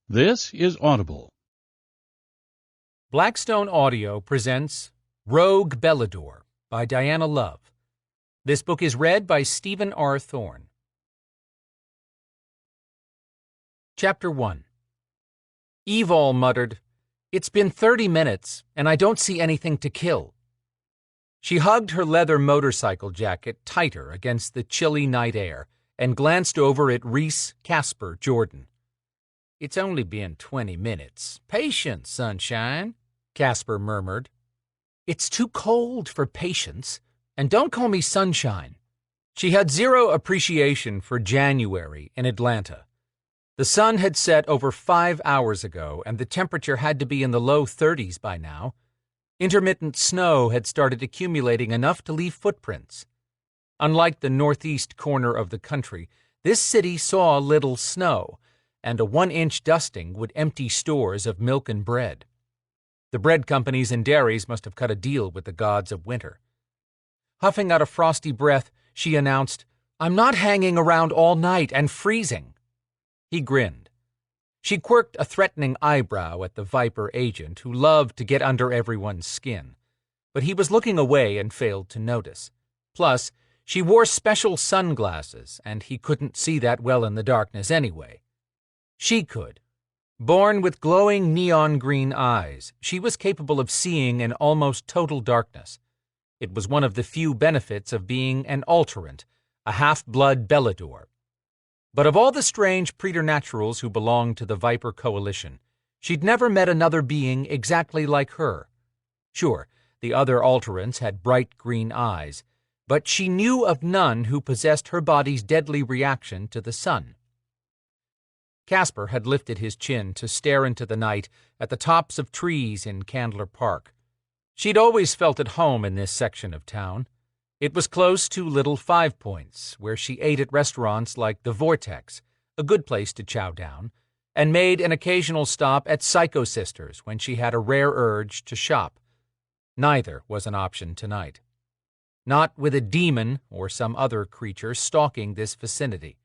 This is Audible. Blackstone Audio presents Rogue Belador by Dianna Love. This book is read by Stephen R. Thorne. Chapter 1. Evol muttered, "It's been 30 minutes, and I don't see anything to kill." She hugged her leather motorcycle jacket tighter against the chilly night air and glanced over at Reese, Casper, Jordan. "It's only been 20 minutes. Patience, sunshine," Casper murmured. "It's too cold for patience, and don't call me sunshine." She had zero appreciation for January in Atlanta. The sun had set over 5 hours ago, and the temperature had to be in the low 30s by now. Intermittent snow had started accumulating enough to leave footprints. Unlike the northeast corner of the country, this city saw little snow, and a 1-inch dusting would empty stores of milk and bread. The bread companies and dairies must have cut a deal with the gods of winter. Huffing out a frosty breath, she announced, "I'm not hanging around all night and freezing." He grinned. She quirked a threatening eyebrow at the Viper agent who loved to get under everyone's skin, but he was looking away and failed to notice. Plus, she wore special sunglasses, and he couldn't see that well in the darkness anyway. She could. Born with glowing neon green eyes, she was capable of seeing in almost total darkness. It was one of the few benefits of being an alterant, a half-blood Belador. But of all the strange preternaturals who belonged to the Viper Coalition, she'd never met another being exactly like her. Sure, the other alterants had bright green eyes, but she knew of none who possessed her body's deadly reaction to the sun. Casper had lifted his chin to stare into the night at the tops of trees in Candler Park. She'd always felt at home in this section of town. It was close to Little Five Points, where she ate at restaurants like the Vortex, a good place to chow down, and made an occasional stop at Psycho Sisters when she had a rare urge to shop. Neither was an option tonight. Not with a demon or some other creature stalking this vicinity.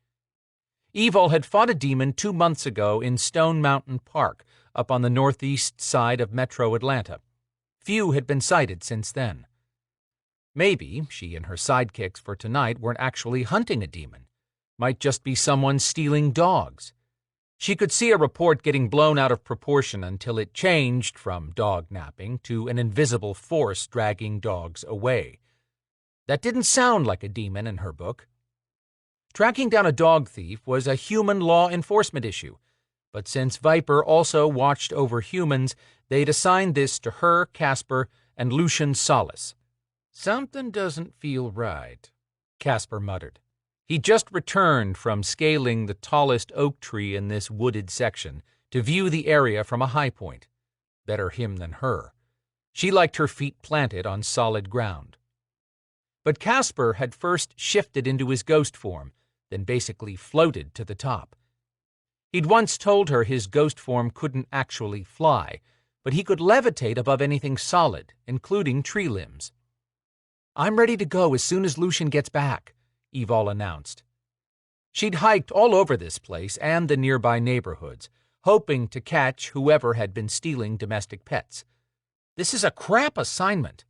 Evol had fought a demon 2 months ago in Stone Mountain Park, up on the northeast side of Metro Atlanta. Few had been sighted since then. Maybe she and her sidekicks for tonight weren't actually hunting a demon. Might just be someone stealing dogs. She could see a report getting blown out of proportion until it changed from dog napping to an invisible force dragging dogs away. That didn't sound like a demon in her book. Tracking down a dog thief was a human law enforcement issue, but since Viper also watched over humans, they'd assigned this to her, Casper, and Lucian Solace. "Something doesn't feel right," Casper muttered. He just returned from scaling the tallest oak tree in this wooded section to view the area from a high point. Better him than her. She liked her feet planted on solid ground. But Casper had first shifted into his ghost form, then basically floated to the top. He'd once told her his ghost form couldn't actually fly, but he could levitate above anything solid, including tree limbs. "I'm ready to go as soon as Lucian gets back," Evol announced. She'd hiked all over this place and the nearby neighborhoods, hoping to catch whoever had been stealing domestic pets. This is a crap assignment.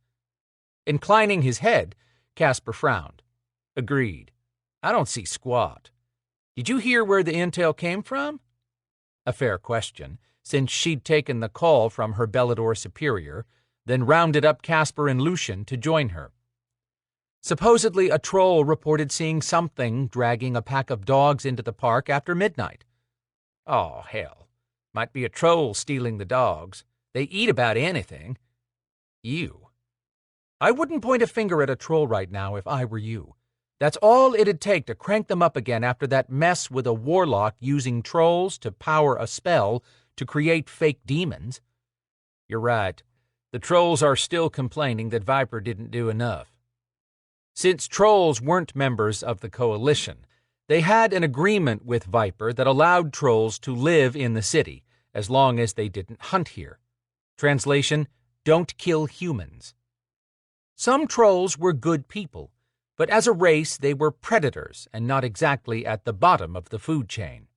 Inclining his head, Casper frowned. "Agreed. I don't see squat. Did you hear where the intel came from?" A fair question, since she'd taken the call from her Belador superior, then rounded up Casper and Lucian to join her. Supposedly a troll reported seeing something dragging a pack of dogs into the park after midnight. "Oh, hell. Might be a troll stealing the dogs. They eat about anything." "You." "I wouldn't point a finger at a troll right now if I were you. That's all it'd take to crank them up again after that mess with a warlock using trolls to power a spell to create fake demons." "You're right. The trolls are still complaining that Viper didn't do enough." Since trolls weren't members of the Coalition, they had an agreement with Viper that allowed trolls to live in the city, as long as they didn't hunt here. Translation, don't kill humans. Some trolls were good people, but as a race they were predators and not exactly at the bottom of the food chain.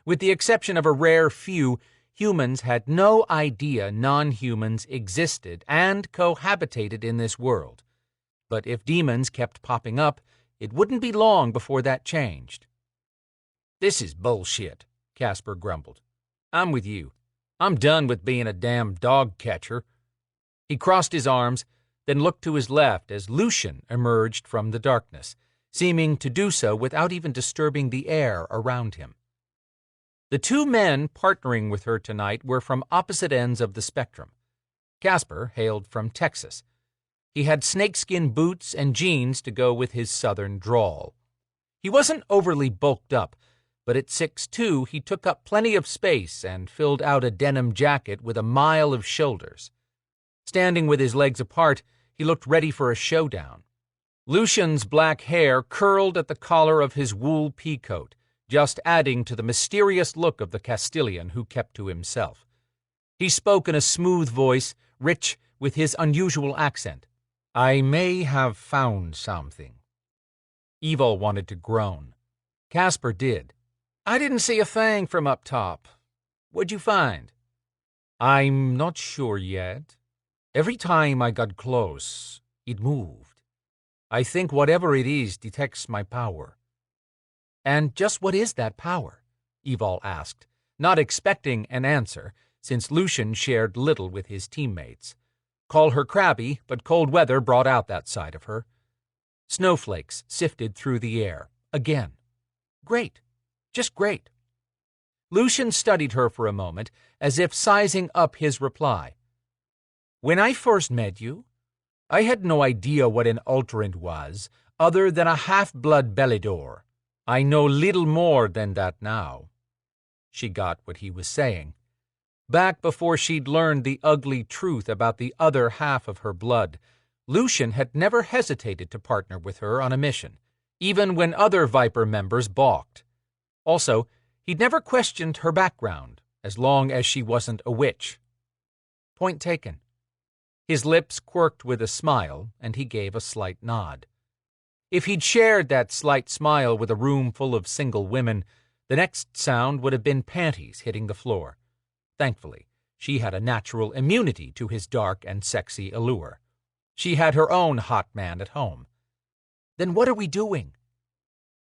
With the exception of a rare few, humans had no idea non-humans existed and cohabitated in this world. But if demons kept popping up, it wouldn't be long before that changed. "This is bullshit," Casper grumbled. "I'm with you. I'm done with being a damn dog catcher." He crossed his arms, then looked to his left as Lucian emerged from the darkness, seeming to do so without even disturbing the air around him. The two men partnering with her tonight were from opposite ends of the spectrum. Casper hailed from Texas. He had snakeskin boots and jeans to go with his southern drawl. He wasn't overly bulked up, but at 6'2" he took up plenty of space and filled out a denim jacket with a mile of shoulders. Standing with his legs apart, he looked ready for a showdown. Lucian's black hair curled at the collar of his wool peacoat, just adding to the mysterious look of the Castilian who kept to himself. He spoke in a smooth voice, rich with his unusual accent. "I may have found something." Evil wanted to groan. Casper did. "I didn't see a thing from up top. What'd you find?" "I'm not sure yet. Every time I got close, it moved. I think whatever it is detects my power." "And just what is that power?" Evil asked, not expecting an answer, since Lucian shared little with his teammates. Call her crabby, but cold weather brought out that side of her. Snowflakes sifted through the air, again. Great. Just great. Lucian studied her for a moment, as if sizing up his reply. "When I first met you, I had no idea what an alterant was, other than a half-blood Belador. I know little more than that now." She got what he was saying. Back before she'd learned the ugly truth about the other half of her blood, Lucian had never hesitated to partner with her on a mission, even when other Viper members balked. Also, he'd never questioned her background, as long as she wasn't a witch. Point taken. His lips quirked with a smile, and he gave a slight nod. If he'd shared that slight smile with a room full of single women, the next sound would have been panties hitting the floor. Thankfully, she had a natural immunity to his dark and sexy allure. She had her own hot man at home. "Then what are we doing?"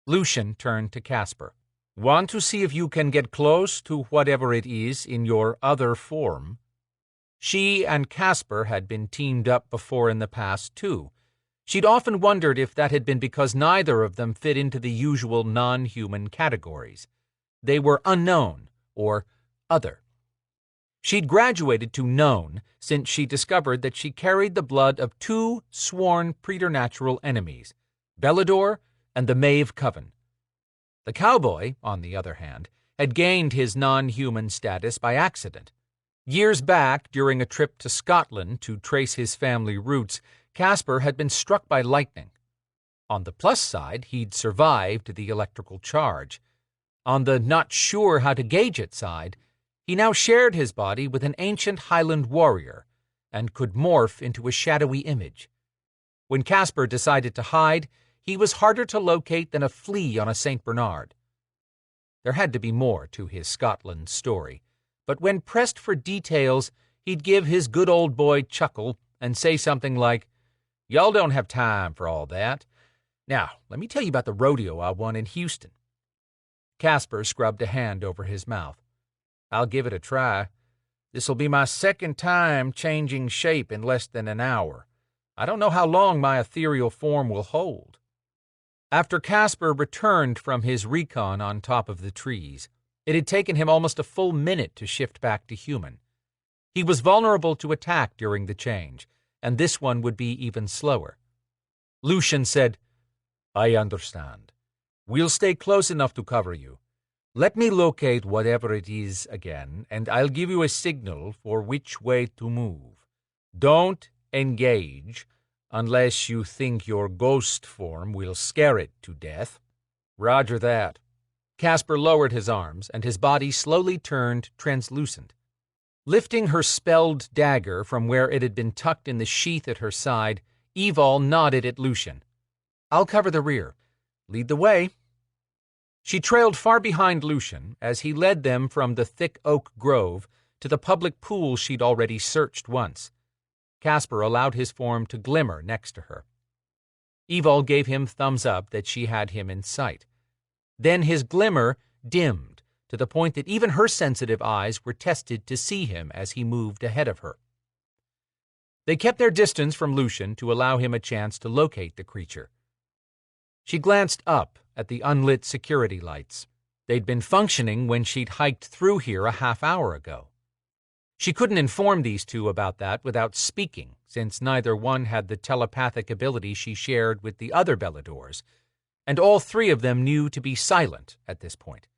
Lucian turned to Casper. "Want to see if you can get close to whatever it is in your other form?" She and Casper had been teamed up before in the past, too. She'd often wondered if that had been because neither of them fit into the usual non-human categories. They were unknown, or other. She'd graduated to known since she discovered that she carried the blood of two sworn preternatural enemies, Belador and the Maeve Coven. The cowboy, on the other hand, had gained his non-human status by accident. Years back, during a trip to Scotland to trace his family roots, Casper had been struck by lightning. On the plus side, he'd survived the electrical charge. On the not sure how to gauge it side, he now shared his body with an ancient Highland warrior and could morph into a shadowy image. When Casper decided to hide, he was harder to locate than a flea on a St. Bernard. There had to be more to his Scotland story, but when pressed for details, he'd give his good old boy chuckle and say something like, "Y'all don't have time for all that. Now, let me tell you about the rodeo I won in Houston." Casper scrubbed a hand over his mouth. "I'll give it a try. This'll be my second time changing shape in less than an hour. I don't know how long my ethereal form will hold." After Casper returned from his recon on top of the trees, it had taken him almost a full minute to shift back to human. He was vulnerable to attack during the change, and this one would be even slower. Lucian said, "I understand. We'll stay close enough to cover you. Let me locate whatever it is again, and I'll give you a signal for which way to move. Don't engage unless you think your ghost form will scare it to death." "Roger that." Casper lowered his arms, and his body slowly turned translucent. Lifting her spelled dagger from where it had been tucked in the sheath at her side, Evol nodded at Lucian. "I'll cover the rear. Lead the way." She trailed far behind Lucian as he led them from the thick oak grove to the public pool she'd already searched once. Casper allowed his form to glimmer next to her. Evol gave him thumbs up that she had him in sight. Then his glimmer dimmed to the point that even her sensitive eyes were tested to see him as he moved ahead of her. They kept their distance from Lucian to allow him a chance to locate the creature. She glanced up at the unlit security lights. They'd been functioning when she'd hiked through here a half hour ago. She couldn't inform these two about that without speaking, since neither one had the telepathic ability she shared with the other Beladors, and all three of them knew to be silent at this point.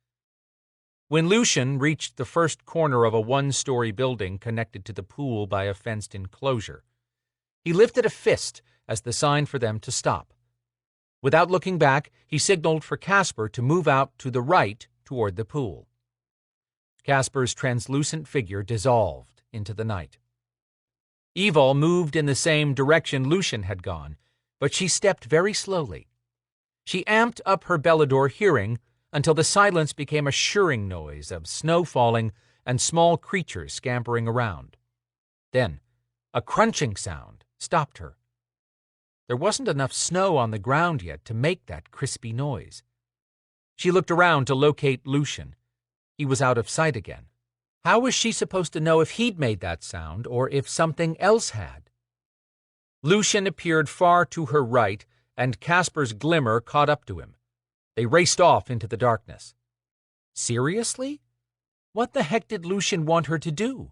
When Lucian reached the first corner of a one-story building connected to the pool by a fenced enclosure, he lifted a fist as the sign for them to stop. Without looking back, he signaled for Casper to move out to the right toward the pool. Casper's translucent figure dissolved into the night. Evol moved in the same direction Lucian had gone, but she stepped very slowly. She amped up her Belador hearing until the silence became a shirring noise of snow falling and small creatures scampering around. Then, a crunching sound stopped her. There wasn't enough snow on the ground yet to make that crispy noise. She looked around to locate Lucian. He was out of sight again. How was she supposed to know if he'd made that sound or if something else had? Lucian appeared far to her right, and Casper's glimmer caught up to him. They raced off into the darkness. Seriously? What the heck did Lucian want her to do?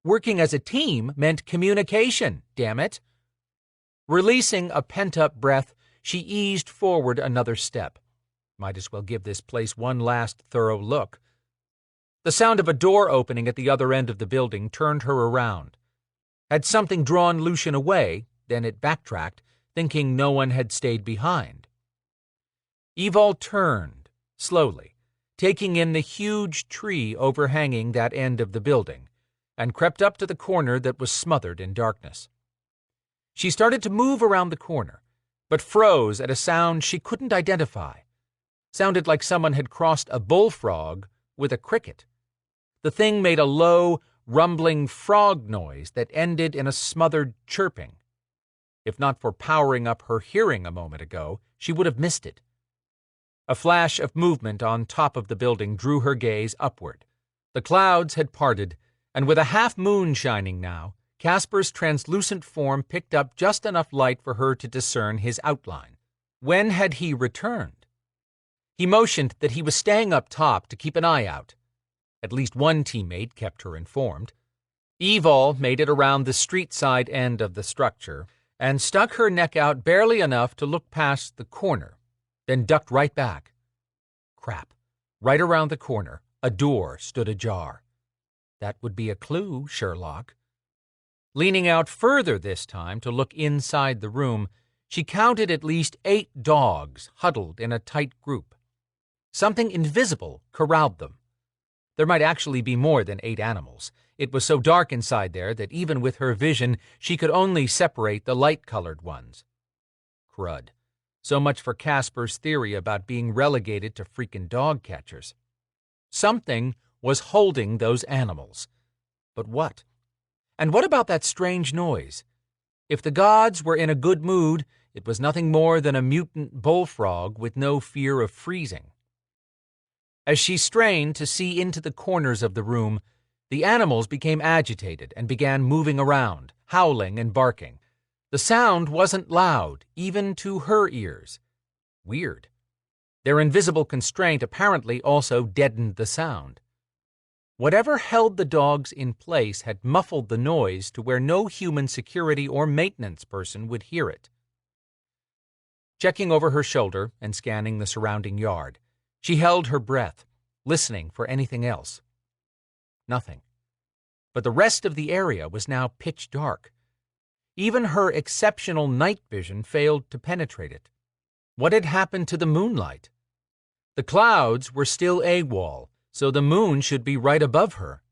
Working as a team meant communication, damn it. Releasing a pent-up breath, she eased forward another step. Might as well give this place one last thorough look. The sound of a door opening at the other end of the building turned her around. Had something drawn Lucian away, then it backtracked, thinking no one had stayed behind. Evol turned, slowly, taking in the huge tree overhanging that end of the building, and crept up to the corner that was smothered in darkness. She started to move around the corner, but froze at a sound she couldn't identify. Sounded like someone had crossed a bullfrog with a cricket. The thing made a low, rumbling frog noise that ended in a smothered chirping. If not for powering up her hearing a moment ago, she would have missed it. A flash of movement on top of the building drew her gaze upward. The clouds had parted, and with a half-moon shining now, Casper's translucent form picked up just enough light for her to discern his outline. When had he returned? He motioned that he was staying up top to keep an eye out. At least one teammate kept her informed. Evol made it around the street-side end of the structure and stuck her neck out barely enough to look past the corner, then ducked right back. Crap. Right around the corner, a door stood ajar. That would be a clue, Sherlock. Leaning out further this time to look inside the room, she counted at least 8 dogs huddled in a tight group. Something invisible corralled them. There might actually be more than 8 animals. It was so dark inside there that even with her vision, she could only separate the light-colored ones. Crud. So much for Casper's theory about being relegated to freaking dog catchers. Something was holding those animals. But what? And what about that strange noise? If the gods were in a good mood, it was nothing more than a mutant bullfrog with no fear of freezing. As she strained to see into the corners of the room, the animals became agitated and began moving around, howling and barking. The sound wasn't loud, even to her ears. Weird. Their invisible constraint apparently also deadened the sound. Whatever held the dogs in place had muffled the noise to where no human security or maintenance person would hear it. Checking over her shoulder and scanning the surrounding yard, she held her breath, listening for anything else. Nothing. But the rest of the area was now pitch dark. Even her exceptional night vision failed to penetrate it. What had happened to the moonlight? The clouds were still AWOL, so the moon should be right above her.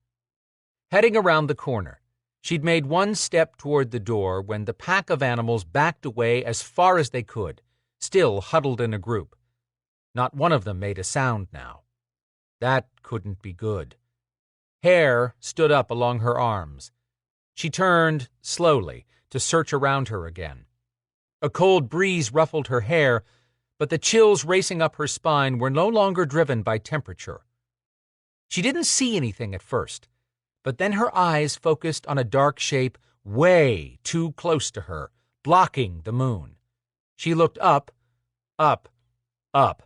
Heading around the corner, she'd made one step toward the door when the pack of animals backed away as far as they could, still huddled in a group. Not one of them made a sound now. That couldn't be good. Hair stood up along her arms. She turned, slowly, to search around her again. A cold breeze ruffled her hair, but the chills racing up her spine were no longer driven by temperature. She didn't see anything at first, but then her eyes focused on a dark shape way too close to her, blocking the moon. She looked up, up, up,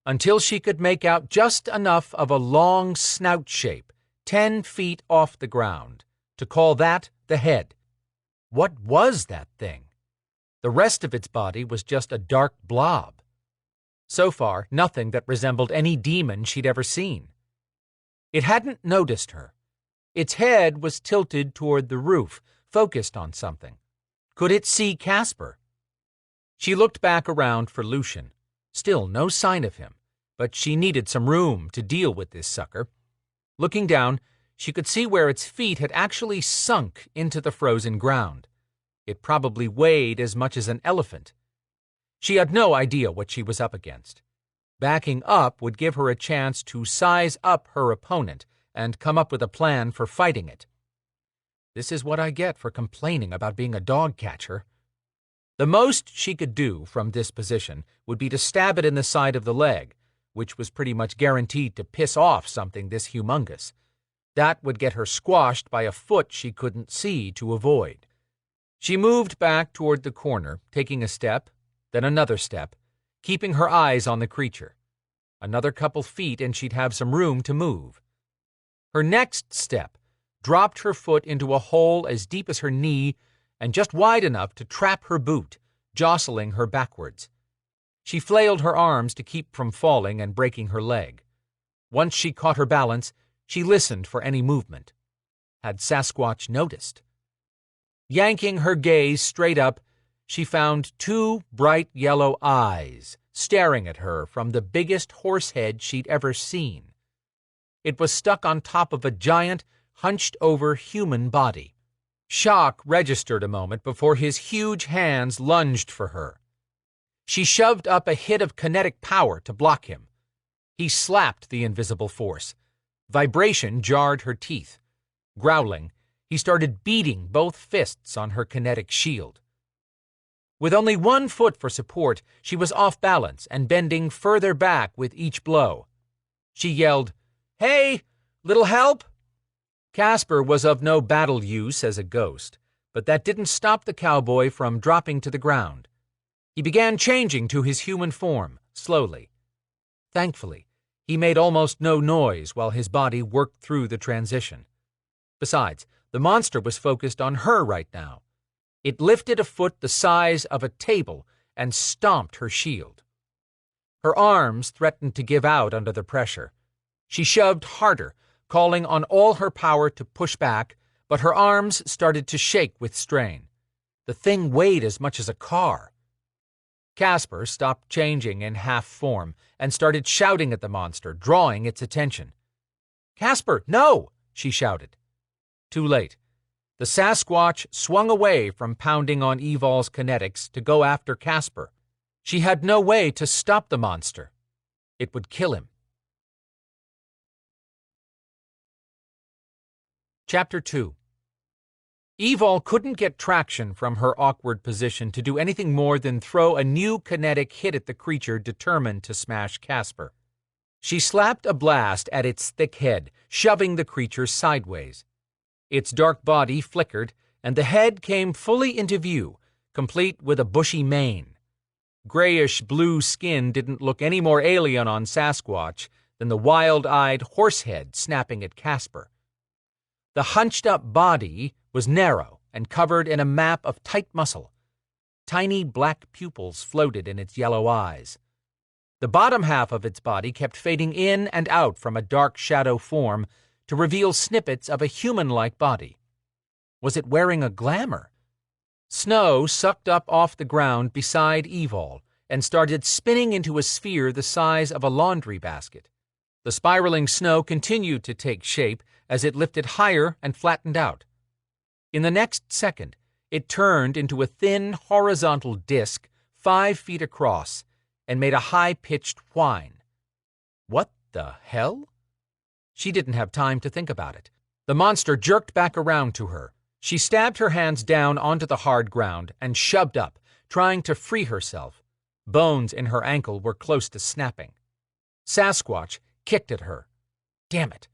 until she could make out just enough of a long snout shape, 10 feet off the ground, to call that the head. What was that thing? The rest of its body was just a dark blob. So far, nothing that resembled any demon she'd ever seen. It hadn't noticed her. Its head was tilted toward the roof, focused on something. Could it see Casper? She looked back around for Lucian. Still no sign of him, but she needed some room to deal with this sucker. Looking down, she could see where its feet had actually sunk into the frozen ground. It probably weighed as much as an elephant. She had no idea what she was up against. Backing up would give her a chance to size up her opponent and come up with a plan for fighting it. This is what I get for complaining about being a dog catcher. The most she could do from this position would be to stab it in the side of the leg, which was pretty much guaranteed to piss off something this humongous. That would get her squashed by a foot she couldn't see to avoid. She moved back toward the corner, taking a step, then another step, keeping her eyes on the creature. Another couple feet and she'd have some room to move. Her next step dropped her foot into a hole as deep as her knee and just wide enough to trap her boot, jostling her backwards. She flailed her arms to keep from falling and breaking her leg. Once she caught her balance, she listened for any movement. Had Sasquatch noticed? Yanking her gaze straight up, she found 2 bright yellow eyes staring at her from the biggest horse head she'd ever seen. It was stuck on top of a giant, hunched-over human body. Shock registered a moment before his huge hands lunged for her. She shoved up a hit of kinetic power to block him. He slapped the invisible force. Vibration jarred her teeth. Growling, he started beating both fists on her kinetic shield. With only 1 foot for support, she was off balance and bending further back with each blow. She yelled, "Hey, little help!" Casper was of no battle use as a ghost, but that didn't stop the cowboy from dropping to the ground. He began changing to his human form, slowly. Thankfully, he made almost no noise while his body worked through the transition. Besides, the monster was focused on her right now. It lifted a foot the size of a table and stomped her shield. Her arms threatened to give out under the pressure. She shoved harder, calling on all her power to push back, but her arms started to shake with strain. The thing weighed as much as a car. Casper stopped changing in half form and started shouting at the monster, drawing its attention. "Casper, no!" she shouted. Too late. The Sasquatch swung away from pounding on Evol's kinetics to go after Casper. She had no way to stop the monster. It would kill him. Chapter 2. Evol couldn't get traction from her awkward position to do anything more than throw a new kinetic hit at the creature determined to smash Casper. She slapped a blast at its thick head, shoving the creature sideways. Its dark body flickered, and the head came fully into view, complete with a bushy mane. Grayish-blue skin didn't look any more alien on Sasquatch than the wild-eyed horse head snapping at Casper. The hunched-up body was narrow and covered in a map of tight muscle. Tiny black pupils floated in its yellow eyes. The bottom half of its body kept fading in and out from a dark shadow form to reveal snippets of a human-like body. Was it wearing a glamour? Snow sucked up off the ground beside Evol and started spinning into a sphere the size of a laundry basket. The spiraling snow continued to take shape as it lifted higher and flattened out. In the next second, it turned into a thin, horizontal disc 5 feet across and made a high-pitched whine. What the hell? She didn't have time to think about it. The monster jerked back around to her. She stabbed her hands down onto the hard ground and shoved up, trying to free herself. Bones in her ankle were close to snapping. Sasquatch kicked at her. Damn it.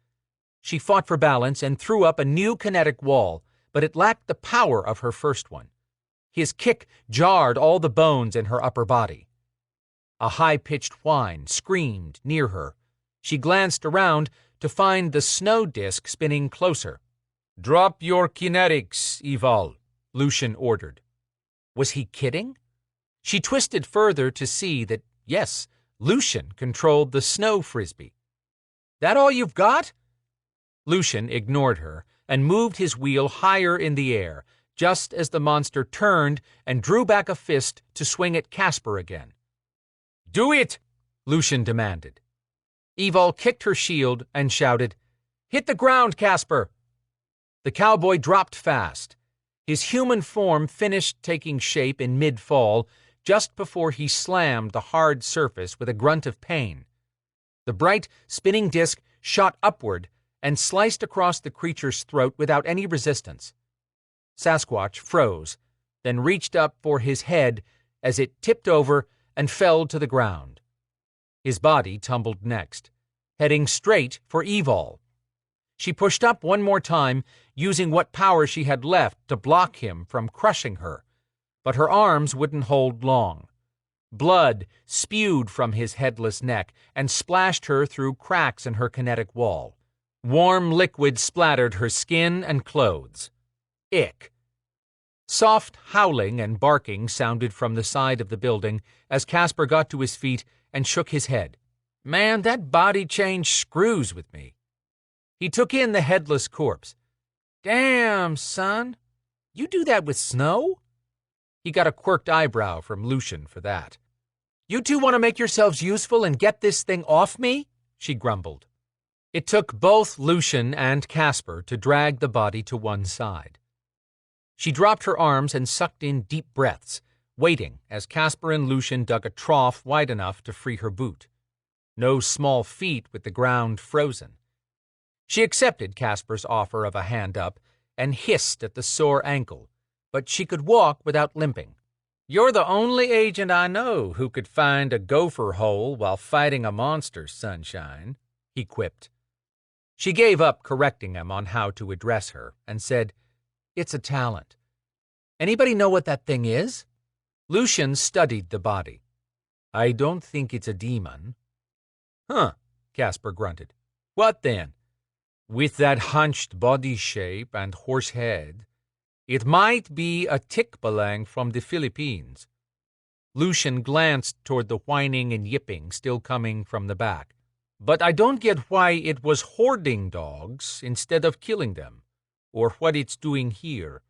She fought for balance and threw up a new kinetic wall, but it lacked the power of her first one. His kick jarred all the bones in her upper body. A high-pitched whine screamed near her. She glanced around to find the snow disk spinning closer. "Drop your kinetics, Evol," Lucian ordered. Was he kidding? She twisted further to see that, yes, Lucian controlled the snow frisbee. "That all you've got?" Lucian ignored her and moved his wheel higher in the air, just as the monster turned and drew back a fist to swing at Casper again. "Do it!" Lucian demanded. Evol kicked her shield and shouted, "Hit the ground, Casper!" The cowboy dropped fast. His human form finished taking shape in mid-fall, just before he slammed the hard surface with a grunt of pain. The bright, spinning disc shot upward and sliced across the creature's throat without any resistance. Sasquatch froze, then reached up for his head as it tipped over and fell to the ground. His body tumbled next, heading straight for Evol. She pushed up one more time, using what power she had left to block him from crushing her, but her arms wouldn't hold long. Blood spewed from his headless neck and splashed her through cracks in her kinetic wall. Warm liquid splattered her skin and clothes. Ick. Soft howling and barking sounded from the side of the building as Casper got to his feet and shook his head. "Man, that body change screws with me." He took in the headless corpse. "Damn, son. You do that with snow?" He got a quirked eyebrow from Lucian for that. "You two want to make yourselves useful and get this thing off me?" she grumbled. It took both Lucian and Casper to drag the body to one side. She dropped her arms and sucked in deep breaths, waiting as Casper and Lucian dug a trough wide enough to free her boot. No small feat with the ground frozen. She accepted Casper's offer of a hand up and hissed at the sore ankle, but she could walk without limping. "You're the only agent I know who could find a gopher hole while fighting a monster, Sunshine," he quipped. She gave up correcting him on how to address her and said, "It's a talent. Anybody know what that thing is?" Lucian studied the body. "I don't think it's a demon." "Huh," Casper grunted. "What then?" "With that hunched body shape and horse head, it might be a tikbalang from the Philippines." Lucian glanced toward the whining and yipping still coming from the back. "But I don't get why it was hoarding dogs instead of killing them, or what it's doing here.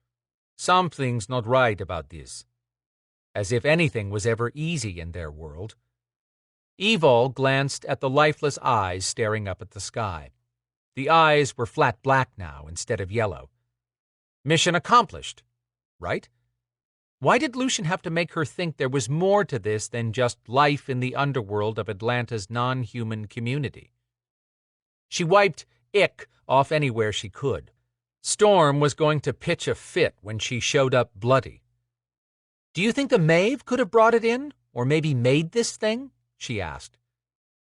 Something's not right about this." As if anything was ever easy in their world. Evol glanced at the lifeless eyes staring up at the sky. The eyes were flat black now instead of yellow. Mission accomplished, right? Why did Lucian have to make her think there was more to this than just life in the underworld of Atlanta's non-human community? She wiped ick off anywhere she could. Storm was going to pitch a fit when she showed up bloody. "Do you think the Maeve could have brought it in, or maybe made this thing?" she asked.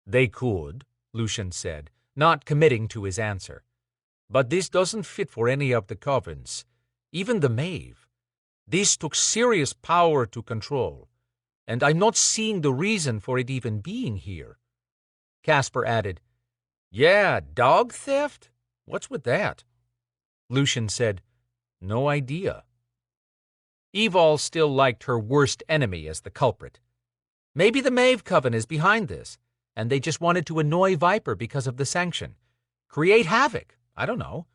"They could," Lucian said, not committing to his answer. "But this doesn't fit for any of the covens, even the Maeve. This took serious power to control, and I'm not seeing the reason for it even being here." Casper added, "Yeah, dog theft? What's with that?" Lucian said, "No idea." Evol still liked her worst enemy as the culprit. Maybe the Maeve Coven is behind this, and they just wanted to annoy Viper because of the sanction. Create havoc, I don't know.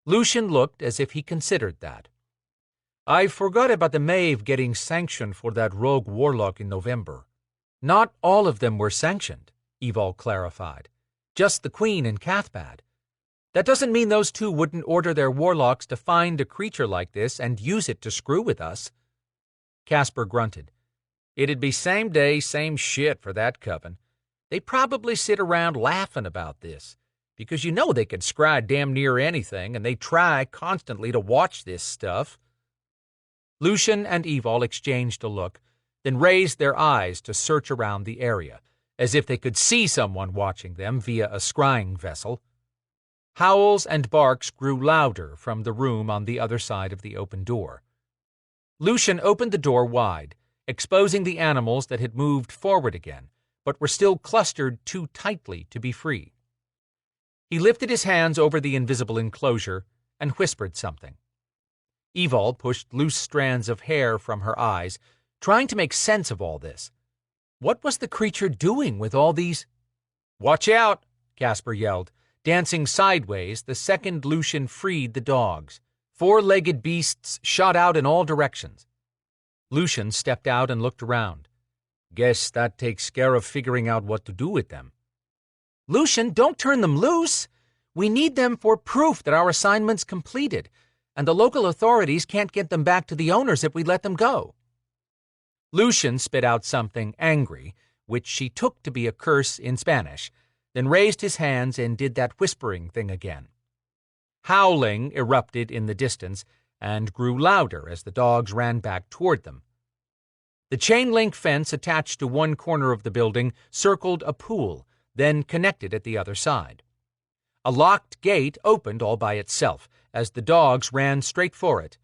Lucian looked as if he considered that. "I forgot about the Maeve getting sanctioned for that rogue warlock in November." "Not all of them were sanctioned," Evol clarified. "Just the Queen and Cathbad. That doesn't mean those two wouldn't order their warlocks to find a creature like this and use it to screw with us." Casper grunted. "It'd be same day, same shit for that coven. They probably sit around laughing about this, because you know they could scry damn near anything, and they try constantly to watch this stuff. Lucian and Evol exchanged a look, then raised their eyes to search around the area, as if they could see someone watching them via a scrying vessel. Howls and barks grew louder from the room on the other side of the open door. Lucian opened the door wide, exposing the animals that had moved forward again, but were still clustered too tightly to be free. He lifted his hands over the invisible enclosure and whispered something. Evol pushed loose strands of hair from her eyes, trying to make sense of all this. What was the creature doing with all these? "Watch out!" Casper yelled, dancing sideways the second Lucian freed the dogs. Four-legged beasts shot out in all directions. Lucian stepped out and looked around. "Guess that takes care of figuring out what to do with them." "Lucian, don't turn them loose! We need them for proof that our assignment's completed, and the local authorities can't get them back to the owners if we let them go." Lucian spit out something angry, which she took to be a curse in Spanish, then raised his hands and did that whispering thing again. Howling erupted in the distance and grew louder as the dogs ran back toward them. The chain-link fence attached to one corner of the building circled a pool, then connected at the other side. A locked gate opened all by itself as the dogs ran straight for it.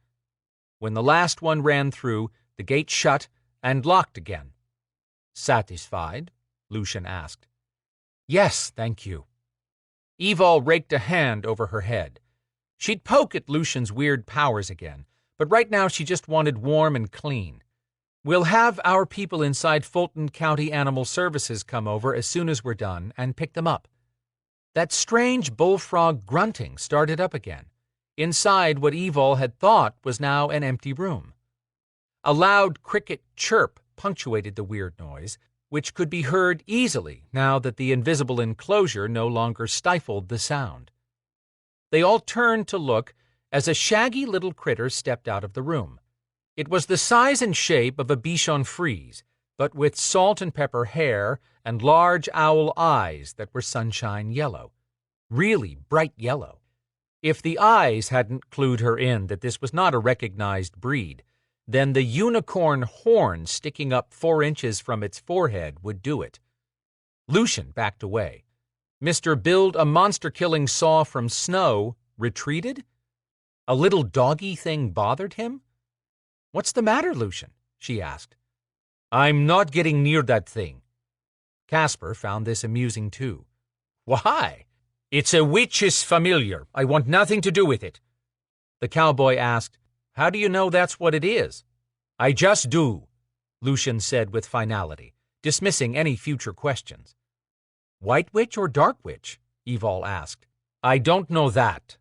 When the last one ran through, the gate shut and locked again. "Satisfied?" Lucian asked. "Yes, thank you." Evol raked a hand over her head. She'd poke at Lucian's weird powers again, but right now she just wanted warm and clean. "We'll have our people inside Fulton County Animal Services come over as soon as we're done and pick them up." That strange bullfrog grunting started up again, inside what Evol had thought was now an empty room. A loud cricket chirp punctuated the weird noise, which could be heard easily now that the invisible enclosure no longer stifled the sound. They all turned to look as a shaggy little critter stepped out of the room. It was the size and shape of a Bichon Frise, but with salt and pepper hair and large owl eyes that were sunshine yellow. Really bright yellow. If the eyes hadn't clued her in that this was not a recognized breed, then the unicorn horn sticking up 4 inches from its forehead would do it. Lucian backed away. Mr. Build a monster-killing saw from snow retreated? A little doggy thing bothered him? "What's the matter, Lucian?" she asked. "I'm not getting near that thing." Casper found this amusing too. "Why?" "It's a witch's familiar. I want nothing to do with it." The cowboy asked, "How do you know that's what it is?" "I just do," Lucian said with finality, dismissing any future questions. "White witch or dark witch?" Evol asked. "I don't know that."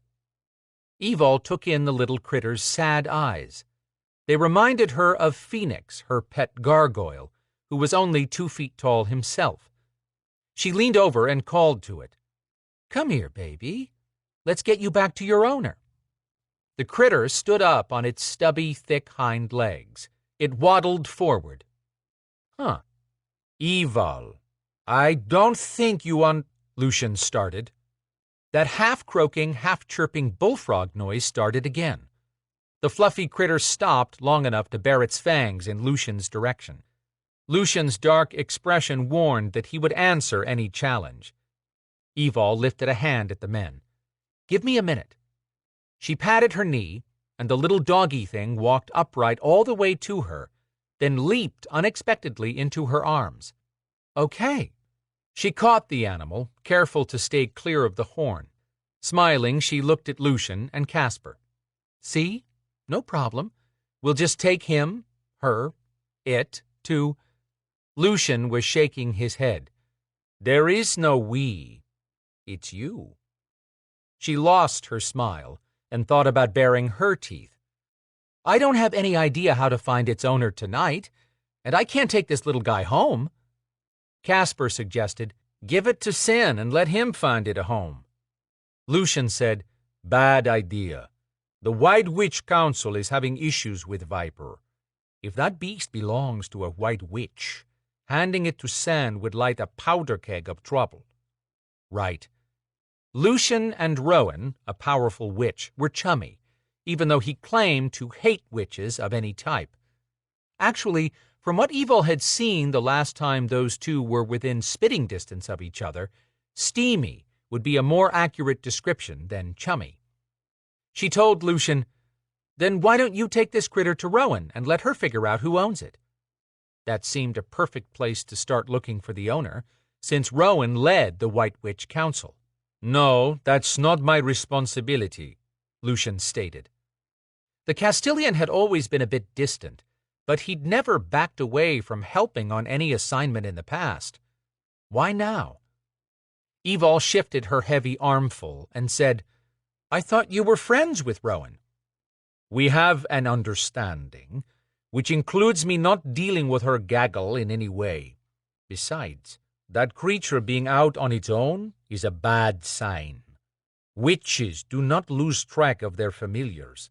Evol took in the little critter's sad eyes. They reminded her of Phoenix, her pet gargoyle, who was only 2 feet tall himself. She leaned over and called to it. "Come here, baby. Let's get you back to your owner." The critter stood up on its stubby, thick hind legs. It waddled forward. "Huh. Evol, I don't think you Lucian started. That half-croaking, half-chirping bullfrog noise started again. The fluffy critter stopped long enough to bare its fangs in Lucian's direction. Lucian's dark expression warned that he would answer any challenge. Evol lifted a hand at the men. "Give me a minute." She patted her knee, and the little doggy thing walked upright all the way to her, then leaped unexpectedly into her arms. "Okay." She caught the animal, careful to stay clear of the horn. Smiling, she looked at Lucian and Casper. "See? No problem. We'll just take him, her, it, to—" Lucian was shaking his head. "There is no we. It's you." She lost her smile and thought about baring her teeth. "I don't have any idea how to find its owner tonight, and I can't take this little guy home." Casper suggested, "Give it to Sin and let him find it a home." Lucian said, "Bad idea. The White Witch Council is having issues with Viper. If that beast belongs to a white witch, Handing it to Sen would light a powder keg of trouble. Right. Lucian and Rowan, a powerful witch, were chummy, even though he claimed to hate witches of any type. Actually, from what Evil had seen the last time those two were within spitting distance of each other, steamy would be a more accurate description than chummy. She told Lucian, "Then why don't you take this critter to Rowan and let her figure out who owns it?" That seemed a perfect place to start looking for the owner, since Rowan led the White Witch Council. "No, that's not my responsibility," Lucian stated. The Castilian had always been a bit distant, but he'd never backed away from helping on any assignment in the past. Why now? Evol shifted her heavy armful and said, "I thought you were friends with Rowan." "We have an understanding, which includes me not dealing with her gaggle in any way. Besides, that creature being out on its own is a bad sign. Witches do not lose track of their familiars."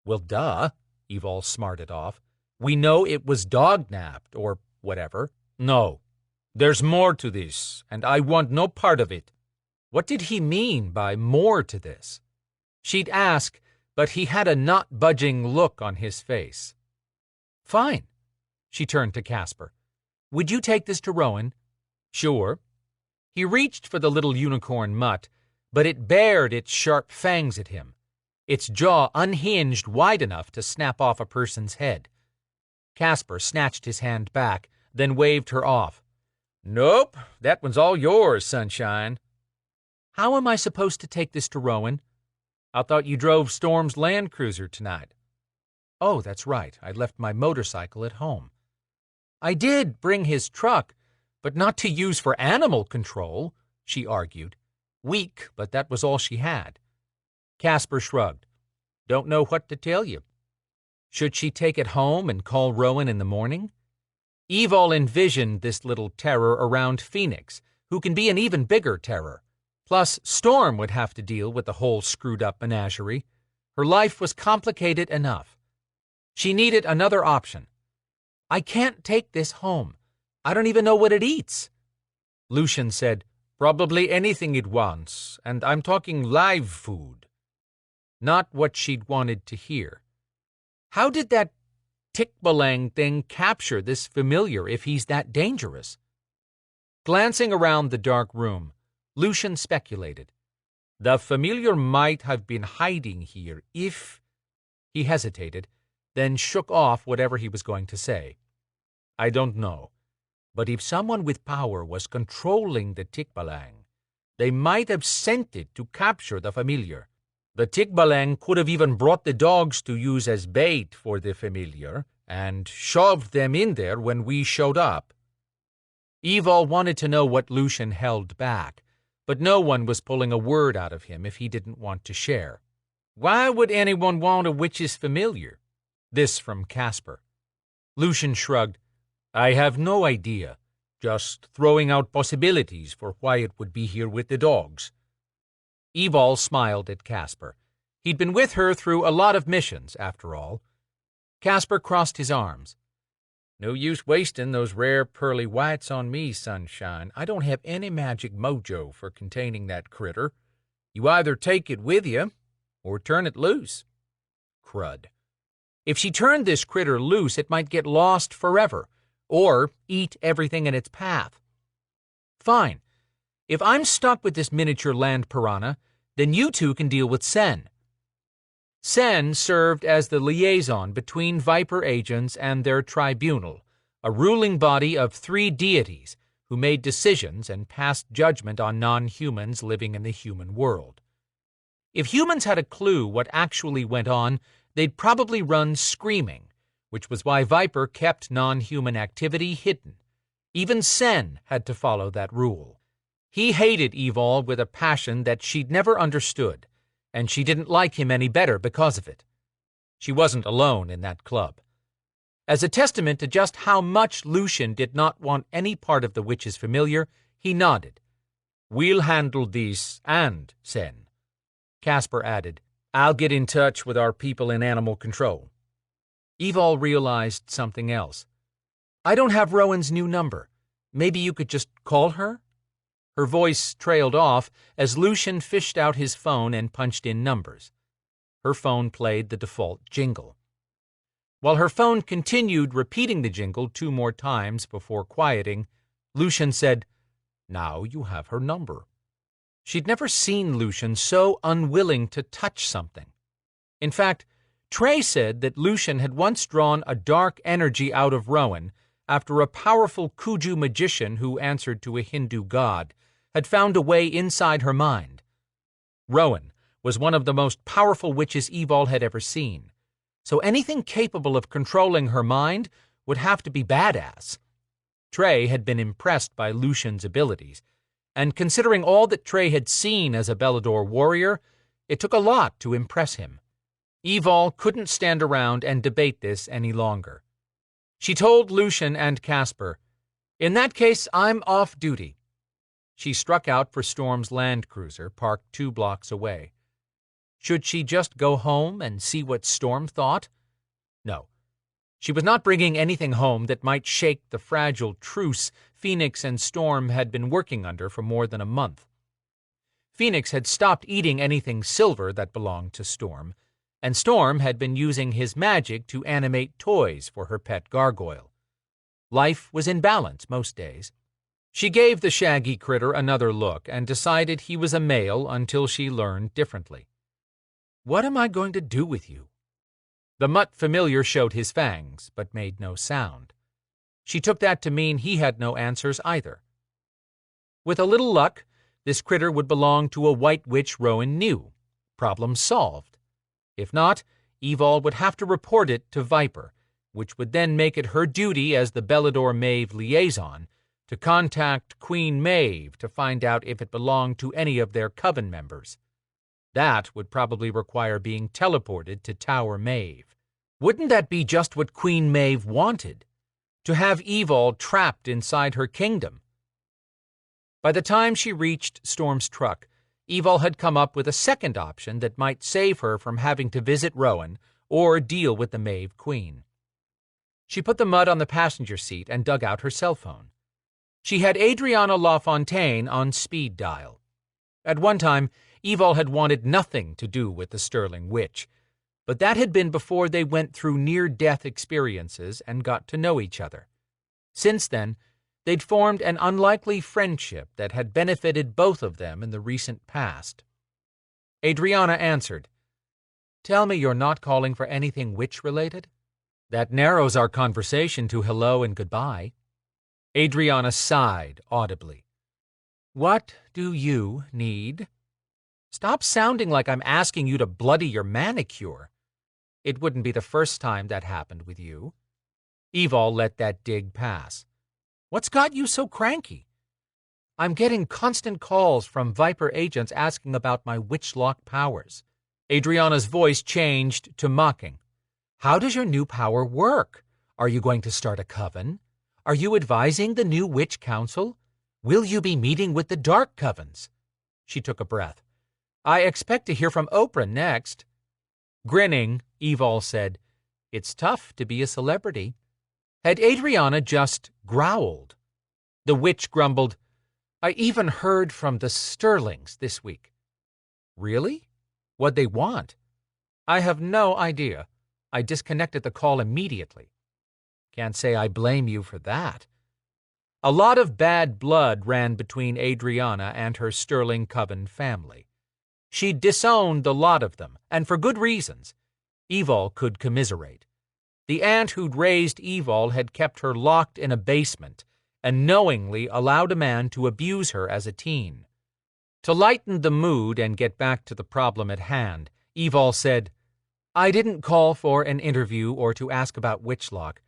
"Well, duh," Evol smarted off. "We know it was dog-napped, or whatever." "No, there's more to this, and I want no part of it." What did he mean by more to this? She'd ask, but he had a not-budging look on his face. "Fine." She turned to Casper. "Would you take this to Rowan?" "Sure." He reached for the little unicorn mutt, but it bared its sharp fangs at him. Its jaw unhinged wide enough to snap off a person's head. Casper snatched his hand back, then waved her off. "Nope, that one's all yours, sunshine." "How am I supposed to take this to Rowan?" "I thought you drove Storm's Land Cruiser tonight." "Oh, that's right. I left my motorcycle at home." "I did bring his truck, but not to use for animal control," she argued. Weak, but that was all she had. Casper shrugged. "Don't know what to tell you." Should she take it home and call Rowan in the morning? Evol envisioned this little terror around Phoenix, who can be an even bigger terror. Plus, Storm would have to deal with the whole screwed-up menagerie. Her life was complicated enough. She needed another option. "I can't take this home. I don't even know what it eats." Lucian said, "Probably anything it wants, and I'm talking live food." Not what she'd wanted to hear. How did that Tikbalang thing capture this familiar if he's that dangerous? Glancing around the dark room, Lucian speculated. The familiar might have been hiding here if... He hesitated, then shook off whatever he was going to say. "I don't know. But if someone with power was controlling the Tikbalang, they might have sent it to capture the familiar. The Tikbalang could have even brought the dogs to use as bait for the familiar and shoved them in there when we showed up." Evol wanted to know what Lucian held back, but no one was pulling a word out of him if he didn't want to share. "Why would anyone want a witch's familiar?" This from Casper. Lucian shrugged. "I have no idea, just throwing out possibilities for why it would be here with the dogs." Evol smiled at Casper. He'd been with her through a lot of missions, after all. Casper crossed his arms. "No use wasting those rare pearly whites on me, sunshine. I don't have any magic mojo for containing that critter. You either take it with you, or turn it loose." Crud. If she turned this critter loose, it might get lost forever, or eat everything in its path. "Fine. If I'm stuck with this miniature land piranha, then you two can deal with Sen." Sen served as the liaison between Viper agents and their tribunal, a ruling body of 3 deities who made decisions and passed judgment on non-humans living in the human world. If humans had a clue what actually went on, they'd probably run screaming, which was why Viper kept non-human activity hidden. Even Sen had to follow that rule. He hated Evol with a passion that she'd never understood, and she didn't like him any better because of it. She wasn't alone in that club. As a testament to just how much Lucian did not want any part of the witch's familiar, he nodded. "We'll handle this and Sen." Casper added, "I'll get in touch with our people in animal control." Evol realized something else. I don't have Rowan's new number. Maybe you could just call her? Her voice trailed off as Lucian fished out his phone and punched in numbers. Her phone played the default jingle. While her phone continued repeating the jingle 2 more times before quieting, Lucian said, "Now you have her number." She'd never seen Lucian so unwilling to touch something. In fact, Trey said that Lucian had once drawn a dark energy out of Rowan after a powerful Kuju magician who answered to a Hindu god had found a way inside her mind. Rowan was one of the most powerful witches Evol had ever seen, so anything capable of controlling her mind would have to be badass. Trey had been impressed by Lucian's abilities, and considering all that Trey had seen as a Belador warrior, it took a lot to impress him. Evol couldn't stand around and debate this any longer. She told Lucian and Casper, "In that case, I'm off duty." She struck out for Storm's land cruiser, parked 2 blocks away. Should she just go home and see what Storm thought? No. She was not bringing anything home that might shake the fragile truce Phoenix and Storm had been working under for more than a month. Phoenix had stopped eating anything silver that belonged to Storm, and Storm had been using his magic to animate toys for her pet gargoyle. Life was in balance most days. She gave the shaggy critter another look and decided he was a male until she learned differently. "What am I going to do with you?" The mutt familiar showed his fangs, but made no sound. She took that to mean he had no answers either. With a little luck, this critter would belong to a white witch Rowan knew. Problem solved. If not, Evol would have to report it to Viper, which would then make it her duty as the Belador-Maeve liaison to contact Queen Maeve to find out if it belonged to any of their coven members. That would probably require being teleported to Tower Maeve. Wouldn't that be just what Queen Maeve wanted? To have Evol trapped inside her kingdom? By the time she reached Storm's truck, Evol had come up with a second option that might save her from having to visit Rowan or deal with the Maeve Queen. She put the mud on the passenger seat and dug out her cell phone. She had Adriana LaFontaine on speed dial. At one time, Evol had wanted nothing to do with the Sterling Witch, but that had been before they went through near-death experiences and got to know each other. Since then, they'd formed an unlikely friendship that had benefited both of them in the recent past. Adriana answered, "Tell me you're not calling for anything witch-related? That narrows our conversation to hello and goodbye." Adriana sighed audibly. "What do you need?" "Stop sounding like I'm asking you to bloody your manicure. It wouldn't be the first time that happened with you." Evol let that dig pass. "What's got you so cranky?" "I'm getting constant calls from Viper agents asking about my witchlock powers." Adriana's voice changed to mocking. "How does your new power work? Are you going to start a coven? Are you advising the new witch council? Will you be meeting with the dark covens?" She took a breath. "I expect to hear from Oprah next." Grinning, Evol said, "It's tough to be a celebrity." Had Adriana just growled? The witch grumbled, "I even heard from the Sterlings this week." "Really? What'd they want?" "I have no idea. I disconnected the call immediately." "Can't say I blame you for that." A lot of bad blood ran between Adriana and her Sterling Coven family. She'd disowned the lot of them, and for good reasons. Evol could commiserate. The aunt who'd raised Evol had kept her locked in a basement and knowingly allowed a man to abuse her as a teen. To lighten the mood and get back to the problem at hand, Evol said, "I didn't call for an interview or to ask about witchlock.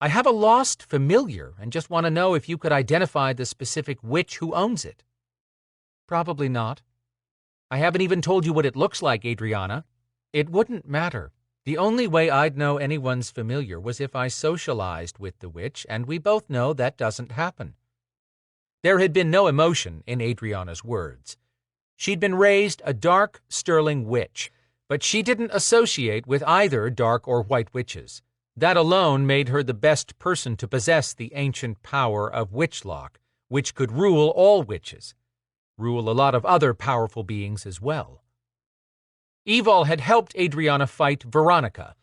I have a lost familiar and just want to know if you could identify the specific witch who owns it." "Probably not." "I haven't even told you what it looks like, Adriana." "It wouldn't matter. The only way I'd know anyone's familiar was if I socialized with the witch, and we both know that doesn't happen." There had been no emotion in Adriana's words. She'd been raised a dark Sterling witch, but she didn't associate with either dark or white witches. That alone made her the best person to possess the ancient power of witchlock, which could rule all witches, rule a lot of other powerful beings as well. Evol had helped Adrianna fight Veronica,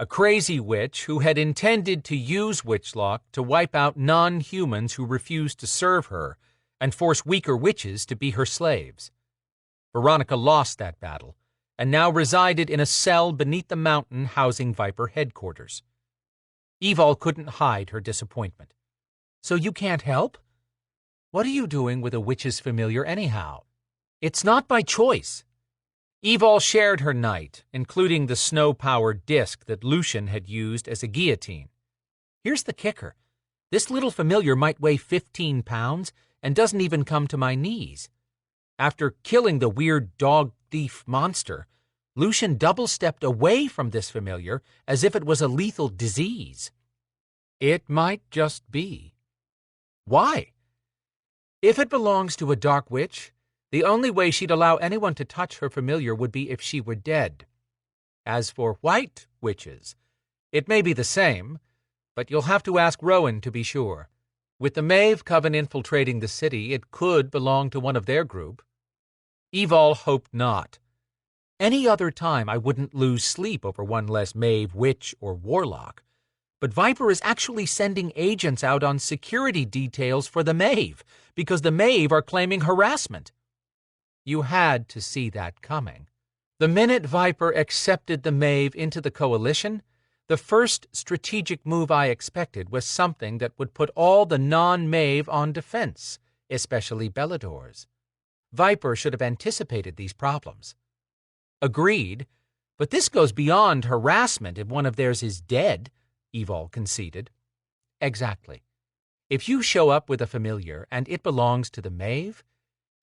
a crazy witch who had intended to use witchlock to wipe out non-humans who refused to serve her and force weaker witches to be her slaves. Veronica lost that battle, and now resided in a cell beneath the mountain housing Viper headquarters. Evol couldn't hide her disappointment. "So you can't help? What are you doing with a witch's familiar anyhow?" "It's not by choice." Evol shared her night, including the snow-powered disc that Lucian had used as a guillotine. "Here's the kicker. This little familiar might weigh 15 pounds and doesn't even come to my knees. After killing the weird dog-thief monster, Lucian double-stepped away from this familiar as if it was a lethal disease." "It might just be." "Why?" "If it belongs to a dark witch, the only way she'd allow anyone to touch her familiar would be if she were dead. As for white witches, it may be the same, but you'll have to ask Rowan to be sure. With the Maeve Coven infiltrating the city, it could belong to one of their group." Evol hoped not. "Any other time I wouldn't lose sleep over one less Maeve witch or warlock, but Viper is actually sending agents out on security details for the Maeve, because the Maeve are claiming harassment." "You had to see that coming. The minute Viper accepted the Maeve into the coalition, the first strategic move I expected was something that would put all the non-Maeve on defense, especially Belador's. Viper should have anticipated these problems." "Agreed, but this goes beyond harassment if one of theirs is dead," Evol conceded. "Exactly. If you show up with a familiar and it belongs to the Maeve,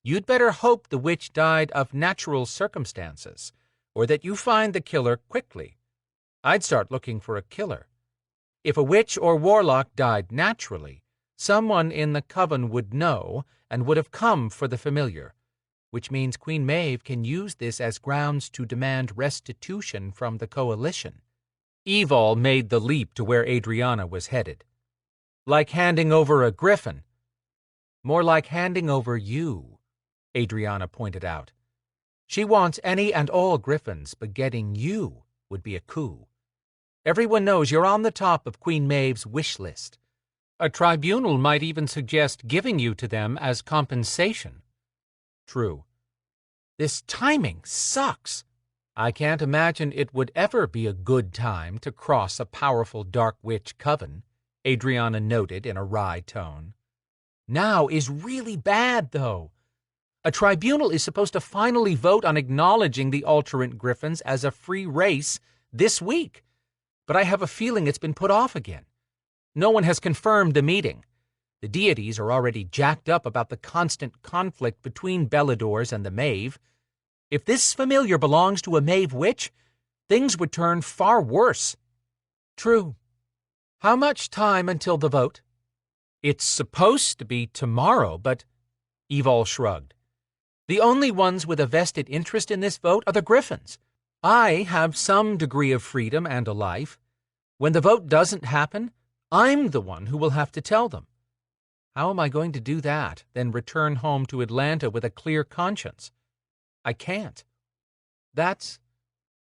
you'd better hope the witch died of natural circumstances, or that you find the killer quickly. I'd start looking for a killer. If a witch or warlock died naturally, someone in the Coven would know and would have come for the familiar, which means Queen Maeve can use this as grounds to demand restitution from the coalition." Evol made the leap to where Adrianna was headed. "Like handing over a griffin." "More like handing over you," Adrianna pointed out. "She wants any and all griffins, but getting you would be a coup. Everyone knows you're on the top of Queen Maeve's wish list. A tribunal might even suggest giving you to them as compensation." "True. This timing sucks. I can't imagine it would ever be a good time to cross a powerful dark witch coven," Adrianna noted in a wry tone. "Now is really bad, though. A tribunal is supposed to finally vote on acknowledging the Alterant Griffins as a free race this week, but I have a feeling it's been put off again. No one has confirmed the meeting. The deities are already jacked up about the constant conflict between Belador's and the Maeve. If this familiar belongs to a Maeve witch, things would turn far worse." "True. How much time until the vote?" "It's supposed to be tomorrow, but—" Evol shrugged. "The only ones with a vested interest in this vote are the Griffins. I have some degree of freedom and a life. When the vote doesn't happen, I'm the one who will have to tell them. How am I going to do that, then return home to Atlanta with a clear conscience? I can't." "That's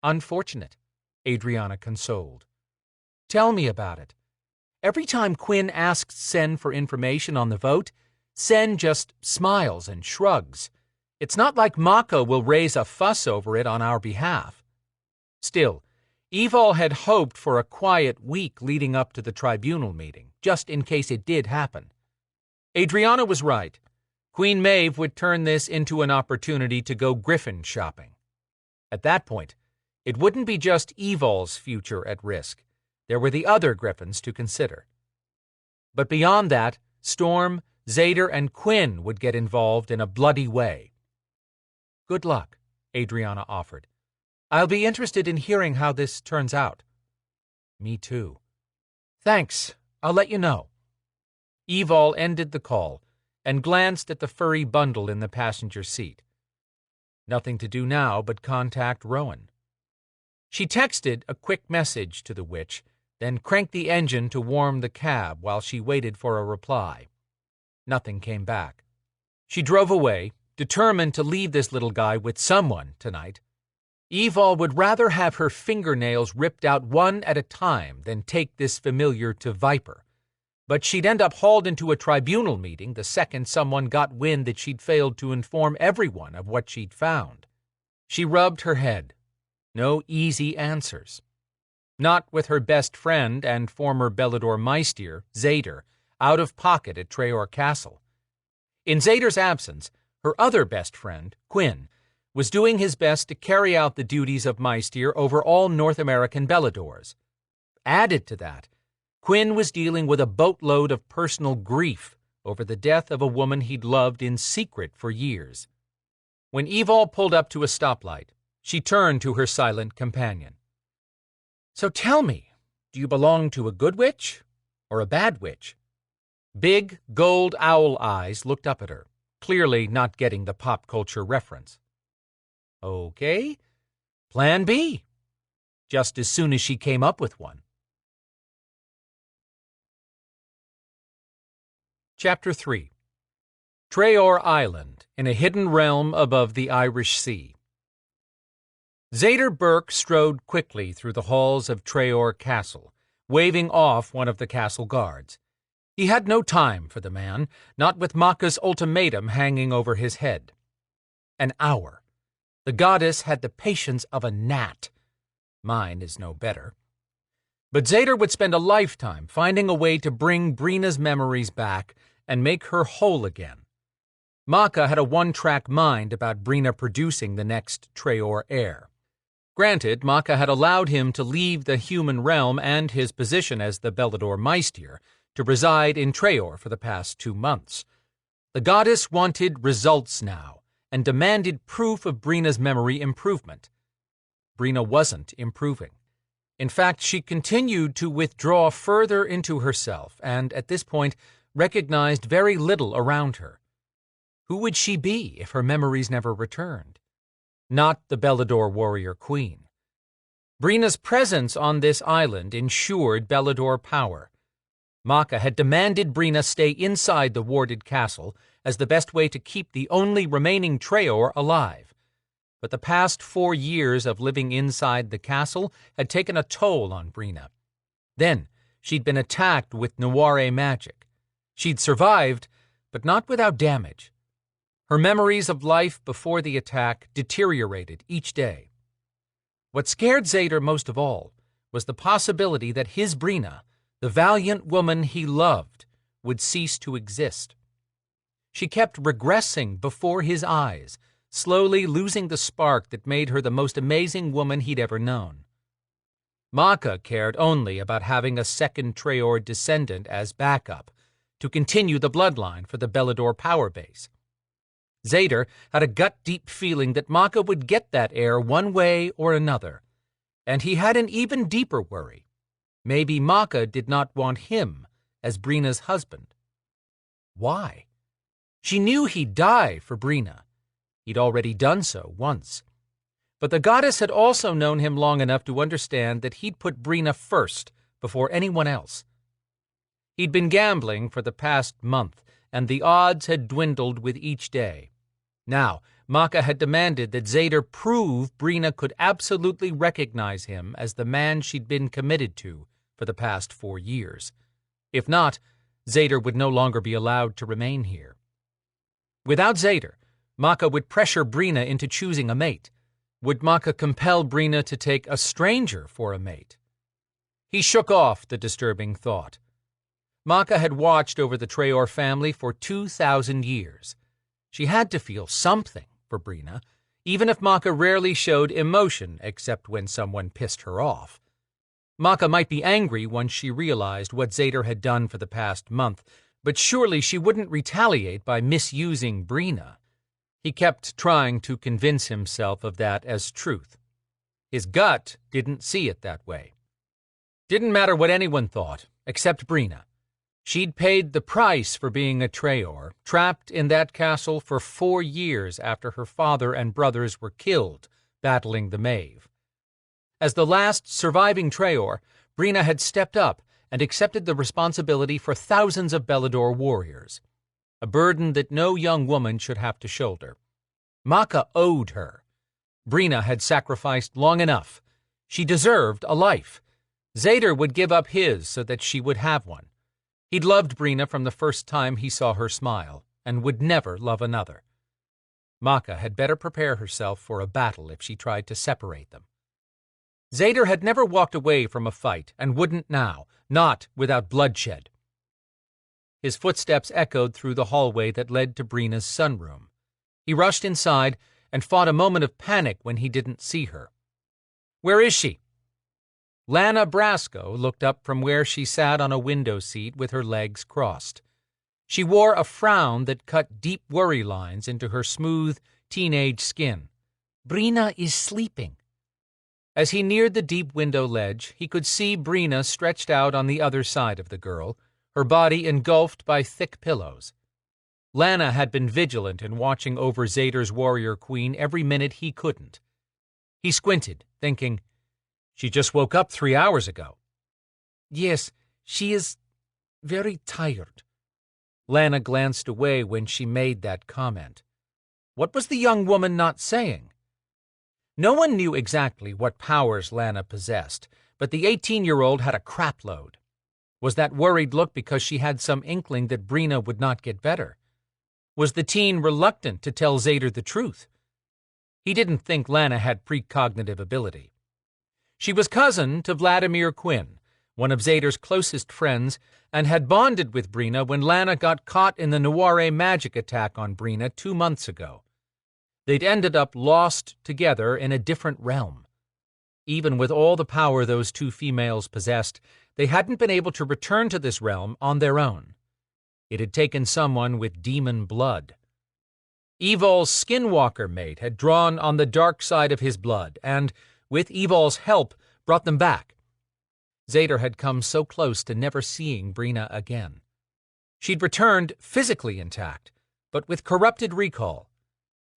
unfortunate," Adrianna consoled. "Tell me about it. Every time Quinn asks Sen for information on the vote, Sen just smiles and shrugs. It's not like Mako will raise a fuss over it on our behalf." Still, Evol had hoped for a quiet week leading up to the tribunal meeting, just in case it did happen. Adrianna was right. Queen Maeve would turn this into an opportunity to go griffin shopping. At that point, it wouldn't be just Evol's future at risk. There were the other griffins to consider. But beyond that, Storm, Zader, and Quinn would get involved in a bloody way. "Good luck," Adrianna offered. "I'll be interested in hearing how this turns out." "Me too." "Thanks. I'll let you know." Evol ended the call and glanced at the furry bundle in the passenger seat. Nothing to do now but contact Rowan. She texted a quick message to the witch, then cranked the engine to warm the cab while she waited for a reply. Nothing came back. She drove away, determined to leave this little guy with someone tonight. Evol would rather have her fingernails ripped out one at a time than take this familiar to Viper. But she'd end up hauled into a tribunal meeting the second someone got wind that she'd failed to inform everyone of what she'd found. She rubbed her head. No easy answers. Not with her best friend and former Belador Meister, Zader, out of pocket at Traor Castle. In Zader's absence, her other best friend, Quinn, was doing his best to carry out the duties of Meister over all North American Beladors. Added to that, Quinn was dealing with a boatload of personal grief over the death of a woman he'd loved in secret for years. When Evol pulled up to a stoplight, she turned to her silent companion. "So tell me, do you belong to a good witch or a bad witch?" Big, gold owl eyes looked up at her, clearly not getting the pop culture reference. Okay, Plan B, just as soon as she came up with one. Chapter 3. Traor Island, in a hidden realm above the Irish Sea. Zader Burke strode quickly through the halls of Traor Castle, waving off one of the castle guards. He had no time for the man, not with Maka's ultimatum hanging over his head. An hour. The goddess had the patience of a gnat. Mine is no better. But Zader would spend a lifetime finding a way to bring Brina's memories back and make her whole again. Maka had a one-track mind about Brina producing the next Traor heir. Granted, Maka had allowed him to leave the human realm and his position as the Belador Meister to reside in Traor for the past 2 months. The goddess wanted results now and demanded proof of Brina's memory improvement. Brina wasn't improving. In fact, she continued to withdraw further into herself and, at this point, recognized very little around her. Who would she be if her memories never returned? Not the Belador warrior queen. Brina's presence on this island ensured Belador power. Maka had demanded Brina stay inside the warded castle as the best way to keep the only remaining Traor alive. But the past 4 years of living inside the castle had taken a toll on Brina. Then she'd been attacked with Noire magic. She'd survived, but not without damage. Her memories of life before the attack deteriorated each day. What scared Zader most of all was the possibility that his Brina, the valiant woman he loved, would cease to exist. She kept regressing before his eyes, slowly losing the spark that made her the most amazing woman he'd ever known. Maka cared only about having a second Traor descendant as backup, to continue the bloodline for the Belador power base. Zader had a gut-deep feeling that Maka would get that heir one way or another, and he had an even deeper worry. Maybe Maka did not want him as Brina's husband. Why? She knew he'd die for Brina. He'd already done so once. But the goddess had also known him long enough to understand that he'd put Brina first before anyone else. He'd been gambling for the past month, and the odds had dwindled with each day. Now, Maka had demanded that Zader prove Brina could absolutely recognize him as the man she'd been committed to for the past 4 years. If not, Zader would no longer be allowed to remain here. Without Zader, Maka would pressure Brina into choosing a mate. Would Maka compel Brina to take a stranger for a mate? He shook off the disturbing thought. Maka had watched over the Traor family for 2,000 years. She had to feel something for Brina, even if Maka rarely showed emotion except when someone pissed her off. Maka might be angry once she realized what Zader had done for the past month, but surely she wouldn't retaliate by misusing Brina. He kept trying to convince himself of that as truth. His gut didn't see it that way. Didn't matter what anyone thought, except Brina. She'd paid the price for being a Traor, trapped in that castle for 4 years after her father and brothers were killed battling the Maeve. As the last surviving Traor, Brina had stepped up and accepted the responsibility for thousands of Belador warriors, a burden that no young woman should have to shoulder. Maka owed her. Brina had sacrificed long enough. She deserved a life. Zader would give up his so that she would have one. He'd loved Brina from the first time he saw her smile, and would never love another. Maka had better prepare herself for a battle if she tried to separate them. Zader had never walked away from a fight, and wouldn't now, not without bloodshed. His footsteps echoed through the hallway that led to Brina's sunroom. He rushed inside and fought a moment of panic when he didn't see her. "Where is she?" Lana Brasco looked up from where she sat on a window seat with her legs crossed. She wore a frown that cut deep worry lines into her smooth, teenage skin. "Brina is sleeping." As he neared the deep window ledge, he could see Brina stretched out on the other side of the girl, her body engulfed by thick pillows. Lana had been vigilant in watching over Zader's warrior queen every minute he couldn't. He squinted, thinking, "She just woke up 3 hours ago." "Yes, she is very tired." Lana glanced away when she made that comment. What was the young woman not saying? No one knew exactly what powers Lana possessed, but the 18-year-old had a crapload. Was that worried look because she had some inkling that Brina would not get better? Was the teen reluctant to tell Zader the truth? He didn't think Lana had precognitive ability. She was cousin to Vladimir Quinn, one of Zader's closest friends, and had bonded with Brina when Lana got caught in the Noire magic attack on Brina 2 months ago. They'd ended up lost together in a different realm. Even with all the power those two females possessed, they hadn't been able to return to this realm on their own. It had taken someone with demon blood. Evol's skinwalker mate had drawn on the dark side of his blood and, with Evol's help, brought them back. Zader had come so close to never seeing Brina again. She'd returned physically intact, but with corrupted recall.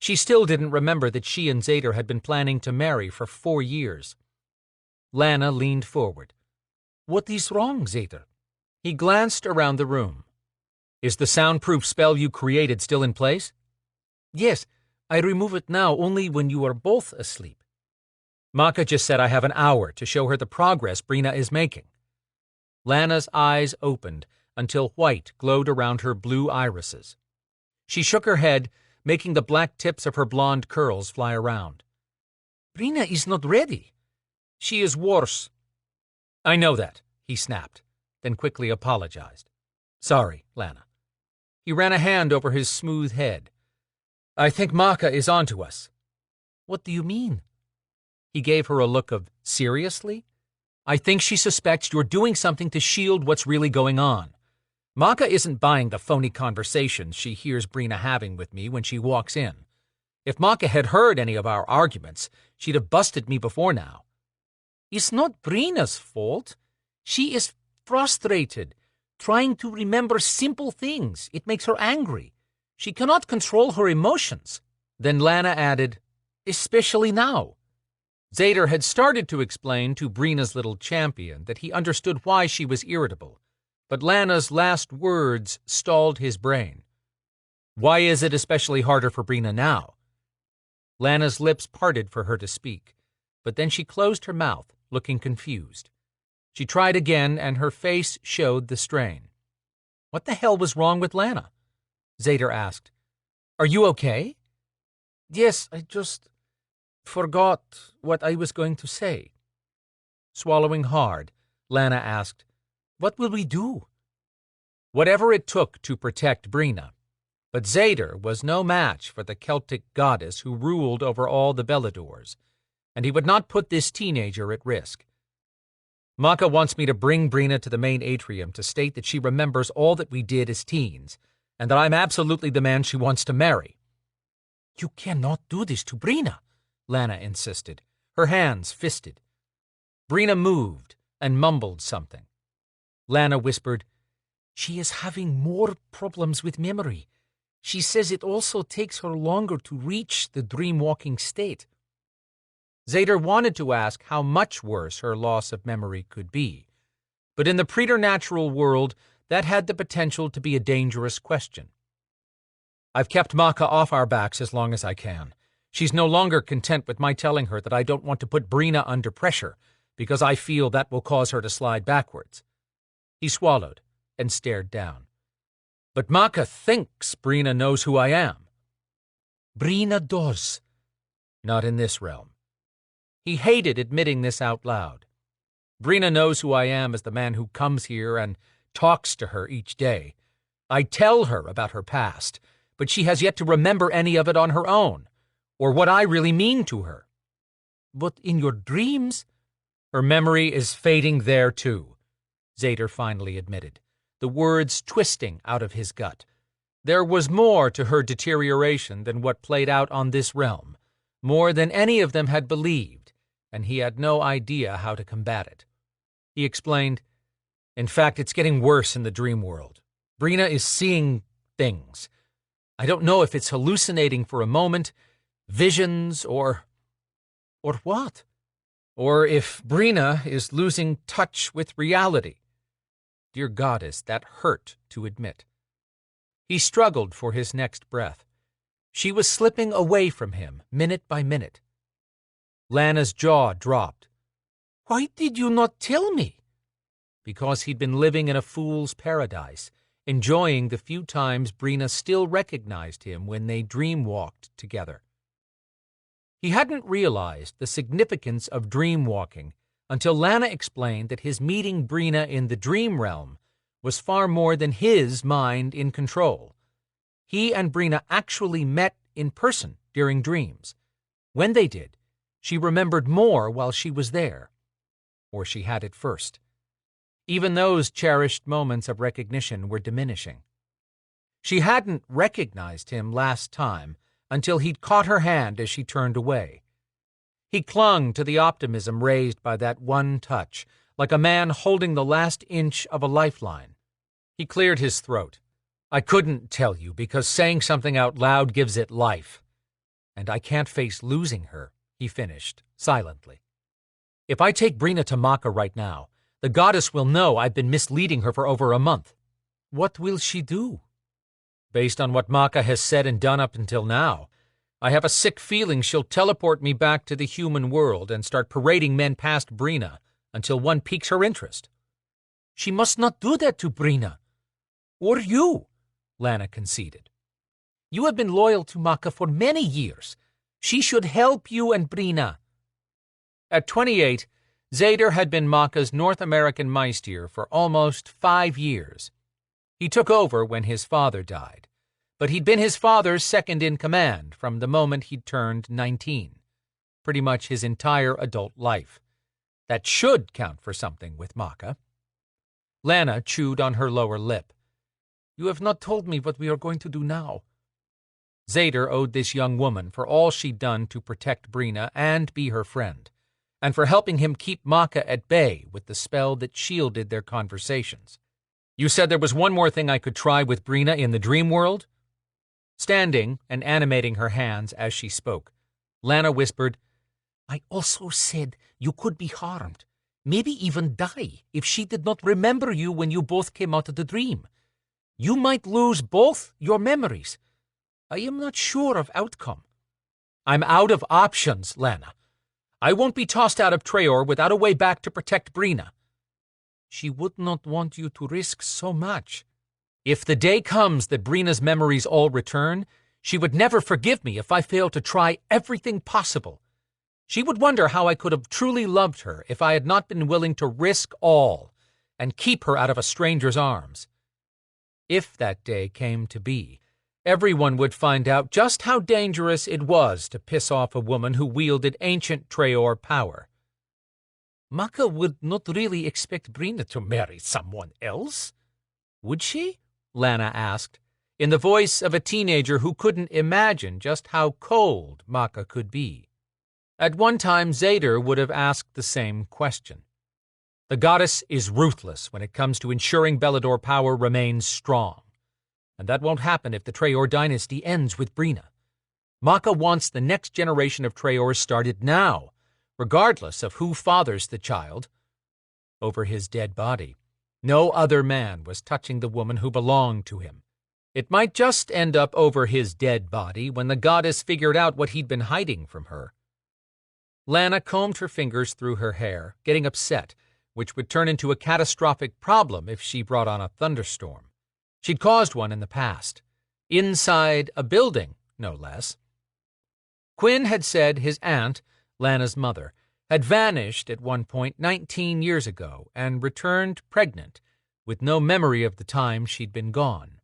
She still didn't remember that she and Zader had been planning to marry for 4 years. Lana leaned forward. "What is wrong, Zader?" He glanced around the room. "Is the soundproof spell you created still in place?" "Yes, I remove it now only when you are both asleep." "Maka just said I have an hour to show her the progress Brina is making." Lana's eyes opened until white glowed around her blue irises. She shook her head, making the black tips of her blonde curls fly around. "Brina is not ready. She is worse." "I know that," he snapped, then quickly apologized. "Sorry, Lana." He ran a hand over his smooth head. "I think Maka is onto us." "What do you mean?" He gave her a look of, "Seriously?" "I think she suspects you're doing something to shield what's really going on. Maka isn't buying the phony conversations she hears Brina having with me when she walks in. If Maka had heard any of our arguments, she'd have busted me before now." "It's not Brina's fault. She is frustrated, trying to remember simple things. It makes her angry. She cannot control her emotions." Then Lana added, "Especially now." Zader had started to explain to Brina's little champion that he understood why she was irritable, but Lana's last words stalled his brain. "Why is it especially harder for Brina now?" Lana's lips parted for her to speak, but then she closed her mouth, looking confused. She tried again, and her face showed the strain. What the hell was wrong with Lana? Zader asked. "Are you okay?" "Yes, I just forgot what I was going to say." Swallowing hard, Lana asked, "What will we do?" Whatever it took to protect Brina. But Zader was no match for the Celtic goddess who ruled over all the Beladors, and he would not put this teenager at risk. "Maka wants me to bring Brina to the main atrium to state that she remembers all that we did as teens, and that I'm absolutely the man she wants to marry." "You cannot do this to Brina," Lana insisted, her hands fisted. Brina moved and mumbled something. Lana whispered, "She is having more problems with memory. She says it also takes her longer to reach the dream-walking state." Zader wanted to ask how much worse her loss of memory could be, But in the preternatural world, that had the potential to be a dangerous question. I've kept Maka off our backs as long as I can. She's no longer content with my telling her that I don't want to put Brina under pressure, because I feel that will cause her to slide backwards. He swallowed and stared down. But Maka thinks Brina knows who I am. Brina does. Not in this realm. He hated admitting this out loud. Brina knows who I am as the man who comes here and talks to her each day. I tell her about her past, but she has yet to remember any of it on her own, or what I really mean to her. But in your dreams? Her memory is fading there too, Zader finally admitted, the words twisting out of his gut. There was more to her deterioration than what played out on this realm, more than any of them had believed, and he had no idea how to combat it. He explained, "In fact, it's getting worse in the dream world. Brina is seeing things. I don't know if it's hallucinating for a moment, visions, or what? Or if Brina is losing touch with reality." Dear Goddess, that hurt to admit. He struggled for his next breath. She was slipping away from him, minute by minute. Lana's jaw dropped. "Why did you not tell me?" Because he'd been living in a fool's paradise, enjoying the few times Brina still recognized him when they dream-walked together. He hadn't realized the significance of dream-walking until Lana explained that his meeting Brina in the dream realm was far more than his mind in control. He and Brina actually met in person during dreams. When they did, she remembered more while she was there. Or she had at first. Even those cherished moments of recognition were diminishing. She hadn't recognized him last time until he'd caught her hand as she turned away. He clung to the optimism raised by that one touch, like a man holding the last inch of a lifeline. He cleared his throat. "I couldn't tell you because saying something out loud gives it life. And I can't face losing her," he finished, silently. "If I take Brina to Maka right now, the goddess will know I've been misleading her for over a month. What will she do?" "Based on what Maka has said and done up until now, I have a sick feeling she'll teleport me back to the human world and start parading men past Brina until one piques her interest." "She must not do that to Brina. Or you," Lana conceded. "You have been loyal to Maka for many years. She should help you and Brina." At 28, Zader had been Maka's North American Meister for almost 5 years. He took over when his father died, but he'd been his father's second-in-command from the moment he'd turned 19, pretty much his entire adult life. That should count for something with Maka. Lana chewed on her lower lip. "You have not told me what we are going to do now." Zader owed this young woman for all she'd done to protect Brina and be her friend, and for helping him keep Maka at bay with the spell that shielded their conversations. "You said there was one more thing I could try with Brina in the dream world?" Standing and animating her hands as she spoke, Lana whispered, "I also said you could be harmed, maybe even die, if she did not remember you when you both came out of the dream. You might lose both your memories. I am not sure of outcome." "I'm out of options, Lana. I won't be tossed out of Traor without a way back to protect Brina." "She would not want you to risk so much." "If the day comes that Brina's memories all return, she would never forgive me if I failed to try everything possible. She would wonder how I could have truly loved her if I had not been willing to risk all and keep her out of a stranger's arms. If that day came to be, everyone would find out just how dangerous it was to piss off a woman who wielded ancient Traor power." "Maka would not really expect Brina to marry someone else, would she?" Lana asked, in the voice of a teenager who couldn't imagine just how cold Maka could be. At one time, Zader would have asked the same question. The goddess is ruthless when it comes to ensuring Belador power remains strong, and that won't happen if the Traor dynasty ends with Brina. Maka wants the next generation of Traors started now, regardless of who fathers the child. Over his dead body, No other man was touching the woman who belonged to him. It might just end up over his dead body when the goddess figured out what he'd been hiding from her. Lana combed her fingers through her hair, getting upset, which would turn into a catastrophic problem if she brought on a thunderstorm. She'd caused one in the past. Inside a building, no less. Quinn had said his aunt, Lana's mother, had vanished at one point 19 years ago and returned pregnant, with no memory of the time she'd been gone.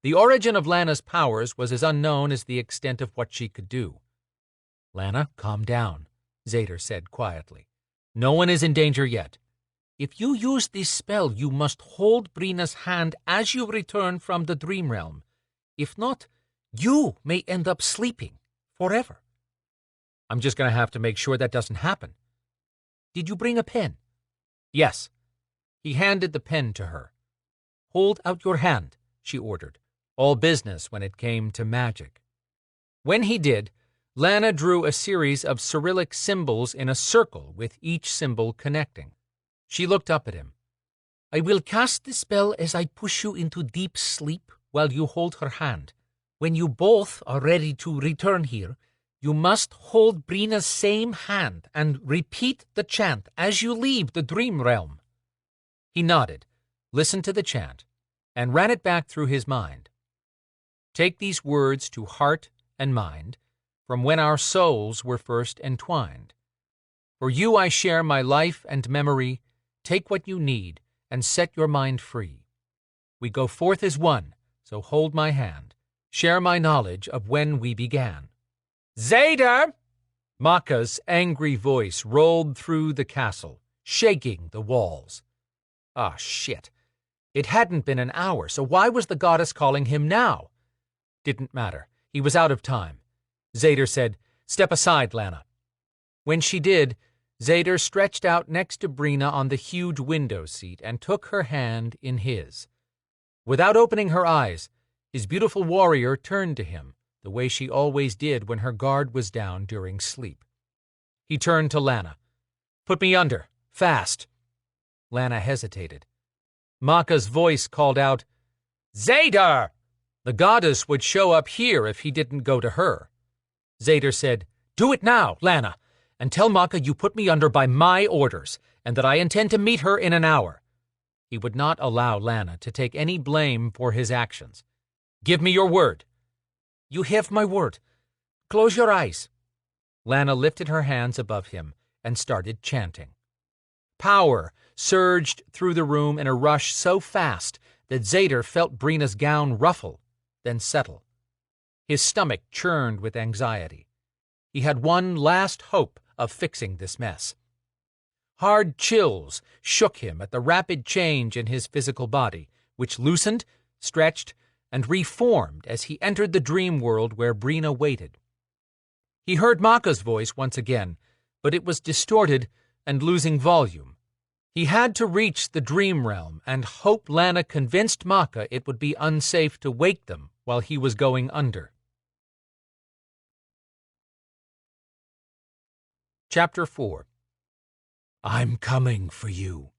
The origin of Lana's powers was as unknown as the extent of what she could do. "Lana, calm down," Zader said quietly. "No one is in danger yet. If you use this spell, you must hold Brina's hand as you return from the dream realm. If not, you may end up sleeping forever." "I'm just going to have to make sure that doesn't happen." "Did you bring a pen?" "Yes." He handed the pen to her. "Hold out your hand," she ordered, all business when it came to magic. When he did, Lana drew a series of Cyrillic symbols in a circle with each symbol connecting. She looked up at him. "I will cast the spell as I push you into deep sleep while you hold her hand. When you both are ready to return here, you must hold Brina's same hand and repeat the chant as you leave the dream realm." He nodded, listened to the chant, and ran it back through his mind. "Take these words to heart and mind, from when our souls were first entwined. For you I share my life and memory. Take what you need and set your mind free. We go forth as one, so hold my hand. Share my knowledge of when we began." "Zader!" Maka's angry voice rolled through the castle, shaking the walls. Ah, shit. It hadn't been an hour, so why was the goddess calling him now? Didn't matter. He was out of time. Zader said, "Step aside, Lana." When she did, Zader stretched out next to Brina on the huge window seat and took her hand in his. Without opening her eyes, his beautiful warrior turned to him, the way she always did when her guard was down during sleep. He turned to Lana. "Put me under, fast." Lana hesitated. Maka's voice called out, "Zader!" The goddess would show up here if he didn't go to her. Zader said, "Do it now, Lana, and tell Maka you put me under by my orders, and that I intend to meet her in an hour." He would not allow Lana to take any blame for his actions. "Give me your word." "You have my word. Close your eyes." Lana lifted her hands above him and started chanting. Power surged through the room in a rush so fast that Zader felt Brina's gown ruffle, then settle. His stomach churned with anxiety. He had one last hope of fixing this mess. Hard chills shook him at the rapid change in his physical body, which loosened, stretched, and reformed as he entered the dream world where Brina waited. He heard Maka's voice once again, but it was distorted and losing volume. He had to reach the dream realm and hope Lana convinced Maka it would be unsafe to wake them while he was going under. Chapter 4. "I'm coming for you,"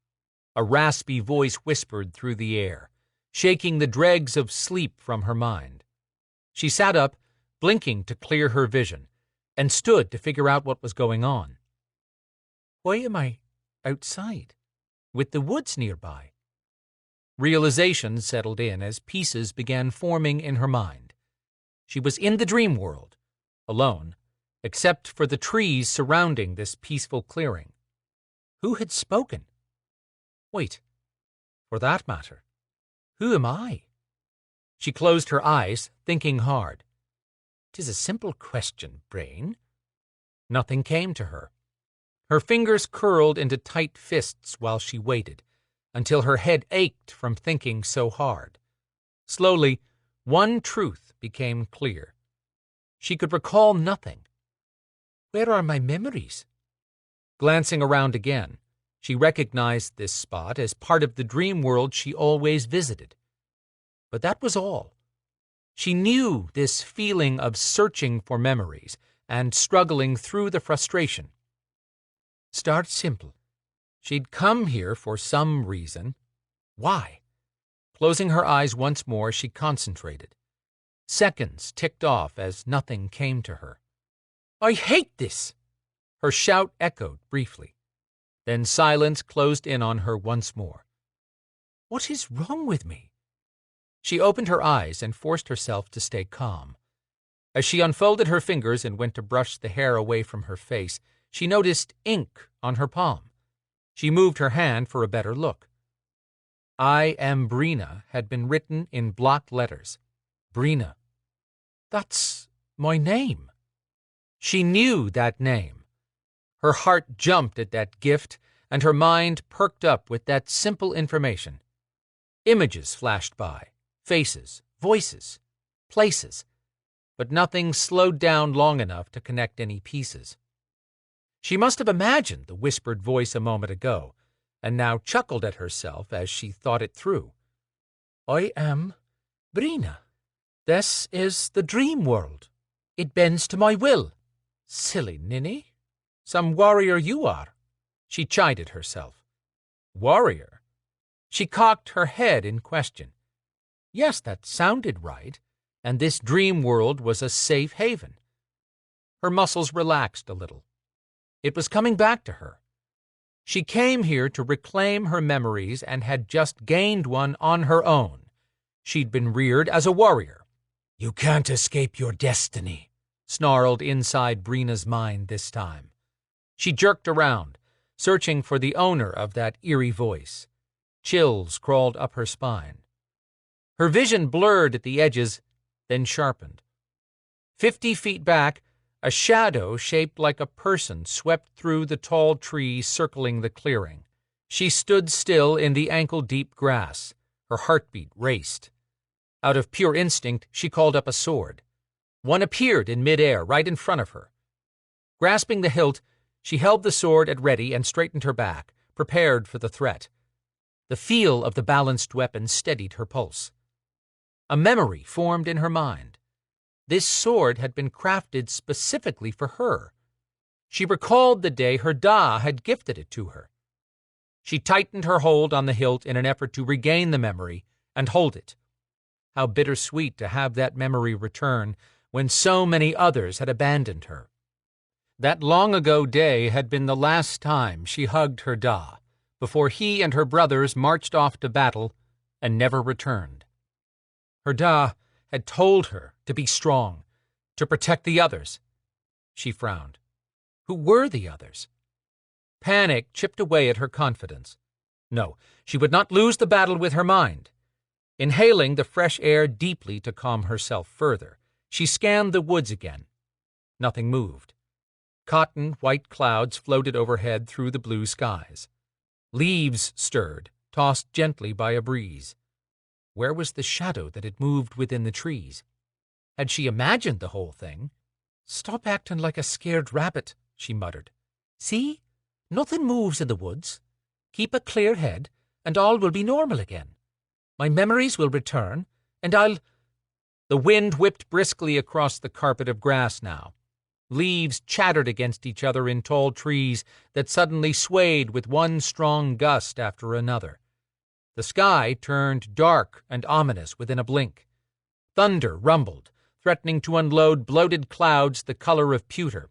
a raspy voice whispered through the air, shaking the dregs of sleep from her mind. She sat up, blinking to clear her vision, and stood to figure out what was going on. Why am I outside, with the woods nearby? Realization settled in as pieces began forming in her mind. She was in the dream world, alone, except for the trees surrounding this peaceful clearing. Who had spoken? Wait, for that matter, who am I? She closed her eyes, thinking hard. "'Tis a simple question, brain." Nothing came to her. Her fingers curled into tight fists while she waited, until her head ached from thinking so hard. Slowly, one truth became clear. She could recall nothing. Where are my memories? Glancing around again, she recognized this spot as part of the dream world she always visited. But that was all. She knew this feeling of searching for memories and struggling through the frustration. Start simple. She'd come here for some reason, Why? Closing her eyes once more, she concentrated. Seconds ticked off as nothing came to her. "I hate this!" Her shout echoed briefly. Then silence closed in on her once more. What is wrong with me? She opened her eyes and forced herself to stay calm. As she unfolded her fingers and went to brush the hair away from her face, she noticed ink on her palm. She moved her hand for a better look. "I am Brina" had been written in block letters. Brina. That's my name. She knew that name. Her heart jumped at that gift, and her mind perked up with that simple information. Images flashed by, faces, voices, places, but nothing slowed down long enough to connect any pieces. She must have imagined the whispered voice a moment ago, and now chuckled at herself as she thought it through. I am Brina. This is the dream world. It bends to my will. Silly ninny. Some warrior you are. She chided herself. Warrior? She cocked her head in question. Yes, that sounded right, and this dream world was a safe haven. Her muscles relaxed a little. It was coming back to her. She came here to reclaim her memories and had just gained one on her own. She'd been reared as a warrior. You can't escape your destiny, snarled inside Brina's mind this time. She jerked around, searching for the owner of that eerie voice. Chills crawled up her spine. Her vision blurred at the edges, then sharpened. 50 feet back, a shadow shaped like a person swept through the tall trees circling the clearing. She stood still in the ankle-deep grass. Her heartbeat raced. Out of pure instinct, she called up a sword. One appeared in midair right in front of her. Grasping the hilt, she held the sword at ready and straightened her back, prepared for the threat. The feel of the balanced weapon steadied her pulse. A memory formed in her mind. This sword had been crafted specifically for her. She recalled the day her Da had gifted it to her. She tightened her hold on the hilt in an effort to regain the memory and hold it. How bittersweet to have that memory return when so many others had abandoned her. That long-ago day had been the last time she hugged her Da, before he and her brothers marched off to battle and never returned. Her Da had told her to be strong, to protect the others. She frowned. Who were the others? Panic chipped away at her confidence. No, she would not lose the battle with her mind. Inhaling the fresh air deeply to calm herself further, she scanned the woods again. Nothing moved. Cotton, white clouds floated overhead through the blue skies. Leaves stirred, tossed gently by a breeze. Where was the shadow that had moved within the trees? Had she imagined the whole thing? Stop acting like a scared rabbit, she muttered. See? Nothing moves in the woods. Keep a clear head, and all will be normal again. My memories will return, and I'll— The wind whipped briskly across the carpet of grass now. Leaves chattered against each other in tall trees that suddenly swayed with one strong gust after another. The sky turned dark and ominous within a blink. Thunder rumbled, threatening to unload bloated clouds the color of pewter.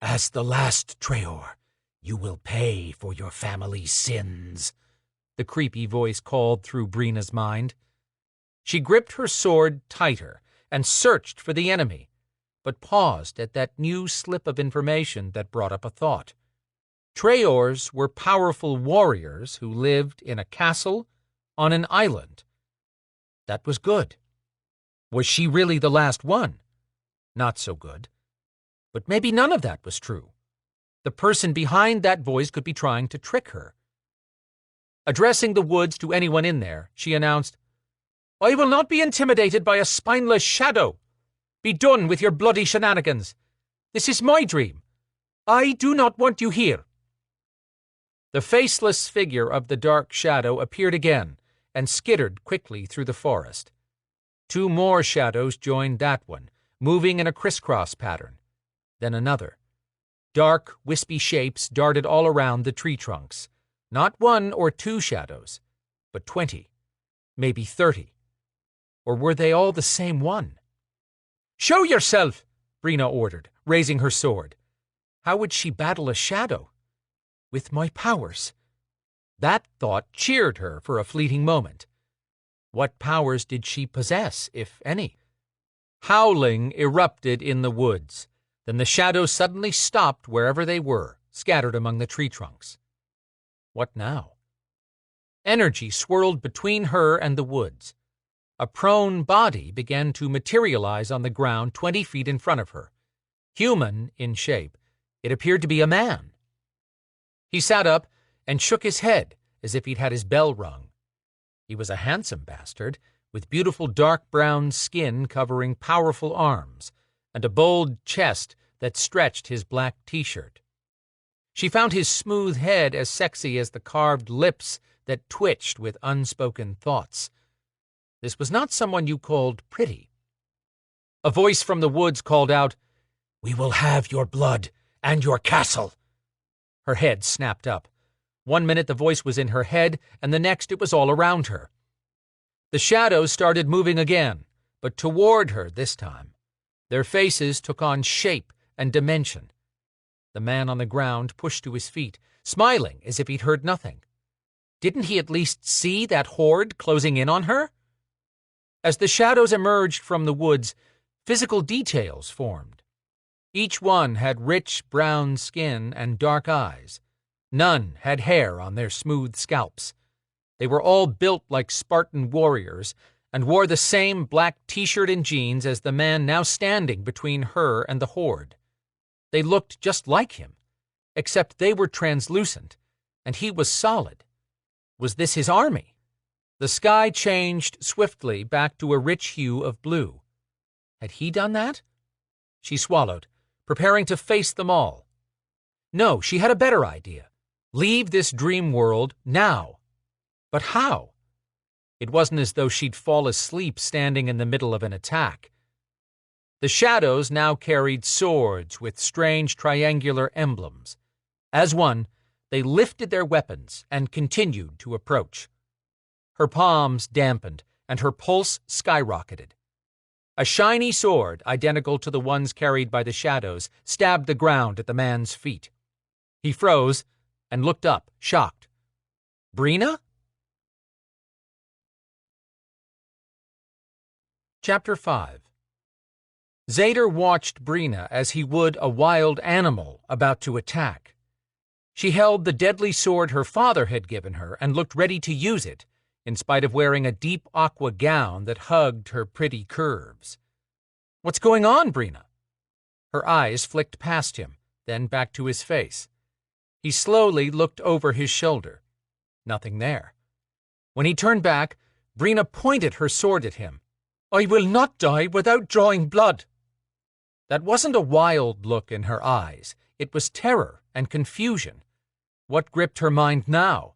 As the last Traor, you will pay for your family's sins, the creepy voice called through Brina's mind. She gripped her sword tighter and searched for the enemy, but paused at that new slip of information that brought up a thought. Traors were powerful warriors who lived in a castle on an island. That was good. Was she really the last one? Not so good. But maybe none of that was true. The person behind that voice could be trying to trick her. Addressing the woods to anyone in there, she announced, I will not be intimidated by a spineless shadow. Be done with your bloody shenanigans. This is my dream. I do not want you here. The faceless figure of the dark shadow appeared again and skittered quickly through the forest. 2 more shadows joined that one, moving in a crisscross pattern. Then another. Dark, wispy shapes darted all around the tree trunks. Not 1 or 2 shadows. but 20, maybe 30. Or were they all the same one? "Show yourself!" Brina ordered, raising her sword. How would she battle a shadow? With my powers. That thought cheered her for a fleeting moment. What powers did she possess, if any? Howling erupted in the woods. Then the shadows suddenly stopped wherever they were, scattered among the tree trunks. What now? Energy swirled between her and the woods. A prone body began to materialize on the ground 20 feet in front of her. Human in shape, it appeared to be a man. He sat up and shook his head as if he'd had his bell rung. He was a handsome bastard, with beautiful dark brown skin covering powerful arms, and a bold chest that stretched his black t-shirt. She found his smooth head as sexy as the carved lips that twitched with unspoken thoughts. This was not someone you called pretty. A voice from the woods called out, "We will have your blood and your castle." Her head snapped up. 1 minute the voice was in her head, and the next it was all around her. The shadows started moving again, but toward her this time. Their faces took on shape and dimension. The man on the ground pushed to his feet, smiling as if he'd heard nothing. Didn't he at least see that horde closing in on her? As the shadows emerged from the woods, physical details formed. Each one had rich brown skin and dark eyes. None had hair on their smooth scalps. They were all built like Spartan warriors and wore the same black t-shirt and jeans as the man now standing between her and the horde. They looked just like him, except they were translucent, and he was solid. Was this his army? The sky changed swiftly back to a rich hue of blue. Had he done that? She swallowed, preparing to face them all. No, she had a better idea. Leave this dream world now. But how? It wasn't as though she'd fall asleep standing in the middle of an attack. The shadows now carried swords with strange triangular emblems. As one, they lifted their weapons and continued to approach. Her palms dampened, and her pulse skyrocketed. A shiny sword, identical to the ones carried by the shadows, stabbed the ground at the man's feet. He froze and looked up, shocked. Brina? Chapter 5. Zader watched Brina as he would a wild animal about to attack. She held the deadly sword her father had given her and looked ready to use it, in spite of wearing a deep aqua gown that hugged her pretty curves. "What's going on, Brina?" Her eyes flicked past him, then back to his face. He slowly looked over his shoulder. Nothing there. When he turned back, Brina pointed her sword at him. "I will not die without drawing blood." That wasn't a wild look in her eyes. It was terror and confusion. What gripped her mind now?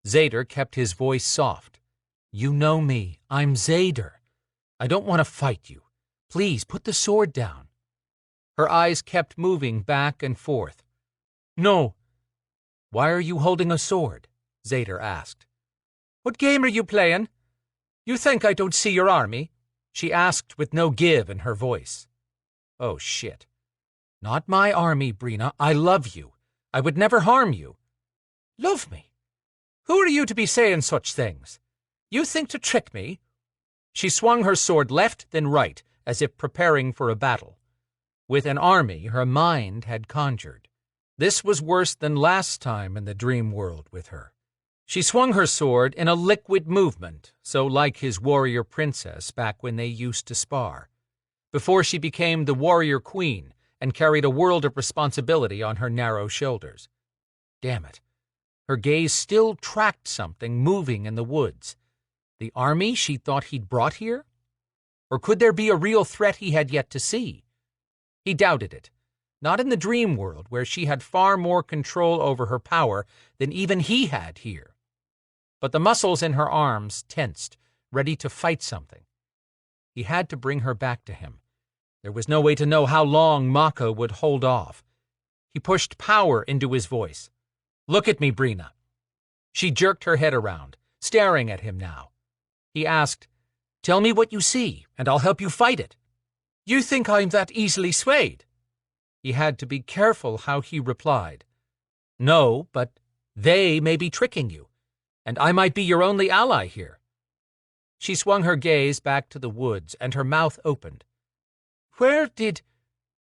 Zader kept his voice soft. "You know me. I'm Zader. I don't want to fight you. Please put the sword down." Her eyes kept moving back and forth. "No." "Why are you holding a sword?" Zader asked. "What game are you playing? You think I don't see your army?" she asked with no give in her voice. Oh, shit. "Not my army, Brina. I love you. I would never harm you." "Love me? Who are you to be saying such things? You think to trick me?" She swung her sword left then right, as if preparing for a battle. With an army her mind had conjured. This was worse than last time in the dream world with her. She swung her sword in a liquid movement, so like his warrior princess back when they used to spar, before she became the warrior queen and carried a world of responsibility on her narrow shoulders. Damn it. Her gaze still tracked something moving in the woods. The army she thought he'd brought here? Or could there be a real threat he had yet to see? He doubted it. Not in the dream world, where she had far more control over her power than even he had here. But the muscles in her arms tensed, ready to fight something. He had to bring her back to him. There was no way to know how long Mako would hold off. He pushed power into his voice. "Look at me, Brina." She jerked her head around, staring at him now. He asked, "Tell me what you see, and I'll help you fight it." "You think I'm that easily swayed?" He had to be careful how he replied. "No, but they may be tricking you, and I might be your only ally here." She swung her gaze back to the woods, and her mouth opened. "Where did—"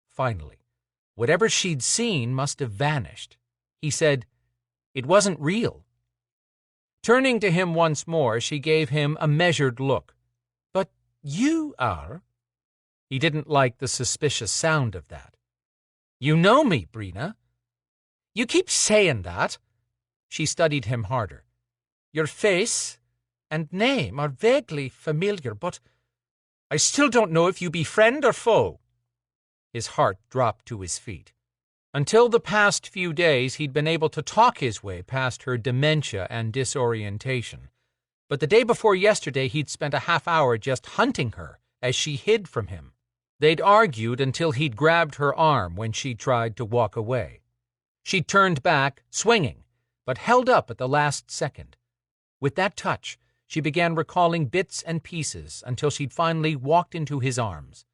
Finally, whatever she'd seen must have vanished. He said, "It wasn't real." Turning to him once more, she gave him a measured look. "But you are?" He didn't like the suspicious sound of that. "You know me, Brina." "You keep saying that." She studied him harder. "Your face and name are vaguely familiar, but I still don't know if you be friend or foe." His heart dropped to his feet. Until the past few days, he'd been able to talk his way past her dementia and disorientation. But the day before yesterday, he'd spent a half hour just hunting her as she hid from him. They'd argued until he'd grabbed her arm when she tried to walk away. She turned back, swinging, but held up at the last second. With that touch, she began recalling bits and pieces until she'd finally walked into his arms.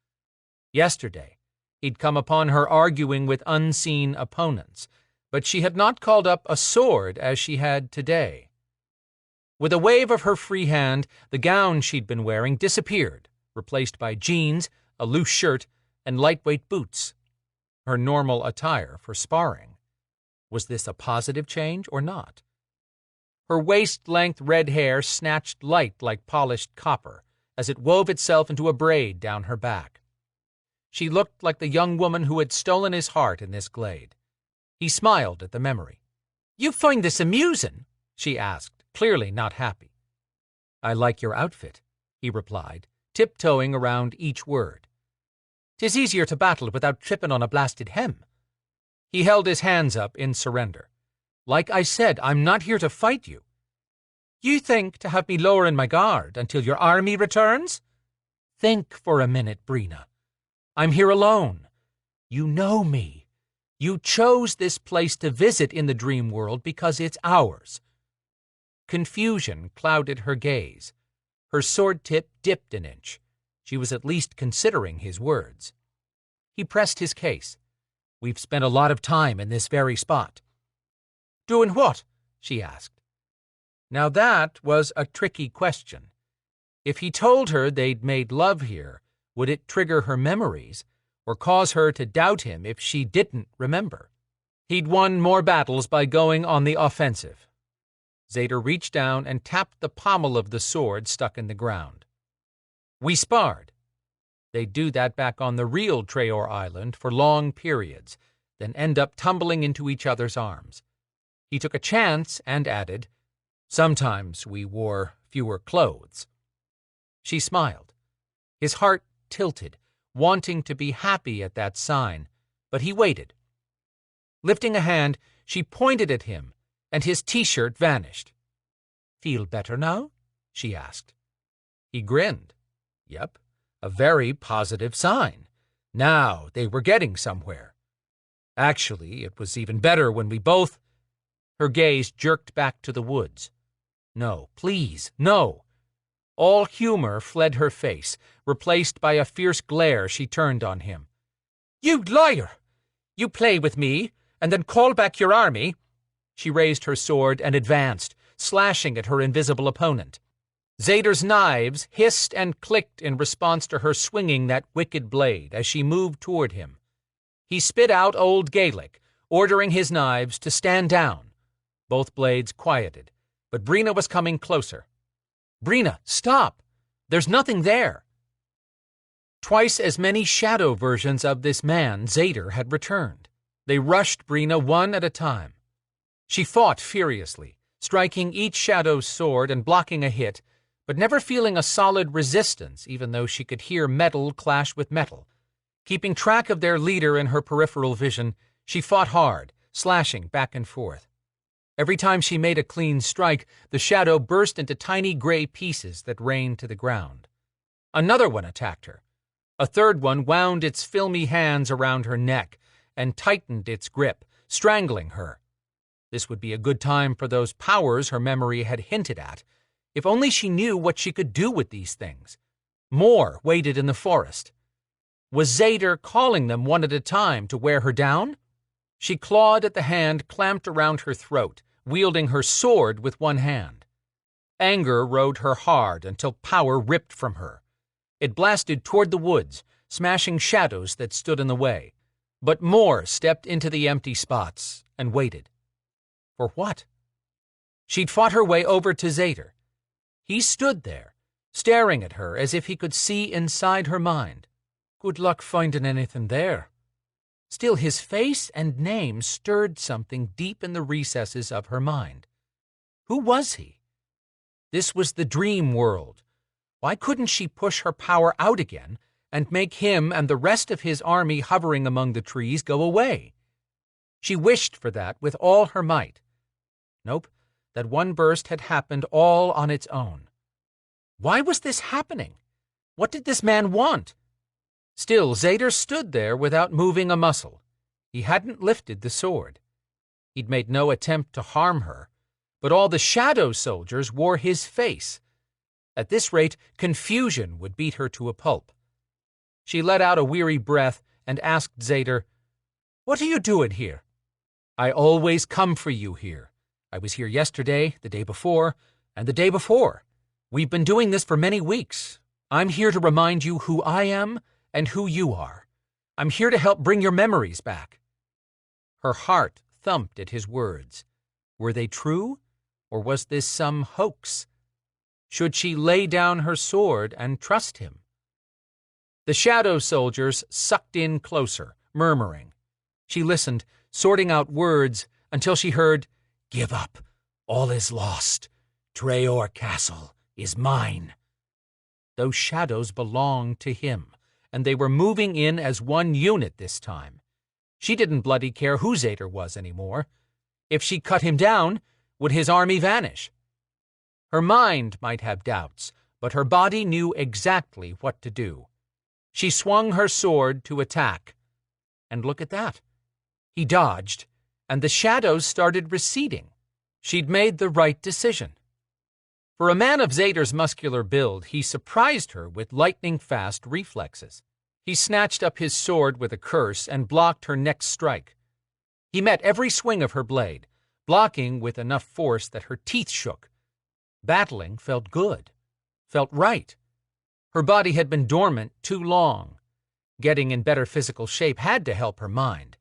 Yesterday, he'd come upon her arguing with unseen opponents, but she had not called up a sword as she had today. With a wave of her free hand, the gown she'd been wearing disappeared, replaced by jeans, a loose shirt, and lightweight boots. Her normal attire for sparring. Was this a positive change or not? Her waist-length red hair snatched light like polished copper as it wove itself into a braid down her back. She looked like the young woman who had stolen his heart in this glade. He smiled at the memory. "You find this amusing?" she asked, clearly not happy. "I like your outfit," he replied, tiptoeing around each word. "'Tis easier to battle without tripping on a blasted hem." He held his hands up in surrender. "Like I said, I'm not here to fight you." "You think to have me lowering my guard until your army returns?" "Think for a minute, Brina. I'm here alone. You know me. You chose this place to visit in the dream world because it's ours." Confusion clouded her gaze. Her sword tip dipped an inch. She was at least considering his words. He pressed his case. "We've spent a lot of time in this very spot." "Doing what?" she asked. Now that was a tricky question. If he told her they'd made love here, would it trigger her memories, or cause her to doubt him if she didn't remember? He'd won more battles by going on the offensive. Zader reached down and tapped the pommel of the sword stuck in the ground. "We sparred." They'd do that back on the real Traor Island for long periods, then end up tumbling into each other's arms. He took a chance and added, "Sometimes we wore fewer clothes." She smiled. His heart tilted, wanting to be happy at that sign, but he waited. Lifting a hand, she pointed at him, and his t-shirt vanished. "Feel better now?" she asked. He grinned. Yep, a very positive sign. Now they were getting somewhere. Actually, it was even better when we both— Her gaze jerked back to the woods. "No, please, no." All humor fled her face, replaced by a fierce glare. She turned on him. "You liar! You play with me, and then call back your army." She raised her sword and advanced, slashing at her invisible opponent. Zader's knives hissed and clicked in response to her swinging that wicked blade as she moved toward him. He spit out Old Gaelic, ordering his knives to stand down. Both blades quieted, but Brina was coming closer. "Brina, stop! There's nothing there." Twice as many shadow versions of this man, Zader, had returned. They rushed Brina one at a time. She fought furiously, striking each shadow's sword and blocking a hit, but never feeling a solid resistance even though she could hear metal clash with metal. Keeping track of their leader in her peripheral vision, she fought hard, slashing back and forth. Every time she made a clean strike, the shadow burst into tiny gray pieces that rained to the ground. Another one attacked her. A third one wound its filmy hands around her neck and tightened its grip, strangling her. This would be a good time for those powers her memory had hinted at, If only she knew what she could do with these things. More waited in the forest. Was Zader calling them one at a time to wear her down? She clawed at the hand clamped around her throat, wielding her sword with one hand. Anger rode her hard until power ripped from her. It blasted toward the woods, smashing shadows that stood in the way. But more stepped into the empty spots and waited. For what? She'd fought her way over to Zader. He stood there, staring at her as if he could see inside her mind. Good luck finding anything there. Still, his face and name stirred something deep in the recesses of her mind. Who was he? This was the dream world. Why couldn't she push her power out again and make him and the rest of his army hovering among the trees go away? She wished for that with all her might. Nope, that one burst had happened all on its own. Why was this happening? What did this man want? Still, Zader stood there without moving a muscle. He hadn't lifted the sword. He'd made no attempt to harm her, but all the shadow soldiers wore his face. At this rate, confusion would beat her to a pulp. She let out a weary breath and asked Zader, "What are you doing here?" "I always come for you here. I was here yesterday, the day before, and the day before. We've been doing this for many weeks. I'm here to remind you who I am and who you are. I'm here to help bring your memories back." Her heart thumped at his words. Were they true, or was this some hoax? Should she lay down her sword and trust him? The shadow soldiers sucked in closer, murmuring. She listened, sorting out words, until she heard, "Give up. All is lost. Treor Castle is mine." Those shadows belonged to him, and they were moving in as one unit this time. She didn't bloody care who Zader was anymore. If she cut him down, would his army vanish? Her mind might have doubts, but her body knew exactly what to do. She swung her sword to attack. And look at that. He dodged, and the shadows started receding. She'd made the right decision. For a man of Zader's muscular build, he surprised her with lightning-fast reflexes. He snatched up his sword with a curse and blocked her next strike. He met every swing of her blade, blocking with enough force that her teeth shook. Battling felt good, felt right. Her body had been dormant too long. Getting in better physical shape had to help her mind,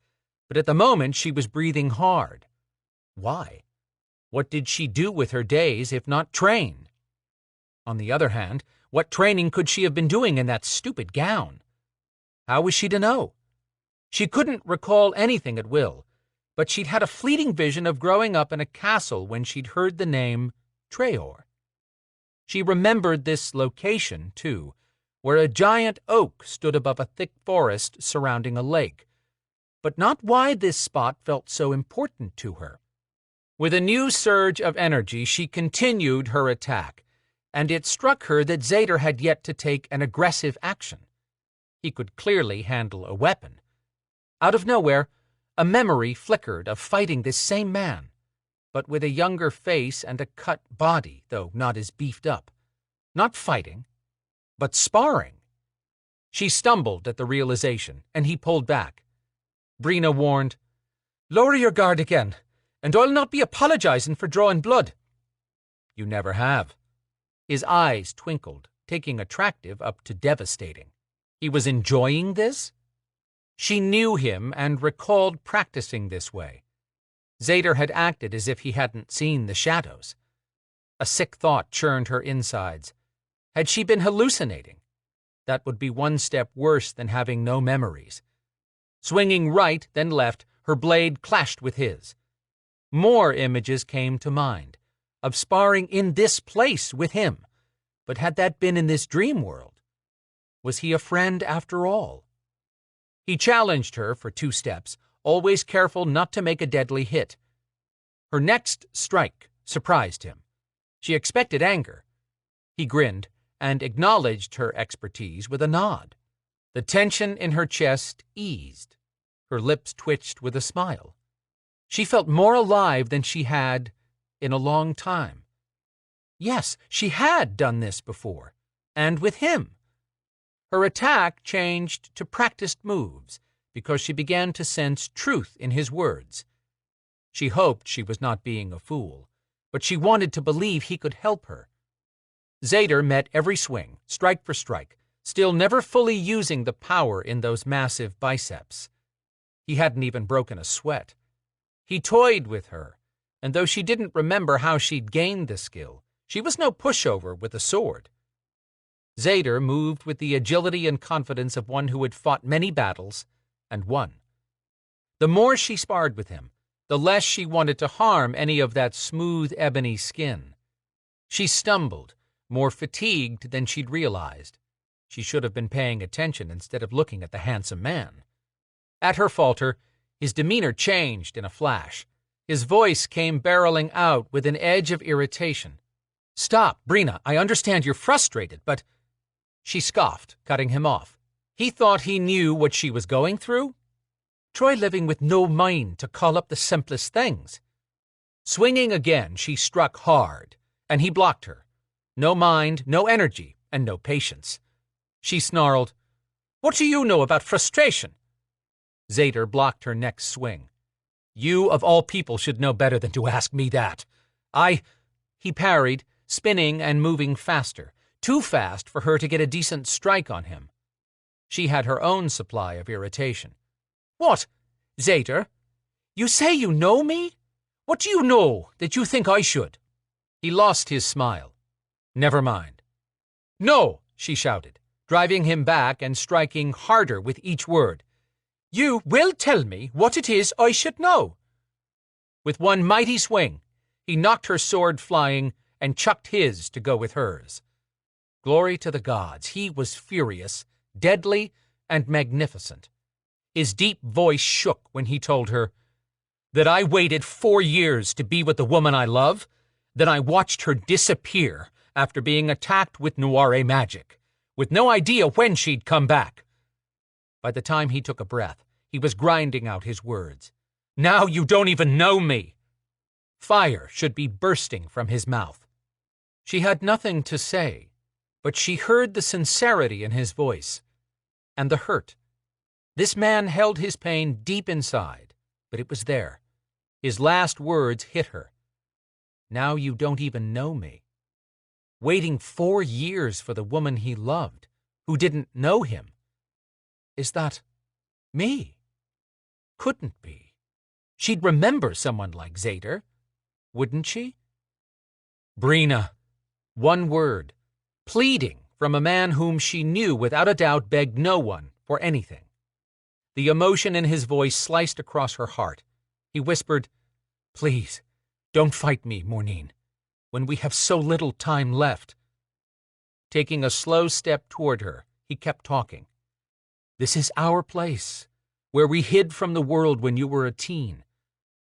but at the moment she was breathing hard. Why? What did she do with her days if not train? On the other hand, what training could she have been doing in that stupid gown? How was she to know? She couldn't recall anything at will, but she'd had a fleeting vision of growing up in a castle when she'd heard the name Treor. She remembered this location, too, where a giant oak stood above a thick forest surrounding a lake, but not why this spot felt so important to her. With a new surge of energy, she continued her attack, and it struck her that Zader had yet to take an aggressive action. He could clearly handle a weapon. Out of nowhere, a memory flickered of fighting this same man, but with a younger face and a cut body, though not as beefed up. Not fighting, but sparring. She stumbled at the realization, and he pulled back. Brina warned, "Lower your guard again, and I'll not be apologizing for drawing blood." "You never have." His eyes twinkled, taking attractive up to devastating. He was enjoying this? She knew him and recalled practicing this way. Zader had acted as if he hadn't seen the shadows. A sick thought churned her insides. Had she been hallucinating? That would be one step worse than having no memories. Swinging right, then left, her blade clashed with his. More images came to mind, of sparring in this place with him. But had that been in this dream world? Was he a friend after all? He challenged her for 2 steps, always careful not to make a deadly hit. Her next strike surprised him. She expected anger. He grinned and acknowledged her expertise with a nod. The tension in her chest eased. Her lips twitched with a smile. She felt more alive than she had in a long time. Yes, she had done this before, and with him. Her attack changed to practiced moves because she began to sense truth in his words. She hoped she was not being a fool, but she wanted to believe he could help her. Zader met every swing, strike for strike, still never fully using the power in those massive biceps. He hadn't even broken a sweat. He toyed with her, and though she didn't remember how she'd gained the skill, she was no pushover with a sword. Zader moved with the agility and confidence of one who had fought many battles and won. The more she sparred with him, the less she wanted to harm any of that smooth ebony skin. She stumbled, more fatigued than she'd realized. She should have been paying attention instead of looking at the handsome man. At her falter, his demeanor changed in a flash. His voice came barreling out with an edge of irritation. "Stop, Brina, I understand you're frustrated, but—" She scoffed, cutting him off. He thought he knew what she was going through? Try living with no mind to call up the simplest things. Swinging again, she struck hard, and he blocked her. No mind, no energy, and no patience. She snarled, "What do you know about frustration?" Zader blocked her next swing. "You, of all people, should know better than to ask me that. He parried, spinning and moving faster, too fast for her to get a decent strike on him. She had her own supply of irritation. "What, Zader? You say you know me? What do you know that you think I should?" He lost his smile. "Never mind." "No," she shouted, driving him back and striking harder with each word. "You will tell me what it is I should know." With one mighty swing, he knocked her sword flying and chucked his to go with hers. Glory to the gods, he was furious, deadly, and magnificent. His deep voice shook when he told her that I waited 4 years to be with the woman I love, then I watched her disappear after being attacked with Noire magic, with no idea when she'd come back. By the time he took a breath, he was grinding out his words. "Now you don't even know me." Fire should be bursting from his mouth. She had nothing to say, but she heard the sincerity in his voice, and the hurt. This man held his pain deep inside, but it was there. His last words hit her. "Now you don't even know me." Waiting 4 years for the woman he loved, who didn't know him. Is that me? Couldn't be. She'd remember someone like Zader, wouldn't she? Brina. One word. Pleading from a man whom she knew without a doubt begged no one for anything. The emotion in his voice sliced across her heart. He whispered, "Please, don't fight me, Mornine, when we have so little time left." Taking a slow step toward her, he kept talking. "This is our place, where we hid from the world when you were a teen.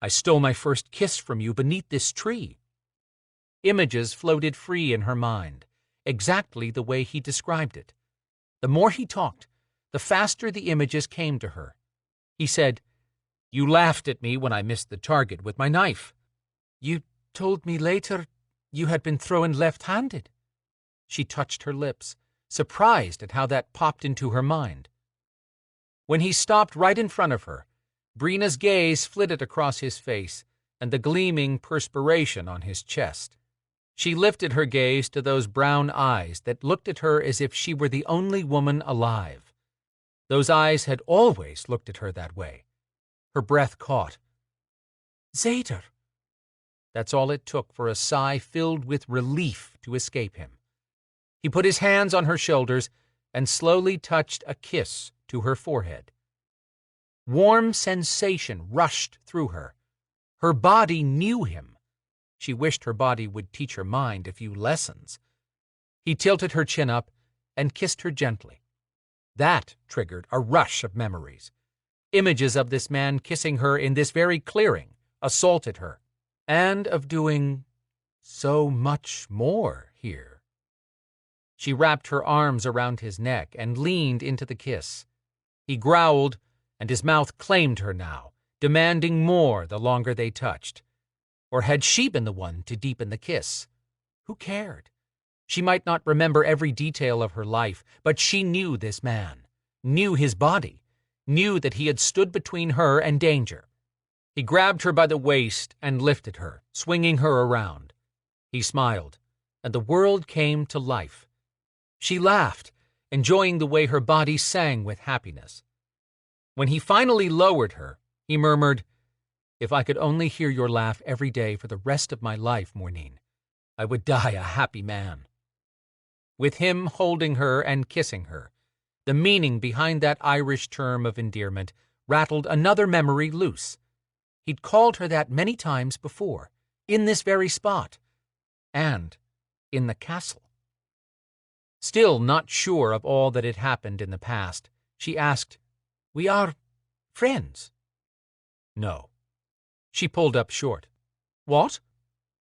I stole my first kiss from you beneath this tree." Images floated free in her mind, exactly the way he described it. The more he talked, the faster the images came to her. He said, "You laughed at me when I missed the target with my knife. You told me later you had been thrown left-handed." She touched her lips, surprised at how that popped into her mind. When he stopped right in front of her, Brina's gaze flitted across his face and the gleaming perspiration on his chest. She lifted her gaze to those brown eyes that looked at her as if she were the only woman alive. Those eyes had always looked at her that way. Her breath caught. "Zader." That's all it took for a sigh filled with relief to escape him. He put his hands on her shoulders and slowly touched a kiss to her forehead. Warm sensation rushed through her. Her body knew him. She wished her body would teach her mind a few lessons. He tilted her chin up and kissed her gently. That triggered a rush of memories. Images of this man kissing her in this very clearing assaulted her, and of doing so much more here. She wrapped her arms around his neck and leaned into the kiss. He growled, and his mouth claimed her now, demanding more the longer they touched. Or had she been the one to deepen the kiss? Who cared? She might not remember every detail of her life, but she knew this man, knew his body, knew that he had stood between her and danger. He grabbed her by the waist and lifted her, swinging her around. He smiled, and the world came to life. She laughed, enjoying the way her body sang with happiness. When he finally lowered her, he murmured, "If I could only hear your laugh every day for the rest of my life, Mornine, I would die a happy man." With him holding her and kissing her, the meaning behind that Irish term of endearment rattled another memory loose. He'd called her that many times before, in this very spot, and in the castle. Still not sure of all that had happened in the past, she asked, "We are friends?" "No." She pulled up short. "What?"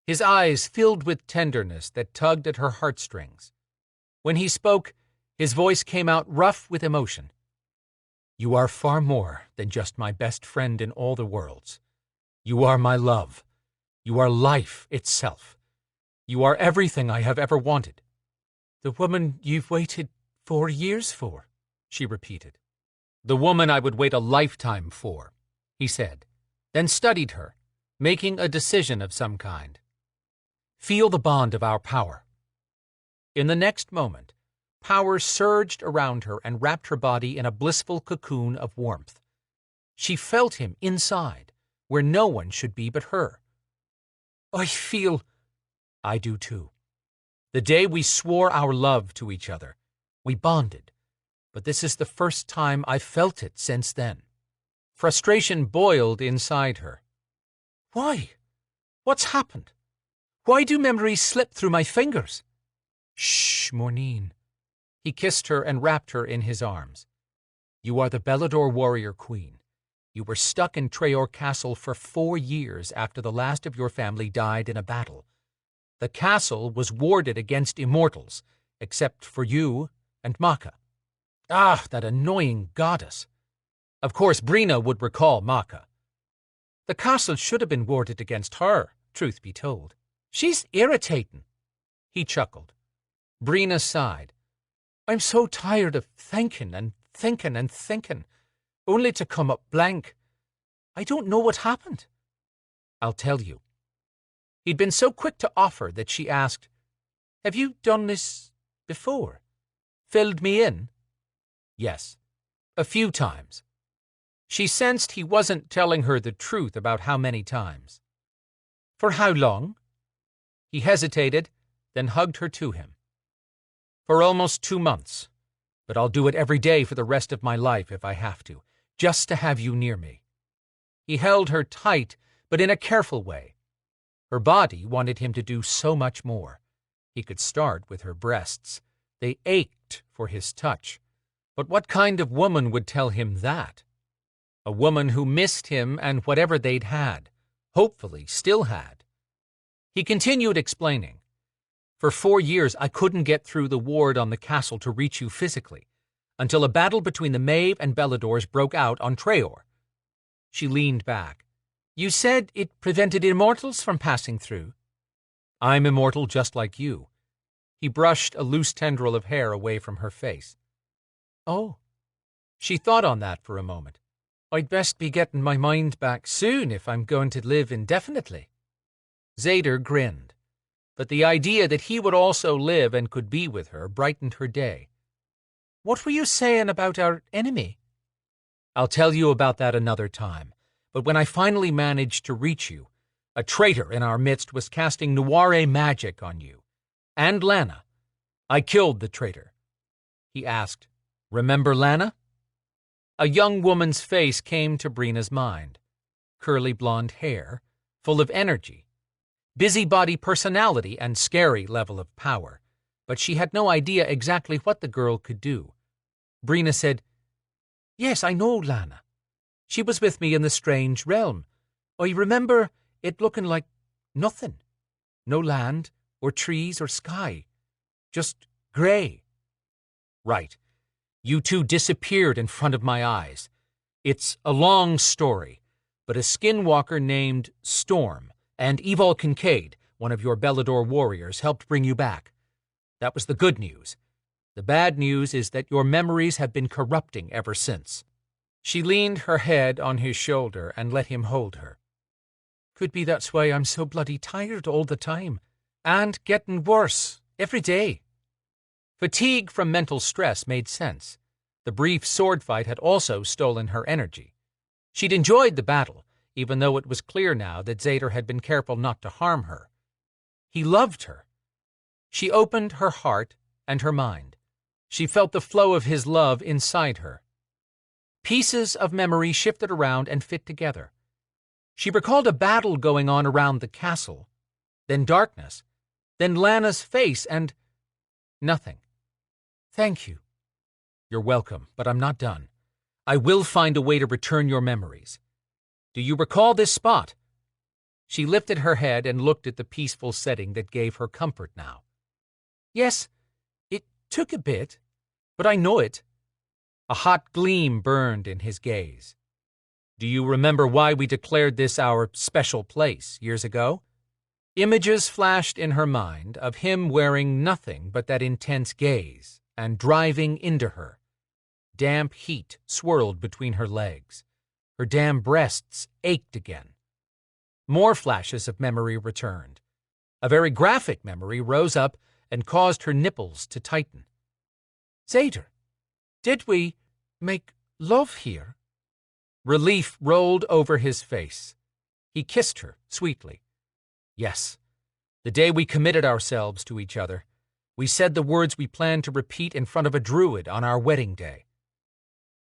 His eyes filled with tenderness that tugged at her heartstrings. When he spoke, his voice came out rough with emotion. "You are far more than just my best friend in all the worlds. You are my love. You are life itself. You are everything I have ever wanted." "The woman you've waited 4 years for," she repeated. "The woman I would wait a lifetime for," he said, then studied her, making a decision of some kind. "Feel the bond of our power." In the next moment, power surged around her and wrapped her body in a blissful cocoon of warmth. She felt him inside, where no one should be but her. "I feel—" "I do too. The day we swore our love to each other, we bonded, but this is the first time I've felt it since then." Frustration boiled inside her. "Why? What's happened? Why do memories slip through my fingers?" "Shh, Mornine." He kissed her and wrapped her in his arms. "You are the Belador warrior queen. You were stuck in Traor Castle for 4 years after the last of your family died in a battle. The castle was warded against immortals, except for you and Maka. Ah, that annoying goddess. Of course, Brina would recall Maka. The castle should have been warded against her, truth be told. She's irritating." He chuckled. Brina sighed. "I'm so tired of thinking and thinking and thinking, only to come up blank. I don't know what happened." "I'll tell you." He'd been so quick to offer that she asked, "Have you done this before? Filled me in?" "Yes, a few times." She sensed he wasn't telling her the truth about how many times. "For how long?" He hesitated, then hugged her to him. "For almost 2 months, but I'll do it every day for the rest of my life if I have to, just to have you near me." He held her tight, but in a careful way. Her body wanted him to do so much more. He could start with her breasts. They ached for his touch. But what kind of woman would tell him that? A woman who missed him and whatever they'd had, hopefully still had. He continued explaining. "For 4 years I couldn't get through the ward on the castle to reach you physically, until a battle between the Maeve and Beladors broke out on Traor." She leaned back. "You said it prevented immortals from passing through?" "I'm immortal just like you." He brushed a loose tendril of hair away from her face. "Oh." She thought on that for a moment. "I'd best be getting my mind back soon if I'm going to live indefinitely." Zader grinned, but the idea that he would also live and could be with her brightened her day. "What were you saying about our enemy?" "I'll tell you about that another time. But when I finally managed to reach you, a traitor in our midst was casting Noire magic on you. And Lana. I killed the traitor." He asked, "Remember Lana?" A young woman's face came to Brina's mind. Curly blonde hair, full of energy. Busybody personality and scary level of power. But she had no idea exactly what the girl could do. Brina said, "Yes, I know Lana. She was with me in the strange realm. I remember it looking like nothing. No land, or trees, or sky. Just gray." "Right. You two disappeared in front of my eyes. It's a long story, but a skinwalker named Storm and Evil Kincaid one of your Belador warriors, helped bring you back. That was the good news. The bad news is that your memories have been corrupting ever since." She leaned her head on his shoulder and let him hold her. "Could be that's why I'm so bloody tired all the time. And getting worse every day." Fatigue from mental stress made sense. The brief sword fight had also stolen her energy. She'd enjoyed the battle, even though it was clear now that Zader had been careful not to harm her. He loved her. She opened her heart and her mind. She felt the flow of his love inside her. Pieces of memory shifted around and fit together. She recalled a battle going on around the castle, then darkness, then Lana's face, and nothing. "Thank you." "You're welcome, but I'm not done. I will find a way to return your memories. Do you recall this spot?" She lifted her head and looked at the peaceful setting that gave her comfort now. "Yes, it took a bit, but I know it." A hot gleam burned in his gaze. "Do you remember why we declared this our special place years ago?" Images flashed in her mind of him wearing nothing but that intense gaze and driving into her. Damp heat swirled between her legs. Her damn breasts ached again. More flashes of memory returned. A very graphic memory rose up and caused her nipples to tighten. "Zader, did we make love here?" Relief rolled over his face. He kissed her sweetly. "Yes. The day we committed ourselves to each other, we said the words we planned to repeat in front of a druid on our wedding day."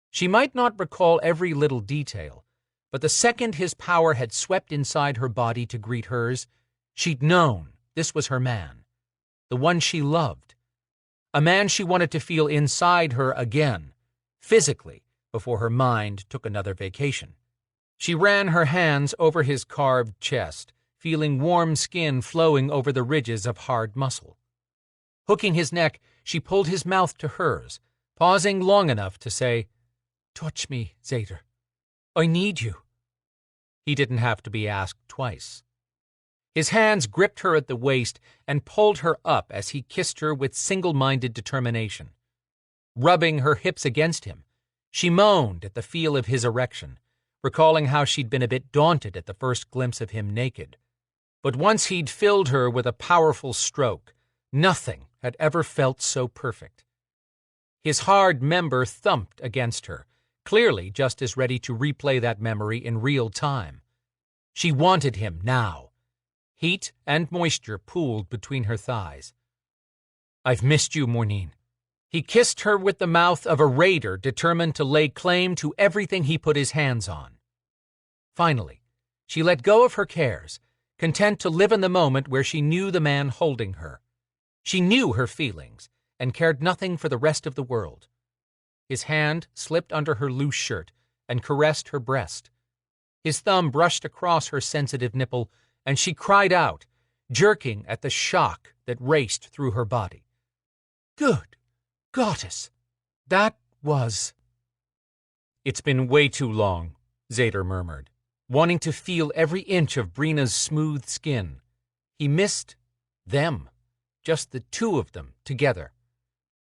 She might not recall every little detail, but the second his power had swept inside her body to greet hers, she'd known this was her man, the one she loved, a man she wanted to feel inside her again, physically, before her mind took another vacation. She ran her hands over his carved chest, feeling warm skin flowing over the ridges of hard muscle. Hooking his neck, she pulled his mouth to hers, pausing long enough to say, "Touch me, Zader. I need you." He didn't have to be asked twice. His hands gripped her at the waist and pulled her up as he kissed her with single-minded determination. Rubbing her hips against him, she moaned at the feel of his erection, recalling how she'd been a bit daunted at the first glimpse of him naked. But once he'd filled her with a powerful stroke, nothing had ever felt so perfect. His hard member thumped against her, clearly just as ready to replay that memory in real time. She wanted him now. Heat and moisture pooled between her thighs. "I've missed you, Mornine." He kissed her with the mouth of a raider determined to lay claim to everything he put his hands on. Finally, she let go of her cares, content to live in the moment where she knew the man holding her. She knew her feelings and cared nothing for the rest of the world. His hand slipped under her loose shirt and caressed her breast. His thumb brushed across her sensitive nipple, and she cried out, jerking at the shock that raced through her body. "Good goddess, that was—" "It's been way too long," Zader murmured, wanting to feel every inch of Brina's smooth skin. He missed them, just the two of them together.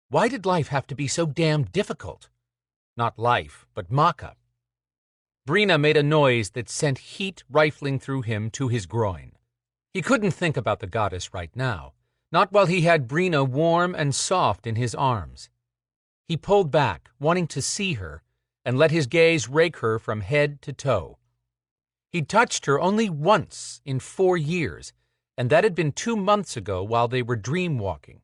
Why did life have to be so damn difficult? Not life, but Maka. Brina made a noise that sent heat rifling through him to his groin. He couldn't think about the goddess right now, not while he had Brina warm and soft in his arms. He pulled back, wanting to see her, and let his gaze rake her from head to toe. He'd touched her only once in 4 years, and that had been 2 months ago while they were dream-walking.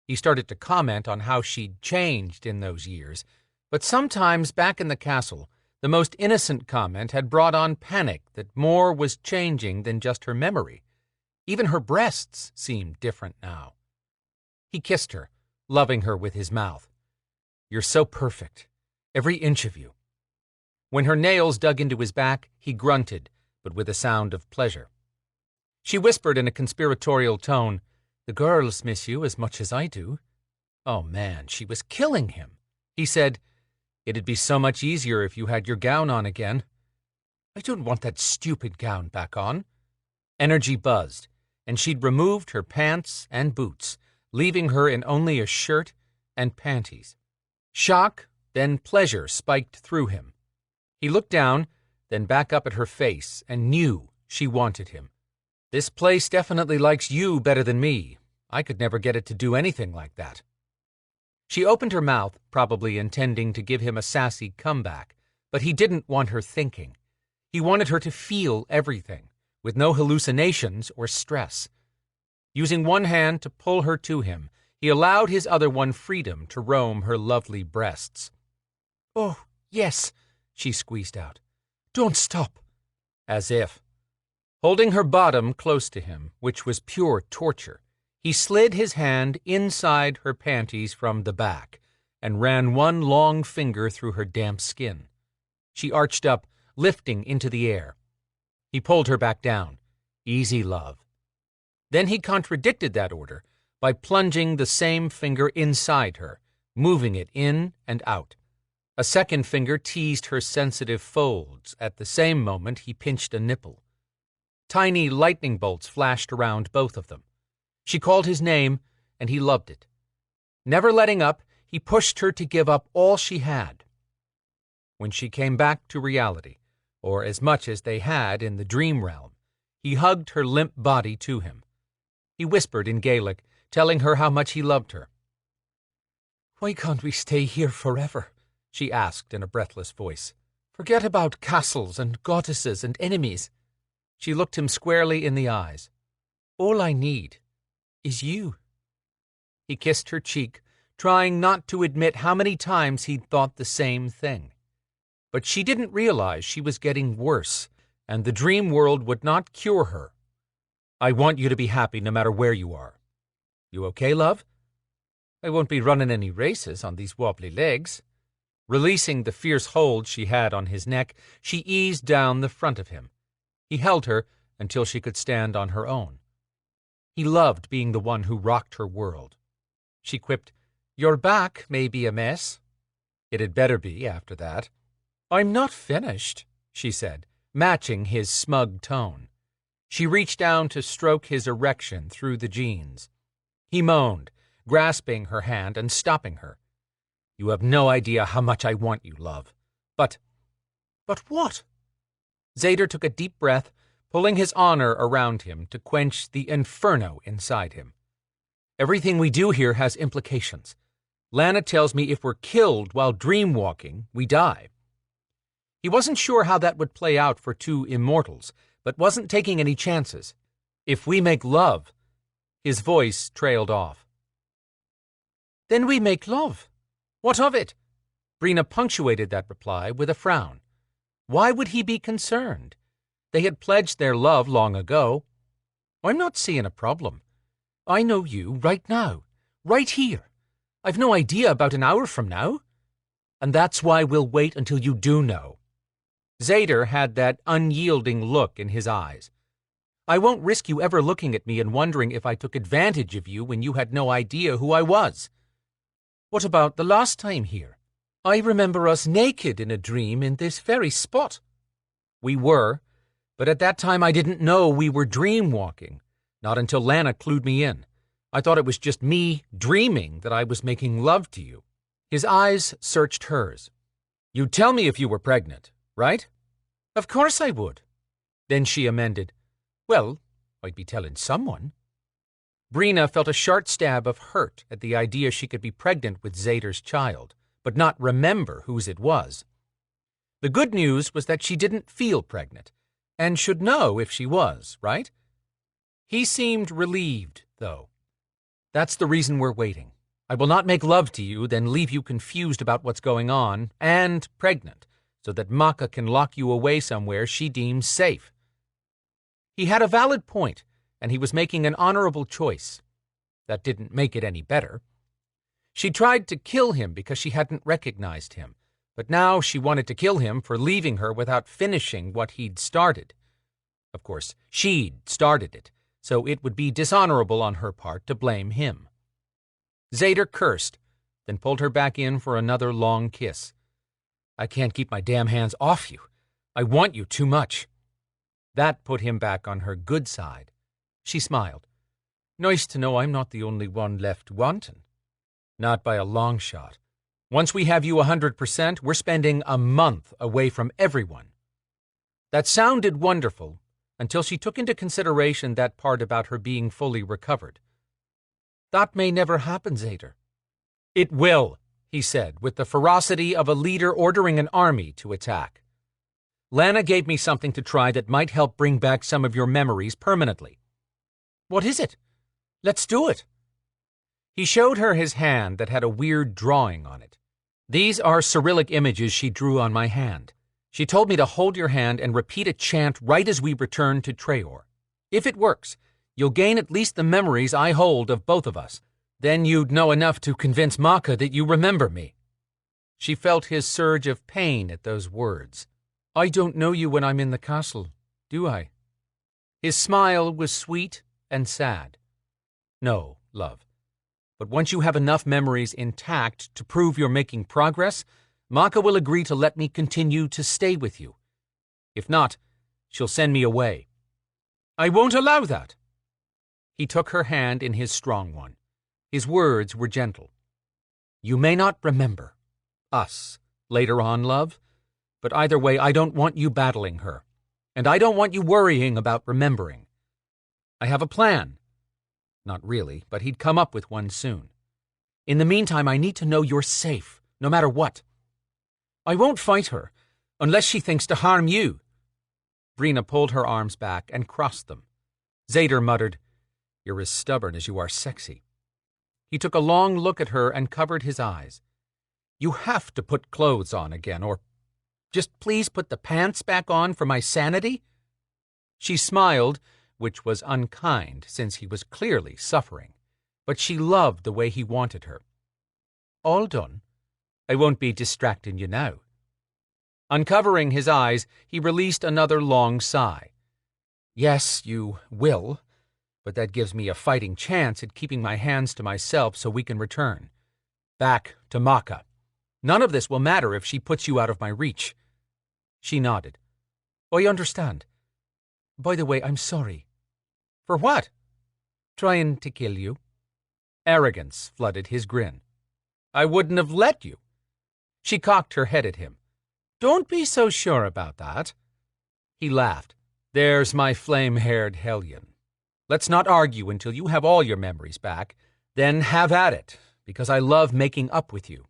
He started to comment on how she'd changed in those years, but sometimes back in the castle, the most innocent comment had brought on panic that more was changing than just her memory. Even her breasts seemed different now. He kissed her, loving her with his mouth. "You're so perfect, every inch of you." When her nails dug into his back, he grunted, but with a sound of pleasure. She whispered in a conspiratorial tone, "The girls miss you as much as I do." Oh man, she was killing him. He said, "It'd be so much easier if you had your gown on again." "I don't want that stupid gown back on." Energy buzzed. and she'd removed her pants and boots, leaving her in only a shirt and panties. Shock, then pleasure spiked through him. He looked down, then back up at her face, and knew she wanted him. This place definitely likes you better than me. I could never get it to do anything like that. She opened her mouth, probably intending to give him a sassy comeback, but he didn't want her thinking. He wanted her to feel everything, with no hallucinations or stress. Using one hand to pull her to him, he allowed his other one freedom to roam her lovely breasts. "Oh, yes," she squeezed out. "Don't stop." As if. Holding her bottom close to him, which was pure torture, he slid his hand inside her panties from the back and ran one long finger through her damp skin. She arched up, lifting into the air. He pulled her back down. Easy, love. Then he contradicted that order by plunging the same finger inside her, moving it in and out. A second finger teased her sensitive folds. At the same moment, he pinched a nipple. Tiny lightning bolts flashed around both of them. She called his name, and he loved it. Never letting up, he pushed her to give up all she had. When she came back to reality, or as much as they had in the dream realm, he hugged her limp body to him. He whispered in Gaelic, telling her how much he loved her. "Why can't we stay here forever?" she asked in a breathless voice. "Forget about castles and goddesses and enemies." She looked him squarely in the eyes. "All I need is you." He kissed her cheek, trying not to admit how many times he'd thought the same thing. But she didn't realize she was getting worse, and the dream world would not cure her. "I want you to be happy no matter where you are. You okay, love?" "I won't be running any races on these wobbly legs." Releasing the fierce hold she had on his neck, she eased down the front of him. He held her until she could stand on her own. He loved being the one who rocked her world. She quipped, "Your back may be a mess." It had better be after that. "I'm not finished," she said, matching his smug tone. She reached down to stroke his erection through the jeans. He moaned, grasping her hand and stopping her. "You have no idea how much I want you, love. But what?" Zader took a deep breath, pulling his honor around him to quench the inferno inside him. "Everything we do here has implications. Lana tells me if we're killed while dreamwalking, we die." He wasn't sure how that would play out for two immortals, but wasn't taking any chances. "If we make love," his voice trailed off. "Then we make love. What of it?" Brina punctuated that reply with a frown. Why would he be concerned? They had pledged their love long ago. "I'm not seeing a problem. I know you right now, right here. I've no idea about an hour from now. And that's why we'll wait until you do know." Zader had that unyielding look in his eyes. "I won't risk you ever looking at me and wondering if I took advantage of you when you had no idea who I was. What about the last time here? I remember us naked in a dream in this very spot." "We were, but at that time I didn't know we were dreamwalking, not until Lana clued me in. I thought it was just me dreaming that I was making love to you." His eyes searched hers. "You'd tell me if you were pregnant, right?" "Of course I would." Then she amended, "Well, I'd be telling someone." Brina felt a sharp stab of hurt at the idea she could be pregnant with Zader's child, but not remember whose it was. The good news was that she didn't feel pregnant, and should know if she was, right? He seemed relieved, though. "That's the reason we're waiting. I will not make love to you, then leave you confused about what's going on, and pregnant, so that Maka can lock you away somewhere she deems safe." He had a valid point, and he was making an honorable choice. That didn't make it any better. She tried to kill him because she hadn't recognized him, but now she wanted to kill him for leaving her without finishing what he'd started. Of course, she'd started it, so it would be dishonorable on her part to blame him. Zader cursed, then pulled her back in for another long kiss. "I can't keep my damn hands off you. I want you too much." That put him back on her good side. She smiled. Nice to know I'm not the only one left wanting. Not by a long shot. Once we have you 100%, we're spending a month away from everyone. That sounded wonderful until she took into consideration that part about her being fully recovered. That may never happen, Zader. It will, he said, with the ferocity of a leader ordering an army to attack. Lana gave me something to try that might help bring back some of your memories permanently. What is it? Let's do it. He showed her his hand that had a weird drawing on it. These are Cyrillic images she drew on my hand. She told me to hold your hand and repeat a chant right as we return to Traor. If it works, you'll gain at least the memories I hold of both of us. Then you'd know enough to convince Maka that you remember me. She felt his surge of pain at those words. I don't know you when I'm in the castle, do I? His smile was sweet and sad. No, love. But once you have enough memories intact to prove you're making progress, Maka will agree to let me continue to stay with you. If not, she'll send me away. I won't allow that. He took her hand in his strong one. His words were gentle. You may not remember us later on, love, but either way, I don't want you battling her, and I don't want you worrying about remembering. I have a plan. Not really, but he'd come up with one soon. In the meantime, I need to know you're safe, no matter what. I won't fight her, unless she thinks to harm you. Brina pulled her arms back and crossed them. Zader muttered, You're as stubborn as you are sexy. He took a long look at her and covered his eyes. You have to put clothes on again, or just please put the pants back on for my sanity? She smiled, which was unkind since he was clearly suffering, but she loved the way he wanted her. All done. I won't be distracting you now. Uncovering his eyes, he released another long sigh. Yes, you will, but that gives me a fighting chance at keeping my hands to myself so we can return. Back to Maka. None of this will matter if she puts you out of my reach. She nodded. I understand. By the way, I'm sorry. For what? Trying to kill you. Arrogance flooded his grin. I wouldn't have let you. She cocked her head at him. Don't be so sure about that. He laughed. There's my flame-haired hellion. Let's not argue until you have all your memories back. Then have at it, because I love making up with you.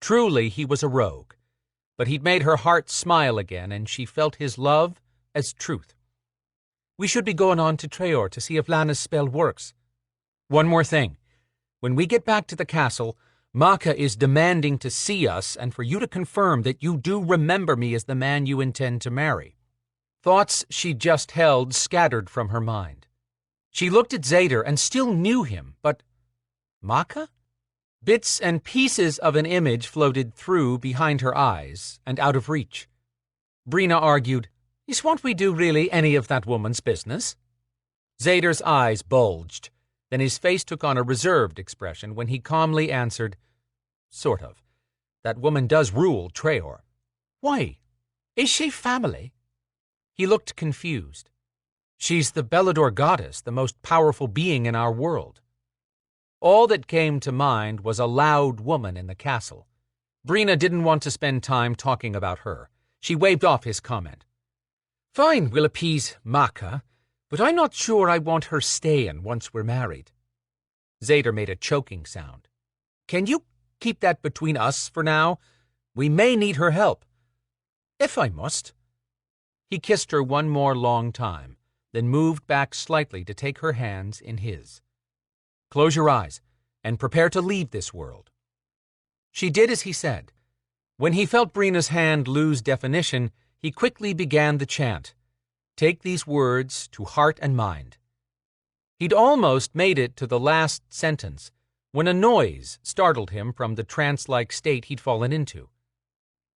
Truly, he was a rogue. But he'd made her heart smile again, and she felt his love as truth. We should be going on to Traor to see if Lana's spell works. One more thing. When we get back to the castle, Maka is demanding to see us and for you to confirm that you do remember me as the man you intend to marry. Thoughts she just held scattered from her mind. She looked at Zader and still knew him, but Maka? Bits and pieces of an image floated through behind her eyes and out of reach. Brina argued, Is what we do really any of that woman's business? Zader's eyes bulged. Then his face took on a reserved expression when he calmly answered, Sort of. That woman does rule Traor. Why? Is she family? He looked confused. She's the Belador goddess, the most powerful being in our world. All that came to mind was a loud woman in the castle. Brina didn't want to spend time talking about her. She waved off his comment. Fine, we'll appease Maka, but I'm not sure I want her staying once we're married. Zader made a choking sound. Can you keep that between us for now? We may need her help. If I must. He kissed her one more long time, then moved back slightly to take her hands in his. Close your eyes and prepare to leave this world. She did as he said. When he felt Brina's hand lose definition, he quickly began the chant. Take these words to heart and mind. He'd almost made it to the last sentence when a noise startled him from the trance-like state he'd fallen into.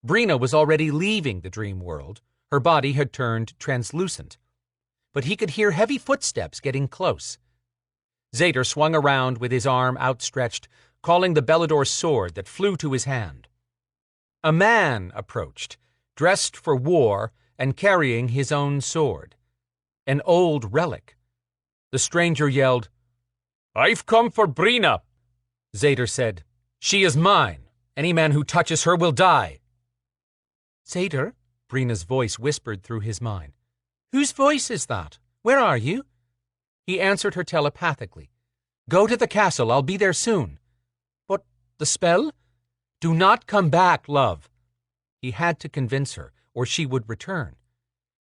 Brina was already leaving the dream world. Her body had turned translucent. But he could hear heavy footsteps getting close. Zader swung around with his arm outstretched, calling the Belador sword that flew to his hand. A man approached, dressed for war and carrying his own sword. An old relic. The stranger yelled, "I've come for Brina." Zader said, "She is mine. Any man who touches her will die." "Zader?" Brina's voice whispered through his mind. "Whose voice is that? Where are you?" He answered her telepathically. "Go to the castle. I'll be there soon." "But the spell?" "Do not come back, love." He had to convince her, or she would return.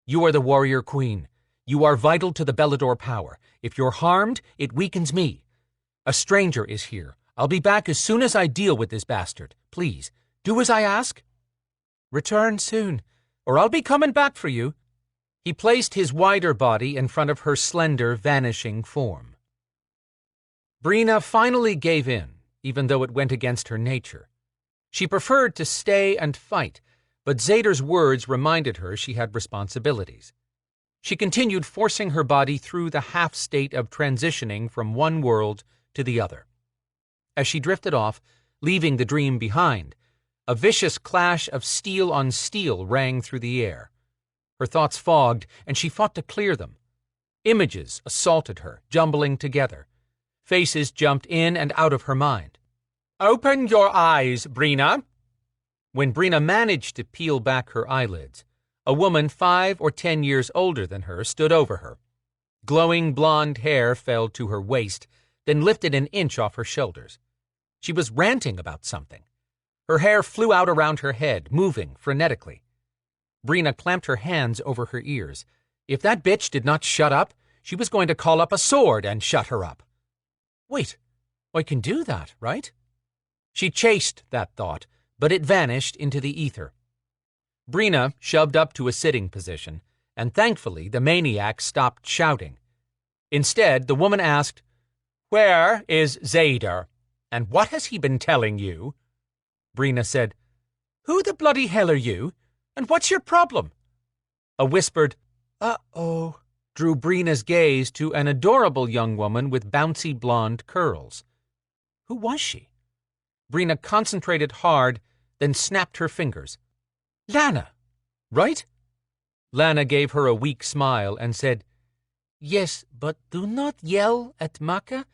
"You are the warrior queen. You are vital to the Belador power. If you're harmed, it weakens me. A stranger is here. I'll be back as soon as I deal with this bastard. Please, do as I ask." "Return soon, or I'll be coming back for you." He placed his wider body in front of her slender, vanishing form. Brina finally gave in, even though it went against her nature. She preferred to stay and fight, but Zader's words reminded her she had responsibilities. She continued forcing her body through the half-state of transitioning from one world to the other. As she drifted off, leaving the dream behind, a vicious clash of steel on steel rang through the air. Her thoughts fogged, and she fought to clear them. Images assaulted her, jumbling together. Faces jumped in and out of her mind. "Open your eyes, Brina." When Brina managed to peel back her eyelids, a woman 5 or 10 years older than her stood over her. Glowing blonde hair fell to her waist, then lifted an inch off her shoulders. She was ranting about something. Her hair flew out around her head, moving frenetically. Brina clamped her hands over her ears. If that bitch did not shut up, she was going to call up a sword and shut her up. Wait, I can do that, right? She chased that thought, but it vanished into the ether. Brina shoved up to a sitting position, and thankfully the maniac stopped shouting. Instead, the woman asked, "Where is Zader? And what has he been telling you?" Brina said, "Who the bloody hell are you? And what's your problem?" A whispered, "Uh-oh," drew Brina's gaze to an adorable young woman with bouncy blonde curls. Who was she? Brina concentrated hard, then snapped her fingers. "Lana, right?" Lana gave her a weak smile and said, "Yes, but do not yell at Maka.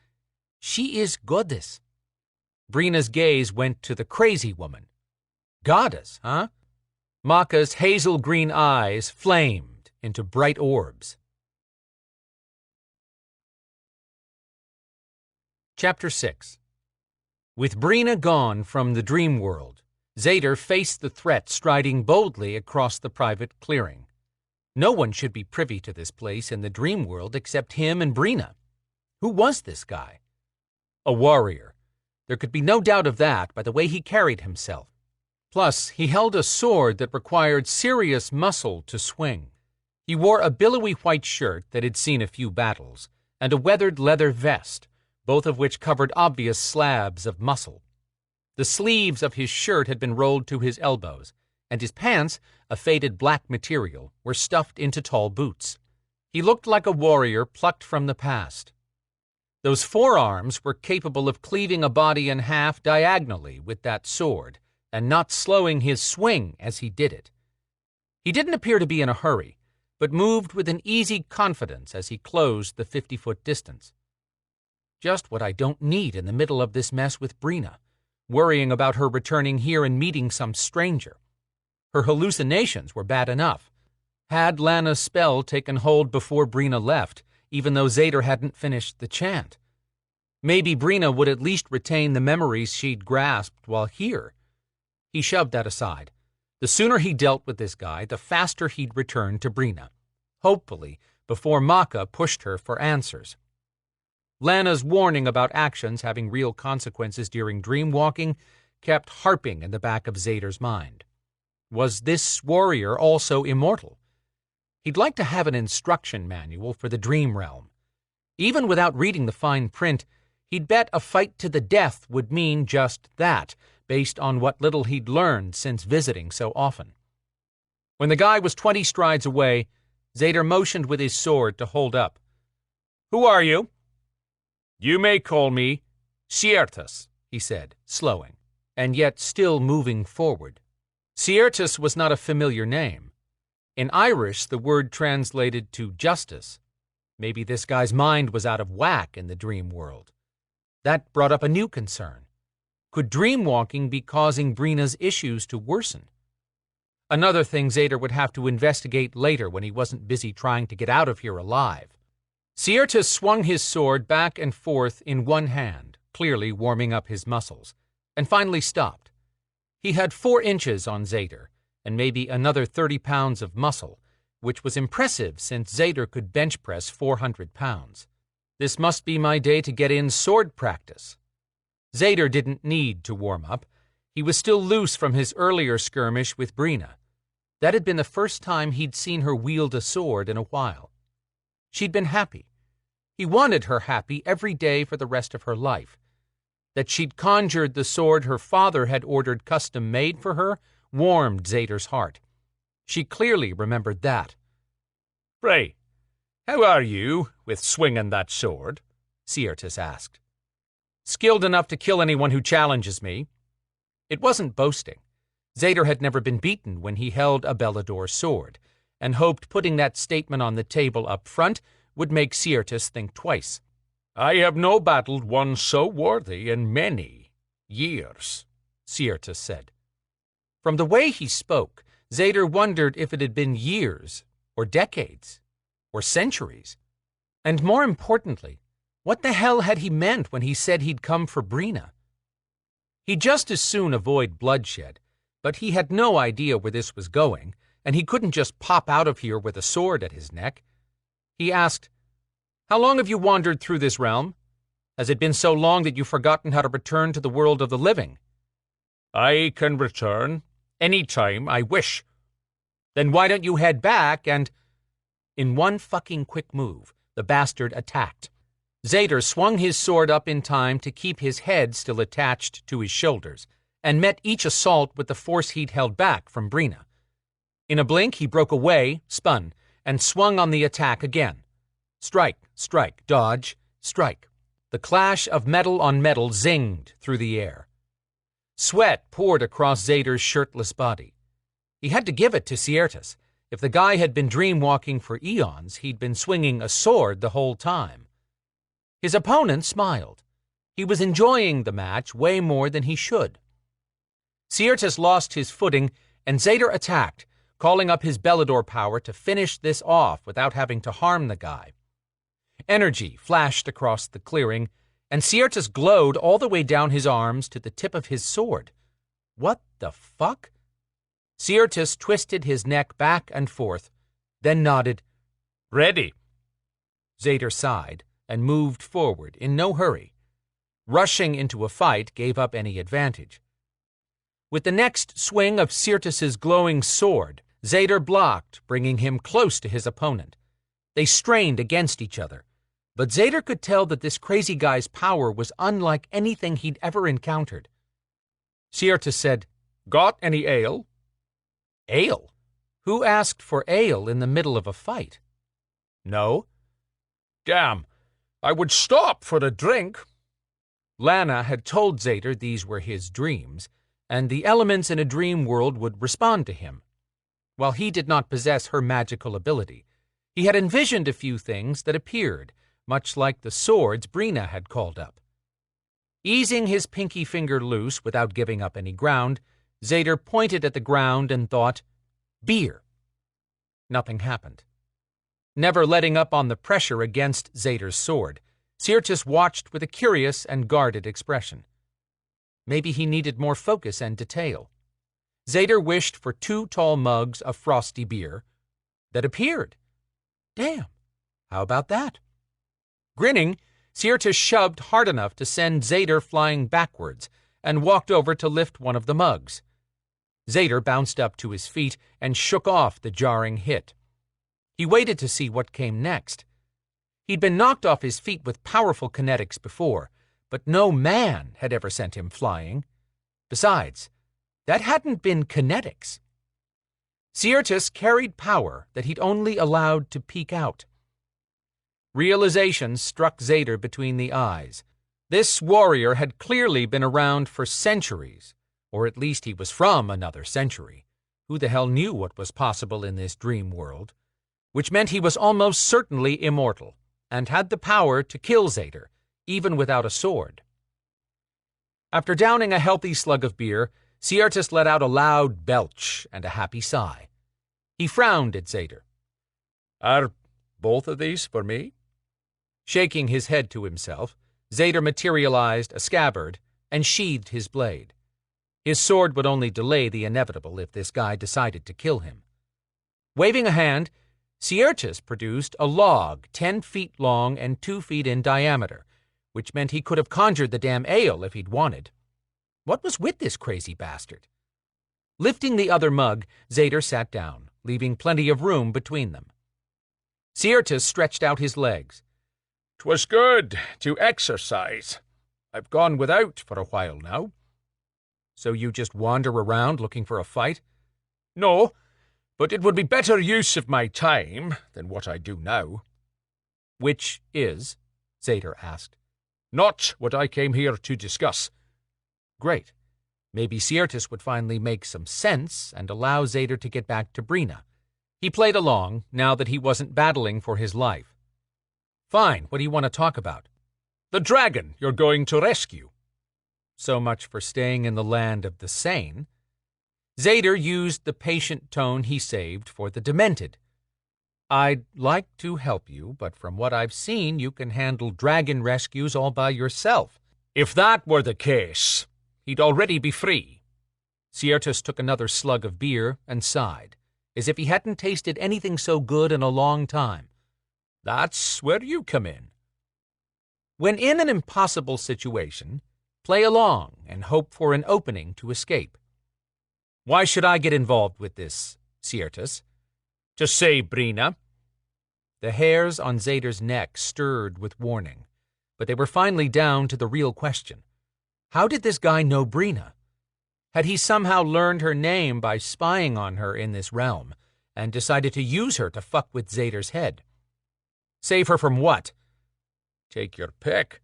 She is goddess." Brina's gaze went to the crazy woman. Goddess, huh? Maka's hazel-green eyes flamed into bright orbs. Chapter 6. With Brina gone from the dream world, Zader faced the threat striding boldly across the private clearing. No one should be privy to this place in the dream world except him and Brina. Who was this guy? A warrior. There could be no doubt of that by the way he carried himself. Plus, he held a sword that required serious muscle to swing. He wore a billowy white shirt that had seen a few battles, and a weathered leather vest, both of which covered obvious slabs of muscle. The sleeves of his shirt had been rolled to his elbows, and his pants, a faded black material, were stuffed into tall boots. He looked like a warrior plucked from the past. Those forearms were capable of cleaving a body in half diagonally with that sword, and not slowing his swing as he did it. He didn't appear to be in a hurry, but moved with an easy confidence as he closed the 50-foot distance. Just what I don't need in the middle of this mess with Brina, worrying about her returning here and meeting some stranger. Her hallucinations were bad enough. Had Lana's spell taken hold before Brina left, even though Zader hadn't finished the chant? Maybe Brina would at least retain the memories she'd grasped while here. He shoved that aside. The sooner he dealt with this guy, the faster he'd return to Brina. Hopefully, before Maka pushed her for answers. Lana's warning about actions having real consequences during dreamwalking kept harping in the back of Zader's mind. Was this warrior also immortal? He'd like to have an instruction manual for the dream realm. Even without reading the fine print, he'd bet a fight to the death would mean just that, based on what little he'd learned since visiting so often. When the guy was 20 strides away, Zader motioned with his sword to hold up. "Who are you?" "You may call me Ciertus," he said, slowing, and yet still moving forward. Ciertus was not a familiar name. In Irish, the word translated to justice. Maybe this guy's mind was out of whack in the dream world. That brought up a new concern. Could dreamwalking be causing Brina's issues to worsen? Another thing Zader would have to investigate later when he wasn't busy trying to get out of here alive. Siertes swung his sword back and forth in one hand, clearly warming up his muscles, and finally stopped. He had 4 inches on Zader, and maybe another 30 pounds of muscle, which was impressive since Zader could bench press 400 pounds. This must be my day to get in sword practice. Zader didn't need to warm up. He was still loose from his earlier skirmish with Brina. That had been the first time he'd seen her wield a sword in a while. She'd been happy. He wanted her happy every day for the rest of her life. That she'd conjured the sword her father had ordered custom-made for her warmed Zader's heart. She clearly remembered that. "Pray, how are you with swinging that sword?" Siertes asked. "Skilled enough to kill anyone who challenges me." It wasn't boasting. Zader had never been beaten when he held a Belador sword, and hoped putting that statement on the table up front would make Siertes think twice. "I have no battled one so worthy in many years," Siertes said. From the way he spoke, Zader wondered if it had been years, or decades, or centuries. And more importantly, what the hell had he meant when he said he'd come for Brina? He'd just as soon avoid bloodshed, but he had no idea where this was going, and he couldn't just pop out of here with a sword at his neck. He asked, "How long have you wandered through this realm? Has it been so long that you've forgotten how to return to the world of the living?" "I can return any time I wish." "Then why don't you head back and—" In one fucking quick move, the bastard attacked. Zader swung his sword up in time to keep his head still attached to his shoulders, and met each assault with the force he'd held back from Brina. In a blink, he broke away, spun, and swung on the attack again. Strike, strike, dodge, strike. The clash of metal on metal zinged through the air. Sweat poured across Zader's shirtless body. He had to give it to Siertes. If the guy had been dreamwalking for eons, he'd been swinging a sword the whole time. His opponent smiled. He was enjoying the match way more than he should. Siertes lost his footing, and Zader attacked, calling up his Belador power to finish this off without having to harm the guy. Energy flashed across the clearing, and Siertes glowed all the way down his arms to the tip of his sword. What the fuck? Siertes twisted his neck back and forth, then nodded. "Ready." Zader sighed and moved forward in no hurry. Rushing into a fight gave up any advantage. With the next swing of Siertes's glowing sword, Zader blocked, bringing him close to his opponent. They strained against each other, but Zader could tell that this crazy guy's power was unlike anything he'd ever encountered. Siertes said, "Got any ale?" "Ale? Who asked for ale in the middle of a fight?" "No." "Damn, I would stop for a drink." Lana had told Zader these were his dreams, and the elements in a dream world would respond to him. While he did not possess her magical ability, he had envisioned a few things that appeared, much like the swords Brina had called up. Easing his pinky finger loose without giving up any ground, Zader pointed at the ground and thought, "Beer." Nothing happened. Never letting up on the pressure against Zader's sword, Siertes watched with a curious and guarded expression. Maybe he needed more focus and detail. Zader wished for 2 tall mugs of frosty beer that appeared. Damn, how about that? Grinning, Siertes shoved hard enough to send Zader flying backwards and walked over to lift one of the mugs. Zader bounced up to his feet and shook off the jarring hit. He waited to see what came next. He'd been knocked off his feet with powerful kinetics before, but no man had ever sent him flying. Besides, that hadn't been kinetics. Siertes carried power that he'd only allowed to peek out. Realization struck Zader between the eyes. This warrior had clearly been around for centuries, or at least he was from another century. Who the hell knew what was possible in this dream world? Which meant he was almost certainly immortal. and had the power to kill Zader, even without a sword. After downing a healthy slug of beer, Siertis let out a loud belch and a happy sigh. He frowned at Zader. Are both of these for me? Shaking his head to himself, Zader materialized a scabbard and sheathed his blade. His sword would only delay the inevitable if this guy decided to kill him. Waving a hand, Siertis produced a log 10 feet long and 2 feet in diameter, which meant he could have conjured the damn ale if he'd wanted. What was with this crazy bastard? Lifting the other mug, Zader sat down, leaving plenty of room between them. Siertis stretched out his legs. 'Twas good to exercise. I've gone without for a while now. So you just wander around looking for a fight? No, but it would be better use of my time than what I do now. Which is? Zader asked. Not what I came here to discuss. Great. Maybe Siertis would finally make some sense and allow Zader to get back to Brina. He played along, now that he wasn't battling for his life. Fine, what do you want to talk about? The dragon you're going to rescue. So much for staying in the land of the sane. Zader used the patient tone he saved for the demented. I'd like to help you, but from what I've seen, you can handle dragon rescues all by yourself. If that were the case, he'd already be free. Siertis took another slug of beer and sighed, as if he hadn't tasted anything so good in a long time. That's where you come in. When in an impossible situation, play along and hope for an opening to escape. Why should I get involved with this, Siertis? To save Brina. The hairs on Zader's neck stirred with warning, but they were finally down to the real question. How did this guy know Brina? Had he somehow learned her name by spying on her in this realm, and decided to use her to fuck with Zader's head? Save her from what? Take your pick.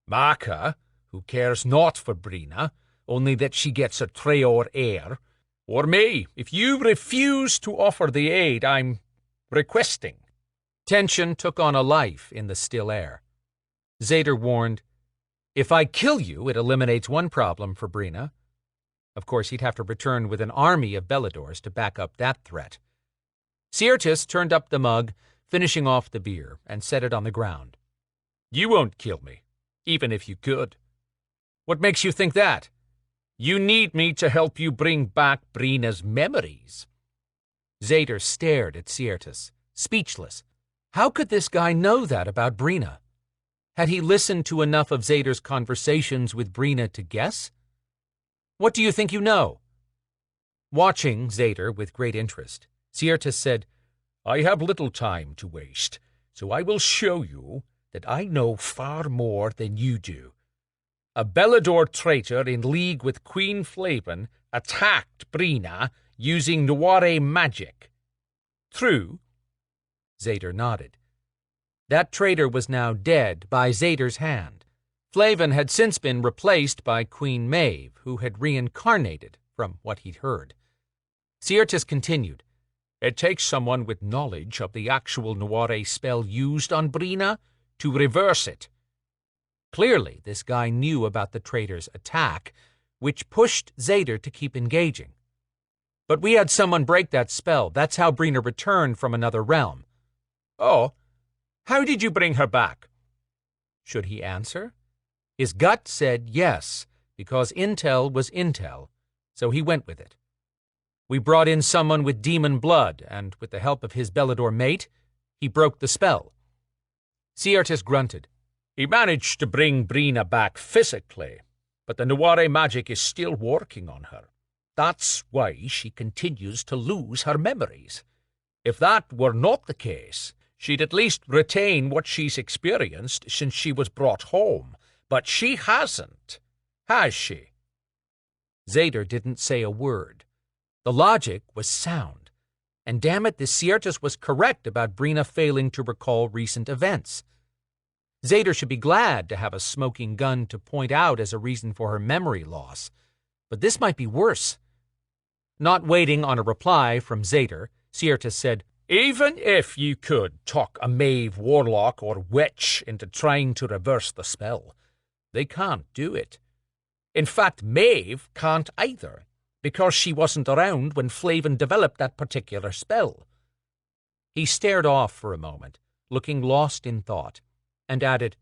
Maka, who cares not for Brina, only that she gets a Treor heir. Or me, if you refuse to offer the aid I'm requesting. Tension took on a life in the still air. Zader warned, if I kill you, it eliminates one problem for Brina. Of course, he'd have to return with an army of Beladors to back up that threat. Siertis turned up the mug, finishing off the beer, and set it on the ground. You won't kill me, even if you could. What makes you think that? You need me to help you bring back Brina's memories. Zader stared at Siertis, speechless. How could this guy know that about Brina? Had he listened to enough of Zader's conversations with Brina to guess? What do you think you know? Watching Zader with great interest, Siertis said, I have little time to waste, so I will show you that I know far more than you do. A Belador traitor in league with Queen Flavan attacked Brina using Noire magic. True? Zader nodded. That traitor was now dead by Zader's hand. Flavan had since been replaced by Queen Maeve, who had reincarnated, from what he'd heard. Siertis continued, It takes someone with knowledge of the actual Noire spell used on Brina to reverse it. Clearly, this guy knew about the traitor's attack, which pushed Zader to keep engaging. But we had someone break that spell. That's how Brina returned from another realm. Oh, how did you bring her back? Should he answer? His gut said yes, because intel was intel, so he went with it. We brought in someone with demon blood, and with the help of his Belador mate, he broke the spell. Siertis grunted. He managed to bring Brina back physically, but the Noire magic is still working on her. That's why she continues to lose her memories. If that were not the case, she'd at least retain what she's experienced since she was brought home. But she hasn't, has she? Zader didn't say a word. The logic was sound. And damn it, the Siertis was correct about Brina failing to recall recent events. Zader should be glad to have a smoking gun to point out as a reason for her memory loss. But this might be worse. Not waiting on a reply from Zader, Siertis said, Even if you could talk a Maeve warlock or witch into trying to reverse the spell, they can't do it. In fact, Maeve can't either, because she wasn't around when Flavin developed that particular spell. He stared off for a moment, looking lost in thought, and added,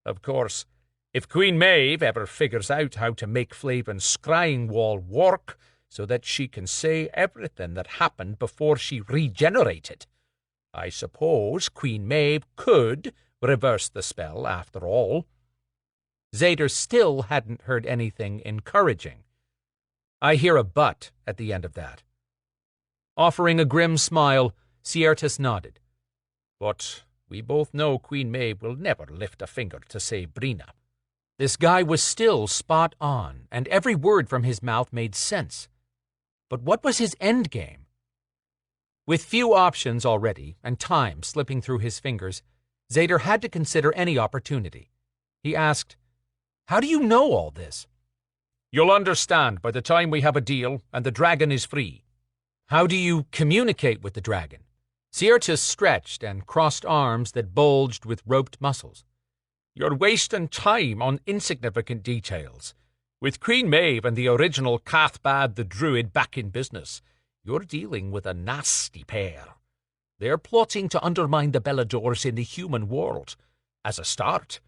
"Of course, if Queen Maeve ever figures out how to make Flavin's scrying wall work so that she can say everything that happened before she regenerated, I suppose Queen Maeve could reverse the spell after all." Zader still hadn't heard anything encouraging. "I hear a but at the end of that." Offering a grim smile, Siertas nodded. "But we both know Queen Maeve will never lift a finger to save Brina." This guy was still spot on, and every word from his mouth made sense. But what was his endgame? With few options already, and time slipping through his fingers, Zader had to consider any opportunity. He asked, "How do you know all this?" "You'll understand by the time we have a deal and the dragon is free." "How do you communicate with the dragon?" Siertas stretched and crossed arms that bulged with roped muscles. "You're wasting time on insignificant details. With Queen Maeve and the original Cathbad the Druid back in business, you're dealing with a nasty pair. They're plotting to undermine the Beladors in the human world. As a start,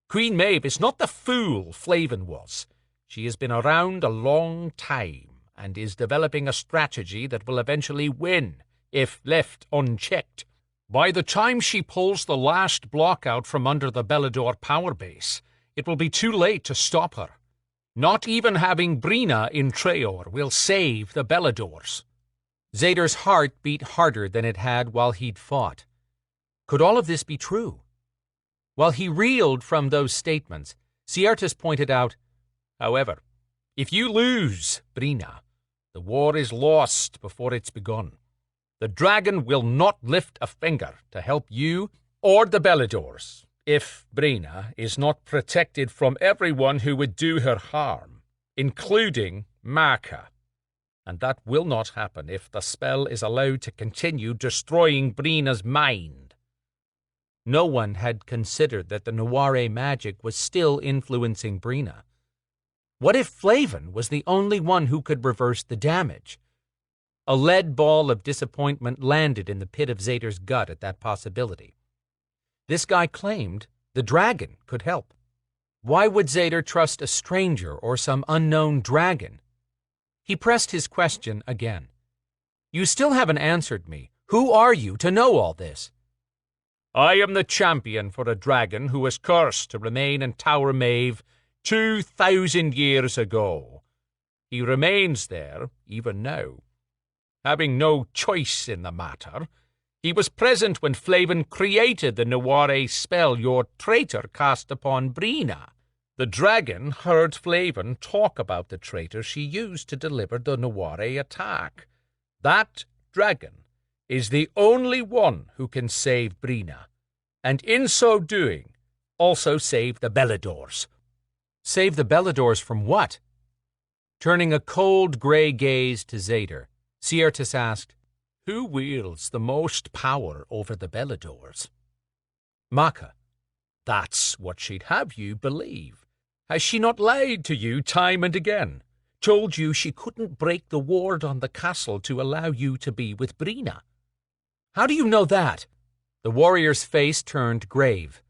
Queen Maeve is not the fool Flavin was. She has been around a long time and is developing a strategy that will eventually win, if left unchecked. By the time she pulls the last block out from under the Belador power base, it will be too late to stop her. Not even having Brina in Treor will save the Beladors." Zader's heart beat harder than it had while he'd fought. Could all of this be true? While he reeled from those statements, Siertas pointed out, "However, if you lose Brina, the war is lost before it's begun. The dragon will not lift a finger to help you or the Beladors if Brina is not protected from everyone who would do her harm, including Marka. And that will not happen if the spell is allowed to continue destroying Brina's mind." No one had considered that the Noire magic was still influencing Brina. What if Flavin was the only one who could reverse the damage? A lead ball of disappointment landed in the pit of Zader's gut at that possibility. This guy claimed the dragon could help. Why would Zader trust a stranger or some unknown dragon? He pressed his question again. "You still haven't answered me. Who are you to know all this?" "I am the champion for a dragon who was cursed to remain in Tower Maeve 2,000 years ago. He remains there even now. Having no choice in the matter, he was present when Flavin created the Noire spell your traitor cast upon Brina. The dragon heard Flavin talk about the traitor she used to deliver the Noire attack. That dragon is the only one who can save Brina, and in so doing, also save the Beladors." "Save the Beladors from what?" Turning a cold gray gaze to Zader, Siertas asked, "Who wields the most power over the Beladors?" "Maka." "That's what she'd have you believe. Has she not lied to you time and again? Told you she couldn't break the ward on the castle to allow you to be with Brina?" "How do you know that?" The warrior's face turned grave.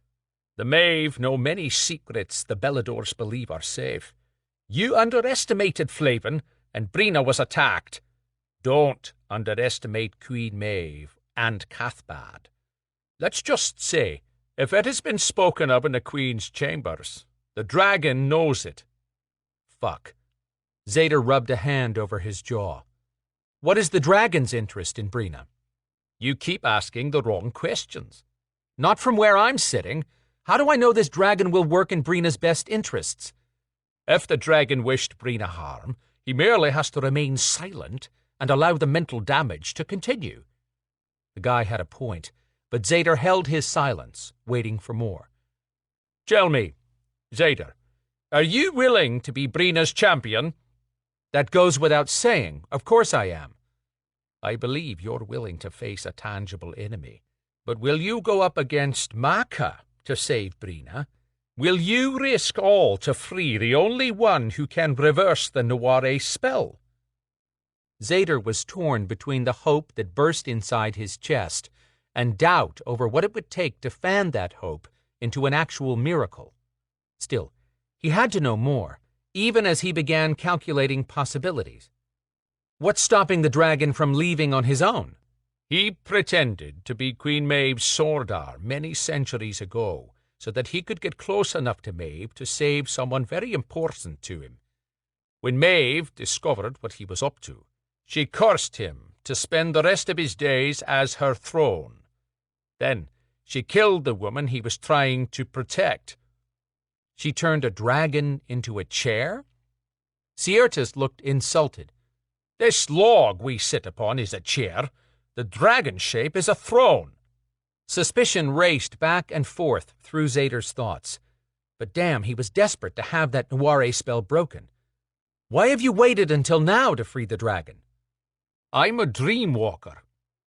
"The Maeve know many secrets the Beladors believe are safe. You underestimated Flavin, and Brina was attacked. Don't underestimate Queen Maeve and Cathbad. Let's just say, if it has been spoken of in the Queen's chambers, the dragon knows it." "Fuck." Zader rubbed a hand over his jaw. "What is the dragon's interest in Brina?" "You keep asking the wrong questions." "Not from where I'm sitting. How do I know this dragon will work in Brina's best interests?" "If the dragon wished Brina harm, he merely has to remain silent and allow the mental damage to continue." The guy had a point, but Zader held his silence, waiting for more. "Tell me, Zader, are you willing to be Brina's champion?" "That goes without saying. Of course I am." I believe you're willing to face a tangible enemy. But will you go up against Macha to save Brina? Will you risk all to free the only one who can reverse the Noire spell? Zader was torn between the hope that burst inside his chest and doubt over what it would take to fan that hope into an actual miracle. Still, he had to know more, even as he began calculating possibilities. What's stopping the dragon from leaving on his own? He pretended to be Queen Maeve's swordar many centuries ago, so that he could get close enough to Maeve to save someone very important to him. When Maeve discovered what he was up to, she cursed him to spend the rest of his days as her throne. Then she killed the woman he was trying to protect. She turned a dragon into a chair? Siertes looked insulted. This log we sit upon is a chair. The dragon shape is a throne. Suspicion raced back and forth through Zader's thoughts. But damn, he was desperate to have that Noire spell broken. Why have you waited until now to free the dragon? I'm a dream walker.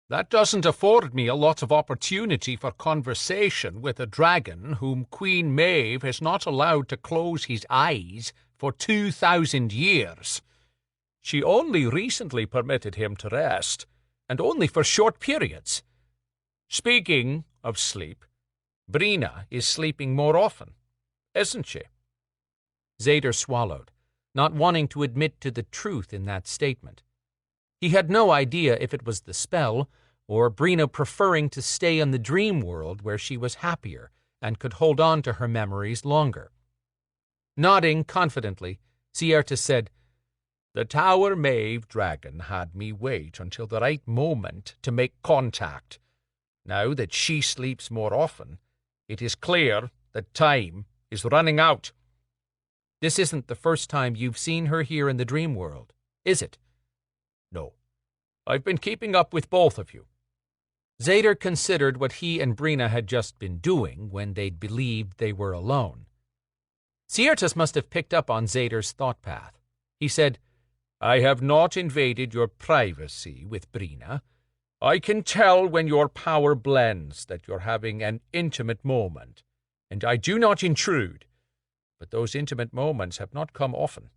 That doesn't afford me a lot of opportunity for conversation with a dragon whom Queen Maeve has not allowed to close his eyes for 2,000 years. She only recently permitted him to rest, and only for short periods. Speaking of sleep, Brina is sleeping more often, isn't she? Zader swallowed, not wanting to admit to the truth in that statement. He had no idea if it was the spell, or Brina preferring to stay in the dream world where she was happier and could hold on to her memories longer. Nodding confidently, Siertes said, The Tower Maeve dragon had me wait until the right moment to make contact. Now that she sleeps more often, it is clear that time is running out. This isn't the first time you've seen her here in the dream world, is it? No. I've been keeping up with both of you. Zader considered what he and Brina had just been doing when they'd believed they were alone. Siertes must have picked up on Zader's thought path. He said, I have not invaded your privacy with Brina. I can tell when your power blends that you're having an intimate moment, and I do not intrude. But those intimate moments have not come often.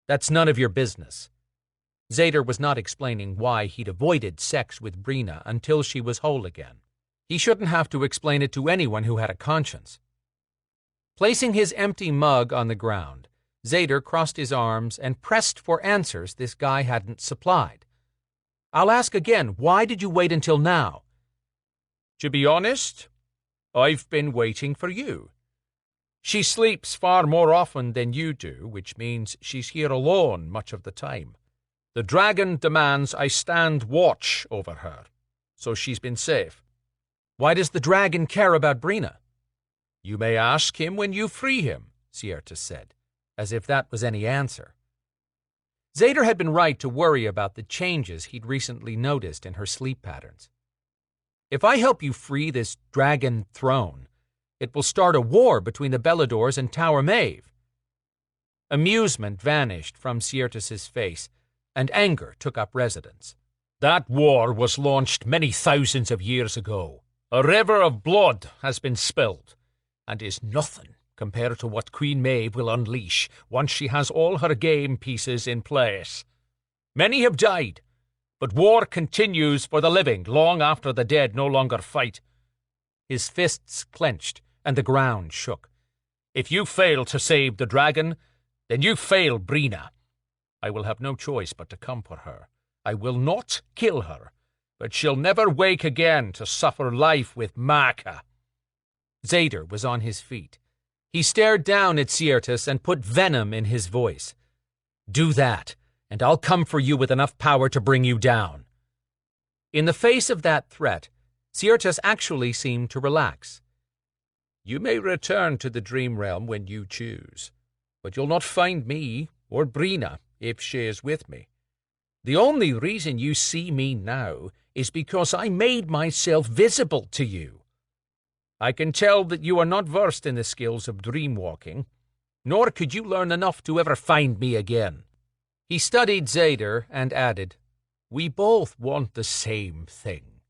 That's none of your business. Zader was not explaining why he'd avoided sex with Brina until she was whole again. He shouldn't have to explain it to anyone who had a conscience. Placing his empty mug on the ground, Zader crossed his arms and pressed for answers this guy hadn't supplied. I'll ask again, why did you wait until now? To be honest, I've been waiting for you. She sleeps far more often than you do, which means she's here alone much of the time. The dragon demands I stand watch over her, so she's been safe. Why does the dragon care about Brina? You may ask him when you free him, Siertes said, as if that was any answer. Zader had been right to worry about the changes he'd recently noticed in her sleep patterns. If I help you free this dragon throne, it will start a war between the Beladors and Tower Maeve. Amusement vanished from Siertes's face, and anger took up residence. That war was launched many thousands of years ago. A river of blood has been spilled, and is nothing compared to what Queen Maeve will unleash once she has all her game pieces in place. Many have died, but war continues for the living long after the dead no longer fight. His fists clenched, and the ground shook. If you fail to save the dragon, then you fail Brina. I will have no choice but to come for her. I will not kill her, but she'll never wake again to suffer life with Macha. Zader was on his feet. He stared down at Siertes and put venom in his voice. Do that, and I'll come for you with enough power to bring you down. In the face of that threat, Siertes actually seemed to relax. You may return to the dream realm when you choose, but you'll not find me or Brina if she is with me. The only reason you see me now is because I made myself visible to you. I can tell that you are not versed in the skills of dream-walking, nor could you learn enough to ever find me again. He studied Zader and added, We both want the same thing.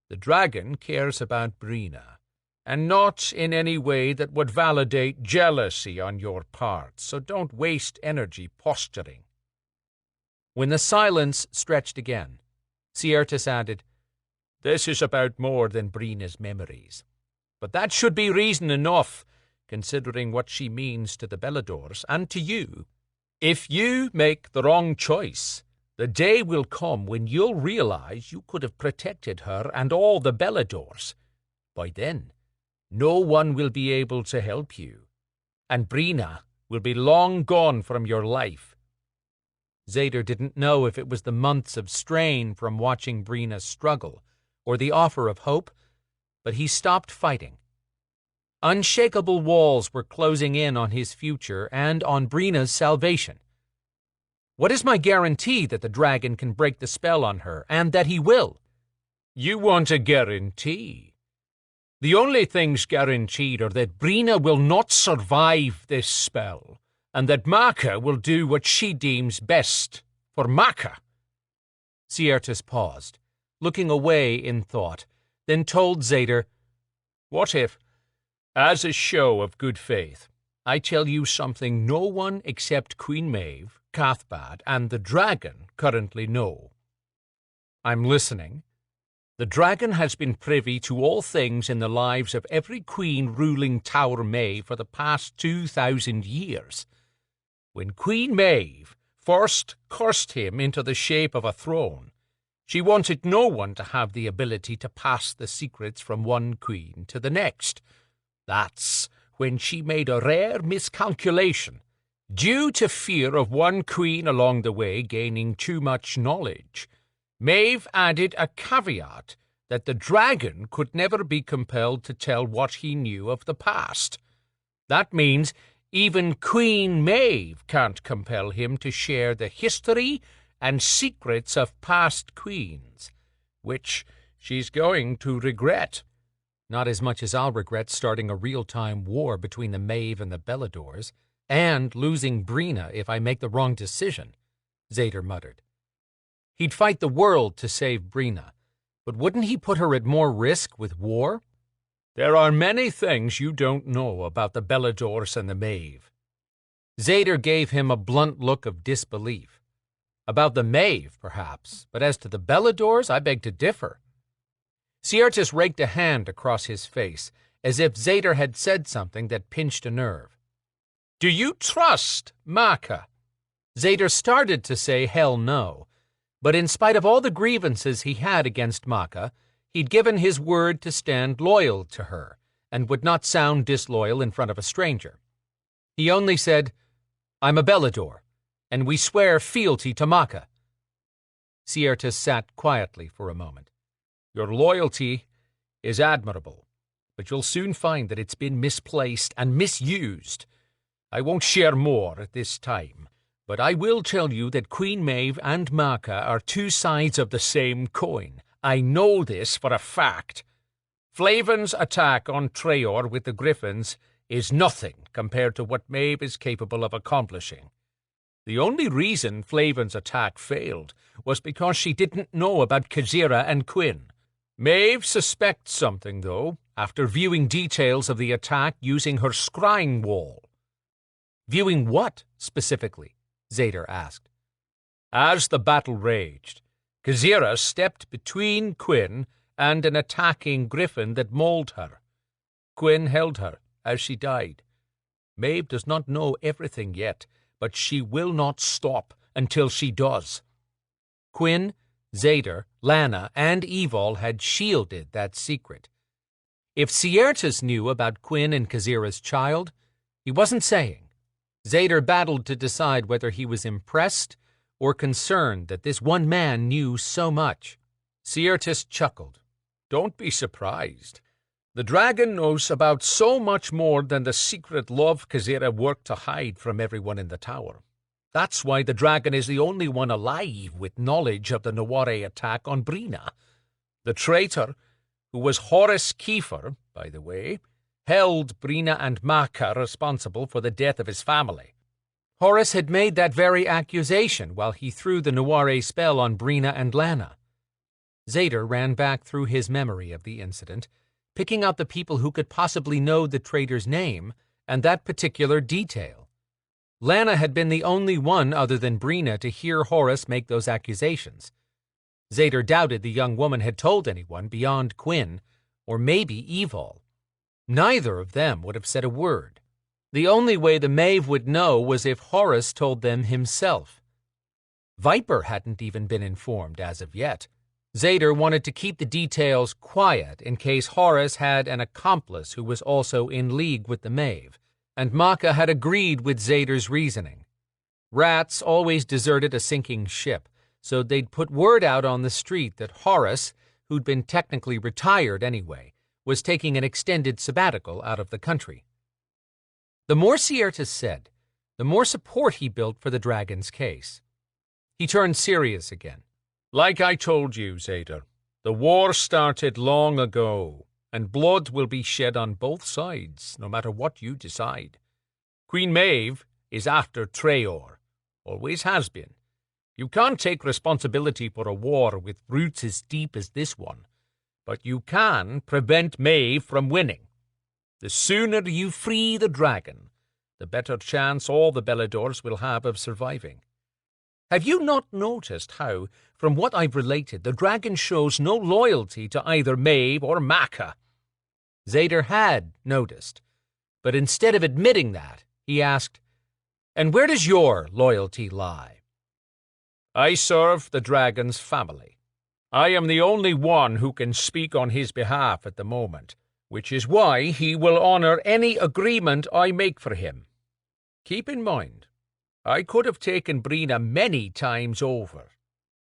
The dragon cares about Brina, and not in any way that would validate jealousy on your part, so don't waste energy posturing." When the silence stretched again, Siertes added, "This is about more than Brina's memories, but that should be reason enough, considering what she means to the Beladors and to you. If you make the wrong choice, the day will come when you'll realize you could have protected her and all the Beladors. By then, no one will be able to help you, and Brina will be long gone from your life." Zader didn't know if it was the months of strain from watching Brina struggle or the offer of hope, but he stopped fighting. Unshakable walls were closing in on his future and on Brina's salvation. What is my guarantee that the dragon can break the spell on her, and that he will? You want a guarantee? The only things guaranteed are that Brina will not survive this spell, and that Maka will do what she deems best for Maka. Siertes paused, looking away in thought, then told Zader, "What if, as a show of good faith, I tell you something no one except Queen Maeve, Cathbad, and the dragon currently know?" "I'm listening." "The dragon has been privy to all things in the lives of every queen ruling Tower May for the past 2,000 years. When Queen Maeve first cursed him into the shape of a throne, she wanted no one to have the ability to pass the secrets from one queen to the next. That's when she made a rare miscalculation. Due to fear of one queen along the way gaining too much knowledge, Maeve added a caveat that the dragon could never be compelled to tell what he knew of the past. That means even Queen Maeve can't compel him to share the history and secrets of past queens, which she's going to regret." "Not as much as I'll regret starting a real-time war between the Maeve and the Beladors, and losing Brina if I make the wrong decision," Zader muttered. He'd fight the world to save Brina, but wouldn't he put her at more risk with war? "There are many things you don't know about the Beladors and the Maeve." Zader gave him a blunt look of disbelief. "About the Maeve, perhaps, but as to the Beladors, I beg to differ." Siertes raked a hand across his face, as if Zader had said something that pinched a nerve. "Do you trust Maka?" Zader started to say hell no, but in spite of all the grievances he had against Maka, he'd given his word to stand loyal to her, and would not sound disloyal in front of a stranger. He only said, "I'm a Belador, and we swear fealty to Maka." Siertes sat quietly for a moment. "Your loyalty is admirable, but you'll soon find that it's been misplaced and misused. I won't share more at this time, but I will tell you that Queen Maeve and Maka are two sides of the same coin. I know this for a fact. Flavin's attack on Traor with the Griffins is nothing compared to what Maeve is capable of accomplishing. The only reason Flavin's attack failed was because she didn't know about Kazira and Quinn. Maeve suspects something, though, after viewing details of the attack using her scrying wall." "Viewing what, specifically?" Zader asked. "As the battle raged, Kazira stepped between Quinn and an attacking griffin that mauled her. Quinn held her as she died. Maeve does not know everything yet, but she will not stop until she does." Quinn, Zader, Lana, and Evol had shielded that secret. If Siertes knew about Quinn and Kazira's child, he wasn't saying. Zader battled to decide whether he was impressed or concerned that this one man knew so much. Siertes chuckled. "Don't be surprised. The dragon knows about so much more than the secret love Kazira worked to hide from everyone in the tower. That's why the dragon is the only one alive with knowledge of the Naware attack on Brina. The traitor, who was Horace Kiefer, by the way, held Brina and Maka responsible for the death of his family. Horace had made that very accusation while he threw the Noire spell on Brina and Lana. Zader ran back through his memory of the incident, picking out the people who could possibly know the traitor's name and that particular detail. Lana had been the only one other than Brina to hear Horace make those accusations. Zader doubted the young woman had told anyone beyond Quinn, or maybe Evol. Neither of them would have said a word. The only way the Maeve would know was if Horace told them himself. Viper hadn't even been informed as of yet. Zader wanted to keep the details quiet in case Horace had an accomplice who was also in league with the Maeve, and Maka had agreed with Zader's reasoning. Rats always deserted a sinking ship, so they'd put word out on the street that Horace, who'd been technically retired anyway, was taking an extended sabbatical out of the country. The more Siertes said, the more support he built for the dragon's case. He turned serious again. Like I told you, Zader, the war started long ago, and blood will be shed on both sides, no matter what you decide. Queen Maeve is after Traor, always has been. You can't take responsibility for a war with roots as deep as this one, but you can prevent Maeve from winning. The sooner you free the dragon, the better chance all the Beladors will have of surviving. Have you not noticed how, from what I've related, the dragon shows no loyalty to either Maeve or Maka? Zader had noticed, but instead of admitting that, he asked, "And where does your loyalty lie?" I serve the dragon's family. I am the only one who can speak on his behalf at the moment, which is why he will honor any agreement I make for him. Keep in mind, I could have taken Brina many times over,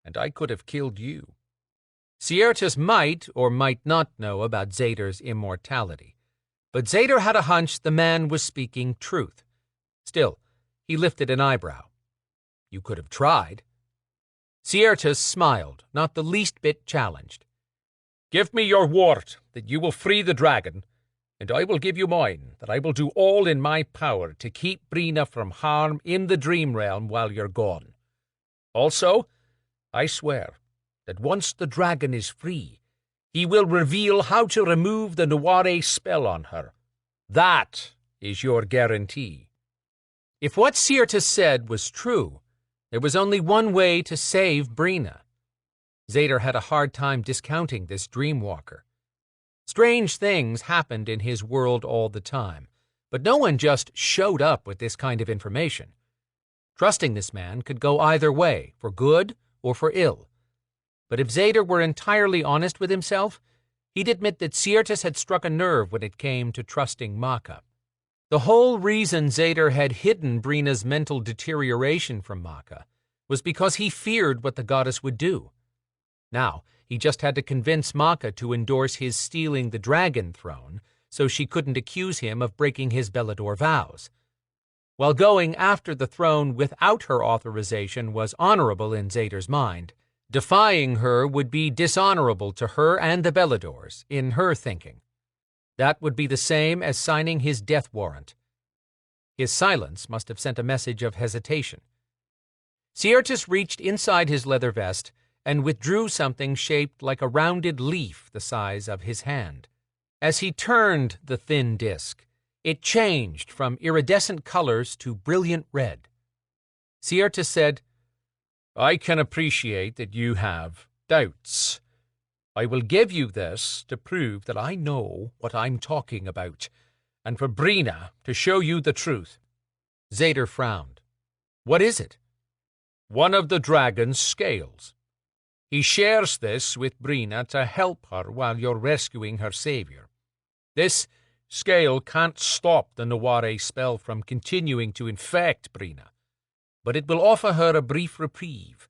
and I could have killed you. Siertes might or might not know about Zader's immortality, but Zader had a hunch the man was speaking truth. Still, he lifted an eyebrow. You could have tried. Siertes smiled, not the least bit challenged. Give me your word that you will free the dragon, and I will give you mine that I will do all in my power to keep Brina from harm in the dream realm while you're gone. Also, I swear that once the dragon is free, he will reveal how to remove the Noire spell on her. That is your guarantee. If what Siertes said was true, there was only one way to save Brina. Zader had a hard time discounting this dreamwalker. Strange things happened in his world all the time, but no one just showed up with this kind of information. Trusting this man could go either way, for good or for ill. But if Zader were entirely honest with himself, he'd admit that Siertes had struck a nerve when it came to trusting Maka. The whole reason Zader had hidden Brina's mental deterioration from Maka was because he feared what the goddess would do. Now, he just had to convince Maka to endorse his stealing the dragon throne so she couldn't accuse him of breaking his Belador vows. While going after the throne without her authorization was honorable in Zader's mind, defying her would be dishonorable to her and the Beladors, in her thinking. That would be the same as signing his death warrant. His silence must have sent a message of hesitation. Siertes reached inside his leather vest and withdrew something shaped like a rounded leaf the size of his hand. As he turned the thin disk, it changed from iridescent colors to brilliant red. Siertes said, I can appreciate that you have doubts. I will give you this to prove that I know what I'm talking about, and for Brina to show you the truth. Zader frowned. What is it? One of the dragon's scales. He shares this with Brina to help her while you're rescuing her savior. This scale can't stop the Noire spell from continuing to infect Brina, but it will offer her a brief reprieve.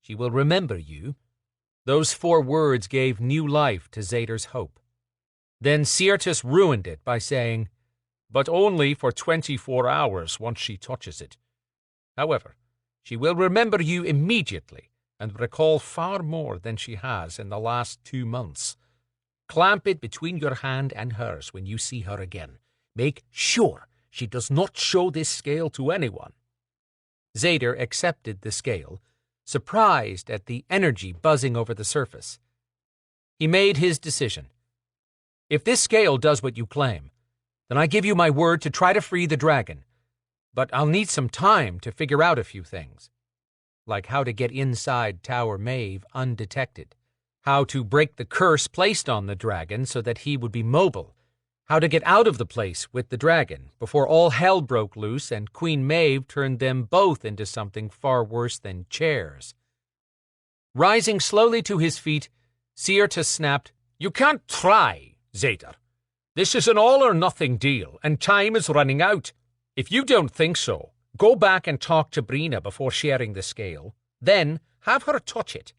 She will remember you. Those 4 words gave new life to Zader's hope. Then Siertes ruined it by saying, but only for 24 hours once she touches it. However, she will remember you immediately and recall far more than she has in the last 2 months. Clamp it between your hand and hers when you see her again. Make sure she does not show this scale to anyone. Zader accepted the scale, surprised at the energy buzzing over the surface. He made his decision. If this scale does what you claim, then I give you my word to try to free the dragon. But I'll need some time to figure out a few things, like how to get inside Tower Maeve undetected, how to break the curse placed on the dragon so that he would be mobile, how to get out of the place with the dragon before all hell broke loose and Queen Maeve turned them both into something far worse than chairs. Rising slowly to his feet, Sierta snapped, "You can't try, Zader. This is an all-or-nothing deal, and time is running out. If you don't think so, go back and talk to Brina before sharing the scale. Then have her touch it.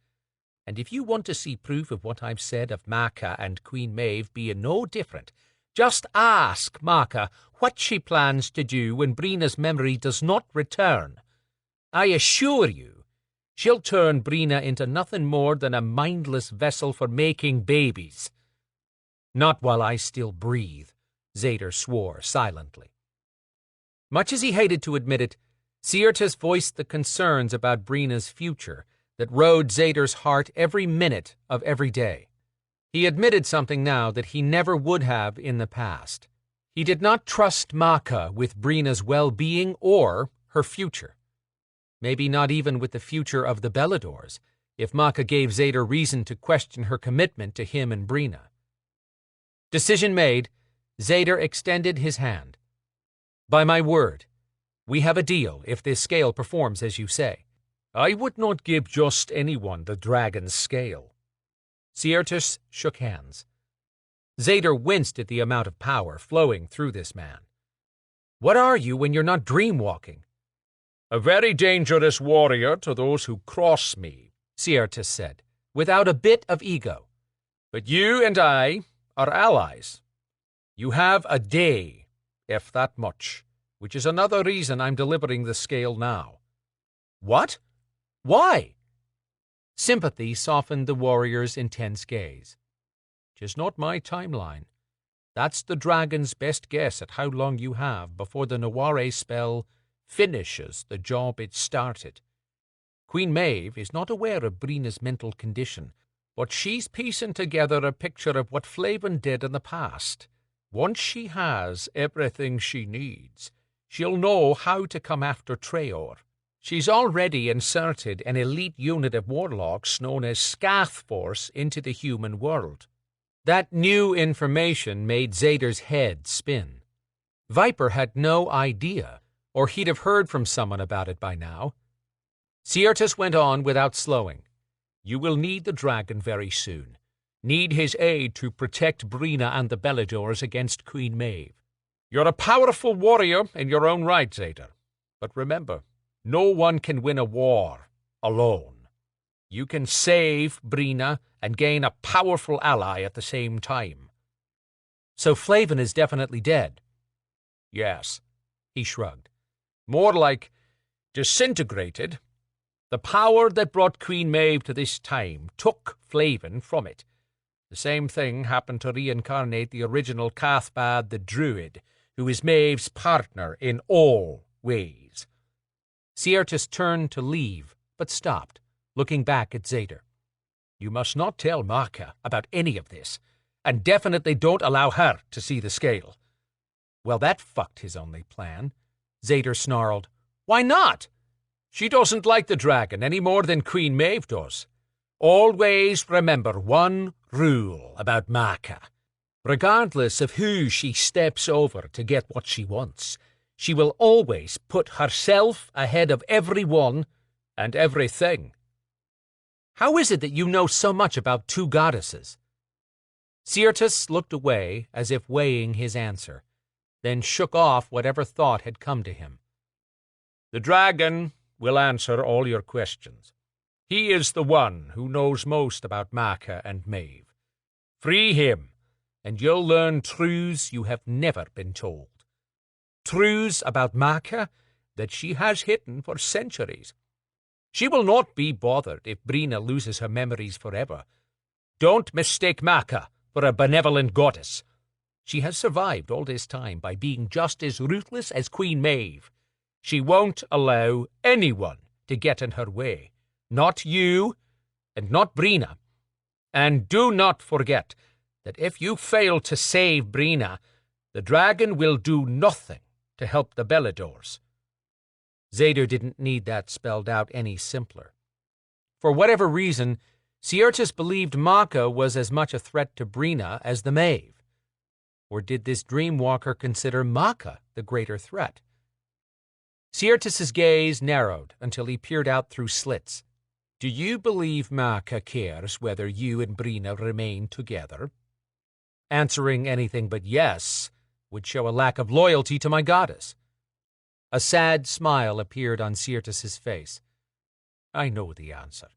And if you want to see proof of what I've said of Maka and Queen Maeve being no different, just ask Maka what she plans to do when Brina's memory does not return. I assure you, she'll turn Brina into nothing more than a mindless vessel for making babies." "Not while I still breathe," Zader swore silently. Much as he hated to admit it, Siertas voiced the concerns about Brina's future that rode Zader's heart every minute of every day. He admitted something now that he never would have in the past. He did not trust Maka with Brina's well-being or her future. Maybe not even with the future of the Beladors, if Maka gave Zader reason to question her commitment to him and Brina. Decision made, Zader extended his hand. "By my word, we have a deal if this scale performs as you say." "I would not give just anyone the dragon's scale." Siertas shook hands. Zader winced at the amount of power flowing through this man. "What are you when you're not dream-walking?" "A very dangerous warrior to those who cross me," Siertas said, without a bit of ego. "But you and I are allies. You have a day, if that much, which is another reason I'm delivering the scale now." "What? Why?" Sympathy softened the warrior's intense gaze. "'Tis not my timeline. That's the dragon's best guess at how long you have before the Noire spell finishes the job it started. Queen Maeve is not aware of Brina's mental condition, but she's piecing together a picture of what Flavin did in the past. Once she has everything she needs, she'll know how to come after Traor. She's already inserted an elite unit of warlocks known as Scath Force into the human world." That new information made Zader's head spin. Viper had no idea, or he'd have heard from someone about it by now. Siertas went on without slowing. "You will need the dragon very soon. Need his aid to protect Brina and the Beladors against Queen Maeve. You're a powerful warrior in your own right, Zader. But remember, no one can win a war alone. You can save Brina and gain a powerful ally at the same time." "So Flavin is definitely dead?" "Yes," he shrugged. "More like disintegrated. The power that brought Queen Maeve to this time took Flavin from it. The same thing happened to reincarnate the original Cathbad the Druid, who is Maeve's partner in all ways." Siertas turned to leave, but stopped, looking back at Zader. "You must not tell Maka about any of this, and definitely don't allow her to see the scale." "Well, that fucked his only plan." Zader snarled. "Why not?" "She doesn't like the dragon any more than Queen Maeve does. Always remember one rule about Maka. Regardless of who she steps over to get what she wants, she will always put herself ahead of everyone and everything." "How is it that you know so much about two goddesses?" Siertas looked away as if weighing his answer, then shook off whatever thought had come to him. "The dragon will answer all your questions. He is the one who knows most about Maka and Maeve. Free him, and you'll learn truths you have never been told. Truths about Maka that she has hidden for centuries. She will not be bothered if Brina loses her memories forever. Don't mistake Maka for a benevolent goddess. She has survived all this time by being just as ruthless as Queen Maeve. She won't allow anyone to get in her way. Not you, and not Brina. And do not forget that if you fail to save Brina, the dragon will do nothing to help the Beladors. Zader didn't need that spelled out any simpler. For whatever reason, Siertis believed Maka was as much a threat to Brina as the Maeve. Or did this dreamwalker consider Maka the greater threat? Siertis's gaze narrowed until he peered out through slits. Do you believe Maka cares whether you and Brina remain together? Answering anything but yes would show a lack of loyalty to my goddess. A sad smile appeared on Siertis's face. I know the answer.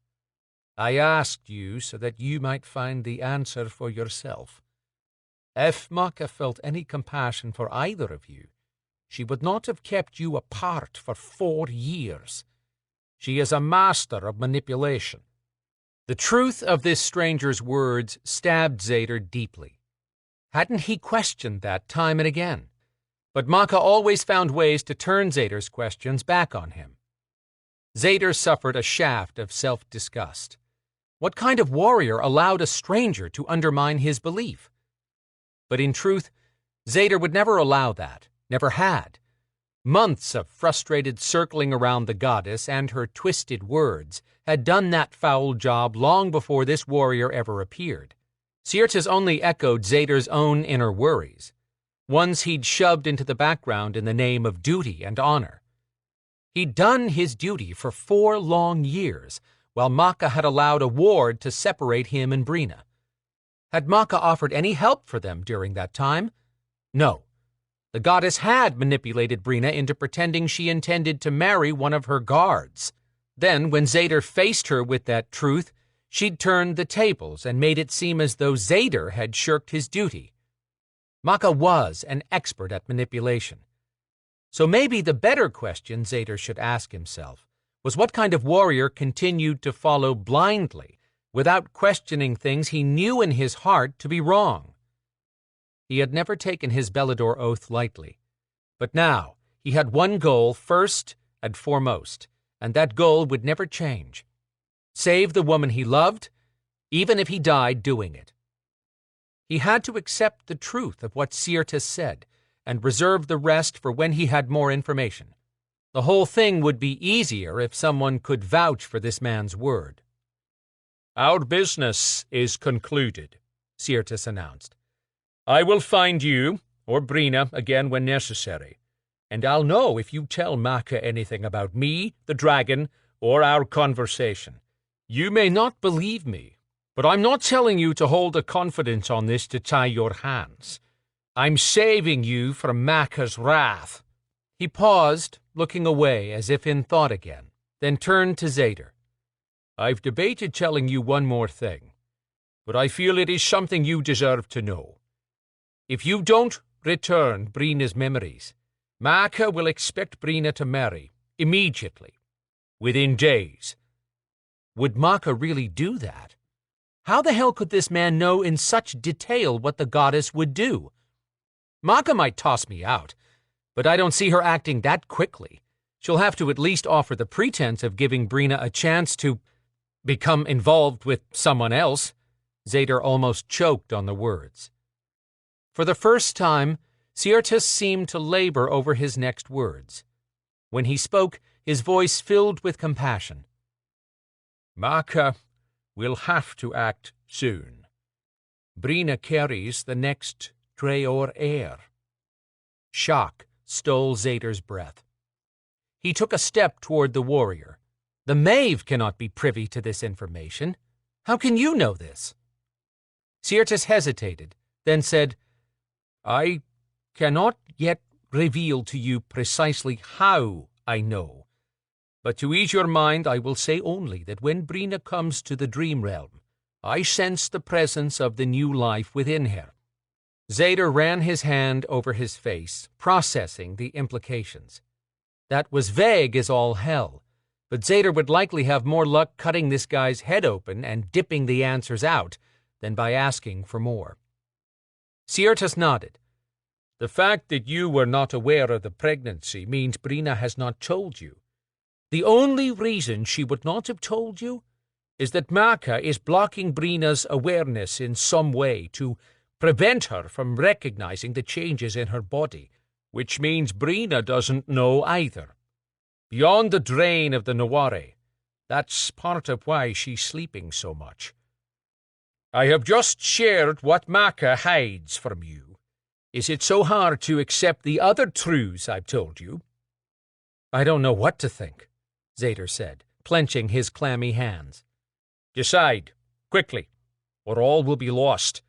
I asked you so that you might find the answer for yourself. If Maka felt any compassion for either of you, she would not have kept you apart for 4 years. She is a master of manipulation. The truth of this stranger's words stabbed Zader deeply. Hadn't he questioned that time and again? But Maka always found ways to turn Zader's questions back on him. Zader suffered a shaft of self-disgust. What kind of warrior allowed a stranger to undermine his belief? But in truth, Zader would never allow that, never had. Months of frustrated circling around the goddess and her twisted words had done that foul job long before this warrior ever appeared. Siertis only echoed Zader's own inner worries, ones he'd shoved into the background in the name of duty and honor. He'd done his duty for 4 long years, while Maka had allowed a ward to separate him and Brina. Had Maka offered any help for them during that time? No. The goddess had manipulated Brina into pretending she intended to marry one of her guards. Then, when Zader faced her with that truth, she'd turned the tables and made it seem as though Zader had shirked his duty. Maka was an expert at manipulation. So maybe the better question Zader should ask himself was what kind of warrior continued to follow blindly, without questioning things he knew in his heart to be wrong. He had never taken his Belador oath lightly, but now he had one goal first and foremost, and that goal would never change. Save the woman he loved, even if he died doing it. He had to accept the truth of what Siertis said, and reserve the rest for when he had more information. The whole thing would be easier if someone could vouch for this man's word. Our business is concluded, Siertis announced. I will find you, or Brina, again when necessary, and I'll know if you tell Maka anything about me, the dragon, or our conversation. You may not believe me, but I'm not telling you to hold a confidence on this to tie your hands. I'm saving you from Maka's wrath. He paused, looking away as if in thought again, then turned to Zader. I've debated telling you one more thing, but I feel it is something you deserve to know. If you don't return Brina's memories, Maka will expect Brina to marry, immediately, within days. Would Maka really do that? How the hell could this man know in such detail what the goddess would do? Maka might toss me out, but I don't see her acting that quickly. She'll have to at least offer the pretense of giving Brina a chance to become involved with someone else. Zader almost choked on the words. For the first time, Siertis seemed to labor over his next words. When he spoke, his voice filled with compassion. Maka will have to act soon. Brina carries the next Treor heir. Shock stole Zader's breath. He took a step toward the warrior. The Maeve cannot be privy to this information. How can you know this? Siertis hesitated, then said, I cannot yet reveal to you precisely how I know, but to ease your mind I will say only that when Brina comes to the dream realm, I sense the presence of the new life within her. Zader ran his hand over his face, processing the implications. That was vague as all hell, but Zader would likely have more luck cutting this guy's head open and dipping the answers out than by asking for more. Siertis nodded. The fact that you were not aware of the pregnancy means Brina has not told you. The only reason she would not have told you is that Maka is blocking Brina's awareness in some way to prevent her from recognizing the changes in her body, which means Brina doesn't know either. Beyond the drain of the Naware, that's part of why she's sleeping so much. I have just shared what Maka hides from you. Is it so hard to accept the other truths I've told you? I don't know what to think, Zader said, clenching his clammy hands. Decide, quickly, or all will be lost.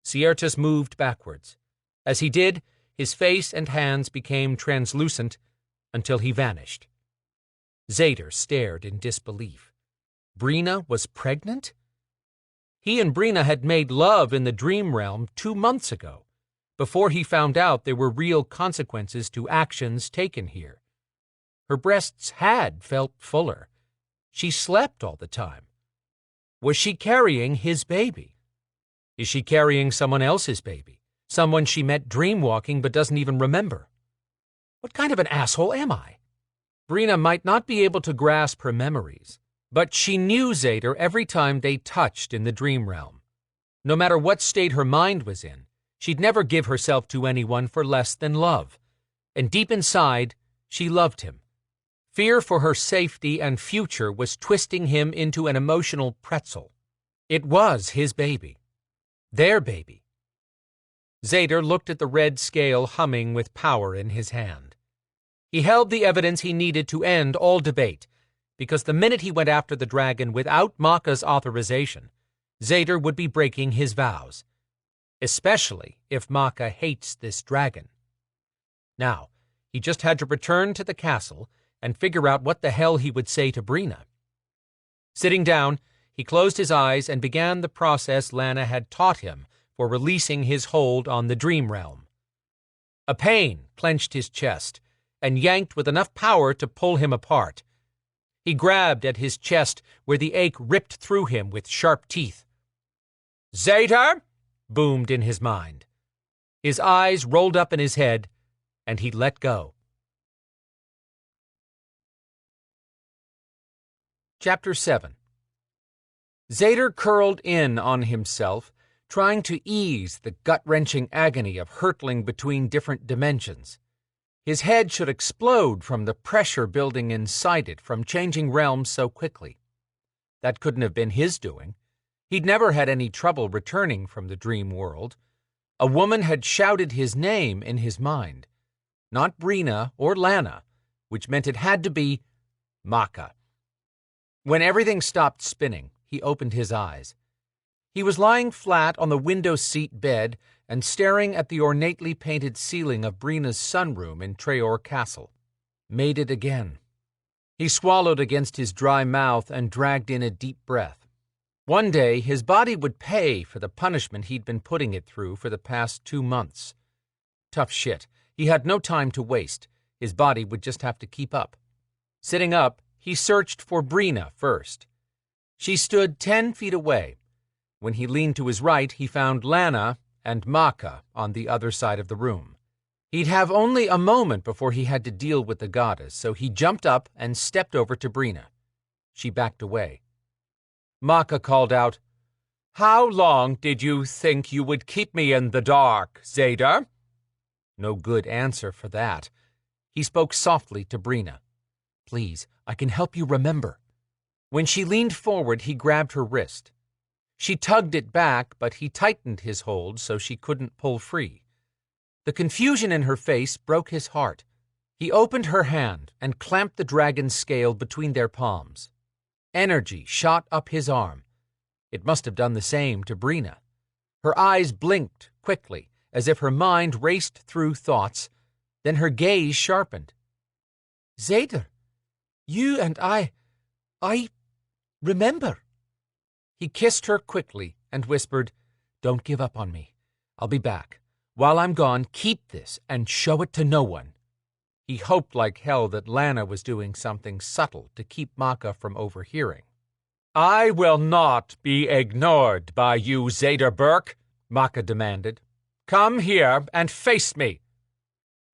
Siertas moved backwards. As he did, his face and hands became translucent until he vanished. Zader stared in disbelief. Brina was pregnant? He and Brina had made love in the dream realm 2 months ago, before he found out there were real consequences to actions taken here. Her breasts had felt fuller. She slept all the time. Was she carrying his baby? Is she carrying someone else's baby? Someone she met dreamwalking but doesn't even remember? What kind of an asshole am I? Brina might not be able to grasp her memories, but she knew Zader every time they touched in the dream realm. No matter what state her mind was in, she'd never give herself to anyone for less than love. And deep inside, she loved him. Fear for her safety and future was twisting him into an emotional pretzel. It was his baby. Their baby. Zader looked at the red scale humming with power in his hand. He held the evidence he needed to end all debate, because the minute he went after the dragon without Maka's authorization, Zader would be breaking his vows, especially if Maka hates this dragon. Now, he just had to return to the castle and figure out what the hell he would say to Brina. Sitting down, he closed his eyes and began the process Lana had taught him for releasing his hold on the dream realm. A pain clenched his chest and yanked with enough power to pull him apart. He grabbed at his chest where the ache ripped through him with sharp teeth. "Zader!" boomed in his mind. His eyes rolled up in his head, and he let go. Chapter 7. Zader curled in on himself, trying to ease the gut-wrenching agony of hurtling between different dimensions. His head should explode from the pressure building inside it from changing realms so quickly. That couldn't have been his doing. He'd never had any trouble returning from the dream world. A woman had shouted his name in his mind. Not Brina or Lana, which meant it had to be Maka. When everything stopped spinning, he opened his eyes. He was lying flat on the window seat bed and staring at the ornately painted ceiling of Brina's sunroom in Treor Castle. Made it again. He swallowed against his dry mouth and dragged in a deep breath. One day, his body would pay for the punishment he'd been putting it through for the past 2 months. Tough shit. He had no time to waste. His body would just have to keep up. Sitting up, he searched for Brina first. She stood 10 feet away. When he leaned to his right, he found Lana and Maka on the other side of the room. He'd have only a moment before he had to deal with the goddess, so he jumped up and stepped over to Brina. She backed away. Maka called out, "How long did you think you would keep me in the dark, Zader?" No good answer for that. He spoke softly to Brina. "Please, I can help you remember." When she leaned forward, he grabbed her wrist. She tugged it back, but he tightened his hold so she couldn't pull free. The confusion in her face broke his heart. He opened her hand and clamped the dragon's scale between their palms. Energy shot up his arm. It must have done the same to Brina. Her eyes blinked quickly, as if her mind raced through thoughts. Then her gaze sharpened. "Zader, you and I remember." He kissed her quickly and whispered, "Don't give up on me. I'll be back. While I'm gone, keep this and show it to no one." He hoped like hell that Lana was doing something subtle to keep Maka from overhearing. "I will not be ignored by you, Zader Burke," Maka demanded. Come here and face me.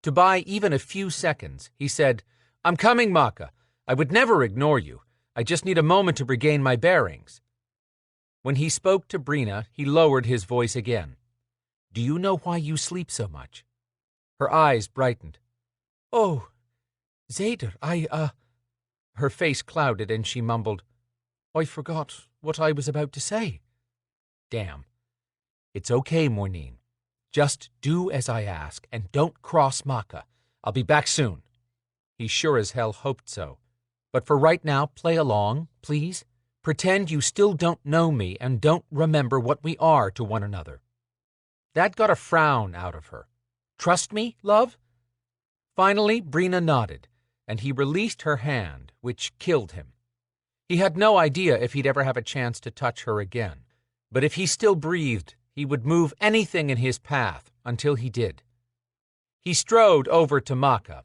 To buy even a few seconds, he said, I'm coming, Maka. I would never ignore you. I just need a moment to regain my bearings. When he spoke to Brina, he lowered his voice again. Do you know why you sleep so much? Her eyes brightened. Oh, Zader, Her face clouded and she mumbled, I forgot what I was about to say. Damn. It's okay, Mornine. Just do as I ask and don't cross Maka. I'll be back soon. He sure as hell hoped so. But for right now, play along, please. Pretend you still don't know me and don't remember what we are to one another. That got a frown out of her. Trust me, love? Finally, Brina nodded, and he released her hand, which killed him. He had no idea if he'd ever have a chance to touch her again, but if he still breathed, he would move anything in his path until he did. He strode over to Maka.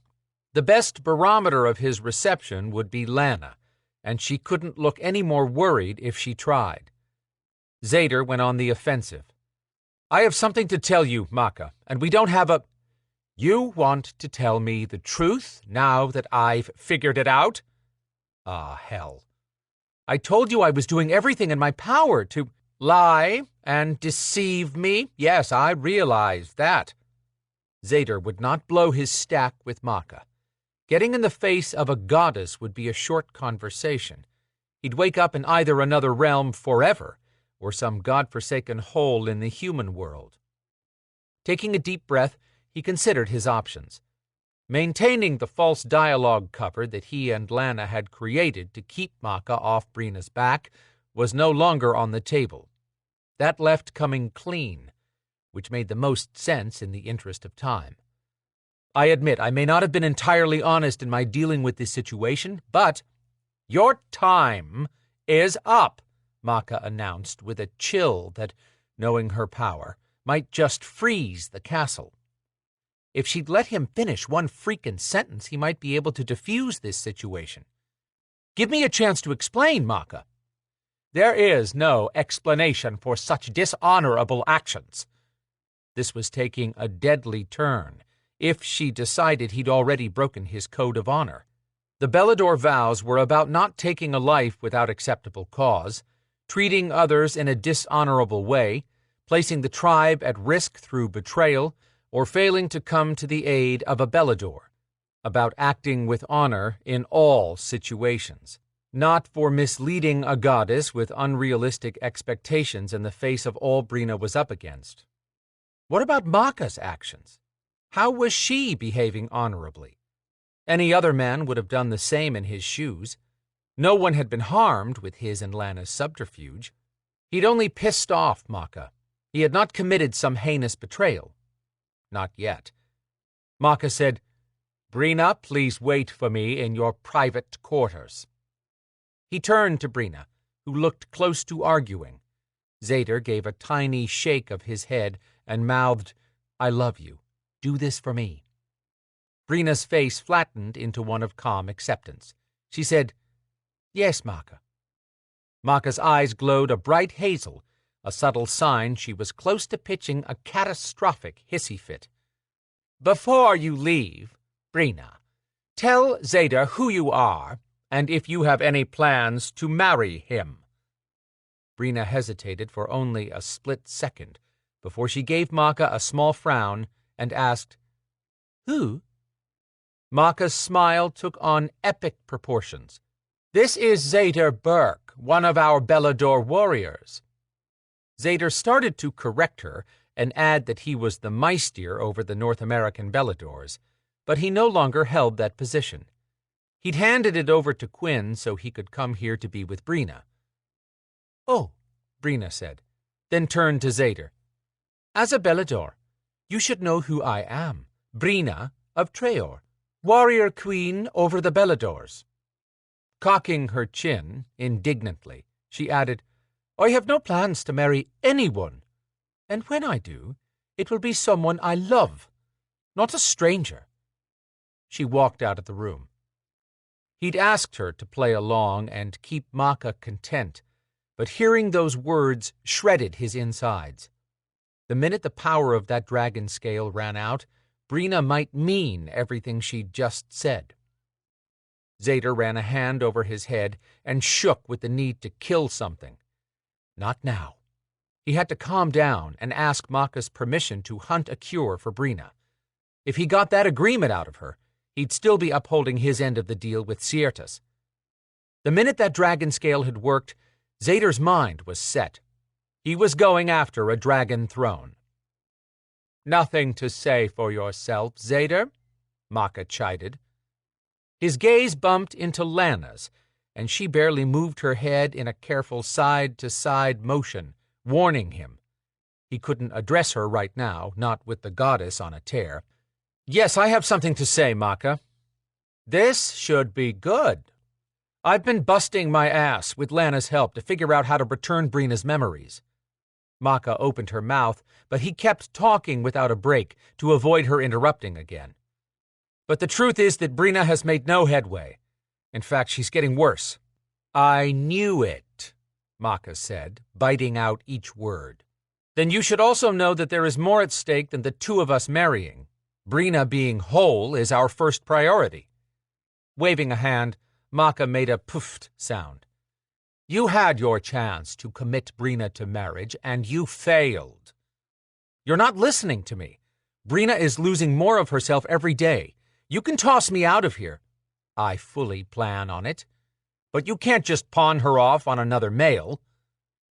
The best barometer of his reception would be Lana, and she couldn't look any more worried if she tried. Zader went on the offensive. I have something to tell you, Maka, and we don't have a... You want to tell me the truth now that I've figured it out? Ah, hell. I told you I was doing everything in my power to lie and deceive me. Yes, I realize that. Zader would not blow his stack with Maka. Getting in the face of a goddess would be a short conversation. He'd wake up in either another realm forever or some godforsaken hole in the human world. Taking a deep breath, he considered his options. Maintaining the false dialogue cover that he and Lana had created to keep Maka off Brina's back was no longer on the table. That left coming clean, which made the most sense in the interest of time. I admit I may not have been entirely honest in my dealing with this situation, but your time is up, Maka announced with a chill that, knowing her power, might just freeze the castle. If she'd let him finish one freaking sentence, he might be able to defuse this situation. Give me a chance to explain, Maka. There is no explanation for such dishonorable actions. This was taking a deadly turn, if she decided he'd already broken his code of honor. The Belador vows were about not taking a life without acceptable cause, treating others in a dishonorable way, placing the tribe at risk through betrayal, or failing to come to the aid of a Belador, about acting with honor in all situations, not for misleading a goddess with unrealistic expectations in the face of all Brina was up against. What about Maka's actions? How was she behaving honorably? Any other man would have done the same in his shoes. No one had been harmed with his and Lana's subterfuge. He'd only pissed off Maka. He had not committed some heinous betrayal. Not yet. Maka said, Brina, please wait for me in your private quarters. He turned to Brina, who looked close to arguing. Zader gave a tiny shake of his head and mouthed, I love you. Do this for me. Brina's face flattened into one of calm acceptance. She said, Yes, Maka. Maka's eyes glowed a bright hazel, a subtle sign she was close to pitching a catastrophic hissy fit. Before you leave, Brina, tell Zader who you are and if you have any plans to marry him. Brina hesitated for only a split second before she gave Maka a small frown and asked, Who? Maka's smile took on epic proportions. This is Zader Burke, one of our Belador warriors. Zader started to correct her and add that he was the Meister over the North American Beladors, but he no longer held that position. He'd handed it over to Quinn so he could come here to be with Brina. Oh, Brina said, then turned to Zader. As a Belador, you should know who I am, Brina of Treor, warrior queen over the Beladors. Cocking her chin indignantly, she added, I have no plans to marry anyone, and when I do, it will be someone I love, not a stranger. She walked out of the room. He'd asked her to play along and keep Maka content, but hearing those words shredded his insides. The minute the power of that dragon scale ran out, Brina might mean everything she'd just said. Zader ran a hand over his head and shook with the need to kill something. Not now. He had to calm down and ask Maka's permission to hunt a cure for Brina. If he got that agreement out of her, he'd still be upholding his end of the deal with Siertas. The minute that dragon scale had worked, Zader's mind was set. He was going after a dragon throne. "Nothing to say for yourself, Zader?" Maka chided. His gaze bumped into Lana's, and she barely moved her head in a careful side-to-side motion, warning him. He couldn't address her right now, not with the goddess on a tear. "Yes, I have something to say, Maka. This should be good. I've been busting my ass with Lana's help to figure out how to return Brina's memories." Maka opened her mouth, but he kept talking without a break to avoid her interrupting again. "But the truth is that Brina has made no headway. In fact, she's getting worse." "I knew it," Maka said, biting out each word. "Then you should also know that there is more at stake than the two of us marrying. Brina being whole is our first priority." Waving a hand, Maka made a poofed sound. "You had your chance to commit Brina to marriage, and you failed. You're not listening to me. Brina is losing more of herself every day. You can toss me out of here. I fully plan on it. But you can't just pawn her off on another male.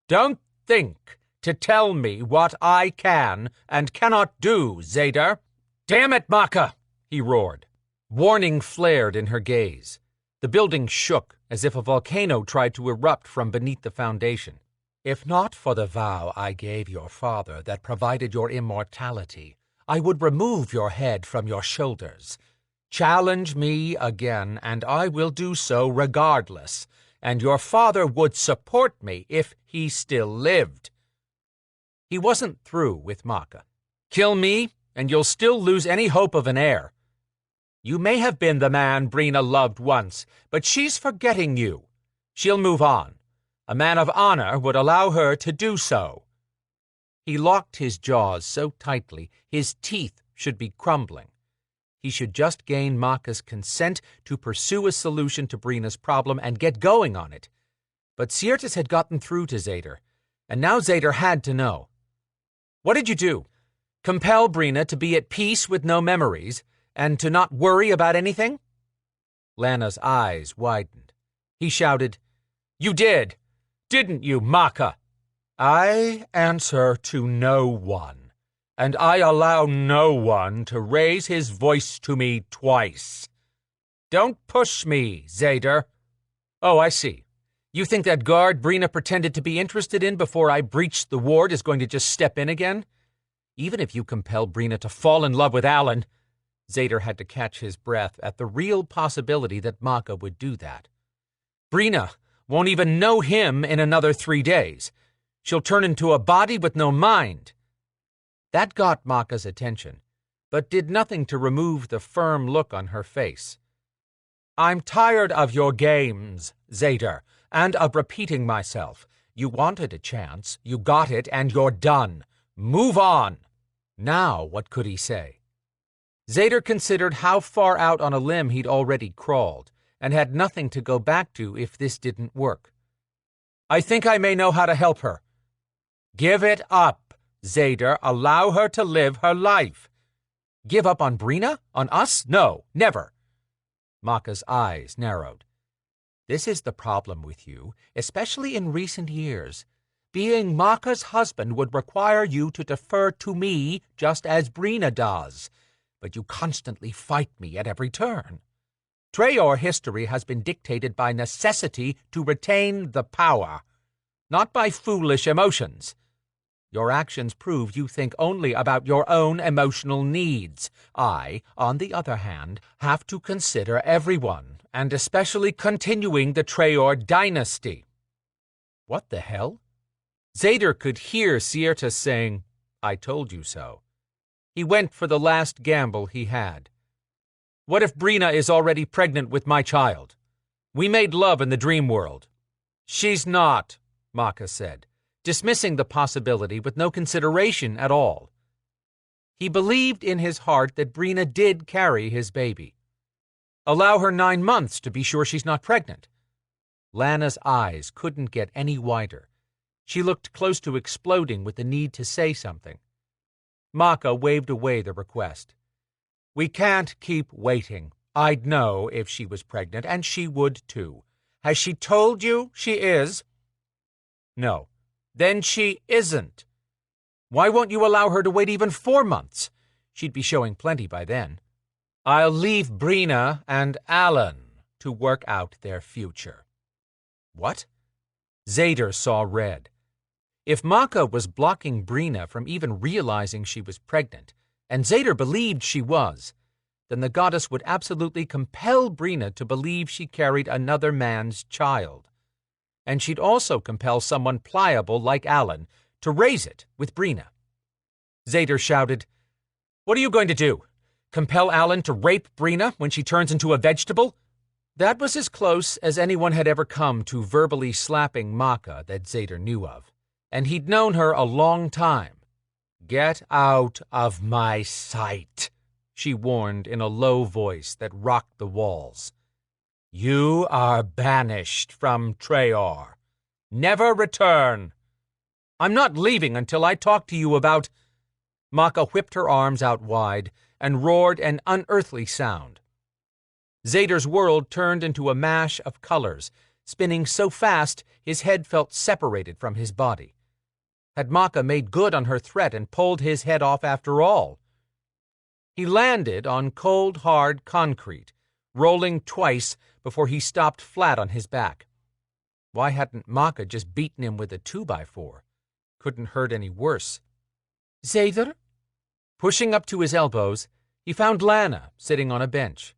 Don't think to tell me what I can and cannot do, Zader." "Damn it, Maka!" he roared. Warning flared in her gaze. The building shook as if a volcano tried to erupt from beneath the foundation. "If not for the vow I gave your father that provided your immortality, I would remove your head from your shoulders. Challenge me again, and I will do so regardless, and your father would support me if he still lived." He wasn't through with Maka. "Kill me, and you'll still lose any hope of an heir. You may have been the man Brina loved once, but she's forgetting you. She'll move on. A man of honor would allow her to do so." He locked his jaws so tightly his teeth should be crumbling. He should just gain Maka's consent to pursue a solution to Brina's problem and get going on it. But Siertas had gotten through to Zader, and now Zader had to know. "What did you do? Compel Brina to be at peace with no memories, and to not worry about anything?" Lana's eyes widened. He shouted, "You did, didn't you, Maka?" "I answer to no one, and I allow no one to raise his voice to me twice. Don't push me, Zader." "Oh, I see. You think that guard Brina pretended to be interested in before I breached the ward is going to just step in again? Even if you compel Brina to fall in love with Alan..." Zader had to catch his breath at the real possibility that Maka would do that. "Brina won't even know him in another 3 days. She'll turn into a body with no mind." That got Maka's attention, but did nothing to remove the firm look on her face. "I'm tired of your games, Zader, and of repeating myself. You wanted a chance, you got it, and you're done. Move on." Now what could he say? Zader considered how far out on a limb he'd already crawled, and had nothing to go back to if this didn't work. "I think I may know how to help her." "Give it up, Zader. Allow her to live her life." "Give up on Brina? On us? No, never." Maka's eyes narrowed. "This is the problem with you, especially in recent years. Being Maka's husband would require you to defer to me just as Brina does. But you constantly fight me at every turn. Trayor history has been dictated by necessity to retain the power, not by foolish emotions. Your actions prove you think only about your own emotional needs. I, on the other hand, have to consider everyone, and especially continuing the Trayor dynasty." What the hell? Zader could hear Siertas saying, "I told you so." He went for the last gamble he had. "What if Brina is already pregnant with my child? We made love in the dream world." "She's not," Maka said. dismissing the possibility with no consideration at all. He believed in his heart that Brina did carry his baby. Allow her 9 months to be sure she's not pregnant. Lana's eyes couldn't get any wider. She looked close to exploding with the need to say something. Maka waved away the request. We can't keep waiting. I'd know if she was pregnant, and she would too. Has she told you she is? No. Then she isn't. Why won't you allow her to wait even 4 months? She'd be showing plenty by then. I'll leave Brina and Alan to work out their future. What? Zader saw red. If Maka was blocking Brina from even realizing she was pregnant, and Zader believed she was, then the goddess would absolutely compel Brina to believe she carried another man's child. And she'd also compel someone pliable like Alan to raise it with Brina. Zader shouted, What are you going to do? Compel Alan to rape Brina when she turns into a vegetable? That was as close as anyone had ever come to verbally slapping Maka that Zader knew of, and he'd known her a long time. Get out of my sight, she warned in a low voice that rocked the walls. You are banished from Traor. Never return. I'm not leaving until I talk to you about... Maka whipped her arms out wide and roared an unearthly sound. Zader's world turned into a mash of colors, spinning so fast his head felt separated from his body. Had Maka made good on her threat and pulled his head off after all? He landed on cold, hard concrete, rolling twice before he stopped flat on his back. Why hadn't Maka just beaten him with a 2x4? Couldn't hurt any worse. Zader? Pushing up to his elbows, he found Lana sitting on a bench.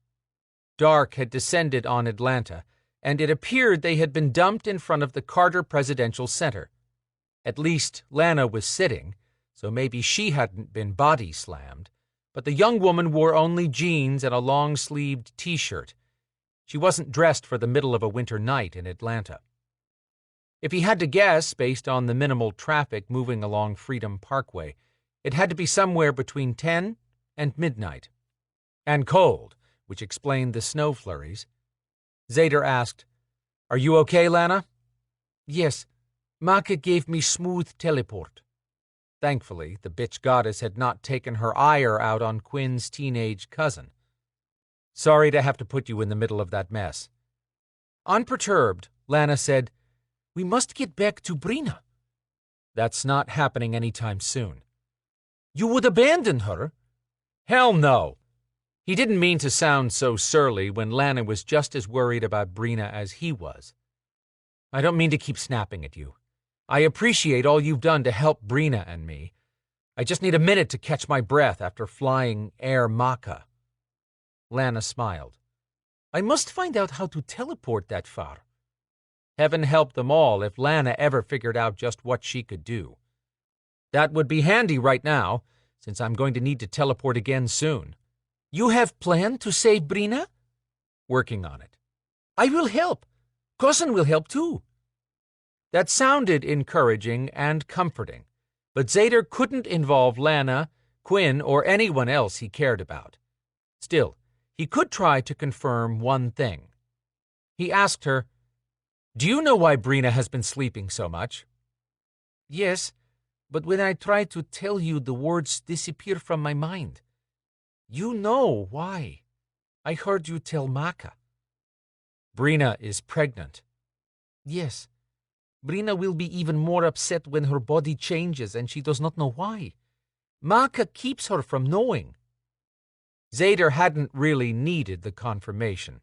Dark had descended on Atlanta, and it appeared they had been dumped in front of the Carter Presidential Center. At least Lana was sitting, so maybe she hadn't been body slammed, but the young woman wore only jeans and a long-sleeved T-shirt. She wasn't dressed for the middle of a winter night in Atlanta. If he had to guess, based on the minimal traffic moving along Freedom Parkway, it had to be somewhere between 10 and midnight. And cold, which explained the snow flurries. Zader asked, Are you okay, Lana? Yes. Maka gave me smooth teleport. Thankfully, the bitch goddess had not taken her ire out on Quinn's teenage cousin. Sorry to have to put you in the middle of that mess. Unperturbed, Lana said, We must get back to Brina. That's not happening anytime soon. You would abandon her? Hell no. He didn't mean to sound so surly when Lana was just as worried about Brina as he was. I don't mean to keep snapping at you. I appreciate all you've done to help Brina and me. I just need a minute to catch my breath after flying Air Maka. Lana smiled. I must find out how to teleport that far. Heaven help them all if Lana ever figured out just what she could do. That would be handy right now, since I'm going to need to teleport again soon. You have planned to save Brina? Working on it. I will help. Cousin will help too. That sounded encouraging and comforting, but Zader couldn't involve Lana, Quinn, or anyone else he cared about. Still, he could try to confirm one thing. He asked her, Do you know why Brina has been sleeping so much? Yes, but when I try to tell you, the words disappear from my mind. You know why. I heard you tell Maka. Brina is pregnant. Yes. Brina will be even more upset when her body changes and she does not know why. Maka keeps her from knowing. Zader hadn't really needed the confirmation.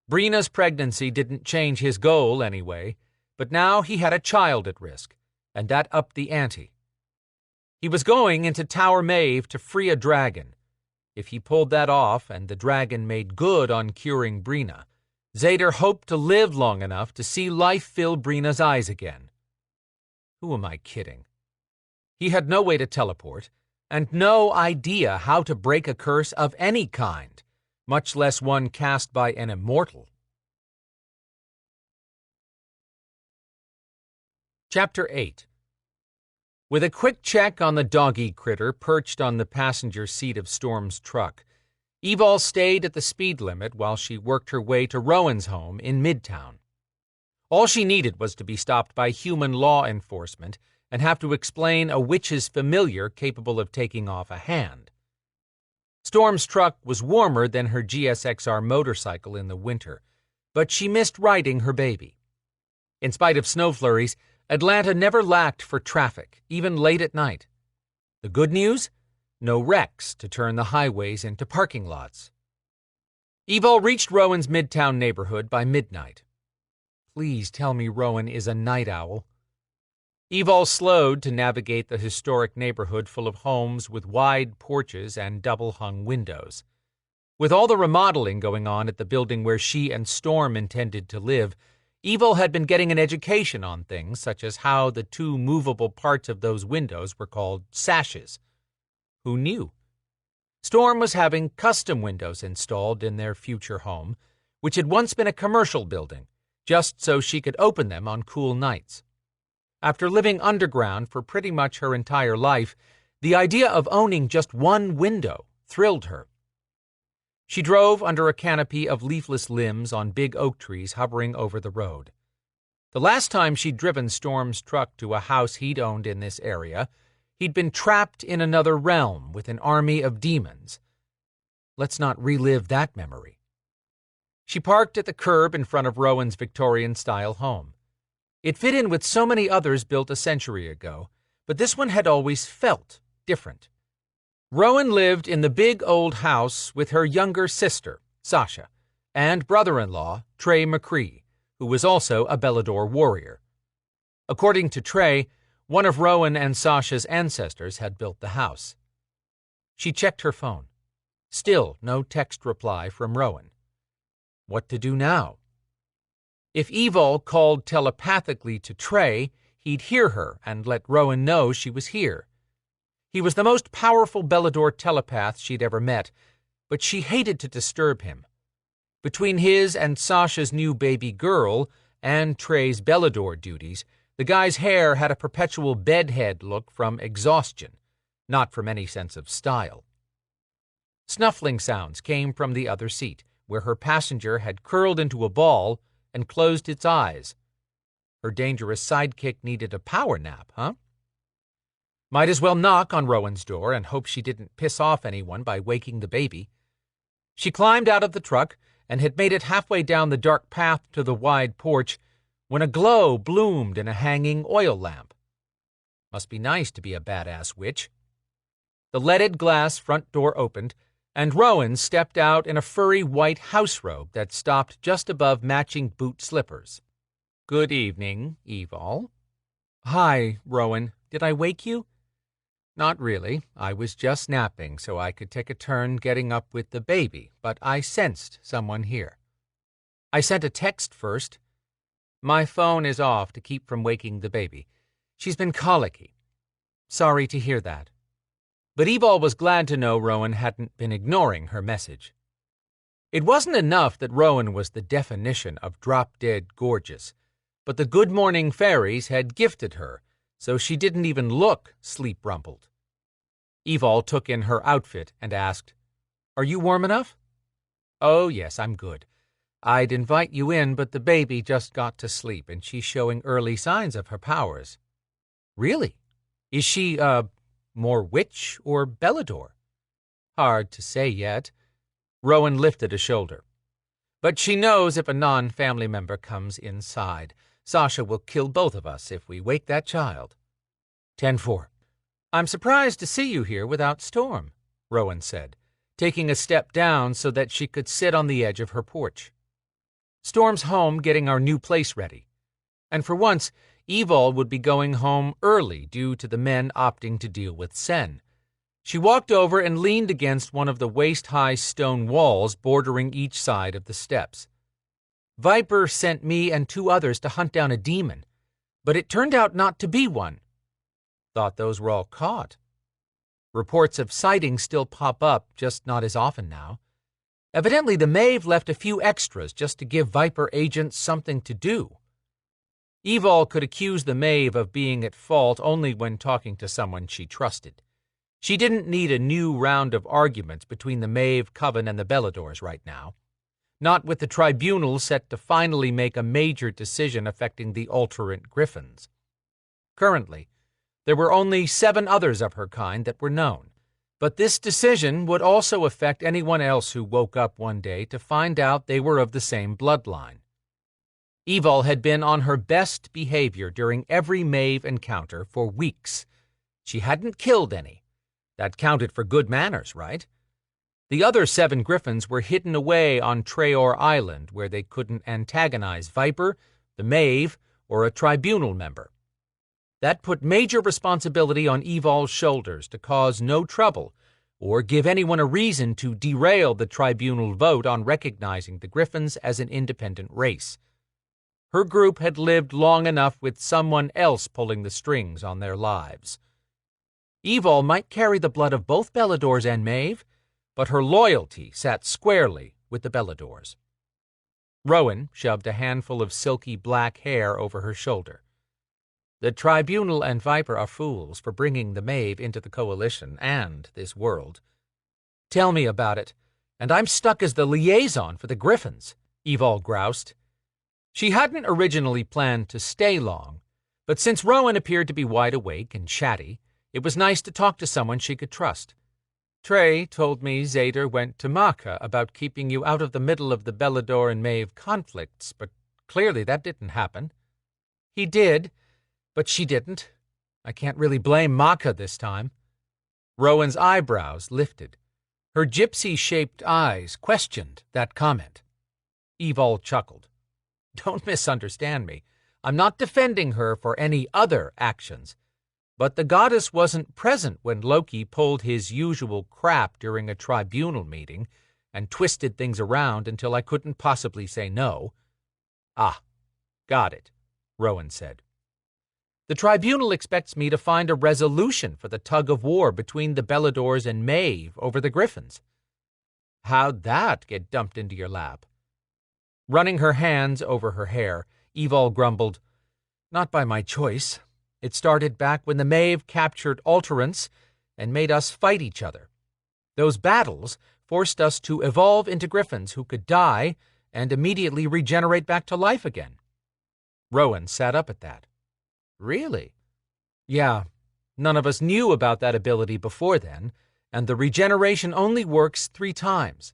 Brina's pregnancy didn't change his goal anyway, but now he had a child at risk, and that upped the ante. He was going into Tower Maeve to free a dragon. If he pulled that off and the dragon made good on curing Brina, Zader hoped to live long enough to see life fill Brina's eyes again. Who am I kidding? He had no way to teleport, and no idea how to break a curse of any kind, much less one cast by an immortal. Chapter 8. With a quick check on the doggy critter perched on the passenger seat of Storm's truck, Evol stayed at the speed limit while she worked her way to Rowan's home in Midtown. All she needed was to be stopped by human law enforcement and have to explain a witch's familiar capable of taking off a hand. Storm's truck was warmer than her GSXR motorcycle in the winter, but she missed riding her baby. In spite of snow flurries, Atlanta never lacked for traffic, even late at night. The good news? No wrecks to turn the highways into parking lots. Evol reached Rowan's Midtown neighborhood by midnight. Please tell me Rowan is a night owl. Evol slowed to navigate the historic neighborhood full of homes with wide porches and double-hung windows. With all the remodeling going on at the building where she and Storm intended to live, Evol had been getting an education on things such as how the two movable parts of those windows were called sashes. Who knew? Storm was having custom windows installed in their future home, which had once been a commercial building, just so she could open them on cool nights. After living underground for pretty much her entire life, the idea of owning just one window thrilled her. She drove under a canopy of leafless limbs on big oak trees hovering over the road. The last time she'd driven Storm's truck to a house he'd owned in this area, he'd been trapped in another realm with an army of demons. Let's not relive that memory. She parked at the curb in front of Rowan's Victorian-style home. It fit in with so many others built a century ago, but this one had always felt different. Rowan lived in the big old house with her younger sister, Sasha, and brother-in-law, Trey McCree, who was also a Belador warrior. According to Trey, one of Rowan and Sasha's ancestors had built the house. She checked her phone. Still no text reply from Rowan. What to do now? If Evol called telepathically to Trey, he'd hear her and let Rowan know she was here. He was the most powerful Belador telepath she'd ever met, but she hated to disturb him. Between his and Sasha's new baby girl and Trey's Belador duties, the guy's hair had a perpetual bedhead look from exhaustion, not from any sense of style. Snuffling sounds came from the other seat, where her passenger had curled into a ball and closed its eyes. Her dangerous sidekick needed a power nap, huh? Might as well knock on Rowan's door and hope she didn't piss off anyone by waking the baby. She climbed out of the truck and had made it halfway down the dark path to the wide porch when a glow bloomed in a hanging oil lamp. Must be nice to be a badass witch. The leaded glass front door opened, and Rowan stepped out in a furry white house robe that stopped just above matching boot slippers. Good evening, Evol. Hi, Rowan. Did I wake you? Not really. I was just napping so I could take a turn getting up with the baby, but I sensed someone here. I sent a text first. My phone is off to keep from waking the baby. She's been colicky. Sorry to hear that. But Evol was glad to know Rowan hadn't been ignoring her message. It wasn't enough that Rowan was the definition of drop-dead gorgeous, but the Good Morning Fairies had gifted her, so she didn't even look sleep-rumpled. Evol took in her outfit and asked, Are you warm enough? Oh, yes, I'm good. I'd invite you in, but the baby just got to sleep, and she's showing early signs of her powers. Really? Is she, more witch or Belador? Hard to say yet. Rowan lifted a shoulder. But she knows if a non-family member comes inside, Sasha will kill both of us if we wake that child. 10-4. I'm surprised to see you here without Storm, Rowan said, taking a step down so that she could sit on the edge of her porch. Storm's home getting our new place ready. And for once, Evol would be going home early due to the men opting to deal with Sen. She walked over and leaned against one of the waist-high stone walls bordering each side of the steps. Viper sent me and 2 others to hunt down a demon, but it turned out not to be one. Thought those were all caught. Reports of sightings still pop up, just not as often now. Evidently the Maeve left a few extras just to give Viper agents something to do. Evol could accuse the Maeve of being at fault only when talking to someone she trusted. She didn't need a new round of arguments between the Maeve Coven and the Beladors right now. Not with the tribunal set to finally make a major decision affecting the Alterant Griffins. Currently, there were only 7 others of her kind that were known, but this decision would also affect anyone else who woke up one day to find out they were of the same bloodline. Evol had been on her best behavior during every Maeve encounter for weeks. She hadn't killed any. That counted for good manners, right? The other 7 Griffins were hidden away on Traor Island where they couldn't antagonize Viper, the Maeve, or a tribunal member. That put major responsibility on Evol's shoulders to cause no trouble or give anyone a reason to derail the tribunal vote on recognizing the Griffins as an independent race. Her group had lived long enough with someone else pulling the strings on their lives. Evol might carry the blood of both Beladors and Maeve, but her loyalty sat squarely with the Beladors. Rowan shoved a handful of silky black hair over her shoulder. The Tribunal and Viper are fools for bringing the Maeve into the Coalition and this world. Tell me about it, and I'm stuck as the liaison for the Griffins, Evol groused. She hadn't originally planned to stay long, but since Rowan appeared to be wide awake and chatty, it was nice to talk to someone she could trust. Trey told me Zader went to Maka about keeping you out of the middle of the Belador and Maeve conflicts, but clearly that didn't happen. He did, but she didn't. I can't really blame Maka this time. Rowan's eyebrows lifted. Her gypsy-shaped eyes questioned that comment. Evol chuckled. Don't misunderstand me. I'm not defending her for any other actions. But the goddess wasn't present when Loki pulled his usual crap during a tribunal meeting and twisted things around until I couldn't possibly say no. Ah, got it, Rowan said. The tribunal expects me to find a resolution for the tug-of-war between the Beladors and Maeve over the Griffins. How'd that get dumped into your lap? Running her hands over her hair, Evol grumbled, Not by my choice. It started back when the Maeve captured Alterants and made us fight each other. Those battles forced us to evolve into Griffins who could die and immediately regenerate back to life again. Rowan sat up at that. Really? Yeah, none of us knew about that ability before then, and the regeneration only works 3 times.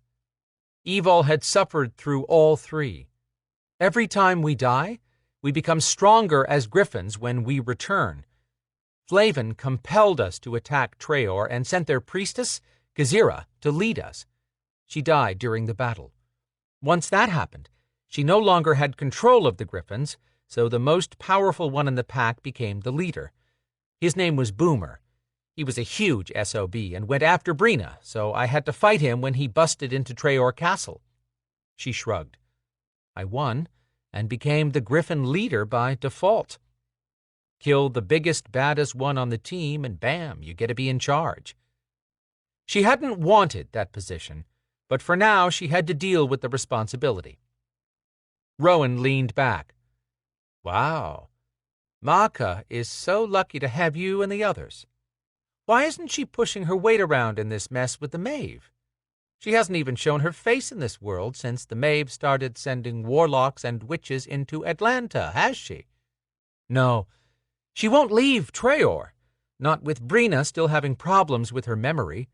Evol had suffered through all 3. Every time we die, we become stronger as Griffins when we return. Flavin compelled us to attack Traor and sent their priestess, Gazira, to lead us. She died during the battle. Once that happened, she no longer had control of the Griffins, so the most powerful one in the pack became the leader. His name was Boomer. He was a huge SOB and went after Brina, so I had to fight him when he busted into Traor Castle. She shrugged. I won and became the Griffin leader by default. Kill the biggest, baddest one on the team, and bam, you get to be in charge. She hadn't wanted that position, but for now she had to deal with the responsibility. Rowan leaned back. Wow, Maka is so lucky to have you and the others. Why isn't she pushing her weight around in this mess with the Maeve? She hasn't even shown her face in this world since the Maeve started sending warlocks and witches into Atlanta, has she? No, she won't leave Traor, not with Brina still having problems with her memory.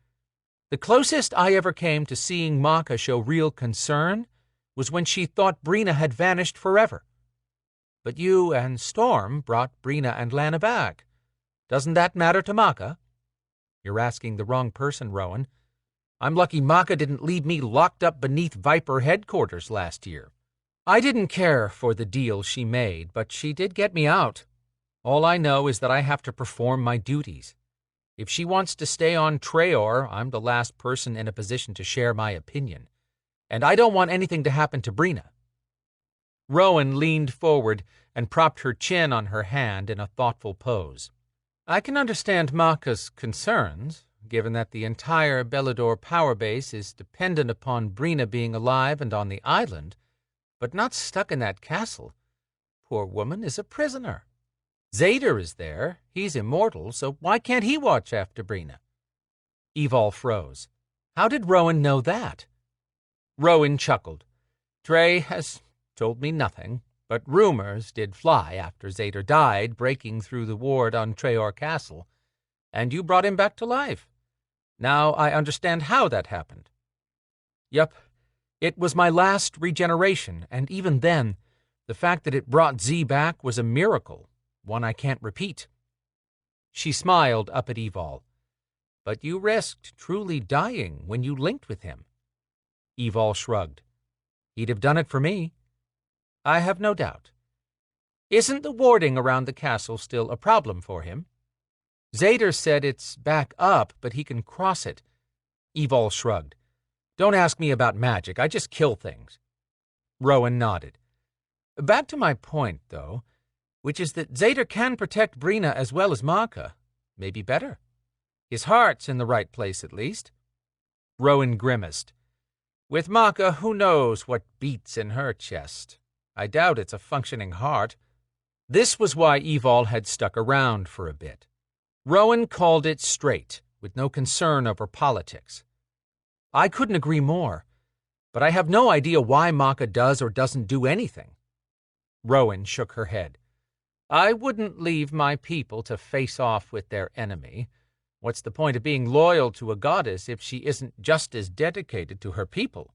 The closest I ever came to seeing Maka show real concern was when she thought Brina had vanished forever. But you and Storm brought Brina and Lana back. Doesn't that matter to Maka? You're asking the wrong person, Rowan. I'm lucky Maka didn't leave me locked up beneath Viper headquarters last year. I didn't care for the deal she made, but she did get me out. All I know is that I have to perform my duties. If she wants to stay on Traor, I'm the last person in a position to share my opinion. And I don't want anything to happen to Brina. Rowan leaned forward and propped her chin on her hand in a thoughtful pose. I can understand Maka's concerns, given that the entire Belador power base is dependent upon Brina being alive and on the island, but not stuck in that castle. poor woman, is a prisoner. Zader is there. He's immortal, so why can't he watch after Brina? Evol froze. How did Rowan know that? Rowan chuckled. Trey has told me nothing, but rumors did fly after Zader died breaking through the ward on Treor Castle, and you brought him back to life. Now I understand how that happened. Yup, it was my last regeneration, and even then, the fact that it brought Z back was a miracle, one I can't repeat. She smiled up at Evol. But you risked truly dying when you linked with him. Evol shrugged. He'd have done it for me. I have no doubt. Isn't the warding around the castle still a problem for him? Zader said it's back up, but he can cross it. Evol shrugged. Don't ask me about magic. I just kill things. Rowan nodded. Back to my point, though, which is that Zader can protect Brina as well as Maka. Maybe better. His heart's in the right place, at least. Rowan grimaced. With Maka, who knows what beats in her chest? I doubt it's a functioning heart. This was why Evol had stuck around for a bit. Rowan called it straight, with no concern over politics. I couldn't agree more, but I have no idea why Maka does or doesn't do anything. Rowan shook her head. I wouldn't leave my people to face off with their enemy. What's the point of being loyal to a goddess if she isn't just as dedicated to her people?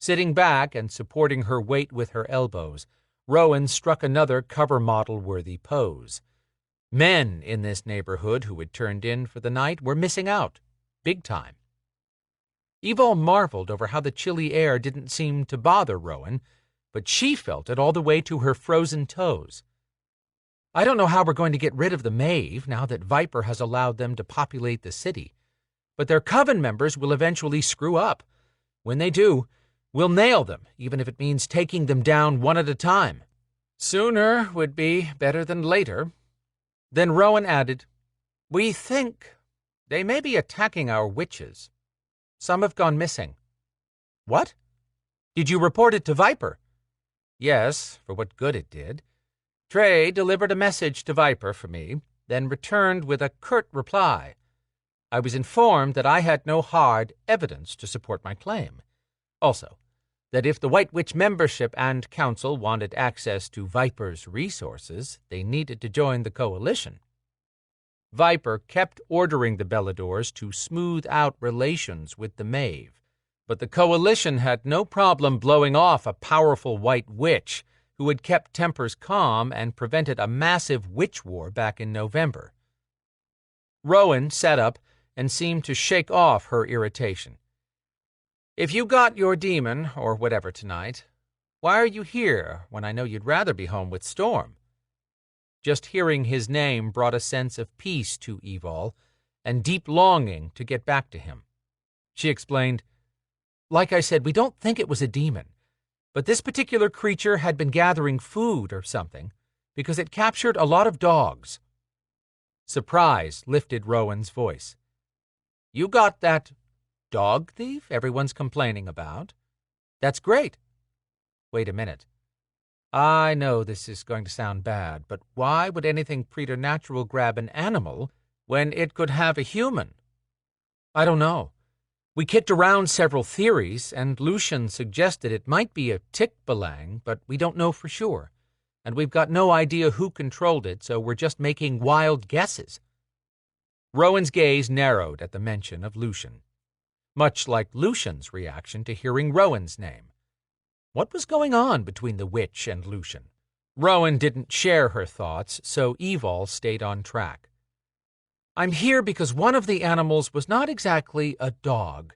Sitting back and supporting her weight with her elbows, Rowan struck another cover model-worthy pose. Men in this neighborhood who had turned in for the night were missing out, big time. Evol marveled over how the chilly air didn't seem to bother Rowan, but she felt it all the way to her frozen toes. I don't know how we're going to get rid of the Maeve now that Viper has allowed them to populate the city, but their coven members will eventually screw up. When they do, we'll nail them, even if it means taking them down one at a time. Sooner would be better than later. Then Rowan added, We think they may be attacking our witches. Some have gone missing. What? Did you report it to Viper? Yes, for what good it did. Trey delivered a message to Viper for me, then returned with a curt reply. I was informed that I had no hard evidence to support my claim. Also, that if the White Witch membership and council wanted access to Viper's resources, they needed to join the coalition. Viper kept ordering the Beladors to smooth out relations with the Maeve, but the coalition had no problem blowing off a powerful White Witch who had kept tempers calm and prevented a massive witch war back in November. Rowan sat up and seemed to shake off her irritation. If you got your demon, or whatever, tonight, why are you here when I know you'd rather be home with Storm? Just hearing his name brought a sense of peace to Evol and deep longing to get back to him. She explained, Like I said, we don't think it was a demon. But this particular creature had been gathering food or something, because it captured a lot of dogs. Surprise lifted Rowan's voice. You got that dog thief everyone's complaining about? That's great. Wait a minute. I know this is going to sound bad, but why would anything preternatural grab an animal when it could have a human? I don't know. We kicked around several theories, and Lucian suggested it might be a tick-belang, but we don't know for sure, and we've got no idea who controlled it, so we're just making wild guesses. Rowan's gaze narrowed at the mention of Lucian, much like Lucian's reaction to hearing Rowan's name. What was going on between the witch and Lucian? Rowan didn't share her thoughts, so Evol stayed on track. I'm here because one of the animals was not exactly a dog.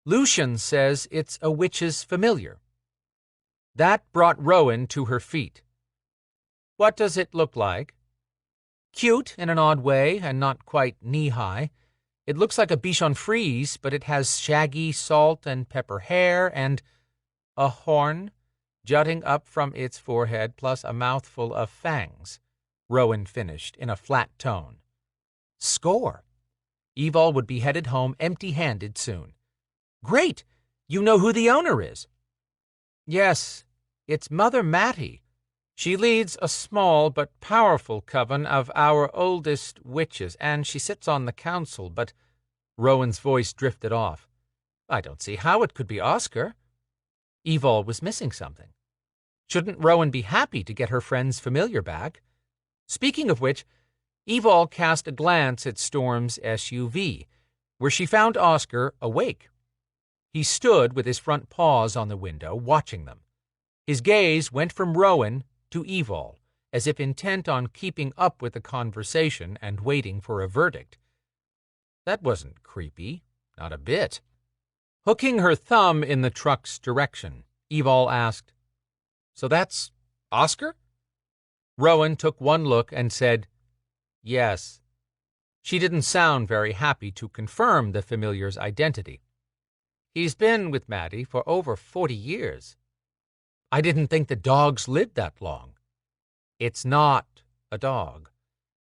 Lucian says it's a witch's familiar. That brought Rowan to her feet. What does it look like? Cute in an odd way and not quite knee-high. It looks like a Bichon Frise, but it has shaggy salt and pepper hair and a horn jutting up from its forehead plus a mouthful of fangs, Rowan finished in a flat tone. Score. Evol would be headed home empty-handed soon. Great! You know who the owner is. Yes, it's Mother Mattie. She leads a small but powerful coven of our oldest witches, and she sits on the council, but Rowan's voice drifted off. I don't see how it could be Oscar. Evol was missing something. Shouldn't Rowan be happy to get her friend's familiar back? Speaking of which, Evol cast a glance at Storm's SUV, where she found Oscar awake. He stood with his front paws on the window, watching them. His gaze went from Rowan to Evol, as if intent on keeping up with the conversation and waiting for a verdict. That wasn't creepy, not a bit. Hooking her thumb in the truck's direction, Evol asked, "So that's Oscar?" Rowan took one look and said, "Yes." She didn't sound very happy to confirm the familiar's identity. "He's been with Maddie for over 40 years. I didn't think the dogs lived that long. It's not a dog,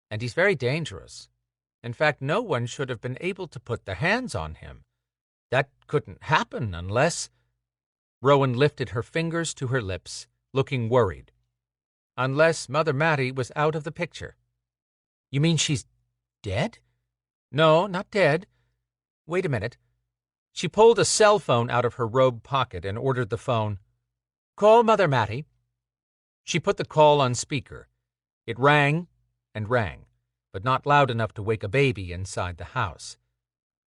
and he's very dangerous. In fact, no one should have been able to put their hands on him. That couldn't happen unless—" Rowan lifted her fingers to her lips, looking worried. "Unless Mother Mattie was out of the picture." "You mean she's dead?" "No, not dead. Wait a minute." She pulled a cell phone out of her robe pocket and ordered the phone. "Call Mother Mattie." She put the call on speaker. It rang and rang, but not loud enough to wake a baby inside the house.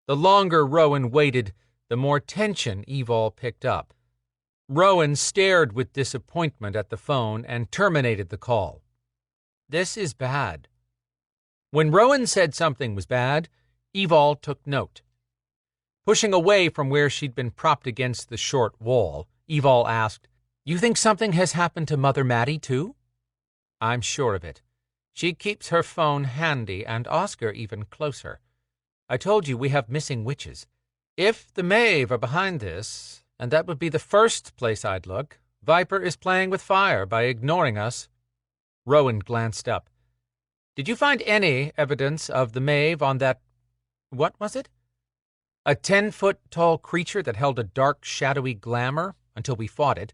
The longer Rowan waited, the more tension Evol picked up. Rowan stared with disappointment at the phone and terminated the call. "This is bad." When Rowan said something was bad, Evol took note. Pushing away from where she'd been propped against the short wall, Evol asked, "You think something has happened to Mother Mattie, too?" "I'm sure of it. She keeps her phone handy, and Oscar even closer. I told you we have missing witches. If the Maeve are behind this, and that would be the first place I'd look, Viper is playing with fire by ignoring us." Rowan glanced up. "Did you find any evidence of the Maeve on that— what was it? A 10-foot-tall creature that held a dark, shadowy glamour until we fought it.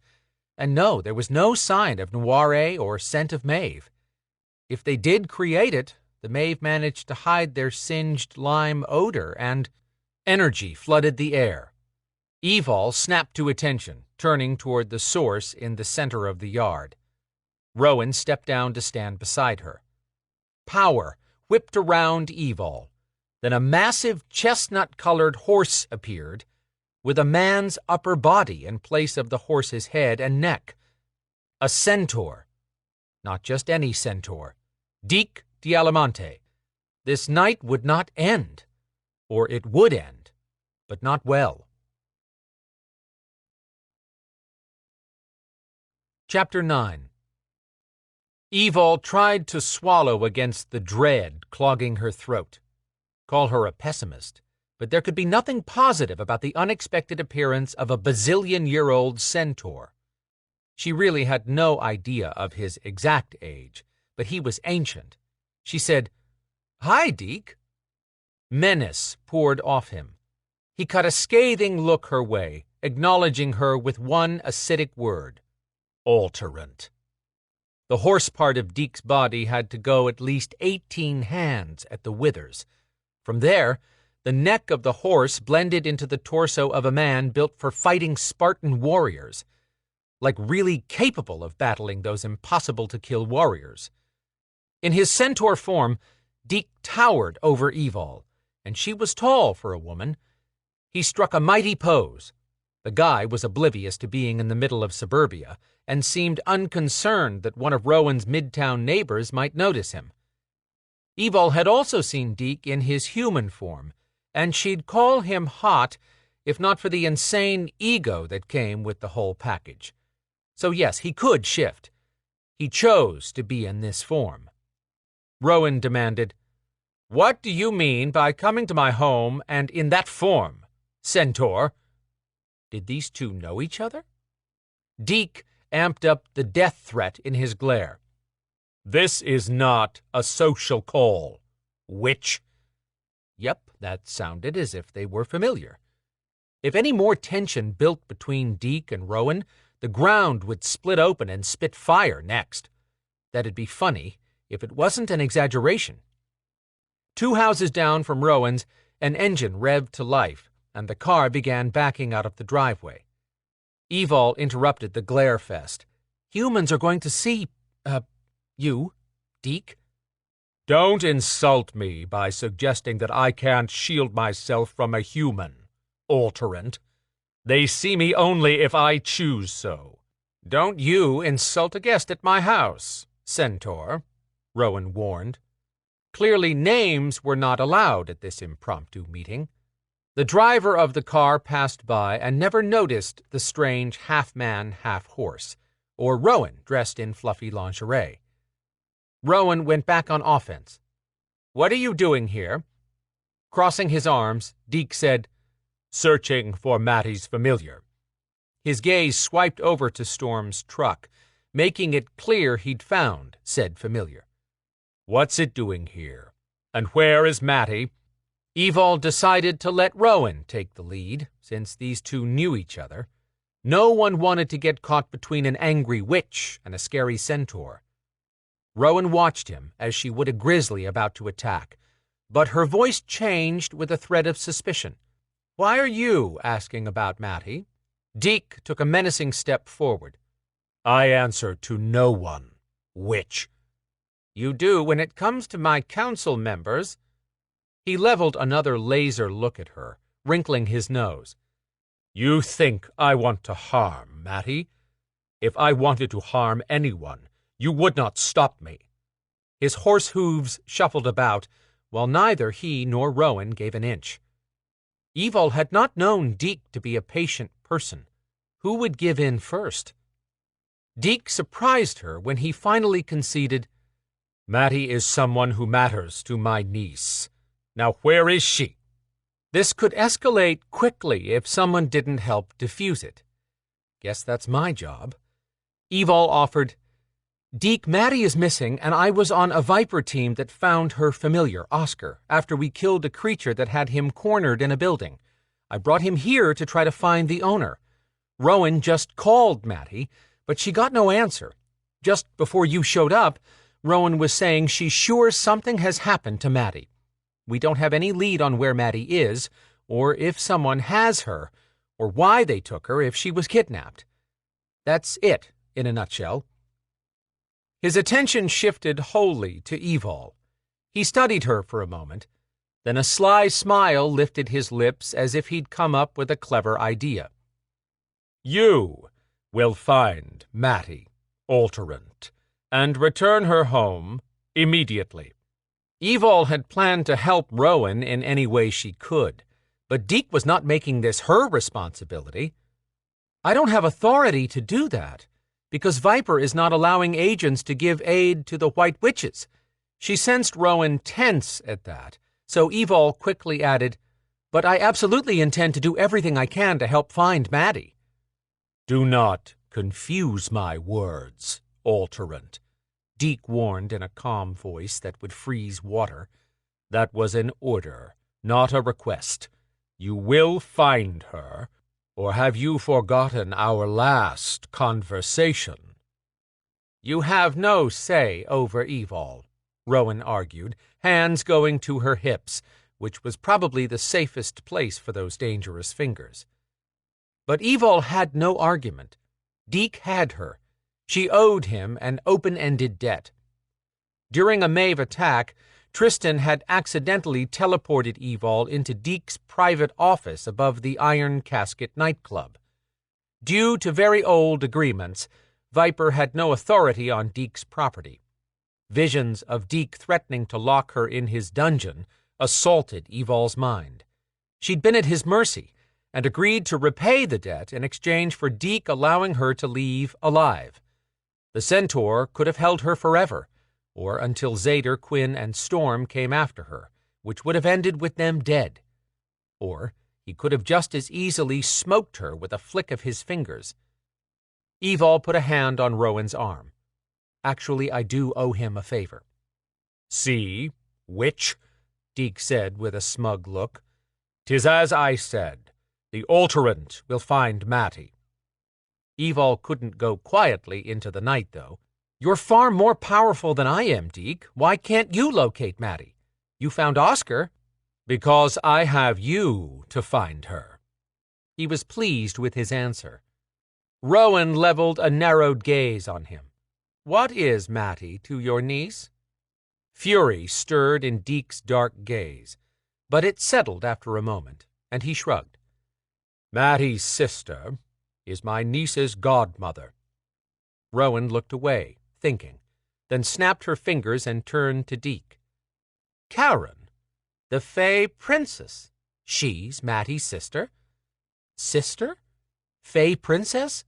And no, there was no sign of Noire or scent of Maeve. If they did create it, the Maeve managed to hide their singed lime odor, and—" Energy flooded the air. Evol snapped to attention, turning toward the source in the center of the yard. Rowan stepped down to stand beside her. Power whipped around Evol. Then a massive chestnut-colored horse appeared, with a man's upper body in place of the horse's head and neck. A centaur. Not just any centaur. Deke Dialamonte. This night would not end. Or it would end, but not well. Chapter 9. Evol tried to swallow against the dread clogging her throat. Call her a pessimist, but there could be nothing positive about the unexpected appearance of a bazillion-year-old centaur. She really had no idea of his exact age, but he was ancient. She said, "Hi, Deke." Menace poured off him. He cut a scathing look her way, acknowledging her with one acidic word: alterant. The horse part of Deke's body had to go at least 18 hands at the withers. From there, the neck of the horse blended into the torso of a man built for fighting Spartan warriors, like really capable of battling those impossible-to-kill warriors. In his centaur form, Deke towered over Evol, and she was tall for a woman. He struck a mighty pose. The guy was oblivious to being in the middle of suburbia, and seemed unconcerned that one of Rowan's midtown neighbors might notice him. Evol had also seen Deke in his human form, and she'd call him hot if not for the insane ego that came with the whole package. So yes, he could shift. He chose to be in this form. Rowan demanded, "What do you mean by coming to my home and in that form, centaur?" Did these two know each other? Deke amped up the death threat in his glare. "This is not a social call, witch." Yep, that sounded as if they were familiar. If any more tension built between Deke and Rowan, The ground would split open and spit fire next. That'd be funny if it wasn't an exaggeration. 2 houses down from Rowan's, an engine revved to life, and the car began backing out of the driveway. Evol interrupted the glare fest. Humans are going to see, you, Deke. Don't insult me by suggesting that I can't shield myself from a human, alterant. They see me only if I choose so. Don't you insult a guest at my house, Centaur, Rowan warned. Clearly names were not allowed at this impromptu meeting. The driver of the car passed by and never noticed the strange half-man, half-horse, or Rowan dressed in fluffy lingerie. Rowan went back on offense. What are you doing here? Crossing his arms, Deke said, Searching for Mattie's familiar. His gaze swiped over to Storm's truck, making it clear he'd found said familiar. What's it doing here? And where is Mattie? Evol decided to let Rowan take the lead, since these two knew each other. No one wanted to get caught between an angry witch and a scary centaur. Rowan watched him as she would a grizzly about to attack, but her voice changed with a thread of suspicion. Why are you asking about Mattie? Deke took a menacing step forward. I answer to no one, witch. You do when it comes to my council members. He leveled another laser look at her, wrinkling his nose. You think I want to harm Mattie? If I wanted to harm anyone, you would not stop me. His horse hooves shuffled about, while neither he nor Rowan gave an inch. Evol had not known Deke to be a patient person. Who would give in first? Deke surprised her when he finally conceded, Mattie is someone who matters to my niece. Now where is she? This could escalate quickly if someone didn't help defuse it. Guess that's my job. Evol offered, Deke, Mattie is missing, and I was on a Viper team that found her familiar, Oscar, after we killed a creature that had him cornered in a building. I brought him here to try to find the owner. Rowan just called Mattie, but she got no answer. Just before you showed up, Rowan was saying she's sure something has happened to Mattie. We don't have any lead on where Mattie is, or if someone has her, or why they took her if she was kidnapped. That's it, in a nutshell. His attention shifted wholly to Evol. He studied her for a moment, then a sly smile lifted his lips as if he'd come up with a clever idea. You will find Mattie, alterant, and return her home immediately. Evol had planned to help Rowan in any way she could, but Deke was not making this her responsibility. I don't have authority to do that, because Viper is not allowing agents to give aid to the White Witches. She sensed Rowan tense at that, so Evol quickly added, But I absolutely intend to do everything I can to help find Mattie. Do not confuse my words, alterant, Deke warned in a calm voice that would freeze water. That was an order, not a request. You will find her, or have you forgotten our last conversation? You have no say over Evol, Rowan argued, hands going to her hips, which was probably the safest place for those dangerous fingers. But Evol had no argument. Deke had her. She owed him an open-ended debt. During a Maeve attack, Tristan had accidentally teleported Evol into Deke's private office above the Iron Casket nightclub. Due to very old agreements, Viper had no authority on Deke's property. Visions of Deke threatening to lock her in his dungeon assaulted Evol's mind. She'd been at his mercy and agreed to repay the debt in exchange for Deke allowing her to leave alive. The Centaur could have held her forever, or until Zader, Quinn, and Storm came after her, which would have ended with them dead. Or he could have just as easily smoked her with a flick of his fingers. Evol put a hand on Rowan's arm. Actually, I do owe him a favor. See, witch, Deke said with a smug look. 'Tis as I said. The alterant will find Mattie. Evol couldn't go quietly into the night, though. "You're far more powerful than I am, Deke. Why can't you locate Maddie? You found Oscar." "Because I have you to find her." He was pleased with his answer. Rowan leveled a narrowed gaze on him. "What is Mattie to your niece?" Fury stirred in Deke's dark gaze, but it settled after a moment, and he shrugged. "Mattie's sister is my niece's godmother." Rowan looked away, thinking, then snapped her fingers and turned to Deke. "Karen, the Fey Princess. She's Mattie's sister?" "Sister? Fey Princess?"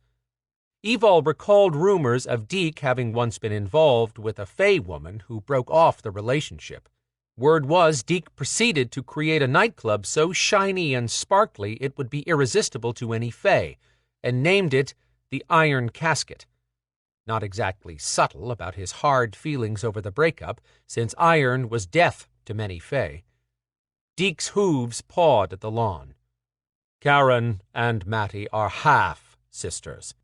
Evol recalled rumors of Deke having once been involved with a Fey woman who broke off the relationship. Word was Deke proceeded to create a nightclub so shiny and sparkly it would be irresistible to any Fey, and named it the Iron Casket. Not exactly subtle about his hard feelings over the breakup, since iron was death to many Fey. Deke's hooves pawed at the lawn. "Karen and Mattie are half-sisters."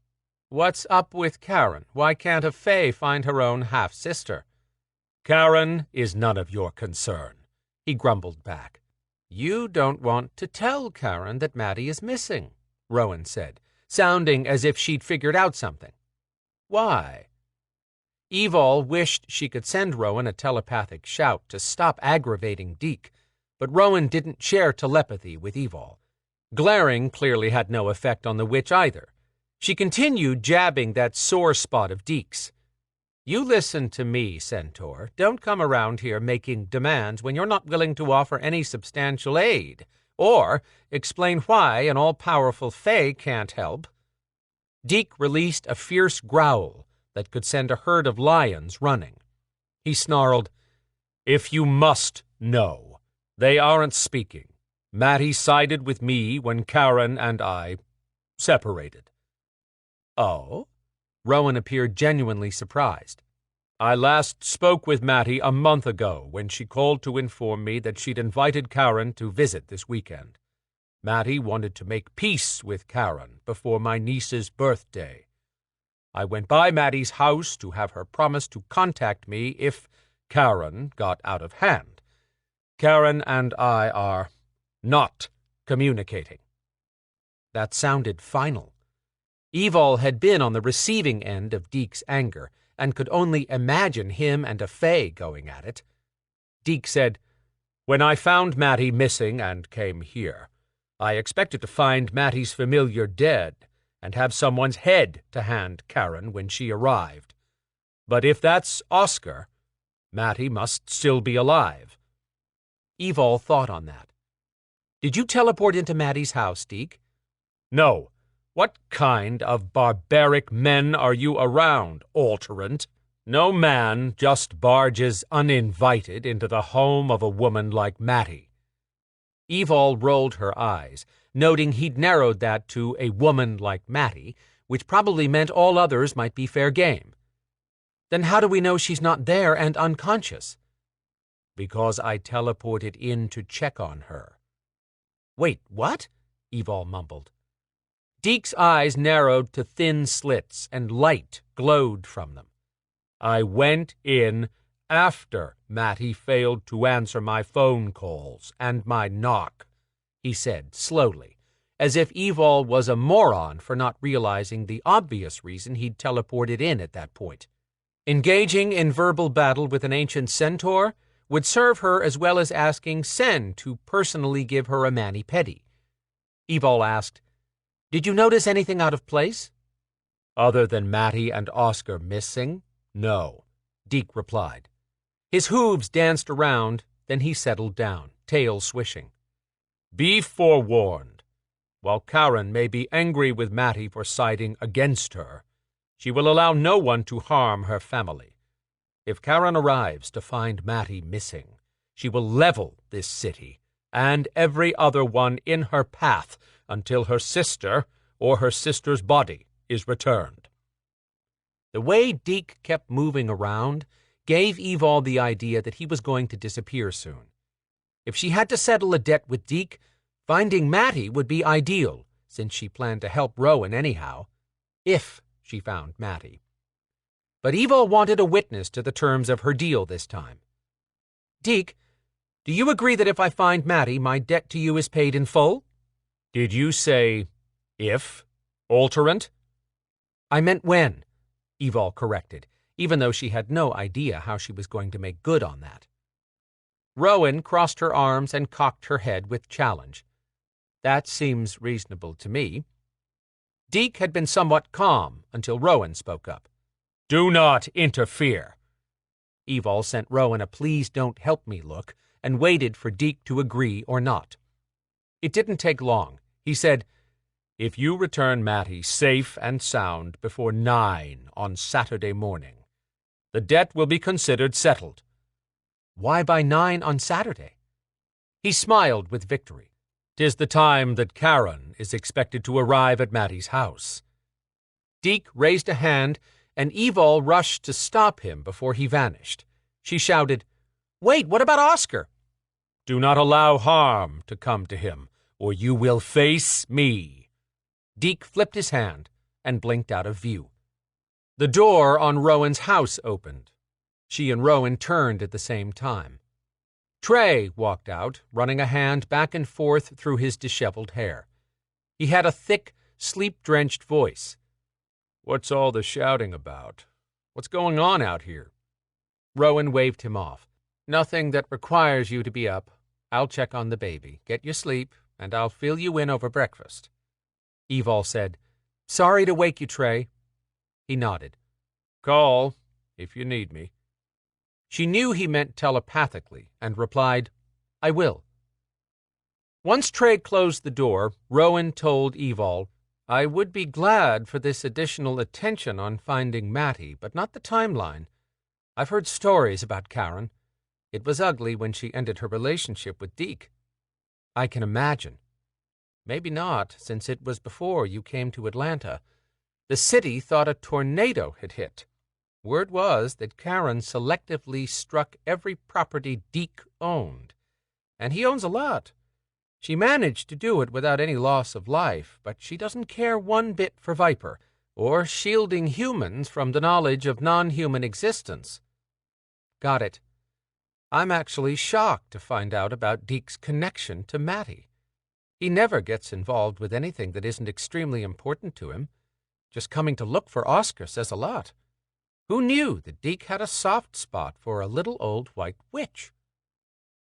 "What's up with Karen? Why can't a Fey find her own half-sister?" "Karen is none of your concern," he grumbled back. "You don't want to tell Karen that Mattie is missing," Rowan said, sounding as if she'd figured out something. "Why?" Evol wished she could send Rowan a telepathic shout to stop aggravating Deke, but Rowan didn't share telepathy with Evol. Glaring clearly had no effect on the witch either. She continued jabbing that sore spot of Deke's. "You listen to me, Centaur. Don't come around here making demands when you're not willing to offer any substantial aid, or explain why an all-powerful Fey can't help." Deke released a fierce growl that could send a herd of lions running. He snarled, "If you must know, they aren't speaking. Mattie sided with me when Karen and I separated." "Oh?" Rowan appeared genuinely surprised. "I last spoke with Mattie a month ago when she called to inform me that she'd invited Karen to visit this weekend. Mattie wanted to make peace with Karen before my niece's birthday. I went by Mattie's house to have her promise to contact me if Karen got out of hand. Karen and I are not communicating." That sounded final. Evol had been on the receiving end of Deke's anger, and could only imagine him and a Fey going at it. Deke said, "When I found Mattie missing and came here, I expected to find Mattie's familiar dead and have someone's head to hand Karen when she arrived. But if that's Oscar, Mattie must still be alive." Evol thought on that. "Did you teleport into Mattie's house, Deke?" "No. What kind of barbaric men are you around, alterant? No man just barges uninvited into the home of a woman like Mattie." Evol rolled her eyes, noting he'd narrowed that to a woman like Mattie, which probably meant all others might be fair game. "Then how do we know she's not there and unconscious?" "Because I teleported in to check on her." "Wait, what?" Evol mumbled. Deke's eyes narrowed to thin slits, and light glowed from them. "I went in after Mattie failed to answer my phone calls and my knock," he said slowly, as if Evol was a moron for not realizing the obvious reason he'd teleported in at that point. Engaging in verbal battle with an ancient centaur would serve her as well as asking Sen to personally give her a mani-pedi. Evol asked, "Did you notice anything out of place?" "Other than Mattie and Oscar missing, no," Deke replied. His hooves danced around, then he settled down, tail swishing. "Be forewarned. While Karen may be angry with Mattie for siding against her, she will allow no one to harm her family. If Karen arrives to find Mattie missing, she will level this city and every other one in her path until her sister or her sister's body is returned." The way Deke kept moving around gave Evol the idea that he was going to disappear soon. If she had to settle a debt with Deke, finding Mattie would be ideal, since she planned to help Rowan anyhow. if she found Matty. But Evil wanted a witness to the terms of her deal this time. Deke, do you agree that if I find Matty, my debt to you is paid in full? Did you say if, alterant? I meant when, Evil corrected, even though she had no idea how she was going to make good on that. Rowan crossed her arms and cocked her head with challenge. That seems reasonable to me. Deke had been somewhat calm until Rowan spoke up. Do not interfere. Evil sent Rowan a please-don't-help-me look and waited for Deke to agree or not. It didn't take long. He said, If you return Matty safe and sound before 9 on Saturday morning, the debt will be considered settled. Why by 9 on Saturday? He smiled with victory. 'Tis the time that Karen is expected to arrive at Matty's house. Deke raised a hand, and Evil rushed to stop him before he vanished. She shouted, Wait, what about Oscar? Do not allow harm to come to him, or you will face me. Deke flipped his hand and blinked out of view. The door on Rowan's house opened. She and Rowan turned at the same time. Trey walked out, running a hand back and forth through his disheveled hair. He had a thick, sleep-drenched voice. What's all the shouting about? What's going on out here? Rowan waved him off. Nothing that requires you to be up. I'll check on the baby, get you sleep, and I'll fill you in over breakfast. Evol said, Sorry to wake you, Trey. He nodded. Call, if you need me. She knew he meant telepathically and replied, I will. Once Trey closed the door, Rowan told Evol, I would be glad for this additional attention on finding Matty, but not the timeline. I've heard stories about Karen. It was ugly when she ended her relationship with Deke. I can imagine. Maybe not, since it was before you came to Atlanta. The city thought a tornado had hit. Word was that Karen selectively struck every property Deke owned, and he owns a lot. She managed to do it without any loss of life, but she doesn't care one bit for Viper, or shielding humans from the knowledge of non-human existence. Got it. I'm actually shocked to find out about Deke's connection to Matty. He never gets involved with anything that isn't extremely important to him. Just coming to look for Oscar says a lot. Who knew that Deke had a soft spot for a little old white witch?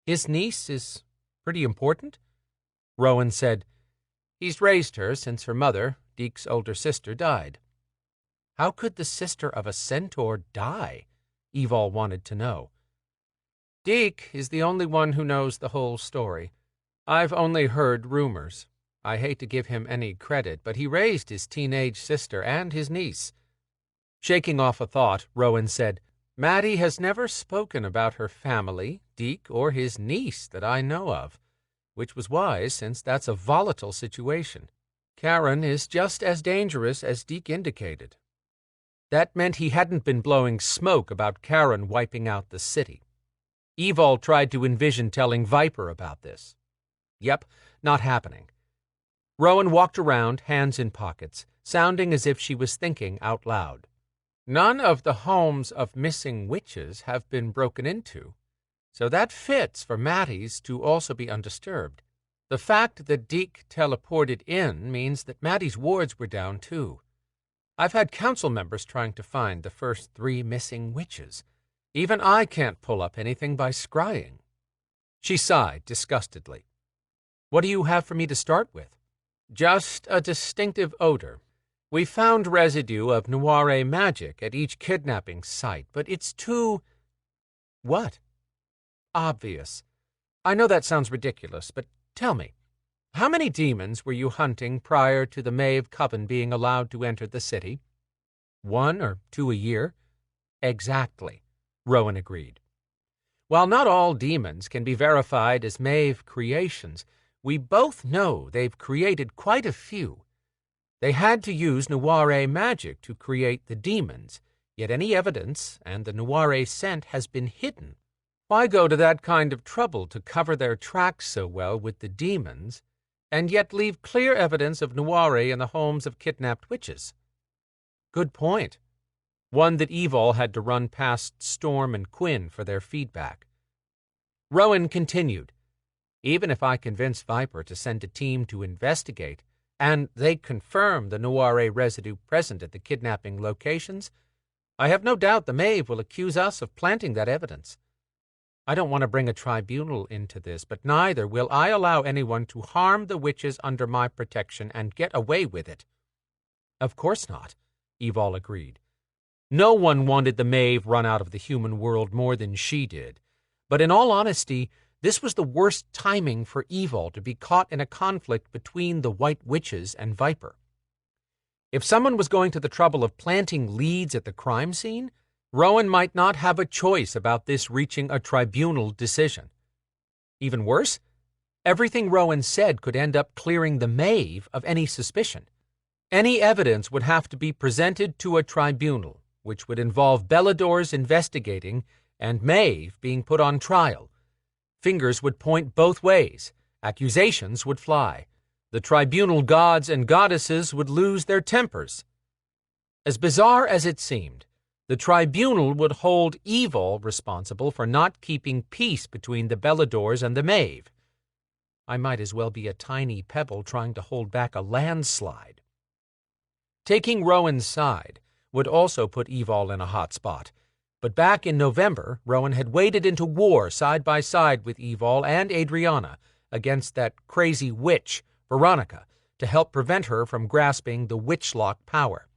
His niece is pretty important? Rowan said, He's raised her since her mother, Deke's older sister, died. How could the sister of a centaur die? Evol wanted to know. Deke is the only one who knows the whole story. I've only heard rumors. I hate to give him any credit, but he raised his teenage sister and his niece. Shaking off a thought, Rowan said, Matty has never spoken about her family, Deke, or his niece that I know of, which was wise since that's a volatile situation. Karen is just as dangerous as Deke indicated. That meant he hadn't been blowing smoke about Karen wiping out the city. Evol tried to envision telling Viper about this. Yep, not happening. Rowan walked around, hands in pockets, sounding as if she was thinking out loud. None of the homes of missing witches have been broken into, so that fits for Matty's to also be undisturbed. The fact that Deke teleported in means that Matty's wards were down too. I've had council members trying to find the first 3 missing witches. Even I can't pull up anything by scrying. She sighed disgustedly. What do you have for me to start with? Just a distinctive odor. We found residue of noire magic at each kidnapping site, but it's too... What? Obvious. I know that sounds ridiculous, but tell me, how many demons were you hunting prior to the Maeve Coven being allowed to enter the city? 1 or 2 a year? Exactly, Rowan agreed. While not all demons can be verified as Maeve creations, we both know they've created quite a few. They had to use noire magic to create the demons, yet any evidence and the noire scent has been hidden. Why go to that kind of trouble to cover their tracks so well with the demons, and yet leave clear evidence of noire in the homes of kidnapped witches? Good point. One that Evol had to run past Storm and Quinn for their feedback. Rowan continued, "Even if I convince Viper to send a team to investigate, and they confirm the Noire residue present at the kidnapping locations, I have no doubt the Maeve will accuse us of planting that evidence. I don't want to bring a tribunal into this, but neither will I allow anyone to harm the witches under my protection and get away with it." "Of course not," Evol agreed. No one wanted the Maeve run out of the human world more than she did. But in all honesty, this was the worst timing for Evol to be caught in a conflict between the White Witches and Viper. If someone was going to the trouble of planting leads at the crime scene, Rowan might not have a choice about this reaching a tribunal decision. Even worse, everything Rowan said could end up clearing the Maeve of any suspicion. Any evidence would have to be presented to a tribunal, which would involve Belador's investigating and Maeve being put on trial. Fingers would point both ways. Accusations would fly. The tribunal gods and goddesses would lose their tempers. As bizarre as it seemed, the tribunal would hold Evol responsible for not keeping peace between the Beladors and the Maeve. I might as well be a tiny pebble trying to hold back a landslide. Taking Rowan's side would also put Evol in a hot spot. But back in November, Rowan had waded into war side by side with Evol and Adriana against that crazy witch, Veronica, to help prevent her from grasping the witchlock power.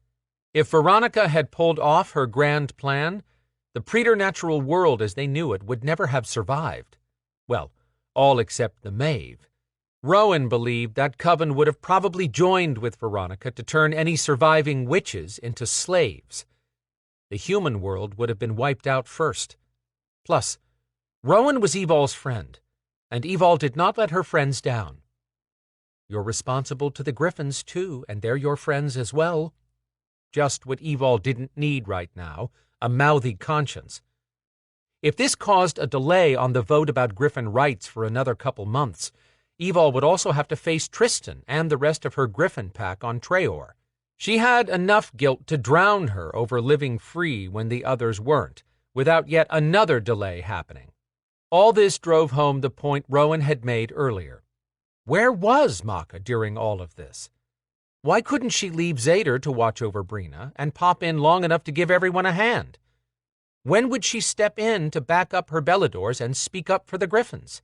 If Veronica had pulled off her grand plan, the preternatural world as they knew it would never have survived. Well, all except the Maeve. Rowan believed that Coven would have probably joined with Veronica to turn any surviving witches into slaves. The human world would have been wiped out first. Plus, Rowan was Evol's friend, and Evol did not let her friends down. "You're responsible to the Griffins, too, and they're your friends as well." Just what Evol didn't need right now, a mouthy conscience. If this caused a delay on the vote about Griffin rights for another couple months, Evol would also have to face Tristan and the rest of her Griffin pack on Traor. She had enough guilt to drown her over living free when the others weren't, without yet another delay happening. All this drove home the point Rowan had made earlier. Where was Maka during all of this? Why couldn't she leave Zader to watch over Brina and pop in long enough to give everyone a hand? When would she step in to back up her Beladors and speak up for the Griffins?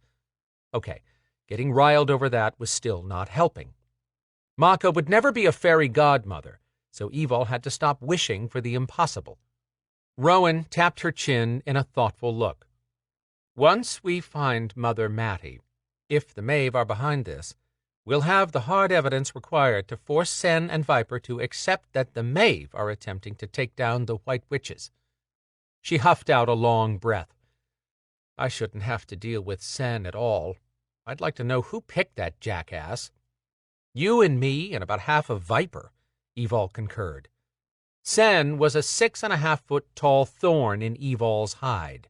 Okay, getting riled over that was still not helping. Maka would never be a fairy godmother, so Evol had to stop wishing for the impossible. Rowan tapped her chin in a thoughtful look. "Once we find Mother Mattie, if the Maeve are behind this, we'll have the hard evidence required to force Sen and Viper to accept that the Maeve are attempting to take down the White Witches." She huffed out a long breath. "I shouldn't have to deal with Sen at all. I'd like to know who picked that jackass." "You and me and about half of Viper," Evol concurred. Sen was a 6.5-foot tall thorn in Evol's hide.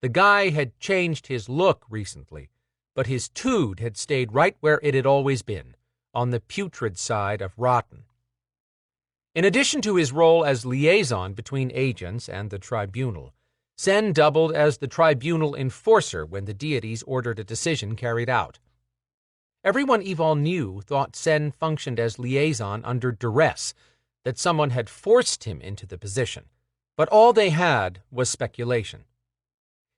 The guy had changed his look recently, but his tood had stayed right where it had always been, on the putrid side of rotten. In addition to his role as liaison between agents and the tribunal, Sen doubled as the tribunal enforcer when the deities ordered a decision carried out. Everyone Evol knew thought Sen functioned as liaison under duress, that someone had forced him into the position, but all they had was speculation.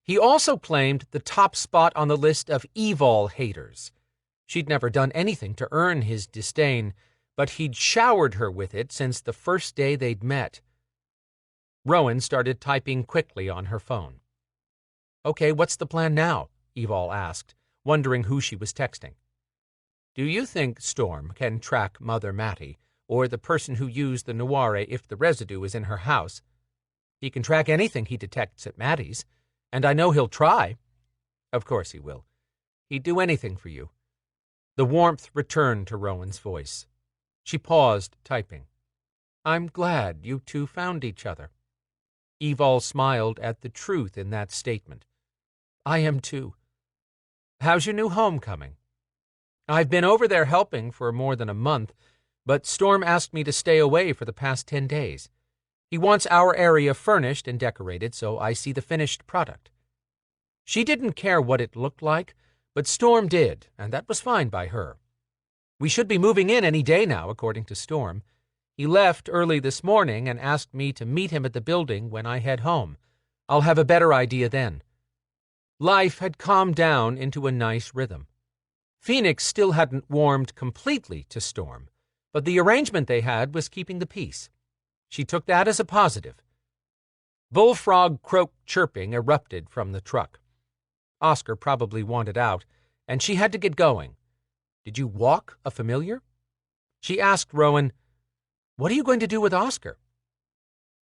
He also claimed the top spot on the list of Evol haters. She'd never done anything to earn his disdain, but he'd showered her with it since the first day they'd met. Rowan started typing quickly on her phone. "Okay, what's the plan now?" Evol asked, wondering who she was texting. "Do you think Storm can track Mother Mattie, or the person who used the Noire if the residue is in her house? He can track anything he detects at Mattie's, and I know he'll try." "Of course he will. He'd do anything for you." The warmth returned to Rowan's voice. She paused, typing. "I'm glad you two found each other." Evol smiled at the truth in that statement. "I am too. How's your new home coming?" "I've been over there helping for more than a month, but Storm asked me to stay away for the past 10 days. He wants our area furnished and decorated so I see the finished product. She didn't care what it looked like, but Storm did, and that was fine by her. We should be moving in any day now, according to Storm. He left early this morning and asked me to meet him at the building when I head home. I'll have a better idea then. Life had calmed down into a nice rhythm. Phoenix still hadn't warmed completely to Storm, but the arrangement they had was keeping the peace. She took that as a positive. Bullfrog croak chirping erupted from the truck. Oscar probably wanted out, and she had to get going. Did you walk a familiar? She asked Rowan, "What are you going to do with Oscar?"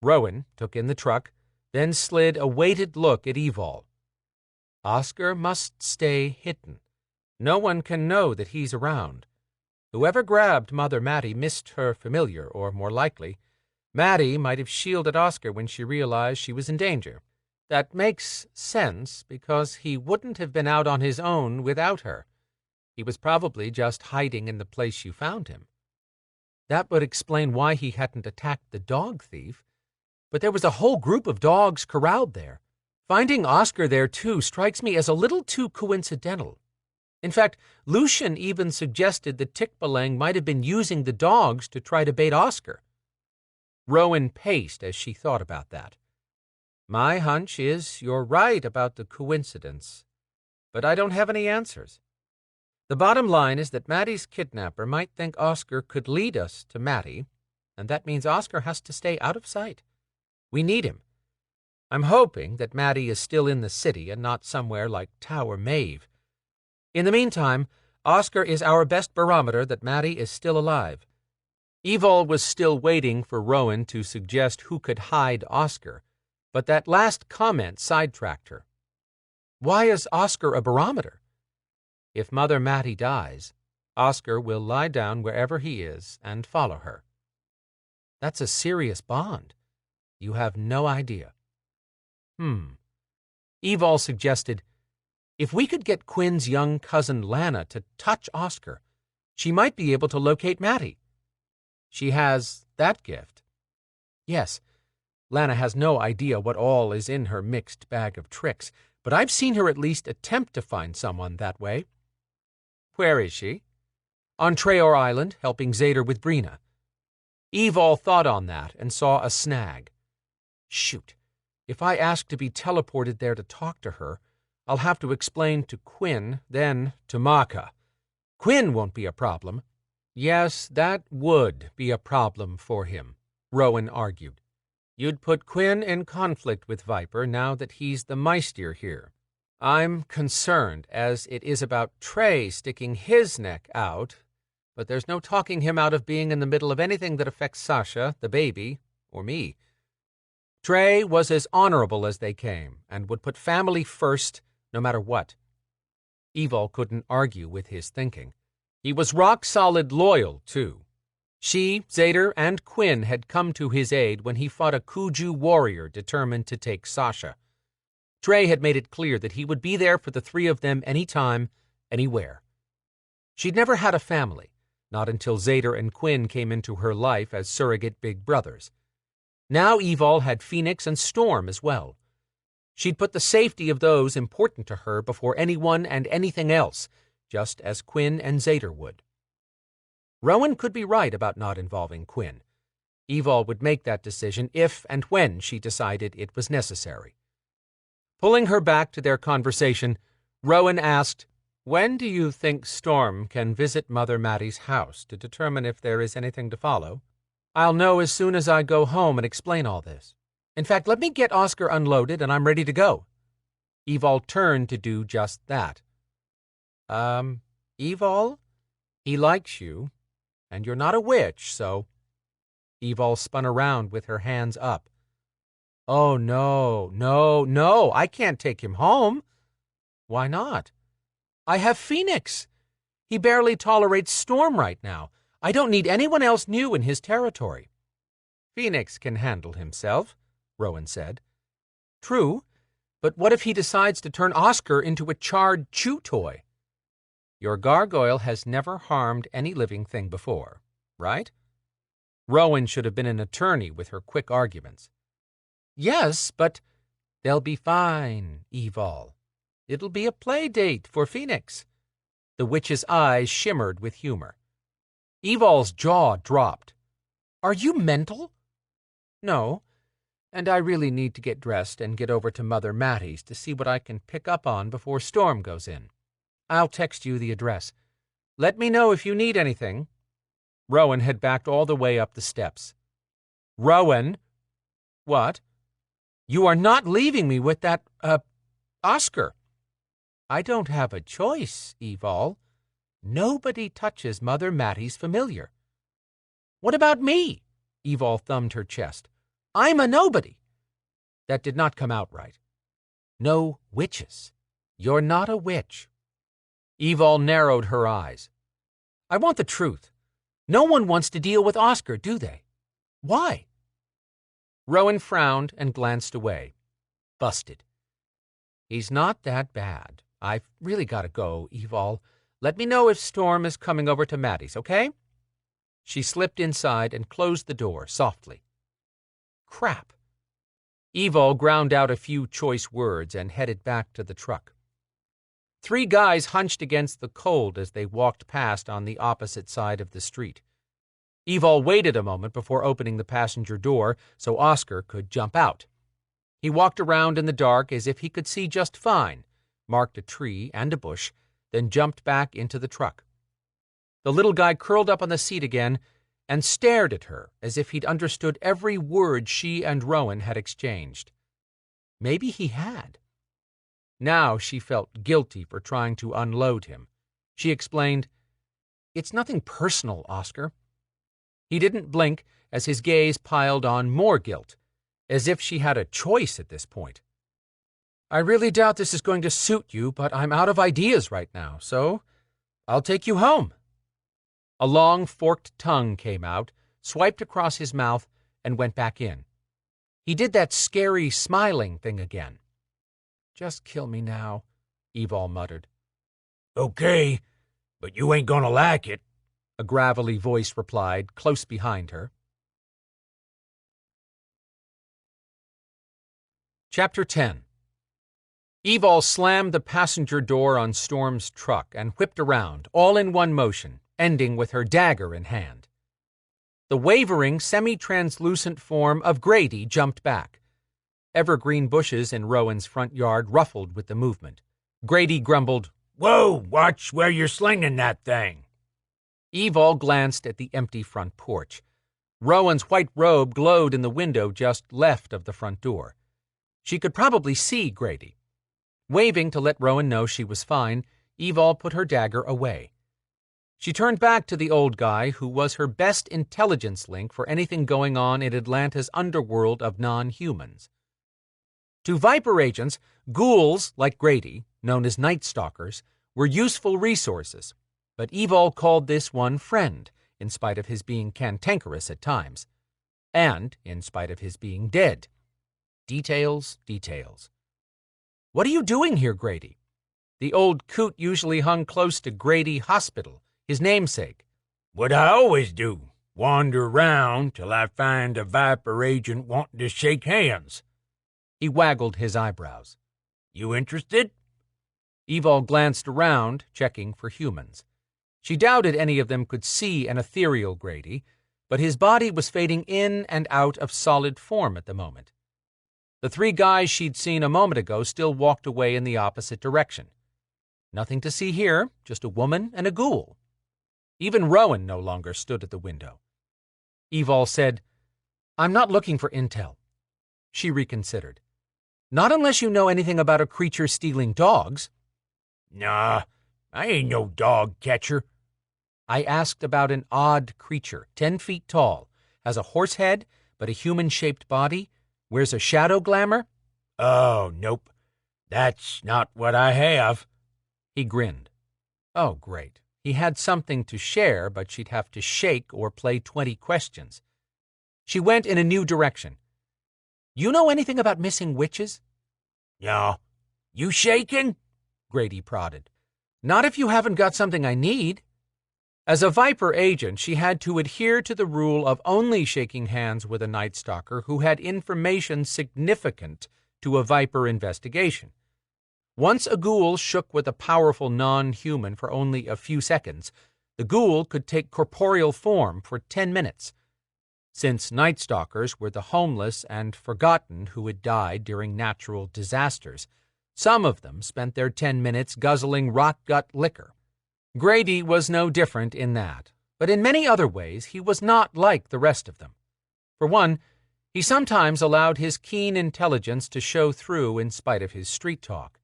Rowan took in the truck, then slid a weighted look at Evol. Oscar must stay hidden. No one can know that he's around. Whoever grabbed Mother Mattie missed her familiar, or more likely, Mattie might have shielded Oscar when she realized she was in danger. That makes sense, because he wouldn't have been out on his own without her. He was probably just hiding in the place you found him. That would explain why he hadn't attacked the dog thief. But there was a whole group of dogs corralled there. Finding Oscar there, too, strikes me as a little too coincidental. In fact, Lucian even suggested that Tikbalang might have been using the dogs to try to bait Oscar. Rowan paced as she thought about that. My hunch is you're right about the coincidence, but I don't have any answers. The bottom line is that Mattie's kidnapper might think Oscar could lead us to Mattie, and that means Oscar has to stay out of sight. We need him. I'm hoping that Mattie is still in the city and not somewhere like Tower Maeve. In the meantime, Oscar is our best barometer that Mattie is still alive. Evol was still waiting for Rowan to suggest who could hide Oscar, but that last comment sidetracked her. Why is Oscar a barometer? If Mother Mattie dies, Oscar will lie down wherever he is and follow her. That's a serious bond. You have no idea. Evol suggested, if we could get Quinn's young cousin Lana to touch Oscar, she might be able to locate Mattie. She has that gift. Yes, Lana has no idea what all is in her mixed bag of tricks, but I've seen her at least attempt to find someone that way. Where is she? On Traor Island, helping Zader with Brina. Evol thought on that and saw a snag. Shoot, if I ask to be teleported there to talk to her, I'll have to explain to Quinn, then to Maka. Quinn won't be a problem. Yes, that would be a problem for him, Rowan argued. You'd put Quinn in conflict with Viper now that he's the Meister here. I'm concerned, as it is about Trey sticking his neck out, but there's no talking him out of being in the middle of anything that affects Sasha, the baby, or me. Trey was as honorable as they came, and would put family first no matter what. Evol couldn't argue with his thinking. He was rock-solid loyal, too. She, Zader, and Quinn had come to his aid when he fought a Kuju warrior determined to take Sasha. Trey had made it clear that he would be there for the three of them anytime, anywhere. She'd never had a family, not until Zader and Quinn came into her life as surrogate big brothers. Now Evol had Phoenix and Storm as well. She'd put the safety of those important to her before anyone and anything else, just as Quinn and Zader would. Rowan could be right about not involving Quinn. Evol would make that decision if and when she decided it was necessary. Pulling her back to their conversation, Rowan asked, "When do you think Storm can visit Mother Mattie's house to determine if there is anything to follow?" "I'll know as soon as I go home and explain all this. In fact, let me get Oscar unloaded and I'm ready to go." Evol turned to do just that. Evol? He likes you, and you're not a witch, so... Evol spun around with her hands up. "Oh, no, I can't take him home." "Why not?" "I have Phoenix. He barely tolerates Storm right now. I don't need anyone else new in his territory." "Phoenix can handle himself," Rowan said. "True, but what if he decides to turn Oscar into a charred chew toy?" "Your gargoyle has never harmed any living thing before," right? Rowan should have been an attorney with her quick arguments. Yes, but they'll be fine, Evol. It'll be a play date for Phoenix. The witch's eyes shimmered with humor. Evol's jaw dropped. Are you mental? No, and I really need to get dressed and get over to Mother Mattie's to see what I can pick up on before Storm goes in. I'll text you the address. Let me know if you need anything. Rowan had backed all the way up the steps. Rowan? What? You are not leaving me with that, Oscar. I don't have a choice, Evol. Nobody touches Mother Mattie's familiar. What about me? Evol thumbed her chest. I'm a nobody. That did not come out right. No witches. You're not a witch. Evol narrowed her eyes. I want the truth. No one wants to deal with Oscar, do they? Why? Rowan frowned and glanced away. Busted. He's not that bad. I've really got to go, Evol. Let me know if Storm is coming over to Maddie's, okay? She slipped inside and closed the door softly. Crap. Evol ground out a few choice words and headed back to the truck. 3 guys hunched against the cold as they walked past on the opposite side of the street. Evol waited a moment before opening the passenger door so Oscar could jump out. He walked around in the dark as if he could see just fine, marked a tree and a bush, then jumped back into the truck. The little guy curled up on the seat again and stared at her as if he'd understood every word she and Rowan had exchanged. Maybe he had. Now she felt guilty for trying to unload him. She explained, It's nothing personal, Oscar. He didn't blink as his gaze piled on more guilt, as if she had a choice at this point. I really doubt this is going to suit you, but I'm out of ideas right now, so I'll take you home. A long, forked tongue came out, swiped across his mouth, and went back in. He did that scary smiling thing again. Just kill me now, Evol muttered. Okay, but you ain't gonna like it, a gravelly voice replied, close behind her. Chapter 10. Evol slammed the passenger door on Storm's truck and whipped around, all in one motion, ending with her dagger in hand. The wavering, semi-translucent form of Grady jumped back. Evergreen bushes in Rowan's front yard ruffled with the movement. Grady grumbled, Whoa, watch where you're slinging that thing. Evol glanced at the empty front porch. Rowan's white robe glowed in the window just left of the front door. She could probably see Grady. Waving to let Rowan know she was fine, Evol put her dagger away. She turned back to the old guy who was her best intelligence link for anything going on in Atlanta's underworld of non-humans. To Viper agents, ghouls like Grady, known as Night Stalkers, were useful resources, but Evol called this one friend, in spite of his being cantankerous at times, and in spite of his being dead. Details, details. What are you doing here, Grady? The old coot usually hung close to Grady Hospital, his namesake. What I always do, wander around till I find a Viper agent wanting to shake hands. He waggled his eyebrows. You interested? Evol glanced around, checking for humans. She doubted any of them could see an ethereal Grady, but his body was fading in and out of solid form at the moment. The 3 guys she'd seen a moment ago still walked away in the opposite direction. Nothing to see here, just a woman and a ghoul. Even Rowan no longer stood at the window. Evol said, I'm not looking for intel. She reconsidered. Not unless you know anything about a creature stealing dogs. Nah, I ain't no dog catcher. I asked about an odd creature, 10 feet tall, has a horse head, but a human-shaped body, wears a shadow glamour. Oh, nope. That's not what I have. He grinned. Oh, great. He had something to share, but she'd have to shake or play 20 questions. She went in a new direction. You know anything about missing witches? No. You shaking? Grady prodded. Not if you haven't got something I need. As a Viper agent, she had to adhere to the rule of only shaking hands with a Night Stalker who had information significant to a Viper investigation. Once a ghoul shook with a powerful non-human for only a few seconds, the ghoul could take corporeal form for 10 minutes. Since Night Stalkers were the homeless and forgotten who had died during natural disasters, some of them spent their 10 minutes guzzling rot-gut liquor. Grady was no different in that, but in many other ways he was not like the rest of them. For one, he sometimes allowed his keen intelligence to show through in spite of his street talk.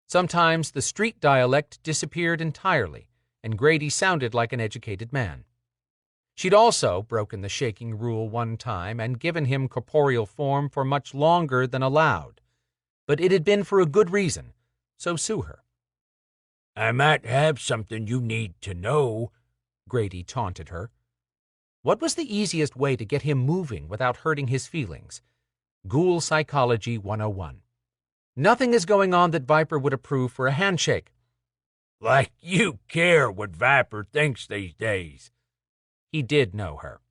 Sometimes the street dialect disappeared entirely, and Grady sounded like an educated man. She'd also broken the shaking rule one time and given him corporeal form for much longer than allowed, but it had been for a good reason, so sue her. "I might have something you need to know," Grady taunted her. What was the easiest way to get him moving without hurting his feelings? Ghoul Psychology 101. Nothing is going on that Viper would approve for a handshake. "Like you care what Viper thinks these days." He did know her.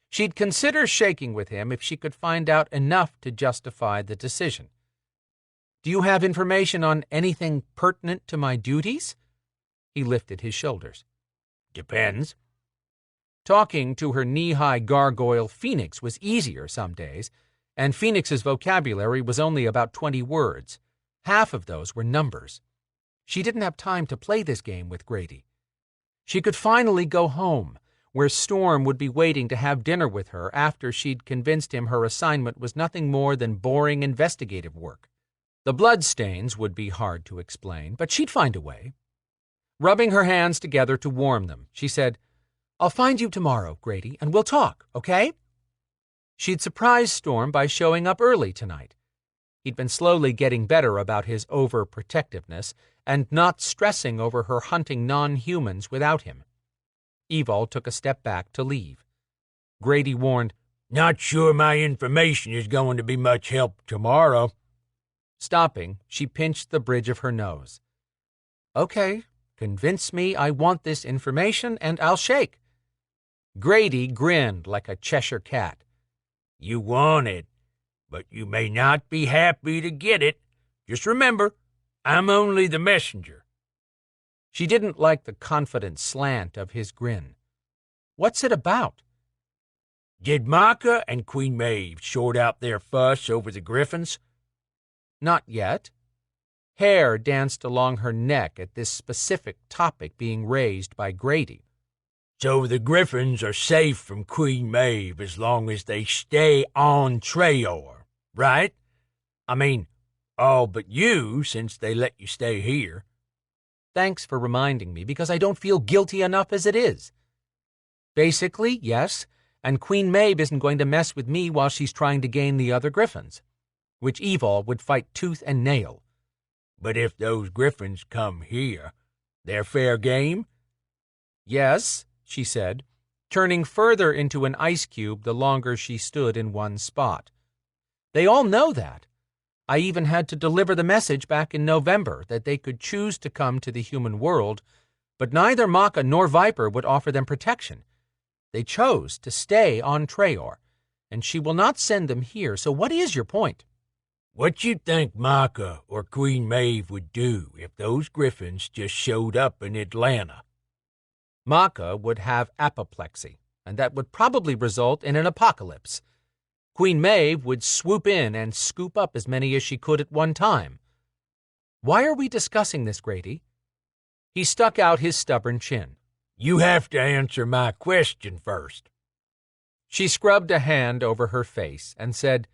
She'd consider shaking with him if she could find out enough to justify the decision. "Do you have information on anything pertinent to my duties?" He lifted his shoulders. "Depends." Talking to her knee-high gargoyle Phoenix was easier some days, and Phoenix's vocabulary was only about 20 words. Half of those were numbers. She didn't have time to play this game with Grady. She could finally go home, where Storm would be waiting to have dinner with her after she'd convinced him her assignment was nothing more than boring investigative work. The bloodstains would be hard to explain, but she'd find a way. Rubbing her hands together to warm them, she said, "I'll find you tomorrow, Grady, and we'll talk, okay?" She'd surprised Storm by showing up early tonight. He'd been slowly getting better about his overprotectiveness and not stressing over her hunting non-humans without him. Evol took a step back to leave. Grady warned, "Not sure my information is going to be much help tomorrow." Stopping, she pinched the bridge of her nose. "Okay, convince me I want this information and I'll shake." Grady grinned like a Cheshire cat. "You want it, but you may not be happy to get it. Just remember, I'm only the messenger." She didn't like the confident slant of his grin. "What's it about?" "Did Maka and Queen Maeve sort out their fuss over the griffins?" "Not yet." Hair danced along her neck at this specific topic being raised by Grady. "So the griffins are safe from Queen Maeve as long as they stay on Traor, right? I mean, all but you, since they let you stay here." "Thanks for reminding me, because I don't feel guilty enough as it is." "Basically, yes, and Queen Maeve isn't going to mess with me while she's trying to gain the other griffins, which Evol would fight tooth and nail." "But if those griffins come here, they're fair game?" "Yes," she said, turning further into an ice cube the longer she stood in one spot. "They all know that. I even had to deliver the message back in November that they could choose to come to the human world, but neither Maka nor Viper would offer them protection. They chose to stay on Traor, and she will not send them here, so what is your point?" "What you think Maka or Queen Maeve would do if those griffins just showed up in Atlanta?" Maka would have apoplexy, and that would probably result in an apocalypse. Queen Maeve would swoop in and scoop up as many as she could at one time. "Why are we discussing this, Grady?" He stuck out his stubborn chin. "You have to answer my question first." She scrubbed a hand over her face and said,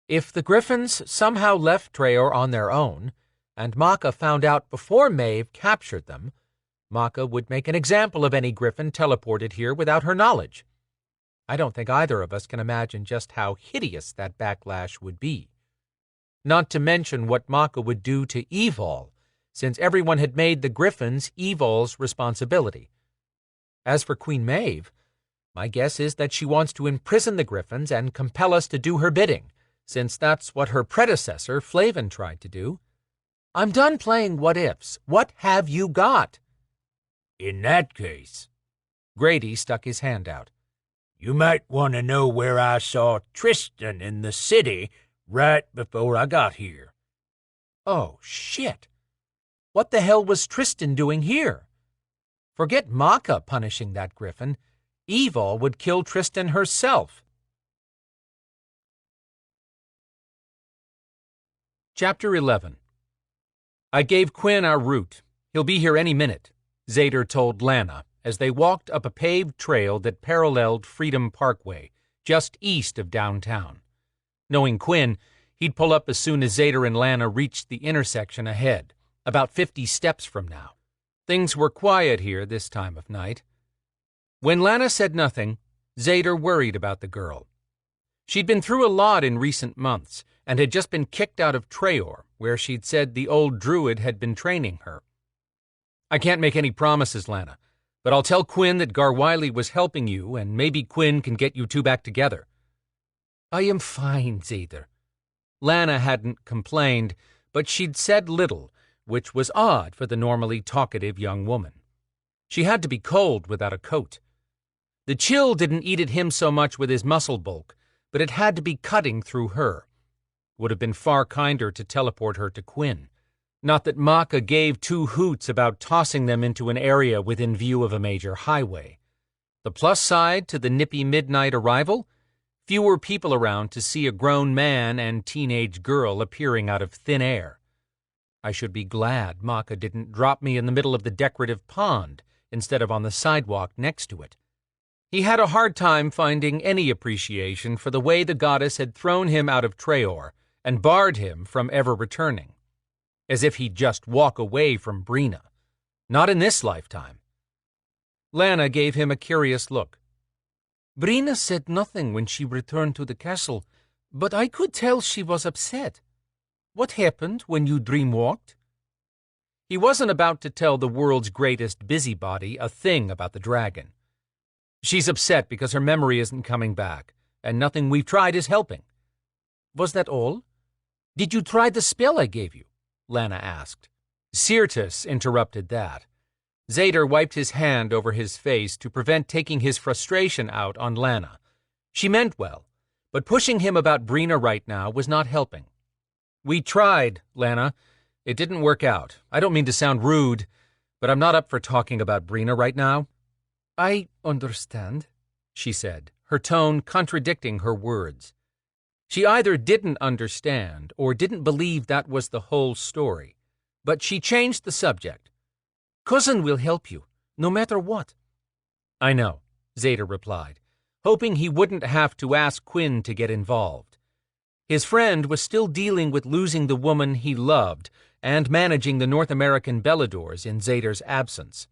"If the griffins somehow left Traor on their own, and Maka found out before Maeve captured them, Maka would make an example of any griffin teleported here without her knowledge. I don't think either of us can imagine just how hideous that backlash would be. Not to mention what Maka would do to Evol, since everyone had made the griffins Evol's responsibility. As for Queen Maeve, my guess is that she wants to imprison the griffins and compel us to do her bidding, since that's what her predecessor, Flavin, tried to do. I'm done playing what-ifs. What have you got?" In that case, Grady stuck his hand out. you might want to know where I saw Tristan in the city right before I got here. Oh, shit. What the hell was Tristan doing here? Forget Maka punishing that griffin. Evil would kill Tristan herself. Chapter 11. I gave Quinn our route. He'll be here any minute, Zader told Lana as they walked up a paved trail that paralleled Freedom Parkway, just east of downtown. Knowing Quinn, he'd pull up as soon as Zader and Lana reached the intersection ahead, about 50 steps from now. Things were quiet here this time of night. When Lana said nothing, Zader worried about the girl. She'd been through a lot in recent months and had just been kicked out of Traor, where she'd said the old druid had been training her. I can't make any promises, Lana, but I'll tell Quinn that Garwiley was helping you, and maybe Quinn can get you two back together. I am fine, Zader. Lana hadn't complained, but she'd said little, which was odd for the normally talkative young woman. She had to be cold without a coat. The chill didn't eat at him so much with his muscle bulk, but it had to be cutting through her. Would have been far kinder to teleport her to Quinn. Not that Maka gave two hoots about tossing them into an area within view of a major highway. The plus side to the nippy midnight arrival? Fewer people around to see a grown man and teenage girl appearing out of thin air. I should be glad Maka didn't drop me in the middle of the decorative pond instead of on the sidewalk next to it. He had a hard time finding any appreciation for the way the goddess had thrown him out of Traor and barred him from ever returning. As if he'd just walk away from Brina. Not in this lifetime. Lana gave him a curious look. Brina said nothing when she returned to the castle, but I could tell she was upset. What happened when you dreamwalked? He wasn't about to tell the world's greatest busybody a thing about the dragon. She's upset because her memory isn't coming back, and nothing we've tried is helping. Was that all? Did you try the spell I gave you? Lana asked. Sirtis interrupted that. Zader wiped his hand over his face to prevent taking his frustration out on Lana. She meant well, but pushing him about Brina right now was not helping. We tried, Lana. It didn't work out. I don't mean to sound rude, but I'm not up for talking about Brina right now. I understand, she said, her tone contradicting her words. She either didn't understand or didn't believe that was the whole story, but she changed the subject. Cousin will help you, no matter what. I know, Zader replied, hoping he wouldn't have to ask Quinn to get involved. His friend was still dealing with losing the woman he loved and managing the North American Beladors in Zader's absence.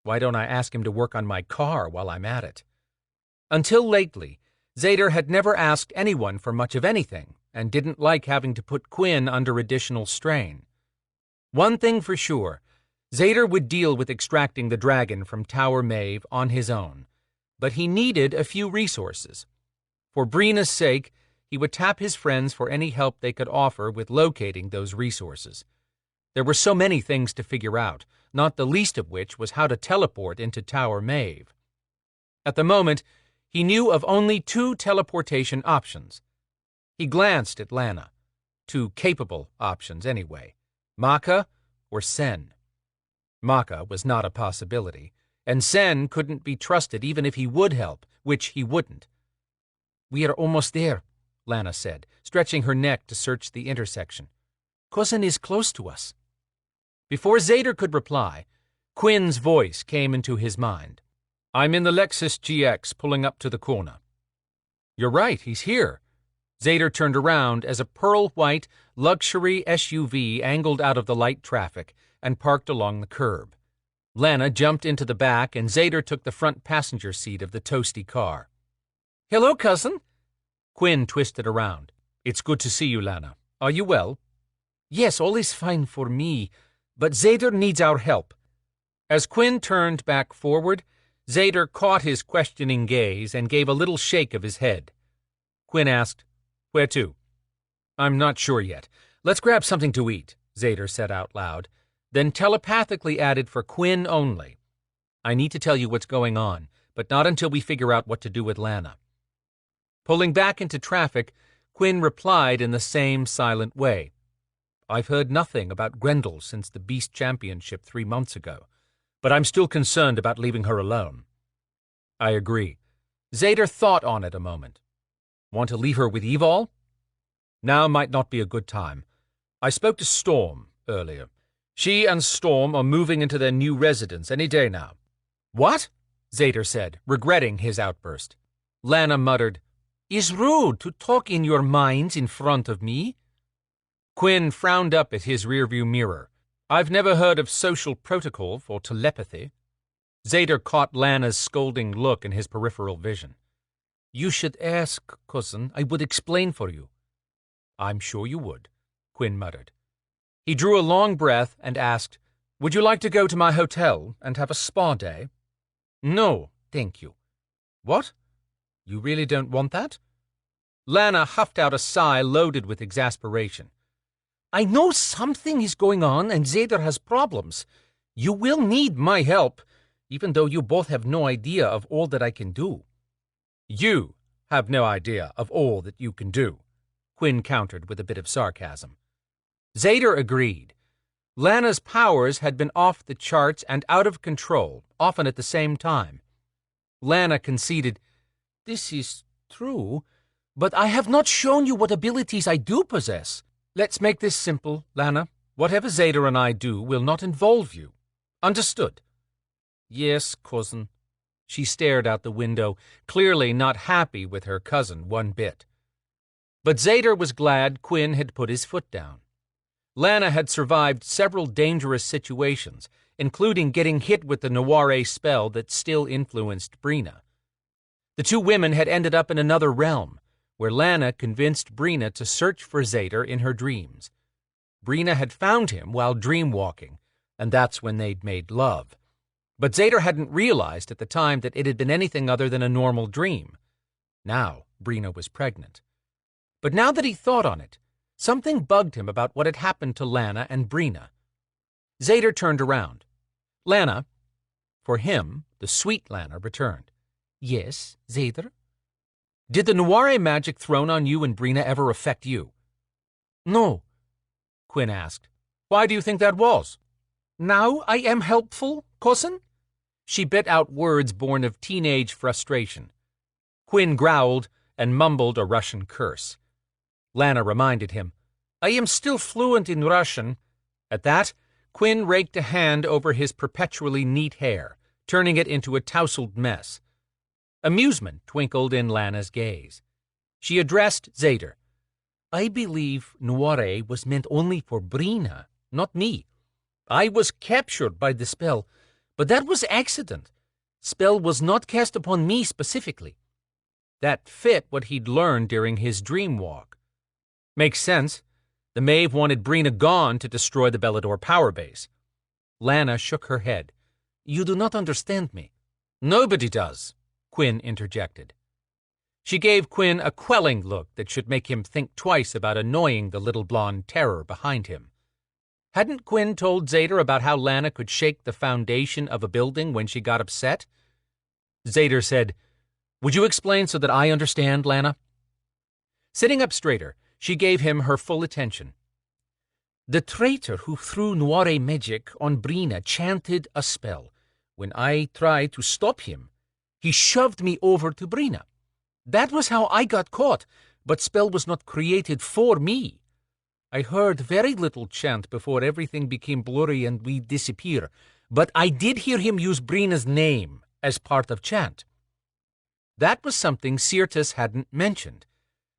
Why don't I ask him to work on my car while I'm at it? Until lately, Zader had never asked anyone for much of anything and didn't like having to put Quinn under additional strain. One thing for sure, Zader would deal with extracting the dragon from Tower Maeve on his own, but he needed a few resources. For Brina's sake, he would tap his friends for any help they could offer with locating those resources. There were so many things to figure out, not the least of which was how to teleport into Tower Maeve. At the moment, he knew of only 2 teleportation options. He glanced at Lana. 2 capable options, anyway. Maka or Sen. Maka was not a possibility, and Sen couldn't be trusted even if he would help, which he wouldn't. We are almost there, Lana said, stretching her neck to search the intersection. Cousin is close to us. Before Zader could reply, Quinn's voice came into his mind. I'm in the Lexus GX pulling up to the corner. You're right, he's here. Zader turned around as a pearl-white luxury SUV angled out of the light traffic and parked along the curb. Lana jumped into the back and Zader took the front passenger seat of the toasty car. Hello, cousin. Quinn twisted around. It's good to see you, Lana. Are you well? Yes, all is fine for me, but Zader needs our help. As Quinn turned back forward, Zader caught his questioning gaze and gave a little shake of his head. Quinn asked, Where to? I'm not sure yet. Let's grab something to eat, Zader said out loud, then telepathically added for Quinn only. I need to tell you what's going on, but not until we figure out what to do with Lana." Pulling back into traffic, Quinn replied in the same silent way. "I've heard nothing about Grendel since the Beast Championship 3 months ago, but I'm still concerned about leaving her alone." "I agree." Zader thought on it a moment. "Want to leave her with Evol?" "Now might not be a good time. I spoke to Storm earlier. She and Storm are moving into their new residence any day now." "What?" Zader said, regretting his outburst. Lana muttered, "Is rude to talk in your minds in front of me." Quinn frowned up at his rearview mirror. "I've never heard of social protocol for telepathy." Zader caught Lana's scolding look in his peripheral vision. "You should ask, cousin. I would explain for you." "I'm sure you would," Quinn muttered. He drew a long breath and asked, "Would you like to go to my hotel and have a spa day?" "No, thank you." "What? You really don't want that?" Lana huffed out a sigh loaded with exasperation. "I know something is going on and Zader has problems. You will need my help, even though you both have no idea of all that I can do." "You have no idea of all that you can do," Quinn countered with a bit of sarcasm. Zader agreed. Lana's powers had been off the charts and out of control, often at the same time. Lana conceded, "This is true, but I have not shown you what abilities I do possess. Let's make this simple, Lana. Whatever Zader and I do will not involve you. Understood?" "Yes, cousin." She stared out the window, clearly not happy with her cousin one bit. But Zader was glad Quinn had put his foot down. Lana had survived several dangerous situations, including getting hit with the Noire spell that still influenced Brina. The two women had ended up in another realm, where Lana convinced Brina to search for Zader in her dreams. Brina had found him while dreamwalking, and that's when they'd made love. But Zader hadn't realized at the time that it had been anything other than a normal dream. Now Brina was pregnant. But now that he thought on it, something bugged him about what had happened to Lana and Brina. Zader turned around. "Lana," for him, the sweet Lana returned. "Yes, Zader?" "Did the Noire magic thrown on you and Brina ever affect you?" "No," Quinn asked. "Why do you think that was?" "Now I am helpful, cousin?" She bit out words born of teenage frustration. Quinn growled and mumbled a Russian curse. Lana reminded him, "I am still fluent in Russian." At that, Quinn raked a hand over his perpetually neat hair, turning it into a tousled mess. Amusement twinkled in Lana's gaze. She addressed Zader. "I believe Noire was meant only for Brina, not me. I was captured by the spell, but that was accident. Spell was not cast upon me specifically." That fit what he'd learned during his dream walk. Makes sense. The Maeve wanted Brina gone to destroy the Belador power base. Lana shook her head. "You do not understand me." "Nobody does," Quinn interjected. She gave Quinn a quelling look that should make him think twice about annoying the little blonde terror behind him. Hadn't Quinn told Zader about how Lana could shake the foundation of a building when she got upset? Zader said, "Would you explain so that I understand, Lana?" Sitting up straighter, she gave him her full attention. "The traitor who threw Noire magic on Brina chanted a spell. When I tried to stop him, he shoved me over to Brina. That was how I got caught, but spell was not created for me. I heard very little chant before everything became blurry and we disappear, but I did hear him use Brina's name as part of chant." That was something Sirtis hadn't mentioned,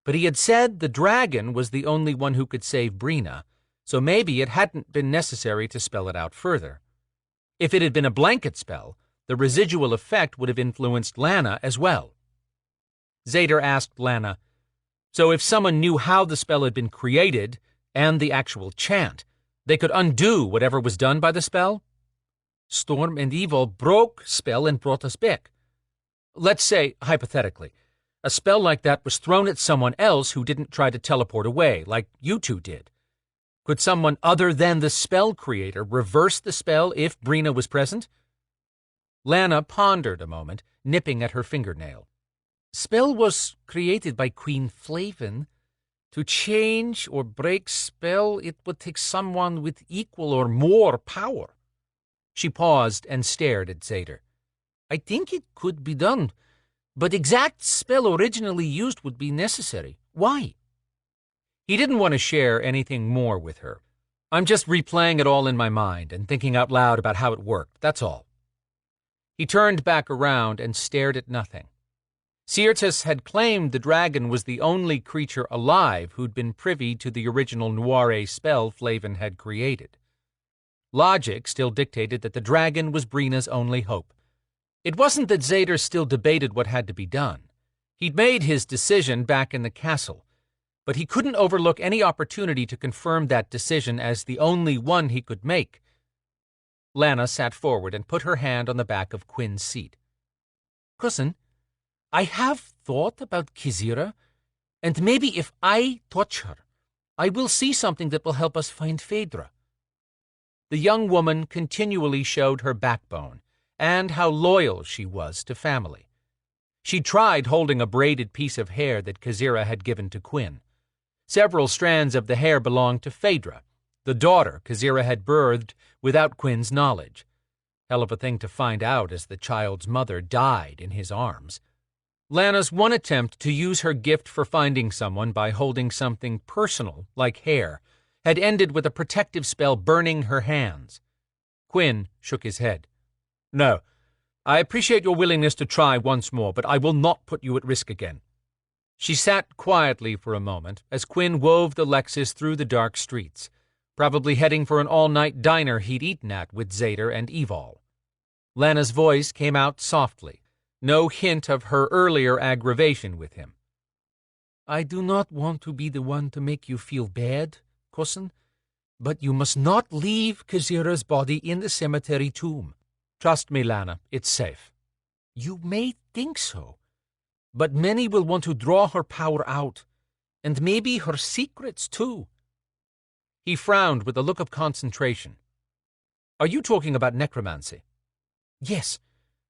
but he had said the dragon was the only one who could save Brina, so maybe it hadn't been necessary to spell it out further. If it had been a blanket spell, the residual effect would have influenced Lana as well. Zader asked Lana, "So if someone knew how the spell had been created, and the actual chant, they could undo whatever was done by the spell?" "Storm and Evil broke spell and brought us back. Let's say, hypothetically, a spell like that was thrown at someone else who didn't try to teleport away, like you two did. Could someone other than the spell creator reverse the spell if Brina was present?" Lana pondered a moment, nipping at her fingernail. Spell was created by Queen Flavin. To change or break spell, it would take someone with equal or more power. She paused and stared at Zader. I think it could be done, but exact spell originally used would be necessary. Why? He didn't want to share anything more with her. I'm just replaying it all in my mind and thinking out loud about how it worked, that's all. He turned back around and stared at nothing. Syrtis had claimed the dragon was the only creature alive who'd been privy to the original Noire spell Flavin had created. Logic still dictated that the dragon was Brina's only hope. It wasn't that Zader still debated what had to be done. He'd made his decision back in the castle, but he couldn't overlook any opportunity to confirm that decision as the only one he could make. Lana sat forward and put her hand on the back of Quinn's seat. Cousin, I have thought about Kizira, and maybe if I touch her, I will see something that will help us find Phaedra. The young woman continually showed her backbone and how loyal she was to family. She tried holding a braided piece of hair that Kizira had given to Quinn. Several strands of the hair belonged to Phaedra, the daughter Kizira had birthed without Quinn's knowledge. Hell of a thing to find out as the child's mother died in his arms. Lana's one attempt to use her gift for finding someone by holding something personal, like hair, had ended with a protective spell burning her hands. Quinn shook his head. No, I appreciate your willingness to try once more, but I will not put you at risk again. She sat quietly for a moment as Quinn wove the Lexus through the dark streets, probably heading for an all-night diner he'd eaten at with Zader and Evol. Lana's voice came out softly, no hint of her earlier aggravation with him. I do not want to be the one to make you feel bad, cousin, but you must not leave Kizira's body in the cemetery tomb. Trust me, Lana, it's safe. You may think so, but many will want to draw her power out, and maybe her secrets too. He frowned with a look of concentration. Are you talking about necromancy? Yes.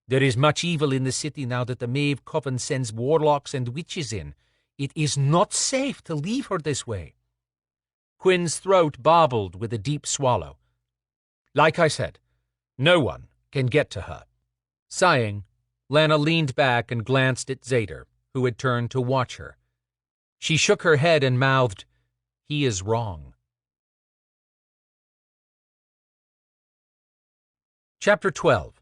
There is much evil in the city now that the Maeve Coven sends warlocks and witches in. It is not safe to leave her this way. Quinn's throat bobbled with a deep swallow. Like I said, no one can get to her. Sighing, Lana leaned back and glanced at Zader, who had turned to watch her. She shook her head and mouthed, He is wrong. Chapter 12.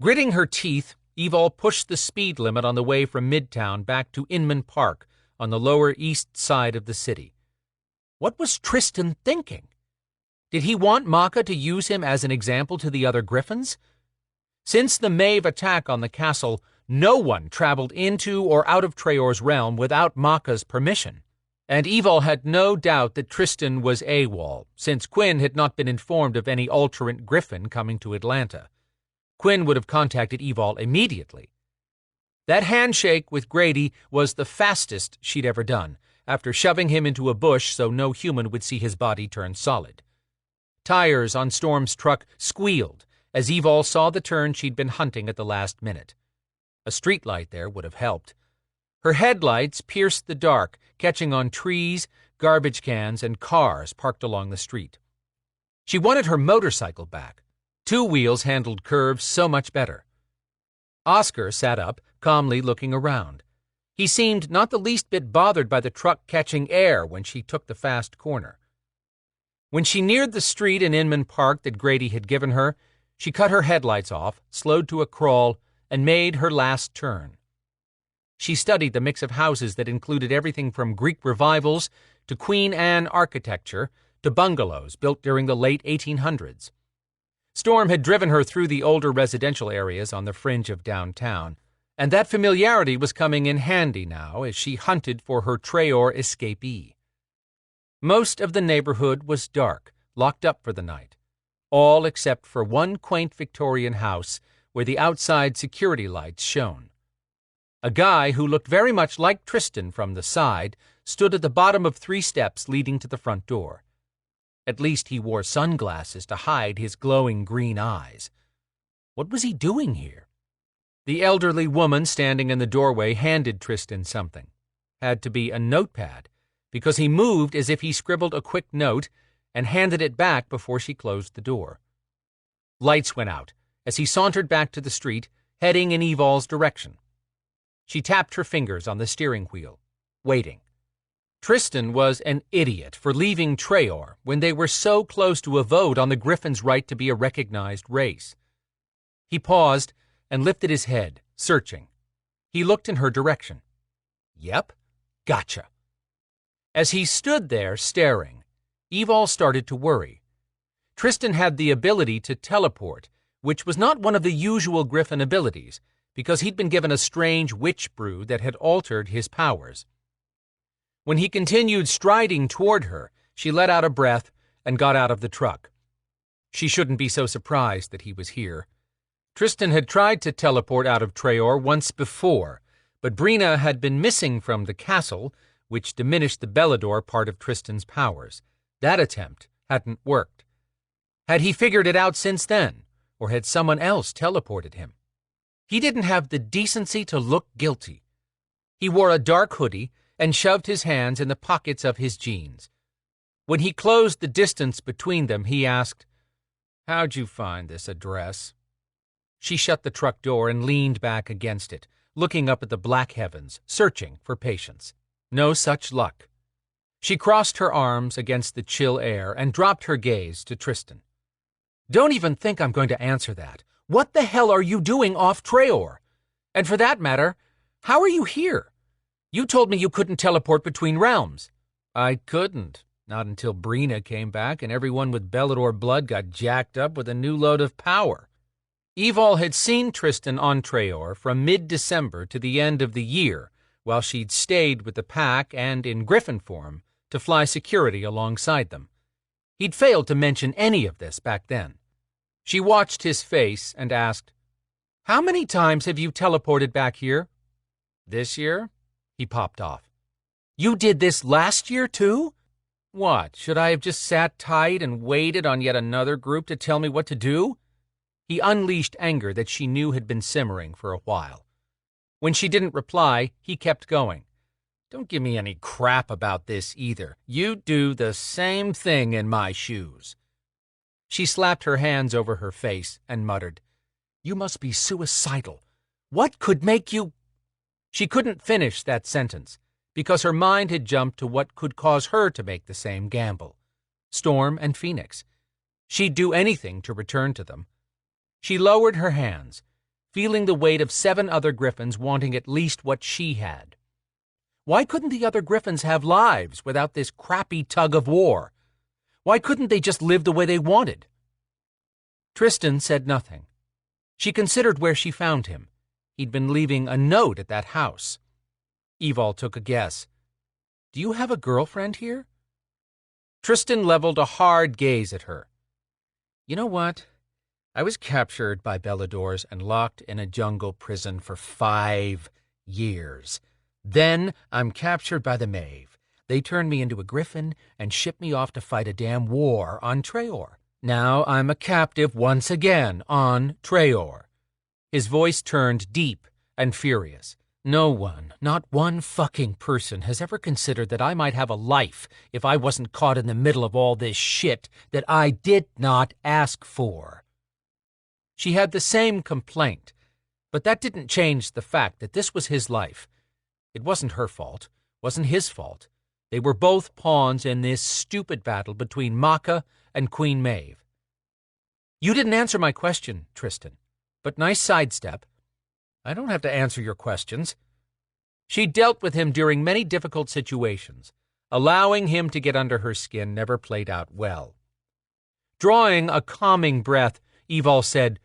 Gritting her teeth, Evol pushed the speed limit on the way from Midtown back to Inman Park on the lower east side of the city. What was Tristan thinking? Did he want Maka to use him as an example to the other Griffins? Since the Maeve attack on the castle, no one traveled into or out of Traor's realm without Maka's permission, and Evol had no doubt that Tristan was AWOL, since Quinn had not been informed of any alterant Griffin coming to Atlanta. Quinn would have contacted Evol immediately. That handshake with Grady was the fastest she'd ever done, after shoving him into a bush so no human would see his body turn solid. Tires on Storm's truck squealed as Evol saw the turn she'd been hunting at the last minute. A streetlight there would have helped. Her headlights pierced the dark, catching on trees, garbage cans, and cars parked along the street. She wanted her motorcycle back. 2 wheels handled curves so much better. Oscar sat up, calmly looking around. He seemed not the least bit bothered by the truck catching air when she took the fast corner. When she neared the street in Inman Park that Grady had given her, she cut her headlights off, slowed to a crawl, and made her last turn. She studied the mix of houses that included everything from Greek revivals to Queen Anne architecture to bungalows built during the late 1800s. Storm had driven her through the older residential areas on the fringe of downtown, and that familiarity was coming in handy now as she hunted for her Traor escapee. Most of the neighborhood was dark, locked up for the night, all except for one quaint Victorian house where the outside security lights shone. A guy who looked very much like Tristan from the side stood at the bottom of 3 steps leading to the front door. At least he wore sunglasses to hide his glowing green eyes. What was he doing here? The elderly woman standing in the doorway handed Tristan something. Had to be a notepad, because he moved as if he scribbled a quick note and handed it back before she closed the door. Lights went out as he sauntered back to the street, heading in Evol's direction. She tapped her fingers on the steering wheel, waiting. Tristan was an idiot for leaving Traor when they were so close to a vote on the Griffin's right to be a recognized race. He paused and lifted his head, searching. He looked in her direction. Yep, gotcha. As he stood there staring, Evol started to worry. Tristan had the ability to teleport, which was not one of the usual Griffin abilities, because he'd been given a strange witch brew that had altered his powers. When he continued striding toward her, she let out a breath and got out of the truck. She shouldn't be so surprised that he was here. Tristan had tried to teleport out of Traor once before, but Brina had been missing from the castle, which diminished the Belador part of Tristan's powers. That attempt hadn't worked. Had he figured it out since then, or had someone else teleported him? He didn't have the decency to look guilty. He wore a dark hoodie and shoved his hands in the pockets of his jeans. When he closed the distance between them, he asked, "How'd you find this address?" She shut the truck door and leaned back against it, looking up at the black heavens, searching for patience. No such luck. She crossed her arms against the chill air and dropped her gaze to Tristan. "Don't even think I'm going to answer that. What the hell are you doing off Traor? And for that matter, how are you here? You told me you couldn't teleport between realms." "I couldn't. Not until Brina came back and everyone with Belador blood got jacked up with a new load of power." Evol had seen Tristan on Traor from mid-December to the end of the year, while she'd stayed with the pack and in Griffin form to fly security alongside them. He'd failed to mention any of this back then. She watched his face and asked, "How many times have you teleported back here?" "This year?" He popped off. "You did this last year, too? What, should I have just sat tight and waited on yet another group to tell me what to do?" He unleashed anger that she knew had been simmering for a while. When she didn't reply, he kept going. "Don't give me any crap about this either. You'd do the same thing in my shoes." She slapped her hands over her face and muttered, "You must be suicidal. What could make you—" She couldn't finish that sentence, because her mind had jumped to what could cause her to make the same gamble. Storm and Phoenix. She'd do anything to return to them. She lowered her hands, feeling the weight of 7 other Griffins wanting at least what she had. Why couldn't the other Griffins have lives without this crappy tug of war? Why couldn't they just live the way they wanted? Tristan said nothing. She considered where she found him. He'd been leaving a note at that house. Evol took a guess. "Do you have a girlfriend here?" Tristan leveled a hard gaze at her. "You know what? I was captured by Beladors and locked in a jungle prison for 5 years. Then I'm captured by the Maeve. They turned me into a griffin and shipped me off to fight a damn war on Traor. Now I'm a captive once again on Traor." His voice turned deep and furious. "No one, not one fucking person, has ever considered that I might have a life if I wasn't caught in the middle of all this shit that I did not ask for." She had the same complaint, but that didn't change the fact that this was his life. It wasn't her fault, wasn't his fault. They were both pawns in this stupid battle between Maka and Queen Maeve. "You didn't answer my question, Tristan, but nice sidestep." "I don't have to answer your questions." She dealt with him during many difficult situations. Allowing him to get under her skin never played out well. Drawing a calming breath, Evol said,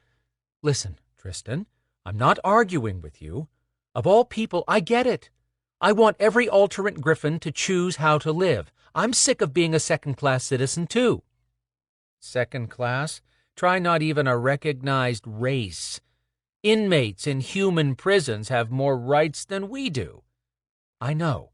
"Listen, Tristan, I'm not arguing with you. Of all people, I get it. I want every alternate Griffin to choose how to live. I'm sick of being a second-class citizen, too." "Second class? Try not even a recognized race. Inmates in human prisons have more rights than we do." "I know,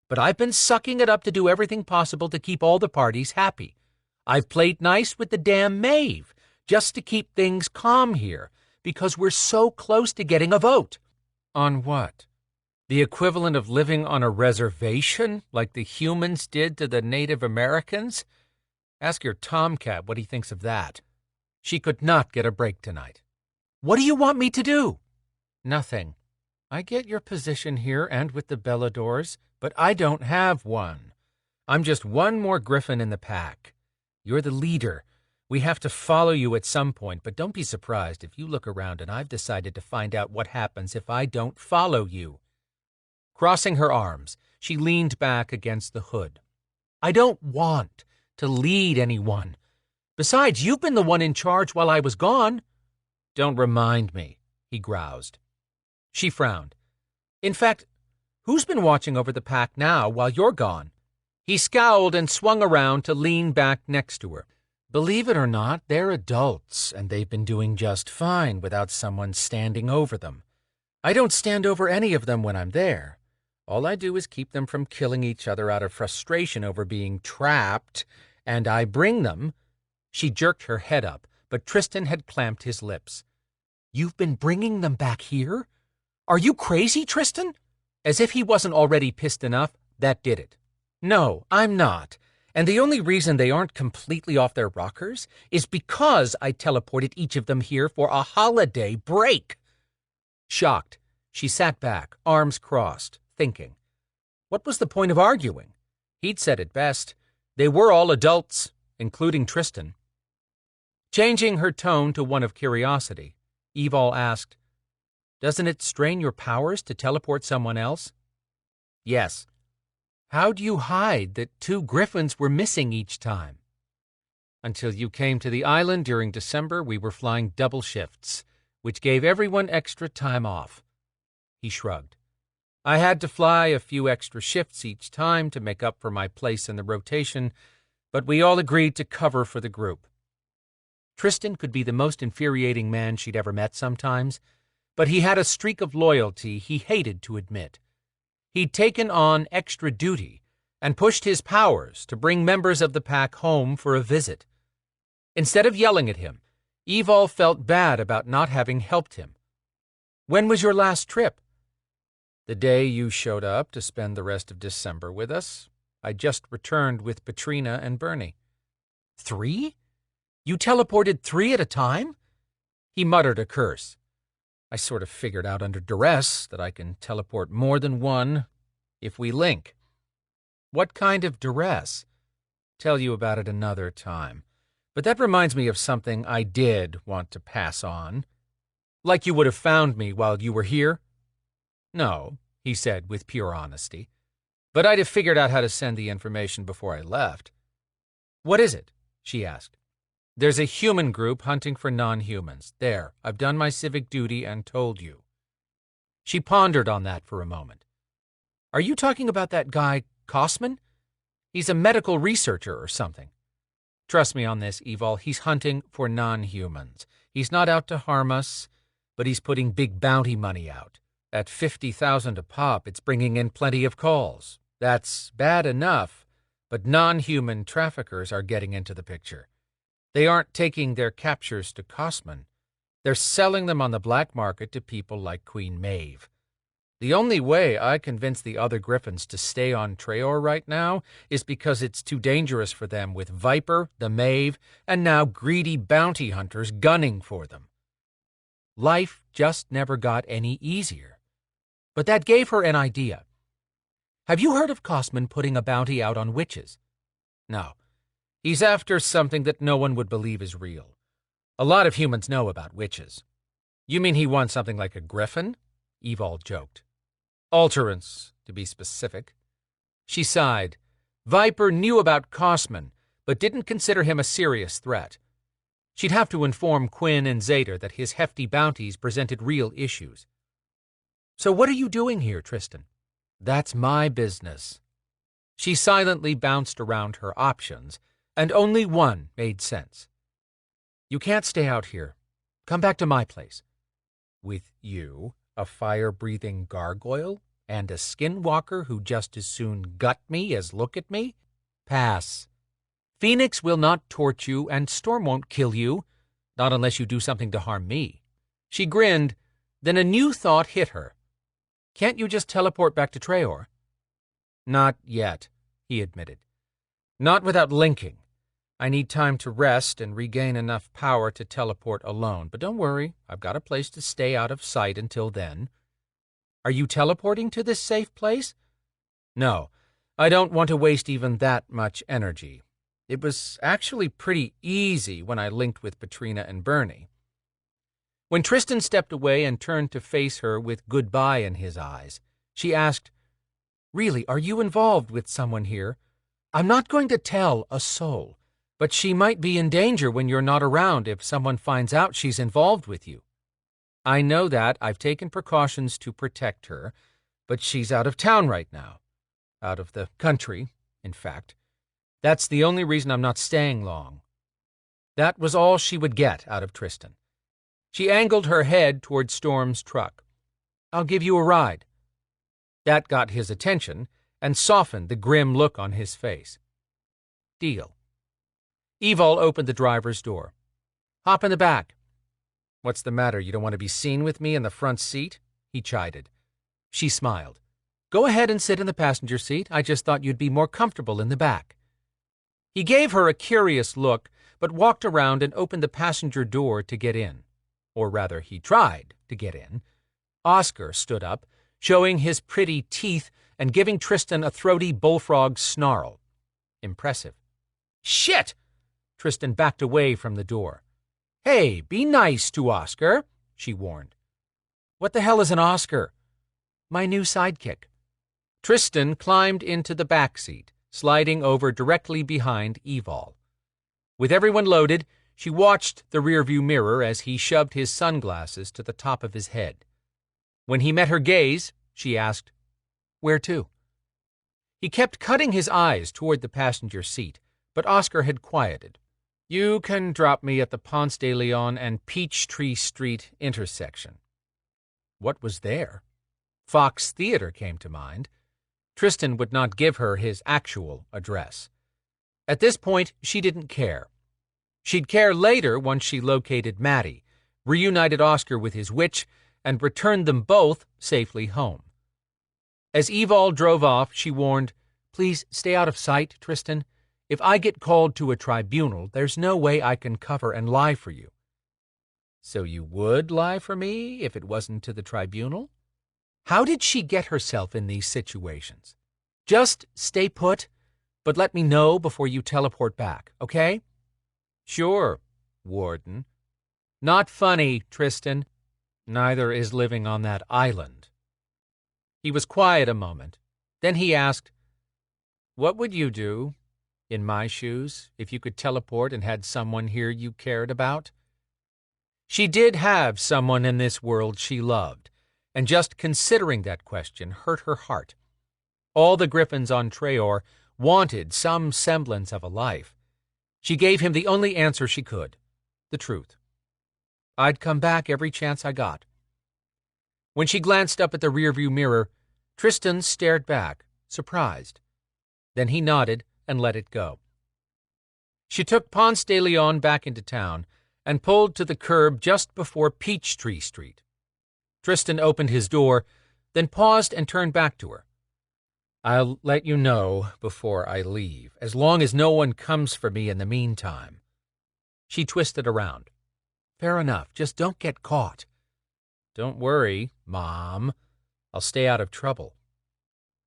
but I've been sucking it up to do everything possible to keep all the parties happy. I've played nice with the damn Maeve, just to keep things calm here, because we're so close to getting a vote. On what? The equivalent of living on a reservation, like the humans did to the Native Americans? Ask your tomcat what he thinks of that. She could not get a break tonight. What do you want me to do? Nothing. I get your position here and with the Beladors, but I don't have one. I'm just one more griffin in the pack. You're the leader. We have to follow you at some point, but don't be surprised if you look around and I've decided to find out what happens if I don't follow you. Crossing her arms, she leaned back against the hood. I don't want to lead anyone. Besides, you've been the one in charge while I was gone. Don't remind me, he groused. She frowned. In fact, who's been watching over the pack now while you're gone? He scowled and swung around to lean back next to her. Believe it or not, they're adults, and they've been doing just fine without someone standing over them. I don't stand over any of them when I'm there. All I do is keep them from killing each other out of frustration over being trapped, and I bring them. She jerked her head up, but Tristan had clamped his lips. You've been bringing them back here? Are you crazy, Tristan? As if he wasn't already pissed enough, that did it. No, I'm not. And the only reason they aren't completely off their rockers is because I teleported each of them here for a holiday break. Shocked, she sat back, arms crossed, thinking. What was the point of arguing? He'd said it best. They were all adults, including Tristan. Changing her tone to one of curiosity, Evol asked, Doesn't it strain your powers to teleport someone else? Yes. How'd you hide that 2 griffins were missing each time? Until you came to the island during December, we were flying double shifts, which gave everyone extra time off. He shrugged. I had to fly a few extra shifts each time to make up for my place in the rotation, but we all agreed to cover for the group. Tristan could be the most infuriating man she'd ever met sometimes, but he had a streak of loyalty he hated to admit. He'd taken on extra duty and pushed his powers to bring members of the pack home for a visit. Instead of yelling at him, Evol felt bad about not having helped him. When was your last trip? The day you showed up to spend the rest of December with us. I just returned with Petrina and Bernie. 3? You teleported 3 at a time? He muttered a curse. I sort of figured out under duress that I can teleport more than one if we link. What kind of duress? Tell you about it another time. But that reminds me of something I did want to pass on. Like you would have found me while you were here? No, he said with pure honesty. But I'd have figured out how to send the information before I left. What is it? She asked. There's a human group hunting for non-humans. There, I've done my civic duty and told you. She pondered on that for a moment. Are you talking about that guy, Kosman? He's a medical researcher or something. Trust me on this, Evol. He's hunting for non-humans. He's not out to harm us, but he's putting big bounty money out. At 50,000 a pop, it's bringing in plenty of calls. That's bad enough, but non-human traffickers are getting into the picture. They aren't taking their captures to Kosman. They're selling them on the black market to people like Queen Maeve. The only way I convince the other Griffins to stay on Traor right now is because it's too dangerous for them with Viper, the Maeve, and now greedy bounty hunters gunning for them. Life just never got any easier. But that gave her an idea. Have you heard of Kosman putting a bounty out on witches? No. He's after something that no one would believe is real. A lot of humans know about witches. You mean he wants something like a griffin? Evol joked. Alterance, to be specific. She sighed. Viper knew about Kosman, but didn't consider him a serious threat. She'd have to inform Quinn and Zader that his hefty bounties presented real issues. So what are you doing here, Tristan? That's my business. She silently bounced around her options, and only one made sense. You can't stay out here. Come back to my place. With you, a fire-breathing gargoyle, and a skinwalker who just as soon gut me as look at me? Pass. Phoenix will not torch you, and Storm won't kill you, not unless you do something to harm me. She grinned, then a new thought hit her. Can't you just teleport back to Treor? Not yet, he admitted. Not without linking. I need time to rest and regain enough power to teleport alone, but don't worry, I've got a place to stay out of sight until then. Are you teleporting to this safe place? No, I don't want to waste even that much energy. It was actually pretty easy when I linked with Patrina and Bernie. When Tristan stepped away and turned to face her with goodbye in his eyes, she asked, Really, are you involved with someone here? I'm not going to tell a soul, but she might be in danger when you're not around if someone finds out she's involved with you. I know that. I've taken precautions to protect her, but she's out of town right now. Out of the country, in fact. That's the only reason I'm not staying long. That was all she would get out of Tristan. She angled her head toward Storm's truck. I'll give you a ride. That got his attention and softened the grim look on his face. Deal. Evol opened the driver's door. Hop in the back. What's the matter? You don't want to be seen with me in the front seat? He chided. She smiled. Go ahead and sit in the passenger seat. I just thought you'd be more comfortable in the back. He gave her a curious look, but walked around and opened the passenger door to get in. Or rather, he tried to get in. Oscar stood up, showing his pretty teeth and giving Tristan a throaty bullfrog snarl. Impressive. Shit! Tristan backed away from the door. Hey, be nice to Oscar, she warned. What the hell is an Oscar? My new sidekick. Tristan climbed into the back seat, sliding over directly behind Evol. With everyone loaded, she watched the rearview mirror as he shoved his sunglasses to the top of his head. When he met her gaze, she asked, Where to? He kept cutting his eyes toward the passenger seat, but Oscar had quieted. You can drop me at the Ponce de Leon and Peachtree Street intersection. What was there? Fox Theater came to mind. Tristan would not give her his actual address. At this point, she didn't care. She'd care later once she located Maddie, reunited Oscar with his witch, and returned them both safely home. As Evol drove off, she warned, Please stay out of sight, Tristan. If I get called to a tribunal, there's no way I can cover and lie for you. So you would lie for me if it wasn't to the tribunal? How did she get herself in these situations? Just stay put, but let me know before you teleport back, okay? Sure, Warden. Not funny, Tristan. Neither is living on that island. He was quiet a moment. Then he asked, What would you do, in my shoes, if you could teleport and had someone here you cared about? She did have someone in this world she loved, and just considering that question hurt her heart. All the Griffins on Treor wanted some semblance of a life. She gave him the only answer she could, the truth. I'd come back every chance I got. When she glanced up at the rearview mirror, Tristan stared back, surprised. Then he nodded and let it go. She took Ponce de Leon back into town and pulled to the curb just before Peachtree Street. Tristan opened his door, then paused and turned back to her. I'll let you know before I leave, as long as no one comes for me in the meantime. She twisted around. Fair enough, just don't get caught. Don't worry, Mom. I'll stay out of trouble.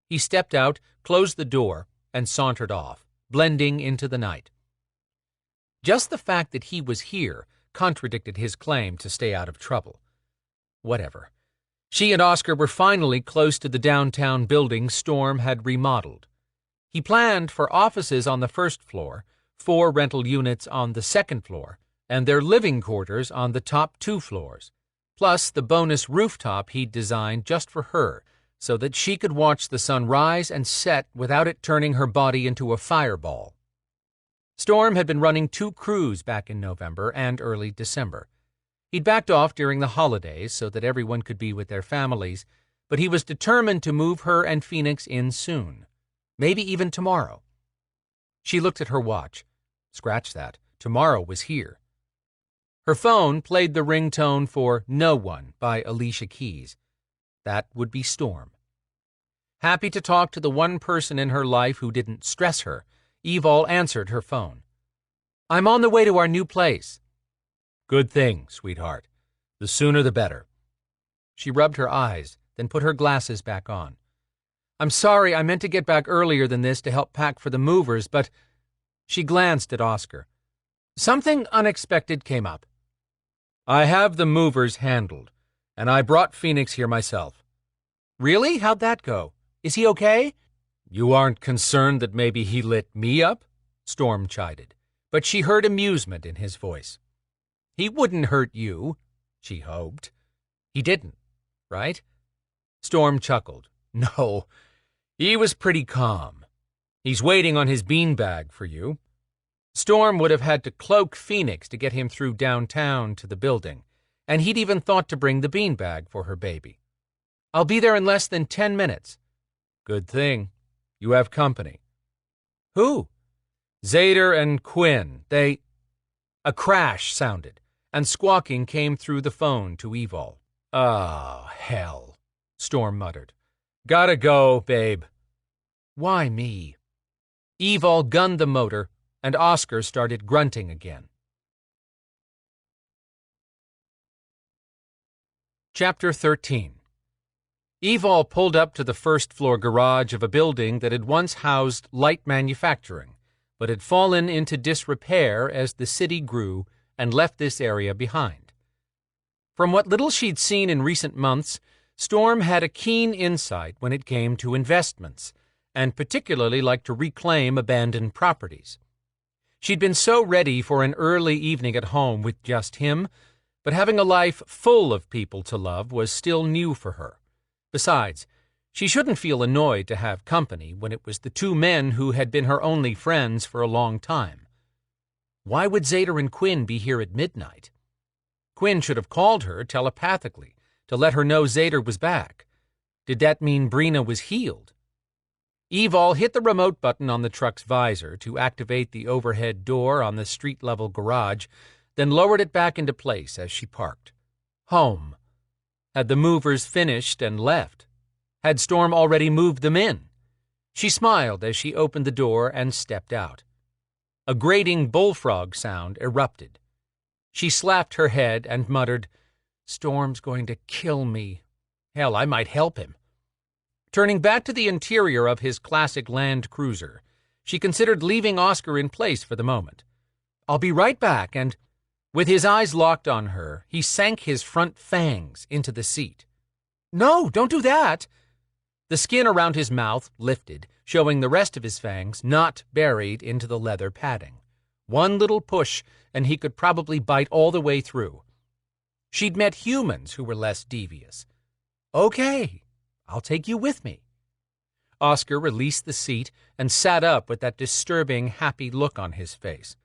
He stepped out, closed the door, and sauntered off, blending into the night. Just the fact that he was here contradicted his claim to stay out of trouble. Whatever. She and Oscar were finally close to the downtown building Storm had remodeled. He planned for offices on the first floor, 4 rental units on the second floor, and their living quarters on the top 2 floors, plus the bonus rooftop he'd designed just for her, so that she could watch the sun rise and set without it turning her body into a fireball. Storm had been running 2 crews back in November and early December. He'd backed off during the holidays so that everyone could be with their families, but he was determined to move her and Phoenix in soon, maybe even tomorrow. She looked at her watch. Scratch that. Tomorrow was here. Her phone played the ringtone for No One by Alicia Keys. That would be Storm. Happy to talk to the one person in her life who didn't stress her, Evol answered her phone. "I'm on the way to our new place." "Good thing, sweetheart. The sooner the better." She rubbed her eyes, then put her glasses back on. "I'm sorry, I meant to get back earlier than this to help pack for the movers, but—" She glanced at Oscar. "Something unexpected came up." "I have the movers handled, and I brought Phoenix here myself." "Really? How'd that go? Is he okay?" "You aren't concerned that maybe he lit me up?" Storm chided, but she heard amusement in his voice. "He wouldn't hurt you," she hoped. "He didn't, right?" Storm chuckled. "No, he was pretty calm. He's waiting on his beanbag for you." Storm would have had to cloak Phoenix to get him through downtown to the building, and he'd even thought to bring the beanbag for her baby. "I'll be there in less than 10 minutes. "Good thing. You have company." "Who?" "Zader and Quinn. They—" A crash sounded, and squawking came through the phone to Evol. "Oh, hell," Storm muttered. "Gotta go, babe." "Why me?" Evol gunned the motor, and Oscar started grunting again. Chapter 13. Evol pulled up to the first-floor garage of a building that had once housed light manufacturing, but had fallen into disrepair as the city grew and left this area behind. From what little she'd seen in recent months, Storm had a keen insight when it came to investments, and particularly liked to reclaim abandoned properties. She'd been so ready for an early evening at home with just him, but having a life full of people to love was still new for her. Besides, she shouldn't feel annoyed to have company when it was the two men who had been her only friends for a long time. Why would Zader and Quinn be here at midnight? Quinn should have called her telepathically to let her know Zader was back. Did that mean Brina was healed? Evol hit the remote button on the truck's visor to activate the overhead door on the street-level garage, then lowered it back into place as she parked. Home. Had the movers finished and left? Had Storm already moved them in? She smiled as she opened the door and stepped out. A grating bullfrog sound erupted. She slapped her head and muttered, "Storm's going to kill me. Hell, I might help him." Turning back to the interior of his classic Land Cruiser, she considered leaving Oscar in place for the moment. "I'll be right back," and, with his eyes locked on her, he sank his front fangs into the seat. "No, don't do that!" The skin around his mouth lifted, showing the rest of his fangs not buried into the leather padding. One little push, and he could probably bite all the way through. She'd met humans who were less devious. "Okay, I'll take you with me." Oscar released the seat and sat up with that disturbing, happy look on his face.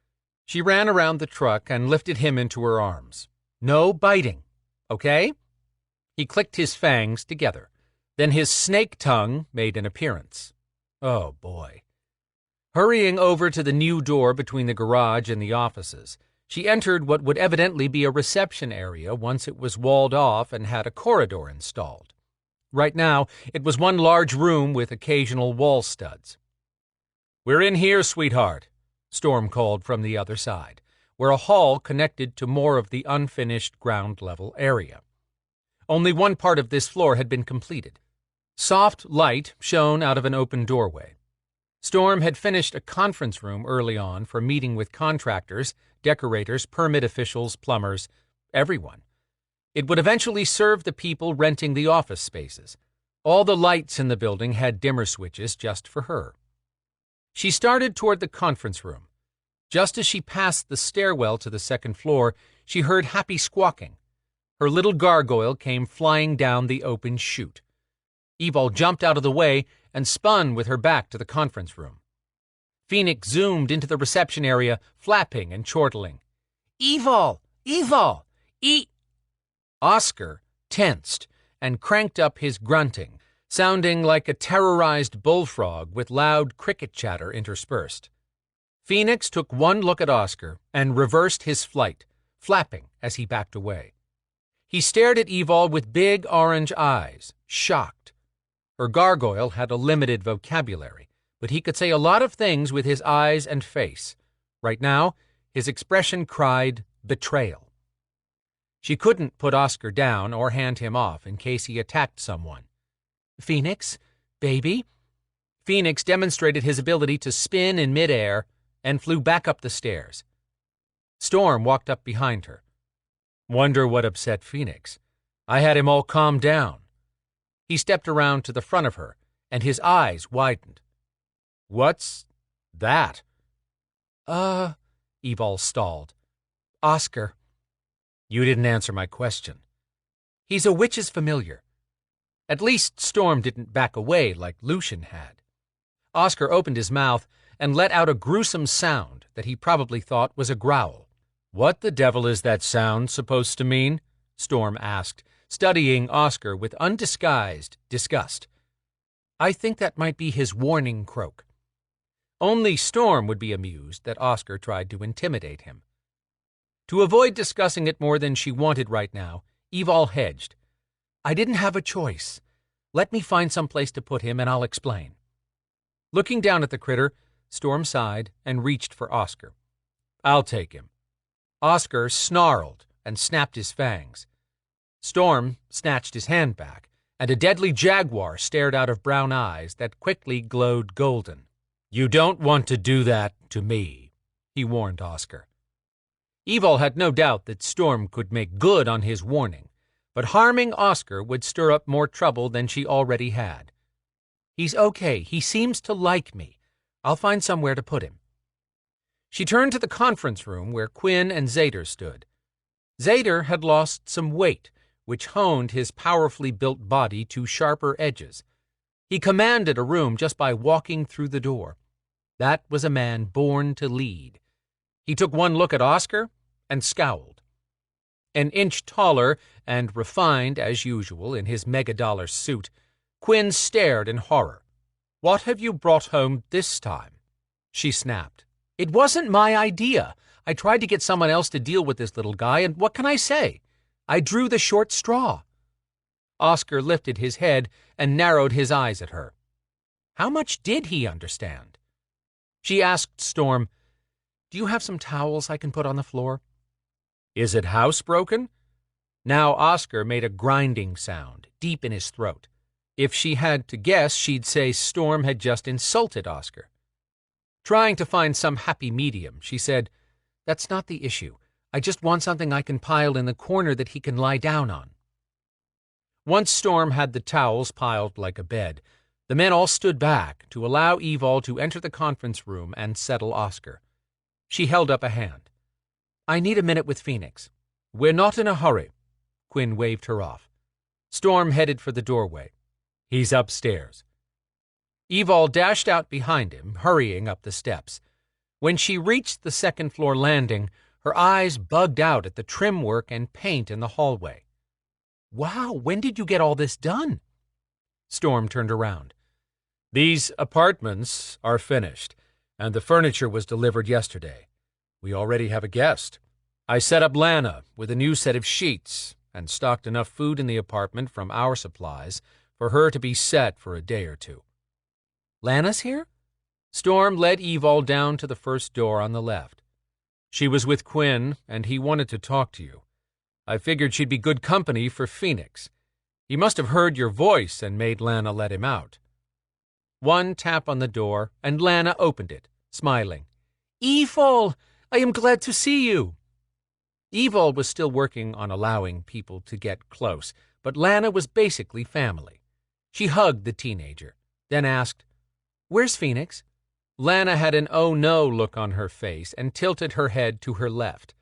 She ran around the truck and lifted him into her arms. "No biting, okay?" He clicked his fangs together. Then his snake tongue made an appearance. Oh, boy. Hurrying over to the new door between the garage and the offices, she entered what would evidently be a reception area once it was walled off and had a corridor installed. Right now, it was one large room with occasional wall studs. "We're in here, sweetheart," Storm called from the other side, where a hall connected to more of the unfinished ground-level area. Only one part of this floor had been completed. Soft light shone out of an open doorway. Storm had finished a conference room early on for meeting with contractors, decorators, permit officials, plumbers, everyone. It would eventually serve the people renting the office spaces. All the lights in the building had dimmer switches just for her. She started toward the conference room. Just as she passed the stairwell to the second floor, she heard happy squawking. Her little gargoyle came flying down the open chute. Evol jumped out of the way and spun with her back to the conference room. Phoenix zoomed into the reception area, flapping and chortling. "Evol! Evol! Oscar tensed and cranked up his grunting, sounding like a terrorized bullfrog with loud cricket chatter interspersed. Phoenix took one look at Oscar and reversed his flight, flapping as he backed away. He stared at Evol with big orange eyes, shocked. Her gargoyle had a limited vocabulary, but he could say a lot of things with his eyes and face. Right now, his expression cried betrayal. She couldn't put Oscar down or hand him off in case he attacked someone. "Phoenix? Baby?" Phoenix demonstrated his ability to spin in midair and flew back up the stairs. Storm walked up behind her. "Wonder what upset Phoenix. I had him all calmed down." He stepped around to the front of her, and his eyes widened. "What's that?" Evol stalled. "Oscar." "You didn't answer my question." "He's a witch's familiar." At least Storm didn't back away like Lucian had. Oscar opened his mouth and let out a gruesome sound that he probably thought was a growl. "What the devil is that sound supposed to mean?" Storm asked, studying Oscar with undisguised disgust. "I think that might be his warning croak." Only Storm would be amused that Oscar tried to intimidate him. To avoid discussing it more than she wanted right now, Evol hedged. "I didn't have a choice. Let me find some place to put him and I'll explain." Looking down at the critter, Storm sighed and reached for Oscar. "I'll take him." Oscar snarled and snapped his fangs. Storm snatched his hand back, and a deadly jaguar stared out of brown eyes that quickly glowed golden. "You don't want to do that to me," he warned Oscar. Evol had no doubt that Storm could make good on his warning, but harming Oscar would stir up more trouble than she already had. "He's okay. He seems to like me. I'll find somewhere to put him." She turned to the conference room where Quinn and Zader stood. Zader had lost some weight, which honed his powerfully built body to sharper edges. He commanded a room just by walking through the door. That was a man born to lead. He took one look at Oscar and scowled. An inch taller and refined as usual in his megadollar suit, Quinn stared in horror. "What have you brought home this time?" she snapped. "It wasn't my idea. I tried to get someone else to deal with this little guy, and what can I say? I drew the short straw." Oscar lifted his head and narrowed his eyes at her. How much did he understand? She asked Storm, "Do you have some towels I can put on the floor?" "Is it housebroken?" Now Oscar made a grinding sound, deep in his throat. If she had to guess, she'd say Storm had just insulted Oscar. Trying to find some happy medium, she said, "That's not the issue. I just want something I can pile in the corner that he can lie down on." Once Storm had the towels piled like a bed, the men all stood back to allow Evol to enter the conference room and settle Oscar. She held up a hand. "I need a minute with Phoenix." "We're not in a hurry." Quinn waved her off. Storm headed for the doorway. "He's upstairs." Evol dashed out behind him, hurrying up the steps. When she reached the second-floor landing, her eyes bugged out at the trim work and paint in the hallway. "Wow, when did you get all this done?" Storm turned around. "These apartments are finished, and the furniture was delivered yesterday. We already have a guest. I set up Lana with a new set of sheets and stocked enough food in the apartment from our supplies for her to be set for a day or two." "Lana's here?" Storm led Evol down to the first door on the left. "She was with Quinn, and he wanted to talk to you. I figured she'd be good company for Phoenix. He must have heard your voice and made Lana let him out." One tap on the door, and Lana opened it, smiling. "Evol, I am glad to see you." Evol was still working on allowing people to get close, but Lana was basically family. She hugged the teenager, then asked, "Where's Phoenix?" Lana had an oh-no look on her face and tilted her head to her left.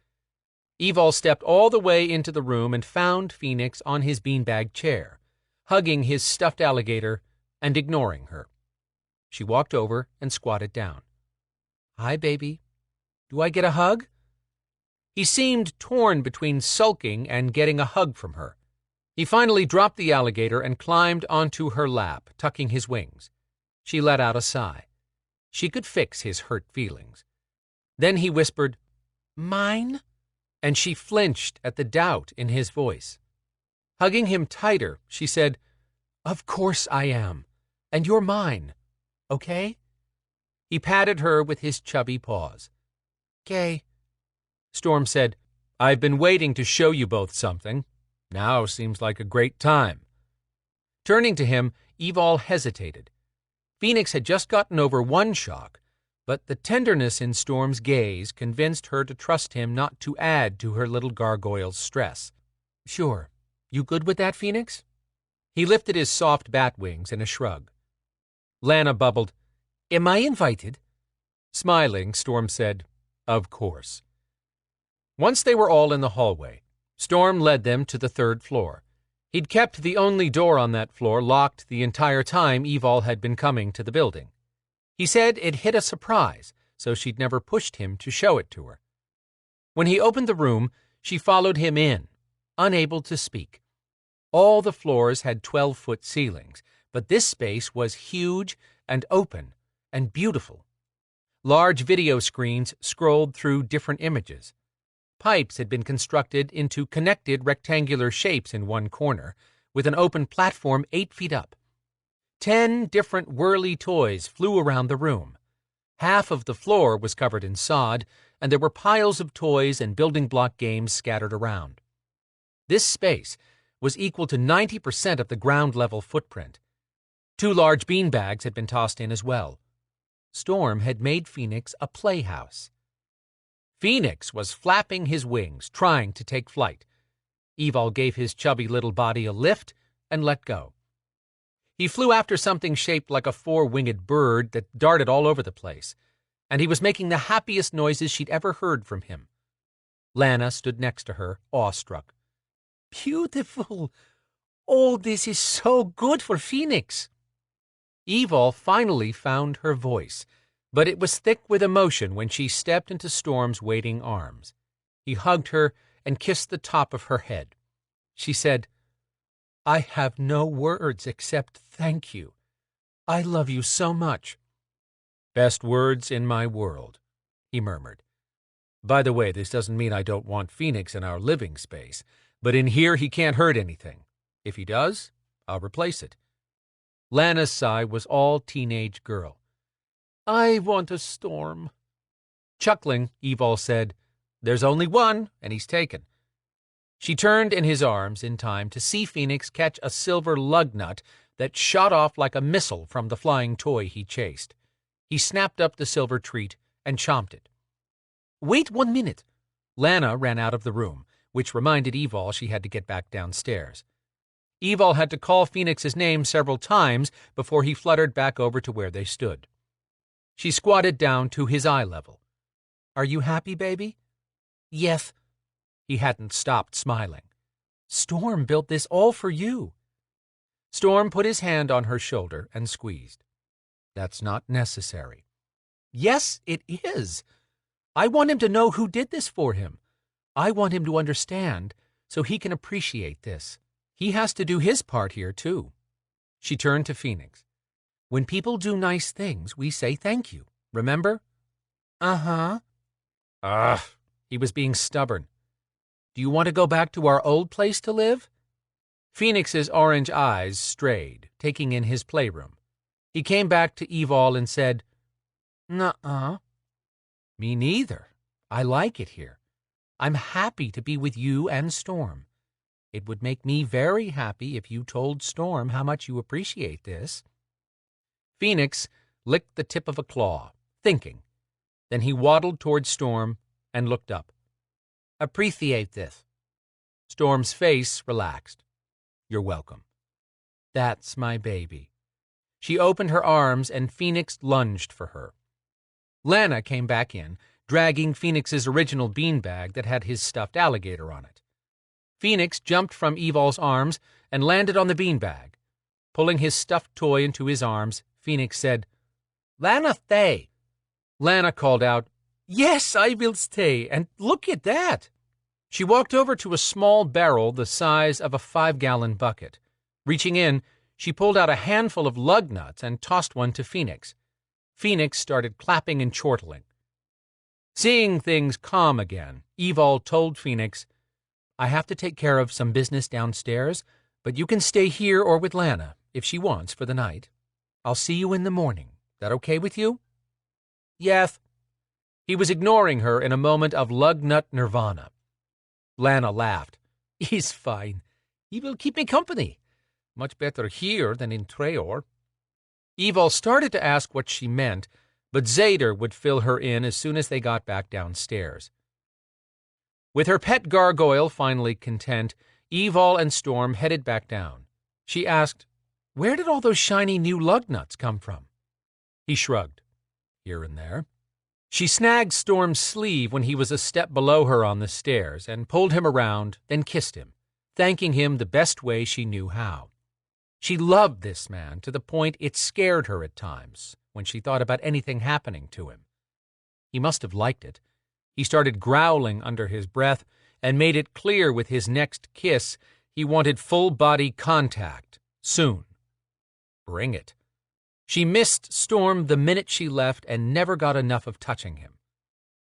Evol stepped all the way into the room and found Phoenix on his beanbag chair, hugging his stuffed alligator and ignoring her. She walked over and squatted down. "Hi, baby. Do I get a hug?" He seemed torn between sulking and getting a hug from her. He finally dropped the alligator and climbed onto her lap, tucking his wings. She let out a sigh. She could fix his hurt feelings. Then he whispered, "Mine?" and she flinched at the doubt in his voice. Hugging him tighter, she said, "Of course I am, and you're mine, okay?" He patted her with his chubby paws. "'Kay." Storm said, "I've been waiting to show you both something. Now seems like a great time." Turning to him, Evol hesitated. Phoenix had just gotten over one shock, but the tenderness in Storm's gaze convinced her to trust him not to add to her little gargoyle's stress. "Sure. You good with that, Phoenix?" He lifted his soft bat wings in a shrug. Lana bubbled, "Am I invited?" Smiling, Storm said, "Of course." Once they were all in the hallway, Storm led them to the 3rd floor. He'd kept the only door on that floor locked the entire time Evol had been coming to the building. He said it hit a surprise, so she'd never pushed him to show it to her. When he opened the room, she followed him in, unable to speak. All the floors had 12-foot ceilings, but this space was huge and open and beautiful. Large video screens scrolled through different images. Pipes had been constructed into connected rectangular shapes in one corner, with an open platform 8 feet up. 10 different whirly toys flew around the room. Half of the floor was covered in sod, and there were piles of toys and building block games scattered around. This space was equal to 90% of the ground-level footprint. 2 large beanbags had been tossed in as well. Storm had made Phoenix a playhouse. Phoenix was flapping his wings, trying to take flight. Evol gave his chubby little body a lift and let go. He flew after something shaped like a 4-winged bird that darted all over the place, and he was making the happiest noises she'd ever heard from him. Lana stood next to her, awestruck. "Beautiful! Oh, this is so good for Phoenix!" Evol finally found her voice, but it was thick with emotion when she stepped into Storm's waiting arms. He hugged her and kissed the top of her head. She said, "I have no words except thank you. I love you so much." "Best words in my world," he murmured. "By the way, this doesn't mean I don't want Phoenix in our living space, but in here he can't hurt anything. If he does, I'll replace it." Lana's sigh was all teenage girl. "I want a Storm." Chuckling, Evol said, "There's only one, and he's taken." She turned in his arms in time to see Phoenix catch a silver lug nut that shot off like a missile from the flying toy he chased. He snapped up the silver treat and chomped it. "Wait 1 minute." Lana ran out of the room, which reminded Evol she had to get back downstairs. Evol had to call Phoenix's name several times before he fluttered back over to where they stood. She squatted down to his eye level. "Are you happy, baby?" "Yes." He hadn't stopped smiling. "Storm built this all for you." Storm put his hand on her shoulder and squeezed. "That's not necessary." "Yes, it is. I want him to know who did this for him. I want him to understand so he can appreciate this. He has to do his part here, too." She turned to Phoenix. "When people do nice things, we say thank you, remember?" "Uh-huh." Ugh, he was being stubborn. "Do you want to go back to our old place to live?" Phoenix's orange eyes strayed, taking in his playroom. He came back to Evol and said, "Nuh-uh." "Me neither. I like it here. I'm happy to be with you and Storm. It would make me very happy if you told Storm how much you appreciate this." Phoenix licked the tip of a claw, thinking. Then he waddled toward Storm and looked up. "Appreciate this." Storm's face relaxed. "You're welcome." "That's my baby." She opened her arms and Phoenix lunged for her. Lana came back in, dragging Phoenix's original beanbag that had his stuffed alligator on it. Phoenix jumped from Evol's arms and landed on the beanbag. Pulling his stuffed toy into his arms, Phoenix said, "Lana, stay." Lana called out, "Yes, I will stay, and look at that." She walked over to a small barrel the size of a 5-gallon bucket. Reaching in, she pulled out a handful of lug nuts and tossed one to Phoenix. Phoenix started clapping and chortling. Seeing things calm again, Evol told Phoenix, I have to take care of some business downstairs, but you can stay here or with Lana, if she wants, for the night. I'll see you in the morning. That okay with you? Yes. He was ignoring her in a moment of lug-nut nirvana. Lana laughed. He's fine. He will keep me company. Much better here than in Treor. Evol started to ask what she meant, but Zader would fill her in as soon as they got back downstairs. With her pet gargoyle finally content, Evol and Storm headed back down. She asked, Where did all those shiny new lug nuts come from? He shrugged. Here and there. She snagged Storm's sleeve when he was a step below her on the stairs and pulled him around, then kissed him, thanking him the best way she knew how. She loved this man to the point it scared her at times when she thought about anything happening to him. He must have liked it. He started growling under his breath and made it clear with his next kiss he wanted full-body contact, soon. Bring it. She missed Storm the minute she left and never got enough of touching him.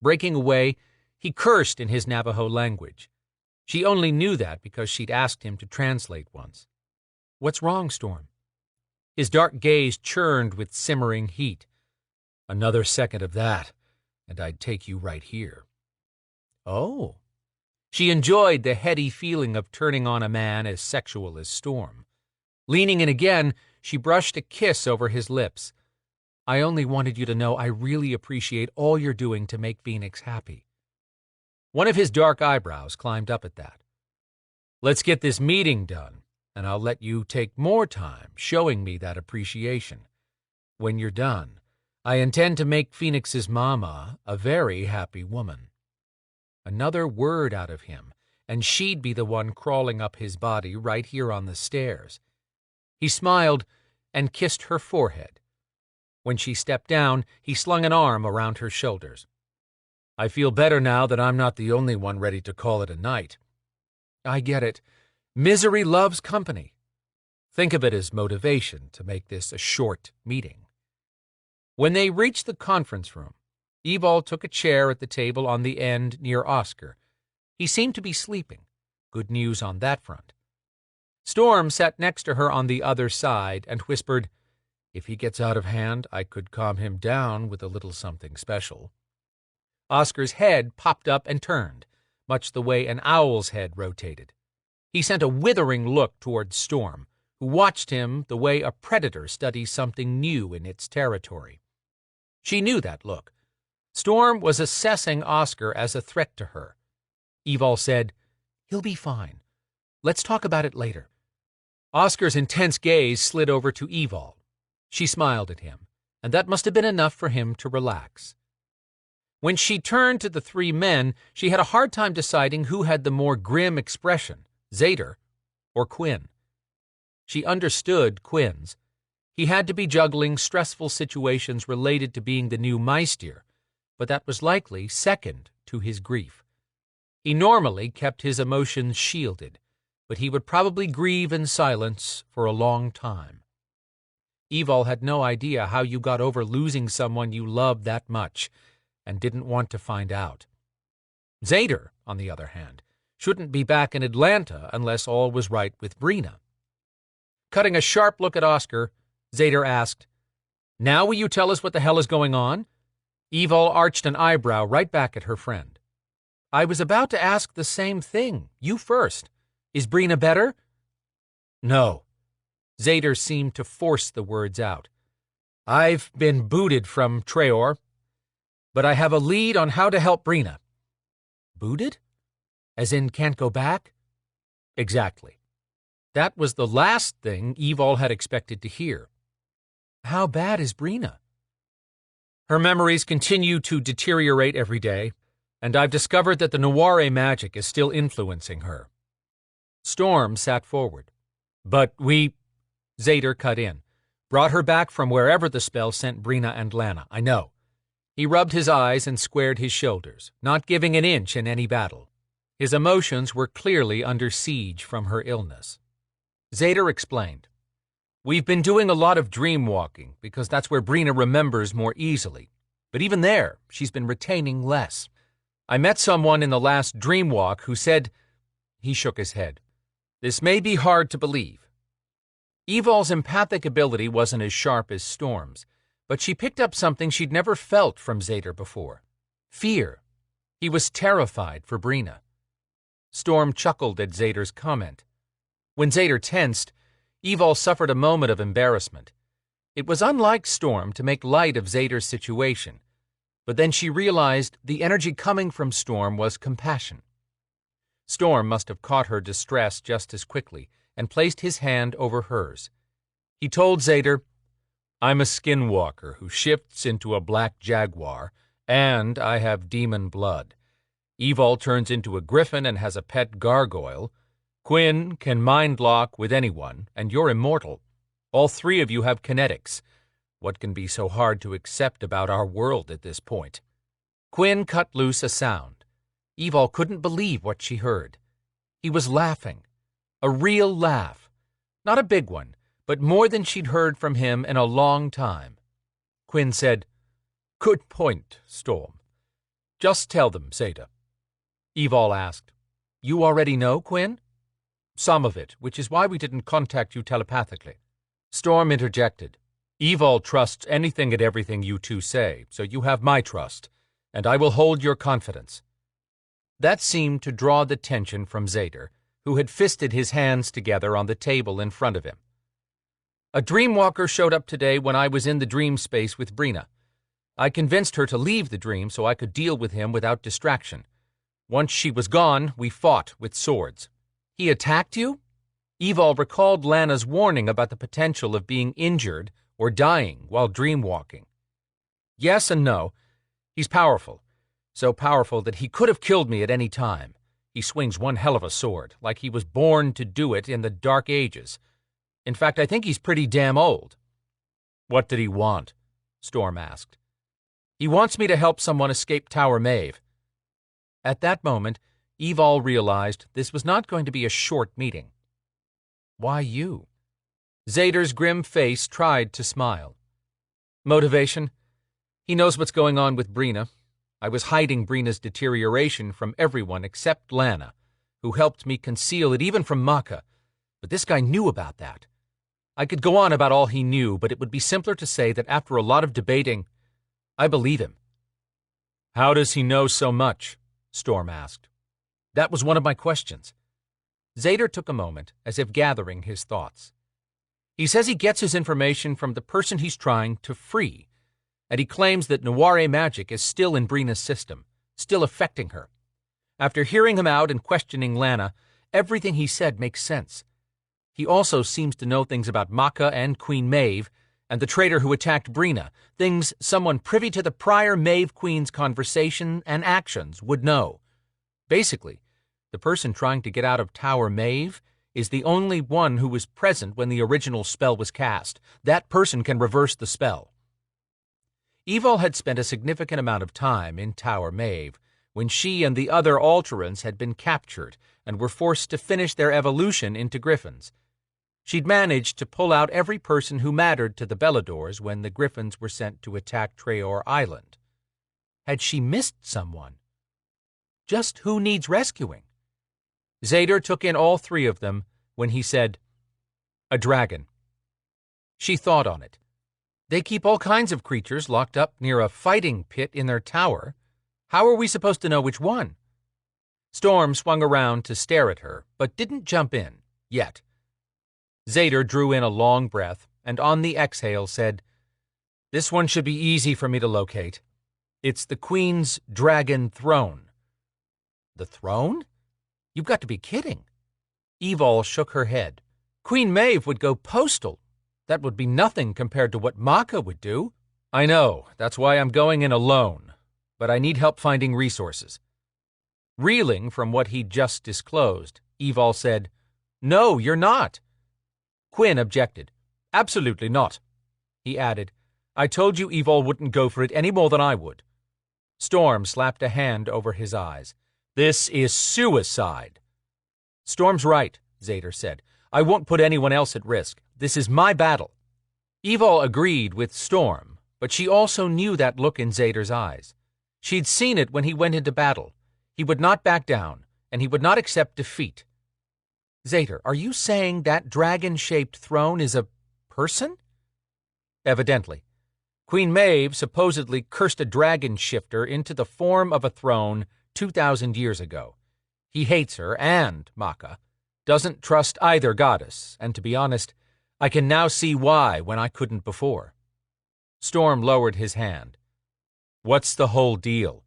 Breaking away, he cursed in his Navajo language. She only knew that because she'd asked him to translate once. What's wrong, Storm? His dark gaze churned with simmering heat. Another second of that, and I'd take you right here. Oh. She enjoyed the heady feeling of turning on a man as sexual as Storm. Leaning in again, she brushed a kiss over his lips. I only wanted you to know I really appreciate all you're doing to make Phoenix happy. One of his dark eyebrows climbed up at that. Let's get this meeting done, and I'll let you take more time showing me that appreciation. When you're done, I intend to make Phoenix's mama a very happy woman. Another word out of him, and she'd be the one crawling up his body right here on the stairs. He smiled and kissed her forehead. When she stepped down, he slung an arm around her shoulders. I feel better now that I'm not the only one ready to call it a night. I get it. Misery loves company. Think of it as motivation to make this a short meeting. When they reached the conference room, Evol took a chair at the table on the end near Oscar. He seemed to be sleeping. Good news on that front. Storm sat next to her on the other side and whispered, If he gets out of hand, I could calm him down with a little something special. Oscar's head popped up and turned, much the way an owl's head rotated. He sent a withering look toward Storm, who watched him the way a predator studies something new in its territory. She knew that look. Storm was assessing Oscar as a threat to her. Evol said, He'll be fine. Let's talk about it later. Oscar's intense gaze slid over to Evol. She smiled at him, and that must have been enough for him to relax. When she turned to the three men, she had a hard time deciding who had the more grim expression, Zader or Quinn. She understood Quinn's. He had to be juggling stressful situations related to being the new Meister, but that was likely second to his grief. He normally kept his emotions shielded, but he would probably grieve in silence for a long time. Evol had no idea how you got over losing someone you loved that much, and didn't want to find out. Zader, on the other hand, shouldn't be back in Atlanta unless all was right with Brina. Cutting a sharp look at Oscar, Zader asked, Now will you tell us what the hell is going on? Evol arched an eyebrow right back at her friend. I was about to ask the same thing. You first. Is Brina better? No. Zader seemed to force the words out. I've been booted from Treor, but I have a lead on how to help Brina. Booted? As in can't go back? Exactly. That was the last thing Evol had expected to hear. How bad is Brina? Her memories continue to deteriorate every day, and I've discovered that the Noire magic is still influencing her. Storm sat forward. But Zader cut in. Brought her back from wherever the spell sent Brina and Lana, I know. He rubbed his eyes and squared his shoulders, not giving an inch in any battle. His emotions were clearly under siege from her illness. Zader explained. We've been doing a lot of dream walking because that's where Brina remembers more easily. But even there, she's been retaining less. I met someone in the last dream walk who said—" He shook his head. "This may be hard to believe." Evol's empathic ability wasn't as sharp as Storm's, but she picked up something she'd never felt from Zader before. Fear. He was terrified for Brina. Storm chuckled at Zader's comment. When Zader tensed, Evol suffered a moment of embarrassment. It was unlike Storm to make light of Zader's situation, but then she realized the energy coming from Storm was compassion. Storm must have caught her distress just as quickly and placed his hand over hers. He told Zader, "I'm a skinwalker who shifts into a black jaguar, and I have demon blood. Evol turns into a griffin and has a pet gargoyle. Quinn can mind lock with anyone, and you're immortal. All three of you have kinetics. What can be so hard to accept about our world at this point?" Quinn cut loose a sound. Evol couldn't believe what she heard. He was laughing. A real laugh. Not a big one, but more than she'd heard from him in a long time. Quinn said, "Good point, Storm. Just tell them, Zader." Evol asked, "You already know, Quinn?" "Some of it, which is why we didn't contact you telepathically." Storm interjected, "Evol trusts anything and everything you two say, so you have my trust, and I will hold your confidence." That seemed to draw the tension from Zader, who had fisted his hands together on the table in front of him. "A dreamwalker showed up today when I was in the dream space with Brina. I convinced her to leave the dream so I could deal with him without distraction. Once she was gone, we fought with swords." "He attacked you?" Evol recalled Lana's warning about the potential of being injured or dying while dreamwalking. "Yes and no. He's powerful. So powerful that he could have killed me at any time. He swings one hell of a sword, like he was born to do it in the Dark Ages. In fact, I think he's pretty damn old." "What did he want?" Storm asked. "He wants me to help someone escape Tower Maeve." At that moment, Evol realized this was not going to be a short meeting. "Why you?" Zader's grim face tried to smile. "Motivation? He knows what's going on with Brina. I was hiding Brina's deterioration from everyone except Lana, who helped me conceal it even from Maka, but this guy knew about that. I could go on about all he knew, but it would be simpler to say that after a lot of debating, I believe him." "How does he know so much?" Storm asked. "That was one of my questions." Zader took a moment, as if gathering his thoughts. "He says he gets his information from the person he's trying to free, and he claims that Noire magic is still in Brina's system, still affecting her. After hearing him out and questioning Lana, everything he said makes sense. He also seems to know things about Maka and Queen Maeve, and the traitor who attacked Brina, things someone privy to the prior Maeve Queen's conversation and actions would know. Basically, the person trying to get out of Tower Maeve is the only one who was present when the original spell was cast. That person can reverse the spell." Evol had spent a significant amount of time in Tower Maeve when she and the other Alterans had been captured and were forced to finish their evolution into griffins. She'd managed to pull out every person who mattered to the Beladors when the griffins were sent to attack Traor Island. Had she missed someone? Just who needs rescuing? Zader took in all three of them when he said, "A dragon." She thought on it. They keep all kinds of creatures locked up near a fighting pit in their tower. How are we supposed to know which one? Storm swung around to stare at her, but didn't jump in, yet. Zader drew in a long breath, and on the exhale said, "This one should be easy for me to locate. It's the Queen's dragon throne." "The throne? You've got to be kidding." Evol shook her head. "Queen Maeve would go postal. That would be nothing compared to what Maka would do." "I know, that's why I'm going in alone, but I need help finding resources." Reeling from what he'd just disclosed, Evol said, "No, you're not." Quinn objected. "Absolutely not." He added, "I told you Evol wouldn't go for it any more than I would." Storm slapped a hand over his eyes. "This is suicide." "Storm's right," Zader said. "I won't put anyone else at risk. This is my battle." Evol agreed with Storm, but she also knew that look in Zader's eyes. She'd seen it when he went into battle. He would not back down, and he would not accept defeat. Zader, are you saying that dragon-shaped throne is a person? Evidently. Queen Maeve supposedly cursed a dragon shifter into the form of a throne 2,000 years ago. He hates her and Maka, doesn't trust either goddess, and to be honest, I can now see why when I couldn't before. Storm lowered his hand. What's the whole deal?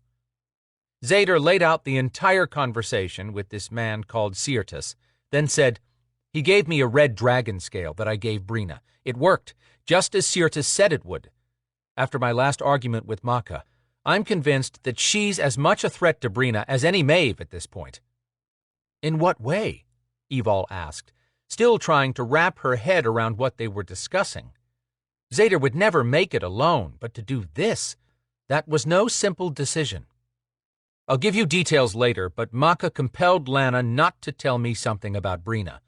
Zader laid out the entire conversation with this man called Syrtis, then said, he gave me a red dragon scale that I gave Brina. It worked, just as Syrtis said it would. After my last argument with Maka, I'm convinced that she's as much a threat to Brina as any Maeve at this point. In what way? Evol asked, still trying to wrap her head around what they were discussing. Zader would never make it alone, but to do this, that was no simple decision. I'll give you details later, but Maka compelled Lana not to tell me something about Brina,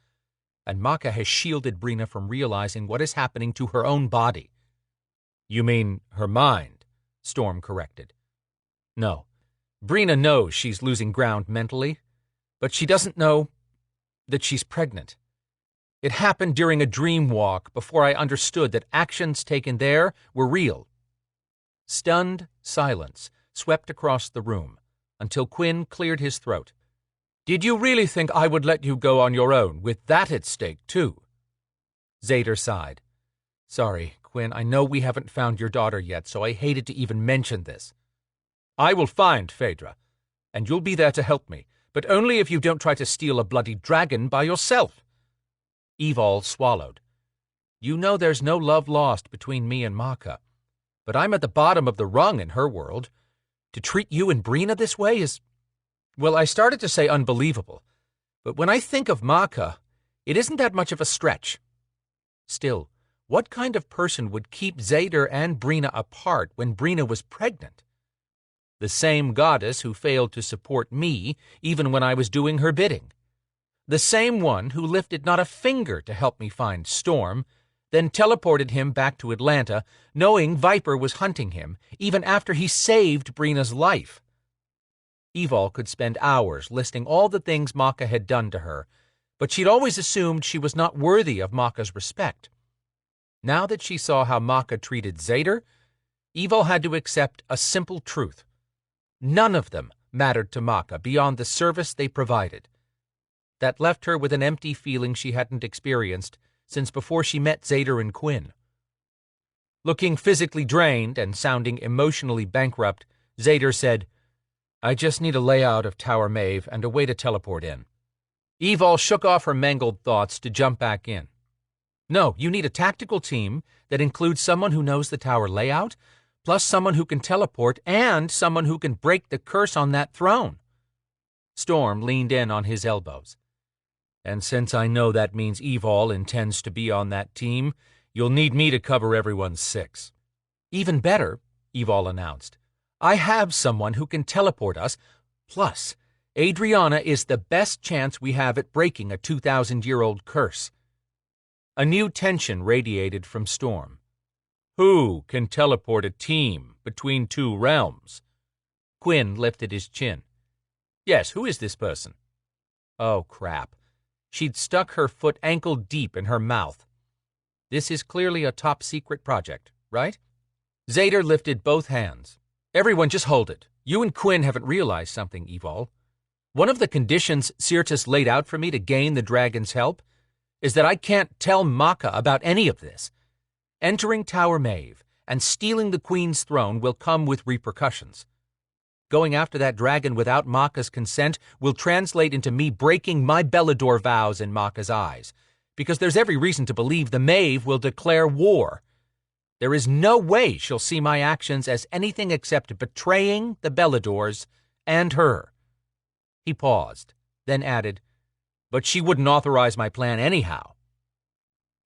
and Maka has shielded Brina from realizing what is happening to her own body. You mean her mind? Storm corrected. No. Brina knows she's losing ground mentally, but she doesn't know that she's pregnant. It happened during a dream walk before I understood that actions taken there were real. Stunned silence swept across the room until Quinn cleared his throat. Did you really think I would let you go on your own with that at stake, too? Zader sighed. Sorry, Quinn, I know we haven't found your daughter yet, so I hated to even mention this. I will find Phaedra, and you'll be there to help me, but only if you don't try to steal a bloody dragon by yourself. Evol swallowed. You know there's no love lost between me and Maka, but I'm at the bottom of the rung in her world. To treat you and Brina this way is, well, I started to say unbelievable, but when I think of Maka, it isn't that much of a stretch. Still, what kind of person would keep Zader and Brina apart when Brina was pregnant? The same goddess who failed to support me even when I was doing her bidding. The same one who lifted not a finger to help me find Storm, then teleported him back to Atlanta, knowing Viper was hunting him, even after he saved Brina's life. Evol could spend hours listing all the things Maka had done to her, but she'd always assumed she was not worthy of Maka's respect. Now that she saw how Maka treated Zader, Evol had to accept a simple truth. None of them mattered to Maka beyond the service they provided. That left her with an empty feeling she hadn't experienced since before she met Zader and Quinn. Looking physically drained and sounding emotionally bankrupt, Zader said, I just need a layout of Tower Maeve and a way to teleport in. Evol shook off her mangled thoughts to jump back in. No, you need a tactical team that includes someone who knows the tower layout, plus someone who can teleport, and someone who can break the curse on that throne. Storm leaned in on his elbows. And since I know that means Evol intends to be on that team, you'll need me to cover everyone's six. Even better, Evol announced. I have someone who can teleport us, plus Adriana is the best chance we have at breaking a 2,000-year-old curse. A new tension radiated from Storm. Who can teleport a team between two realms? Quinn lifted his chin. Yes, who is this person? Oh, crap. She'd stuck her foot ankle-deep in her mouth. This is clearly a top-secret project, right? Zader lifted both hands. Everyone just hold it. You and Quinn haven't realized something, Evol. One of the conditions Syrtis laid out for me to gain the dragon's help is that I can't tell Maka about any of this. Entering Tower Maeve and stealing the Queen's throne will come with repercussions. Going after that dragon without Maka's consent will translate into me breaking my Belador vows in Maka's eyes, because there's every reason to believe the Maeve will declare war. There is no way she'll see my actions as anything except betraying the Beladors and her. He paused, then added, but she wouldn't authorize my plan anyhow.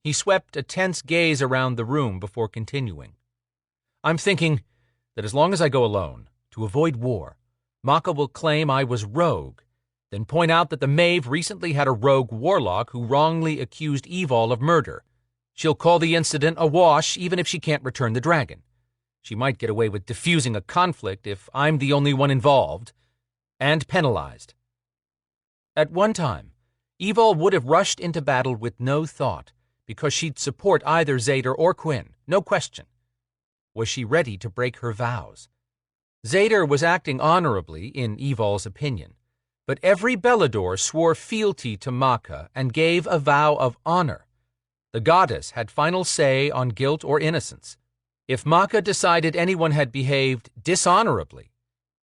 He swept a tense gaze around the room before continuing. I'm thinking that as long as I go alone, to avoid war, Maka will claim I was rogue, then point out that the Maeve recently had a rogue warlock who wrongly accused Evol of murder. She'll call the incident a wash even if she can't return the dragon. She might get away with diffusing a conflict if I'm the only one involved, and penalized. At one time, Evol would have rushed into battle with no thought, because she'd support either Zader or Quinn, no question. Was she ready to break her vows? Zader was acting honorably, in Evol's opinion, but every Belador swore fealty to Maka and gave a vow of honor. The goddess had final say on guilt or innocence. If Maka decided anyone had behaved dishonorably,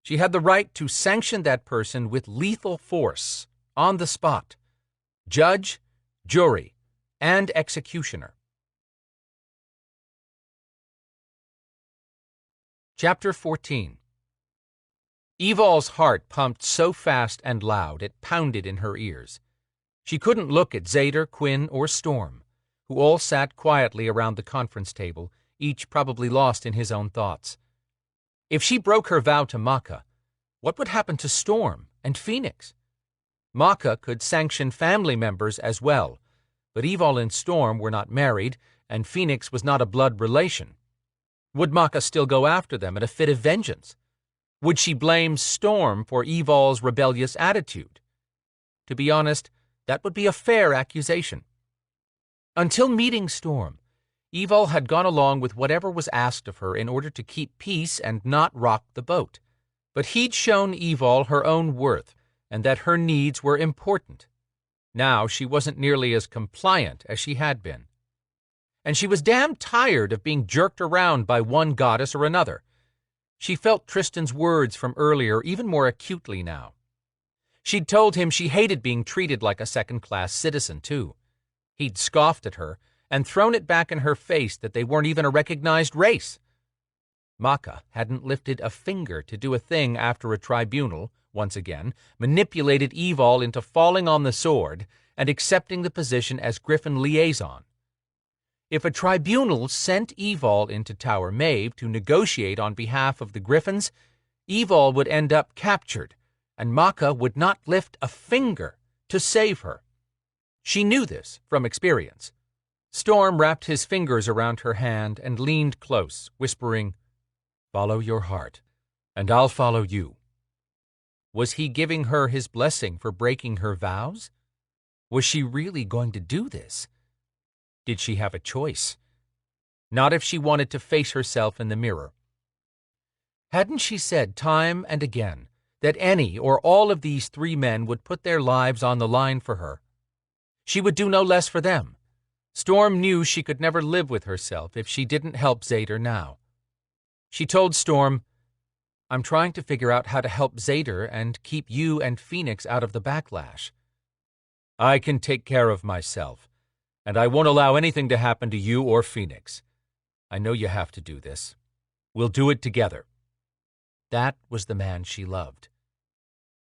she had the right to sanction that person with lethal force, on the spot. Judge, jury, and executioner. Chapter 14. Evol's heart pumped so fast and loud it pounded in her ears. She couldn't look at Zader, Quinn, or Storm, who all sat quietly around the conference table, each probably lost in his own thoughts. If she broke her vow to Maka, what would happen to Storm and Phoenix? Maka could sanction family members as well, but Evol and Storm were not married, and Phoenix was not a blood relation. Would Maka still go after them in a fit of vengeance? Would she blame Storm for Evol's rebellious attitude? To be honest, that would be a fair accusation. Until meeting Storm, Evol had gone along with whatever was asked of her in order to keep peace and not rock the boat. But he'd shown Evol her own worth, and that her needs were important. Now she wasn't nearly as compliant as she had been. And she was damn tired of being jerked around by one goddess or another. She felt Tristan's words from earlier even more acutely now. She'd told him she hated being treated like a second-class citizen, too. He'd scoffed at her and thrown it back in her face that they weren't even a recognized race. Maka hadn't lifted a finger to do a thing after a tribunal, once again, manipulated Evol into falling on the sword and accepting the position as Griffin liaison. If a tribunal sent Evol into Tower Maeve to negotiate on behalf of the Griffins, Evol would end up captured, and Maka would not lift a finger to save her. She knew this from experience. Storm wrapped his fingers around her hand and leaned close, whispering, "Follow your heart, and I'll follow you." Was he giving her his blessing for breaking her vows? Was she really going to do this? Did she have a choice? Not if she wanted to face herself in the mirror. Hadn't she said time and again that any or all of these three men would put their lives on the line for her? She would do no less for them. Storm knew she could never live with herself if she didn't help Zader now. She told Storm, "I'm trying to figure out how to help Zader and keep you and Phoenix out of the backlash. I can take care of myself, and I won't allow anything to happen to you or Phoenix. I know you have to do this. We'll do it together." That was the man she loved.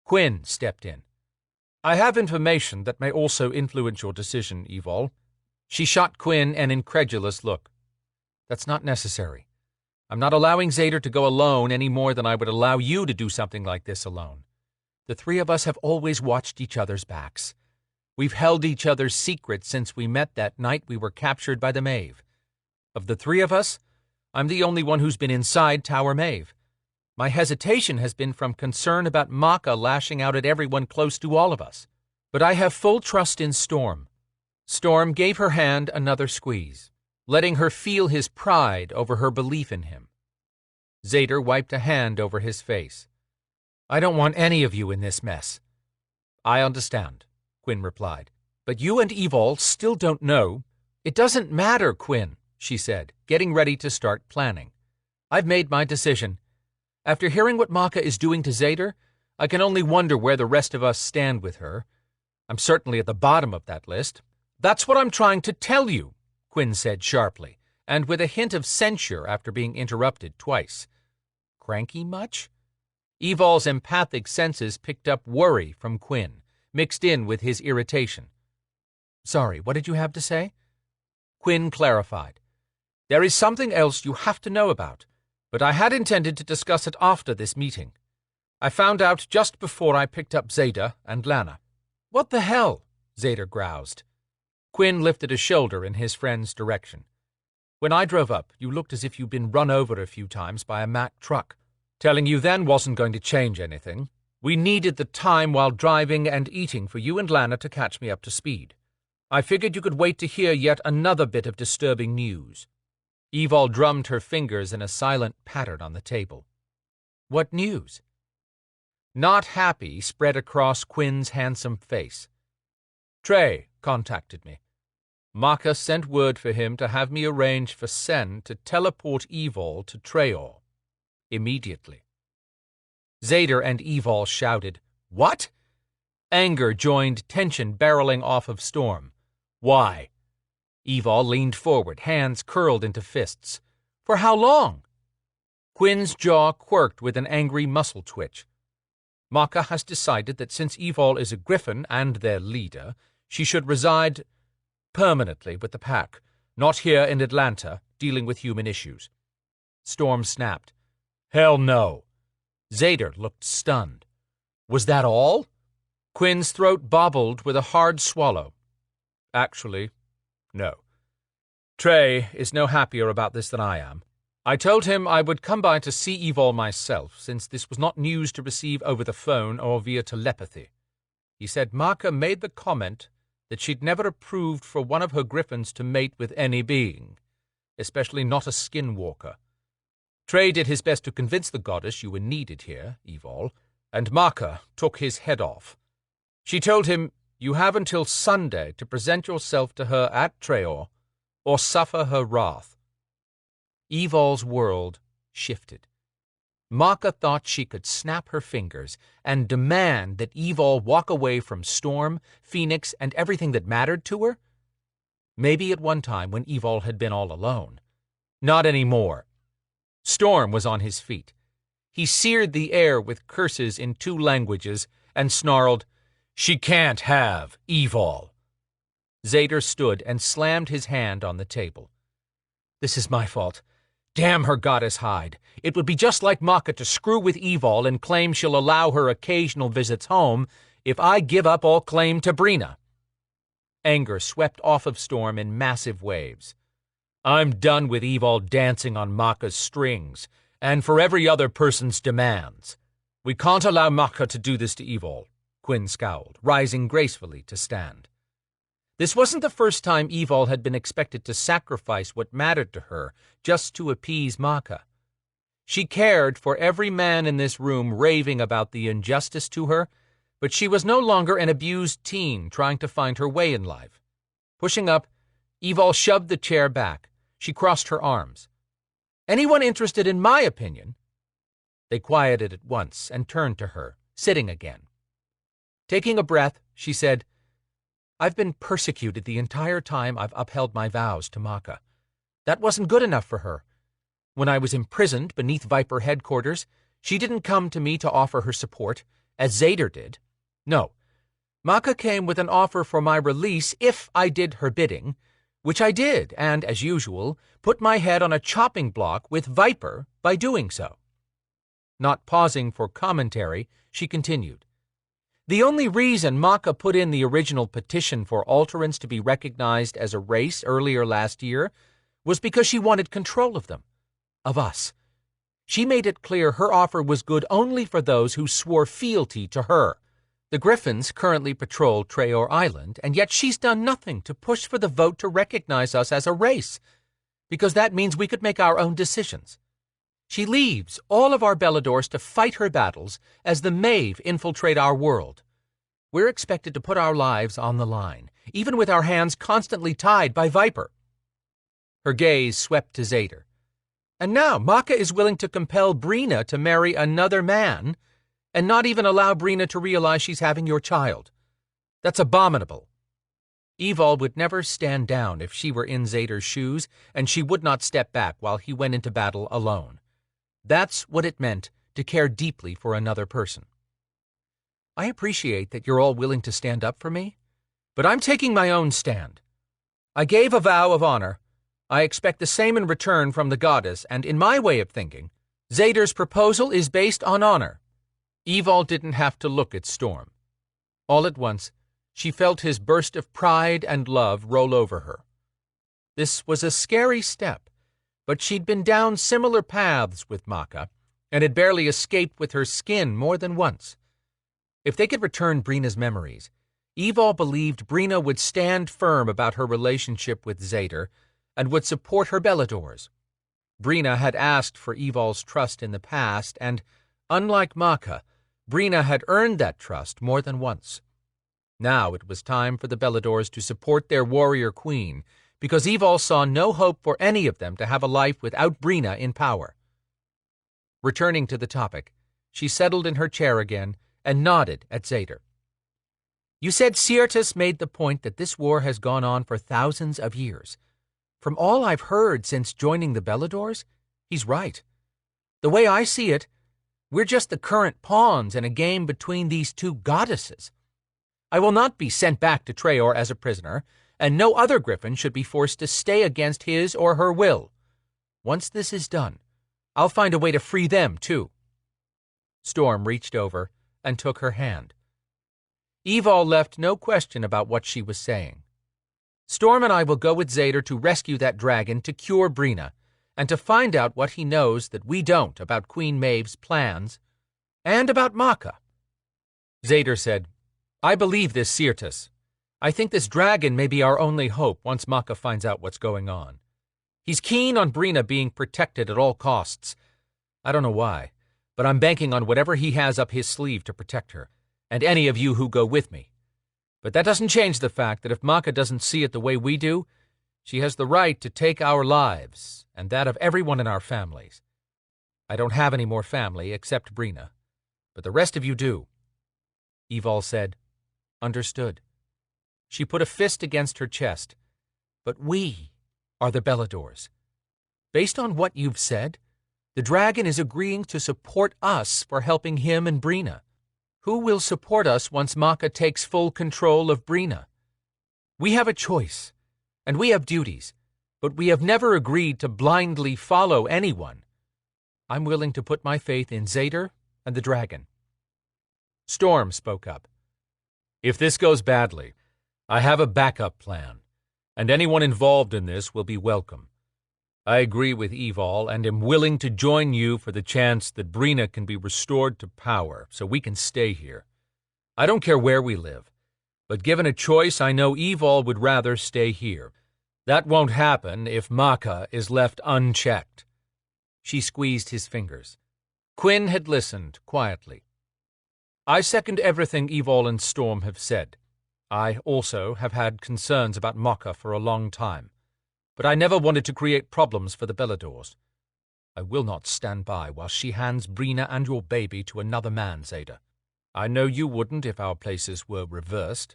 Quinn stepped in. "I have information that may also influence your decision, Evol." She shot Quinn an incredulous look. "That's not necessary. I'm not allowing Zader to go alone any more than I would allow you to do something like this alone. The three of us have always watched each other's backs. We've held each other's secrets since we met that night we were captured by the Maeve. Of the three of us, I'm the only one who's been inside Tower Maeve. My hesitation has been from concern about Maka lashing out at everyone close to all of us. But I have full trust in Storm." Storm gave her hand another squeeze, letting her feel his pride over her belief in him. Zader wiped a hand over his face. "I don't want any of you in this mess." "I understand," Quinn replied. "But you and Evol still don't know." "It doesn't matter, Quinn," she said, getting ready to start planning. "I've made my decision. After hearing what Maka is doing to Zader, I can only wonder where the rest of us stand with her. I'm certainly at the bottom of that list." "That's what I'm trying to tell you," Quinn said sharply, and with a hint of censure after being interrupted twice. Cranky much? Evol's empathic senses picked up worry from Quinn, mixed in with his irritation. "Sorry, what did you have to say?" Quinn clarified. "There is something else you have to know about, but I had intended to discuss it after this meeting. I found out just before I picked up Zader and Lana." "What the hell?" Zader groused. Quinn lifted a shoulder in his friend's direction. When I drove up, you looked as if you'd been run over a few times by a Mack truck. Telling you then wasn't going to change anything. We needed the time while driving and eating for you and Lana to catch me up to speed. I figured you could wait to hear yet another bit of disturbing news. Evol drummed her fingers in a silent pattern on the table. What news? Not happy spread across Quinn's handsome face. Trey contacted me. Maka sent word for him to have me arrange for Sen to teleport Evol to Treor. Immediately. Zader and Evol shouted, "What?" Anger joined tension barreling off of Storm. Why? Evol leaned forward, hands curled into fists. For how long? Quinn's jaw quirked with an angry muscle twitch. Maka has decided that since Evol is a griffin and their leader, she should reside permanently with the pack, not here in Atlanta, dealing with human issues. Storm snapped. Hell no. Zader looked stunned. Was that all? Quinn's throat bobbled with a hard swallow. Actually, no. Trey is no happier about this than I am. I told him I would come by to see Evol myself, since this was not news to receive over the phone or via telepathy. He said Maka made the comment that she'd never approved for one of her griffins to mate with any being, especially not a skinwalker. Trey did his best to convince the goddess you were needed here, Evol, and Maka took his head off. She told him, you have until Sunday to present yourself to her at Treor, or suffer her wrath. Evol's world shifted. Maka thought she could snap her fingers and demand that Evol walk away from Storm, Phoenix, and everything that mattered to her. Maybe at one time when Evol had been all alone. Not anymore. Storm was on his feet. He seared the air with curses in 2 languages and snarled, She can't have Evol. Zader stood and slammed his hand on the table. This is my fault. Damn her goddess hide. It would be just like Maka to screw with Evol and claim she'll allow her occasional visits home if I give up all claim to Brina. Anger swept off of Storm in massive waves. I'm done with Evol dancing on Maka's strings, and for every other person's demands. We can't allow Maka to do this to Evol, Quinn scowled, rising gracefully to stand. This wasn't the first time Evol had been expected to sacrifice what mattered to her just to appease Maka. She cared for every man in this room raving about the injustice to her, but she was no longer an abused teen trying to find her way in life. Pushing up, Evol shoved the chair back. She crossed her arms. Anyone interested in my opinion? They quieted at once and turned to her, sitting again. Taking a breath, she said, I've been persecuted the entire time I've upheld my vows to Maka. That wasn't good enough for her. When I was imprisoned beneath Viper headquarters, she didn't come to me to offer her support, as Zader did. No, Maka came with an offer for my release if I did her bidding, which I did, and, as usual, put my head on a chopping block with Viper by doing so. Not pausing for commentary, she continued. The only reason Maka put in the original petition for Alterans to be recognized as a race earlier last year was because she wanted control of them, of us. She made it clear her offer was good only for those who swore fealty to her. The Griffins currently patrol Treor Island, and yet she's done nothing to push for the vote to recognize us as a race, because that means we could make our own decisions. She leaves all of our Beladors to fight her battles as the Maeve infiltrate our world. We're expected to put our lives on the line, even with our hands constantly tied by Viper. Her gaze swept to Zader. And now Maka is willing to compel Brina to marry another man and not even allow Brina to realize she's having your child. That's abominable. Evol would never stand down if she were in Zader's shoes, and she would not step back while he went into battle alone. That's what it meant to care deeply for another person. I appreciate that you're all willing to stand up for me, but I'm taking my own stand. I gave a vow of honor. I expect the same in return from the goddess, and in my way of thinking, Zader's proposal is based on honor. Evol didn't have to look at Storm. All at once, she felt his burst of pride and love roll over her. This was a scary step, but she'd been down similar paths with Maka, and had barely escaped with her skin more than once. If they could return Brina's memories, Evol believed Brina would stand firm about her relationship with Zader and would support her Beladors. Brina had asked for Evol's trust in the past, and, unlike Maka, Brina had earned that trust more than once. Now it was time for the Beladors to support their warrior queen, because Evol saw no hope for any of them to have a life without Brina in power. Returning to the topic, she settled in her chair again and nodded at Zader. You said Syrtis made the point that this war has gone on for thousands of years. From all I've heard since joining the Beladors, he's right. The way I see it, we're just the current pawns in a game between these two goddesses. I will not be sent back to Traor as a prisoner, and no other griffin should be forced to stay against his or her will. Once this is done, I'll find a way to free them, too. Storm reached over and took her hand. Evol left no question about what she was saying. Storm and I will go with Zader to rescue that dragon to cure Brina, and to find out what he knows that we don't about Queen Maeve's plans, and about Maka. Zader said, I believe this Syrtis. I think this dragon may be our only hope once Maka finds out what's going on. He's keen on Brina being protected at all costs. I don't know why, but I'm banking on whatever he has up his sleeve to protect her, and any of you who go with me. But that doesn't change the fact that if Maka doesn't see it the way we do, she has the right to take our lives, and that of everyone in our families. I don't have any more family except Brina, but the rest of you do. Evol said, Understood. She put a fist against her chest. But we are the Beladors. Based on what you've said, the dragon is agreeing to support us for helping him and Brina. Who will support us once Maka takes full control of Brina? We have a choice, and we have duties, but we have never agreed to blindly follow anyone. I'm willing to put my faith in Zader and the dragon. Storm spoke up. If this goes badly, I have a backup plan, and anyone involved in this will be welcome. I agree with Evol and am willing to join you for the chance that Brina can be restored to power so we can stay here. I don't care where we live, but given a choice, I know Evol would rather stay here. That won't happen if Maka is left unchecked. She squeezed his fingers. Quinn had listened quietly. I second everything Evol and Storm have said. I also have had concerns about Maka for a long time, but I never wanted to create problems for the Beladors. I will not stand by while she hands Brina and your baby to another man, Zader. I know you wouldn't if our places were reversed.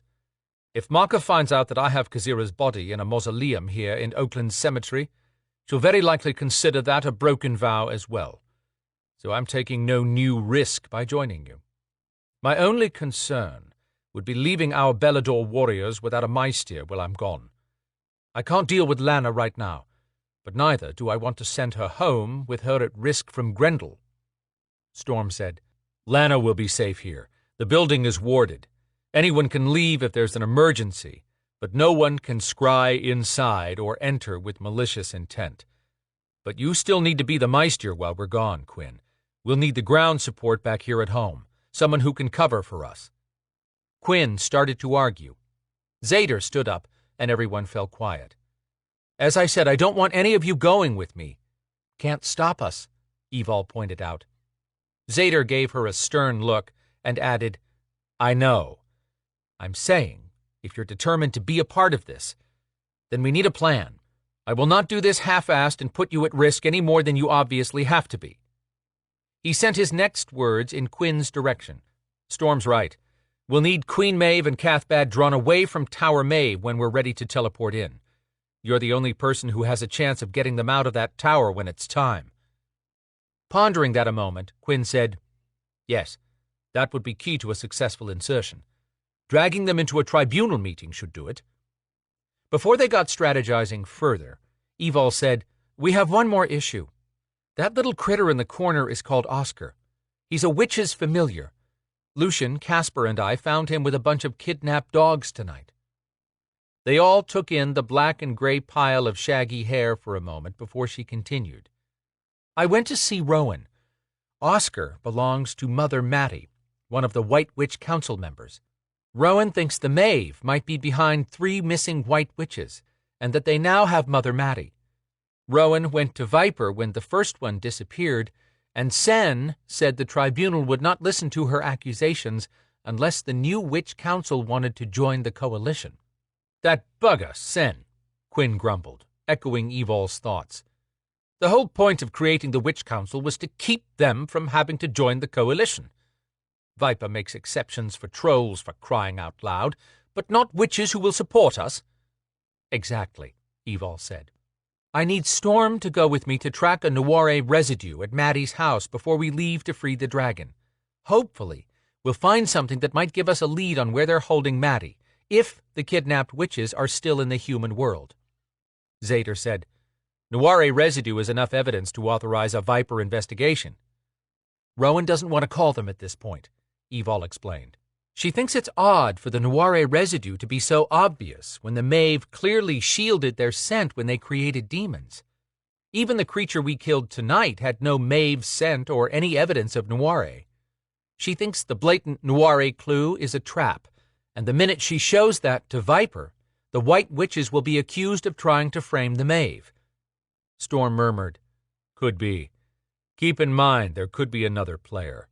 If Maka finds out that I have Kazira's body in a mausoleum here in Oakland Cemetery, she'll very likely consider that a broken vow as well. So I'm taking no new risk by joining you. My only concern would be leaving our Belador warriors without a Maestir while I'm gone. I can't deal with Lana right now, but neither do I want to send her home with her at risk from Grendel. Storm said, Lana will be safe here. The building is warded. Anyone can leave if there's an emergency, but no one can scry inside or enter with malicious intent. But you still need to be the Maestir while we're gone, Quinn. We'll need the ground support back here at home, someone who can cover for us. Quinn started to argue. Zader stood up, and everyone fell quiet. As I said, I don't want any of you going with me. Can't stop us, Evol pointed out. Zader gave her a stern look and added, I know. I'm saying, if you're determined to be a part of this, then we need a plan. I will not do this half-assed and put you at risk any more than you obviously have to be. He sent his next words in Quinn's direction. Storm's right. We'll need Queen Maeve and Cathbad drawn away from Tower Maeve when we're ready to teleport in. You're the only person who has a chance of getting them out of that tower when it's time. Pondering that a moment, Quinn said, Yes, that would be key to a successful insertion. Dragging them into a tribunal meeting should do it. Before they got strategizing further, Evol said, We have one more issue. That little critter in the corner is called Oscar. He's a witch's familiar. Lucian, Casper, and I found him with a bunch of kidnapped dogs tonight. They all took in the black and gray pile of shaggy hair for a moment before she continued. I went to see Rowan. Oscar belongs to Mother Mattie, one of the White Witch Council members. Rowan thinks the Maeve might be behind 3 missing White Witches, and that they now have Mother Mattie. Rowan went to Viper when the first one disappeared, and Sen said the tribunal would not listen to her accusations unless the new Witch Council wanted to join the coalition. "That bugger, Sen," Quinn grumbled, echoing Evol's thoughts. "The whole point of creating the Witch Council was to keep them from having to join the coalition. Viper makes exceptions for trolls, for crying out loud, but not witches who will support us." "Exactly," Evol said. "I need Storm to go with me to track a Noire residue at Maddie's house before we leave to free the dragon. Hopefully, we'll find something that might give us a lead on where they're holding Maddie, if the kidnapped witches are still in the human world." Zader said, "Noire residue is enough evidence to authorize a Viper investigation." "Rowan doesn't want to call them at this point," Evol explained. "She thinks it's odd for the Noire residue to be so obvious when the Maeve clearly shielded their scent when they created demons. Even the creature we killed tonight had no Maeve scent or any evidence of Noire. She thinks the blatant Noire clue is a trap, and the minute she shows that to Viper, the White Witches will be accused of trying to frame the Maeve." Storm murmured, "Could be. Keep in mind there could be another player.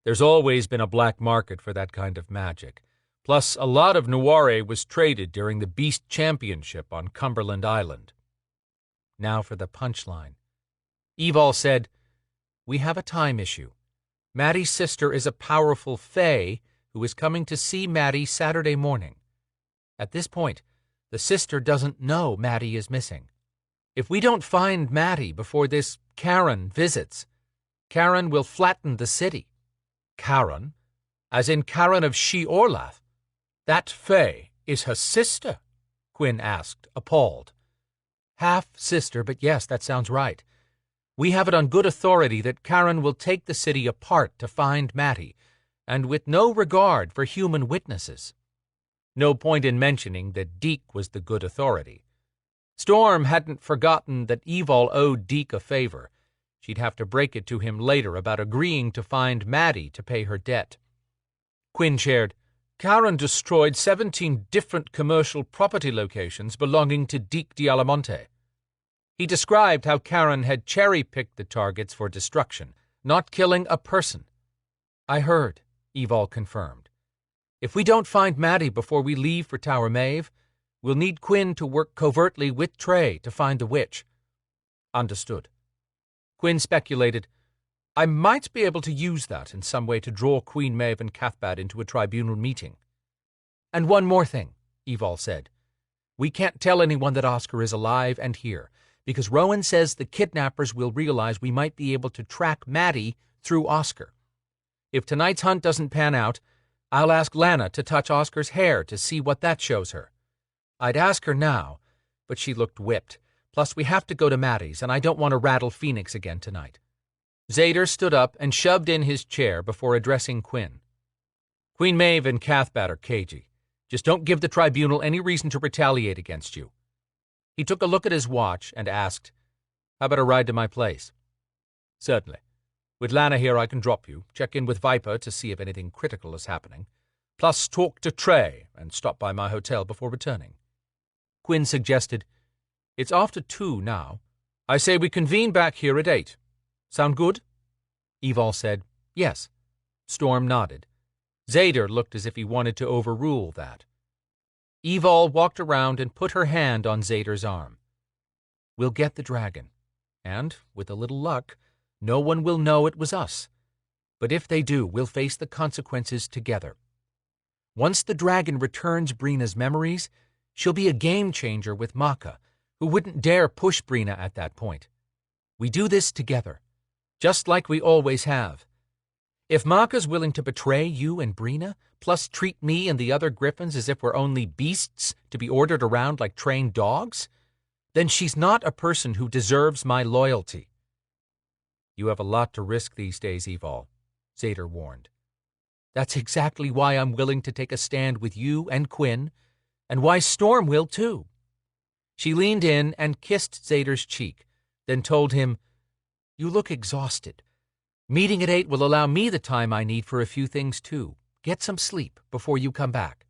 There's always been a black market for that kind of magic. Plus, a lot of Noire was traded during the Beast Championship on Cumberland Island." Now for the punchline. Evol said, "We have a time issue. Maddie's sister is a powerful fae who is coming to see Maddie Saturday morning. At this point, the sister doesn't know Maddie is missing. If we don't find Maddie before this Karen visits, Karen will flatten the city." "Karen? As in Karen of She-Orlath? That fae is her sister?" Quinn asked, appalled. "Half-sister, but yes, that sounds right. We have it on good authority that Karen will take the city apart to find Maddie, and with no regard for human witnesses." No point in mentioning that Deke was the good authority. Storm hadn't forgotten that Evol owed Deke a favor. She'd have to break it to him later about agreeing to find Maddie to pay her debt. Quinn shared, "Karen destroyed 17 different commercial property locations belonging to Deke D'Alamonte." He described how Karen had cherry-picked the targets for destruction, not killing a person. "I heard," Evol confirmed. "If we don't find Maddie before we leave for Tower Maeve, we'll need Quinn to work covertly with Trey to find the witch." "Understood." Quinn speculated, "I might be able to use that in some way to draw Queen Maeve and Cathbad into a tribunal meeting." "And one more thing," Evol said. "We can't tell anyone that Oscar is alive and here, because Rowan says the kidnappers will realize we might be able to track Maddie through Oscar. If tonight's hunt doesn't pan out, I'll ask Lana to touch Oscar's hair to see what that shows her. I'd ask her now, but she looked whipped. Plus, we have to go to Maddie's, and I don't want to rattle Phoenix again tonight." Zader stood up and shoved in his chair before addressing Quinn. "Queen Maeve and Cathbad are cagey. Just don't give the tribunal any reason to retaliate against you." He took a look at his watch and asked, "How about a ride to my place?" "Certainly. With Lana here, I can drop you, check in with Viper to see if anything critical is happening, plus talk to Trey and stop by my hotel before returning." Quinn suggested, "It's after 2 now. I say we convene back here at 8. Sound good?" Evol said, "Yes." Storm nodded. Zader looked as if he wanted to overrule that. Evol walked around and put her hand on Zader's arm. "We'll get the dragon, and, with a little luck, no one will know it was us. But if they do, we'll face the consequences together. Once the dragon returns Brina's memories, she'll be a game-changer with Maka, who wouldn't dare push Brina at that point. We do this together, just like we always have. If Maka's willing to betray you and Brina, plus treat me and the other griffins as if we're only beasts to be ordered around like trained dogs, then she's not a person who deserves my loyalty." "You have a lot to risk these days, Evol," Zader warned. "That's exactly why I'm willing to take a stand with you and Quinn, and why Storm will too. She leaned in and kissed Zader's cheek, then told him, "You look exhausted. Meeting at 8 will allow me the time I need for a few things too. Get some sleep before you come back."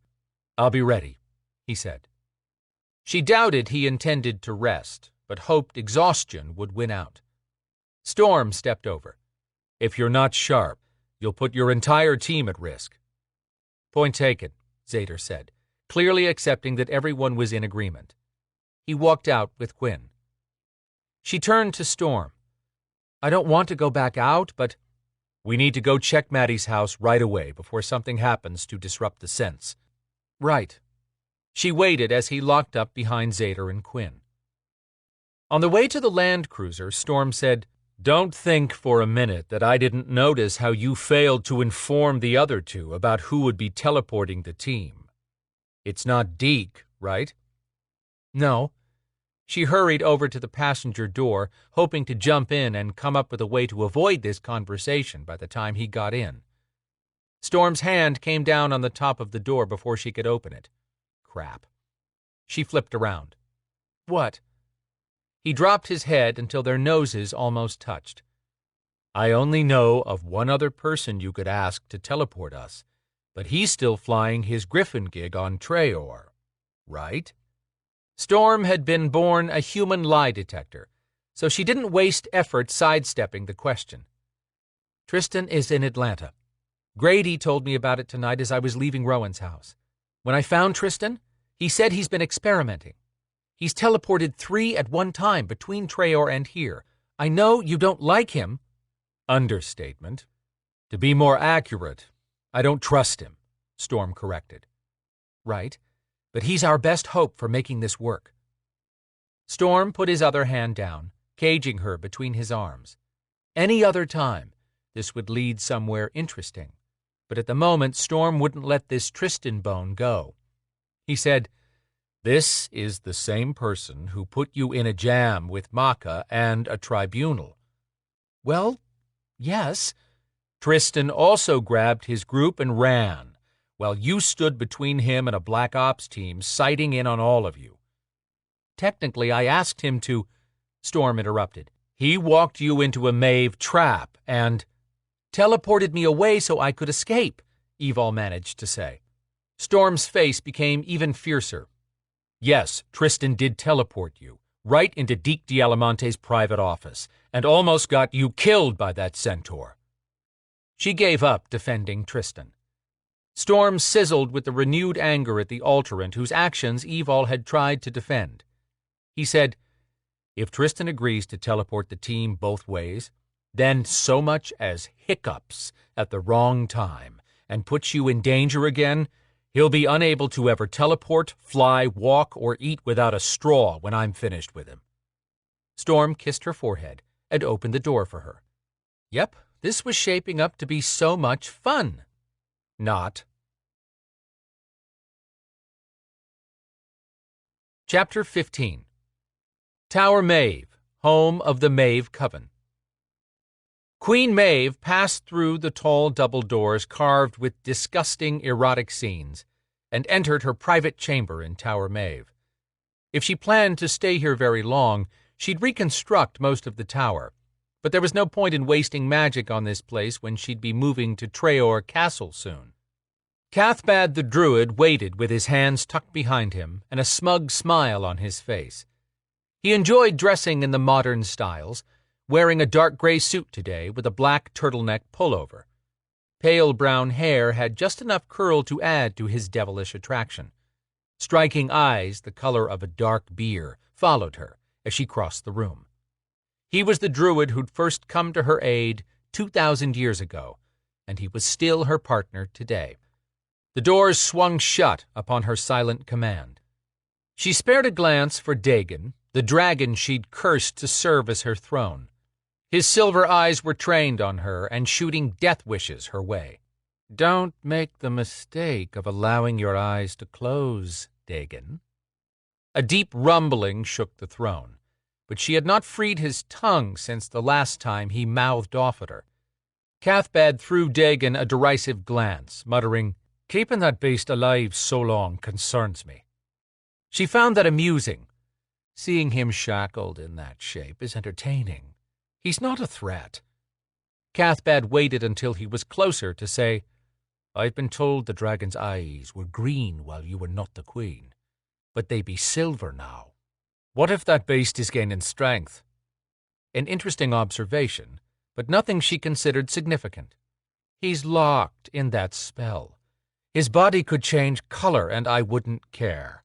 "I'll be ready," he said. She doubted he intended to rest, but hoped exhaustion would win out. Storm stepped over. "If you're not sharp, you'll put your entire team at risk." "Point taken," Zader said, clearly accepting that everyone was in agreement. He walked out with Quinn. She turned to Storm. "I don't want to go back out, but—" "We need to go check Maddie's house right away before something happens to disrupt the sense." "Right." She waited as he locked up behind Zader and Quinn. On the way to the land cruiser, Storm said, "Don't think for a minute that I didn't notice how you failed to inform the other two about who would be teleporting the team. It's not Deke, right?" "No." She hurried over to the passenger door, hoping to jump in and come up with a way to avoid this conversation by the time he got in. Storm's hand came down on the top of the door before she could open it. Crap. She flipped around. "What?" He dropped his head until their noses almost touched. "I only know of one other person you could ask to teleport us, but he's still flying his Griffin gig on Treor, right?" Storm had been born a human lie detector, so she didn't waste effort sidestepping the question. "Tristan is in Atlanta. Grady told me about it tonight as I was leaving Rowan's house. When I found Tristan, he said he's been experimenting. He's teleported 3 at one time between Treor and here. I know you don't like him." "Understatement. To be more accurate, I don't trust him," Storm corrected. "Right, but he's our best hope for making this work." Storm put his other hand down, caging her between his arms. Any other time, this would lead somewhere interesting, but at the moment Storm wouldn't let this Tristan bone go. He said, "This is the same person who put you in a jam with Maka and a tribunal." "Well, yes." "Tristan also grabbed his group and ran, while you stood between him and a Black Ops team sighting in on all of you." "Technically, I asked him to—" Storm interrupted. "He walked you into a Maeve trap and—" "Teleported me away so I could escape," Evol managed to say. Storm's face became even fiercer. "Yes, Tristan did teleport you, right into Deke D'Alamonte's private office, and almost got you killed by that centaur." She gave up defending Tristan. Storm sizzled with the renewed anger at the alterant whose actions Evol had tried to defend. He said, "If Tristan agrees to teleport the team both ways, then so much as hiccups at the wrong time and puts you in danger again, he'll be unable to ever teleport, fly, walk, or eat without a straw when I'm finished with him." Storm kissed her forehead and opened the door for her. Yep, this was shaping up to be so much fun. Not. Chapter 15. Tower Maeve, home of the Maeve Coven. Queen Maeve passed through the tall double doors carved with disgusting erotic scenes and entered her private chamber in Tower Maeve. If she planned to stay here very long, she'd reconstruct most of the tower, but there was no point in wasting magic on this place when she'd be moving to Treor Castle soon. Cathbad the Druid waited with his hands tucked behind him and a smug smile on his face. He enjoyed dressing in the modern styles, wearing a dark gray suit today with a black turtleneck pullover. Pale brown hair had just enough curl to add to his devilish attraction. Striking eyes, the color of a dark beer, followed her as she crossed the room. He was the druid who'd first come to her aid 2,000 years ago, and he was still her partner today. The doors swung shut upon her silent command. She spared a glance for Dagon, the dragon she'd cursed to serve as her throne. His silver eyes were trained on her and shooting death wishes her way. "Don't make the mistake of allowing your eyes to close, Dagon." A deep rumbling shook the throne, but she had not freed his tongue since the last time he mouthed off at her. Cathbad threw Dagon a derisive glance, muttering, "Keeping that beast alive so long concerns me." She found that amusing. Seeing him shackled in that shape is entertaining. He's not a threat. Cathbad waited until he was closer to say, "I've been told the dragon's eyes were green while you were not the queen, but they be silver now. What if that beast is gaining strength?" An interesting observation, but nothing she considered significant. He's locked in that spell. His body could change color and I wouldn't care.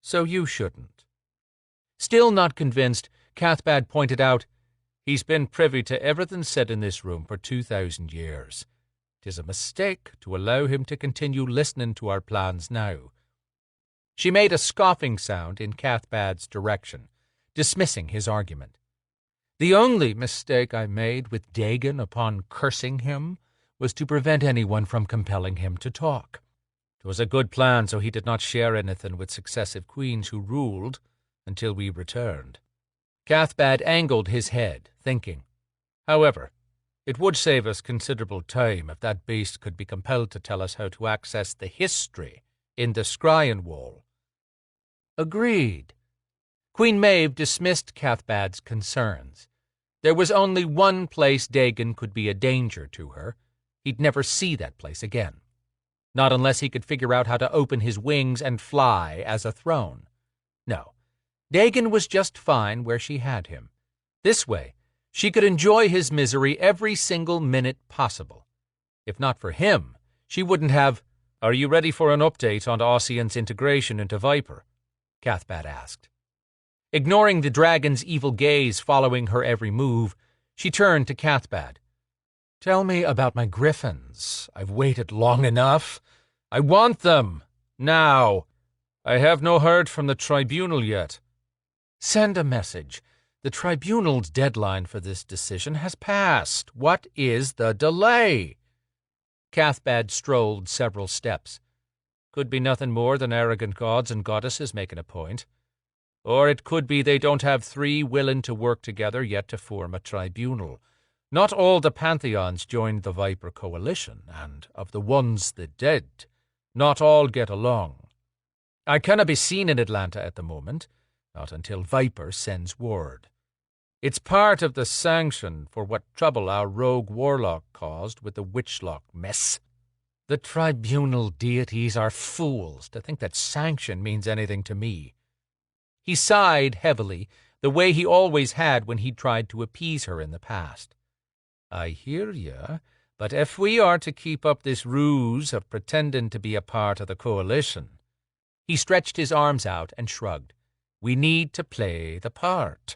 So you shouldn't. Still not convinced, Cathbad pointed out, "He's been privy to everything said in this room for 2,000 years. 'Tis a mistake to allow him to continue listening to our plans now." She made a scoffing sound in Cathbad's direction, dismissing his argument. "The only mistake I made with Dagon upon cursing him was to prevent anyone from compelling him to talk. 'Twas a good plan, so he did not share anything with successive queens who ruled until we returned." Cathbad angled his head, thinking. "However, it would save us considerable time if that beast could be compelled to tell us how to access the history in the Scryan Wall." Agreed. Queen Maeve dismissed Cathbad's concerns. There was only one place Dagon could be a danger to her. He'd never see that place again. Not unless he could figure out how to open his wings and fly as a throne. No, Dagon was just fine where she had him. This way, she could enjoy his misery every single minute possible. If not for him, she wouldn't have— "Are you ready for an update on Ossian's integration into Viper?" Cathbad asked. Ignoring the dragon's evil gaze following her every move, she turned to Cathbad. "Tell me about my griffins. I've waited long enough. I want them. Now. I have no heard from the tribunal yet." "Send a message. The tribunal's deadline for this decision has passed. What is the delay?" Cathbad strolled several steps. "Could be nothing more than arrogant gods and goddesses making a point. Or it could be they don't have three willing to work together yet to form a tribunal. Not all the pantheons joined the Viper Coalition, and of the ones that did, not all get along. I cannot be seen in Atlanta at the moment, not until Viper sends word. It's part of the sanction for what trouble our rogue warlock caused with the witchlock mess. The tribunal deities are fools to think that sanction means anything to me." He sighed heavily, the way he always had when he'd tried to appease her in the past. "I hear you, but if we are to keep up this ruse of pretending to be a part of the coalition—" He stretched his arms out and shrugged. "We need to play the part."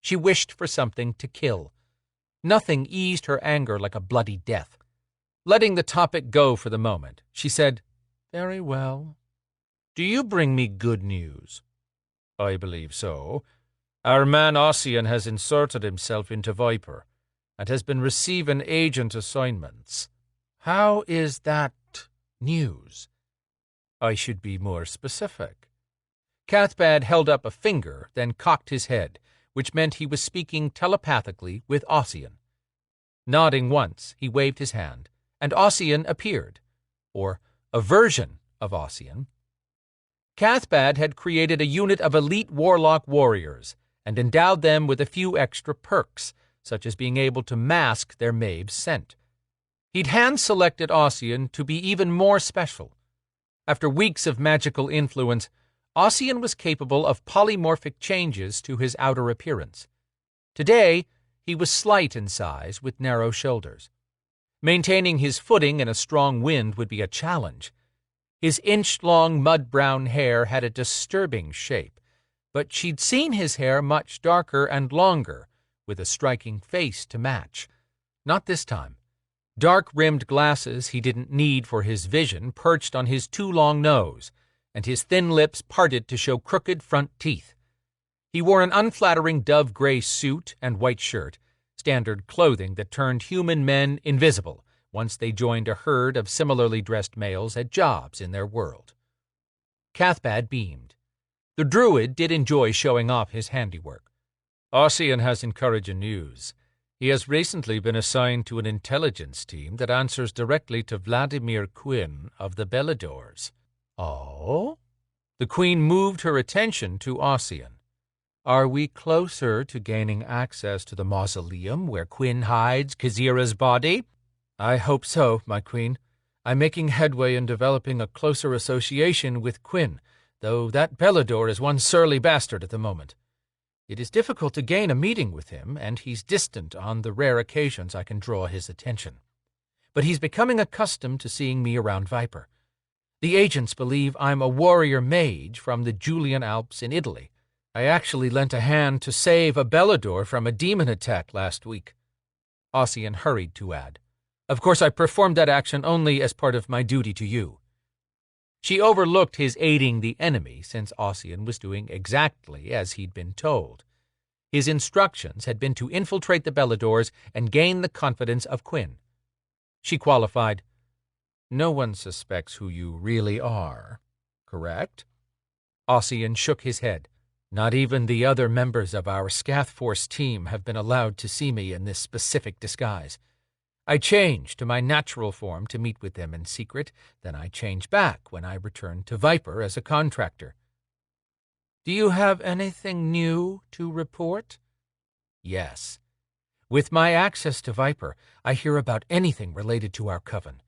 She wished for something to kill. Nothing eased her anger like a bloody death. Letting the topic go for the moment, she said, "Very well. Do you bring me good news?" "I believe so. Our man Ossian has inserted himself into Viper and has been receiving agent assignments." "How is that news?" "I should be more specific." Cathbad held up a finger, then cocked his head, which meant he was speaking telepathically with Ossian. Nodding once, he waved his hand, and Ossian appeared, or a version of Ossian. Cathbad had created a unit of elite warlock warriors and endowed them with a few extra perks, such as being able to mask their Maeve's scent. He'd hand-selected Ossian to be even more special. After weeks of magical influence, Ossian was capable of polymorphic changes to his outer appearance. Today, he was slight in size with narrow shoulders. Maintaining his footing in a strong wind would be a challenge. His inch-long mud-brown hair had a disturbing shape, but she'd seen his hair much darker and longer, with a striking face to match. Not this time. Dark-rimmed glasses he didn't need for his vision perched on his too long nose, and his thin lips parted to show crooked front teeth. He wore an unflattering dove-gray suit and white shirt, standard clothing that turned human men invisible once they joined a herd of similarly dressed males at jobs in their world. Cathbad beamed. The druid did enjoy showing off his handiwork. "Ossian has encouraging news. He has recently been assigned to an intelligence team that answers directly to Vladimir Quinn of the Beladors." "Oh? The Queen moved her attention to Ossian. "Are we closer to gaining access to the mausoleum where Quinn hides Kazira's body?" "I hope so, my Queen. I'm making headway in developing a closer association with Quinn, though that Belador is one surly bastard at the moment. It is difficult to gain a meeting with him, and he's distant on the rare occasions I can draw his attention. But he's becoming accustomed to seeing me around Viper. The agents believe I'm a warrior mage from the Julian Alps in Italy. I actually lent a hand to save a Belador from a demon attack last week." Ossian hurried to add, "Of course, I performed that action only as part of my duty to you." She overlooked his aiding the enemy, since Ossian was doing exactly as he'd been told. His instructions had been to infiltrate the Beladors and gain the confidence of Quinn. She qualified, "No one suspects who you really are, correct?" Ossian shook his head. "Not even the other members of our Scath Force team have been allowed to see me in this specific disguise. I change to my natural form to meet with them in secret, then I change back when I return to Viper as a contractor." "Do you have anything new to report?" "Yes. With my access to Viper, I hear about anything related to our coven.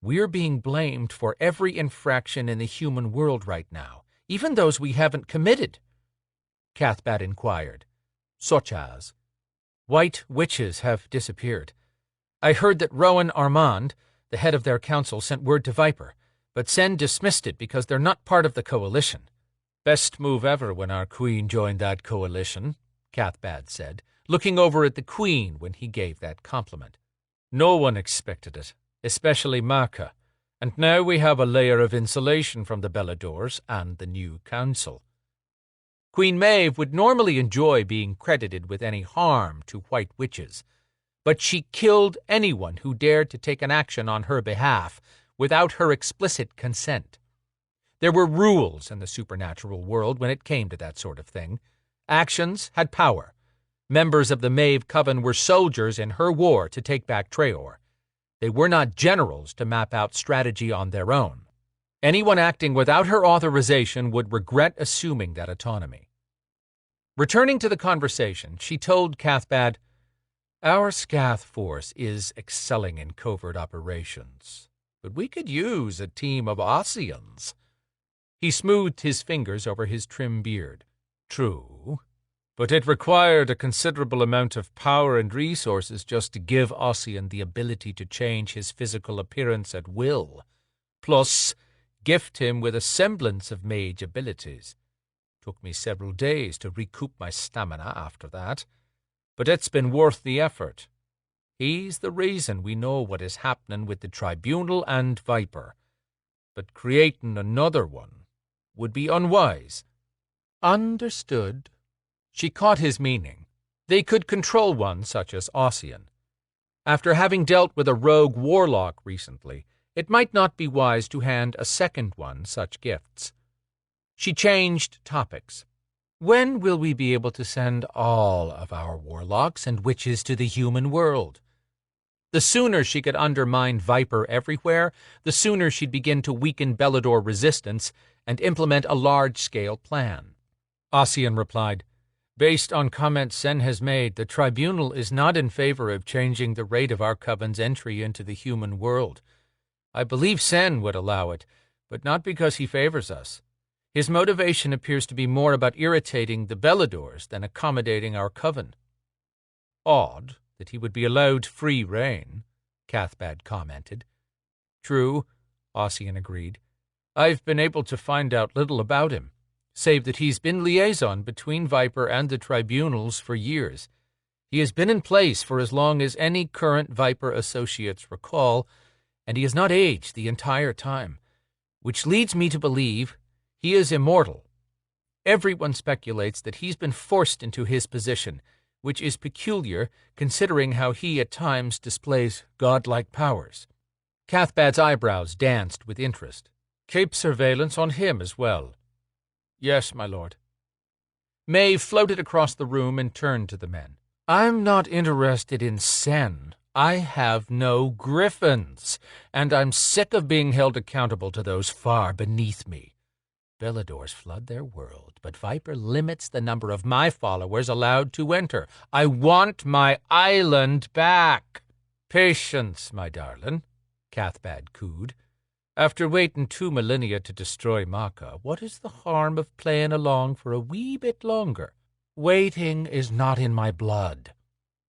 We're being blamed for every infraction in the human world right now, even those we haven't committed." Cathbad inquired. "Such as?" "White witches have disappeared. I heard that Rowan Armand, the head of their council, sent word to Viper, but Sen dismissed it because they're not part of the coalition." "Best move ever when our Queen joined that coalition," Cathbad said, looking over at the Queen when he gave that compliment. "No one expected it, especially Marka, and now we have a layer of insulation from the Beladors and the new council." Queen Maeve would normally enjoy being credited with any harm to white witches, but she killed anyone who dared to take an action on her behalf without her explicit consent. There were rules in the supernatural world when it came to that sort of thing. Actions had power. Members of the Maeve Coven were soldiers in her war to take back Traor. They were not generals to map out strategy on their own. Anyone acting without her authorization would regret assuming that autonomy. Returning to the conversation, she told Cathbad, "Our Scath force is excelling in covert operations, but we could use a team of Ossians." He smoothed his fingers over his trim beard. "True, but it required a considerable amount of power and resources just to give Ossian the ability to change his physical appearance at will, plus gift him with a semblance of mage abilities. Took me several days to recoup my stamina after that, but it's been worth the effort. He's the reason we know what is happening with the Tribunal and Viper, but creating another one would be unwise." "Understood." She caught his meaning. They could control one such as Ossian. After having dealt with a rogue warlock recently, it might not be wise to hand a second one such gifts. She changed topics. "When will we be able to send all of our warlocks and witches to the human world?" The sooner she could undermine Viper everywhere, the sooner she'd begin to weaken Belador resistance and implement a large-scale plan. Ossian replied, "Based on comments Sen has made, the Tribunal is not in favor of changing the rate of our coven's entry into the human world. I believe Sen would allow it, but not because he favors us. His motivation appears to be more about irritating the Beladors than accommodating our coven." "Odd that he would be allowed free rein," Cathbad commented. "True," Ossian agreed. "I've been able to find out little about him, save that he's been liaison between Viper and the tribunals for years. He has been in place for as long as any current Viper associates recall, and he has not aged the entire time, which leads me to believe he is immortal. Everyone speculates that he's been forced into his position, which is peculiar considering how he at times displays godlike powers." Cathbad's eyebrows danced with interest. "Keep surveillance on him as well." "Yes, my lord." Maeve floated across the room and turned to the men. "I'm not interested in Sen. I have no griffins, and I'm sick of being held accountable to those far beneath me. Beladors flood their world, but Viper limits the number of my followers allowed to enter. I want my island back. Patience, my darling, Cathbad cooed. After waiting 2 millennia to destroy Maka, what is the harm of playing along for a wee bit longer? Waiting is not in my blood.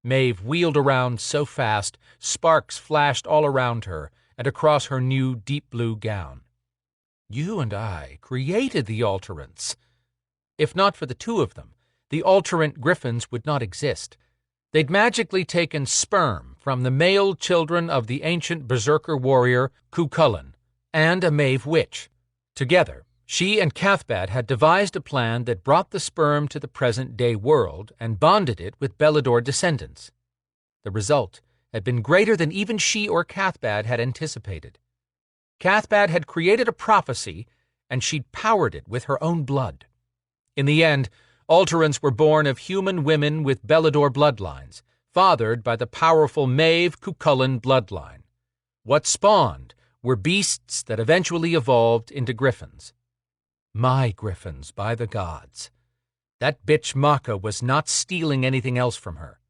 Maeve wheeled around so fast, sparks flashed all around her and across her new deep blue gown. You and I created the Alterants. If not for the two of them, the Alterant griffins would not exist. They'd magically taken sperm from the male children of the ancient berserker warrior Cuchulainn and a Maeve witch. Together, she and Cathbad had devised a plan that brought the sperm to the present-day world and bonded it with Belador descendants. The result had been greater than even she or Cathbad had anticipated. Cathbad had created a prophecy, and she'd powered it with her own blood. In the end, Alterants were born of human women with Belador bloodlines, fathered by the powerful Maeve Cuchulainn bloodline. What spawned were beasts that eventually evolved into griffins. My griffins, by the gods. That bitch Maka was not stealing anything else from her.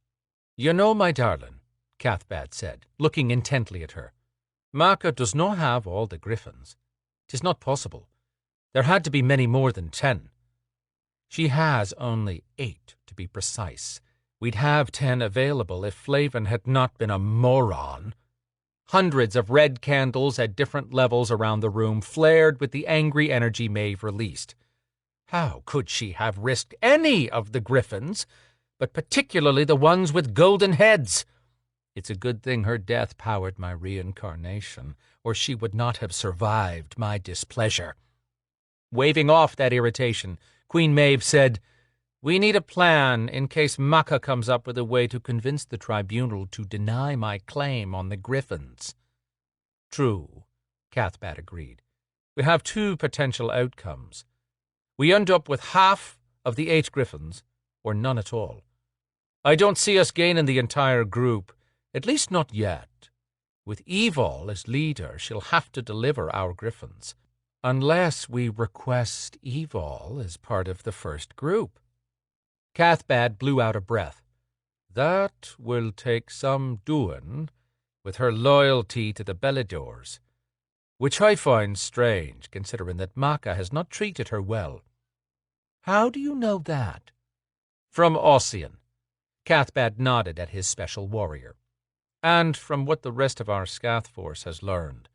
You know, my darling, Cathbad said, looking intently at her, Maka does not have all the griffins. 'Tis not possible. There had to be many more than 10. She has only 8, to be precise. We'd have 10 available if Flavin had not been a moron. Hundreds of red candles at different levels around the room flared with the angry energy Maeve released. How could she have risked any of the griffins, but particularly the ones with golden heads? It's a good thing her death powered my reincarnation, or she would not have survived my displeasure. Waving off that irritation, Queen Maeve said, We need a plan in case Maka comes up with a way to convince the tribunal to deny my claim on the griffins. True, Cathbad agreed. We have 2 potential outcomes. We end up with half of the 8 griffins, or none at all. I don't see us gaining the entire group, at least not yet. With Evil as leader, she'll have to deliver our griffins, unless we request Evil as part of the first group. Cathbad blew out a breath. That will take some doing, with her loyalty to the Beladors, which I find strange, considering that Maka has not treated her well. How do you know that? From Ossian. Cathbad nodded at his special warrior. And from what the rest of our Scath force has learned.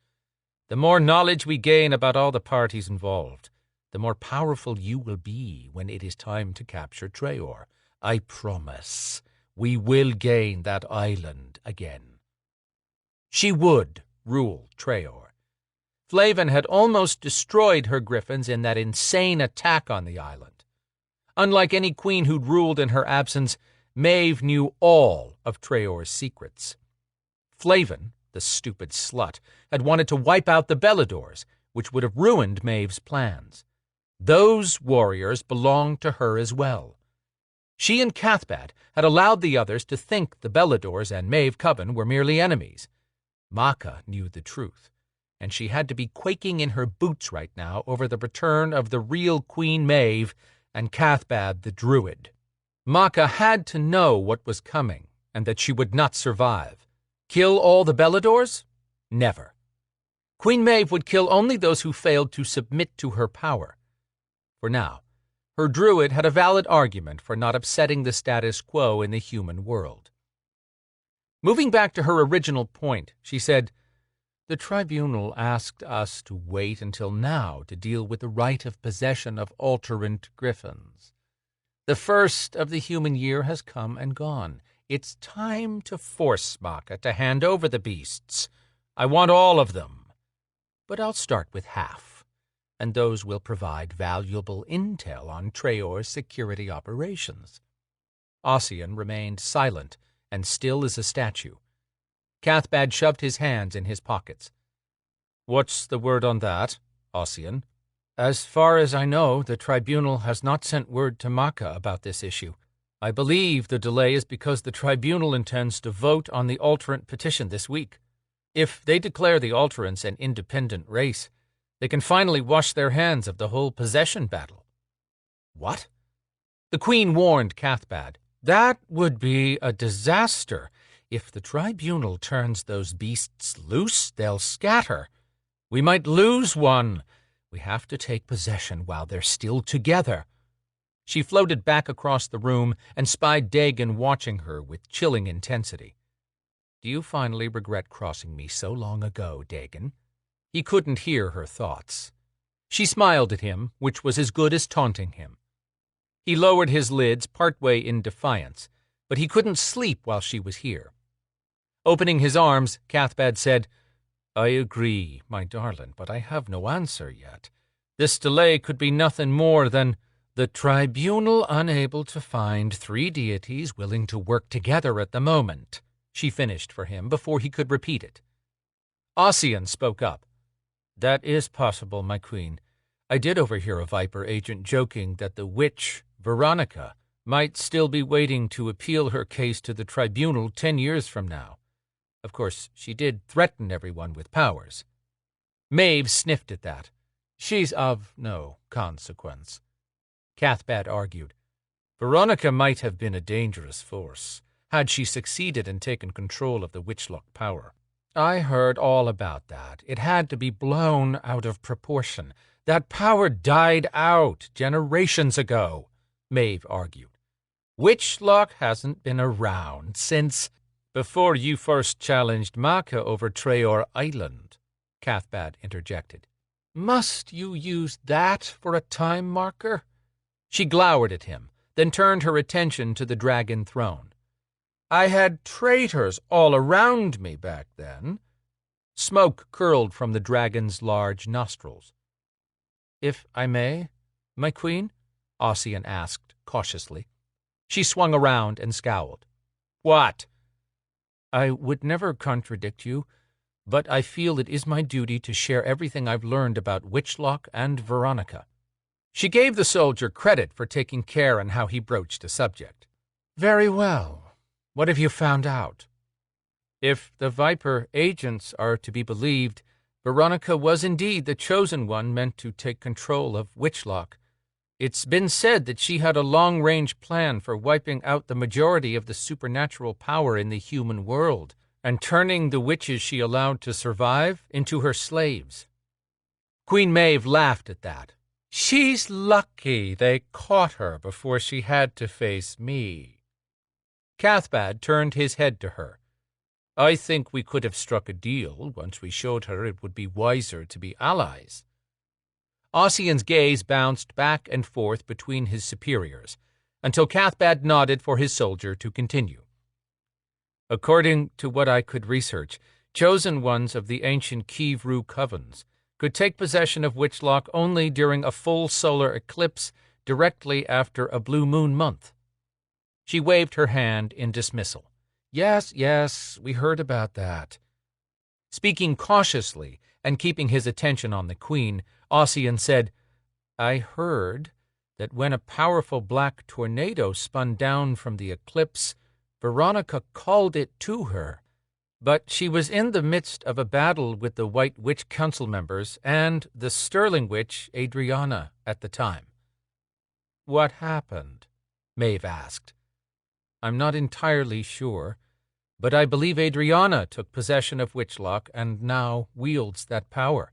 The more knowledge we gain about all the parties involved, the more powerful you will be when it is time to capture Traor. I promise we will gain that island again. She would rule Traor. Flavin had almost destroyed her griffins in that insane attack on the island. Unlike any queen who'd ruled in her absence, Maeve knew all of Traor's secrets. Flavin, the stupid slut, had wanted to wipe out the Beladors, which would have ruined Maeve's plans. Those warriors belonged to her as well. She and Cathbad had allowed the others to think the Beladors and Maeve Coven were merely enemies. Maka knew the truth, and she had to be quaking in her boots right now over the return of the real Queen Maeve and Cathbad the Druid. Maka had to know what was coming, and that she would not survive. Kill all the Beladors? Never. Queen Maeve would kill only those who failed to submit to her power. For now, her druid had a valid argument for not upsetting the status quo in the human world. Moving back to her original point, she said, The tribunal asked us to wait until now to deal with the right of possession of Alterant griffins. The first of the human year has come and gone. It's time to force Maka to hand over the beasts. I want all of them. But I'll start with half, and those will provide valuable intel on Traor's security operations. Ossian remained silent and still as a statue. Cathbad shoved his hands in his pockets. What's the word on that, Ossian? As far as I know, the tribunal has not sent word to Maka about this issue. I believe the delay is because the tribunal intends to vote on the Alterant petition this week. If they declare the Alterants an independent race, They can finally wash their hands of the whole possession battle. What? The Queen warned Cathbad. That would be a disaster. If the tribunal turns those beasts loose, they'll scatter. We might lose one. We have to take possession while they're still together. She floated back across the room and spied Dagon watching her with chilling intensity. Do you finally regret crossing me so long ago, Dagon? He couldn't hear her thoughts. She smiled at him, which was as good as taunting him. He lowered his lids partway in defiance, but he couldn't sleep while she was here. Opening his arms, Cathbad said, I agree, my darling, but I have no answer yet. This delay could be nothing more than the tribunal unable to find 3 deities willing to work together at the moment, she finished for him before he could repeat it. Ossian spoke up. That is possible, my queen. I did overhear a Viper agent joking that the witch, Veronica, might still be waiting to appeal her case to the tribunal 10 years from now. Of course, she did threaten everyone with powers. Maeve sniffed at that. She's of no consequence. Cathbad argued. Veronica might have been a dangerous force, had she succeeded in taking control of the Witchlock power. I heard all about that. It had to be blown out of proportion. That power died out generations ago, Maeve argued. Witchlock hasn't been around since before you first challenged Maka over Traor Island, Cathbad interjected. Must you use that for a time marker? She glowered at him, then turned her attention to the dragon throne. I had traitors all around me back then. Smoke curled from the dragon's large nostrils. If I may, my queen? Ossian asked cautiously. She swung around and scowled. What? I would never contradict you, but I feel it is my duty to share everything I've learned about Witchlock and Veronica. She gave the soldier credit for taking care in how he broached a subject. Very well. What have you found out? If the Viper agents are to be believed, Veronica was indeed the chosen one meant to take control of Witchlock. It's been said that she had a long-range plan for wiping out the majority of the supernatural power in the human world and turning the witches she allowed to survive into her slaves. Queen Maeve laughed at that. She's lucky they caught her before she had to face me. Cathbad turned his head to her. I think we could have struck a deal once we showed her it would be wiser to be allies. Ossian's gaze bounced back and forth between his superiors, until Cathbad nodded for his soldier to continue. According to what I could research, chosen ones of the ancient Kivru covens could take possession of Witchlock only during a full solar eclipse directly after a blue moon month. She waved her hand in dismissal. Yes, we heard about that. Speaking cautiously and keeping his attention on the queen, Ossian said, I heard that when a powerful black tornado spun down from the eclipse, Veronica called it to her. But she was in the midst of a battle with the White Witch Council members and the Sterling Witch, Adrianna, at the time. What happened? Maeve asked. I'm not entirely sure, but I believe Adrianna took possession of Witchlock and now wields that power.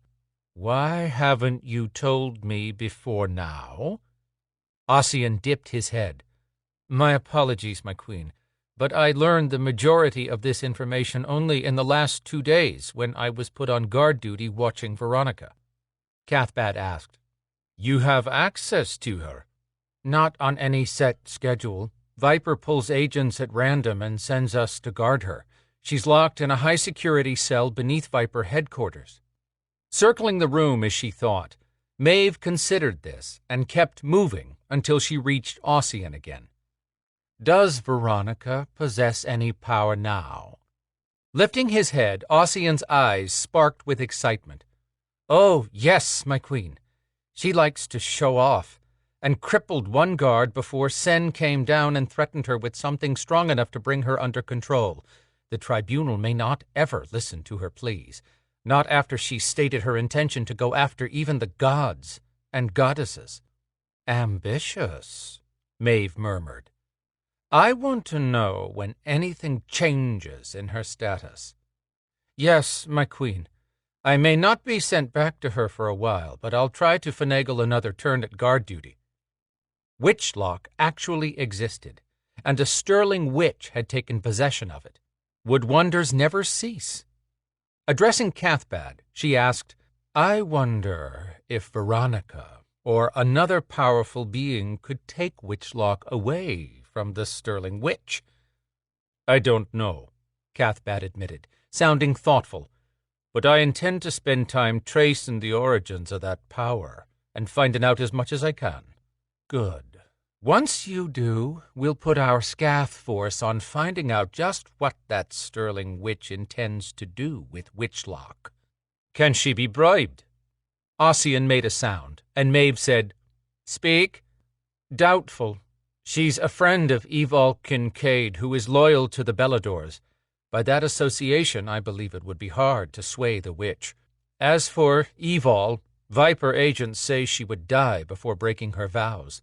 Why haven't you told me before now? Ossian dipped his head. My apologies, my queen, but I learned the majority of this information only in the last 2 days when I was put on guard duty watching Veronica. Cathbad asked, You have access to her? Not on any set schedule. Viper pulls agents at random and sends us to guard her. She's locked in a high-security cell beneath Viper headquarters. Circling the room as she thought, Maeve considered this and kept moving until she reached Ossian again. Does Veronica possess any power now? Lifting his head, Ossian's eyes sparked with excitement. Oh, yes, my queen. She likes to show off, and crippled one guard before Sen came down and threatened her with something strong enough to bring her under control. The tribunal may not ever listen to her pleas. Not after she stated her intention to go after even the gods and goddesses. Ambitious, Maeve murmured. I want to know when anything changes in her status. Yes, my queen. I may not be sent back to her for a while, but I'll try to finagle another turn at guard duty. Witchlock actually existed, and a sterling witch had taken possession of it. Would wonders never cease? Addressing Cathbad, she asked, I wonder if Veronica or another powerful being could take Witchlock away from the sterling witch. I don't know, Cathbad admitted, sounding thoughtful, but I intend to spend time tracing the origins of that power and finding out as much as I can. Good. Once you do, we'll put our Scath force on finding out just what that sterling witch intends to do with Witchlock. Can she be bribed? Ossian made a sound, and Maeve said, Speak. Doubtful. She's a friend of Evol Kincaid, who is loyal to the Beladors. By that association, I believe it would be hard to sway the witch. As for Evol, Viper agents say she would die before breaking her vows.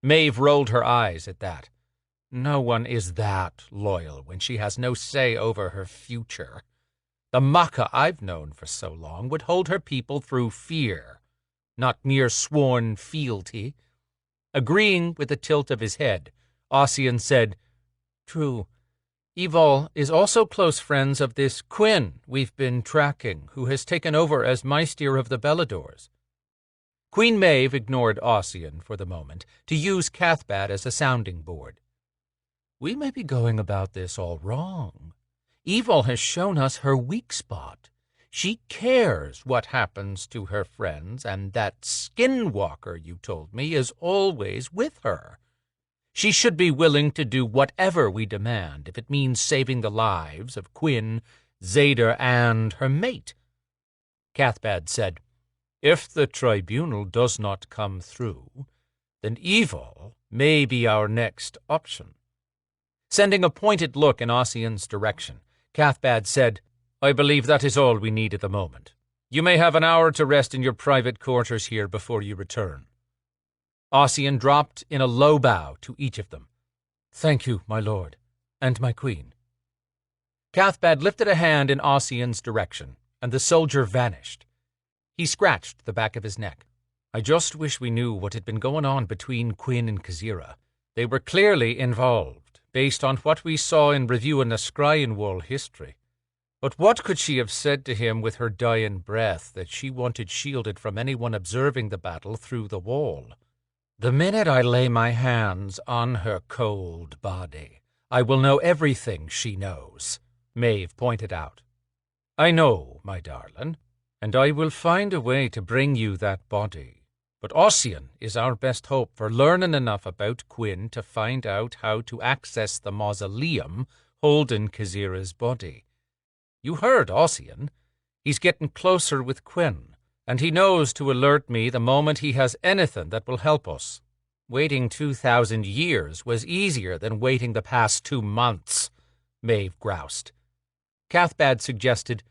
Maeve rolled her eyes at that. No one is that loyal when she has no say over her future. The Macha I've known for so long would hold her people through fear, not mere sworn fealty. Agreeing with a tilt of his head, Ossian said, True. Evol is also close friends of this Quinn we've been tracking, who has taken over as Maester of the Beladors. Queen Maeve ignored Ossian for the moment to use Cathbad as a sounding board. We may be going about this all wrong. Evol has shown us her weak spot. She cares what happens to her friends, and that skinwalker you told me is always with her. She should be willing to do whatever we demand if it means saving the lives of Quinn, Zader, and her mate. Cathbad said, If the tribunal does not come through, then Evol may be our next option. Sending a pointed look in Ossian's direction, Cathbad said, I believe that is all we need at the moment. You may have an hour to rest in your private quarters here before you return. Ossian dropped in a low bow to each of them. Thank you, my lord, and my queen. Cathbad lifted a hand in Ossian's direction, and the soldier vanished. He scratched the back of his neck. I just wish we knew what had been going on between Quinn and Kazira. They were clearly involved, based on what we saw in reviewing the Scryan Wall history. But what could she have said to him with her dying breath that she wanted shielded from anyone observing the battle through the wall? The minute I lay my hands on her cold body, I will know everything she knows, Maeve pointed out. I know, my darling, and I will find a way to bring you that body. But Ossian is our best hope for learning enough about Quinn to find out how to access the mausoleum holding Kazira's body. You heard Ossian. He's getting closer with Quinn, and he knows to alert me the moment he has anything that will help us. Waiting 2,000 years was easier than waiting the past 2 months, Maeve groused. Cathbad suggested,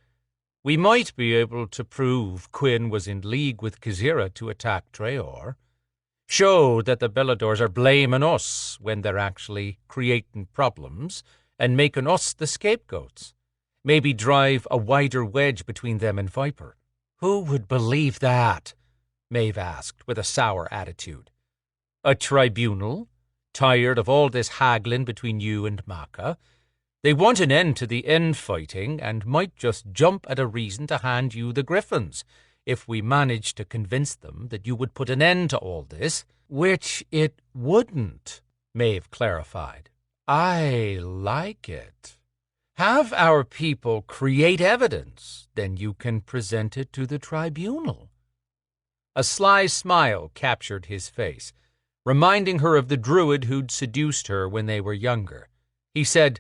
We might be able to prove Quinn was in league with Kazira to attack Traor. Show that the Beladors are blaming us when they're actually creating problems and making us the scapegoats. Maybe drive a wider wedge between them and Viper. Who would believe that? Maeve asked with a sour attitude. A tribunal? Tired of all this haggling between you and Macha? They want an end to the infighting and might just jump at a reason to hand you the griffins if we manage to convince them that you would put an end to all this, which it wouldn't, Maeve clarified. I like it. Have our people create evidence, then you can present it to the tribunal. A sly smile captured his face, reminding her of the druid who'd seduced her when they were younger. He said,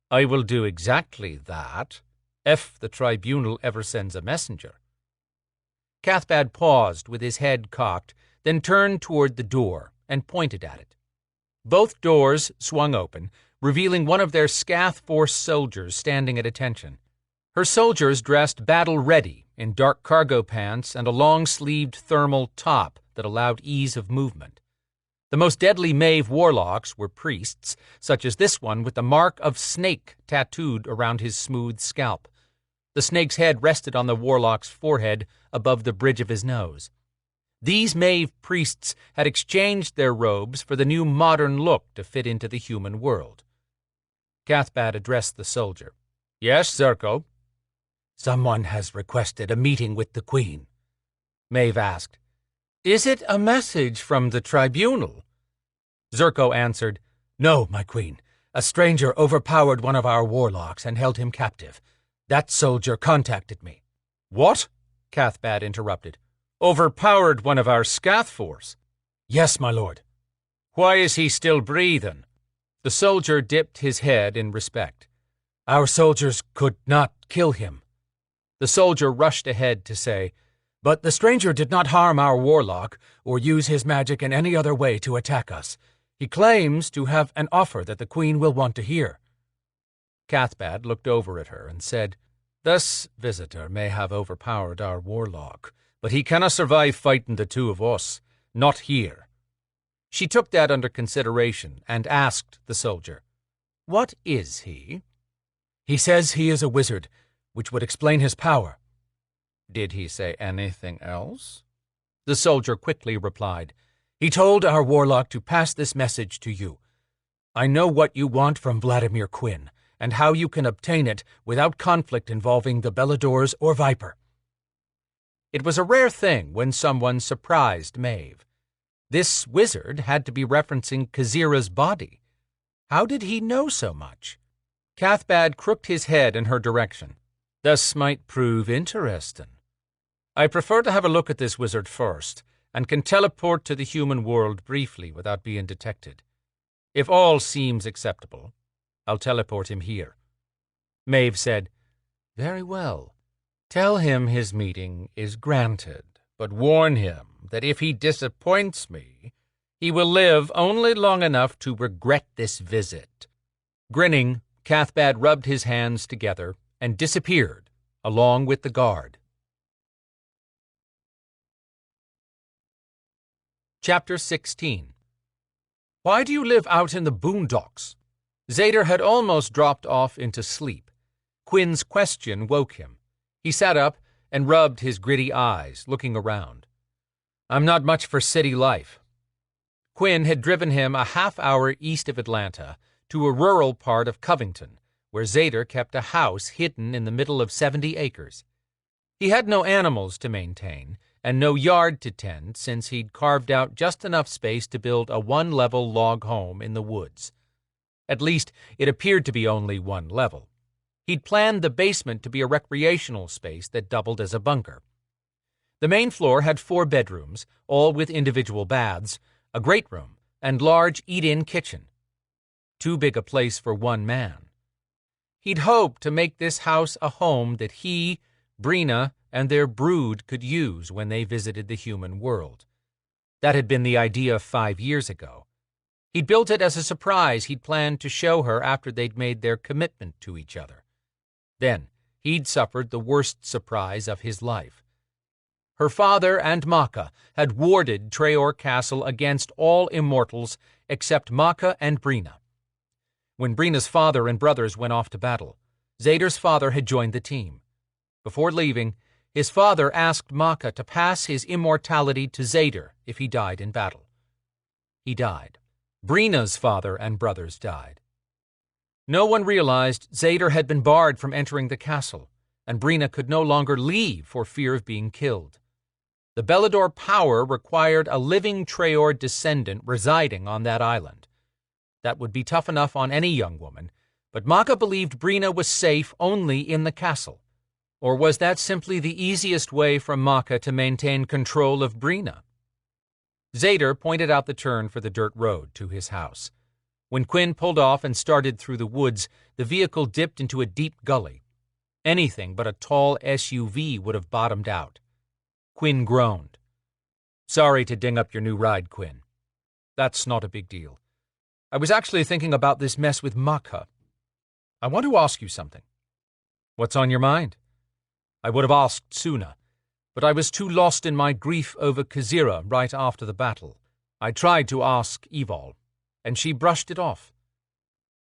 I will do exactly that, if the tribunal ever sends a messenger. Cathbad paused with his head cocked, then turned toward the door and pointed at it. Both doors swung open, revealing one of their Scath Force soldiers standing at attention. Her soldiers dressed battle-ready in dark cargo pants and a long-sleeved thermal top that allowed ease of movement. The most deadly Maeve warlocks were priests, such as this one with the mark of snake tattooed around his smooth scalp. The snake's head rested on the warlock's forehead above the bridge of his nose. These Maeve priests had exchanged their robes for the new modern look to fit into the human world. Cathbad addressed the soldier. Yes, Zirko? Someone has requested a meeting with the Queen. Maeve asked. Is it a message from the tribunal? Zirko answered, No, my queen. A stranger overpowered one of our warlocks and held him captive. That soldier contacted me. What? Cathbad interrupted. Overpowered one of our scath force? Yes, my lord. Why is he still breathing? The soldier dipped his head in respect. Our soldiers could not kill him. The soldier rushed ahead to say, But the stranger did not harm our warlock or use his magic in any other way to attack us. He claims to have an offer that the Queen will want to hear. Cathbad looked over at her and said, This visitor may have overpowered our warlock, but he cannot survive fighting the two of us. Not here. She took that under consideration and asked the soldier, What is he? He says he is a wizard, which would explain his power. Did he say anything else? The soldier quickly replied, He told our warlock to pass this message to you. I know what you want from Vladimir Quinn, and how you can obtain it without conflict involving the Beladors or Viper. It was a rare thing when someone surprised Maeve. This wizard had to be referencing Kazira's body. How did he know so much? Cathbad crooked his head in her direction. This might prove interesting. I prefer to have a look at this wizard first, and can teleport to the human world briefly without being detected. If all seems acceptable, I'll teleport him here. Maeve said, Very well. Tell him his meeting is granted, but warn him that if he disappoints me, he will live only long enough to regret this visit. Grinning, Cathbad rubbed his hands together and disappeared, along with the guard. Chapter 16. Why do you live out in the boondocks? Zader had almost dropped off into sleep. Quinn's question woke him. He sat up and rubbed his gritty eyes, looking around. I'm not much for city life. Quinn had driven him a half-hour east of Atlanta to a rural part of Covington, where Zader kept a house hidden in the middle of 70 acres. He had no animals to maintain and no yard to tend since he'd carved out just enough space to build a one-level log home in the woods. At least, it appeared to be only one level. He'd planned the basement to be a recreational space that doubled as a bunker. The main floor had 4 bedrooms, all with individual baths, a great room, and large eat-in kitchen. Too big a place for one man. He'd hoped to make this house a home that he, Brina, and their brood could use when they visited the human world. That had been the idea 5 years ago. He'd built it as a surprise he'd planned to show her after they'd made their commitment to each other. Then, he'd suffered the worst surprise of his life. Her father and Maka had warded Traor Castle against all immortals except Maka and Brina. When Brina's father and brothers went off to battle, Zader's father had joined the team. Before leaving, his father asked Maka to pass his immortality to Zader if he died in battle. He died. Brina's father and brothers died. No one realized Zader had been barred from entering the castle, and Brina could no longer leave for fear of being killed. The Belador power required a living Traor descendant residing on that island. That would be tough enough on any young woman, but Maka believed Brina was safe only in the castle. Or was that simply the easiest way for Maka to maintain control of Brina? Zader pointed out the turn for the dirt road to his house. When Quinn pulled off and started through the woods, the vehicle dipped into a deep gully. Anything but a tall SUV would have bottomed out. Quinn groaned. Sorry to ding up your new ride, Quinn. That's not a big deal. I was actually thinking about this mess with Maka. I want to ask you something. What's on your mind? I would have asked sooner, but I was too lost in my grief over Kazira right after the battle. I tried to ask Evol, and she brushed it off.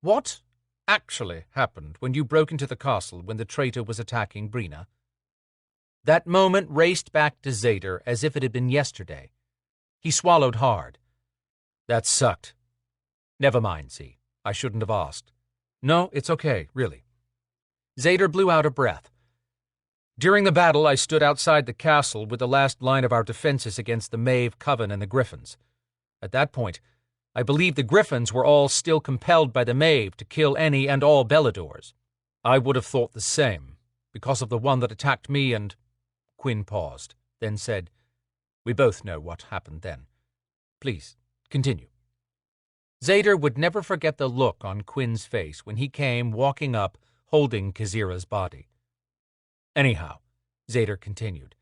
What actually happened when you broke into the castle when the traitor was attacking Brina? That moment raced back to Zader as if it had been yesterday. He swallowed hard. That sucked. Never mind, Z. I shouldn't have asked. No, it's okay, really. Zader blew out a breath. During the battle, I stood outside the castle with the last line of our defenses against the Maeve, Coven, and the Griffins. At that point, I believed the Griffins were all still compelled by the Maeve to kill any and all Beladors. I would have thought the same, because of the one that attacked me and... Quinn paused, then said, We both know what happened then. Please, continue. Zader would never forget the look on Quinn's face when he came walking up, holding Kazira's body. Anyhow, Zader continued,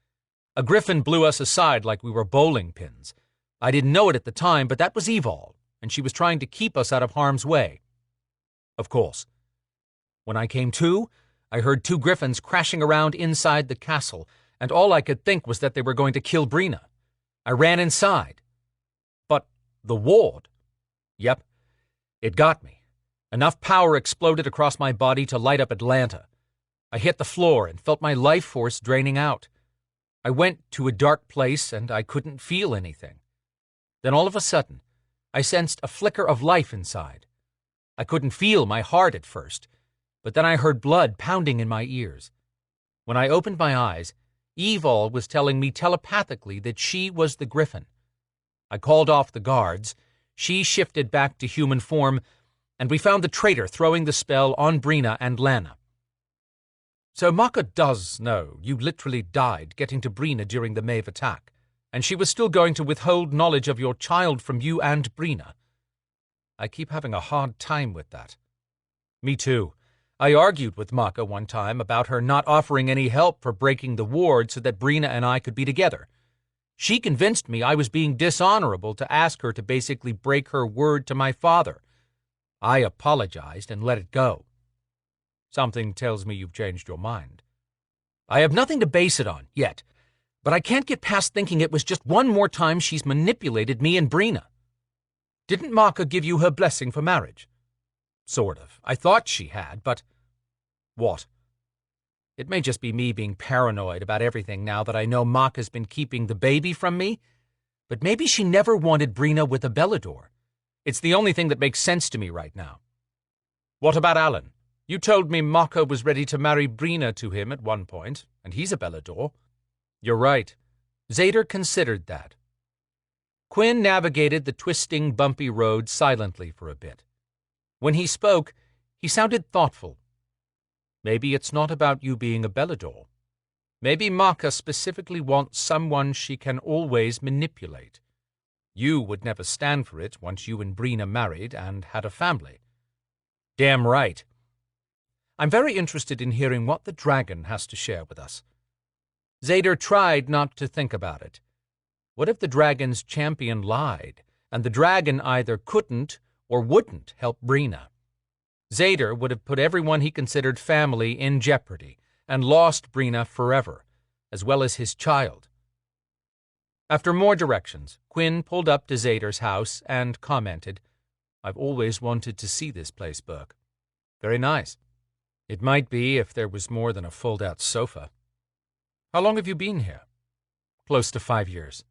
a griffin blew us aside like we were bowling pins. I didn't know it at the time, but that was Evol, and she was trying to keep us out of harm's way. Of course. When I came to, I heard 2 griffins crashing around inside the castle, and all I could think was that they were going to kill Brina. I ran inside. But the ward? Yep, it got me. Enough power exploded across my body to light up Atlanta. I hit the floor and felt my life force draining out. I went to a dark place and I couldn't feel anything. Then all of a sudden, I sensed a flicker of life inside. I couldn't feel my heart at first, but then I heard blood pounding in my ears. When I opened my eyes, Evol was telling me telepathically that she was the griffin. I called off the guards, she shifted back to human form, and we found the traitor throwing the spell on Brina and Lana. So Maka does know you literally died getting to Brina during the Maeve attack, and she was still going to withhold knowledge of your child from you and Brina. I keep having a hard time with that. Me too. I argued with Maka one time about her not offering any help for breaking the ward so that Brina and I could be together. She convinced me I was being dishonorable to ask her to basically break her word to my father. I apologized and let it go. Something tells me you've changed your mind. I have nothing to base it on, yet, but I can't get past thinking it was just one more time she's manipulated me and Brina. Didn't Maka give you her blessing for marriage? Sort of. I thought she had, but... What? It may just be me being paranoid about everything now that I know Maka's been keeping the baby from me, but maybe she never wanted Brina with a Belador. It's the only thing that makes sense to me right now. What about Alan? You told me Maka was ready to marry Brina to him at one point, and he's a Belador. You're right. Zader considered that. Quinn navigated the twisting, bumpy road silently for a bit. When he spoke, he sounded thoughtful. Maybe it's not about you being a Belador. Maybe Maka specifically wants someone she can always manipulate. You would never stand for it once you and Brina married and had a family. Damn right. I'm very interested in hearing what the dragon has to share with us. Zader tried not to think about it. What if the dragon's champion lied, and the dragon either couldn't or wouldn't help Brina? Zader would have put everyone he considered family in jeopardy and lost Brina forever, as well as his child. After more directions, Quinn pulled up to Zader's house and commented, I've always wanted to see this place, Burke. Very nice. It might be if there was more than a fold-out sofa. How long have you been here? Close to 5 years.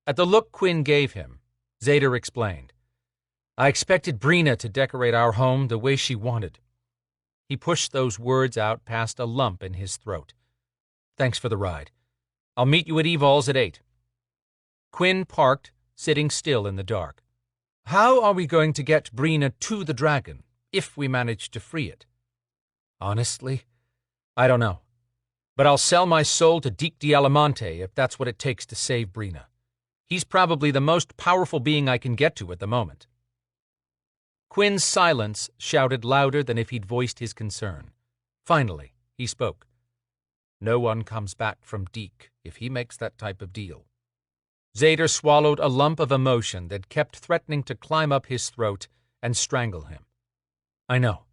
At the look Quinn gave him, Zader explained, I expected Brina to decorate our home the way she wanted. He pushed those words out past a lump in his throat. Thanks for the ride. I'll meet you at Evol's at 8. Quinn parked, sitting still in the dark. How are we going to get Brina to the dragon, if we manage to free it? Honestly, I don't know. But I'll sell my soul to Dic Dialamante if that's what it takes to save Brina. He's probably the most powerful being I can get to at the moment. Quinn's silence shouted louder than if he'd voiced his concern. Finally, he spoke. No one comes back from Dic if he makes that type of deal. Zader swallowed a lump of emotion that kept threatening to climb up his throat and strangle him. I know.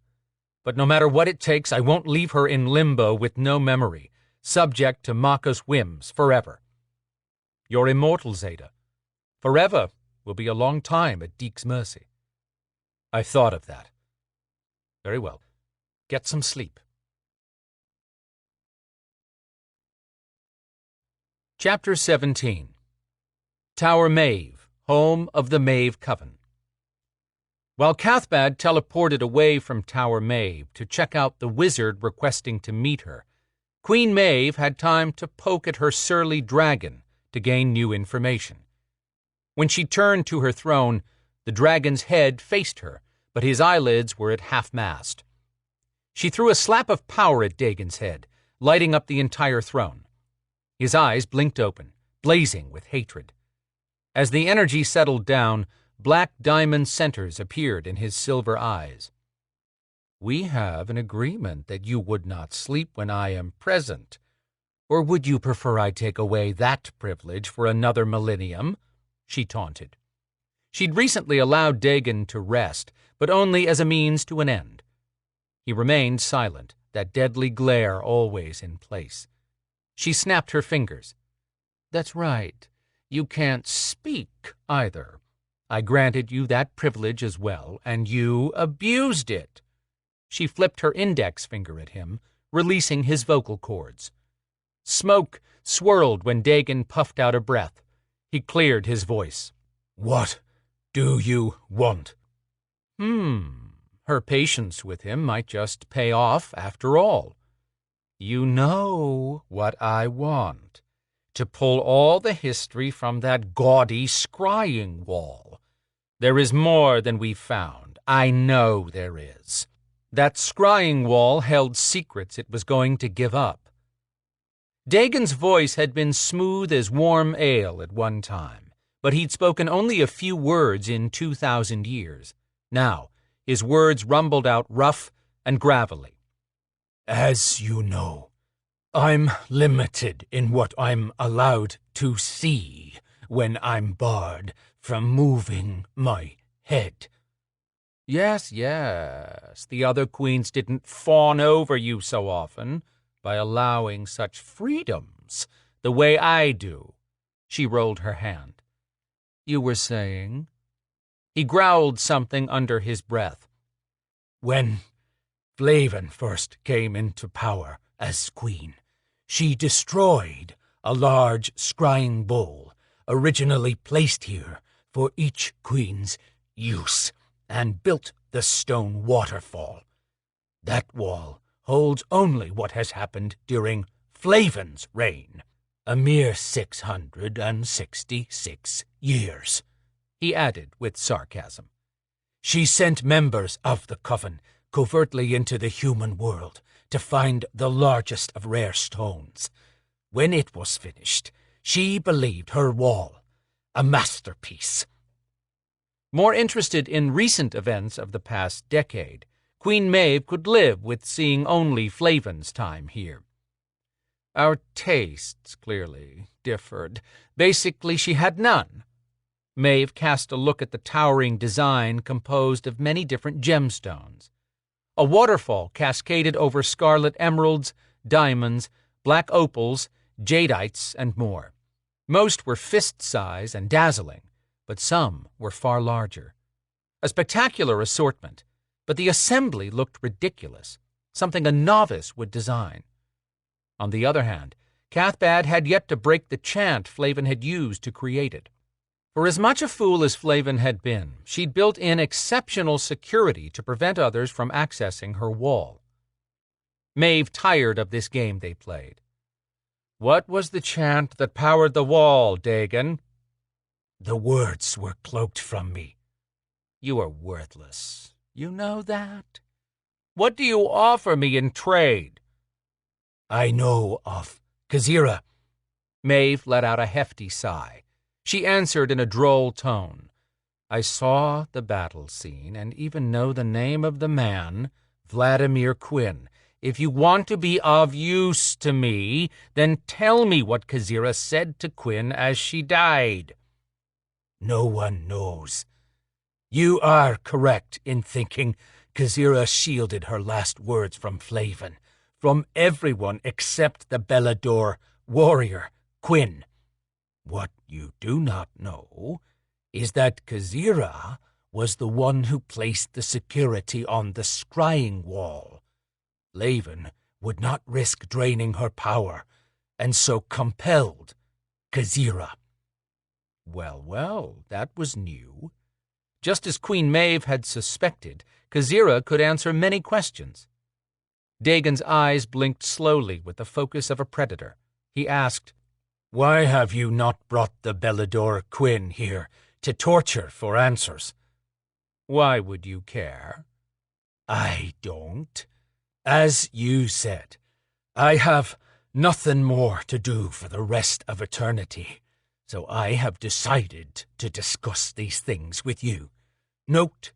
But no matter what it takes, I won't leave her in limbo with no memory, subject to Maka's whims forever. You're immortal, Zeta. Forever will be a long time at Deek's mercy. I've thought of that. Very well. Get some sleep. Chapter 17. Tower Maeve, home of the Maeve Coven. While Cathbad teleported away from Tower Maeve to check out the wizard requesting to meet her, Queen Maeve had time to poke at her surly dragon to gain new information. When she turned to her throne, the dragon's head faced her, but his eyelids were at half-mast. She threw a slap of power at Dagon's head, lighting up the entire throne. His eyes blinked open, blazing with hatred. As the energy settled down, black diamond centers appeared in his silver eyes. We have an agreement that you would not sleep when I am present. Or would you prefer I take away that privilege for another millennium? She taunted. She'd recently allowed Dagon to rest, but only as a means to an end. He remained silent, that deadly glare always in place. She snapped her fingers. That's right. You can't speak, either. I granted you that privilege as well, and you abused it. She flipped her index finger at him, releasing his vocal cords. Smoke swirled when Dagon puffed out a breath. He cleared his voice. What do you want? Her patience with him might just pay off after all. You know what I want. To pull all the history from that gaudy scrying wall. There is more than we've found. I know there is. That scrying wall held secrets it was going to give up. Dagon's voice had been smooth as warm ale at one time, but he'd spoken only a few words in 2,000 years. Now, his words rumbled out rough and gravelly. As you know, I'm limited in what I'm allowed to see when I'm barred from moving my head. Yes, the other queens didn't fawn over you so often by allowing such freedoms the way I do. She rolled her hand. You were saying? He growled something under his breath. When Flaven first came into power as queen, she destroyed a large scrying bowl originally placed here for each queen's use and built the stone waterfall. That wall holds only what has happened during Flaven's reign, a mere 666 years, he added with sarcasm. She sent members of the coven covertly into the human world to find the largest of rare stones. When it was finished, she believed her wall a masterpiece. More interested in recent events of the past decade, Queen Maeve could live with seeing only Flaven's time here. Our tastes clearly differed. Basically, she had none. Maeve cast a look at the towering design composed of many different gemstones. A waterfall cascaded over scarlet emeralds, diamonds, black opals, jadites, and more. Most were fist-size and dazzling, but some were far larger. A spectacular assortment, but the assembly looked ridiculous, something a novice would design. On the other hand, Cathbad had yet to break the chant Flaven had used to create it. For as much a fool as Flaven had been, she'd built in exceptional security to prevent others from accessing her wall. Maeve tired of this game they played. What was the chant that powered the wall, Dagon? The words were cloaked from me. You are worthless. You know that? What do you offer me in trade? I know of Kazira. Maeve let out a hefty sigh. She answered in a droll tone. I saw the battle scene and even know the name of the man, Vladimir Quinn. If you want to be of use to me, then tell me what Kazira said to Quinn as she died. No one knows. You are correct in thinking Kazira shielded her last words from Flavin, from everyone except the Belador warrior, Quinn. What you do not know is that Kazira was the one who placed the security on the scrying wall. Flavin would not risk draining her power, and so compelled Kazira. Well, that was new. Just as Queen Maeve had suspected, Kazira could answer many questions. Dagon's eyes blinked slowly with the focus of a predator. He asked, "Why have you not brought the Belador Quinn here to torture for answers?" "Why would you care?" "I don't. As you said, I have nothing more to do for the rest of eternity, so I have decided to discuss these things with you. Note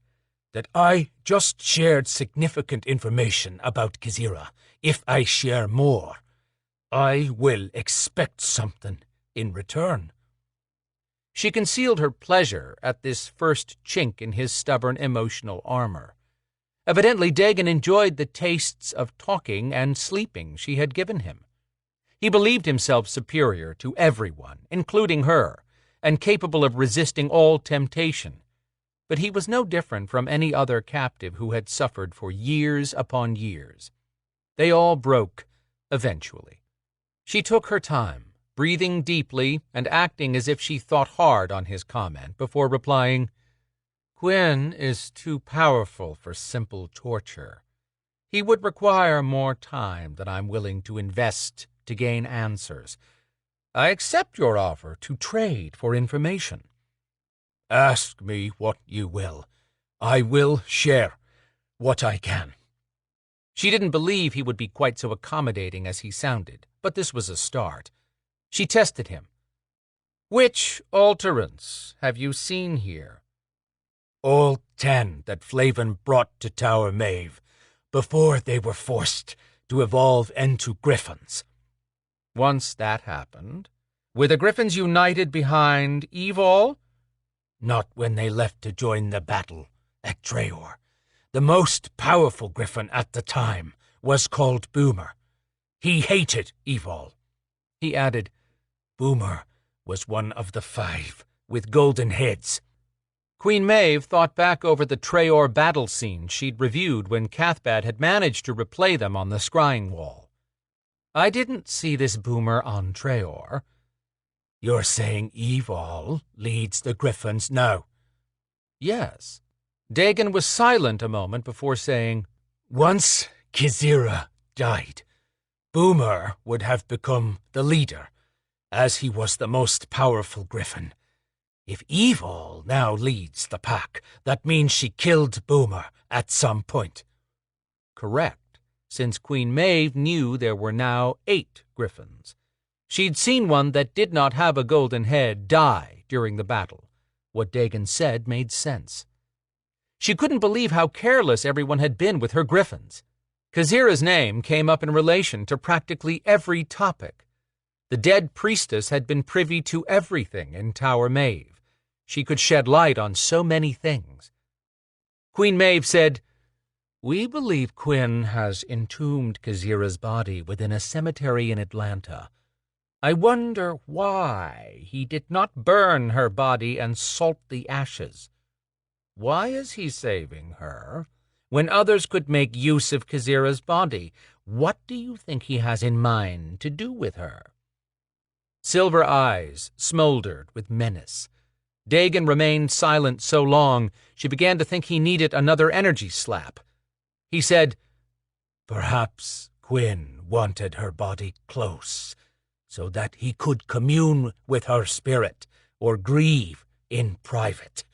that I just shared significant information about Kazira. If I share more, I will expect something in return." She concealed her pleasure at this first chink in his stubborn emotional armor. Evidently, Dagon enjoyed the tastes of talking and sleeping she had given him. He believed himself superior to everyone, including her, and capable of resisting all temptation. But he was no different from any other captive who had suffered for years upon years. They all broke, eventually. She took her time, breathing deeply and acting as if she thought hard on his comment before replying, "Quinn is too powerful for simple torture. He would require more time than I'm willing to invest to gain answers. I accept your offer to trade for information." "Ask me what you will. I will share what I can." She didn't believe he would be quite so accommodating as he sounded, but this was a start. She tested him. "Which alterants have you seen here?" "All 10 that Flavin brought to Tower Maeve before they were forced to evolve into griffins." "Once that happened, were the griffins united behind Evol?" "Not when they left to join the battle at Traor. The most powerful griffin at the time was called Boomer. He hated Evol." He added, "Boomer was one of the 5 with golden heads." Queen Maeve thought back over the Traor battle scenes she'd reviewed when Cathbad had managed to replay them on the scrying wall. "I didn't see this Boomer on Traor." "You're saying Evol leads the griffins now?" "Yes." Dagon was silent a moment before saying, "Once Kazira died, Boomer would have become the leader, as he was the most powerful griffin. If Evol now leads the pack, that means she killed Boomer at some point." Correct, since Queen Maeve knew there were now 8 griffins. She'd seen one that did not have a golden head die during the battle. What Dagon said made sense. She couldn't believe how careless everyone had been with her griffins. Kazira's name came up in relation to practically every topic. The dead priestess had been privy to everything in Tower Maeve. She could shed light on so many things. Queen Maeve said, "We believe Quinn has entombed Kazira's body within a cemetery in Atlanta. I wonder why he did not burn her body and salt the ashes. Why is he saving her when others could make use of Kazira's body? What do you think he has in mind to do with her?" Silver eyes smoldered with menace. Dagon remained silent so long, she began to think he needed another energy slap. He said, "Perhaps Quinn wanted her body close, so that he could commune with her spirit or grieve in private.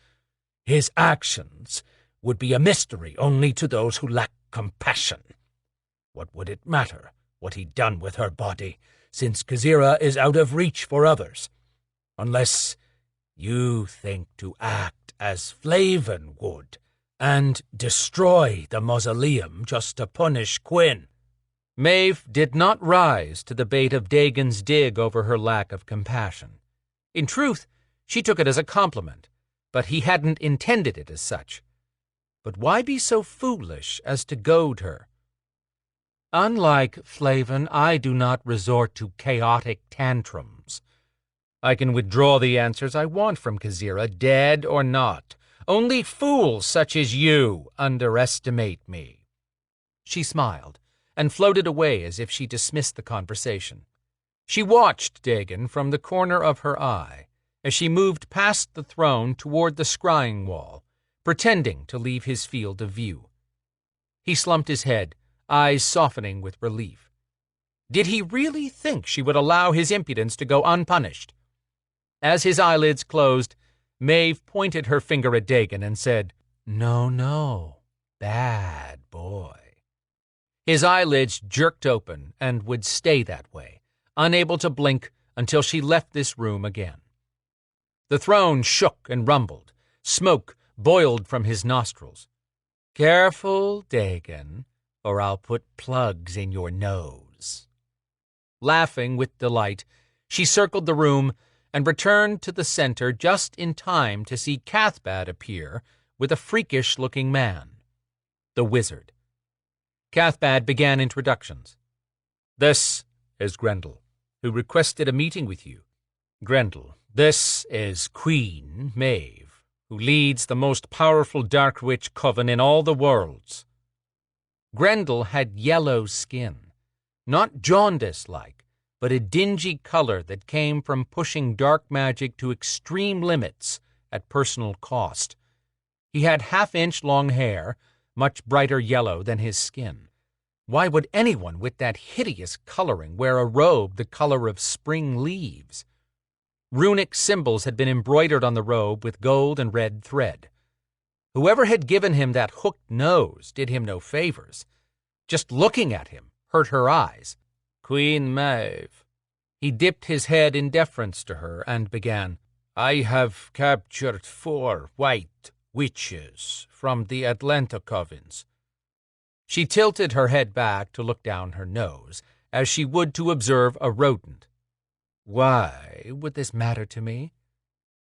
His actions would be a mystery only to those who lack compassion. What would it matter what he'd done with her body, since Kazira is out of reach for others? Unless you think to act as Flavin would and destroy the mausoleum just to punish Quinn." Maeve did not rise to the bait of Dagon's dig over her lack of compassion. In truth, she took it as a compliment, but he hadn't intended it as such. But why be so foolish as to goad her? Unlike Flavin, I do not resort to chaotic tantrums. I can withdraw the answers I want from Kazira, dead or not. Only fools such as you underestimate me. She smiled and floated away as if she dismissed the conversation. She watched Dagon from the corner of her eye as she moved past the throne toward the scrying wall, pretending to leave his field of view. He slumped his head, eyes softening with relief. Did he really think she would allow his impudence to go unpunished? As his eyelids closed, Maeve pointed her finger at Dagon and said, "No, no, bad boy." His eyelids jerked open and would stay that way, unable to blink until she left this room again. The throne shook and rumbled. Smoke boiled from his nostrils. "Careful, Dagon, or I'll put plugs in your nose." Laughing with delight, she circled the room and returned to the center just in time to see Cathbad appear with a freakish-looking man, the wizard. Cathbad began introductions. "This is Grendel, who requested a meeting with you. Grendel, this is Queen Maeve, who leads the most powerful Dark Witch coven in all the worlds." Grendel had yellow skin, not jaundice-like, but a dingy color that came from pushing dark magic to extreme limits at personal cost. He had half-inch long hair, much brighter yellow than his skin. Why would anyone with that hideous coloring wear a robe the color of spring leaves? Runic symbols had been embroidered on the robe with gold and red thread. Whoever had given him that hooked nose did him no favors. Just looking at him hurt her eyes. "Queen Maeve." He dipped his head in deference to her and began, "I have captured 4 white witches from the Atlanta covens." She tilted her head back to look down her nose, as she would to observe a rodent. "Why would this matter to me?"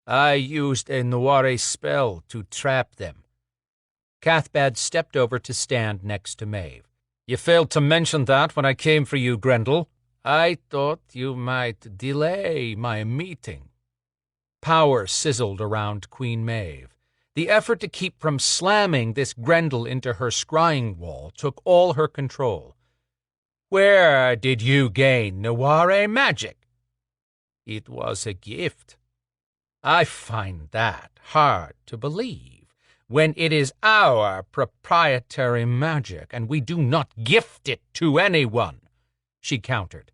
"I used a noire spell to trap them." Cathbad stepped over to stand next to Maeve. "You failed to mention that when I came for you, Grendel." "I thought you might delay my meeting." Power sizzled around Queen Maeve. The effort to keep from slamming this Grendel into her scrying wall took all her control. "Where did you gain noire magic?" "It was a gift." "I find that hard to believe, when it is our proprietary magic and we do not gift it to anyone," she countered.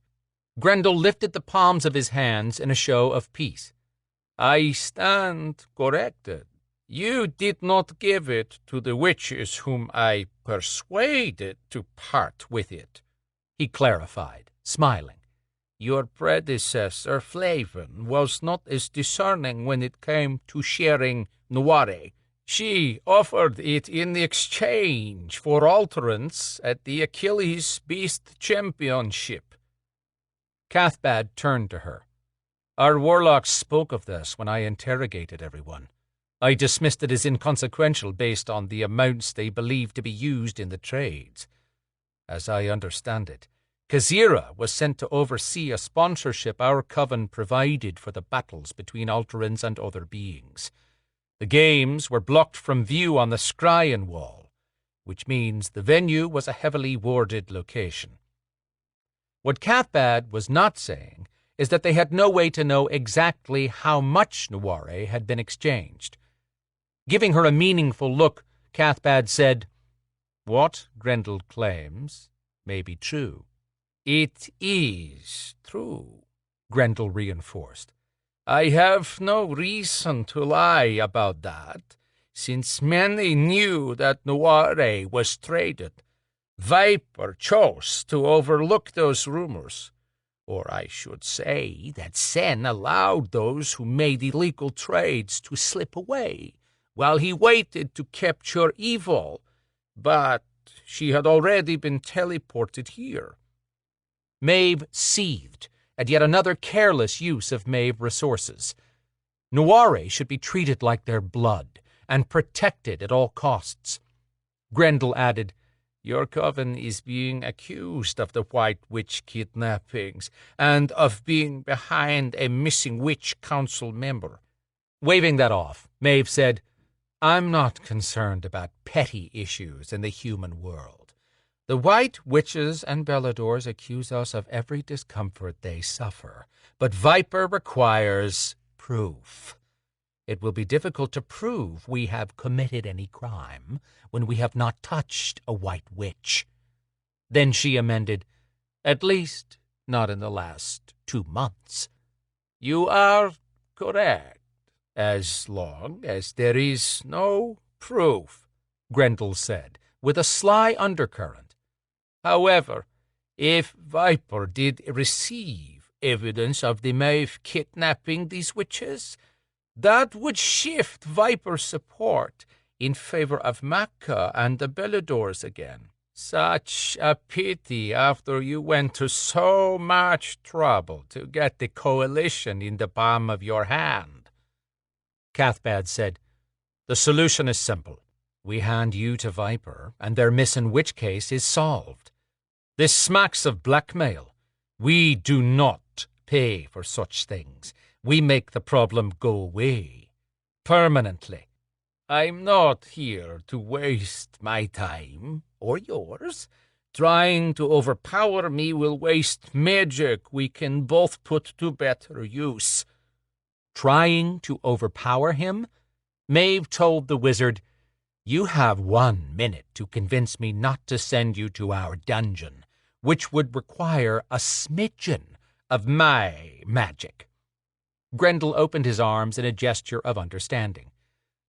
Grendel lifted the palms of his hands in a show of peace. "I stand corrected. You did not give it to the witches whom I persuaded to part with it," he clarified, smiling. "Your predecessor, Flavin, was not as discerning when it came to sharing noire. She offered it in exchange for alterance at the Achilles Beast Championship." Cathbad turned to her. "Our warlocks spoke of this when I interrogated everyone. I dismissed it as inconsequential based on the amounts they believed to be used in the trades. As I understand it, Kazira was sent to oversee a sponsorship our coven provided for the battles between Alterans and other beings. The games were blocked from view on the Scryan Wall, which means the venue was a heavily warded location. What Cathbad was not saying is that they had no way to know exactly how much noire had been exchanged. Giving her a meaningful look, Cathbad said, "What Grendel claims may be true." "It is true," Grendel reinforced. "I have no reason to lie about that, since many knew that noire was traded. Viper chose to overlook those rumors. Or I should say that Sen allowed those who made illegal trades to slip away, while he waited to capture Evil, but she had already been teleported here." Maeve seethed at yet another careless use of Maeve resources. Noire should be treated like their blood and protected at all costs. Grendel added, "Your coven is being accused of the White Witch kidnappings and of being behind a missing witch council member." Waving that off, Maeve said, "I'm not concerned about petty issues in the human world. The White Witches and Beladors accuse us of every discomfort they suffer, but Viper requires proof. It will be difficult to prove we have committed any crime when we have not touched a White Witch." Then she amended, "At least not in the last 2 months." "You are correct, as long as there is no proof," Grendel said, with a sly undercurrent. "However, if Viper did receive evidence of the Maeve kidnapping these witches, that would shift Viper's support in favor of Makkah and the Beladors again. Such a pity after you went to so much trouble to get the coalition in the palm of your hand." Cathbad said, "The solution is simple. We hand you to Viper, and their missing witch case is solved. This smacks of blackmail. We do not pay for such things. We make the problem go away. Permanently. I'm not here to waste my time, or yours. Trying to overpower me will waste magic we can both put to better use." Trying to overpower him? Maeve told the wizard, "You have 1 minute to convince me not to send you to our dungeon, which would require a smidgen of my magic." Grendel opened his arms in a gesture of understanding.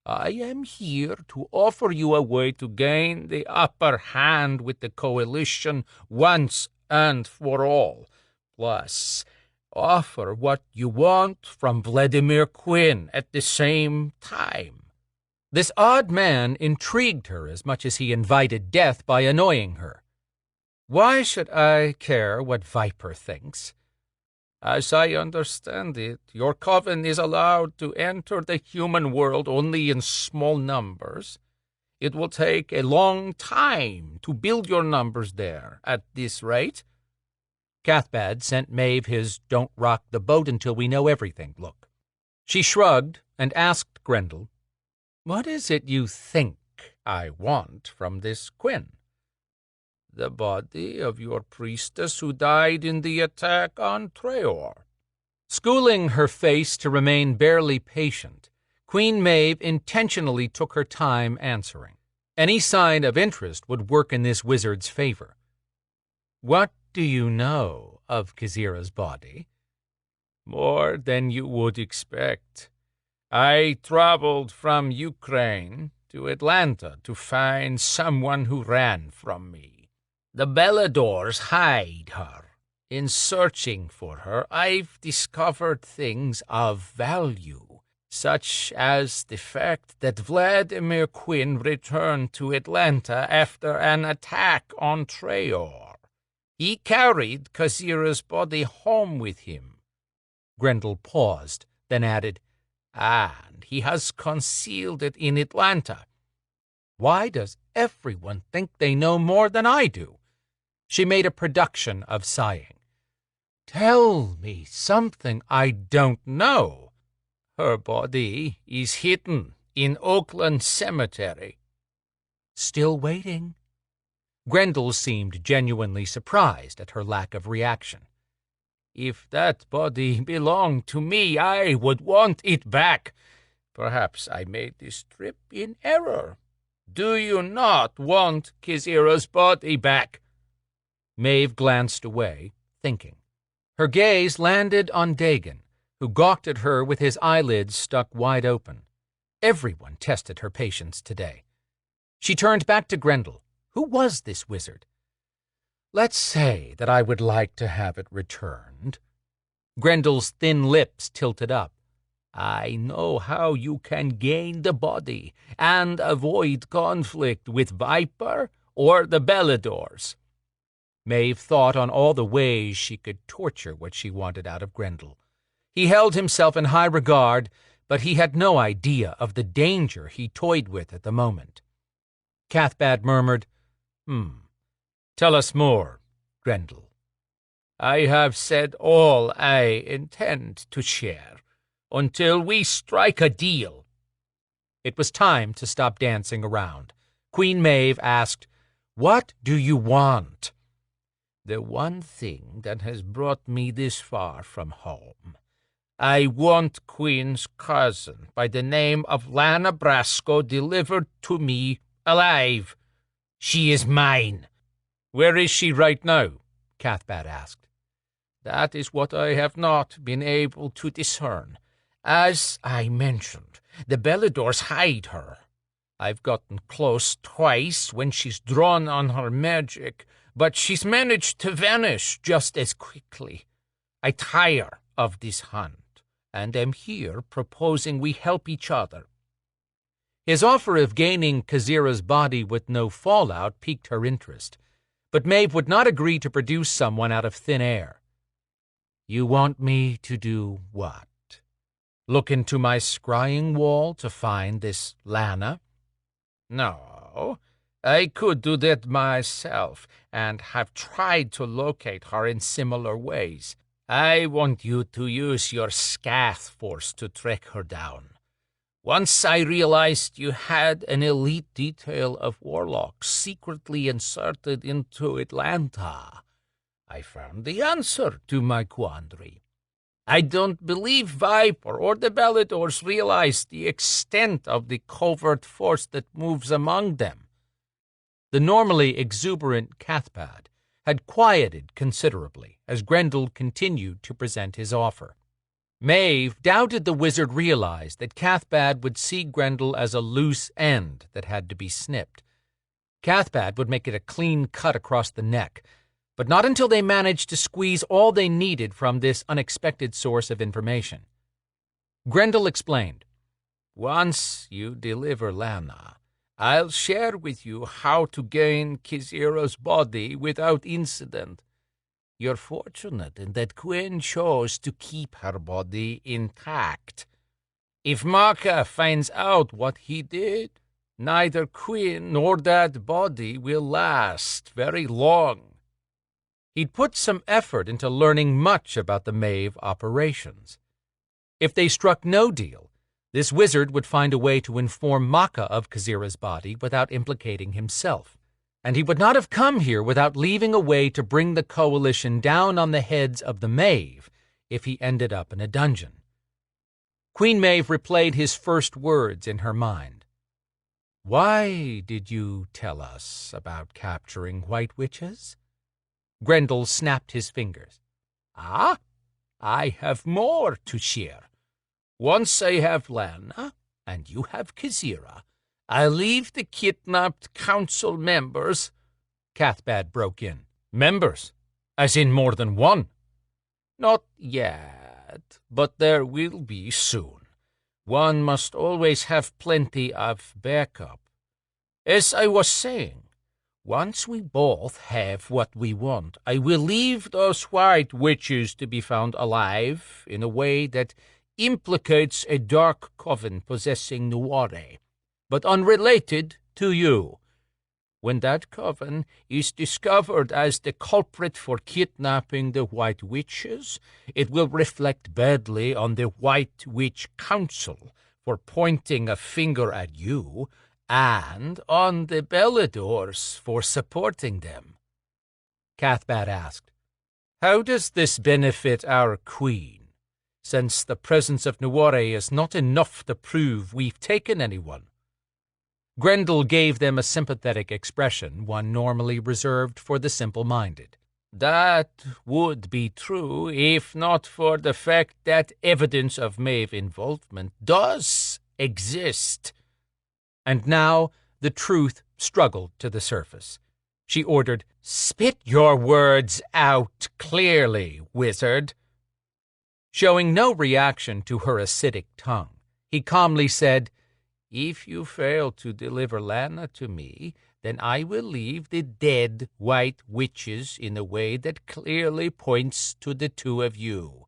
"I am here to offer you a way to gain the upper hand with the coalition once and for all. Plus, offer what you want from Vladimir Quinn at the same time." This odd man intrigued her as much as he invited death by annoying her. "Why should I care what Viper thinks?" "As I understand it, your coven is allowed to enter the human world only in small numbers. It will take a long time to build your numbers there at this rate." Cathbad sent Maeve his "don't rock the boat until we know everything" look. She shrugged and asked Grendel, "What is it you think I want from this Quinn?" "The body of your priestess who died in the attack on Traor." Schooling her face to remain barely patient, Queen Maeve intentionally took her time answering. Any sign of interest would work in this wizard's favor. "What do you know of Khazira's body?" "More than you would expect. I traveled from Ukraine to Atlanta to find someone who ran from me. The Beladors hide her. In searching for her, I've discovered things of value, such as the fact that Vladimir Quinn returned to Atlanta after an attack on Traor. He carried Khazira's body home with him." Grendel paused, then added, "And he has concealed it in Atlanta." Why does everyone think they know more than I do? She made a production of sighing. "Tell me something I don't know." "Her body is hidden in Oakland Cemetery." "Still waiting." Grendel seemed genuinely surprised at her lack of reaction. "If that body belonged to me, I would want it back. Perhaps I made this trip in error. Do you not want Khazira's body back?" Maeve glanced away, thinking. Her gaze landed on Dagon, who gawked at her with his eyelids stuck wide open. Everyone tested her patience today. She turned back to Grendel. Who was this wizard? "Let's say that I would like to have it returned." Grendel's thin lips tilted up. "I know how you can gain the body and avoid conflict with Viper or the Beladors." Maeve thought on all the ways she could torture what she wanted out of Grendel. He held himself in high regard, but he had no idea of the danger he toyed with at the moment. Cathbad murmured. Tell us more, Grendel. I have said all I intend to share, until we strike a deal. It was time to stop dancing around. Queen Maeve asked, "What do you want?" The one thing that has brought me this far from home. I want Queen's cousin by the name of Lana Brasco delivered to me alive. She is mine. Where is she right now? Cathbad asked. That is what I have not been able to discern. As I mentioned, the Beladors hide her. I've gotten close twice when she's drawn on her magic, but she's managed to vanish just as quickly. I tire of this hunt, and am here proposing we help each other. His offer of gaining Kazira's body with no fallout piqued her interest, but Maeve would not agree to produce someone out of thin air. "You want me to do what? Look into my scrying wall to find this Lana?" No, I could do that myself, and have tried to locate her in similar ways. I want you to use your Scath force to track her down. Once I realized you had an elite detail of warlocks secretly inserted into Atlanta, I found the answer to my quandary. I don't believe Viper or the Beladors realize the extent of the covert force that moves among them. The normally exuberant Cathbad had quieted considerably as Grendel continued to present his offer. Maeve doubted the wizard realized that Cathbad would see Grendel as a loose end that had to be snipped. Cathbad would make it a clean cut across the neck, but not until they managed to squeeze all they needed from this unexpected source of information. Grendel explained, "Once you deliver Lana, I'll share with you how to gain Kizira's body without incident. You're fortunate in that Queen chose to keep her body intact. If Maka finds out what he did, neither Queen nor that body will last very long." He'd put some effort into learning much about the Maeve operations. If they struck no deal, this wizard would find a way to inform Maka of Kazira's body without implicating himself, and he would not have come here without leaving a way to bring the coalition down on the heads of the Maeve if he ended up in a dungeon. Queen Maeve replayed his first words in her mind. "Why did you tell us about capturing white witches?" Grendel snapped his fingers. "Ah, I have more to share. Once I have Lana, and you have Kazira, I'll leave the kidnapped council members—" Cathbad broke in. "Members? As in more than one?" "Not yet, but there will be soon. One must always have plenty of backup. As I was saying, once we both have what we want, I will leave those white witches to be found alive in a way that implicates a dark coven possessing Nuare, but unrelated to you. When that coven is discovered as the culprit for kidnapping the White Witches, it will reflect badly on the White Witch Council for pointing a finger at you, and on the Beladors for supporting them." Cathbad asked, "How does this benefit our queen, since the presence of Nuare is not enough to prove we've taken anyone?" Grendel gave them a sympathetic expression, one normally reserved for the simple-minded. "That would be true if not for the fact that evidence of Maeve involvement does exist." And now the truth struggled to the surface. She ordered, "Spit your words out clearly, wizard." Showing no reaction to her acidic tongue, he calmly said, "If you fail to deliver Lana to me, then I will leave the dead White Witches in a way that clearly points to the two of you.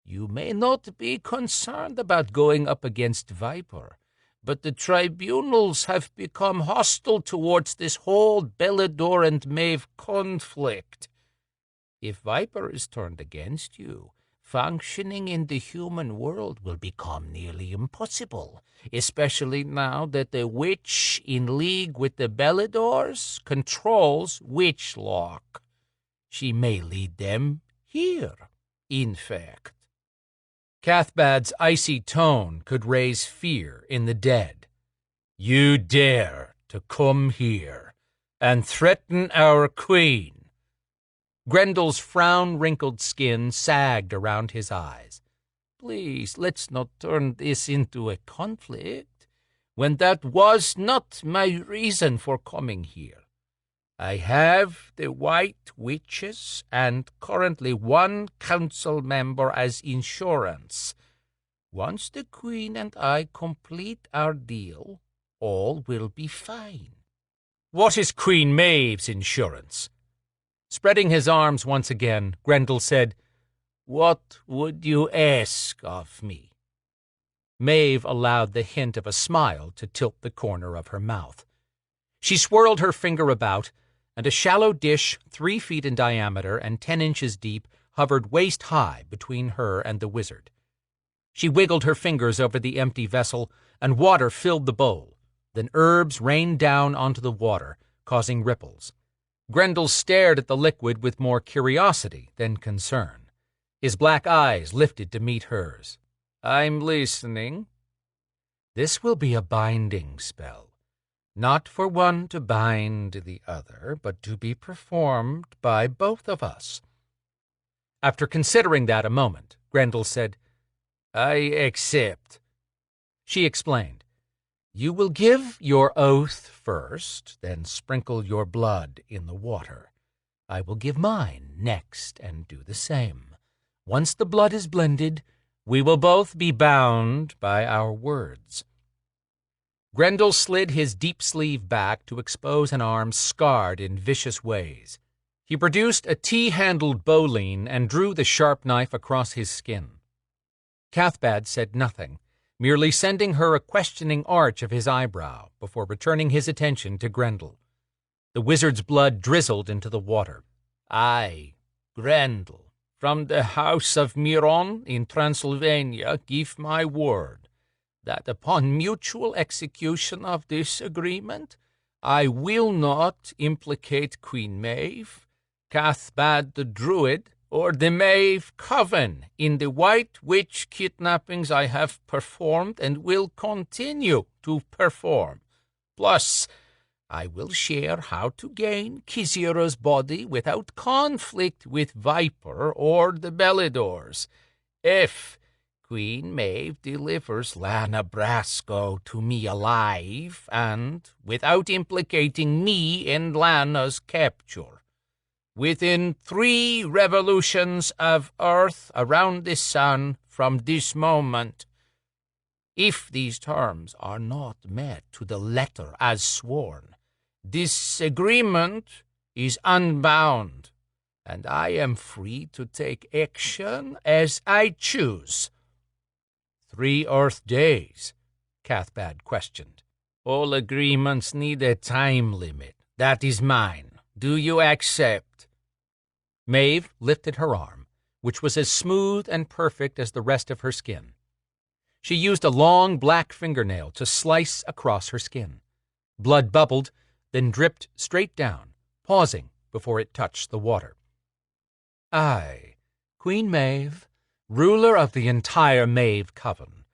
You may not be concerned about going up against Viper, but the tribunals have become hostile towards this whole Belador and Maeve conflict. If Viper is turned against you, functioning in the human world will become nearly impossible, especially now that the witch in league with the Beladors controls Witchlock. She may lead them here, in fact. Cathbad's icy tone could raise fear in the dead. You dare to come here and threaten our queen? Grendel's frown-wrinkled skin sagged around his eyes. Please, let's not turn this into a conflict, when that was not my reason for coming here. I have the White Witches and currently one council member as insurance. Once the Queen and I complete our deal, all will be fine. What is Queen Maeve's insurance? Spreading his arms once again, Grendel said, What would you ask of me? Maeve allowed the hint of a smile to tilt the corner of her mouth. She swirled her finger about, and a shallow dish 3 feet in diameter and 10 inches deep hovered waist-high between her and the wizard. She wiggled her fingers over the empty vessel, and water filled the bowl. Then herbs rained down onto the water, causing ripples. Grendel stared at the liquid with more curiosity than concern. His black eyes lifted to meet hers. I'm listening. This will be a binding spell. Not for one to bind the other, but to be performed by both of us. After considering that a moment, Grendel said, I accept. She explained, You will give your oath first, then sprinkle your blood in the water. I will give mine next and do the same. Once the blood is blended, we will both be bound by our words. Grendel slid his deep sleeve back to expose an arm scarred in vicious ways. He produced a T-handled bowline and drew the sharp knife across his skin. Cathbad said nothing, merely sending her a questioning arch of his eyebrow before returning his attention to Grendel. The wizard's blood drizzled into the water. I, Grendel, from the house of Miron in Transylvania, give my word that upon mutual execution of this agreement, I will not implicate Queen Maeve, Cathbad the Druid, or the Maeve Coven in the White Witch kidnappings I have performed and will continue to perform. Plus, I will share how to gain Kizira's body without conflict with Viper or the Beladors. If Queen Maeve delivers Lana Brasco to me alive and without implicating me in Lana's capture. Within 3 revolutions of Earth around the sun from this moment. If these terms are not met to the letter as sworn, this agreement is unbound, and I am free to take action as I choose. 3 Earth days, Cathbad questioned. All agreements need a time limit. That is mine. Do you accept? Maeve lifted her arm, which was as smooth and perfect as the rest of her skin. She used a long black fingernail to slice across her skin. Blood bubbled, then dripped straight down, pausing before it touched the water. I, Queen Maeve, ruler of the entire Maeve Coven,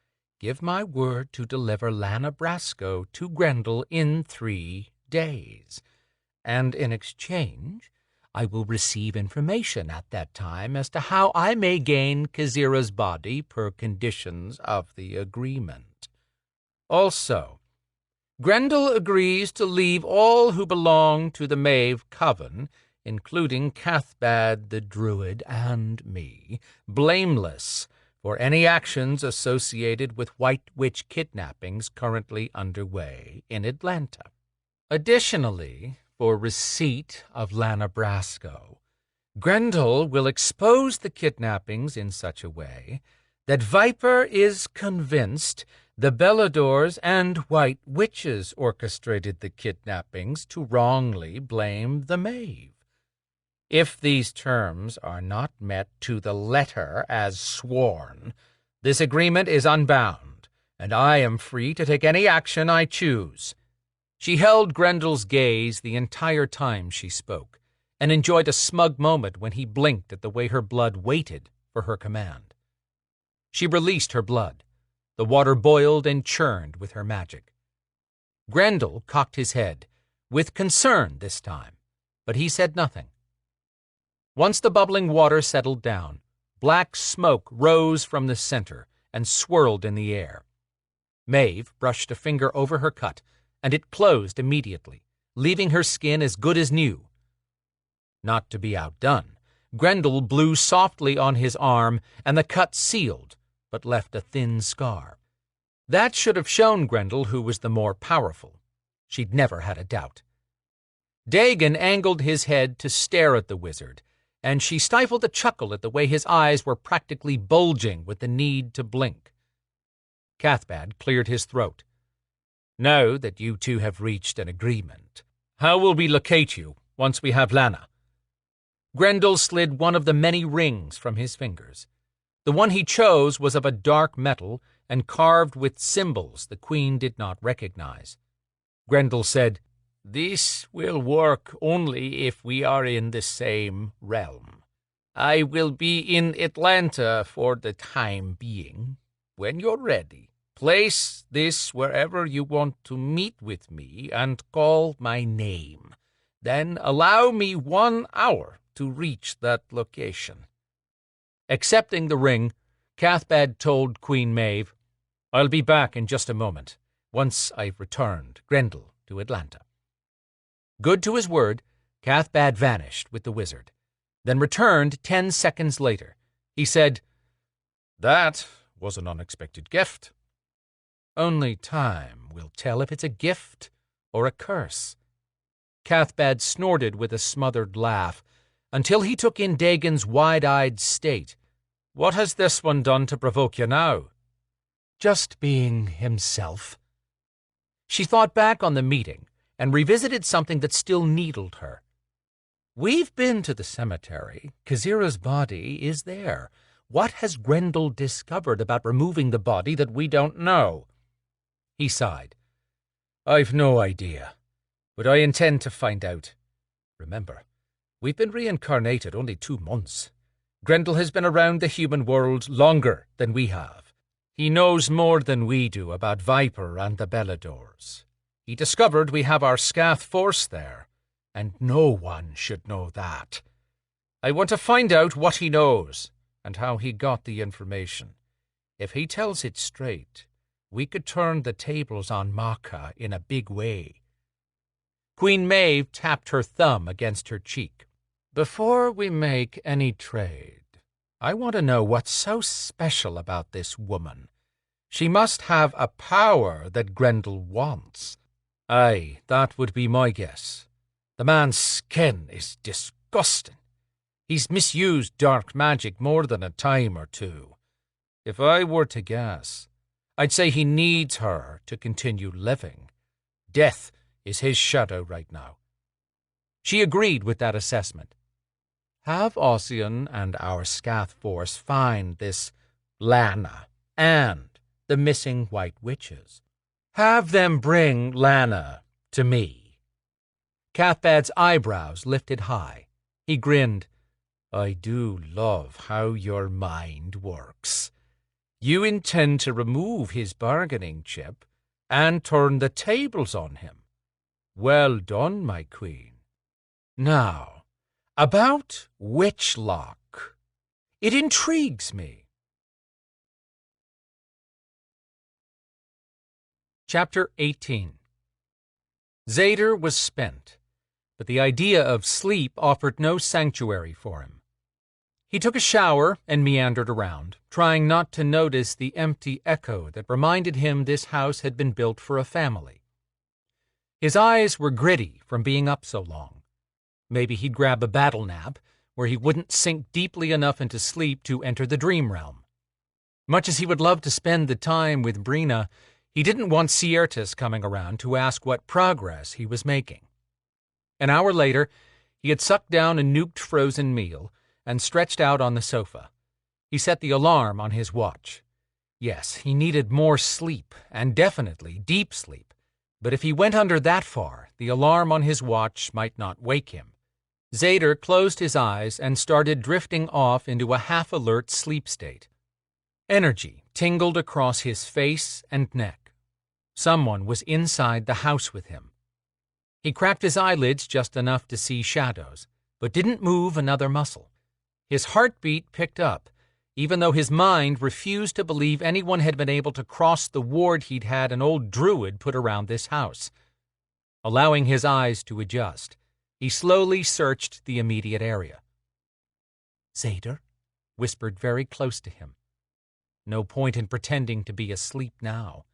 give my word to deliver Lana Brasco to Grendel in 3 days, and in exchange I will receive information at that time as to how I may gain Kizira's body per conditions of the agreement. Also, Grendel agrees to leave all who belong to the Maeve Coven, including Cathbad the Druid and me, blameless for any actions associated with White Witch kidnappings currently underway in Atlanta. Additionally, for receipt of Lana Brasco, Grendel will expose the kidnappings in such a way that Viper is convinced The Beladors and White Witches orchestrated the kidnappings to wrongly blame the Maeve. If these terms are not met to the letter as sworn, this agreement is unbound, and I am free to take any action I choose." She held Grendel's gaze the entire time she spoke, and enjoyed a smug moment when he blinked at the way her blood waited for her command. She released her blood. The water boiled and churned with her magic. Grendel cocked his head, with concern this time, but he said nothing. Once the bubbling water settled down, black smoke rose from the center and swirled in the air. Maeve brushed a finger over her cut, and it closed immediately, leaving her skin as good as new. Not to be outdone, Grendel blew softly on his arm, and the cut sealed, but left a thin scar. That should have shown Grendel who was the more powerful. She'd never had a doubt. Dagon angled his head to stare at the wizard, and she stifled a chuckle at the way his eyes were practically bulging with the need to blink. Cathbad cleared his throat. "Now that you two have reached an agreement, how will we locate you once we have Lana?" Grendel slid one of the many rings from his fingers. The one he chose was of a dark metal and carved with symbols the queen did not recognize. Grendel said, "This will work only if we are in the same realm. I will be in Atlanta for the time being. When you're ready, place this wherever you want to meet with me and call my name. Then allow me 1 hour to reach that location." Accepting the ring, Cathbad told Queen Maeve, "I'll be back in just a moment, once I've returned Grendel to Atlanta." Good to his word, Cathbad vanished with the wizard, then returned 10 seconds later. He said, "That was an unexpected gift." "Only time will tell if it's a gift or a curse." Cathbad snorted with a smothered laugh, until he took in Dagon's wide-eyed state. "What has this one done to provoke you now?" "Just being himself." She thought back on the meeting and revisited something that still needled her. "We've been to the cemetery. Kazira's body is there. What has Grendel discovered about removing the body that we don't know?" He sighed. "I've no idea, but I intend to find out. Remember, we've been reincarnated only 2 months. Grendel has been around the human world longer than we have. He knows more than we do about Viper and the Beladors. He discovered we have our Scath force there, and no one should know that. I want to find out what he knows, and how he got the information. If he tells it straight, we could turn the tables on Maka in a big way." Queen Maeve tapped her thumb against her cheek. "Before we make any trade, I want to know what's so special about this woman. She must have a power that Grendel wants." "Aye, that would be my guess. The man's skin is disgusting. He's misused dark magic more than a time or two. If I were to guess, I'd say he needs her to continue living. Death is his shadow right now." She agreed with that assessment. "Have Ossian and our Scath force find this Lana and the missing White Witches. Have them bring Lana to me." Cathbad's eyebrows lifted high. He grinned. "I do love how your mind works. You intend to remove his bargaining chip and turn the tables on him. Well done, my queen. Now, about Witchlock. It intrigues me." Chapter 18. Zader was spent, but the idea of sleep offered no sanctuary for him. He took a shower and meandered around, trying not to notice the empty echo that reminded him this house had been built for a family. His eyes were gritty from being up so long. Maybe he'd grab a battle nap, where he wouldn't sink deeply enough into sleep to enter the dream realm. Much as he would love to spend the time with Brina, he didn't want Siertas coming around to ask what progress he was making. An hour later, he had sucked down a nuked frozen meal and stretched out on the sofa. He set the alarm on his watch. Yes, he needed more sleep, and definitely deep sleep, but if he went under that far, the alarm on his watch might not wake him. Zader closed his eyes and started drifting off into a half-alert sleep state. Energy tingled across his face and neck. Someone was inside the house with him. He cracked his eyelids just enough to see shadows, but didn't move another muscle. His heartbeat picked up, even though his mind refused to believe anyone had been able to cross the ward he'd had an old druid put around this house. Allowing his eyes to adjust, he slowly searched the immediate area. "Zader?" whispered very close to him. No point in pretending to be asleep now.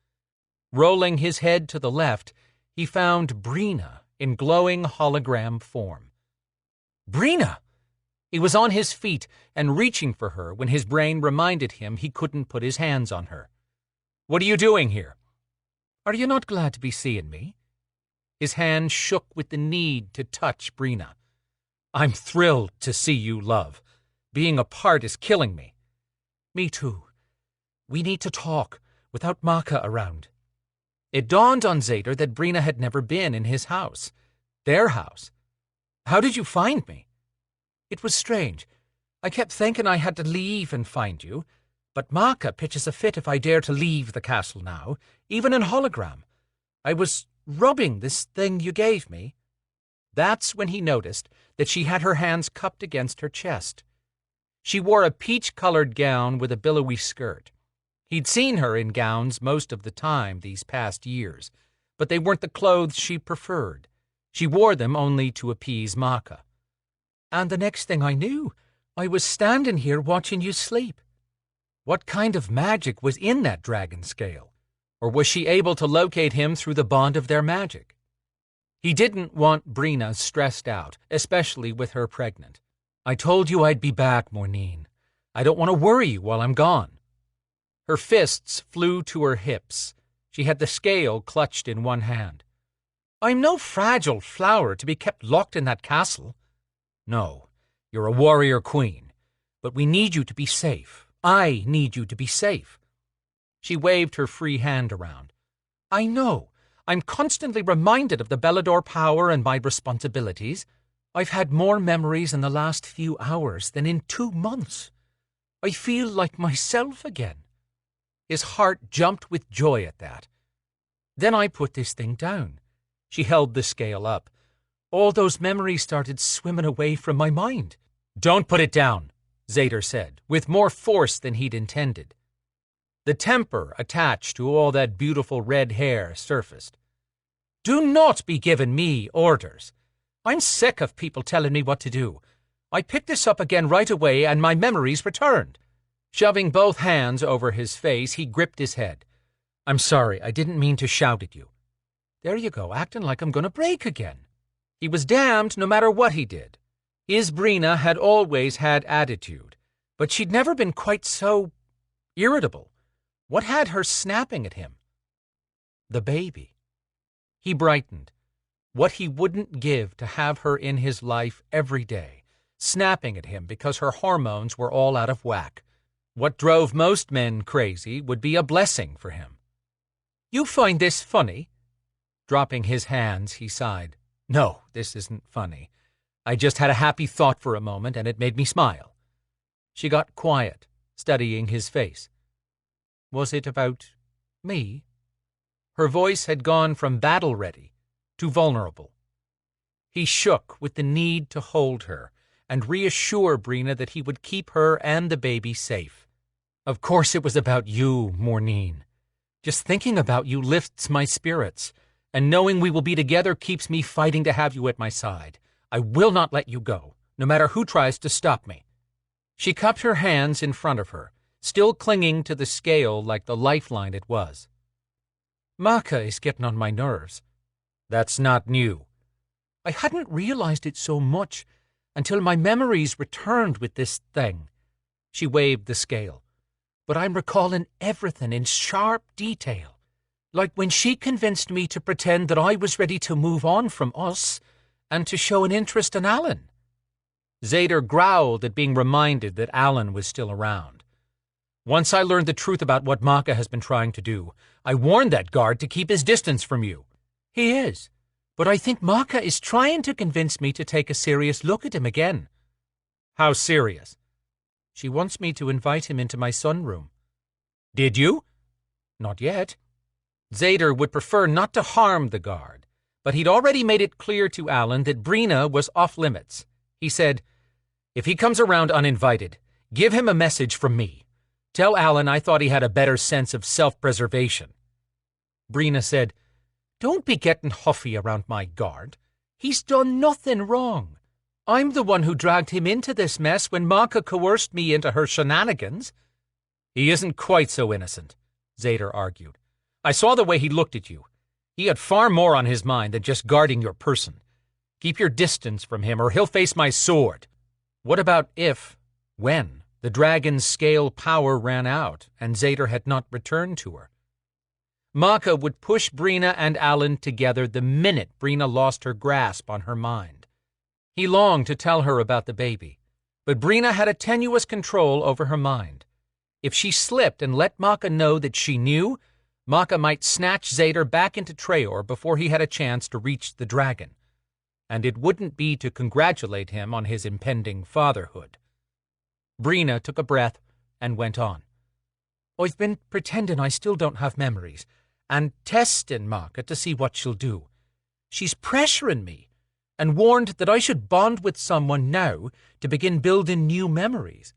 Rolling his head to the left, he found Brina in glowing hologram form. Brina! He was on his feet and reaching for her when his brain reminded him he couldn't put his hands on her. "What are you doing here?" "Are you not glad to be seeing me?" His hand shook with the need to touch Brina. "I'm thrilled to see you, love. Being apart is killing me." "Me too. We need to talk, without Maka around." It dawned on Zader that Brina had never been in his house. Their house. "How did you find me?" "It was strange. I kept thinking I had to leave and find you, but Maka pitches a fit if I dare to leave the castle now, even in hologram. I was rubbing this thing you gave me." That's when he noticed that she had her hands cupped against her chest. She wore a peach-colored gown with a billowy skirt. He'd seen her in gowns most of the time these past years, but they weren't the clothes she preferred. She wore them only to appease Maka. "And the next thing I knew, I was standing here watching you sleep." What kind of magic was in that dragon scale? Or was she able to locate him through the bond of their magic? He didn't want Brina stressed out, especially with her pregnant. "I told you I'd be back, Mornine. I don't want to worry you while I'm gone." Her fists flew to her hips. She had the scale clutched in one hand. "I'm no fragile flower to be kept locked in that castle." "No, you're a warrior queen, but we need you to be safe. I need you to be safe." She waved her free hand around. "I know. I'm constantly reminded of the Belador power and my responsibilities. I've had more memories in the last few hours than in 2 months. I feel like myself again." His heart jumped with joy at that. "Then I put this thing down." She held the scale up. "All those memories started swimming away from my mind." "Don't put it down," Zader said, with more force than he'd intended. The temper attached to all that beautiful red hair surfaced. "Do not be giving me orders. I'm sick of people telling me what to do. I picked this up again right away and my memories returned." Shoving both hands over his face, he gripped his head. "I'm sorry, I didn't mean to shout at you." "There you go, acting like I'm going to break again." He was damned no matter what he did. His Brina had always had attitude, but she'd never been quite so irritable. What had her snapping at him? The baby. He brightened. What he wouldn't give to have her in his life every day, snapping at him because her hormones were all out of whack. What drove most men crazy would be a blessing for him. "You find this funny?" Dropping his hands, he sighed. "No, this isn't funny. I just had a happy thought for a moment, and it made me smile." She got quiet, studying his face. "Was it about me?" Her voice had gone from battle-ready to vulnerable. He shook with the need to hold her and reassure Brina that he would keep her and the baby safe. "Of course it was about you, Mornine. Just thinking about you lifts my spirits, and knowing we will be together keeps me fighting to have you at my side. I will not let you go, no matter who tries to stop me." She cupped her hands in front of her, still clinging to the scale like the lifeline it was. "Maka is getting on my nerves." "That's not new." "I hadn't realized it so much until my memories returned with this thing." She waved the scale. but I'm recalling everything in sharp detail. Like when she convinced me to pretend that I was ready to move on from us and to show an interest in Alan. Zader growled at being reminded that Alan was still around. Once I learned the truth about what Maka has been trying to do, I warned that guard to keep his distance from you. He is, but I think Maka is trying to convince me to take a serious look at him again. How serious? She wants me to invite him into my sunroom. Did you? Not yet. Zader would prefer not to harm the guard, but he'd already made it clear to Alan that Brina was off limits. He said, "If he comes around uninvited, give him a message from me. Tell Alan I thought he had a better sense of self-preservation." Brina said, "Don't be getting huffy around my guard. He's done nothing wrong. I'm the one who dragged him into this mess when Maka coerced me into her shenanigans." "He isn't quite so innocent," Zader argued. "I saw the way he looked at you. He had far more on his mind than just guarding your person. Keep your distance from him or he'll face my sword." What about when, the dragon's scale power ran out and Zader had not returned to her? Maka would push Brina and Alan together the minute Brina lost her grasp on her mind. He longed to tell her about the baby, but Brina had a tenuous control over her mind. If she slipped and let Maka know that she knew, Maka might snatch Zader back into Traor before he had a chance to reach the dragon, and it wouldn't be to congratulate him on his impending fatherhood. Brina took a breath and went on. "I've been pretending I still don't have memories, and testing Maka to see what she'll do. She's pressuring me, and warned that I should bond with someone now to begin building new memories."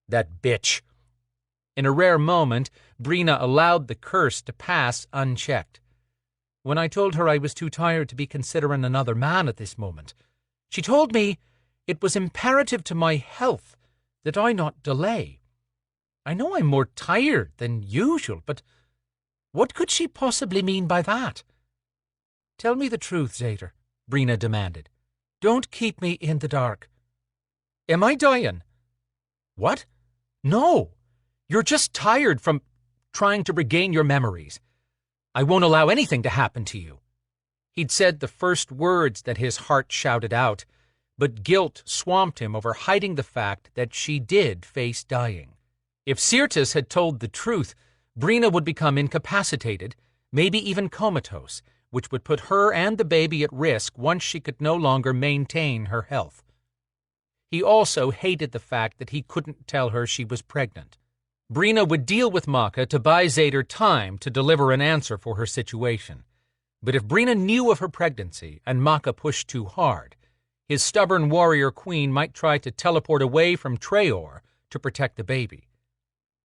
"That bitch." In a rare moment, Brina allowed the curse to pass unchecked. When I told her I was too tired to be considering another man at this moment, she told me it was imperative to my health that I not delay. I know I'm more tired than usual, but what could she possibly mean by that? "Tell me the truth, Zader," Brina demanded. "Don't keep me in the dark." "Am I dying?" "What? No. You're just tired from trying to regain your memories. I won't allow anything to happen to you." He'd said the first words that his heart shouted out, but guilt swamped him over hiding the fact that she did face dying. If Syrtis had told the truth, Brina would become incapacitated, maybe even comatose, which would put her and the baby at risk once she could no longer maintain her health. He also hated the fact that he couldn't tell her she was pregnant. Brina would deal with Maka to buy Zader time to deliver an answer for her situation. But if Brina knew of her pregnancy and Maka pushed too hard, his stubborn warrior queen might try to teleport away from Traor to protect the baby.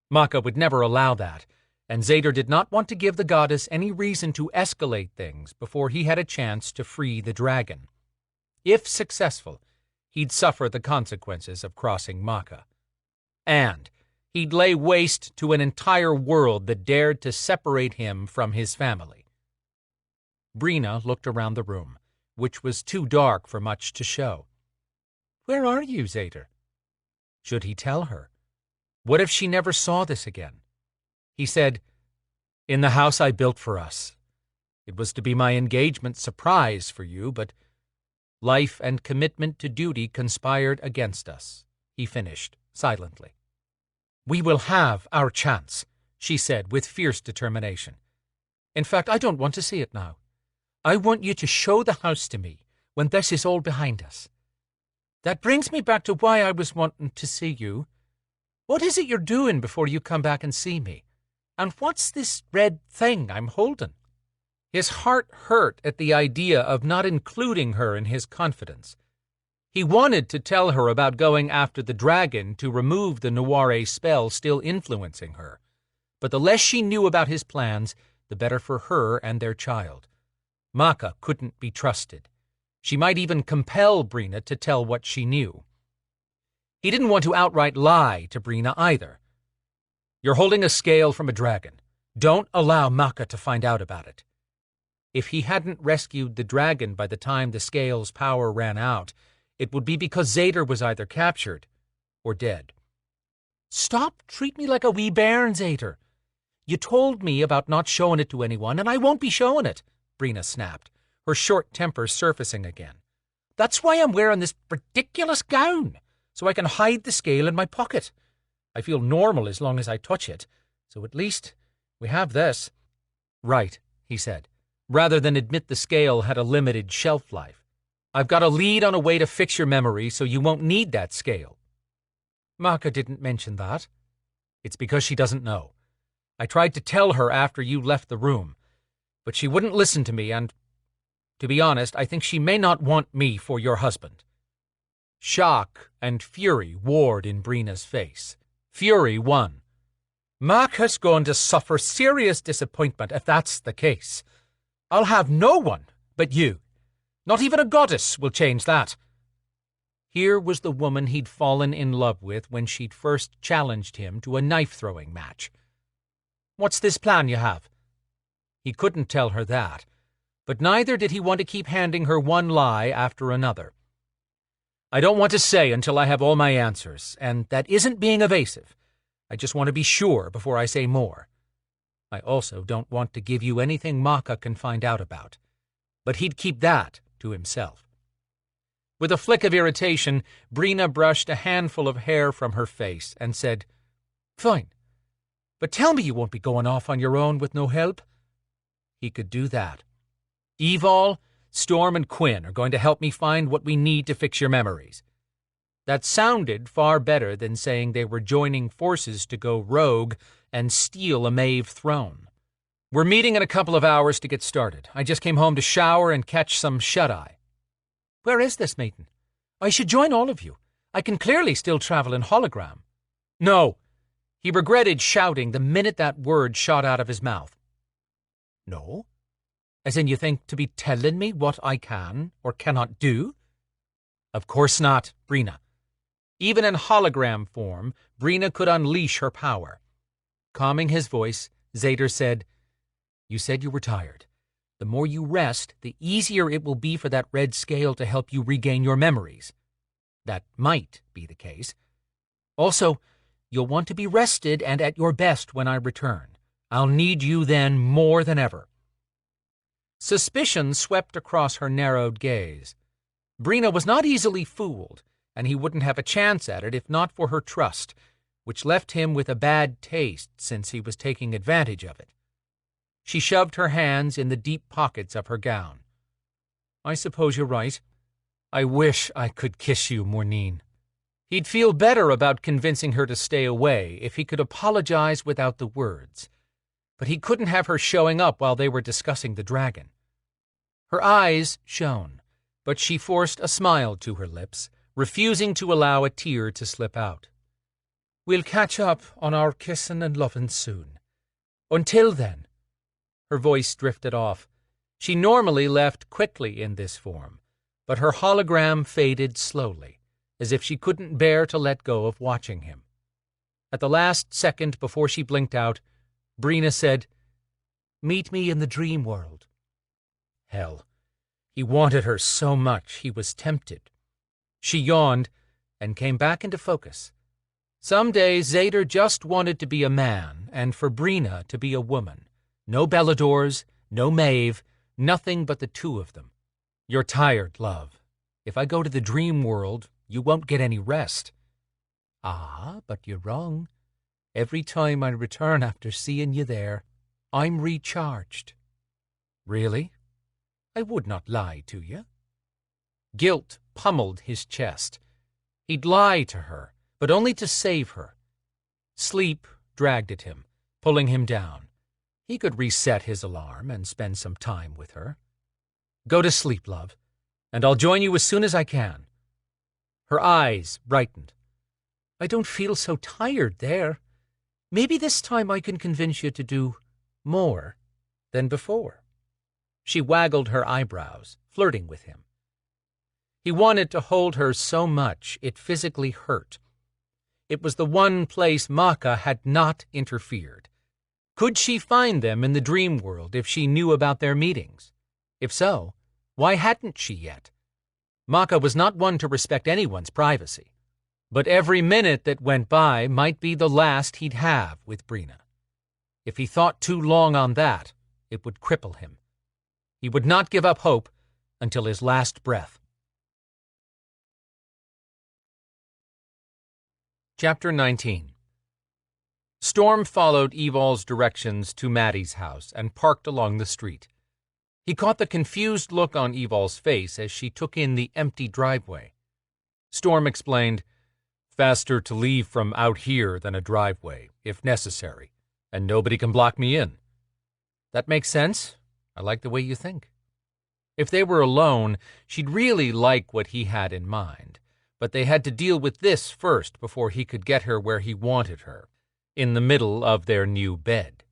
Maka would never allow that, and Zader did not want to give the goddess any reason to escalate things before he had a chance to free the dragon. If successful, he'd suffer the consequences of crossing Maka. And he'd lay waste to an entire world that dared to separate him from his family. Brina looked around the room, which was too dark for much to show. "Where are you, Zader?" Should he tell her? What if she never saw this again? He said, "In the house I built for us. It was to be my engagement surprise for you, but life and commitment to duty conspired against us," he finished silently. "We will have our chance," she said with fierce determination. "In fact, I don't want to see it now. I want you to show the house to me when this is all behind us. That brings me back to why I was wanting to see you. What is it you're doing before you come back and see me? And what's this red thing I'm holding?" His heart hurt at the idea of not including her in his confidence. He wanted to tell her about going after the dragon to remove the Noire spell still influencing her, but the less she knew about his plans, the better for her and their child. Maka couldn't be trusted. She might even compel Brina to tell what she knew. He didn't want to outright lie to Brina either. "You're holding a scale from a dragon. Don't allow Maka to find out about it." If he hadn't rescued the dragon by the time the scale's power ran out, it would be because Zader was either captured or dead. Stop treating me like a wee bairn, Zader. You told me about not showing it to anyone, and I won't be showing it, Brina snapped, her short temper surfacing again. That's why I'm wearing this ridiculous gown, so I can hide the scale in my pocket. I feel normal as long as I touch it, so at least we have this. Right, he said, rather than admit the scale had a limited shelf life. I've got a lead on a way to fix your memory so you won't need that scale. Maka didn't mention that. It's because she doesn't know. I tried to tell her after you left the room, but she wouldn't listen to me, and, to be honest, I think she may not want me for your husband. Shock and fury warred in Brina's face. Fury won. Maka's going to suffer serious disappointment if that's the case. I'll have no one but you. Not even a goddess will change that. Here was the woman he'd fallen in love with when she'd first challenged him to a knife-throwing match. What's this plan you have? He couldn't tell her that, but neither did he want to keep handing her one lie after another. I don't want to say until I have all my answers, and that isn't being evasive. I just want to be sure before I say more. I also don't want to give you anything Maka can find out about, but he'd keep that to himself. With a flick of irritation, Brina brushed a handful of hair from her face and said, Fine, but tell me you won't be going off on your own with no help. He could do that. Evol, Storm, and Quinn are going to help me find what we need to fix your memories. That sounded far better than saying they were joining forces to go rogue and steal a Maeve throne. We're meeting in a couple of hours to get started. I just came home to shower and catch some shut-eye. Where is this meeting? I should join all of you. I can clearly still travel in hologram. No. He regretted shouting the minute that word shot out of his mouth. No? As in you think to be telling me what I can or cannot do? Of course not, Brina. Even in hologram form, Brina could unleash her power. Calming his voice, Zader said, You said you were tired. The more you rest, the easier it will be for that red scale to help you regain your memories. That might be the case. Also, you'll want to be rested and at your best when I return. I'll need you then more than ever. Suspicion swept across her narrowed gaze. Brina was not easily fooled, and he wouldn't have a chance at it if not for her trust, which left him with a bad taste since he was taking advantage of it. She shoved her hands in the deep pockets of her gown. I suppose you're right. I wish I could kiss you, Mornine. He'd feel better about convincing her to stay away if he could apologize without the words. But he couldn't have her showing up while they were discussing the dragon. Her eyes shone, but she forced a smile to her lips, refusing to allow a tear to slip out. We'll catch up on our kissing and loving soon. Until then. Her voice drifted off. She normally left quickly in this form, but her hologram faded slowly, as if she couldn't bear to let go of watching him. At the last second before she blinked out, Brina said, Meet me in the dream world. Hell, he wanted her so much he was tempted. She yawned and came back into focus. Some days Zader just wanted to be a man and for Brina to be a woman. No Beladors, no Maeve, nothing but the two of them. You're tired, love. If I go to the dream world, you won't get any rest. Ah, but you're wrong. Every time I return after seeing you there, I'm recharged. Really? I would not lie to you. Guilt pummeled his chest. He'd lie to her, but only to save her. Sleep dragged at him, pulling him down. He could reset his alarm and spend some time with her. Go to sleep, love, and I'll join you as soon as I can. Her eyes brightened. I don't feel so tired there. Maybe this time I can convince you to do more than before. She waggled her eyebrows, flirting with him. He wanted to hold her so much it physically hurt. It was the one place Maka had not interfered. Could she find them in the dream world if she knew about their meetings? If so, why hadn't she yet? Maka was not one to respect anyone's privacy. But every minute that went by might be the last he'd have with Brina. If he thought too long on that, it would cripple him. He would not give up hope until his last breath. Chapter 19. Storm followed Evol's directions to Maddie's house and parked along the street. He caught the confused look on Evol's face as she took in the empty driveway. Storm explained, "Faster to leave from out here than a driveway, if necessary, and nobody can block me in." "That makes sense. I like the way you think." If they were alone, she'd really like what he had in mind, but they had to deal with this first before he could get her where he wanted her, in the middle of their new bed.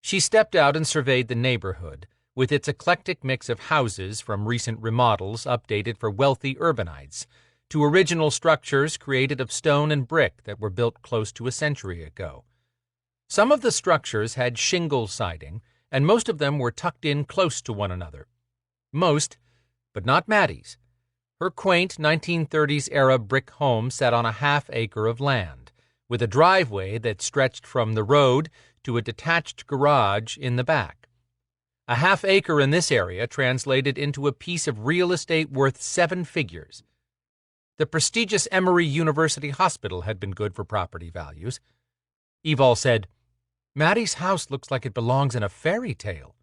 She stepped out and surveyed the neighborhood, with its eclectic mix of houses from recent remodels updated for wealthy urbanites, to original structures created of stone and brick that were built close to a century ago. Some of the structures had shingle siding, and most of them were tucked in close to one another. Most, but not Maddie's. Her quaint 1930s-era brick home sat on a half-acre of land, with a driveway that stretched from the road to a detached garage in the back. A half-acre in this area translated into a piece of real estate worth 7 figures. The prestigious Emory University Hospital had been good for property values. Evol said, "Maddie's house looks like it belongs in a fairy tale."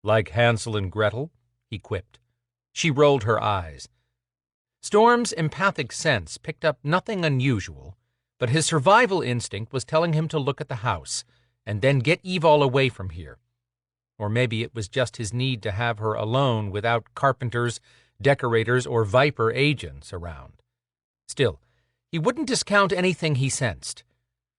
"Like Hansel and Gretel?" he quipped. She rolled her eyes. Storm's empathic sense picked up nothing unusual, but his survival instinct was telling him to look at the house and then get Evol away from here. Or maybe it was just his need to have her alone without carpenters, decorators, or Viper agents around. Still, he wouldn't discount anything he sensed.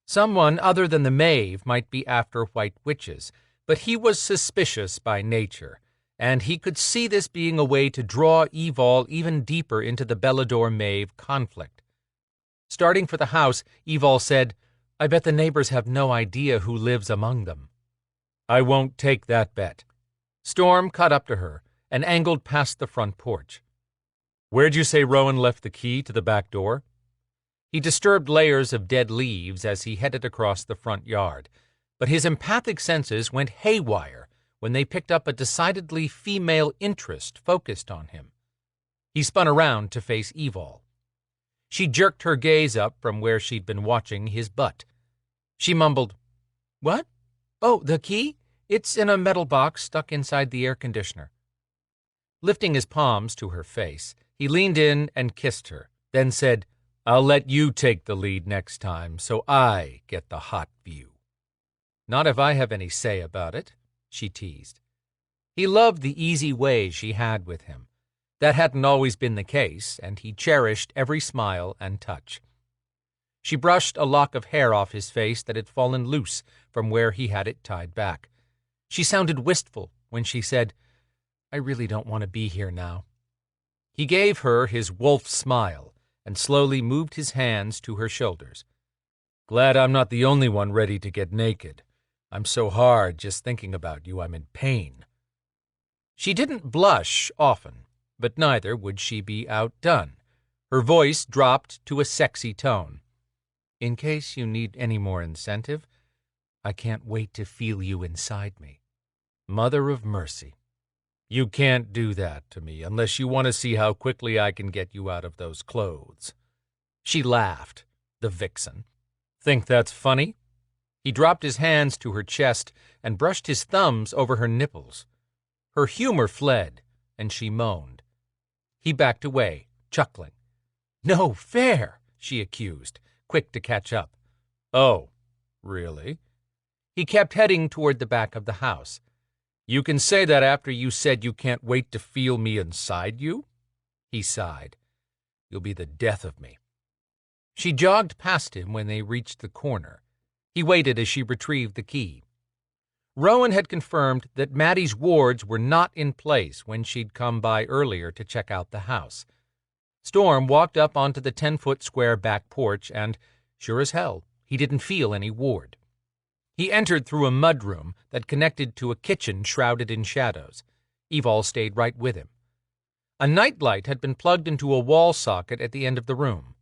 Someone other than the Maeve might be after white witches, but he was suspicious by nature, and he could see this being a way to draw Evol even deeper into the Belador-Maeve conflict. Starting for the house, Evol said, "I bet the neighbors have no idea who lives among them." "I won't take that bet." Storm caught up to her and angled past the front porch. "Where'd you say Rowan left the key to the back door?" He disturbed layers of dead leaves as he headed across the front yard, but his empathic senses went haywire when they picked up a decidedly female interest focused on him. He spun around to face Evol. She jerked her gaze up from where she'd been watching his butt. She mumbled, "What? Oh, the key? It's in a metal box stuck inside the air conditioner." Lifting his palms to her face, he leaned in and kissed her, then said, "I'll let you take the lead next time so I get the hot view." "Not if I have any say about it," she teased. He loved the easy way she had with him. That hadn't always been the case, and he cherished every smile and touch. She brushed a lock of hair off his face that had fallen loose from where he had it tied back. She sounded wistful when she said, "I really don't want to be here now." He gave her his wolf smile and slowly moved his hands to her shoulders. "Glad I'm not the only one ready to get naked. I'm so hard just thinking about you, I'm in pain." She didn't blush often, but neither would she be outdone. Her voice dropped to a sexy tone. "In case you need any more incentive, I can't wait to feel you inside me." Mother of mercy. "You can't do that to me unless you want to see how quickly I can get you out of those clothes." She laughed, the vixen. "Think that's funny?" He dropped his hands to her chest and brushed his thumbs over her nipples. Her humor fled, and she moaned. He backed away, chuckling. "No fair," she accused, quick to catch up. "Oh, really?" He kept heading toward the back of the house. "You can say that after you said you can't wait to feel me inside you?" He sighed. "You'll be the death of me." She jogged past him when they reached the corner. He waited as she retrieved the key. Rowan had confirmed that Maddie's wards were not in place when she'd come by earlier to check out the house. Storm walked up onto the 10-foot square back porch and, sure as hell, he didn't feel any ward. He entered through a mudroom that connected to a kitchen shrouded in shadows. Evol stayed right with him. A nightlight had been plugged into a wall socket at the end of the room.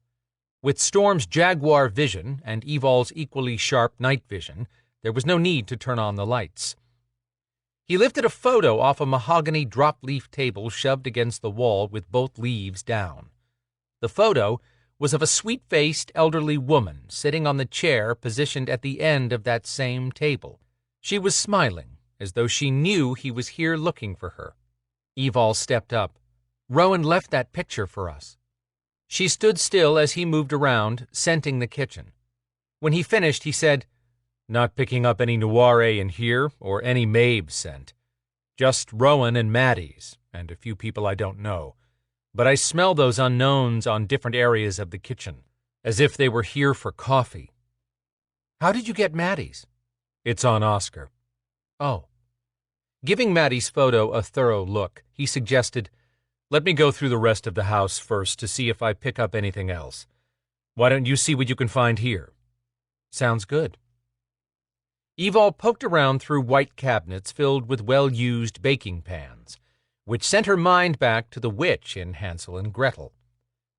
With Storm's jaguar vision and Evol's equally sharp night vision, there was no need to turn on the lights. He lifted a photo off a mahogany drop-leaf table shoved against the wall with both leaves down. The photo was of a sweet-faced elderly woman sitting on the chair positioned at the end of that same table. She was smiling, as though she knew he was here looking for her. Evol stepped up. "Rowan left that picture for us." She stood still as he moved around, scenting the kitchen. When he finished, he said, "Not picking up any Noire in here, or any Maeve scent. Just Rowan and Maddie's, and a few people I don't know. But I smell those unknowns on different areas of the kitchen, as if they were here for coffee." "How did you get Maddie's?" "It's on Oscar." "Oh." Giving Maddie's photo a thorough look, he suggested, "Let me go through the rest of the house first to see if I pick up anything else. Why don't you see what you can find here?" "Sounds good." Evol poked around through white cabinets filled with well-used baking pans, which sent her mind back to the witch in Hansel and Gretel.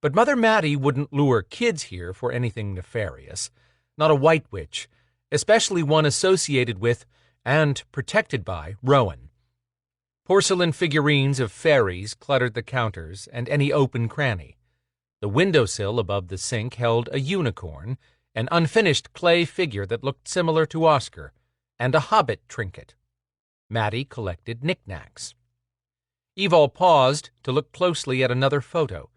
But Mother Maddie wouldn't lure kids here for anything nefarious, not a white witch, especially one associated with and protected by Rowan. Porcelain figurines of fairies cluttered the counters and any open cranny. The windowsill above the sink held a unicorn, an unfinished clay figure that looked similar to Oscar, and a hobbit trinket. Maddie collected knickknacks. Evol paused to look closely at another photo,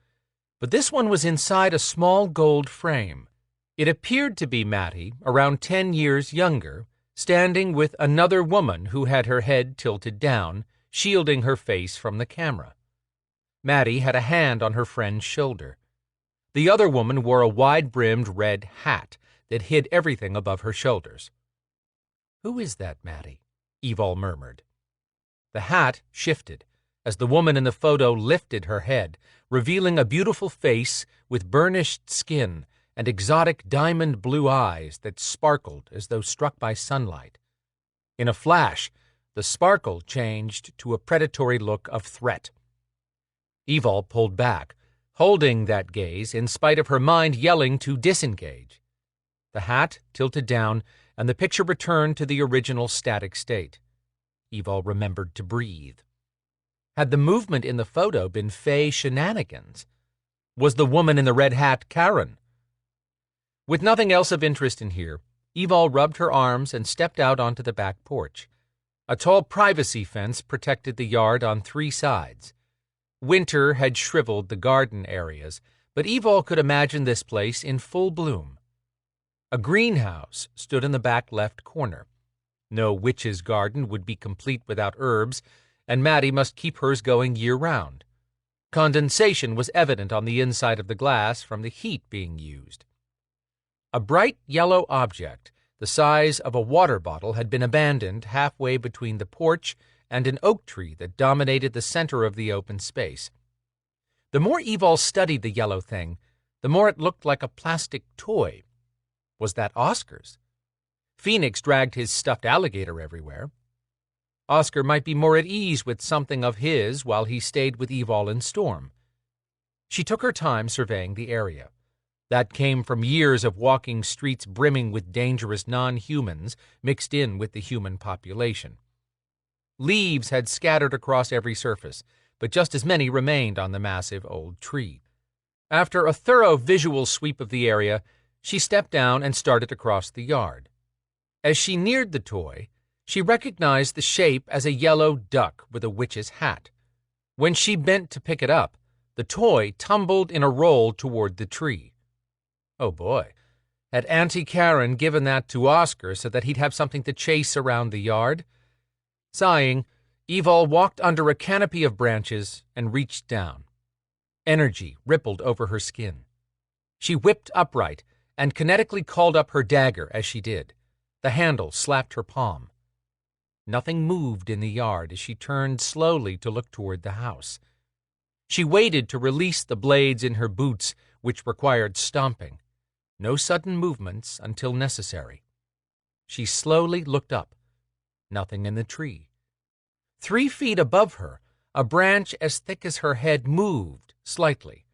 but this one was inside a small gold frame. It appeared to be Maddie, around 10 years younger, standing with another woman who had her head tilted down, shielding her face from the camera. Maddie had a hand on her friend's shoulder. The other woman wore a wide-brimmed red hat that hid everything above her shoulders. "Who is that, Maddie?" Evol murmured. The hat shifted as the woman in the photo lifted her head, revealing a beautiful face with burnished skin and exotic diamond blue eyes that sparkled as though struck by sunlight. In a flash, the sparkle changed to a predatory look of threat. Evol pulled back, holding that gaze in spite of her mind yelling to disengage. The hat tilted down, and the picture returned to the original static state. Evol remembered to breathe. Had the movement in the photo been Fey shenanigans? Was the woman in the red hat Karen? With nothing else of interest in here, Evol rubbed her arms and stepped out onto the back porch. A tall privacy fence protected the yard on 3 sides. Winter had shriveled the garden areas, but Evol could imagine this place in full bloom. A greenhouse stood in the back left corner. No witch's garden would be complete without herbs, and Maddie must keep hers going year-round. Condensation was evident on the inside of the glass from the heat being used. A bright yellow object, the size of a water bottle, had been abandoned halfway between the porch and an oak tree that dominated the center of the open space. The more Evol studied the yellow thing, the more it looked like a plastic toy. Was that Oscar's? Phoenix dragged his stuffed alligator everywhere. Oscar might be more at ease with something of his while he stayed with Evol and Storm. She took her time surveying the area. That came from years of walking streets brimming with dangerous non-humans mixed in with the human population. Leaves had scattered across every surface, but just as many remained on the massive old tree. After a thorough visual sweep of the area, she stepped down and started across the yard. As she neared the toy, she recognized the shape as a yellow duck with a witch's hat. When she bent to pick it up, the toy tumbled in a roll toward the tree. Oh boy, had Auntie Karen given that to Oscar so that he'd have something to chase around the yard? Sighing, Evol walked under a canopy of branches and reached down. Energy rippled over her skin. She whipped upright and kinetically called up her dagger as she did. The handle slapped her palm. Nothing moved in the yard as she turned slowly to look toward the house. She waited to release the blades in her boots, which required stomping. No sudden movements until necessary. She slowly looked up. Nothing in the tree. 3 feet above her, a branch as thick as her head moved slightly.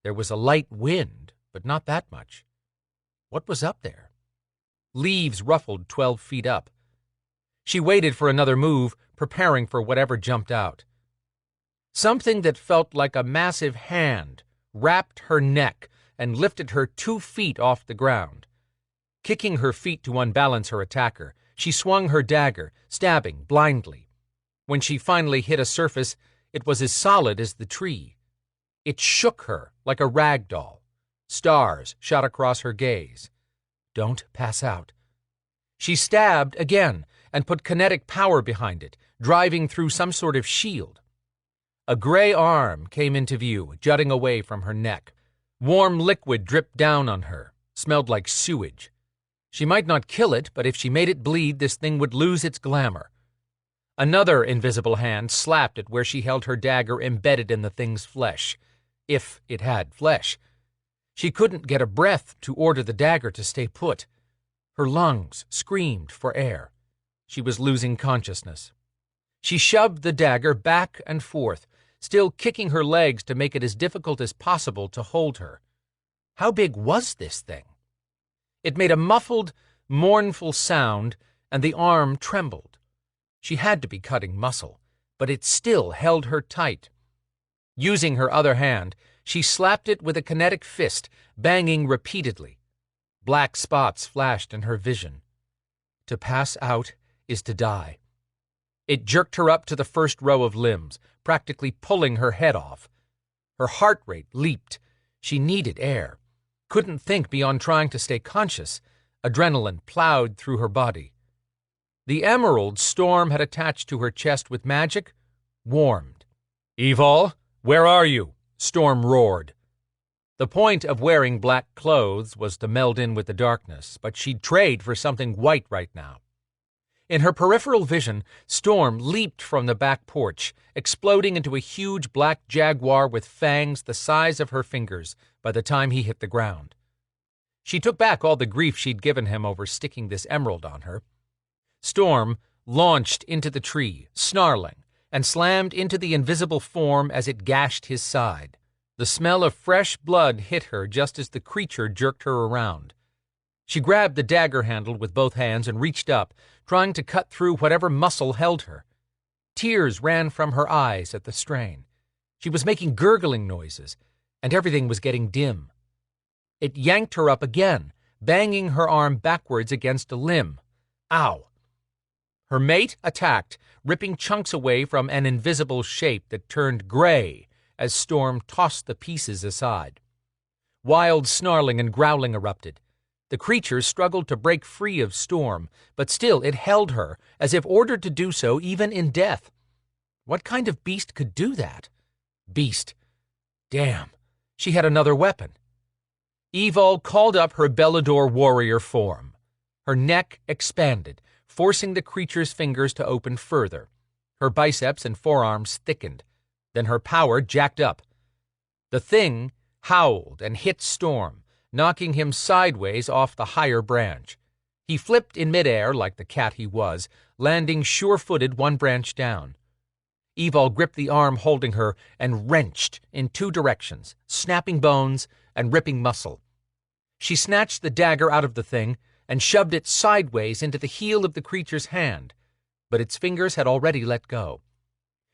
There was a light wind, but not that much. What was up there? Leaves ruffled 12 feet up. She waited for another move, preparing for whatever jumped out. Something that felt like a massive hand wrapped her neck and lifted her 2 feet off the ground. Kicking her feet to unbalance her attacker, she swung her dagger, stabbing blindly. When she finally hit a surface, it was as solid as the tree. It shook her like a rag doll. Stars shot across her gaze. Don't pass out. She stabbed again and put kinetic power behind it, driving through some sort of shield. A gray arm came into view, jutting away from her neck. Warm liquid dripped down on her, smelled like sewage. She might not kill it, but if she made it bleed, this thing would lose its glamour. Another invisible hand slapped at where she held her dagger embedded in the thing's flesh, if it had flesh. She couldn't get a breath to order the dagger to stay put. Her lungs screamed for air. She was losing consciousness. She shoved the dagger back and forth, still kicking her legs to make it as difficult as possible to hold her. How big was this thing? It made a muffled, mournful sound, and the arm trembled. She had to be cutting muscle, but it still held her tight. Using her other hand, she slapped it with a kinetic fist, banging repeatedly. Black spots flashed in her vision. To pass out is to die. It jerked her up to the first row of limbs, practically pulling her head off. Her heart rate leaped. She needed air. Couldn't think beyond trying to stay conscious. Adrenaline plowed through her body. The emerald Storm had attached to her chest with magic warmed. "Evol, where are you?" Storm roared. The point of wearing black clothes was to meld in with the darkness, but she'd trade for something white right now. In her peripheral vision, Storm leaped from the back porch, exploding into a huge black jaguar with fangs the size of her fingers by the time he hit the ground. She took back all the grief she'd given him over sticking this emerald on her. Storm launched into the tree, snarling, and slammed into the invisible form as it gashed his side. The smell of fresh blood hit her just as the creature jerked her around. She grabbed the dagger handle with both hands and reached up, trying to cut through whatever muscle held her. Tears ran from her eyes at the strain. She was making gurgling noises, and everything was getting dim. It yanked her up again, banging her arm backwards against a limb. Ow! Her mate attacked, ripping chunks away from an invisible shape that turned gray as Storm tossed the pieces aside. Wild snarling and growling erupted. The creature struggled to break free of Storm, but still it held her, as if ordered to do so even in death. What kind of beast could do that? Beast. Damn, she had another weapon. Evol called up her Belador warrior form. Her neck expanded, forcing the creature's fingers to open further. Her biceps and forearms thickened. Then her power jacked up. The thing howled and hit Storm, knocking him sideways off the higher branch. He flipped in midair like the cat he was, landing sure-footed one branch down. Evol gripped the arm holding her and wrenched in two directions, snapping bones and ripping muscle. She snatched the dagger out of the thing and shoved it sideways into the heel of the creature's hand, but its fingers had already let go.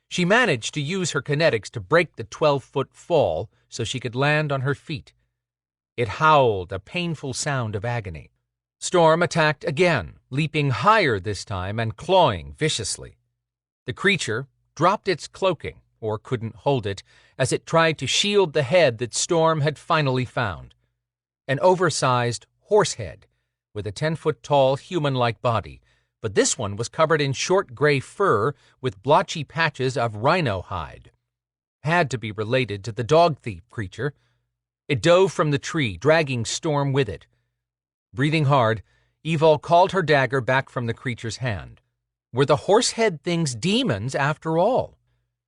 She managed to use her kinetics to break the 12-foot fall so she could land on her feet. It howled a painful sound of agony. Storm attacked again, leaping higher this time and clawing viciously. The creature dropped its cloaking, or couldn't hold it, as it tried to shield the head that Storm had finally found. An oversized horse head, with a 10-foot-tall human-like body, but this one was covered in short gray fur with blotchy patches of rhino hide. Had to be related to the dog thief creature. It dove from the tree, dragging Storm with it. Breathing hard, Evol called her dagger back from the creature's hand. Were the horsehead things demons after all?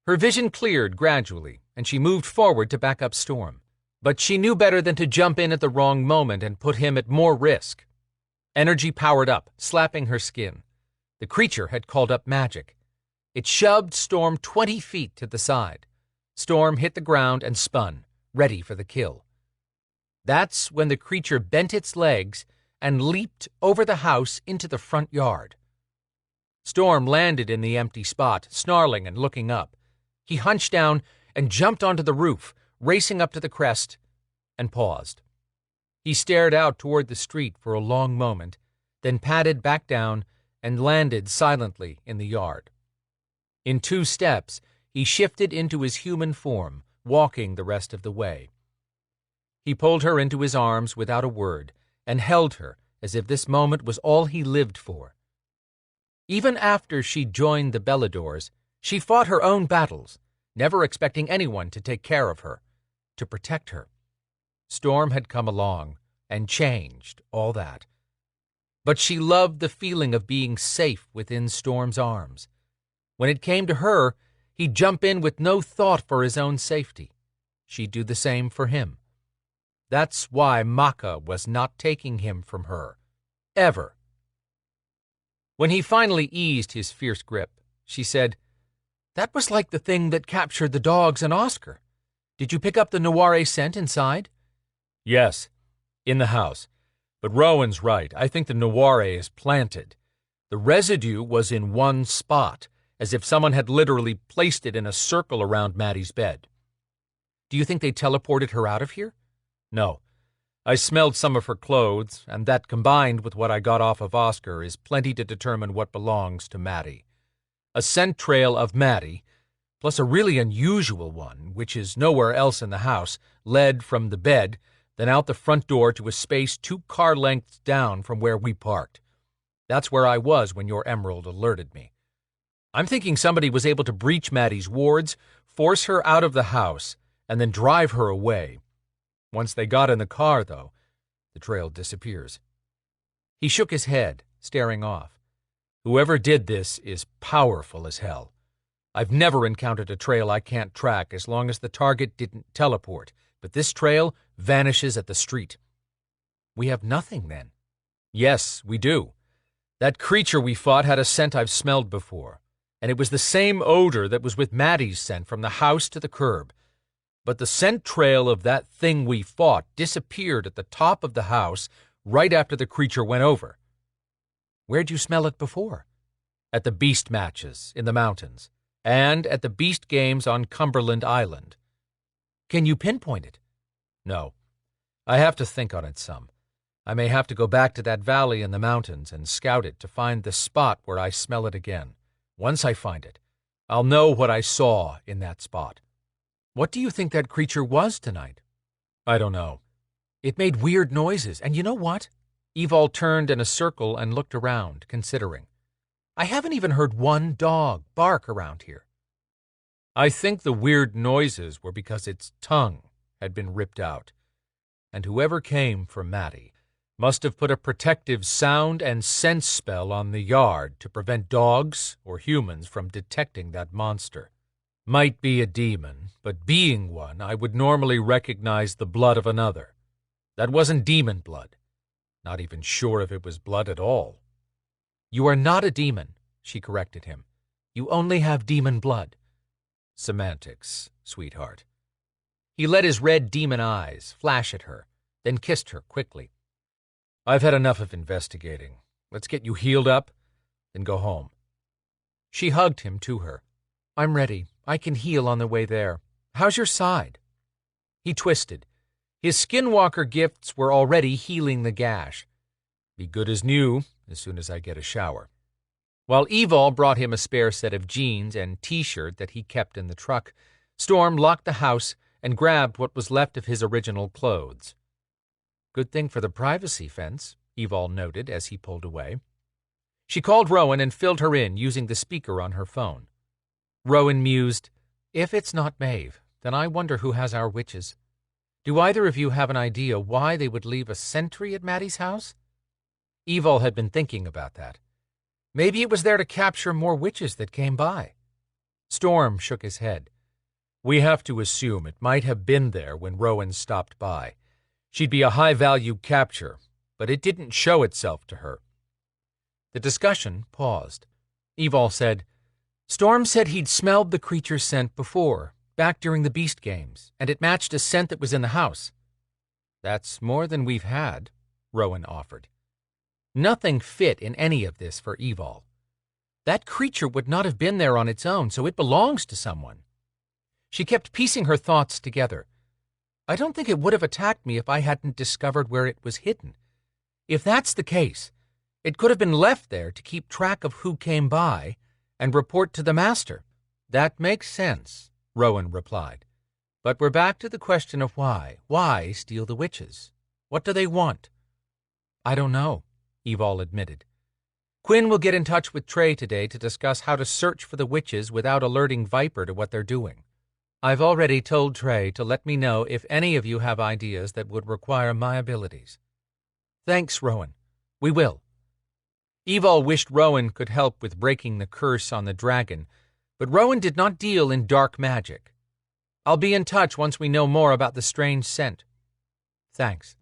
Her vision cleared gradually, and she moved forward to back up Storm. But she knew better than to jump in at the wrong moment and put him at more risk. Energy powered up, slapping her skin. The creature had called up magic. It shoved Storm 20 feet to the side. Storm hit the ground and spun, ready for the kill. That's when the creature bent its legs and leaped over the house into the front yard. Storm landed in the empty spot, snarling and looking up. He hunched down and jumped onto the roof, racing up to the crest, and paused. He stared out toward the street for a long moment, then padded back down and landed silently in the yard. In 2 steps, he shifted into his human form, walking the rest of the way. He pulled her into his arms without a word and held her as if this moment was all he lived for. Even after she joined the Beladors, she fought her own battles, never expecting anyone to take care of her, to protect her. Storm had come along and changed all that. But she loved the feeling of being safe within Storm's arms. When it came to her, he'd jump in with no thought for his own safety. She'd do the same for him. That's why Maka was not taking him from her. Ever. When he finally eased his fierce grip, she said, "That was like the thing that captured the dogs and Oscar. Did you pick up the Noire scent inside?" Yes, in the house. But Rowan's right. I think the Noire is planted. The residue was in one spot, as if someone had literally placed it in a circle around Maddie's bed. Do you think they teleported her out of here? No. I smelled some of her clothes, and that combined with what I got off of Oscar is plenty to determine what belongs to Maddie. A scent trail of Maddie, plus a really unusual one, which is nowhere else in the house, led from the bed, then out the front door to a space 2 car lengths down from where we parked. That's where I was when your Emerald alerted me. I'm thinking somebody was able to breach Maddie's wards, force her out of the house, and then drive her away. Once they got in the car, though, the trail disappears. He shook his head, staring off. Whoever did this is powerful as hell. I've never encountered a trail I can't track as long as the target didn't teleport, but this trail vanishes at the street. We have nothing, then. Yes, we do. That creature we fought had a scent I've smelled before, and it was the same odor that was with Maddie's scent from the house to the curb. But the scent trail of that thing we fought disappeared at the top of the house right after the creature went over. Where'd you smell it before? At the beast matches in the mountains, and at the beast games on Cumberland Island. Can you pinpoint it? No. I have to think on it some. I may have to go back to that valley in the mountains and scout it to find the spot where I smell it again. Once I find it, I'll know what I saw in that spot. What do you think that creature was tonight? I don't know. It made weird noises, and you know what? Evol turned in a circle and looked around, considering. I haven't even heard one dog bark around here. I think the weird noises were because its tongue had been ripped out, and whoever came for Maddie must have put a protective sound and sense spell on the yard to prevent dogs or humans from detecting that monster. Might be a demon, but being one, I would normally recognize the blood of another. That wasn't demon blood. Not even sure if it was blood at all. You are not a demon, she corrected him. You only have demon blood. Semantics, sweetheart. He let his red demon eyes flash at her, then kissed her quickly. I've had enough of investigating. Let's get you healed up, then go home. She hugged him to her. I'm ready. I can heal on the way there. How's your side? He twisted. His skinwalker gifts were already healing the gash. Be good as new as soon as I get a shower. While Evol brought him a spare set of jeans and T-shirt that he kept in the truck, Storm locked the house and grabbed what was left of his original clothes. Good thing for the privacy fence, Evol noted as he pulled away. She called Rowan and filled her in using the speaker on her phone. Rowan mused, If it's not Maeve, then I wonder who has our witches. Do either of you have an idea why they would leave a sentry at Maddie's house? Evol had been thinking about that. Maybe it was there to capture more witches that came by. Storm shook his head. We have to assume it might have been there when Rowan stopped by. She'd be a high-value capture, but it didn't show itself to her. The discussion paused. Evol said, Storm said he'd smelled the creature's scent before, back during the beast games, and it matched a scent that was in the house. That's more than we've had, Rowan offered. Nothing fit in any of this for Evol. That creature would not have been there on its own, so it belongs to someone. She kept piecing her thoughts together. I don't think it would have attacked me if I hadn't discovered where it was hidden. If that's the case, it could have been left there to keep track of who came by and report to the master. That makes sense, Rowan replied. But we're back to the question of why. Why steal the witches? What do they want? I don't know, Evol admitted. Quinn will get in touch with Trey today to discuss how to search for the witches without alerting Viper to what they're doing. I've already told Trey to let me know if any of you have ideas that would require my abilities. Thanks, Rowan. We will. Evol wished Rowan could help with breaking the curse on the dragon, but Rowan did not deal in dark magic. I'll be in touch once we know more about the strange scent. Thanks.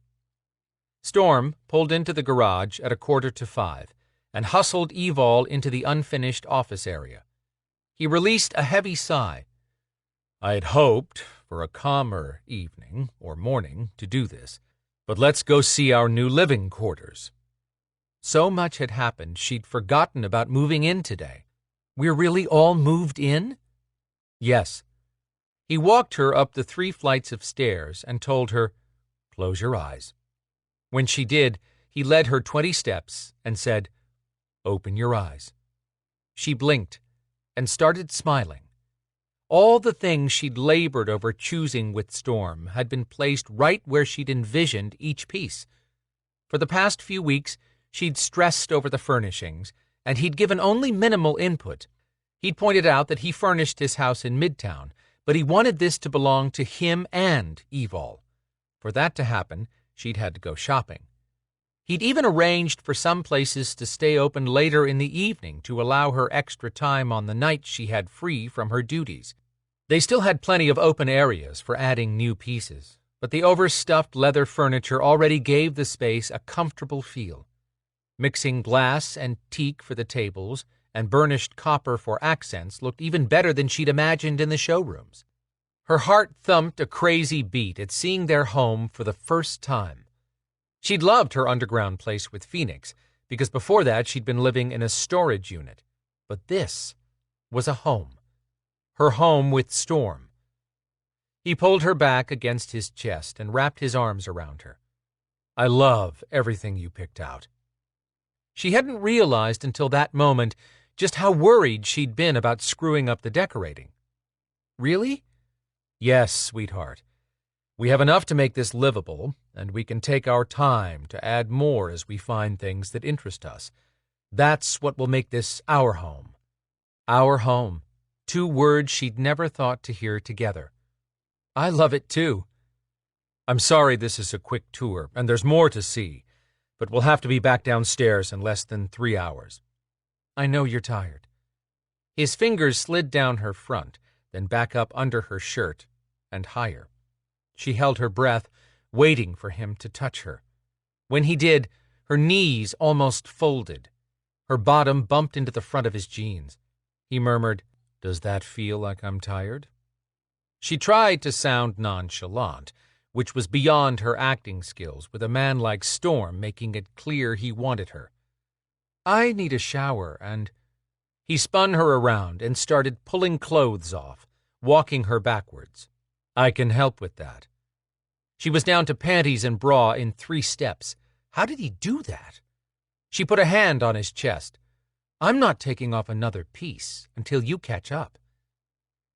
Storm pulled into the garage at 4:45 and hustled Evol into the unfinished office area. He released a heavy sigh. I had hoped for a calmer evening or morning to do this, but let's go see our new living quarters. So much had happened she'd forgotten about moving in today. We're really all moved in? Yes. He walked her up the 3 flights of stairs and told her, Close your eyes. When she did, he led her 20 steps and said, Open your eyes. She blinked and started smiling. All the things she'd labored over choosing with Storm had been placed right where she'd envisioned each piece. For the past few weeks, she'd stressed over the furnishings, and he'd given only minimal input. He'd pointed out that he furnished his house in Midtown, but he wanted this to belong to him and Evol. For that to happen, she'd had to go shopping. He'd even arranged for some places to stay open later in the evening to allow her extra time on the nights she had free from her duties. They still had plenty of open areas for adding new pieces, but the overstuffed leather furniture already gave the space a comfortable feel. Mixing glass and teak for the tables and burnished copper for accents looked even better than she'd imagined in the showrooms. Her heart thumped a crazy beat at seeing their home for the first time. She'd loved her underground place with Phoenix, because before that she'd been living in a storage unit. But this was a home. Her home with Storm. He pulled her back against his chest and wrapped his arms around her. I love everything you picked out. She hadn't realized until that moment just how worried she'd been about screwing up the decorating. Really? Yes, sweetheart. We have enough to make this livable, and we can take our time to add more as we find things that interest us. That's what will make this our home. Our home. 2 words she'd never thought to hear together. I love it too. I'm sorry this is a quick tour, and there's more to see, but we'll have to be back downstairs in less than 3 hours. I know you're tired. His fingers slid down her front, then back up under her shirt, and higher. She held her breath, waiting for him to touch her. When he did, her knees almost folded. Her bottom bumped into the front of his jeans. He murmured, Does that feel like I'm tired? She tried to sound nonchalant, which was beyond her acting skills, with a man like Storm making it clear he wanted her. I need a shower, and... He spun her around and started pulling clothes off, walking her backwards. I can help with that. She was down to panties and bra in 3 steps. How did he do that? She put a hand on his chest. I'm not taking off another piece until you catch up.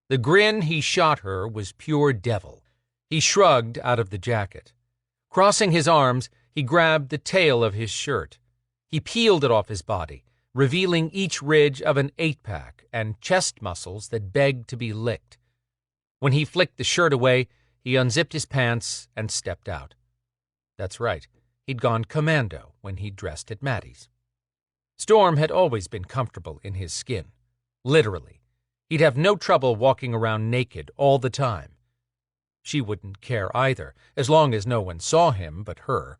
The grin he shot her was pure devil. He shrugged out of the jacket. Crossing his arms, he grabbed the tail of his shirt. He peeled it off his body, revealing each ridge of an 8-pack and chest muscles that begged to be licked. When he flicked the shirt away, he unzipped his pants and stepped out. That's right, he'd gone commando when he dressed at Maddie's. Storm had always been comfortable in his skin. Literally. He'd have no trouble walking around naked all the time. She wouldn't care either, as long as no one saw him but her.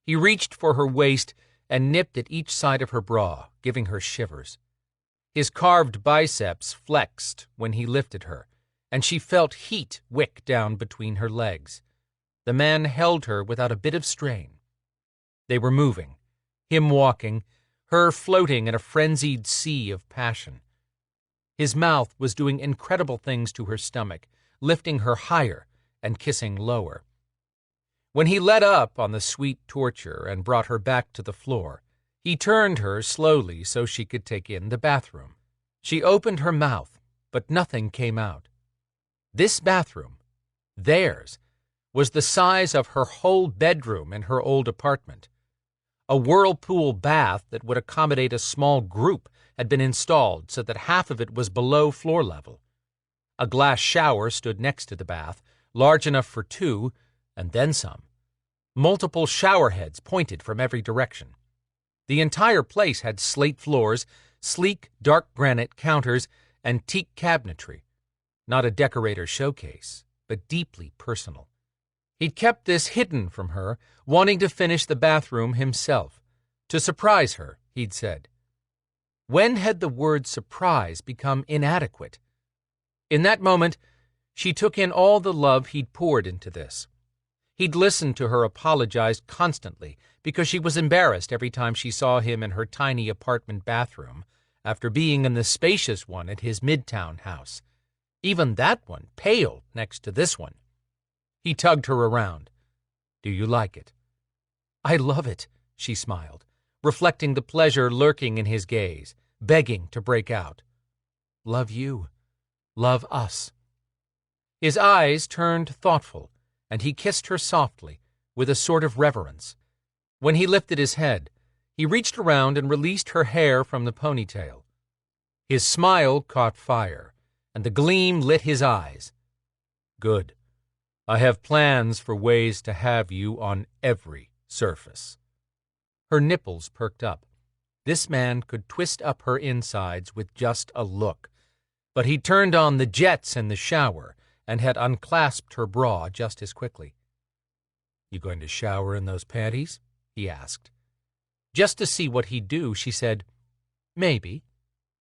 He reached for her waist and nipped at each side of her bra, giving her shivers. His carved biceps flexed when he lifted her, and she felt heat wick down between her legs. The man held her without a bit of strain. They were moving, him walking, her floating in a frenzied sea of passion. His mouth was doing incredible things to her stomach, lifting her higher and kissing lower. When he let up on the sweet torture and brought her back to the floor, he turned her slowly so she could take in the bathroom. She opened her mouth, but nothing came out. This bathroom, theirs, was the size of her whole bedroom in her old apartment. A whirlpool bath that would accommodate a small group had been installed so that half of it was below floor level. A glass shower stood next to the bath, large enough for two, and then some. Multiple shower heads pointed from every direction. The entire place had slate floors, sleek, dark granite counters, antique cabinetry. Not a decorator's showcase, but deeply personal. He'd kept this hidden from her, wanting to finish the bathroom himself. To surprise her, he'd said. When had the word surprise become inadequate? In that moment, she took in all the love he'd poured into this. He'd listened to her apologize constantly because she was embarrassed every time she saw him in her tiny apartment bathroom after being in the spacious one at his midtown house. Even that one paled next to this one. He tugged her around. "Do you like it?" "I love it," she smiled, reflecting the pleasure lurking in his gaze, begging to break out. "Love you. Love us." His eyes turned thoughtful, and he kissed her softly, with a sort of reverence. When he lifted his head, he reached around and released her hair from the ponytail. His smile caught fire, and the gleam lit his eyes. "Good. I have plans for ways to have you on every surface." Her nipples perked up. This man could twist up her insides with just a look, but he turned on the jets in the shower and had unclasped her bra just as quickly. "You going to shower in those panties?" he asked. Just to see what he'd do, she said, "Maybe."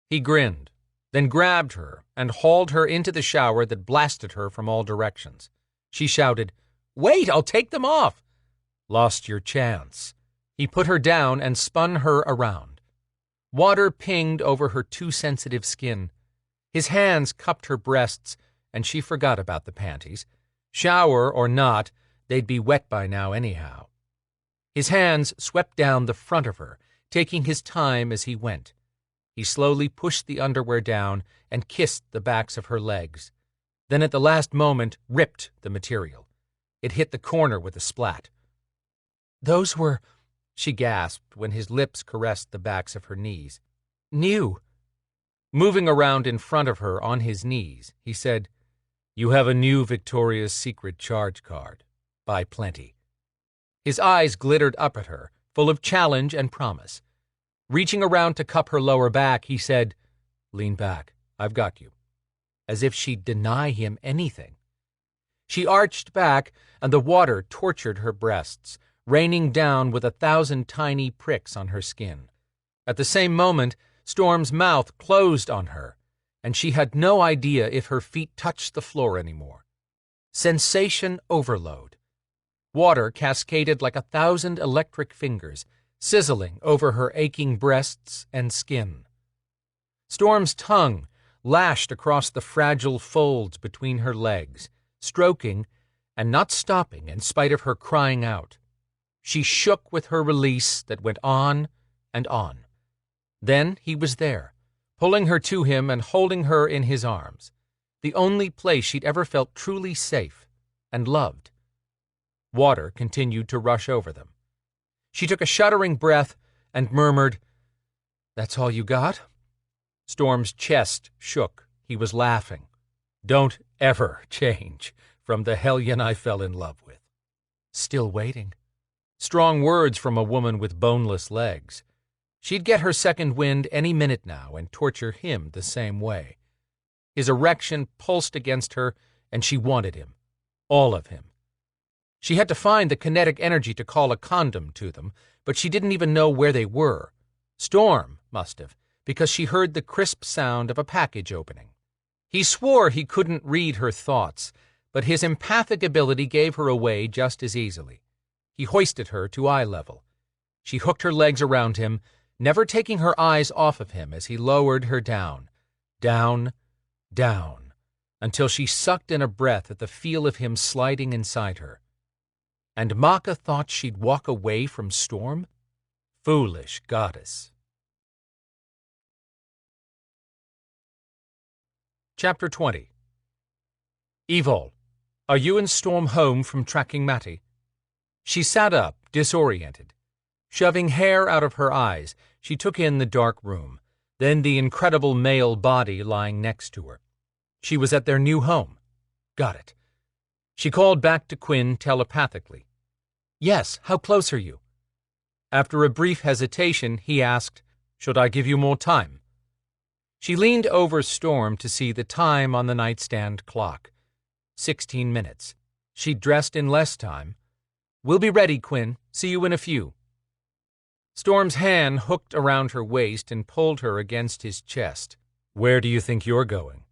He grinned, then grabbed her and hauled her into the shower that blasted her from all directions. She shouted, "Wait, I'll take them off." "Lost your chance." He put her down and spun her around. Water pinged over her too sensitive skin. His hands cupped her breasts, and she forgot about the panties. Shower or not, they'd be wet by now anyhow. His hands swept down the front of her, taking his time as he went. He slowly pushed the underwear down and kissed the backs of her legs. Then at the last moment ripped the material. It hit the corner with a splat. "Those were," she gasped when his lips caressed the backs of her knees. "New." Moving around in front of her on his knees, he said, "You have a new Victoria's Secret charge card. Buy plenty." His eyes glittered up at her, full of challenge and promise. Reaching around to cup her lower back, he said, "Lean back. I've got you." As if she'd deny him anything. She arched back, and the water tortured her breasts, raining down with 1,000 tiny pricks on her skin. At the same moment, Storm's mouth closed on her, and she had no idea if her feet touched the floor anymore. Sensation overload. Water cascaded like 1,000 electric fingers, sizzling over her aching breasts and skin. Storm's tongue lashed across the fragile folds between her legs, stroking and not stopping in spite of her crying out. She shook with her release that went on and on. Then he was there, pulling her to him and holding her in his arms, the only place she'd ever felt truly safe and loved. Water continued to rush over them. She took a shuddering breath and murmured, "That's all you got?" Storm's chest shook. He was laughing. "Don't ever change from the hellion I fell in love with." Still waiting. Strong words from a woman with boneless legs. She'd get her second wind any minute now and torture him the same way. His erection pulsed against her, and she wanted him. All of him. She had to find the kinetic energy to call a condom to them, but she didn't even know where they were. Storm must have, because she heard the crisp sound of a package opening. He swore he couldn't read her thoughts, but his empathic ability gave her away just as easily. He hoisted her to eye level. She hooked her legs around him, never taking her eyes off of him as he lowered her down, down, down, until she sucked in a breath at the feel of him sliding inside her. And Maka thought she'd walk away from Storm? Foolish goddess. Chapter 20. Evol, are you and Storm home from tracking Matty? She sat up, disoriented. Shoving hair out of her eyes, she took in the dark room, then the incredible male body lying next to her. She was at their new home. Got it. She called back to Quinn telepathically. Yes, how close are you? After a brief hesitation, he asked, Should I give you more time? She leaned over Storm to see the time on the nightstand clock. 16 minutes. She'd dressed in less time. We'll be ready, Quinn. See you in a few. Storm's hand hooked around her waist and pulled her against his chest. Where do you think you're going?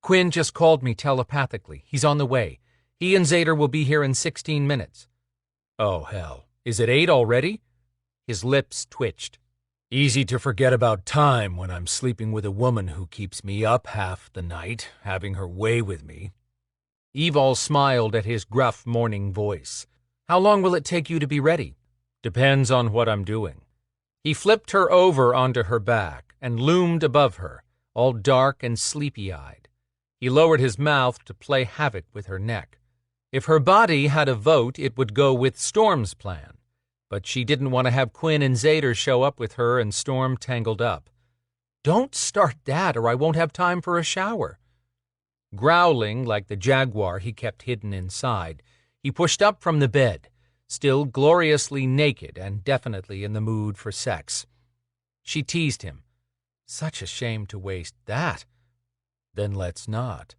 Quinn just called me telepathically. He's on the way. He and Zader will be here in 16 minutes. Oh, hell. Is it 8 already? His lips twitched. Easy to forget about time when I'm sleeping with a woman who keeps me up half the night, having her way with me. Evol smiled at his gruff morning voice. How long will it take you to be ready? Depends on what I'm doing. He flipped her over onto her back and loomed above her, all dark and sleepy-eyed. He lowered his mouth to play havoc with her neck. If her body had a vote, it would go with Storm's plan. But she didn't want to have Quinn and Zader show up with her and Storm tangled up. Don't start that or I won't have time for a shower. Growling like the jaguar he kept hidden inside, he pushed up from the bed, still gloriously naked and definitely in the mood for sex. She teased him. Such a shame to waste that. Then let's not.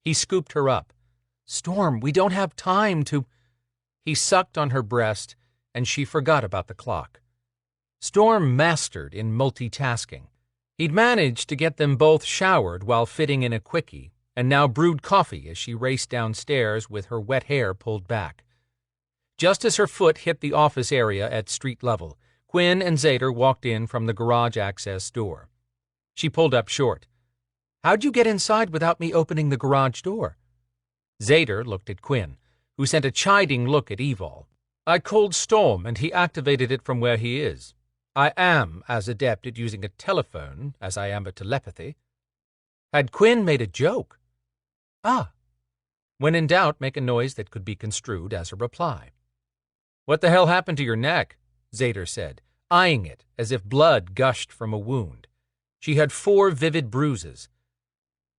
He scooped her up. Storm, we don't have time to... He sucked on her breast, and she forgot about the clock. Storm mastered in multitasking. He'd managed to get them both showered while fitting in a quickie, and now brewed coffee as she raced downstairs with her wet hair pulled back. Just as her foot hit the office area at street level, Quinn and Zader walked in from the garage access door. She pulled up short. How'd you get inside without me opening the garage door? Zader looked at Quinn, who sent a chiding look at Evol. I called Storm, and he activated it from where he is. I am as adept at using a telephone as I am at telepathy. Had Quinn made a joke? Ah. When in doubt, make a noise that could be construed as a reply. What the hell happened to your neck? Zader said, eyeing it as if blood gushed from a wound. She had 4 vivid bruises.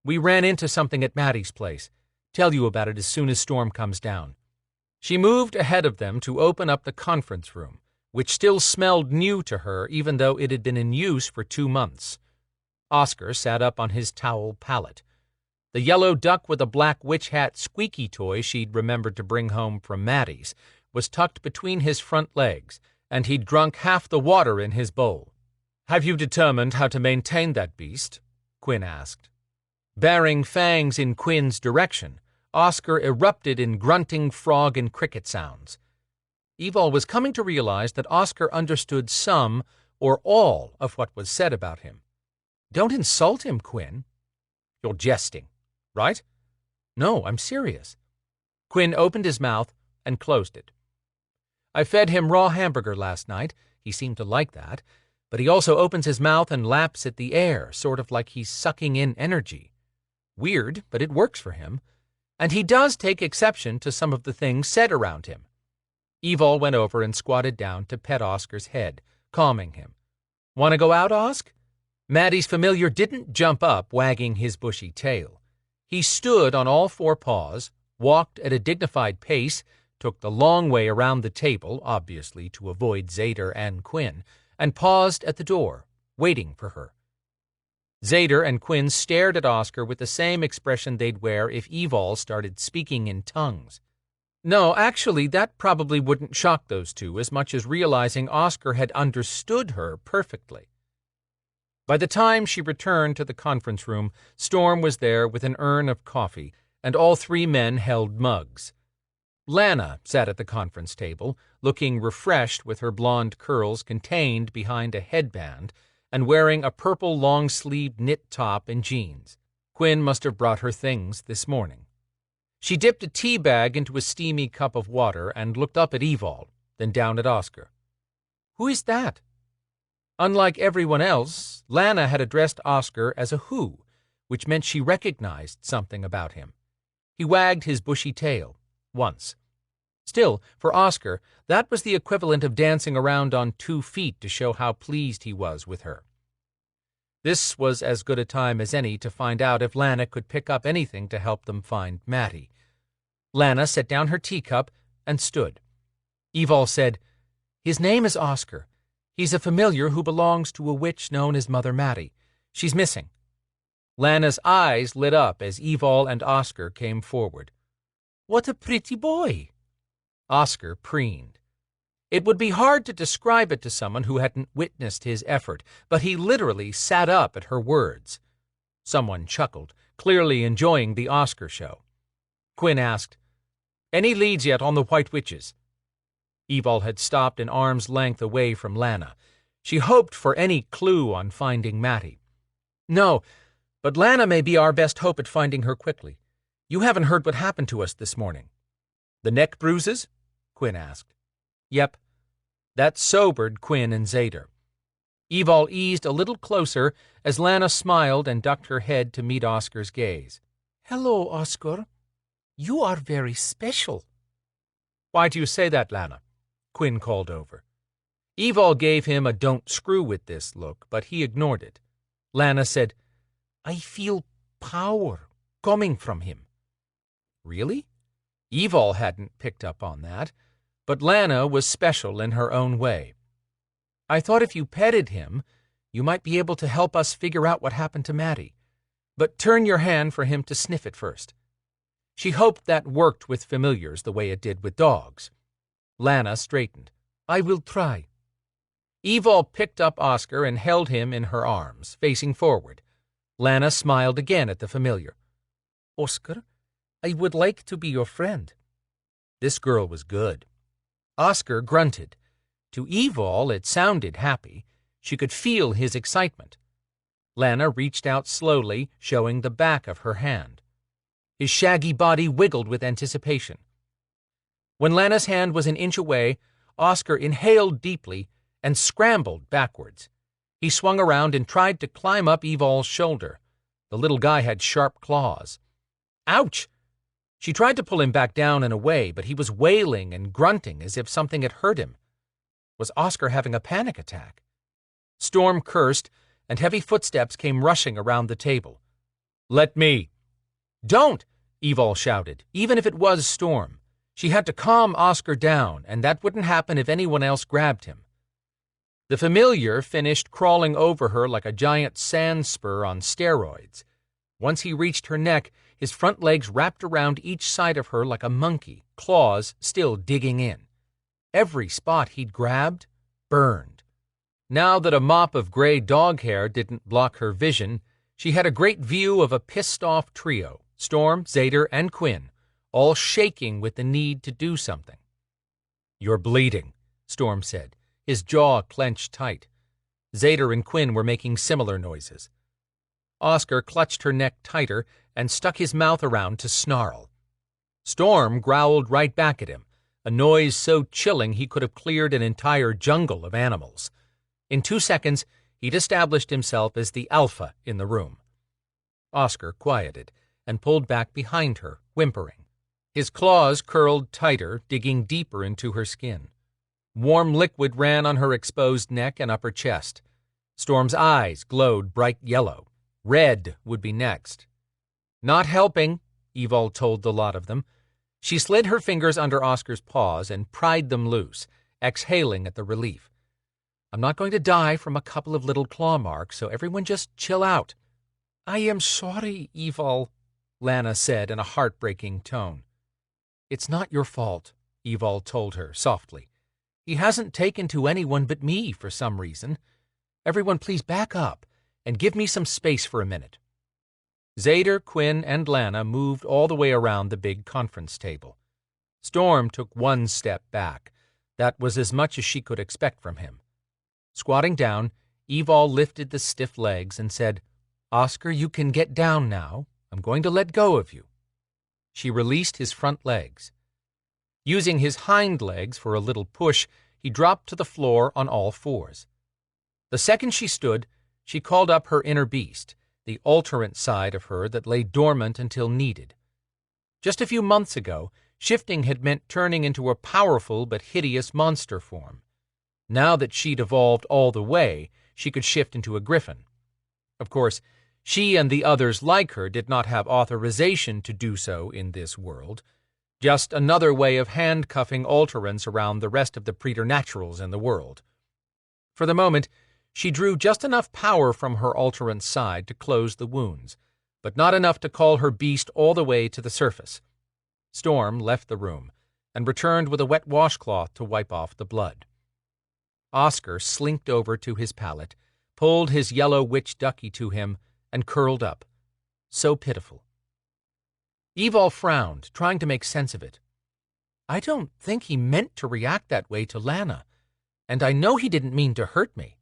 We ran into something at Maddie's place. Tell you about it as soon as Storm comes down. She moved ahead of them to open up the conference room, which still smelled new to her even though it had been in use for 2 months. Oscar sat up on his towel pallet. The yellow duck with a black witch hat squeaky toy she'd remembered to bring home from Maddie's was tucked between his front legs, and he'd drunk half the water in his bowl. Have you determined how to maintain that beast? Quinn asked. Bearing fangs in Quinn's direction, Oscar erupted in grunting frog and cricket sounds. Evol was coming to realize that Oscar understood some or all of what was said about him. Don't insult him, Quinn. You're jesting, right? No, I'm serious. Quinn opened his mouth and closed it. I fed him raw hamburger last night. He seemed to like that. But he also opens his mouth and laps at the air, sort of like he's sucking in energy. Weird, but it works for him. And he does take exception to some of the things said around him. Evol went over and squatted down to pet Oscar's head, calming him. Want to go out, Osk? Maddie's familiar didn't jump up, wagging his bushy tail. He stood on all 4 paws, walked at a dignified pace, took the long way around the table, obviously to avoid Zader and Quinn, and paused at the door, waiting for her. Zader and Quinn stared at Oscar with the same expression they'd wear if Evol started speaking in tongues. No, actually, that probably wouldn't shock those two as much as realizing Oscar had understood her perfectly. By the time she returned to the conference room, Storm was there with an urn of coffee, and all three men held mugs. Lana sat at the conference table, looking refreshed with her blonde curls contained behind a headband and wearing a purple long-sleeved knit top and jeans. Quinn must have brought her things this morning. She dipped a tea bag into a steamy cup of water and looked up at Evol, then down at Oscar. "Who is that?" Unlike everyone else, Lana had addressed Oscar as a who, which meant she recognized something about him. He wagged his bushy tail. Once. Still, for Oscar, that was the equivalent of dancing around on 2 feet to show how pleased he was with her. This was as good a time as any to find out if Lana could pick up anything to help them find Mattie. Lana set down her teacup and stood. Evol said, "His name is Oscar. He's a familiar who belongs to a witch known as Mother Mattie. She's missing." Lana's eyes lit up as Evol and Oscar came forward. "What a pretty boy!" Oscar preened. It would be hard to describe it to someone who hadn't witnessed his effort, but he literally sat up at her words. Someone chuckled, clearly enjoying the Oscar show. Quinn asked, "Any leads yet on the White Witches?" Evol had stopped an arm's length away from Lana. She hoped for any clue on finding Mattie. "No, but Lana may be our best hope at finding her quickly. You haven't heard what happened to us this morning." "The neck bruises?" Quinn asked. "Yep." That sobered Quinn and Zader. Evol eased a little closer as Lana smiled and ducked her head to meet Oscar's gaze. "Hello, Oscar. You are very special." "Why do you say that, Lana?" Quinn called over. Evol gave him a don't screw with this look, but he ignored it. Lana said, "I feel power coming from him." Really? Evol hadn't picked up on that, but Lana was special in her own way. "I thought if you petted him, you might be able to help us figure out what happened to Mattie. But turn your hand for him to sniff it first." She hoped that worked with familiars the way it did with dogs. Lana straightened. "I will try." Evol picked up Oscar and held him in her arms, facing forward. Lana smiled again at the familiar. "Oscar, I would like to be your friend." This girl was good. Oscar grunted. To Evol, it sounded happy. She could feel his excitement. Lana reached out slowly, showing the back of her hand. His shaggy body wiggled with anticipation. When Lana's hand was an inch away, Oscar inhaled deeply and scrambled backwards. He swung around and tried to climb up Evol's shoulder. The little guy had sharp claws. "Ouch!" She tried to pull him back down and away, but he was wailing and grunting as if something had hurt him. Was Oscar having a panic attack? Storm cursed, and heavy footsteps came rushing around the table. "Let me!" "Don't!" Evol shouted, even if it was Storm. She had to calm Oscar down, and that wouldn't happen if anyone else grabbed him. The familiar finished crawling over her like a giant sand spur on steroids. Once he reached her neck, his front legs wrapped around each side of her like a monkey, claws still digging in. Every spot he'd grabbed burned. Now that a mop of gray dog hair didn't block her vision, she had a great view of a pissed-off trio, Storm, Zader, and Quinn, all shaking with the need to do something. "You're bleeding," Storm said, his jaw clenched tight. Zader and Quinn were making similar noises. Oscar clutched her neck tighter and stuck his mouth around to snarl. Storm growled right back at him, a noise so chilling he could have cleared an entire jungle of animals. In 2 seconds, he'd established himself as the alpha in the room. Oscar quieted and pulled back behind her, whimpering. His claws curled tighter, digging deeper into her skin. Warm liquid ran on her exposed neck and upper chest. Storm's eyes glowed bright yellow. Red would be next. "Not helping," Evol told the lot of them. She slid her fingers under Oscar's paws and pried them loose, exhaling at the relief. "I'm not going to die from a couple of little claw marks, so everyone just chill out." "I am sorry, Evol," Lana said in a heartbreaking tone. "It's not your fault," Evol told her softly. "He hasn't taken to anyone but me for some reason. Everyone please back up and give me some space for a minute." Zader, Quinn, and Lana moved all the way around the big conference table. Storm took one step back. That was as much as she could expect from him. Squatting down, Evol lifted the stiff legs and said, "Oscar, you can get down now. I'm going to let go of you." She released his front legs. Using his hind legs for a little push, he dropped to the floor on all fours. The second she stood, she called up her inner beast, the alterant side of her that lay dormant until needed. Just a few months ago, shifting had meant turning into a powerful but hideous monster form. Now that she'd evolved all the way, she could shift into a griffin. Of course, she and the others like her did not have authorization to do so in this world, just another way of handcuffing alterants around the rest of the preternaturals in the world. For the moment, she drew just enough power from her alterant side to close the wounds, but not enough to call her beast all the way to the surface. Storm left the room and returned with a wet washcloth to wipe off the blood. Oscar slinked over to his pallet, pulled his yellow witch ducky to him, and curled up. So pitiful. Evol frowned, trying to make sense of it. "I don't think he meant to react that way to Lana, and I know he didn't mean to hurt me."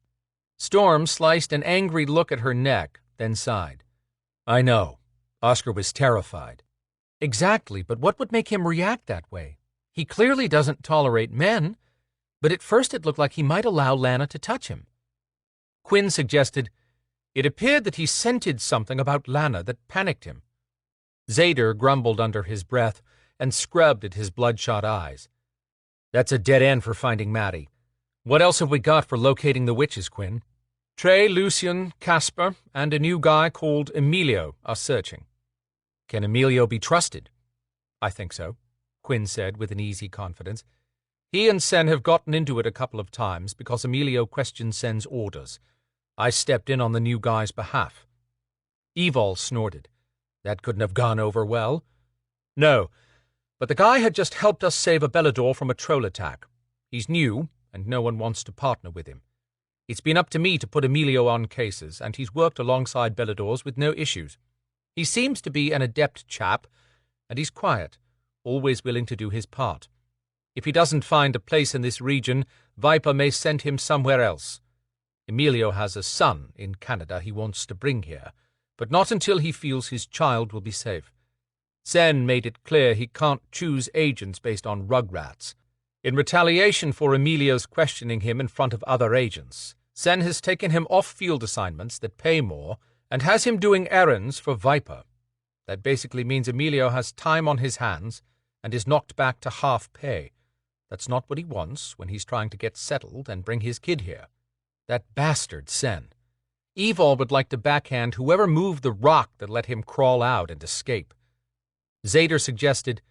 Storm sliced an angry look at her neck, then sighed. "I know." Oscar was terrified. "Exactly, but what would make him react that way? He clearly doesn't tolerate men, but at first it looked like he might allow Lana to touch him." Quinn suggested, "It appeared that he scented something about Lana that panicked him." Zader grumbled under his breath and scrubbed at his bloodshot eyes. "That's a dead end for finding Maddie. What else have we got for locating the witches, Quinn?" "Trey, Lucian, Casper, and a new guy called Emilio are searching." "Can Emilio be trusted?" "I think so," Quinn said with an easy confidence. "He and Sen have gotten into it a couple of times because Emilio questioned Sen's orders. I stepped in on the new guy's behalf." Evol snorted. "That couldn't have gone over well." "No, but the guy had just helped us save a Belador from a troll attack. He's new, and no one wants to partner with him. It's been up to me to put Emilio on cases, and he's worked alongside Beladors with no issues. He seems to be an adept chap, and he's quiet, always willing to do his part. If he doesn't find a place in this region, Viper may send him somewhere else. Emilio has a son in Canada he wants to bring here, but not until he feels his child will be safe. Sen made it clear he can't choose agents based on rugrats. In retaliation for Emilio's questioning him in front of other agents, Sen has taken him off field assignments that pay more and has him doing errands for Viper. That basically means Emilio has time on his hands and is knocked back to half pay. That's not what he wants when he's trying to get settled and bring his kid here. That bastard Sen. Evol would like to backhand whoever moved the rock that let him crawl out and escape." Zader suggested,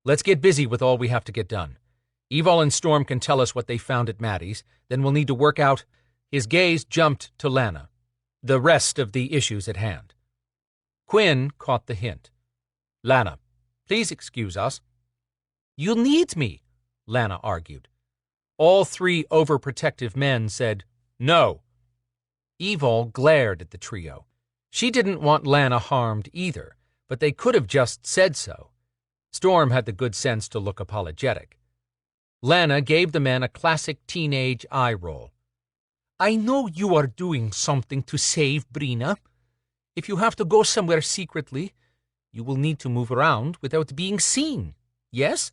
"Let's get busy with all we have to get done. Evol and Storm can tell us what they found at Maddie's, then we'll need to work out—" His gaze jumped to Lana, "the rest of the issues at hand." Quinn caught the hint. "Lana, please excuse us." "You'll need me," Lana argued. All three overprotective men said, "No." Evol glared at the trio. She didn't want Lana harmed either, but they could have just said so. Storm had the good sense to look apologetic. Lana gave the men a classic teenage eye roll. "I know you are doing something to save Brina. If you have to go somewhere secretly, you will need to move around without being seen, yes?"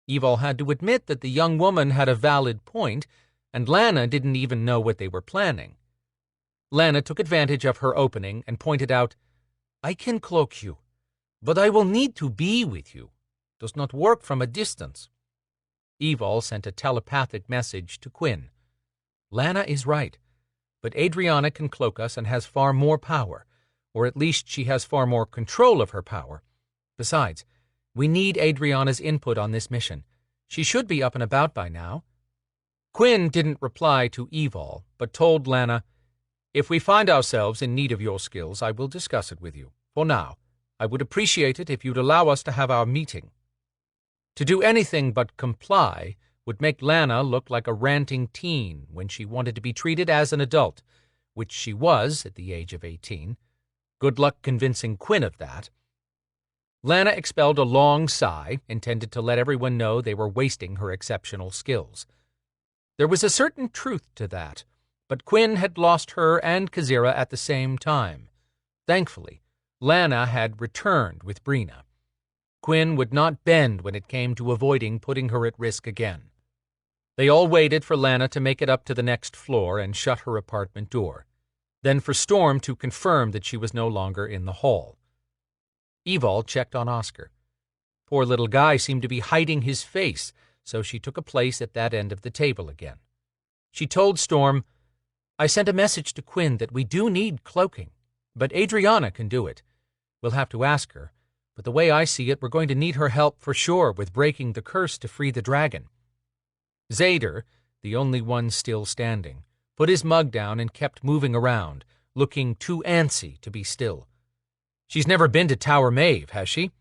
Evol had to admit that the young woman had a valid point, and Lana didn't even know what they were planning. Lana took advantage of her opening and pointed out, "I can cloak you, but I will need to be with you. It does not work from a distance." Evol sent a telepathic message to Quinn. "Lana is right, but Adriana can cloak us and has far more power, or at least she has far more control of her power. Besides, we need Adriana's input on this mission. She should be up and about by now." Quinn didn't reply to Evol, but told Lana, "If we find ourselves in need of your skills, I will discuss it with you. For now, I would appreciate it if you'd allow us to have our meeting." To do anything but comply would make Lana look like a ranting teen when she wanted to be treated as an adult, which she was at the age of 18. Good luck convincing Quinn of that. Lana expelled a long sigh, intended to let everyone know they were wasting her exceptional skills. There was a certain truth to that, but Quinn had lost her and Kazira at the same time. Thankfully, Lana had returned with Brina. Quinn would not bend when it came to avoiding putting her at risk again. They all waited for Lana to make it up to the next floor and shut her apartment door, then for Storm to confirm that she was no longer in the hall. Evol checked on Oscar. Poor little guy seemed to be hiding his face, so she took a place at that end of the table again. She told Storm, "I sent a message to Quinn that we do need cloaking, but Adriana can do it. We'll have to ask her, but the way I see it, we're going to need her help for sure with breaking the curse to free the dragon." Zader, the only one still standing, put his mug down and kept moving around, looking too antsy to be still. "She's never been to Tower Maeve, has she?"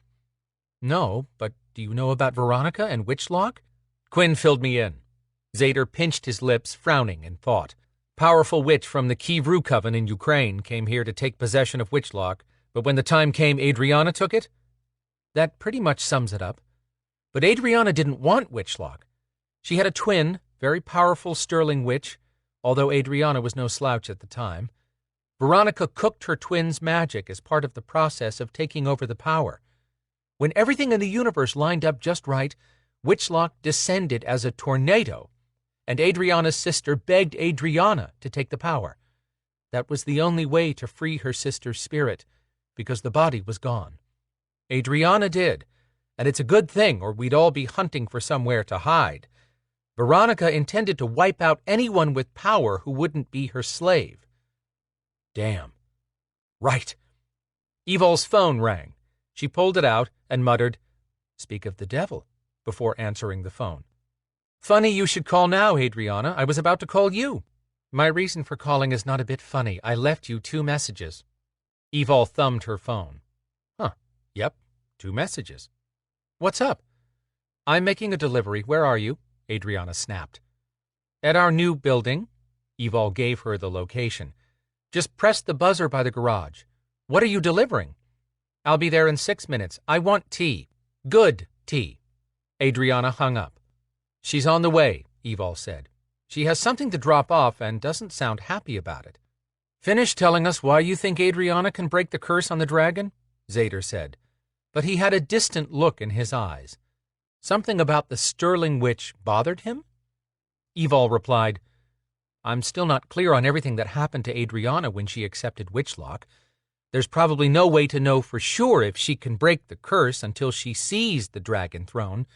"No, but do you know about Veronica and Witchlock?" Quinn filled me in. Zader pinched his lips, frowning in thought. "Powerful witch from the Kivru Coven in Ukraine came here to take possession of Witchlock, but when the time came, Adriana took it?" "That pretty much sums it up. But Adriana didn't want Witchlock. She had a twin, very powerful Sterling witch, although Adriana was no slouch at the time. Veronica cooked her twin's magic as part of the process of taking over the power. When everything in the universe lined up just right, Witchlock descended as a tornado, and Adriana's sister begged Adriana to take the power. That was the only way to free her sister's spirit, because the body was gone. Adriana did, and it's a good thing, or we'd all be hunting for somewhere to hide. Veronica intended to wipe out anyone with power who wouldn't be her slave." "Damn. Right." Evol's phone rang. She pulled it out and muttered, "Speak of the devil," before answering the phone. "Funny you should call now, Adriana. I was about to call you." "My reason for calling is not a bit funny. I left you 2 messages. Evol thumbed her phone. "Huh. Yep. 2 messages. "What's up?" "I'm making a delivery. Where are you?" Adriana snapped. "At our new building." Evol gave her the location. "Just press the buzzer by the garage." "What are you delivering?" "I'll be there in 6 minutes. I want tea. Good tea." Adriana hung up. "She's on the way," Evol said. "She has something to drop off and doesn't sound happy about it." "Finish telling us why you think Adriana can break the curse on the dragon," Zader said, but he had a distant look in his eyes. Something about the Sterling witch bothered him? Evol replied, "I'm still not clear on everything that happened to Adriana when she accepted Witchlock. There's probably no way to know for sure if she can break the curse until she sees the dragon throne,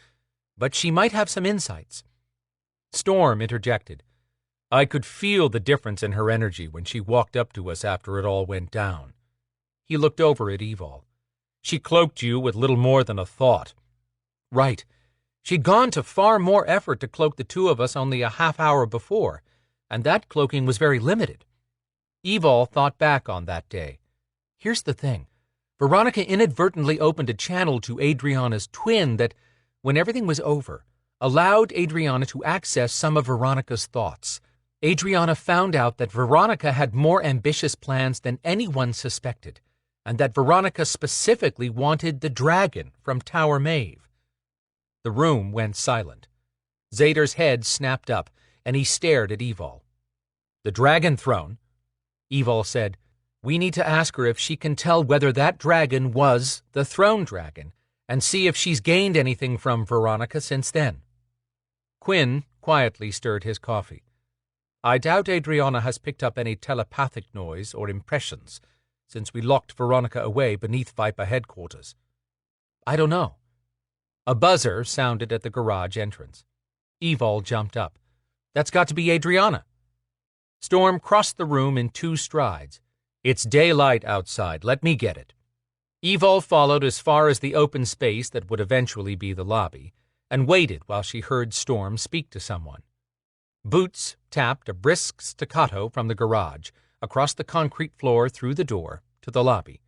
but she might have some insights." Storm interjected. "I could feel the difference in her energy when she walked up to us after it all went down." He looked over at Evol. "She cloaked you with little more than a thought." "Right. She'd gone to far more effort to cloak the 2 of us only a half-hour before, and that cloaking was very limited." Evol thought back on that day. Here's the thing. Veronica inadvertently opened a channel to Adriana's twin that, when everything was over, allowed Adriana to access some of Veronica's thoughts. Adriana found out that Veronica had more ambitious plans than anyone suspected, and that Veronica specifically wanted the dragon from Tower Maeve. The room went silent. Zader's head snapped up, and he stared at Evol. "The dragon throne?" Evol said, "We need to ask her if she can tell whether that dragon was the throne dragon, and see if she's gained anything from Veronica since then." Quinn quietly stirred his coffee. "I doubt Adriana has picked up any telepathic noise or impressions since we locked Veronica away beneath Viper headquarters." "I don't know." A buzzer sounded at the garage entrance. Evol jumped up. "That's got to be Adriana." Storm crossed the room in 2 strides. "It's daylight outside. Let me get it." Evol followed as far as the open space that would eventually be the lobby, and waited while she heard Storm speak to someone. Boots tapped a brisk staccato from the garage, across the concrete floor through the door, to the lobby.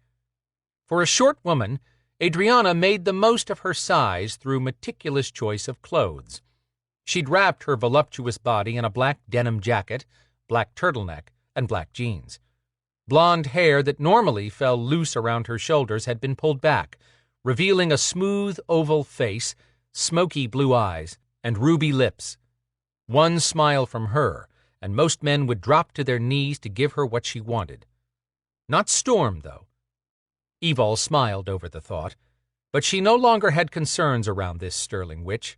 For a short woman, Adriana made the most of her size through meticulous choice of clothes. She'd wrapped her voluptuous body in a black denim jacket, black turtleneck, and black jeans. Blonde hair that normally fell loose around her shoulders had been pulled back, revealing a smooth oval face, smoky blue eyes, and ruby lips. One smile from her, and most men would drop to their knees to give her what she wanted. Not Storm, though. Evol smiled over the thought, but she no longer had concerns around this sterling witch.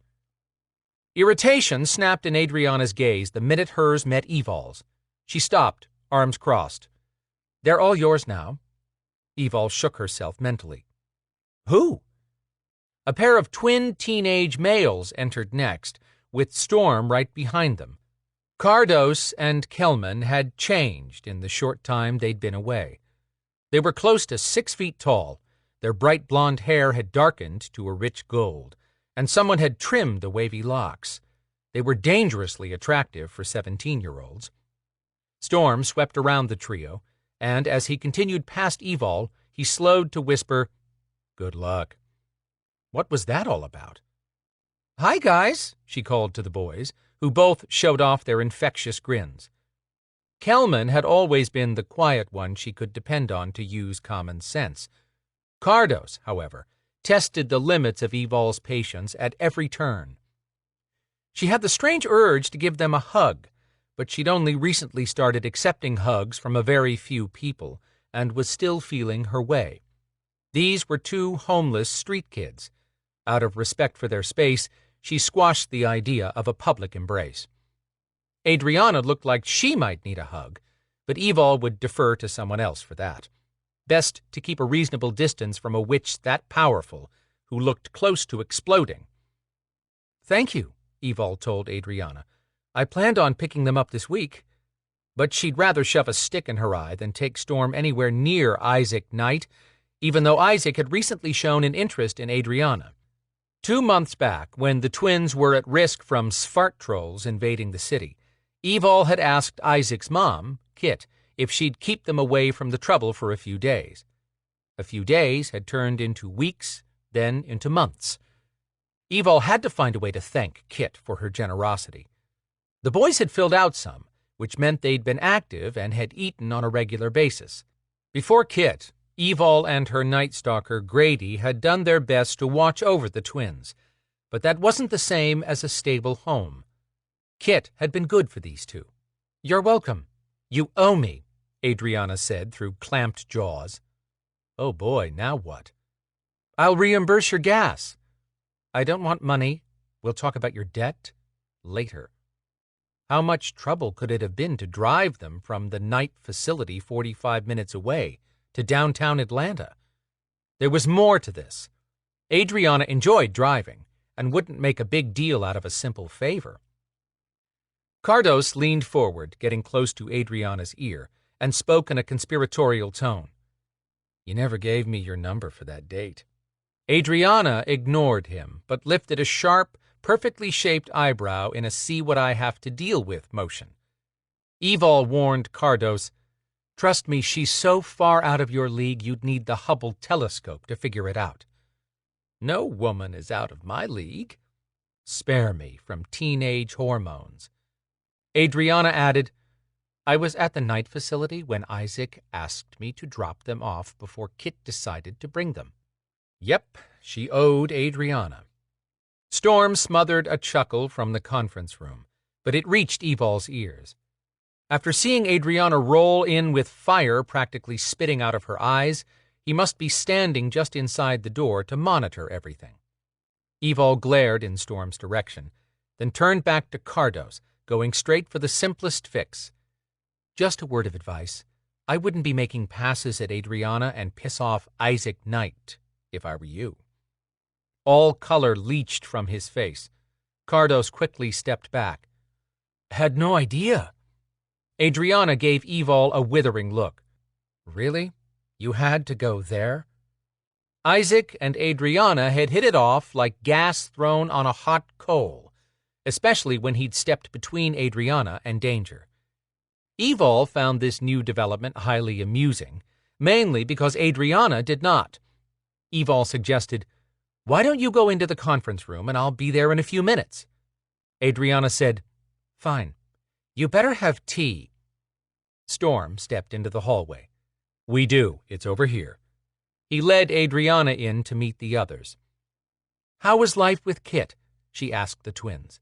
Irritation snapped in Adriana's gaze the minute hers met Evol's. She stopped, arms crossed. "They're all yours now." Evol shook herself mentally. "Who?" A pair of twin teenage males entered next, with Storm right behind them. Cardos and Kelman had changed in the short time they'd been away. They were close to 6 feet tall, their bright blonde hair had darkened to a rich gold, and someone had trimmed the wavy locks. They were dangerously attractive for 17-year-olds. Storm swept around the trio, and as he continued past Evol, he slowed to whisper, "Good luck." What was that all about? "Hi, guys," she called to the boys, who both showed off their infectious grins. Kelman had always been the quiet one she could depend on to use common sense. Cardos, however, tested the limits of Evol's patience at every turn. She had the strange urge to give them a hug, but she'd only recently started accepting hugs from a very few people and was still feeling her way. These were 2 homeless street kids. Out of respect for their space, she squashed the idea of a public embrace. Adriana looked like she might need a hug, but Evol would defer to someone else for that. Best to keep a reasonable distance from a witch that powerful, who looked close to exploding. "Thank you," Evol told Adriana. "I planned on picking them up this week." But she'd rather shove a stick in her eye than take Storm anywhere near Isaac Knight, even though Isaac had recently shown an interest in Adriana. 2 months back, when the twins were at risk from Svart trolls invading the city, Evol had asked Isaac's mom, Kit, if she'd keep them away from the trouble for a few days. A few days had turned into weeks, then into months. Evol had to find a way to thank Kit for her generosity. The boys had filled out some, which meant they'd been active and had eaten on a regular basis. Before Kit, Evol and her night stalker Grady had done their best to watch over the twins, but that wasn't the same as a stable home. Kit had been good for these 2. "You're welcome. You owe me," Adriana said through clamped jaws. Oh boy, now what? "I'll reimburse your gas." "I don't want money. We'll talk about your debt later." How much trouble could it have been to drive them from the night facility 45 minutes away to downtown Atlanta? There was more to this. Adriana enjoyed driving and wouldn't make a big deal out of a simple favor. Cardos leaned forward, getting close to Adriana's ear, and spoke in a conspiratorial tone. "You never gave me your number for that date." Adriana ignored him, but lifted a sharp, perfectly shaped eyebrow in a see-what-I-have-to-deal-with motion. Evol warned Cardos, "Trust me, she's so far out of your league you'd need the Hubble telescope to figure it out." "No woman is out of my league." "Spare me from teenage hormones." Adriana added, "I was at the night facility when Isaac asked me to drop them off before Kit decided to bring them." Yep, she owed Adriana. Storm smothered a chuckle from the conference room, but it reached Evol's ears. After seeing Adriana roll in with fire practically spitting out of her eyes, he must be standing just inside the door to monitor everything. Evol glared in Storm's direction, then turned back to Cardos, going straight for the simplest fix. "Just a word of advice. I wouldn't be making passes at Adriana and piss off Isaac Knight, if I were you." All color leached from his face. Cardos quickly stepped back. "Had no idea." Adriana gave Evol a withering look. "Really? You had to go there?" Isaac and Adriana had hit it off like gas thrown on a hot coal, especially when he'd stepped between Adriana and danger. Evol found this new development highly amusing, mainly because Adriana did not. Evol suggested, "Why don't you go into the conference room and I'll be there in a few minutes?" Adriana said, "Fine. You better have tea." Storm stepped into the hallway. We do. It's over here. He led Adrianna in to meet the others. How was life with Kit? She asked the twins.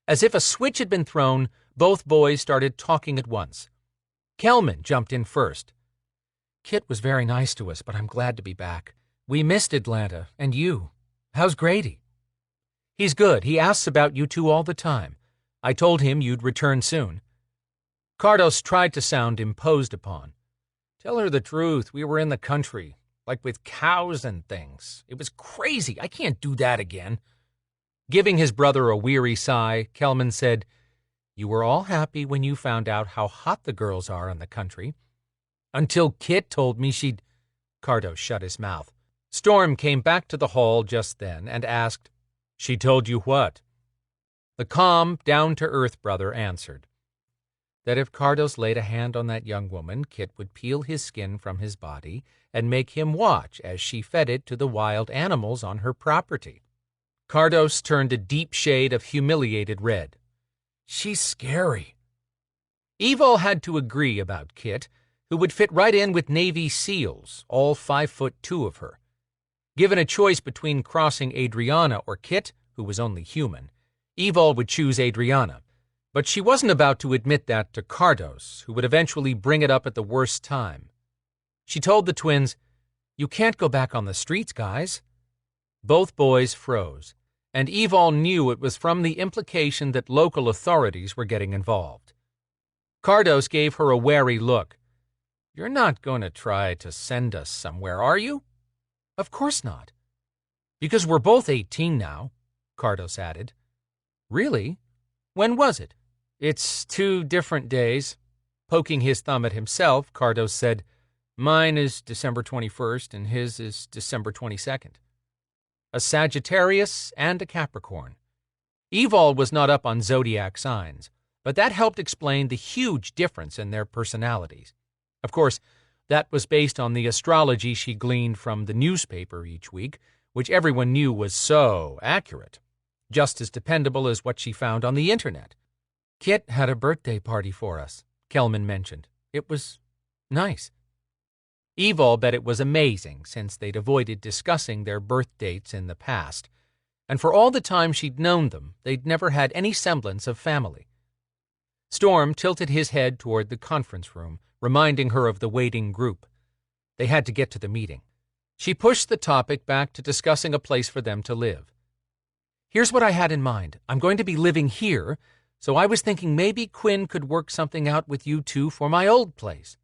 As if a switch had been thrown, both boys started talking at once. Kelman jumped in first. Kit was very nice to us, but I'm glad to be back. We missed Atlanta, and you. How's Grady? He's good. He asks about you two all the time. I told him you'd return soon. Cardos tried to sound imposed upon. Tell her the truth. We were in the country, like with cows and things. It was crazy. I can't do that again. Giving his brother a weary sigh, Kelman said, You were all happy when you found out how hot the girls are in the country. Until Kit told me she'd... Cardos shut his mouth. Storm came back to the hall just then and asked, She told you what? The calm, down-to-earth brother answered, That if Cardos laid a hand on that young woman, Kit would peel his skin from his body and make him watch as she fed it to the wild animals on her property. Cardos turned a deep shade of humiliated red. She's scary. Evil had to agree about Kit, who would fit right in with Navy SEALs, all 5'2" of her. Given a choice between crossing Adrianna or Kit, who was only human, Evil would choose Adrianna, but she wasn't about to admit that to Cardos, who would eventually bring it up at the worst time. She told the twins, You can't go back on the streets, guys. Both boys froze, and Evil knew it was from the implication that local authorities were getting involved. Cardos gave her a wary look. You're not going to try to send us somewhere, are you? Of course not. Because we're both 18 now, Cardos added. Really? When was it? It's 2 different days. Poking his thumb at himself, Cardos said, Mine is December 21st and his is December 22nd. A Sagittarius and a Capricorn. Evol was not up on zodiac signs, but that helped explain the huge difference in their personalities. Of course, that was based on the astrology she gleaned from the newspaper each week, which everyone knew was so accurate, just as dependable as what she found on the internet. Kit had a birthday party for us, Kelman mentioned. It was nice. Evol bet it was amazing, since they'd avoided discussing their birth dates in the past, and for all the time she'd known them, they'd never had any semblance of family. Storm tilted his head toward the conference room, reminding her of the waiting group. They had to get to the meeting. She pushed the topic back to discussing a place for them to live. Here's what I had in mind. I'm going to be living here, so I was thinking maybe Quinn could work something out with you two for my old place.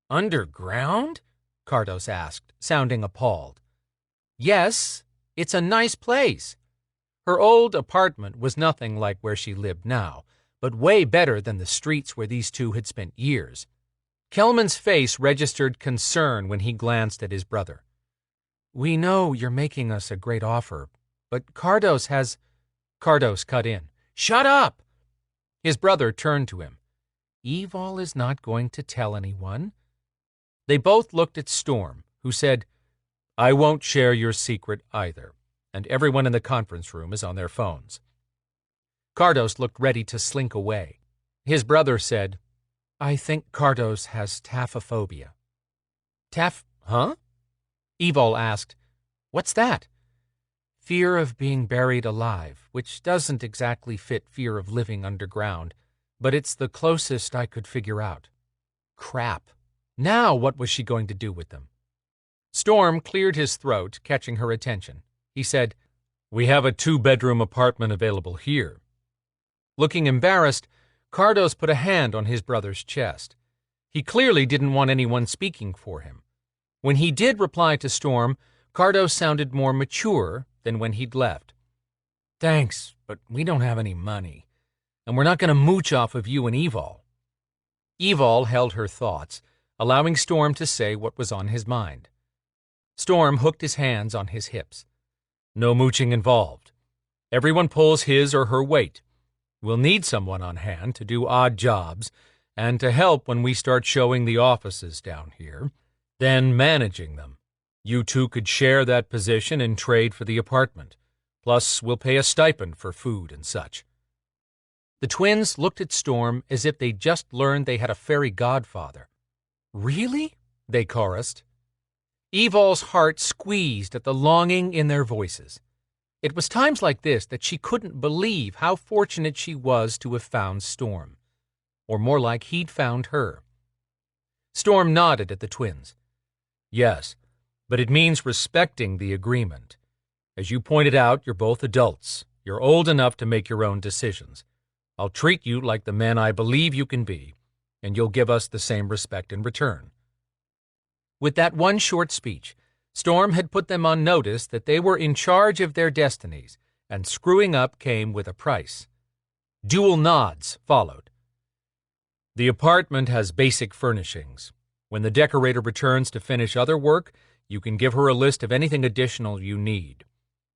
Underground? Cardos asked, sounding appalled. Yes, it's a nice place. Her old apartment was nothing like where she lived now, but way better than the streets where these two had spent years. Kelman's face registered concern when he glanced at his brother. We know you're making us a great offer, but Cardos has... Cardos cut in. Shut up! His brother turned to him. Evol is not going to tell anyone. They both looked at Storm, who said, I won't share your secret either, and everyone in the conference room is on their phones. Cardos looked ready to slink away. His brother said, I think Cardos has taphophobia. Huh? Evol asked, What's that? Fear of being buried alive, which doesn't exactly fit fear of living underground, but it's the closest I could figure out. Crap. Now what was she going to do with them? Storm cleared his throat, catching her attention. He said, We have a 2-bedroom apartment available here. Looking embarrassed, Cardos put a hand on his brother's chest. He clearly didn't want anyone speaking for him. When he did reply to Storm, Cardos sounded more mature than when he'd left. Thanks, but we don't have any money, and we're not going to mooch off of you and Evol. Evol held her thoughts, allowing Storm to say what was on his mind. Storm hooked his hands on his hips. No mooching involved. Everyone pulls his or her weight. We'll need someone on hand to do odd jobs and to help when we start showing the offices down here, then managing them. You two could share that position and trade for the apartment. Plus, we'll pay a stipend for food and such. The twins looked at Storm as if they'd just learned they had a fairy godfather. Really? they chorused. Evol's heart squeezed at the longing in their voices. It was times like this that she couldn't believe how fortunate she was to have found Storm. Or more like he'd found her. Storm nodded at the twins. Yes, but it means respecting the agreement. As you pointed out, you're both adults. You're old enough to make your own decisions. I'll treat you like the man I believe you can be, and you'll give us the same respect in return. With that one short speech, Storm had put them on notice that they were in charge of their destinies, and screwing up came with a price. Dual nods followed. The apartment has basic furnishings. When the decorator returns to finish other work, you can give her a list of anything additional you need.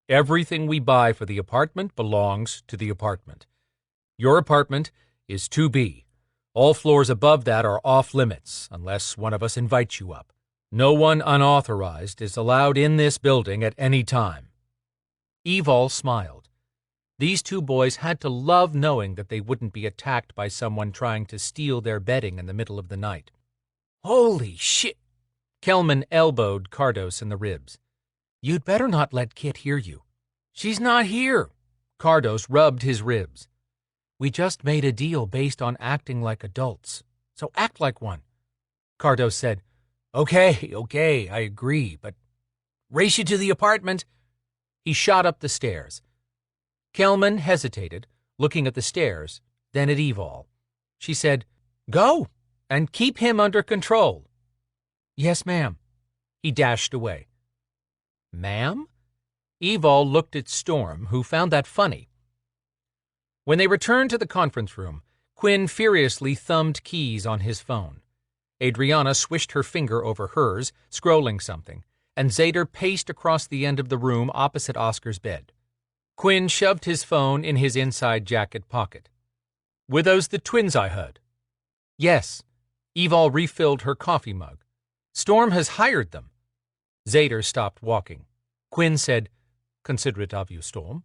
Everything we buy for the apartment belongs to the apartment. Your apartment is 2B. All floors above that are off limits, unless one of us invites you up. No one unauthorized is allowed in this building at any time. Evol smiled. These two boys had to love knowing that they wouldn't be attacked by someone trying to steal their bedding in the middle of the night. Holy shit! Kelman elbowed Cardos in the ribs. You'd better not let Kit hear you. She's not here. Cardos rubbed his ribs. We just made a deal based on acting like adults, so act like one. Cardos said, Okay, I agree, but race you to the apartment. He shot up the stairs. Kelman hesitated, looking at the stairs, then at Evol. She said, Go, and keep him under control. Yes, ma'am. He dashed away. Ma'am? Evol looked at Storm, who found that funny. When they returned to the conference room, Quinn furiously thumbed keys on his phone. Adrianna swished her finger over hers, scrolling something, and Zader paced across the end of the room opposite Oscar's bed. Quinn shoved his phone in his inside jacket pocket. Were those the twins I heard? Yes. Evol refilled her coffee mug. Storm has hired them. Zader stopped walking. Quinn said, Considerate of you, Storm.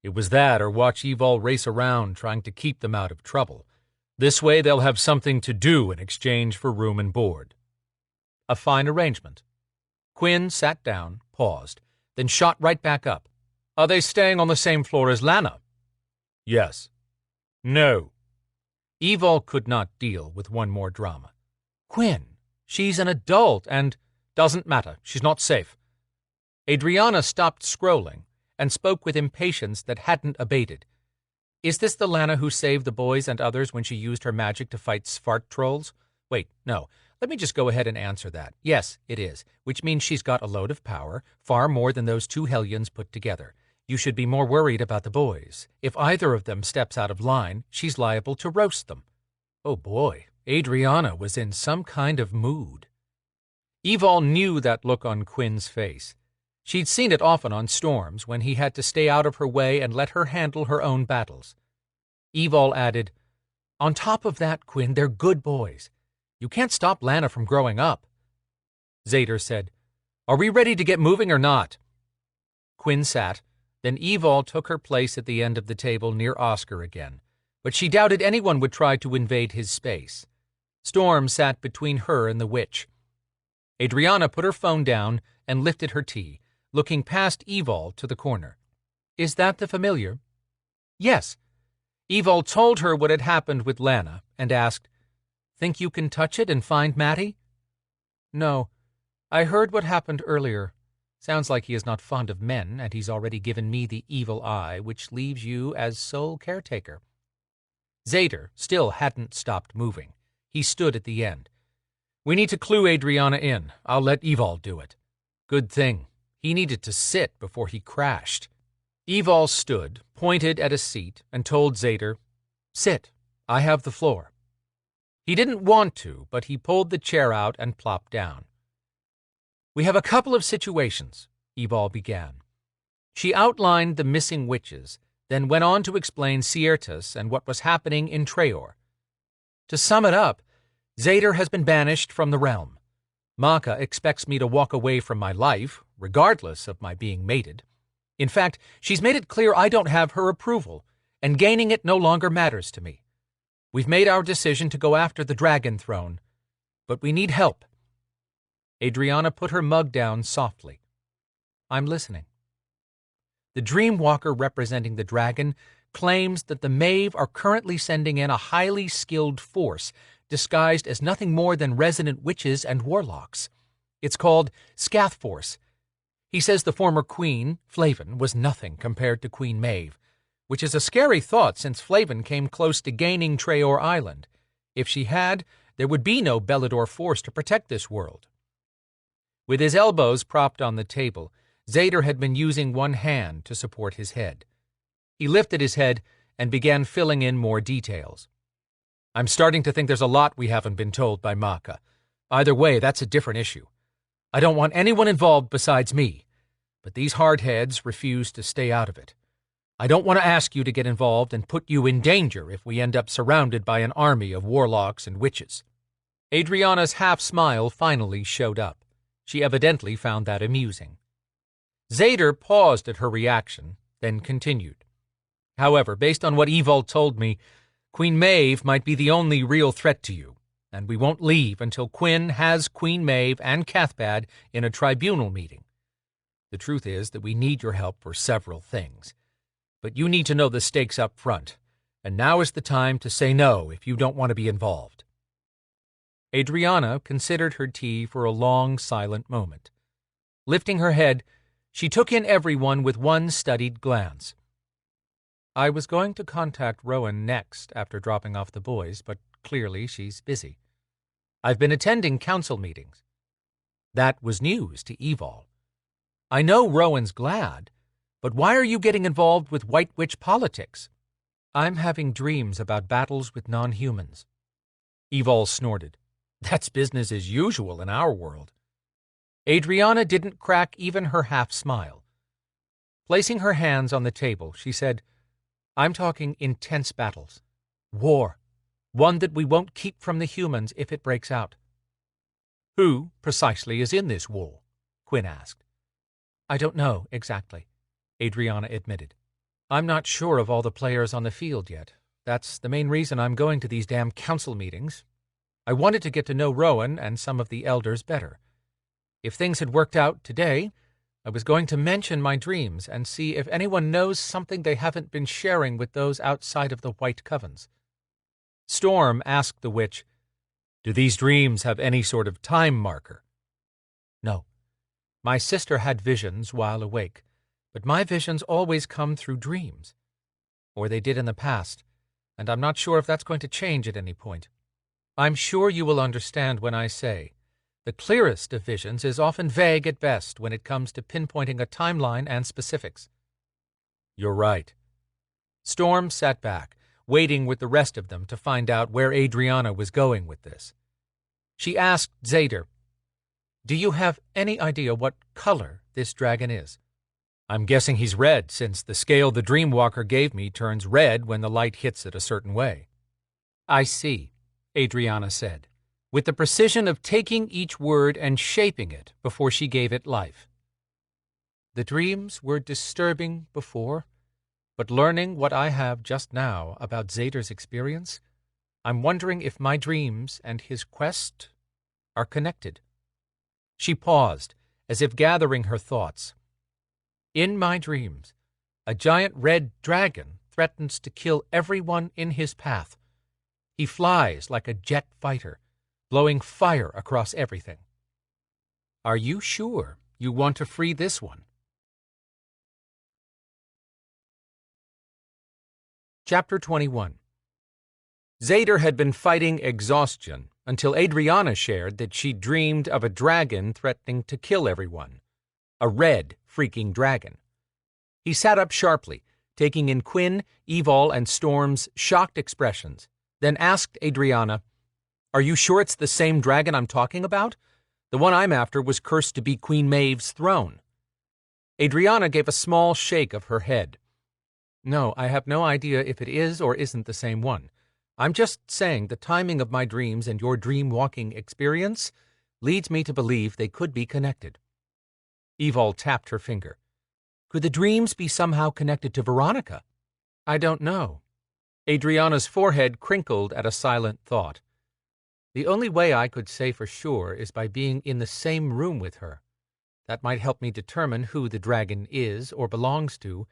It was that or watch Evol race around trying to keep them out of trouble. This way they'll have something to do in exchange for room and board. A fine arrangement. Quinn sat down, paused, then shot right back up. Are they staying on the same floor as Lana? Yes. No. Evol could not deal with one more drama. Quinn, she's an adult and... Doesn't matter. She's not safe. Adrianna stopped scrolling and spoke with impatience that hadn't abated. Is this the Lana who saved the boys and others when she used her magic to fight fart trolls? Wait, no. Let me just go ahead and answer that. Yes, it is, which means she's got a load of power, far more than those two hellions put together. You should be more worried about the boys. If either of them steps out of line, she's liable to roast them. Oh boy, Adrianna was in some kind of mood. Evol knew that look on Quinn's face. She'd seen it often on Storm's when he had to stay out of her way and let her handle her own battles. Evol added, On top of that, Quinn, they're good boys. You can't stop Lana from growing up. Zader said, Are we ready to get moving or not? Quinn sat. Then Evol took her place at the end of the table near Oscar again, but she doubted anyone would try to invade his space. Storm sat between her and the witch. Adrianna put her phone down and lifted her tea, looking past Evol to the corner. Is that the familiar? Yes. Evol told her what had happened with Lana and asked, Think you can touch it and find Matty? No. I heard what happened earlier. Sounds like he is not fond of men, and he's already given me the evil eye, which leaves you as sole caretaker. Zader still hadn't stopped moving. He stood at the end. We need to clue Adrianna in. I'll let Evol do it. Good thing. He needed to sit before he crashed. Evol stood, pointed at a seat, and told Zader, Sit. I have the floor. He didn't want to, but he pulled the chair out and plopped down. We have a couple of situations, Evol began. She outlined the missing witches, then went on to explain Ciertas and what was happening in Treor. To sum it up, Zader has been banished from the realm. Maka expects me to walk away from my life, regardless of my being mated. In fact, she's made it clear I don't have her approval, and gaining it no longer matters to me. We've made our decision to go after the dragon throne, but we need help. Adrianna put her mug down softly. I'm listening. The Dreamwalker representing the dragon claims that the Maeve are currently sending in a highly skilled force disguised as nothing more than resident witches and warlocks. It's called Scath Force. He says the former queen, Flavin, was nothing compared to Queen Maeve, which is a scary thought since Flavin came close to gaining Traor Island. If she had, there would be no Belador force to protect this world. With his elbows propped on the table, Zader had been using one hand to support his head. He lifted his head and began filling in more details. I'm starting to think there's a lot we haven't been told by Maka. Either way, that's a different issue. I don't want anyone involved besides me, but these hardheads refuse to stay out of it. I don't want to ask you to get involved and put you in danger if we end up surrounded by an army of warlocks and witches. Adrianna's half-smile finally showed up. She evidently found that amusing. Zader paused at her reaction, then continued. However, based on what Evald told me, Queen Maeve might be the only real threat to you, and we won't leave until Quinn has Queen Maeve and Cathbad in a tribunal meeting. The truth is that we need your help for several things, but you need to know the stakes up front, and now is the time to say no if you don't want to be involved. Adrianna considered her tea for a long, silent moment. Lifting her head, she took in everyone with one studied glance. I was going to contact Rowan next after dropping off the boys, but clearly she's busy. I've been attending council meetings. That was news to Evol. I know Rowan's glad, but why are you getting involved with White Witch politics? I'm having dreams about battles with non-humans. Evol snorted. That's business as usual in our world. Adrianna didn't crack even her half-smile. Placing her hands on the table, she said, I'm talking intense battles. War. One that we won't keep from the humans if it breaks out. Who, precisely, is in this war? Quinn asked. I don't know, exactly, Adrianna admitted. I'm not sure of all the players on the field yet. That's the main reason I'm going to these damn council meetings. I wanted to get to know Rowan and some of the elders better. If things had worked out today, I was going to mention my dreams and see if anyone knows something they haven't been sharing with those outside of the White Covens. Storm asked the witch, Do these dreams have any sort of time marker? No. My sister had visions while awake, but my visions always come through dreams. Or they did in the past, and I'm not sure if that's going to change at any point. I'm sure you will understand when I say, the clearest of visions is often vague at best when it comes to pinpointing a timeline and specifics. You're right. Storm sat back, waiting with the rest of them to find out where Adrianna was going with this. She asked Zader, Do you have any idea what color this dragon is? I'm guessing he's red, since the scale the Dreamwalker gave me turns red when the light hits it a certain way. I see, Adrianna said, with the precision of taking each word and shaping it before she gave it life. The dreams were disturbing before, but learning what I have just now about Zader's experience, I'm wondering if my dreams and his quest are connected. She paused, as if gathering her thoughts. In my dreams, a giant red dragon threatens to kill everyone in his path. He flies like a jet fighter, blowing fire across everything. Are you sure you want to free this one? Chapter 21. Zader had been fighting exhaustion until Adrianna shared that she dreamed of a dragon threatening to kill everyone. A red, freaking dragon. He sat up sharply, taking in Quinn, Evol, and Storm's shocked expressions, then asked Adrianna, Are you sure it's the same dragon I'm talking about? The one I'm after was cursed to be Queen Maeve's throne. Adrianna gave a small shake of her head. No, I have no idea if it is or isn't the same one. I'm just saying the timing of my dreams and your dream-walking experience leads me to believe they could be connected. Evol tapped her finger. Could the dreams be somehow connected to Veronica? I don't know. Adrianna's forehead crinkled at a silent thought. The only way I could say for sure is by being in the same room with her. That might help me determine who the dragon is or belongs to,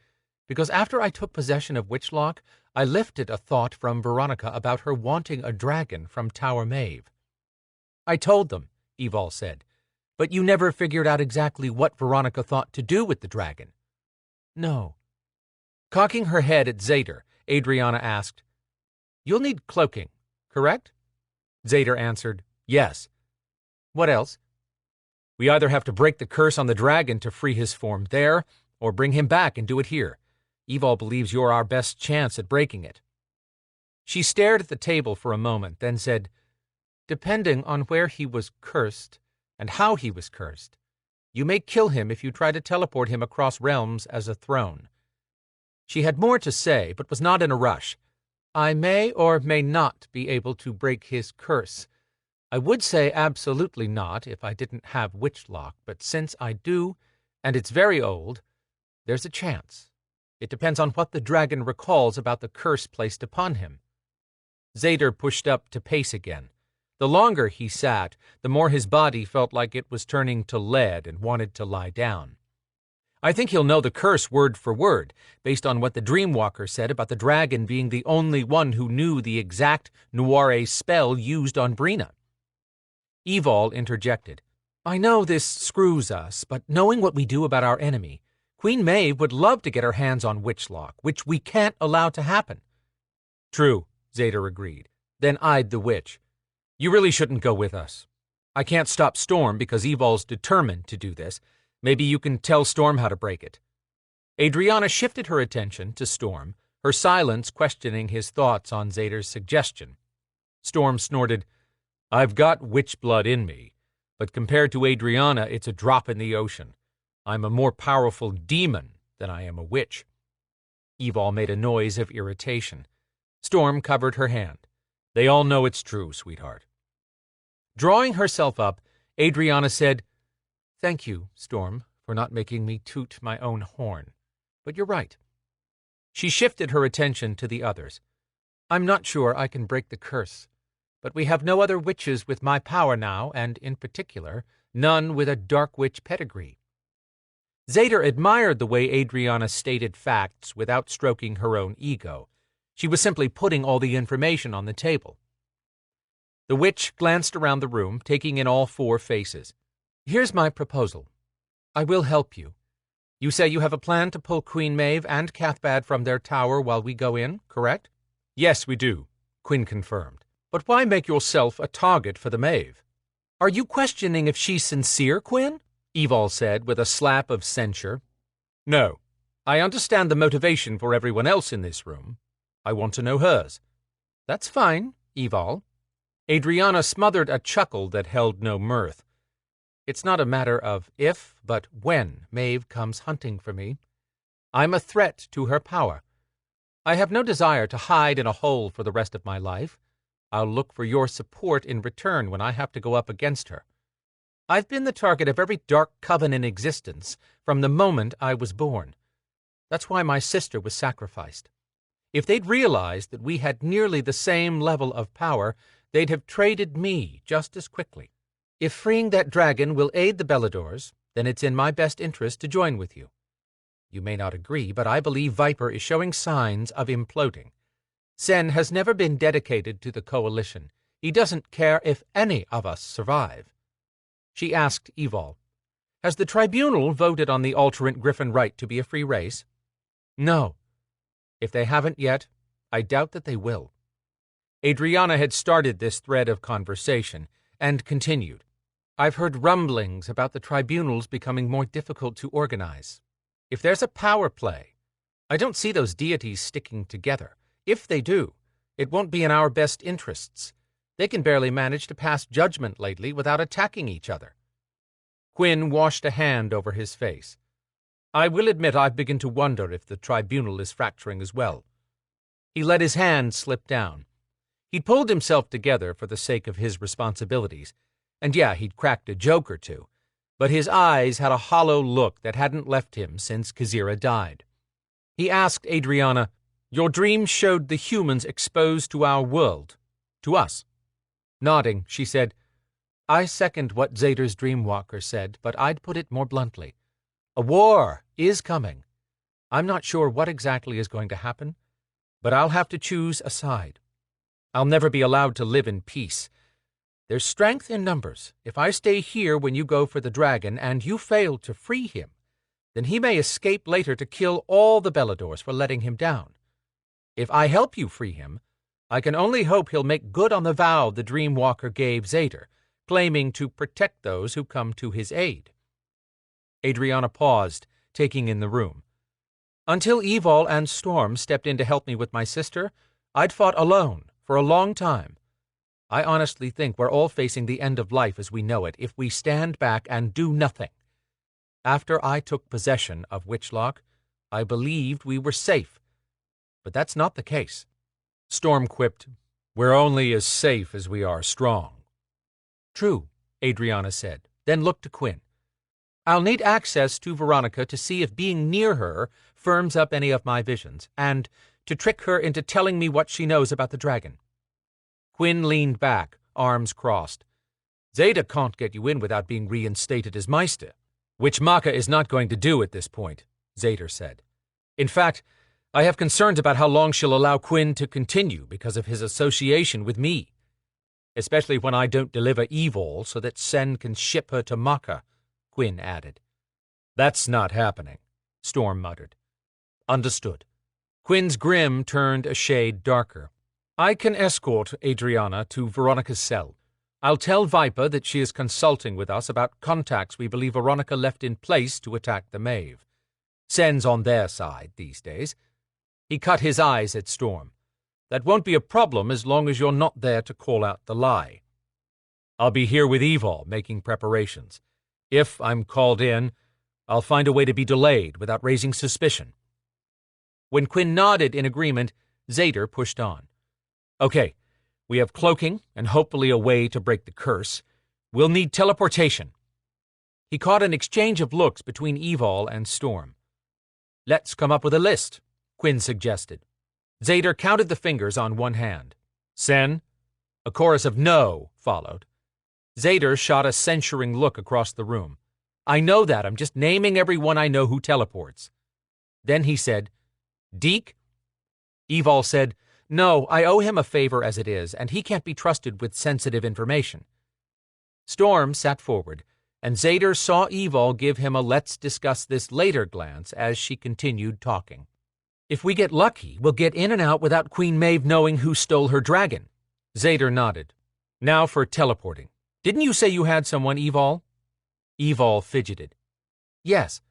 because after I took possession of Witchlock, I lifted a thought from Veronica about her wanting a dragon from Tower Maeve. I told them, Evol said, but you never figured out exactly what Veronica thought to do with the dragon. No. Cocking her head at Zader, Adriana asked, You'll need cloaking, correct? Zader answered, Yes. What else? We either have to break the curse on the dragon to free his form there, or bring him back and do it here. Evol believes you're our best chance at breaking it. She stared at the table for a moment, then said, Depending on where he was cursed, and how he was cursed, you may kill him if you try to teleport him across realms as a throne. She had more to say, but was not in a rush. I may or may not be able to break his curse. I would say absolutely not if I didn't have Witchlock, but since I do, and it's very old, there's a chance. It depends on what the dragon recalls about the curse placed upon him. Zader pushed up to pace again. The longer he sat, the more his body felt like it was turning to lead and wanted to lie down. I think he'll know the curse word for word, based on what the Dreamwalker said about the dragon being the only one who knew the exact Noire spell used on Brina. Evol interjected. I know this screws us, but knowing what we do about our enemy, Queen Maeve would love to get her hands on Witchlock, which we can't allow to happen. True, Zader agreed, then eyed the witch. You really shouldn't go with us. I can't stop Storm because Evol's determined to do this. Maybe you can tell Storm how to break it. Adriana shifted her attention to Storm, her silence questioning his thoughts on Zader's suggestion. Storm snorted, I've got witch blood in me, but compared to Adriana, it's a drop in the ocean. I'm a more powerful demon than I am a witch. Evol made a noise of irritation. Storm covered her hand. They all know it's true, sweetheart. Drawing herself up, Adriana said, Thank you, Storm, for not making me toot my own horn. But you're right. She shifted her attention to the others. I'm not sure I can break the curse, but we have no other witches with my power now, and, in particular, none with a dark witch pedigree. Zader admired the way Adriana stated facts without stroking her own ego. She was simply putting all the information on the table. The witch glanced around the room, taking in all four faces. Here's my proposal. I will help you. You say you have a plan to pull Queen Maeve and Cathbad from their tower while we go in, correct? Yes, we do, Quinn confirmed. But why make yourself a target for the Maeve? Are you questioning if she's sincere, Quinn? Evol said with a slap of censure. No. I understand the motivation for everyone else in this room. I want to know hers. That's fine, Evol. Adriana smothered a chuckle that held no mirth. It's not a matter of if, but when Maeve comes hunting for me. I'm a threat to her power. I have no desire to hide in a hole for the rest of my life. I'll look for your support in return when I have to go up against her. I've been the target of every dark coven in existence from the moment I was born. That's why my sister was sacrificed. If they'd realized that we had nearly the same level of power, they'd have traded me just as quickly. If freeing that dragon will aid the Beladors, then it's in my best interest to join with you. You may not agree, but I believe Viper is showing signs of imploding. Sen has never been dedicated to the Coalition. He doesn't care if any of us survive. She asked Evol, Has the Tribunal voted on the Alterant Griffin right to be a free race? No. If they haven't yet, I doubt that they will. Adriana had started this thread of conversation and continued. I've heard rumblings about the tribunals becoming more difficult to organize. If there's a power play, I don't see those deities sticking together. If they do, it won't be in our best interests. They can barely manage to pass judgment lately without attacking each other. Quinn washed a hand over his face. I will admit I've begun to wonder if the tribunal is fracturing as well. He let his hand slip down. He'd pulled himself together for the sake of his responsibilities, and yeah, he'd cracked a joke or two, but his eyes had a hollow look that hadn't left him since Kazira died. He asked Adriana, Your dreams showed the humans exposed to our world, to us. Nodding, she said, I second what Zader's Dreamwalker said, but I'd put it more bluntly. A war is coming. I'm not sure what exactly is going to happen, but I'll have to choose a side. I'll never be allowed to live in peace. There's strength in numbers. If I stay here when you go for the dragon and you fail to free him, then he may escape later to kill all the Beladors for letting him down. If I help you free him, I can only hope he'll make good on the vow the Dreamwalker gave Zader, claiming to protect those who come to his aid. Adriana paused, taking in the room. Until Evol and Storm stepped in to help me with my sister, I'd fought alone for a long time. I honestly think we're all facing the end of life as we know it if we stand back and do nothing. After I took possession of Witchlock, I believed we were safe. But that's not the case. Storm quipped, We're only as safe as we are strong. True, Adriana said, then looked to Quinn. I'll need access to Veronica to see if being near her firms up any of my visions, and to trick her into telling me what she knows about the dragon. Quinn leaned back, arms crossed. Zader can't get you in without being reinstated as Meister. Which Maka is not going to do at this point, Zader said. In fact, I have concerns about how long she'll allow Quinn to continue because of his association with me. Especially when I don't deliver Evol so that Sen can ship her to Maka, Quinn added. That's not happening, Storm muttered. Understood. Quinn's grin turned a shade darker. I can escort Adriana to Veronica's cell. I'll tell Viper that she is consulting with us about contacts we believe Veronica left in place to attack the Maeve. Sen's on their side these days. He cut his eyes at Storm. That won't be a problem as long as you're not there to call out the lie. I'll be here with Evol making preparations. If I'm called in, I'll find a way to be delayed without raising suspicion. When Quinn nodded in agreement, Zader pushed on. Okay, we have cloaking and hopefully a way to break the curse. We'll need teleportation. He caught an exchange of looks between Evol and Storm. Let's come up with a list, Quinn suggested. Zader counted the fingers on one hand. Sen? A chorus of no followed. Zader shot a censuring look across the room. I know that. I'm just naming everyone I know who teleports. Then he said, Deke? Evol said, No, I owe him a favor as it is, and he can't be trusted with sensitive information. Storm sat forward, and Zader saw Evol give him a let's discuss this later glance as she continued talking. If we get lucky, we'll get in and out without Queen Maeve knowing who stole her dragon. Zader nodded. Now for teleporting. Didn't you say you had someone, Evol? Evol fidgeted. Yes.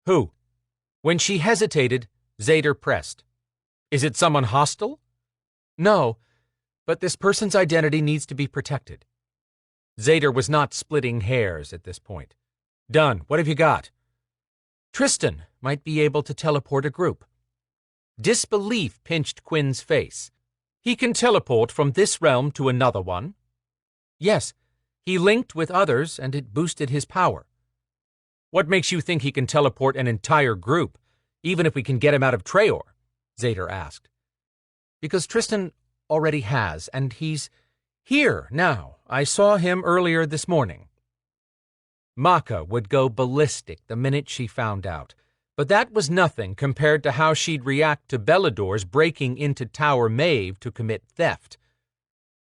Who? When she hesitated, Zader pressed. Is it someone hostile? No, but this person's identity needs to be protected. Zader was not splitting hairs at this point. Done. What have you got? Tristan might be able to teleport a group. Disbelief pinched Quinn's face. He can teleport from this realm to another one? Yes, he linked with others and it boosted his power. What makes you think he can teleport an entire group, even if we can get him out of Traor? Zader asked. Because Tristan already has, and he's here now. I saw him earlier this morning. Maka would go ballistic the minute she found out. But that was nothing compared to how she'd react to Belador's breaking into Tower Maeve to commit theft.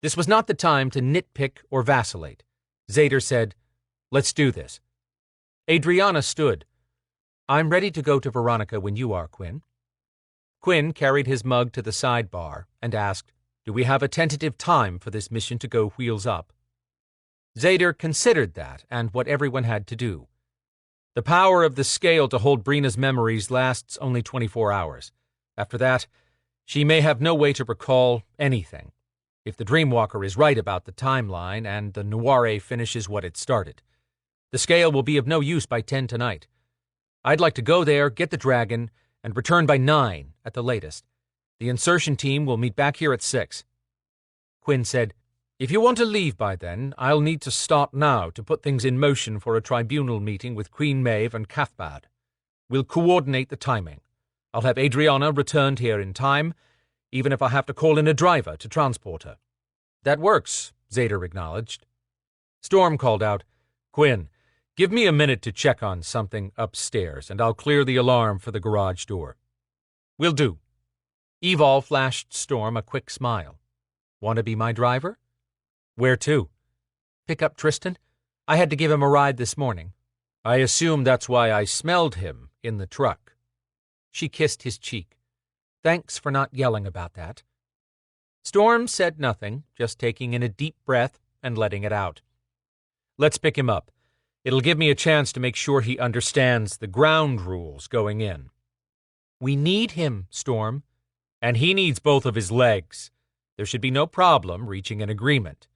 This was not the time to nitpick or vacillate. Zader said, Let's do this. Adriana stood. I'm ready to go to Veronica when you are, Quinn. Quinn carried his mug to the sidebar and asked, Do we have a tentative time for this mission to go wheels up? Zader considered that and what everyone had to do. The power of the scale to hold Brina's memories lasts only 24 hours. After that, she may have no way to recall anything, if the Dreamwalker is right about the timeline and the Noire finishes what it started. The scale will be of no use by 10 tonight. I'd like to go there, get the dragon, and return by 9 at the latest. The insertion team will meet back here at 6. Quinn said, If you want to leave by then, I'll need to start now to put things in motion for a tribunal meeting with Queen Maeve and Cathbad. We'll coordinate the timing. I'll have Adriana returned here in time, even if I have to call in a driver to transport her. That works, Zader acknowledged. Storm called out, "Quinn, give me a minute to check on something upstairs, and I'll clear the alarm for the garage door." "Will do." Evol flashed Storm a quick smile. "Want to be my driver?" "Where to?" "Pick up Tristan. I had to give him a ride this morning." "I assume that's why I smelled him in the truck." She kissed his cheek. "Thanks for not yelling about that." Storm said nothing, just taking in a deep breath and letting it out. "Let's pick him up. It'll give me a chance to make sure he understands the ground rules going in." "We need him, Storm." "And he needs both of his legs. There should be no problem reaching an agreement."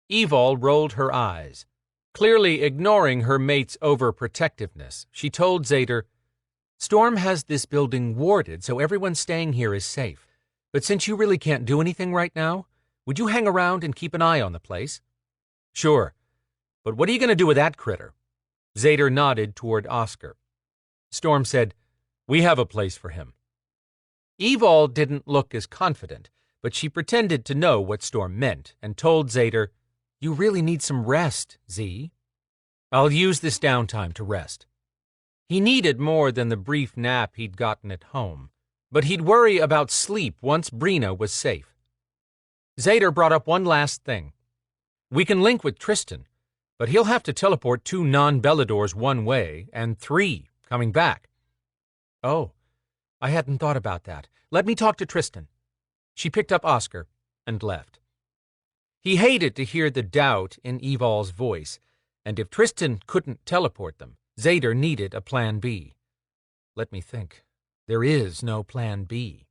Evol rolled her eyes. Clearly ignoring her mate's overprotectiveness, she told Zader, "Storm has this building warded, so everyone staying here is safe. But since you really can't do anything right now, would you hang around and keep an eye on the place?" "Sure. But what are you going to do with that critter?" Zader nodded toward Oscar. Storm said, "We have a place for him." Evol didn't look as confident, but she pretended to know what Storm meant and told Zader, "You really need some rest, Z." "I'll use this downtime to rest." He needed more than the brief nap he'd gotten at home, but he'd worry about sleep once Brina was safe. Zader brought up one last thing. "We can link with Tristan, but he'll have to teleport 2 non-Beladors one way and 3 coming back." "Oh, I hadn't thought about that. Let me talk to Tristan." She picked up Oscar and left. He hated to hear the doubt in Evol's voice, and if Tristan couldn't teleport them, Zader needed a plan B. Let me think. There is no plan B.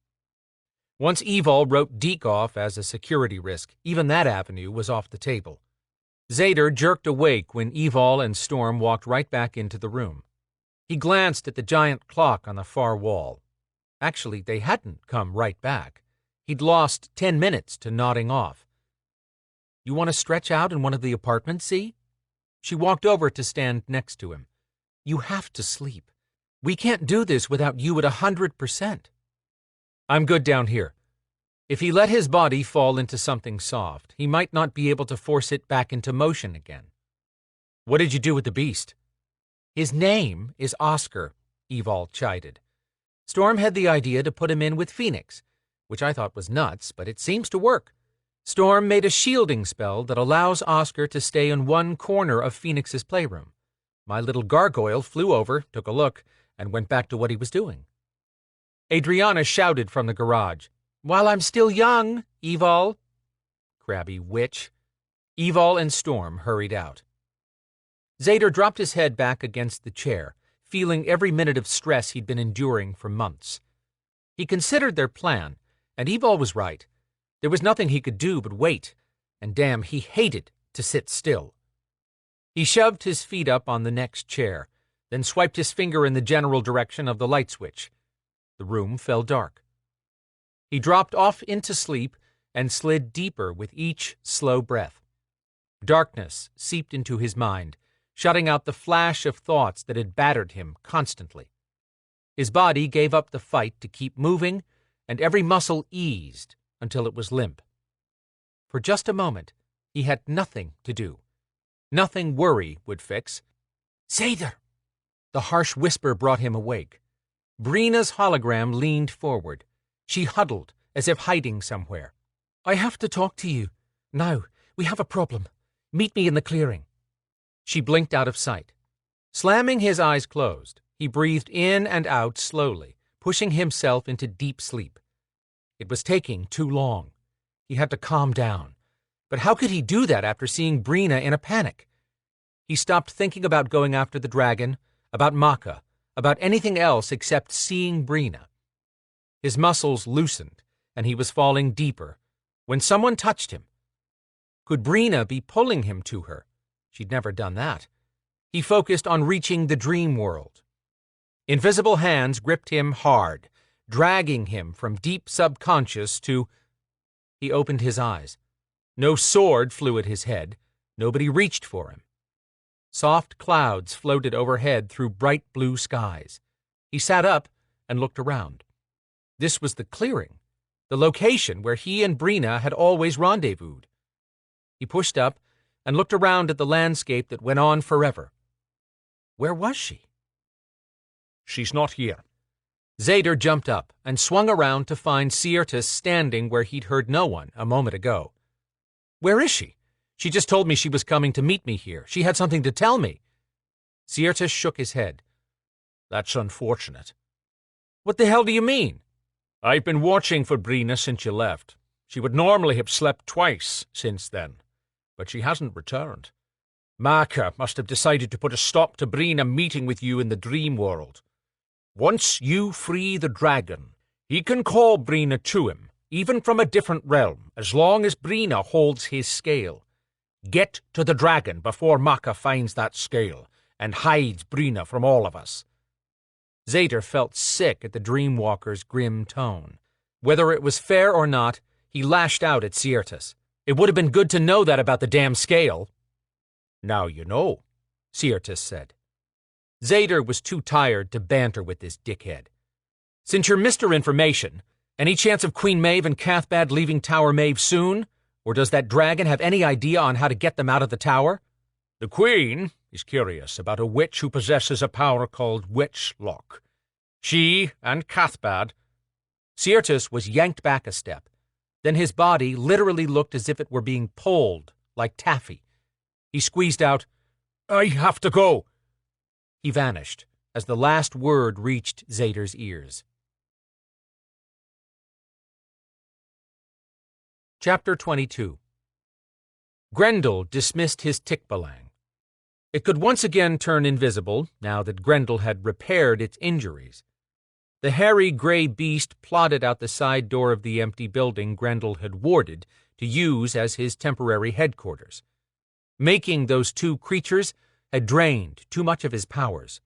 Once Evol wrote Deke off as a security risk, even that avenue was off the table. Zader jerked awake when Evol and Storm walked right back into the room. He glanced at the giant clock on the far wall. Actually, they hadn't come right back. He'd lost 10 minutes to nodding off. "You want to stretch out in one of the apartments, see?" She walked over to stand next to him. "You have to sleep. We can't do this without you at 100%. "I'm good down here." If he let his body fall into something soft, he might not be able to force it back into motion again. "What did you do with the beast?" "His name is Oscar," Evol chided. "Storm had the idea to put him in with Phoenix, which I thought was nuts, but it seems to work. Storm made a shielding spell that allows Oscar to stay in one corner of Phoenix's playroom. My little gargoyle flew over, took a look, and went back to what he was doing." Adriana shouted from the garage, "While I'm still young, Evol." Crabby witch. Evol and Storm hurried out. Zader dropped his head back against the chair, feeling every minute of stress he'd been enduring for months. He considered their plan, and Evol was right. There was nothing he could do but wait, and damn, he hated to sit still. He shoved his feet up on the next chair, then swiped his finger in the general direction of the light switch. The room fell dark. He dropped off into sleep and slid deeper with each slow breath. Darkness seeped into his mind, shutting out the flash of thoughts that had battered him constantly. His body gave up the fight to keep moving, and every muscle eased until it was limp. For just a moment, he had nothing to do. Nothing worry would fix. "Zader!" The harsh whisper brought him awake. Brina's hologram leaned forward. She huddled, as if hiding somewhere. "I have to talk to you. Now, we have a problem. Meet me in the clearing." She blinked out of sight. Slamming his eyes closed, he breathed in and out slowly, pushing himself into deep sleep. It was taking too long. He had to calm down. But how could he do that after seeing Brina in a panic? He stopped thinking about going after the dragon, about Maka, about anything else except seeing Brina. His muscles loosened, and he was falling deeper, when someone touched him. Could Brina be pulling him to her? She'd never done that. He focused on reaching the dream world. Invisible hands gripped him hard, dragging him from deep subconscious to... He opened his eyes. No sword flew at his head. Nobody reached for him. Soft clouds floated overhead through bright blue skies. He sat up and looked around. This was the clearing, the location where he and Brina had always rendezvoused. He pushed up and looked around at the landscape that went on forever. Where was she? She's not here. Zader jumped up and swung around to find Siertis standing where he'd heard no one a moment ago. Where is she? She just told me she was coming to meet me here. She had something to tell me. Siertis shook his head. That's unfortunate. What the hell do you mean? I've been watching for Brina since you left. She would normally have slept twice since then, but she hasn't returned. Maka must have decided to put a stop to Brina meeting with you in the dream world. Once you free the dragon, he can call Brina to him, even from a different realm, as long as Brina holds his scale. Get to the dragon before Maka finds that scale and hides Brina from all of us. Zader felt sick at the Dreamwalker's grim tone. Whether it was fair or not, he lashed out at Siertis. It would have been good to know that about the damn scale. Now you know, Siertis said. Zader was too tired to banter with this dickhead. Since you're Mr. Information, any chance of Queen Maeve and Cathbad leaving Tower Maeve soon? Or does that dragon have any idea on how to get them out of the tower? The Queen is curious about a witch who possesses a power called Witch Lock. She and Cathbad. Siertis was yanked back a step. Then his body literally looked as if it were being pulled, like taffy. He squeezed out, I have to go. He vanished as the last word reached Zader's ears. Chapter 22. Grendel dismissed his Tikbalang. It could once again turn invisible, now that Grendel had repaired its injuries. The hairy gray beast plodded out the side door of the empty building Grendel had warded to use as his temporary headquarters. Making those two creatures had drained too much of his powers.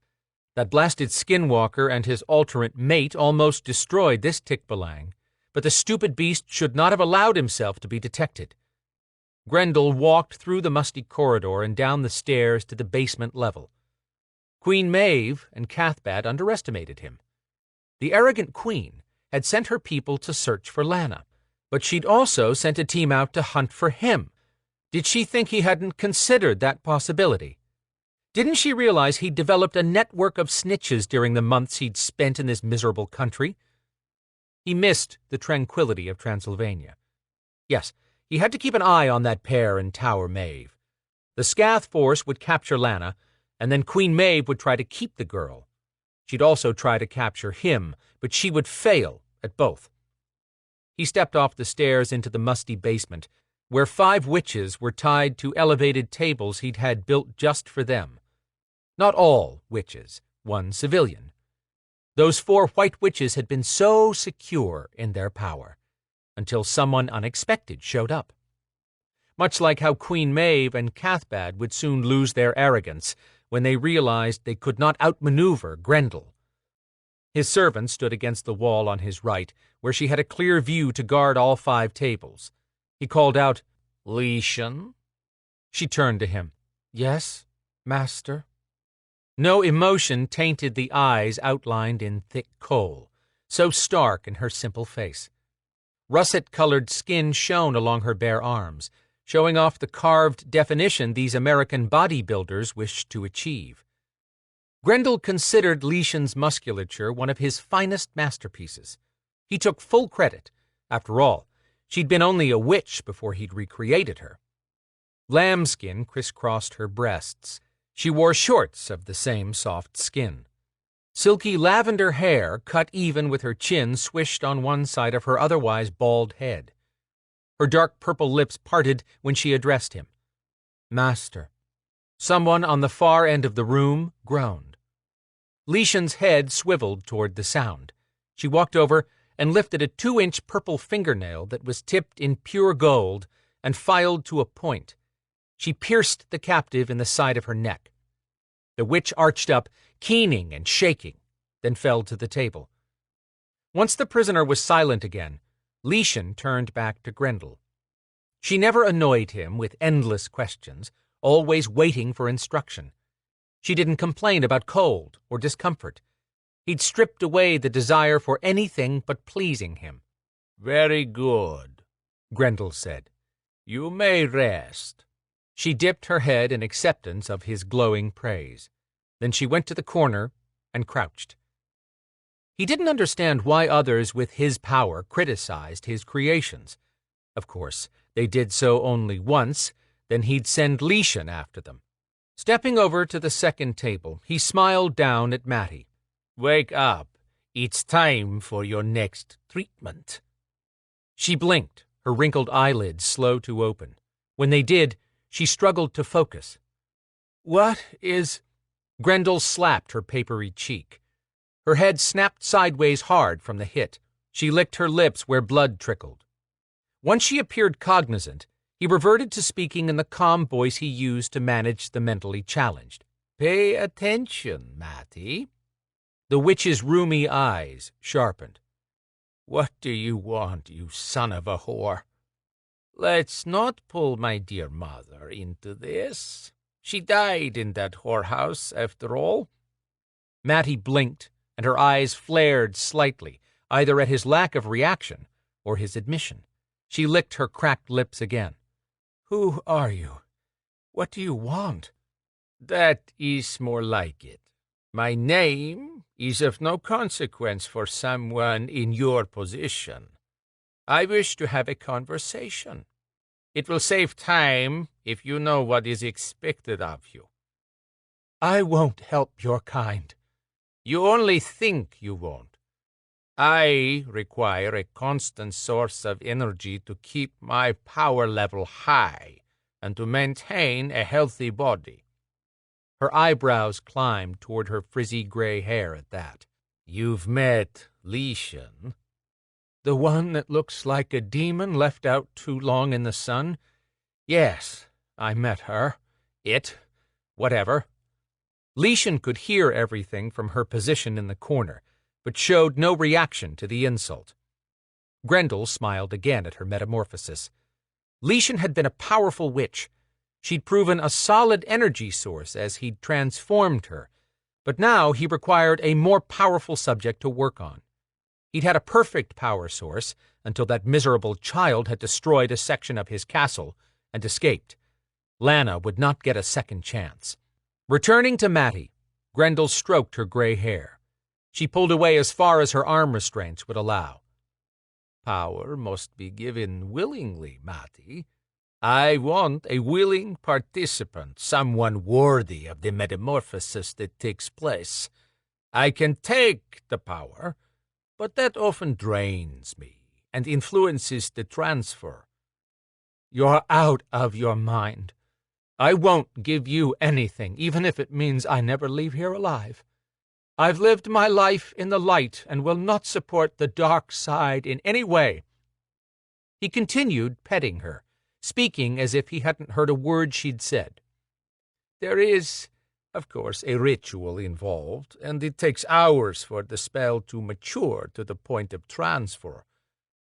That blasted skinwalker and his alternate mate almost destroyed this Tikbalang, but the stupid beast should not have allowed himself to be detected. Grendel walked through the musty corridor and down the stairs to the basement level. Queen Maeve and Cathbad underestimated him. The arrogant queen had sent her people to search for Lana, but she'd also sent a team out to hunt for him. Did she think he hadn't considered that possibility? Didn't she realize he'd developed a network of snitches during the months he'd spent in this miserable country? He missed the tranquility of Transylvania. Yes, he had to keep an eye on that pair in Tower Maeve. The Scath force would capture Lana, and then Queen Maeve would try to keep the girl. She'd also try to capture him, but she would fail at both. He stepped off the stairs into the musty basement, where 5 witches were tied to elevated tables he'd had built just for them. Not all witches, one civilian. Those 4 white witches had been so secure in their power, until someone unexpected showed up. Much like how Queen Maeve and Cathbad would soon lose their arrogance when they realized they could not outmaneuver Grendel. His servant stood against the wall on his right, where she had a clear view to guard all 5 tables. He called out, "Leishan?" She turned to him. "Yes, master." No emotion tainted the eyes outlined in thick kohl, so stark in her simple face. Russet-colored skin shone along her bare arms, showing off the carved definition these American bodybuilders wished to achieve. Grendel considered Leishan's musculature one of his finest masterpieces. He took full credit. After all, she'd been only a witch before he'd recreated her. Lambskin crisscrossed her breasts. She wore shorts of the same soft skin. Silky lavender hair, cut even with her chin, swished on one side of her otherwise bald head. Her dark purple lips parted when she addressed him. "Master." Someone on the far end of the room groaned. Leishan's head swiveled toward the sound. She walked over and lifted a 2-inch purple fingernail that was tipped in pure gold and filed to a point. She pierced the captive in the side of her neck. The witch arched up, keening and shaking, then fell to the table. Once the prisoner was silent again, Leishan turned back to Grendel. She never annoyed him with endless questions, always waiting for instruction. She didn't complain about cold or discomfort. He'd stripped away the desire for anything but pleasing him. "Very good," Grendel said. You may rest." She dipped her head in acceptance of his glowing praise. Then she went to the corner and crouched. He didn't understand why others with his power criticized his creations. Of course, they did so only once, then he'd send Leishan after them. Stepping over to the second table, he smiled down at Mattie. "Wake up. It's time for your next treatment." She blinked, her wrinkled eyelids slow to open. When they did, she struggled to focus. "What is—" Grendel slapped her papery cheek. Her head snapped sideways hard from the hit. She licked her lips where blood trickled. Once she appeared cognizant, he reverted to speaking in the calm voice he used to manage the mentally challenged. "Pay attention, Mattie." The witch's rheumy eyes sharpened. "What do you want, you son of a whore? Let's not pull my dear mother into this. She died in that whorehouse, after all." Mattie blinked, and her eyes flared slightly, either at his lack of reaction or his admission. She licked her cracked lips again. "Who are you? What do you want?" "That is more like it. My name is of no consequence for someone in your position. I wish to have a conversation. It will save time if you know what is expected of you." "I won't help your kind." "You only think you won't. I require a constant source of energy to keep my power level high and to maintain a healthy body." Her eyebrows climbed toward her frizzy gray hair at that. "You've met Leishan?" "The one that looks like a demon left out too long in the sun? Yes, I met her. Whatever." Leishan could hear everything from her position in the corner, but showed no reaction to the insult. Grendel smiled again at her metamorphosis. Leishan had been a powerful witch. She'd proven a solid energy source as he'd transformed her, but now he required a more powerful subject to work on. He'd had a perfect power source until that miserable child had destroyed a section of his castle and escaped. Lana would not get a second chance. Returning to Mattie, Grendel stroked her gray hair. She pulled away as far as her arm restraints would allow. "Power must be given willingly, Mattie. I want a willing participant, someone worthy of the metamorphosis that takes place. I can take the power, but that often drains me and influences the transfer." "You're out of your mind. I won't give you anything, even if it means I never leave here alive. I've lived my life in the light and will not support the dark side in any way." He continued petting her, speaking as if he hadn't heard a word she'd said. "There is, of course, a ritual involved, and it takes hours for the spell to mature to the point of transfer.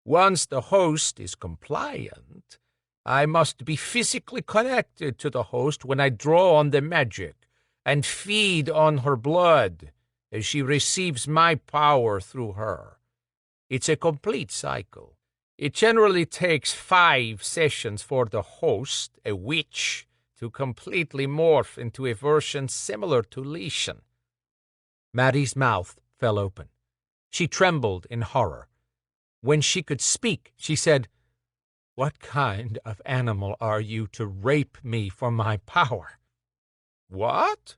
Once the host is compliant, I must be physically connected to the host when I draw on the magic and feed on her blood as she receives my power through her. It's a complete cycle. It generally takes 5 sessions for the host, a witch, to completely morph into a version similar to Leishan." Mattie's mouth fell open. She trembled in horror. When she could speak, she said, "What kind of animal are you to rape me for my power?" "What?"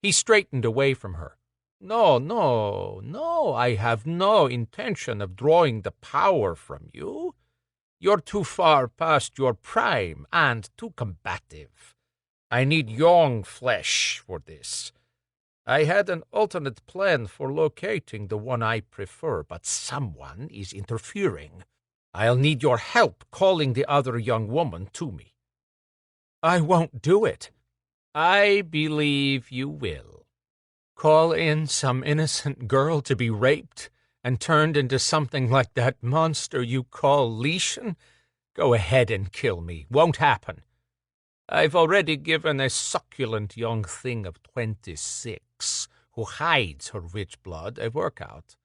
He straightened away from her. No, I have no intention of drawing the power from you. You're too far past your prime and too combative. I need young flesh for this. I had an alternate plan for locating the one I prefer, but someone is interfering. I'll need your help calling the other young woman to me." "I won't do it." "I believe you will." "Call in some innocent girl to be raped and turned into something like that monster you call Leishan? Go ahead and kill me. Won't happen." "I've already given a succulent young thing of 26, who hides her witch blood, a workout.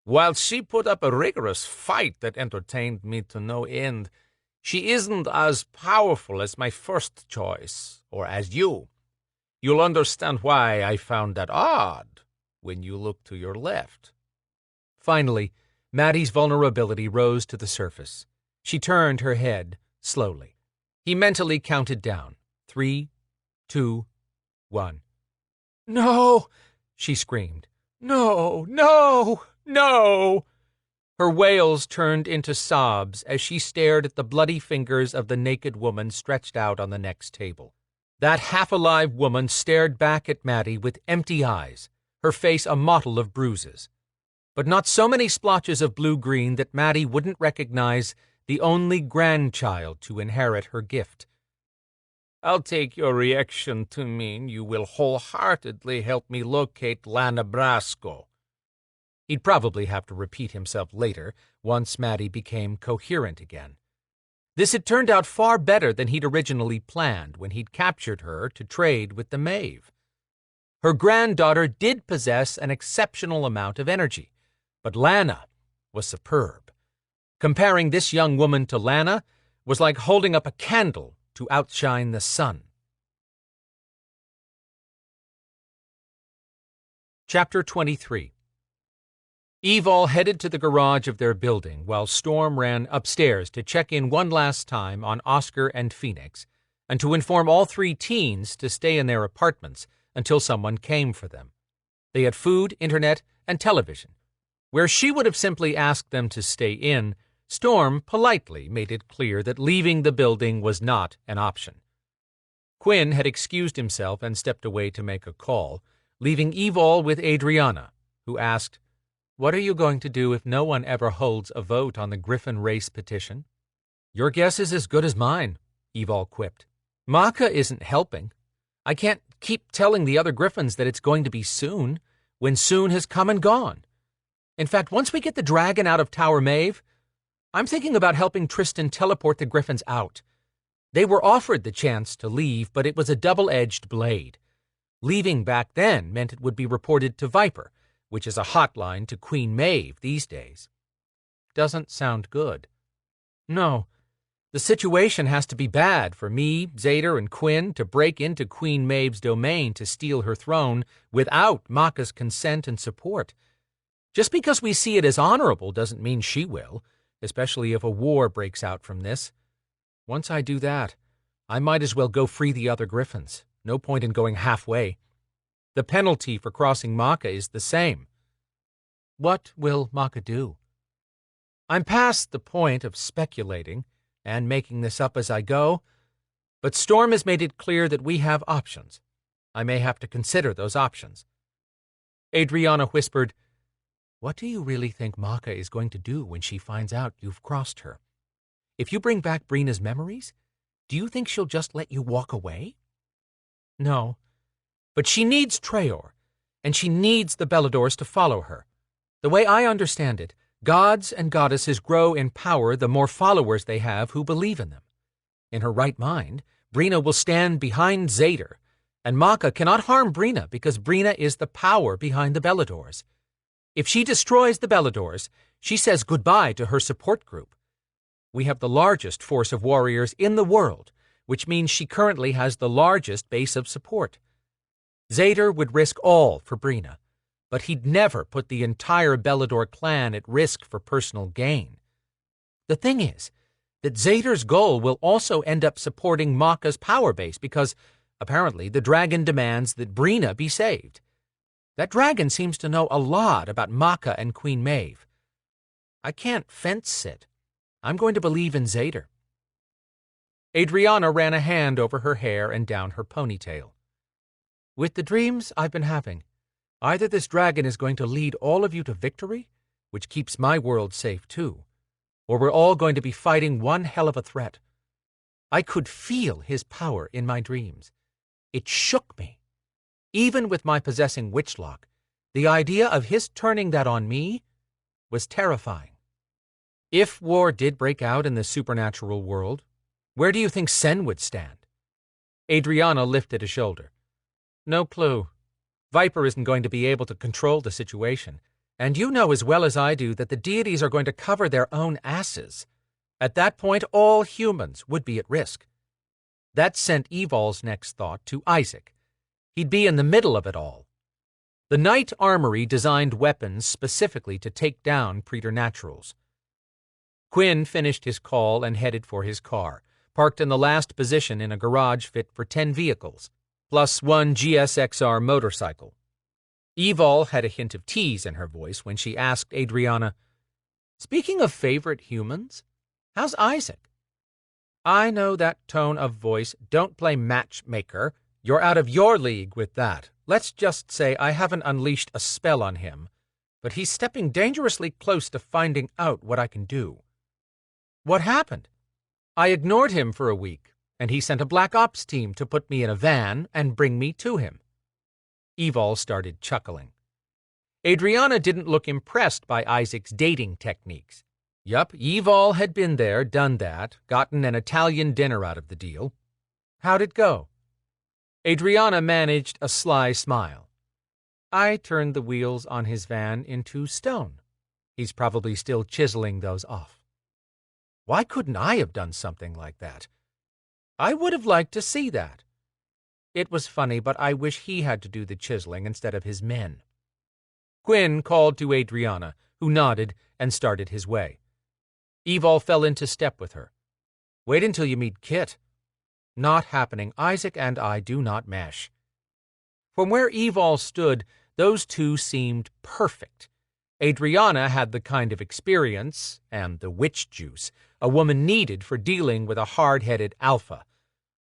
While she put up a rigorous fight that entertained me to no end, She isn't as powerful as my first choice, or as you. You'll understand why I found that odd when you look to your left." Finally, Maddie's vulnerability rose to the surface. She turned her head slowly. He mentally counted down. 3, 2, 1. "No!" she screamed. "No, no, no!" Her wails turned into sobs as she stared at the bloody fingers of the naked woman stretched out on the next table. That half-alive woman stared back at Maddie with empty eyes, her face a mottle of bruises. But not so many splotches of blue-green that Maddie wouldn't recognize the only grandchild to inherit her gift. "I'll take your reaction to mean you will wholeheartedly help me locate Lana Brasco." He'd probably have to repeat himself later, once Maddie became coherent again. This had turned out far better than he'd originally planned when he'd captured her to trade with the Maeve. Her granddaughter did possess an exceptional amount of energy, but Lana was superb. Comparing this young woman to Lana was like holding up a candle to outshine the sun. Chapter 23. Evol headed to the garage of their building while Storm ran upstairs to check in one last time on Oscar and Phoenix and to inform all 3 teens to stay in their apartments until someone came for them. They had food, internet, and television. Where she would have simply asked them to stay in, Storm politely made it clear that leaving the building was not an option. Quinn had excused himself and stepped away to make a call, leaving Evol with Adrianna, who asked, "What are you going to do if no one ever holds a vote on the Griffin race petition?" "Your guess is as good as mine," Evol quipped. "Maka isn't helping. I can't keep telling the other Griffins that it's going to be soon, when soon has come and gone. In fact, once we get the dragon out of Tower Maeve, I'm thinking about helping Tristan teleport the Griffins out. They were offered the chance to leave, but it was a double-edged blade. Leaving back then meant it would be reported to Viper, which is a hotline to Queen Maeve these days. Doesn't sound good. No, the situation has to be bad for me, Zader, and Quinn to break into Queen Maeve's domain to steal her throne without Maka's consent and support. Just because we see it as honorable doesn't mean she will, especially if a war breaks out from this. Once I do that, I might as well go free the other Griffins. No point in going halfway. The penalty for crossing Maka is the same. What will Maka do? I'm past the point of speculating and making this up as I go, but Storm has made it clear that we have options. I may have to consider those options. Adrianna whispered, "What do you really think Maka is going to do when she finds out you've crossed her? If you bring back Brina's memories, do you think she'll just let you walk away?" "No, but she needs Traor, and she needs the Beladors to follow her. The way I understand it, gods and goddesses grow in power the more followers they have who believe in them. In her right mind, Brina will stand behind Zader, and Maka cannot harm Brina because Brina is the power behind the Beladors. If she destroys the Beladors, she says goodbye to her support group. We have the largest force of warriors in the world, which means she currently has the largest base of support. Zader would risk all for Brina, but he'd never put the entire Belador clan at risk for personal gain. The thing is that Zader's goal will also end up supporting Maka's power base because, apparently, the dragon demands that Brina be saved. That dragon seems to know a lot about Maka and Queen Maeve. I can't fence sit. I'm going to believe in Zader." Adrianna ran a hand over her hair and down her ponytail. "With the dreams I've been having, either this dragon is going to lead all of you to victory, which keeps my world safe too, or we're all going to be fighting one hell of a threat. I could feel his power in my dreams. It shook me. Even with my possessing Witchlock, the idea of his turning that on me was terrifying. If war did break out in the supernatural world, where do you think Sen would stand?" Adrianna lifted a shoulder. "No clue. Viper isn't going to be able to control the situation, and you know as well as I do that the deities are going to cover their own asses. At that point, all humans would be at risk. That sent Evol's next thought to Isaac. He'd be in the middle of it all. The Knight Armory designed weapons specifically to take down preternaturals. Quinn finished his call and headed for his car, parked in the last position in a garage fit for 10 vehicles, plus one GSXR motorcycle. Evol had a hint of tease in her voice when she asked Adriana, "Speaking of favorite humans, how's Isaac?" "I know that tone of voice. Don't play matchmaker. You're out of your league with that. Let's just say I haven't unleashed a spell on him, but he's stepping dangerously close to finding out what I can do." "What happened?" "I ignored him for a week, and he sent a Black Ops team to put me in a van and bring me to him." Evol started chuckling. Adriana didn't look impressed by Isaac's dating techniques. Yup, Evol had been there, done that, gotten an Italian dinner out of the deal. "How'd it go?" Adriana managed a sly smile. "I turned the wheels on his van into stone. He's probably still chiseling those off." "Why couldn't I have done something like that?" "I would have liked to see that." "It was funny, but I wish he had to do the chiseling instead of his men." Quinn called to Adriana, who nodded and started his way. Evol fell into step with her. "Wait until you meet Kit." "Not happening. Isaac and I do not mesh." From where Evol stood, those two seemed perfect. Adriana had the kind of experience, and the witch juice, a woman needed for dealing with a hard-headed alpha.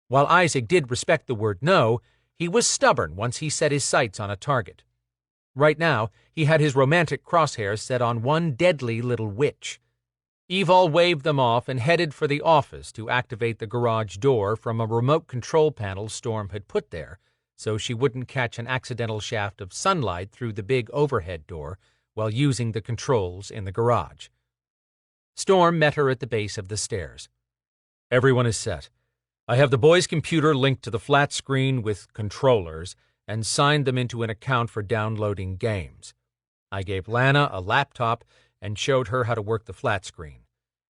While Isaac did respect the word no, he was stubborn once he set his sights on a target. Right now, he had his romantic crosshairs set on one deadly little witch. Evol waved them off and headed for the office to activate the garage door from a remote control panel Storm had put there, so she wouldn't catch an accidental shaft of sunlight through the big overhead door while using the controls in the garage. Storm met her at the base of the stairs. "Everyone is set. I have the boys' computer linked to the flat screen with controllers and signed them into an account for downloading games. I gave Lana a laptop and showed her how to work the flat screen.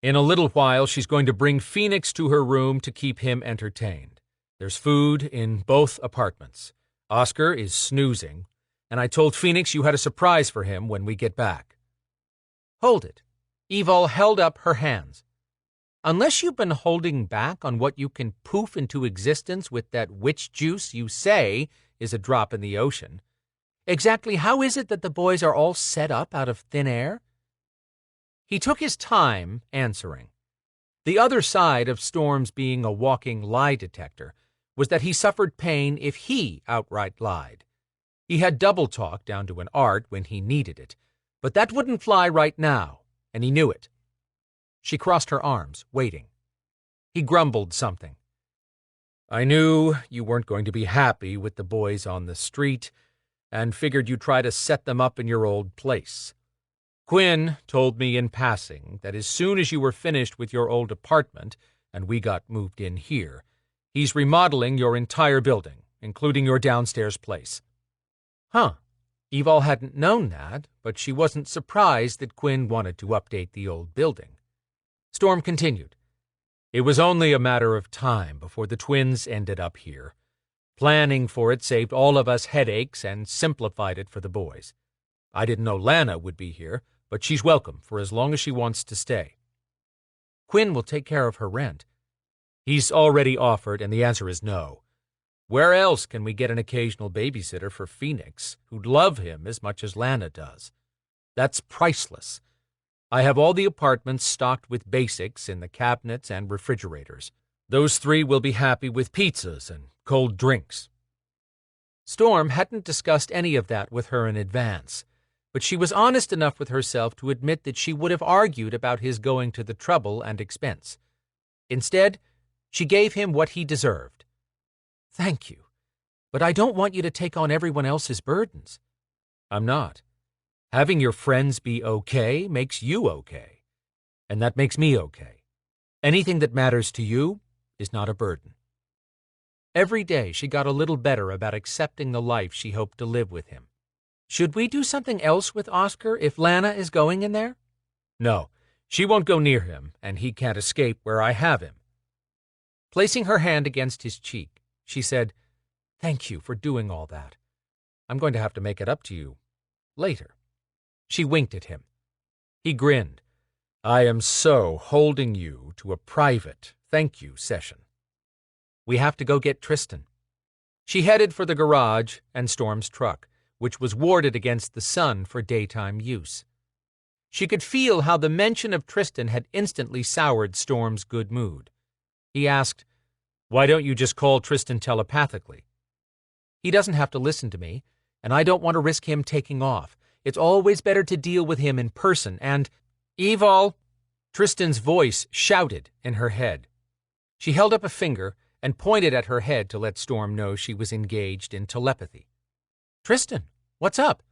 In a little while, she's going to bring Phoenix to her room to keep him entertained. There's food in both apartments. Oscar is snoozing, and I told Phoenix you had a surprise for him when we get back." "Hold it." Evol held up her hands. "Unless you've been holding back on what you can poof into existence with that witch juice you say is a drop in the ocean, exactly how is it that the boys are all set up out of thin air?" He took his time answering. The other side of Storm's being a walking lie detector was that he suffered pain if he outright lied. He had double talk down to an art when he needed it, but that wouldn't fly right now, and he knew it. She crossed her arms, waiting. He grumbled something. "I knew you weren't going to be happy with the boys on the street, and figured you'd try to set them up in your old place. Quinn told me in passing that as soon as you were finished with your old apartment and we got moved in here, he's remodeling your entire building, including your downstairs place." Huh. Evol hadn't known that, but she wasn't surprised that Quinn wanted to update the old building. Storm continued. "It was only a matter of time before the twins ended up here. Planning for it saved all of us headaches and simplified it for the boys. I didn't know Lana would be here, but she's welcome for as long as she wants to stay." "Quinn will take care of her rent." "He's already offered, and the answer is no. Where else can we get an occasional babysitter for Phoenix who'd love him as much as Lana does? That's priceless. I have all the apartments stocked with basics in the cabinets and refrigerators. Those three will be happy with pizzas and cold drinks." Storm hadn't discussed any of that with her in advance, but she was honest enough with herself to admit that she would have argued about his going to the trouble and expense. Instead, she gave him what he deserved. "Thank you, but I don't want you to take on everyone else's burdens." "I'm not. Having your friends be okay makes you okay, and that makes me okay. Anything that matters to you is not a burden." Every day she got a little better about accepting the life she hoped to live with him. "Should we do something else with Oscar if Lana is going in there?" "No. She won't go near him, and he can't escape where I have him." Placing her hand against his cheek, she said, "Thank you for doing all that. I'm going to have to make it up to you later." She winked at him. He grinned. "I am so holding you to a private thank you session." "We have to go get Tristan." She headed for the garage and Storm's truck, which was warded against the sun for daytime use. She could feel how the mention of Tristan had instantly soured Storm's good mood. He asked, "Why don't you just call Tristan telepathically?" "He doesn't have to listen to me, and I don't want to risk him taking off. It's always better to deal with him in person, and—" "Evol!" Tristan's voice shouted in her head. She held up a finger and pointed at her head to let Storm know she was engaged in telepathy. "Tristan, what's up?"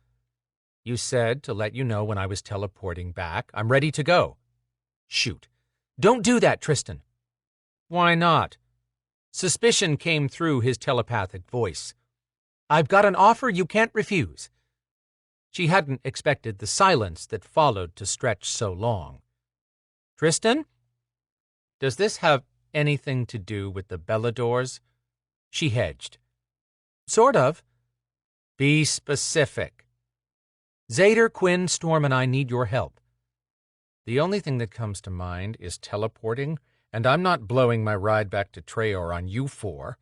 "You said to let you know when I was teleporting back. I'm ready to go." "Shoot. Don't do that, Tristan." "Why not?" Suspicion came through his telepathic voice. "I've got an offer you can't refuse." She hadn't expected the silence that followed to stretch so long. "Tristan? Does this have anything to do with the Beladors?" She hedged. "Sort of." "Be specific." "Zader, Quinn, Storm, and I need your help." "The only thing that comes to mind is teleporting, and I'm not blowing my ride back to Traor on you four.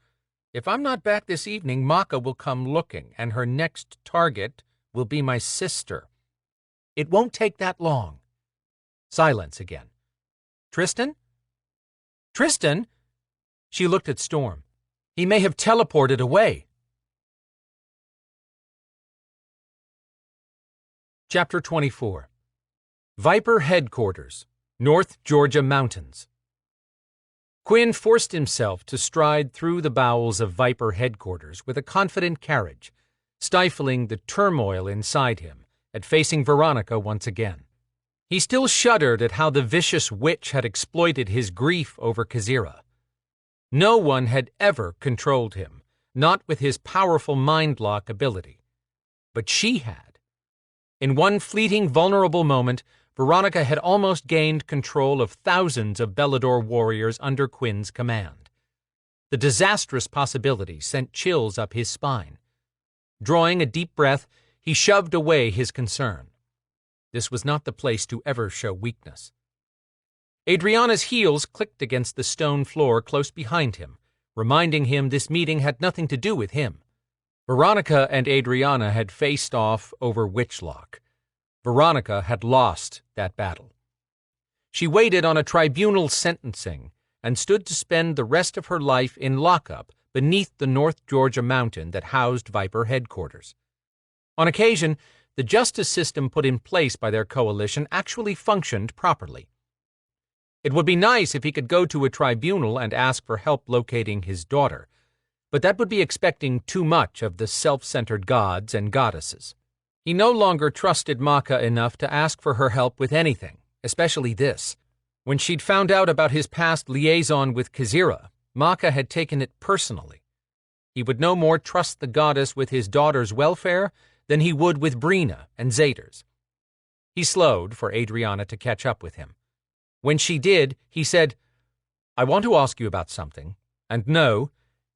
If I'm not back this evening, Maka will come looking, and her next target will be my sister." "It won't take that long." Silence again. "Tristan? Tristan?" She looked at Storm. "He may have teleported away." Chapter 24. Viper Headquarters, North Georgia Mountains. Quinn forced himself to stride through the bowels of Viper Headquarters with a confident carriage, stifling the turmoil inside him at facing Veronica once again. He still shuddered at how the vicious witch had exploited his grief over Kazira. No one had ever controlled him, not with his powerful mind-lock ability. But she had. In one fleeting, vulnerable moment, Veronica had almost gained control of thousands of Belador warriors under Quinn's command. The disastrous possibility sent chills up his spine. Drawing a deep breath, he shoved away his concern. This was not the place to ever show weakness. Adriana's heels clicked against the stone floor close behind him, reminding him this meeting had nothing to do with him. Veronica and Adriana had faced off over Witchlock. Veronica had lost that battle. She waited on a tribunal sentencing and stood to spend the rest of her life in lockup beneath the North Georgia mountain that housed Viper Headquarters. On occasion, the justice system put in place by their coalition actually functioned properly. It would be nice if he could go to a tribunal and ask for help locating his daughter, but that would be expecting too much of the self-centered gods and goddesses. He no longer trusted Maka enough to ask for her help with anything, especially this. When she'd found out about his past liaison with Kazira, Maka had taken it personally. He would no more trust the goddess with his daughter's welfare than he would with Brina and Zader's. He slowed for Adriana to catch up with him. When she did, he said, "I want to ask you about something, and no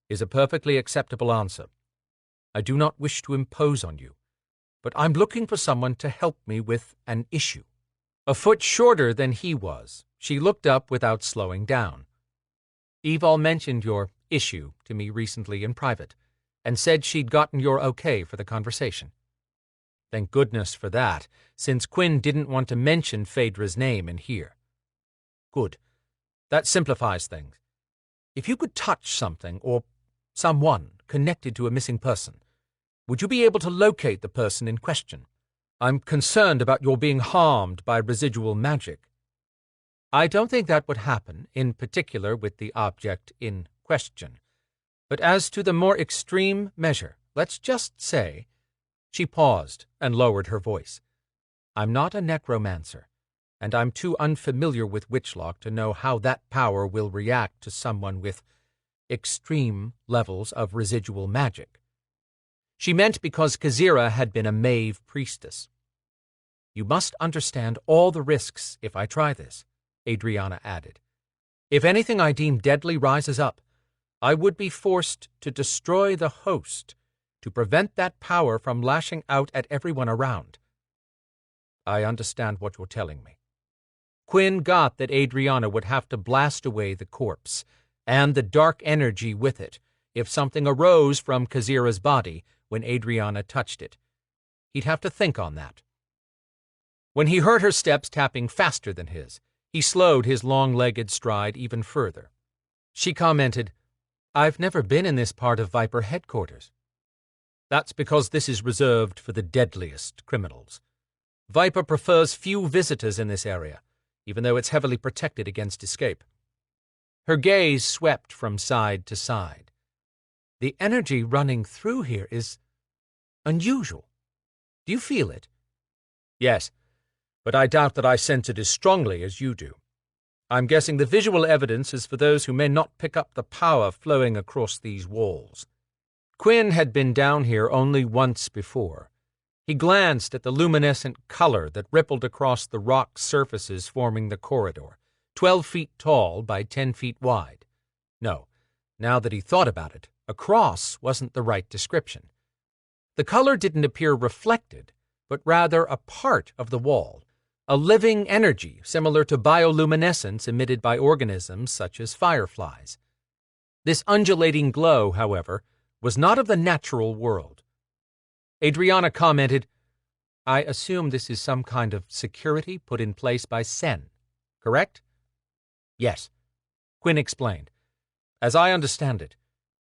is a perfectly acceptable answer. I do not wish to impose on you, but I'm looking for someone to help me with an issue." A foot shorter than he was, she looked up without slowing down. "Evol mentioned your issue to me recently in private, and said she'd gotten your okay for the conversation." Thank goodness for that, since Quinn didn't want to mention Phaedra's name in here. "Good. That simplifies things. If you could touch something, or someone, connected to a missing person, would you be able to locate the person in question? I'm concerned about your being harmed by residual magic." "I don't think that would happen, in particular with the object in question. But as to the more extreme measure, let's just say—" She paused and lowered her voice. "I'm not a necromancer, and I'm too unfamiliar with Witchlock to know how that power will react to someone with extreme levels of residual magic." She meant because Kazira had been a Maeve priestess. You must understand all the risks if I try this, Adrianna added. If anything I deem deadly rises up, I would be forced to destroy the host to prevent that power from lashing out at everyone around. I understand what you're telling me. Quinn got that Adrianna would have to blast away the corpse, and the dark energy with it, if something arose from Kazira's body when Adrianna touched it. He'd have to think on that. When he heard her steps tapping faster than his, he slowed his long-legged stride even further. She commented, I've never been in this part of Viper headquarters. That's because this is reserved for the deadliest criminals. Viper prefers few visitors in this area, even though it's heavily protected against escape. Her gaze swept from side to side. The energy running through here is unusual. Do you feel it? Yes, but I doubt that I sense it as strongly as you do. I'm guessing the visual evidence is for those who may not pick up the power flowing across these walls. Quinn had been down here only once before. He glanced at the luminescent color that rippled across the rock surfaces forming the corridor, 12 feet tall by 10 feet wide. No, now that he thought about it, across wasn't the right description. The color didn't appear reflected, but rather a part of the wall, a living energy similar to bioluminescence emitted by organisms such as fireflies. This undulating glow, however, was not of the natural world. Adrianna commented, I assume this is some kind of security put in place by Sen, correct? Yes, Quinn explained. As I understand it,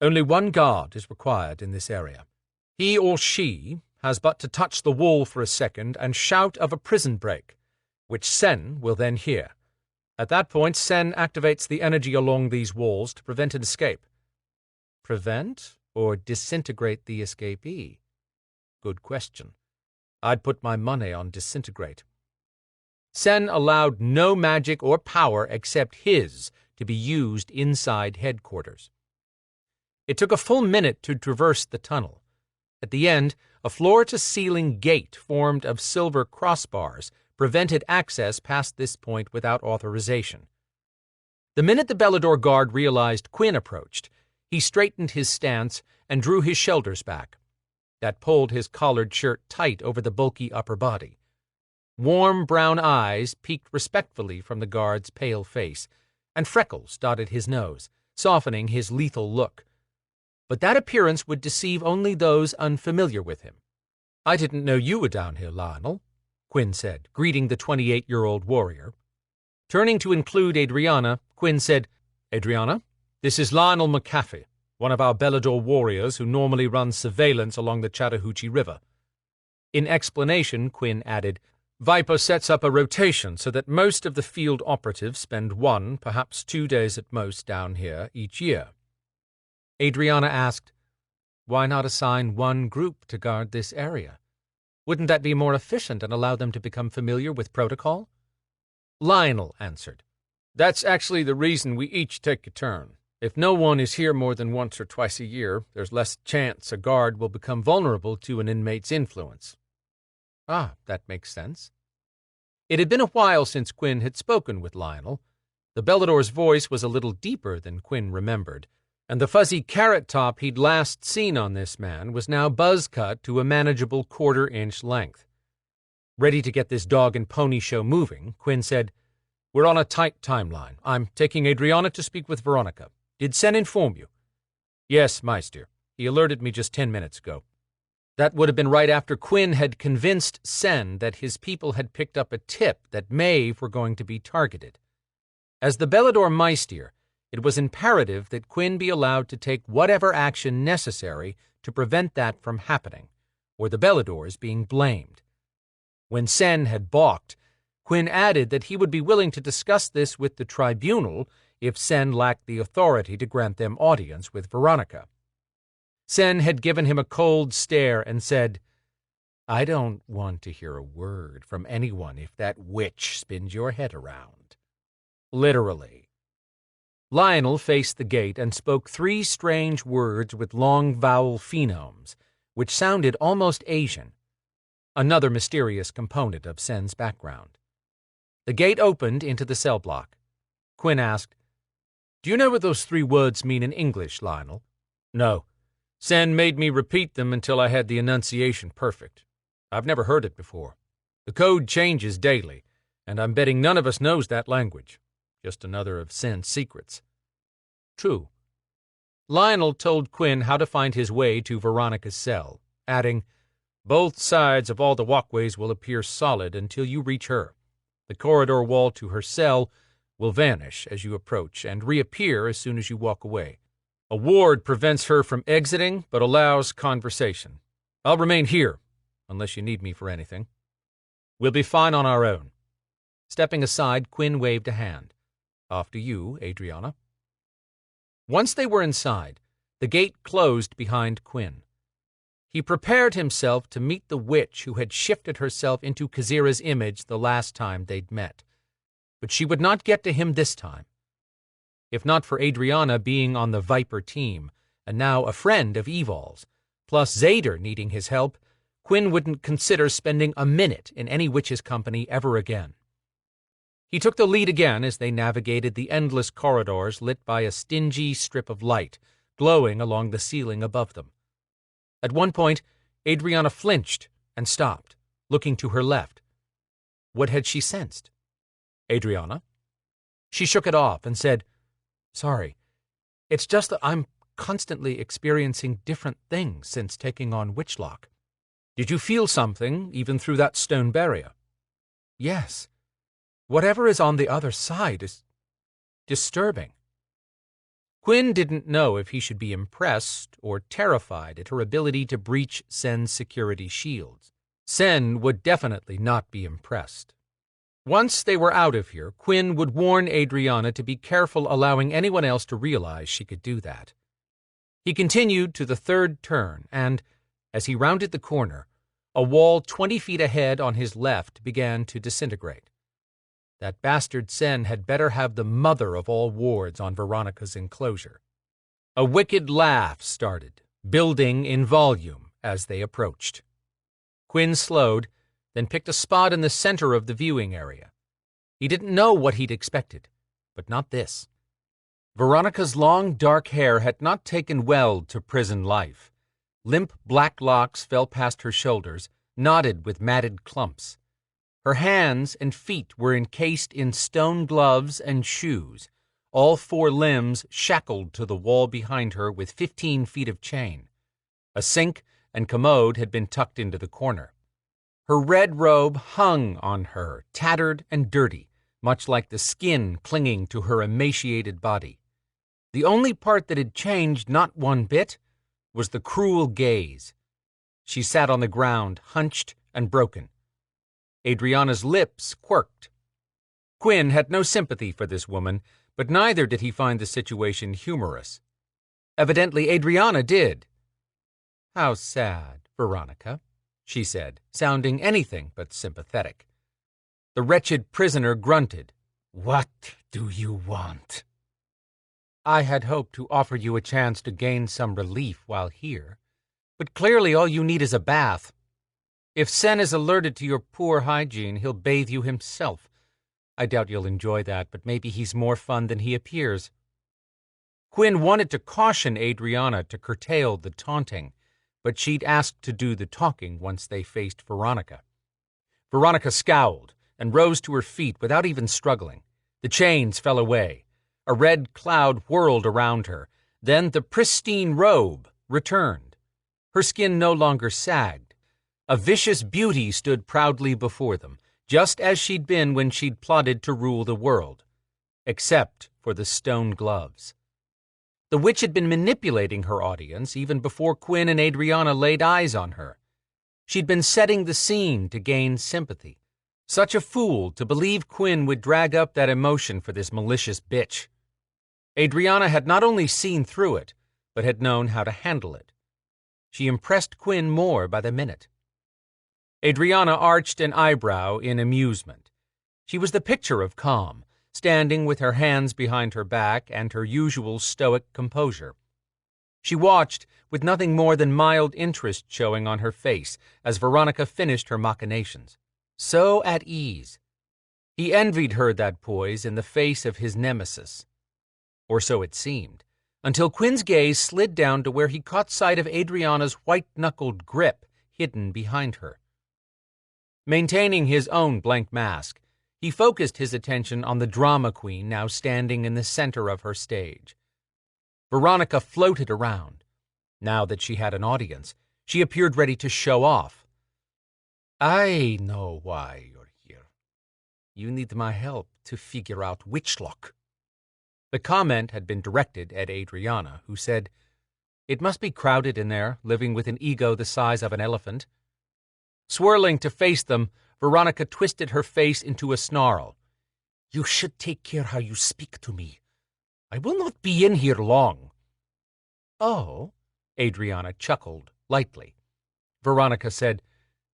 only one guard is required in this area. He or she has but to touch the wall for a second and shout of a prison break, which Sen will then hear. At that point, Sen activates the energy along these walls to prevent an escape. Prevent or disintegrate the escapee? Good question. I'd put my money on disintegrate. Sen allowed no magic or power except his to be used inside headquarters. It took a full minute to traverse the tunnel. At the end, a floor-to-ceiling gate formed of silver crossbars prevented access past this point without authorization. The minute the Belador guard realized Quinn approached, he straightened his stance and drew his shoulders back. That pulled his collared shirt tight over the bulky upper body. Warm brown eyes peeked respectfully from the guard's pale face, and freckles dotted his nose, softening his lethal look. But that appearance would deceive only those unfamiliar with him. I didn't know you were down here, Lionel, Quinn said, greeting the 28-year-old warrior. Turning to include Adrianna, Quinn said, Adrianna, this is Lionel McAfee, one of our Belador warriors who normally runs surveillance along the Chattahoochee River. In explanation, Quinn added, Viper sets up a rotation so that most of the field operatives spend 1, perhaps 2 days at most down here each year. Adrianna asked, Why not assign one group to guard this area? Wouldn't that be more efficient and allow them to become familiar with protocol? Lionel answered, That's actually the reason we each take a turn. If no one is here more than once or twice a year, there's less chance a guard will become vulnerable to an inmate's influence. Ah, that makes sense. It had been a while since Quinn had spoken with Lionel. The Belador's voice was a little deeper than Quinn remembered, and the fuzzy carrot top he'd last seen on this man was now buzz-cut to a manageable 1/4-inch length. Ready to get this dog and pony show moving, Quinn said, We're on a tight timeline. I'm taking Adrianna to speak with Veronica. Did Sen inform you? Yes, Meister. He alerted me just 10 minutes ago. That would have been right after Quinn had convinced Sen that his people had picked up a tip that Maeve were going to be targeted. As the Belador Meister, it was imperative that Quinn be allowed to take whatever action necessary to prevent that from happening, or the Beladors being blamed. When Sen had balked, Quinn added that he would be willing to discuss this with the tribunal if Sen lacked the authority to grant them audience with Veronica. Sen had given him a cold stare and said, I don't want to hear a word from anyone if that witch spins your head around. Literally. Lionel faced the gate and spoke 3 strange words with long vowel phonemes, which sounded almost Asian. another mysterious component of Sen's background. The gate opened into the cell block. Quinn asked, "Do you know what those 3 words mean in English, Lionel?" "No. Sen made me repeat them until I had the enunciation perfect. I've never heard it before. The code changes daily, and I'm betting none of us knows that language. Just another of Sen's secrets." "True." Lionel told Quinn how to find his way to Veronica's cell, adding, "Both sides of all the walkways will appear solid until you reach her. The corridor wall to her cell will vanish as you approach and reappear as soon as you walk away. A ward prevents her from exiting but allows conversation. I'll remain here, unless you need me for anything. We'll be fine on our own." Stepping aside, Quinn waved a hand. "After you, Adrianna." Once they were inside, the gate closed behind Quinn. He prepared himself to meet the witch who had shifted herself into Kazira's image the last time they'd met. But she would not get to him this time. If not for Adrianna being on the Viper team, and now a friend of Evol's, plus Zader needing his help, Quinn wouldn't consider spending a minute in any witch's company ever again. He took the lead again as they navigated the endless corridors lit by a stingy strip of light glowing along the ceiling above them. At one point, Adrianna flinched and stopped, looking to her left. What had she sensed? "Adrianna?" She shook it off and said, "Sorry. It's just that I'm constantly experiencing different things since taking on Witchlock." "Did you feel something, even through that stone barrier?" "Yes. Whatever is on the other side is disturbing." Quinn didn't know if he should be impressed or terrified at her ability to breach Sen's security shields. Sen would definitely not be impressed. Once they were out of here, Quinn would warn Adrianna to be careful allowing anyone else to realize she could do that. He continued to the third turn, and, as he rounded the corner, a wall 20 feet ahead on his left began to disintegrate. That bastard Sen had better have the mother of all wards on Veronica's enclosure. A wicked laugh started, building in volume as they approached. Quinn slowed, then picked a spot in the center of the viewing area. He didn't know what he'd expected, but not this. Veronica's long, dark hair had not taken well to prison life. Limp black locks fell past her shoulders, knotted with matted clumps. Her hands and feet were encased in stone gloves and shoes, all 4 limbs shackled to the wall behind her with 15 feet of chain. A sink and commode had been tucked into the corner. Her red robe hung on her, tattered and dirty, much like the skin clinging to her emaciated body. The only part that had changed not one bit was the cruel gaze. She sat on the ground, hunched and broken. Adrianna's lips quirked. Quinn had no sympathy for this woman, but neither did he find the situation humorous. Evidently, Adrianna did. "How sad, Veronica," she said, sounding anything but sympathetic. The wretched prisoner grunted. "What do you want?" "I had hoped to offer you a chance to gain some relief while here, but clearly all you need is a bath. If Sen is alerted to your poor hygiene, he'll bathe you himself. I doubt you'll enjoy that, but maybe he's more fun than he appears." Quinn wanted to caution Adrianna to curtail the taunting, but she'd asked to do the talking once they faced Veronica. Veronica scowled and rose to her feet without even struggling. The chains fell away. A red cloud whirled around her. Then the pristine robe returned. Her skin no longer sagged. A vicious beauty stood proudly before them, just as she'd been when she'd plotted to rule the world, except for the stone gloves. The witch had been manipulating her audience even before Quinn and Adrianna laid eyes on her. She'd been setting the scene to gain sympathy. Such a fool to believe Quinn would drag up that emotion for this malicious bitch. Adrianna had not only seen through it, but had known how to handle it. She impressed Quinn more by the minute. Adrianna arched an eyebrow in amusement. She was the picture of calm, standing with her hands behind her back and her usual stoic composure. She watched, with nothing more than mild interest showing on her face, as Veronica finished her machinations. So at ease. He envied her that poise in the face of his nemesis. Or so it seemed, until Quinn's gaze slid down to where he caught sight of Adriana's white-knuckled grip hidden behind her. Maintaining his own blank mask, he focused his attention on the drama queen now standing in the center of her stage. Veronica floated around. Now that she had an audience, she appeared ready to show off. "I know why you're here. You need my help to figure out Witchlock." The comment had been directed at Adriana, who said, "It must be crowded in there, living with an ego the size of an elephant." Swirling to face them, Veronica twisted her face into a snarl. "You should take care how you speak to me. I will not be in here long." "Oh," Adriana chuckled lightly. Veronica said,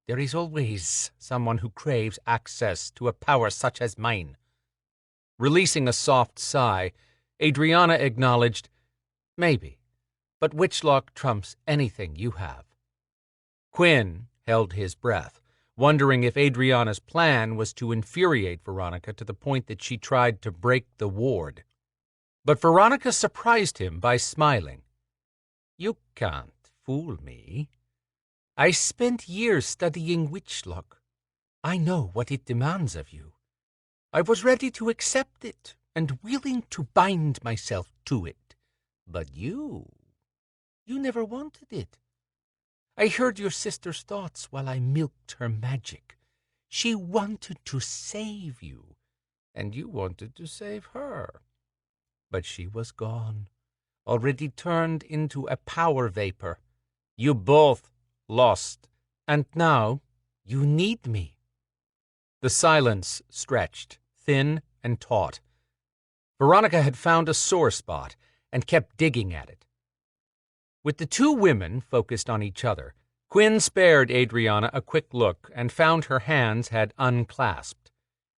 "There is always someone who craves access to a power such as mine." Releasing a soft sigh, Adriana acknowledged, "Maybe, but Witchlock trumps anything you have." Quinn held his breath, wondering if Adriana's plan was to infuriate Veronica to the point that she tried to break the ward. But Veronica surprised him by smiling. "You can't fool me. I spent years studying Witchlock. I know what it demands of you. I was ready to accept it and willing to bind myself to it. But you never wanted it. I heard your sister's thoughts while I milked her magic. She wanted to save you, and you wanted to save her. But she was gone, already turned into a power vapor. You both lost, and now you need me." The silence stretched, thin and taut. Veronica had found a sore spot and kept digging at it. With the two women focused on each other, Quinn spared Adriana a quick look and found her hands had unclasped.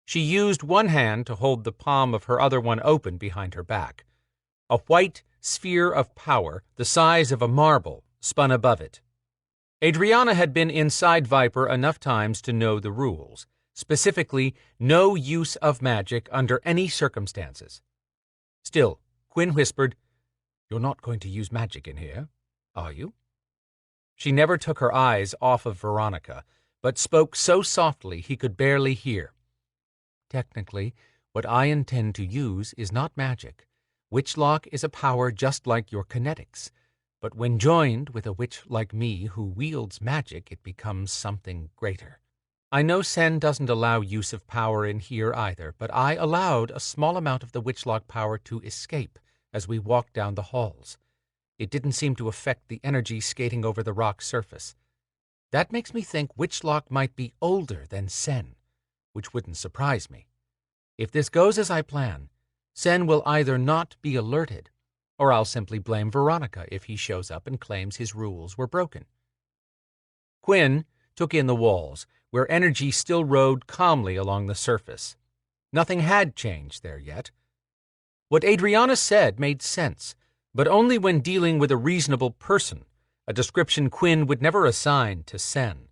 She used one hand to hold the palm of her other one open behind her back. A white sphere of power, the size of a marble, spun above it. Adriana had been inside Viper enough times to know the rules, specifically no use of magic under any circumstances. Still, Quinn whispered, "You're not going to use magic in here, are you?" She never took her eyes off of Veronica, but spoke so softly he could barely hear. "Technically, what I intend to use is not magic. Witchlock is a power just like your kinetics, but when joined with a witch like me who wields magic, it becomes something greater. I know Sen doesn't allow use of power in here either, but I allowed a small amount of the Witchlock power to escape as we walked down the halls. It didn't seem to affect the energy skating over the rock surface. That makes me think Witchlock might be older than Sen, which wouldn't surprise me. If this goes as I plan, Sen will either not be alerted, or I'll simply blame Veronica if he shows up and claims his rules were broken." Quinn took in the walls, where energy still rode calmly along the surface. Nothing had changed there yet. What Adriana said made sense, but only when dealing with a reasonable person, a description Quinn would never assign to Sen.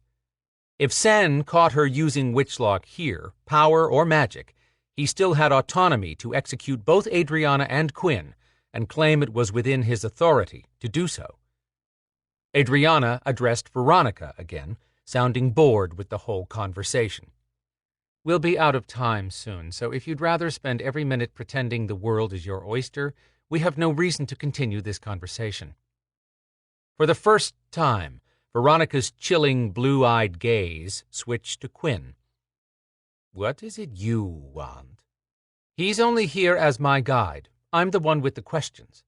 If Sen caught her using Witchlock here, power or magic, he still had autonomy to execute both Adriana and Quinn and claim it was within his authority to do so. Adriana addressed Veronica again, sounding bored with the whole conversation. "We'll be out of time soon, so if you'd rather spend every minute pretending the world is your oyster, we have no reason to continue this conversation." For the first time, Veronica's chilling, blue-eyed gaze switched to Quinn. "What is it you want?" "He's only here as my guide. I'm the one with the questions."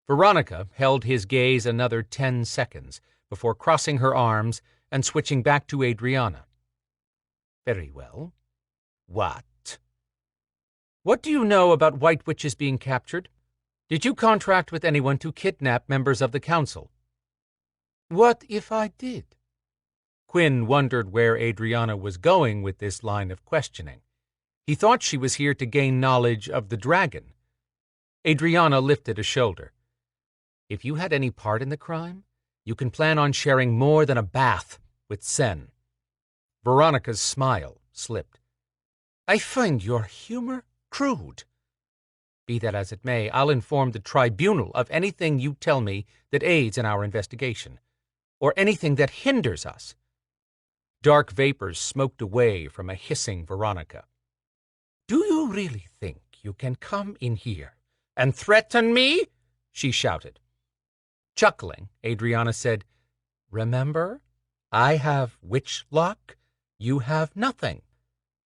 Veronica held his gaze another 10 seconds before crossing her arms and switching back to Adriana. "Very well. What?" "What do you know about White Witches being captured? Did you contract with anyone to kidnap members of the council?" "What if I did?" Quinn wondered where Adriana was going with this line of questioning. He thought she was here to gain knowledge of the dragon. Adriana lifted a shoulder. If you had any part in the crime, you can plan on sharing more than a bath with Sen. Veronica's smile slipped. I find your humor crude. Be that as it may, I'll inform the tribunal of anything you tell me that aids in our investigation, or anything that hinders us. Dark vapors smoked away from a hissing Veronica. Do you really think you can come in here and threaten me? She shouted. Chuckling, Adrianna said, Remember, I have witch lock, you have nothing.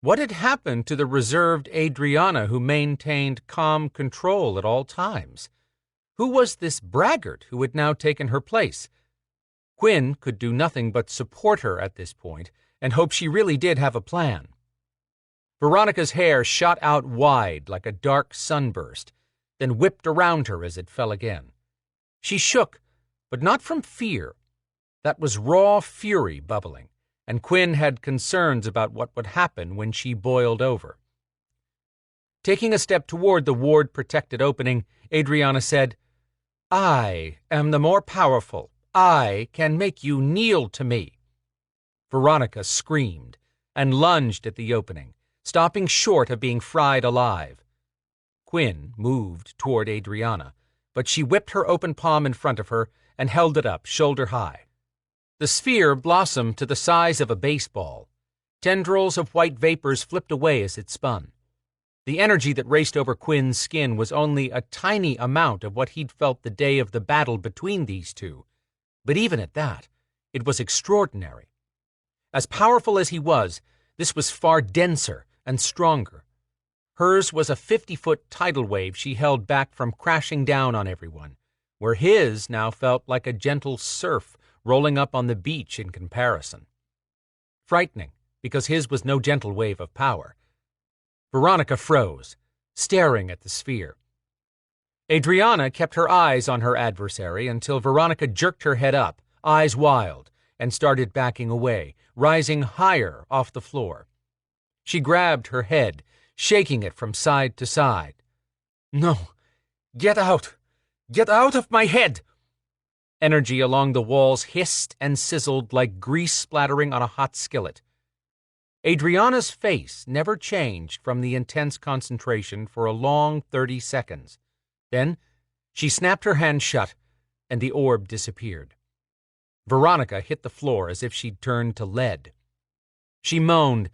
What had happened to the reserved Adrianna who maintained calm control at all times? Who was this braggart who had now taken her place? Quinn could do nothing but support her at this point and hope she really did have a plan. Veronica's hair shot out wide like a dark sunburst, then whipped around her as it fell again. She shook, but not from fear. That was raw fury bubbling, and Quinn had concerns about what would happen when she boiled over. Taking a step toward the ward-protected opening, Adrianna said, I am the more powerful. I can make you kneel to me. Veronica screamed and lunged at the opening, stopping short of being fried alive. Quinn moved toward Adrianna, but she whipped her open palm in front of her and held it up shoulder high. The sphere blossomed to the size of a baseball. Tendrils of white vapors flipped away as it spun. The energy that raced over Quinn's skin was only a tiny amount of what he'd felt the day of the battle between these two. But even at that, it was extraordinary. As powerful as he was, this was far denser and stronger. Hers was a 50-foot tidal wave she held back from crashing down on everyone, where his now felt like a gentle surf rolling up on the beach in comparison. Frightening, because his was no gentle wave of power. Veronica froze, staring at the sphere. Adrianna kept her eyes on her adversary until Veronica jerked her head up, eyes wild, and started backing away, rising higher off the floor. She grabbed her head, shaking it from side to side. No, get out! Get out of my head! Energy along the walls hissed and sizzled like grease splattering on a hot skillet. Adrianna's face never changed from the intense concentration for a long 30 seconds. Then she snapped her hand shut, and the orb disappeared. Veronica hit the floor as if she'd turned to lead. She moaned,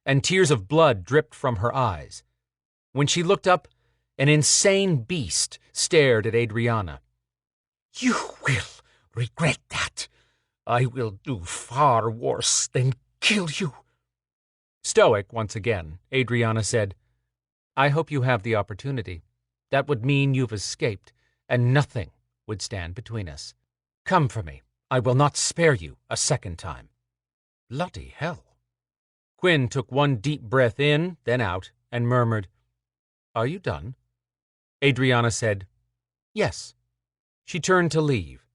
and tears of blood dripped from her eyes. When she looked up, an insane beast stared at Adrianna. You will regret that. I will do far worse than kill you. Stoic once again, Adrianna said, I hope you have the opportunity. That would mean you've escaped, and nothing would stand between us. Come for me. I will not spare you a second time. Bloody hell. Quinn took one deep breath in, then out, and murmured, Are you done? Adrianna said, Yes. She turned to leave.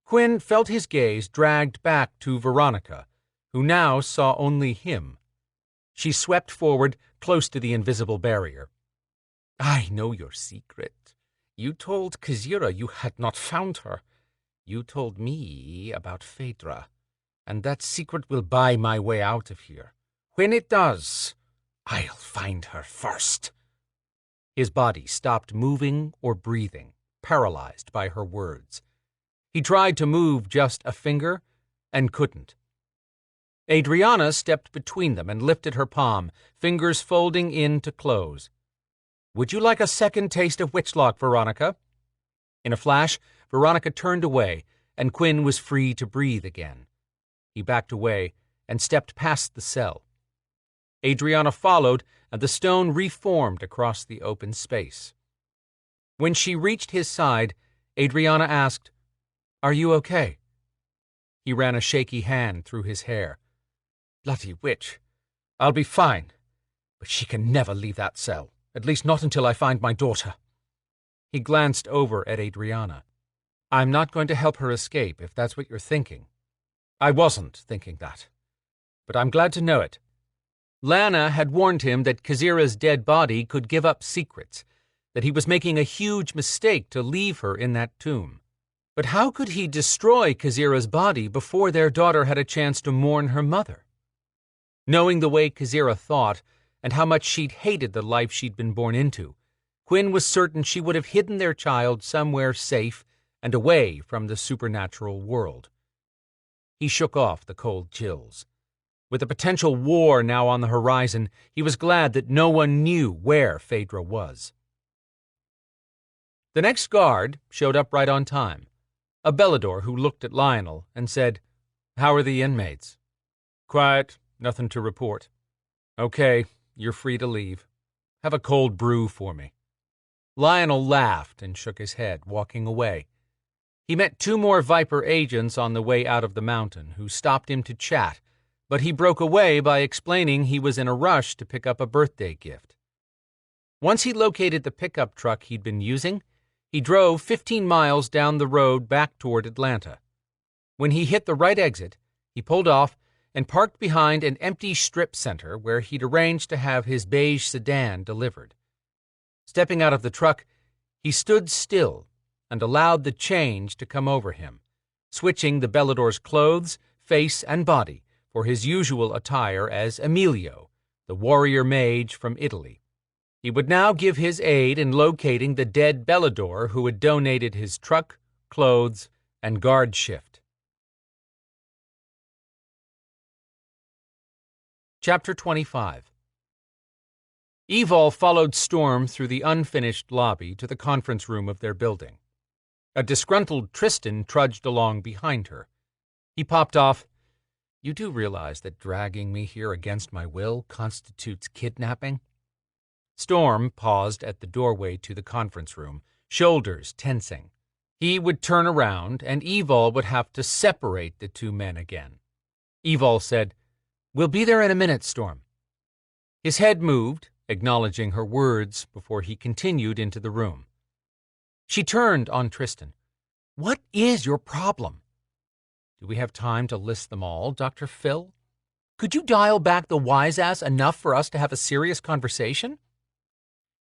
Quinn felt his gaze dragged back to Veronica, who now saw only him. She swept forward, close to the invisible barrier. I know your secret. You told Kazira you had not found her. You told me about Phaedra, and that secret will buy my way out of here. When it does, I'll find her first. His body stopped moving or breathing, paralyzed by her words. He tried to move just a finger and couldn't. Adrianna stepped between them and lifted her palm, fingers folding in to close. Would you like a second taste of witchlock, Veronica? In a flash, Veronica turned away, and Quinn was free to breathe again. He backed away and stepped past the cell. Adrianna followed, and the stone reformed across the open space. When she reached his side, Adrianna asked, Are you okay? He ran a shaky hand through his hair. Bloody witch. I'll be fine, but she can never leave that cell, at least not until I find my daughter. He glanced over at Adrianna. I'm not going to help her escape, if that's what you're thinking. I wasn't thinking that, but I'm glad to know it. Lana had warned him that Kazira's dead body could give up secrets, that he was making a huge mistake to leave her in that tomb. But how could he destroy Kazira's body before their daughter had a chance to mourn her mother? Knowing the way Kazira thought and how much she'd hated the life she'd been born into, Quinn was certain she would have hidden their child somewhere safe and away from the supernatural world. He shook off the cold chills. With a potential war now on the horizon, he was glad that no one knew where Phaedra was. The next guard showed up right on time, a Belador who looked at Lionel and said, "How are the inmates?" "Quiet, nothing to report." "Okay, you're free to leave. Have a cold brew for me." Lionel laughed and shook his head, walking away. He met 2 more Viper agents on the way out of the mountain who stopped him to chat, but he broke away by explaining he was in a rush to pick up a birthday gift. Once he located the pickup truck he'd been using, he drove 15 miles down the road back toward Atlanta. When he hit the right exit, he pulled off and parked behind an empty strip center where he'd arranged to have his beige sedan delivered. Stepping out of the truck, he stood still and allowed the change to come over him, switching the Belador's clothes, face, and body for his usual attire as Emilio, the warrior mage from Italy. He would now give his aid in locating the dead Belador who had donated his truck, clothes, and guard shift. Chapter 25. Evol followed Storm through the unfinished lobby to the conference room of their building. A disgruntled Tristan trudged along behind her. He popped off, "You do realize that dragging me here against my will constitutes kidnapping?" Storm paused at the doorway to the conference room, shoulders tensing. He would turn around, and Evol would have to separate the 2 men again. Evol said, "We'll be there in a minute, Storm." His head moved, acknowledging her words before he continued into the room. She turned on Tristan. "What is your problem?" "Do we have time to list them all, Dr. Phil? Could you dial back the wise-ass enough for us to have a serious conversation?"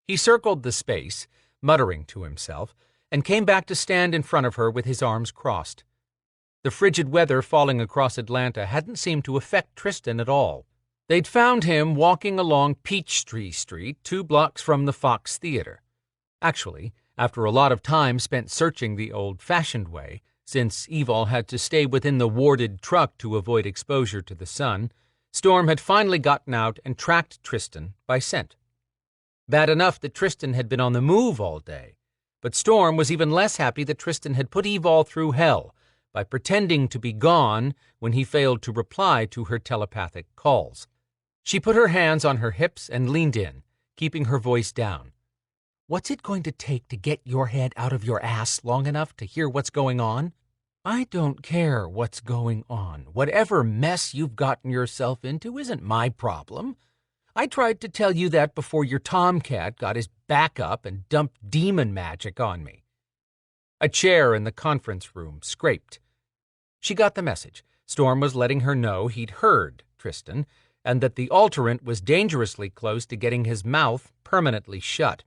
He circled the space, muttering to himself, and came back to stand in front of her with his arms crossed. The frigid weather falling across Atlanta hadn't seemed to affect Tristan at all. They'd found him walking along Peachtree Street, 2 blocks from the Fox Theater. Actually, after a lot of time spent searching the old-fashioned way, since Evol had to stay within the warded truck to avoid exposure to the sun, Storm had finally gotten out and tracked Tristan by scent. Bad enough that Tristan had been on the move all day, but Storm was even less happy that Tristan had put Evol through hell by pretending to be gone when he failed to reply to her telepathic calls. She put her hands on her hips and leaned in, keeping her voice down. "What's it going to take to get your head out of your ass long enough to hear what's going on?" "I don't care what's going on. Whatever mess you've gotten yourself into isn't my problem. I tried to tell you that before your tomcat got his back up and dumped demon magic on me." A chair in the conference room scraped. She got the message. Storm was letting her know he'd heard Tristan, and that the alterant was dangerously close to getting his mouth permanently shut.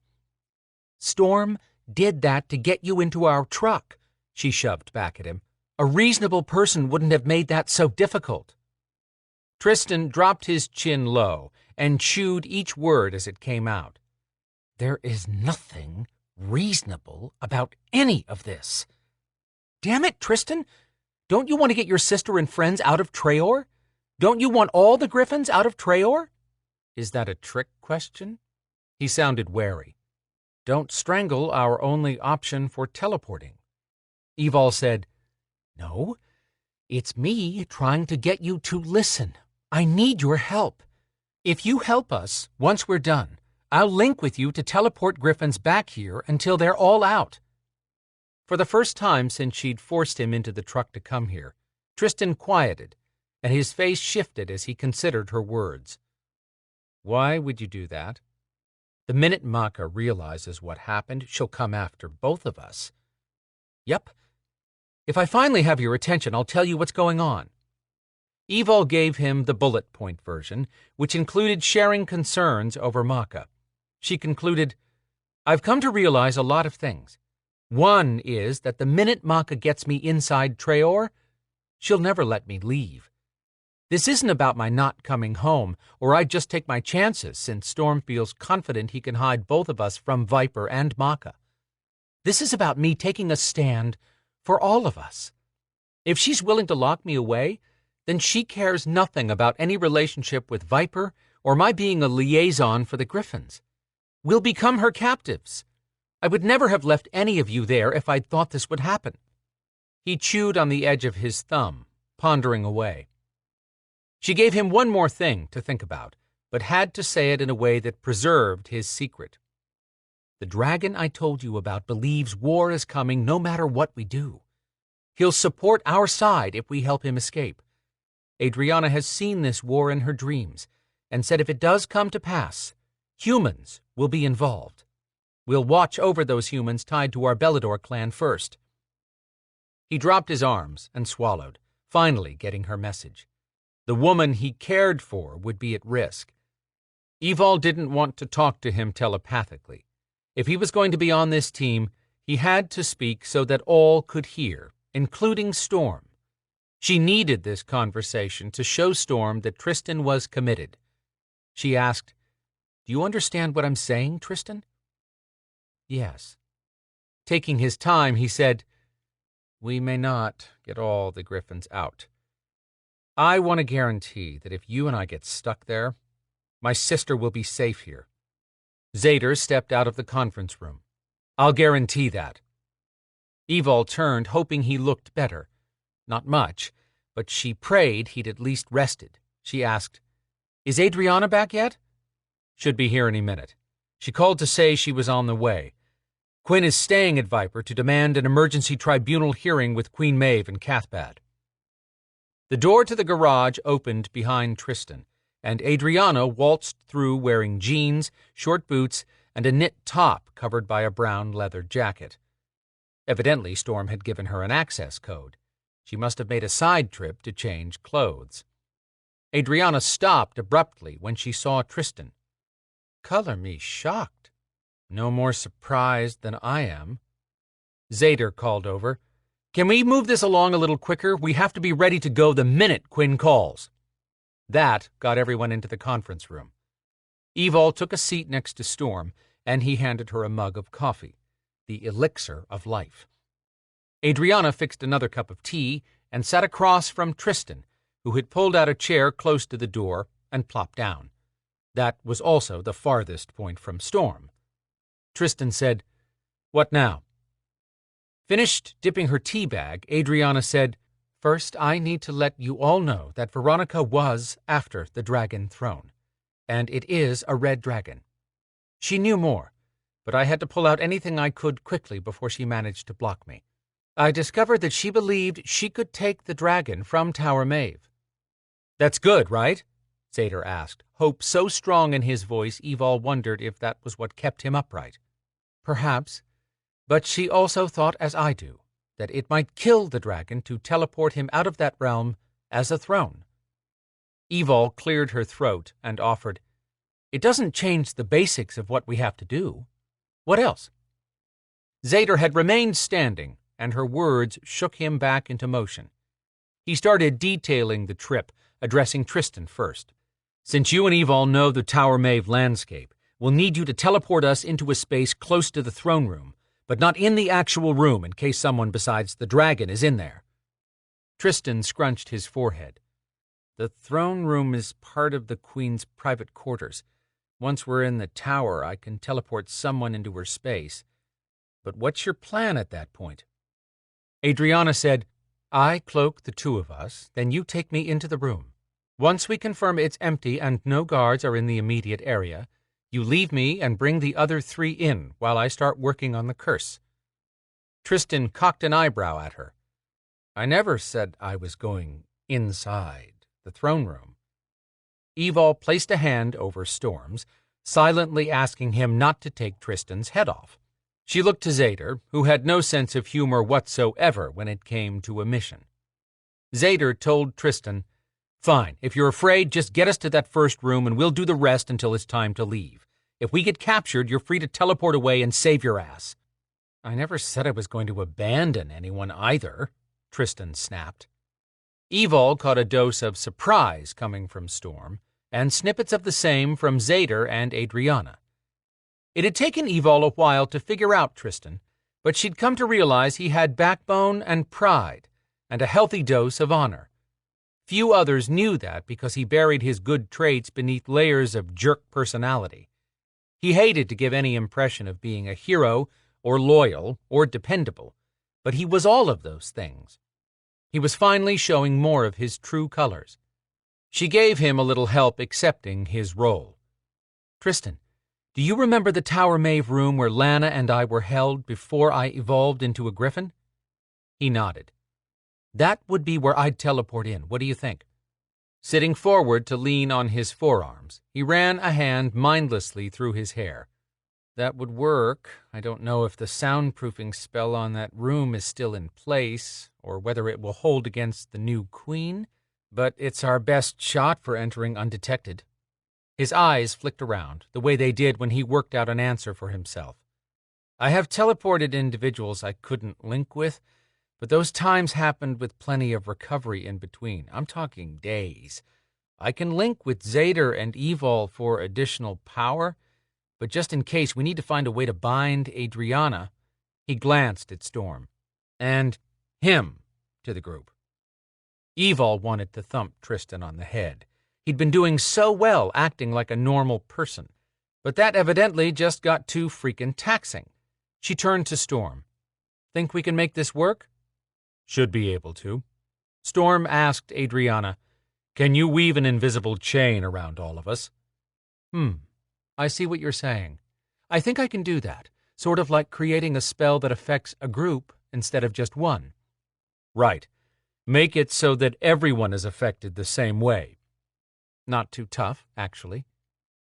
"Storm did that to get you into our truck," she shoved back at him. "A reasonable person wouldn't have made that so difficult." Tristan dropped his chin low and chewed each word as it came out. "There is nothing reasonable about any of this." "Damn it, Tristan! Don't you want to get your sister and friends out of Traor? Don't you want all the Griffins out of Traor?" "Is that a trick question?" He sounded wary. "Don't strangle our only option for teleporting." Evol said, "No, it's me trying to get you to listen. I need your help. If you help us, once we're done, I'll link with you to teleport Griffins back here until they're all out." For the first time since she'd forced him into the truck to come here, Tristan quieted, and his face shifted as he considered her words. "Why would you do that?" "The minute Maka realizes what happened, she'll come after both of us." "Yep. If I finally have your attention, I'll tell you what's going on." Evol gave him the bullet point version, which included sharing concerns over Maka. She concluded, I've come to realize a lot of things. One is that the minute Maka gets me inside Treor, she'll never let me leave. This isn't about my not coming home, or I'd just take my chances since Storm feels confident he can hide both of us from Viper and Maka. This is about me taking a stand for all of us. If she's willing to lock me away, then she cares nothing about any relationship with Viper or my being a liaison for the Griffins. We'll become her captives. I would never have left any of you there if I'd thought this would happen. He chewed on the edge of his thumb, pondering away. She gave him one more thing to think about, but had to say it in a way that preserved his secret. The dragon I told you about believes war is coming no matter what we do. He'll support our side if we help him escape. Adrianna has seen this war in her dreams, and said if it does come to pass, humans will be involved. We'll watch over those humans tied to our Belador clan first. He dropped his arms and swallowed, finally getting her message. The woman he cared for would be at risk. Evol didn't want to talk to him telepathically. If he was going to be on this team, he had to speak so that all could hear, including Storm. She needed this conversation to show Storm that Tristan was committed. She asked, "Do you understand what I'm saying, Tristan?" "Yes." Taking his time, he said, "We may not get all the Griffins out. I want to guarantee that if you and I get stuck there, my sister will be safe here." Zader stepped out of the conference room. "I'll guarantee that." Evol turned, hoping he looked better. Not much, but she prayed he'd at least rested. She asked, "Is Adrianna back yet?" "Should be here any minute. She called to say she was on the way. Quinn is staying at Viper to demand an emergency tribunal hearing with Queen Maeve and Cathbad." The door to the garage opened behind Tristan, and Adrianna waltzed through wearing jeans, short boots, and a knit top covered by a brown leather jacket. Evidently, Storm had given her an access code. She must have made a side trip to change clothes. Adrianna stopped abruptly when she saw Tristan. "Color me shocked. No more surprised than I am." Zader called over, "Can we move this along a little quicker? We have to be ready to go the minute Quinn calls." That got everyone into the conference room. Evol took a seat next to Storm, and he handed her a mug of coffee, the elixir of life. Adrianna fixed another cup of tea and sat across from Tristan, who had pulled out a chair close to the door and plopped down. That was also the farthest point from Storm. Tristan said, "What now?" Finished dipping her tea bag, Adrianna said, "First, I need to let you all know that Veronica was after the dragon throne, and it is a red dragon. She knew more, but I had to pull out anything I could quickly before she managed to block me. I discovered that she believed she could take the dragon from Tower Maeve." "That's good, right?" Zader asked, hope so strong in his voice Evol wondered if that was what kept him upright. "Perhaps, but she also thought as I do, that it might kill the dragon to teleport him out of that realm as a throne." Evol cleared her throat and offered, "It doesn't change the basics of what we have to do. What else?" Zader had remained standing, and her words shook him back into motion. He started detailing the trip, addressing Tristan first. "Since you and Evol know the Tower Maeve landscape, we'll need you to teleport us into a space close to the throne room, but not in the actual room in case someone besides the dragon is in there." Tristan scrunched his forehead. "The throne room is part of the Queen's private quarters. Once we're in the tower, I can teleport someone into her space. But what's your plan at that point?" Adrianna said, "I cloak the two of us, then you take me into the room. Once we confirm it's empty and no guards are in the immediate area, you leave me and bring the other three in while I start working on the curse." Tristan cocked an eyebrow at her. "I never said I was going inside the throne room." Evol placed a hand over Storm's, silently asking him not to take Tristan's head off. She looked to Zader, who had no sense of humor whatsoever when it came to a mission. Zader told Tristan, "Fine, if you're afraid, just get us to that first room and we'll do the rest until it's time to leave. If we get captured, you're free to teleport away and save your ass." "I never said I was going to abandon anyone either," Tristan snapped. Evol caught a dose of surprise coming from Storm, and snippets of the same from Zader and Adrianna. It had taken Evol a while to figure out Tristan, but she'd come to realize he had backbone and pride, and a healthy dose of honor. Few others knew that because he buried his good traits beneath layers of jerk personality. He hated to give any impression of being a hero or loyal or dependable, but he was all of those things. He was finally showing more of his true colors. She gave him a little help accepting his role. "Tristan, do you remember the Tower Maeve room where Lana and I were held before I evolved into a griffin?" He nodded. "That would be where I'd teleport in. What do you think?" Sitting forward to lean on his forearms, he ran a hand mindlessly through his hair. "That would work. I don't know if the soundproofing spell on that room is still in place, or whether it will hold against the new queen, but it's our best shot for entering undetected." His eyes flicked around, the way they did when he worked out an answer for himself. "I have teleported individuals I couldn't link with, but those times happened with plenty of recovery in between. I'm talking days. I can link with Zader and Evol for additional power, but just in case, we need to find a way to bind Adrianna." He glanced at Storm. "And him," to the group. Evol wanted to thump Tristan on the head. He'd been doing so well acting like a normal person, but that evidently just got too freaking taxing. She turned to Storm. "Think we can make this work?" "Should be able to." Storm asked Adrianna, "Can you weave an invisible chain around all of us?" I see what you're saying. I think I can do that, sort of like creating a spell that affects a group instead of just one." "Right. Make it so that everyone is affected the same way." "Not too tough, actually."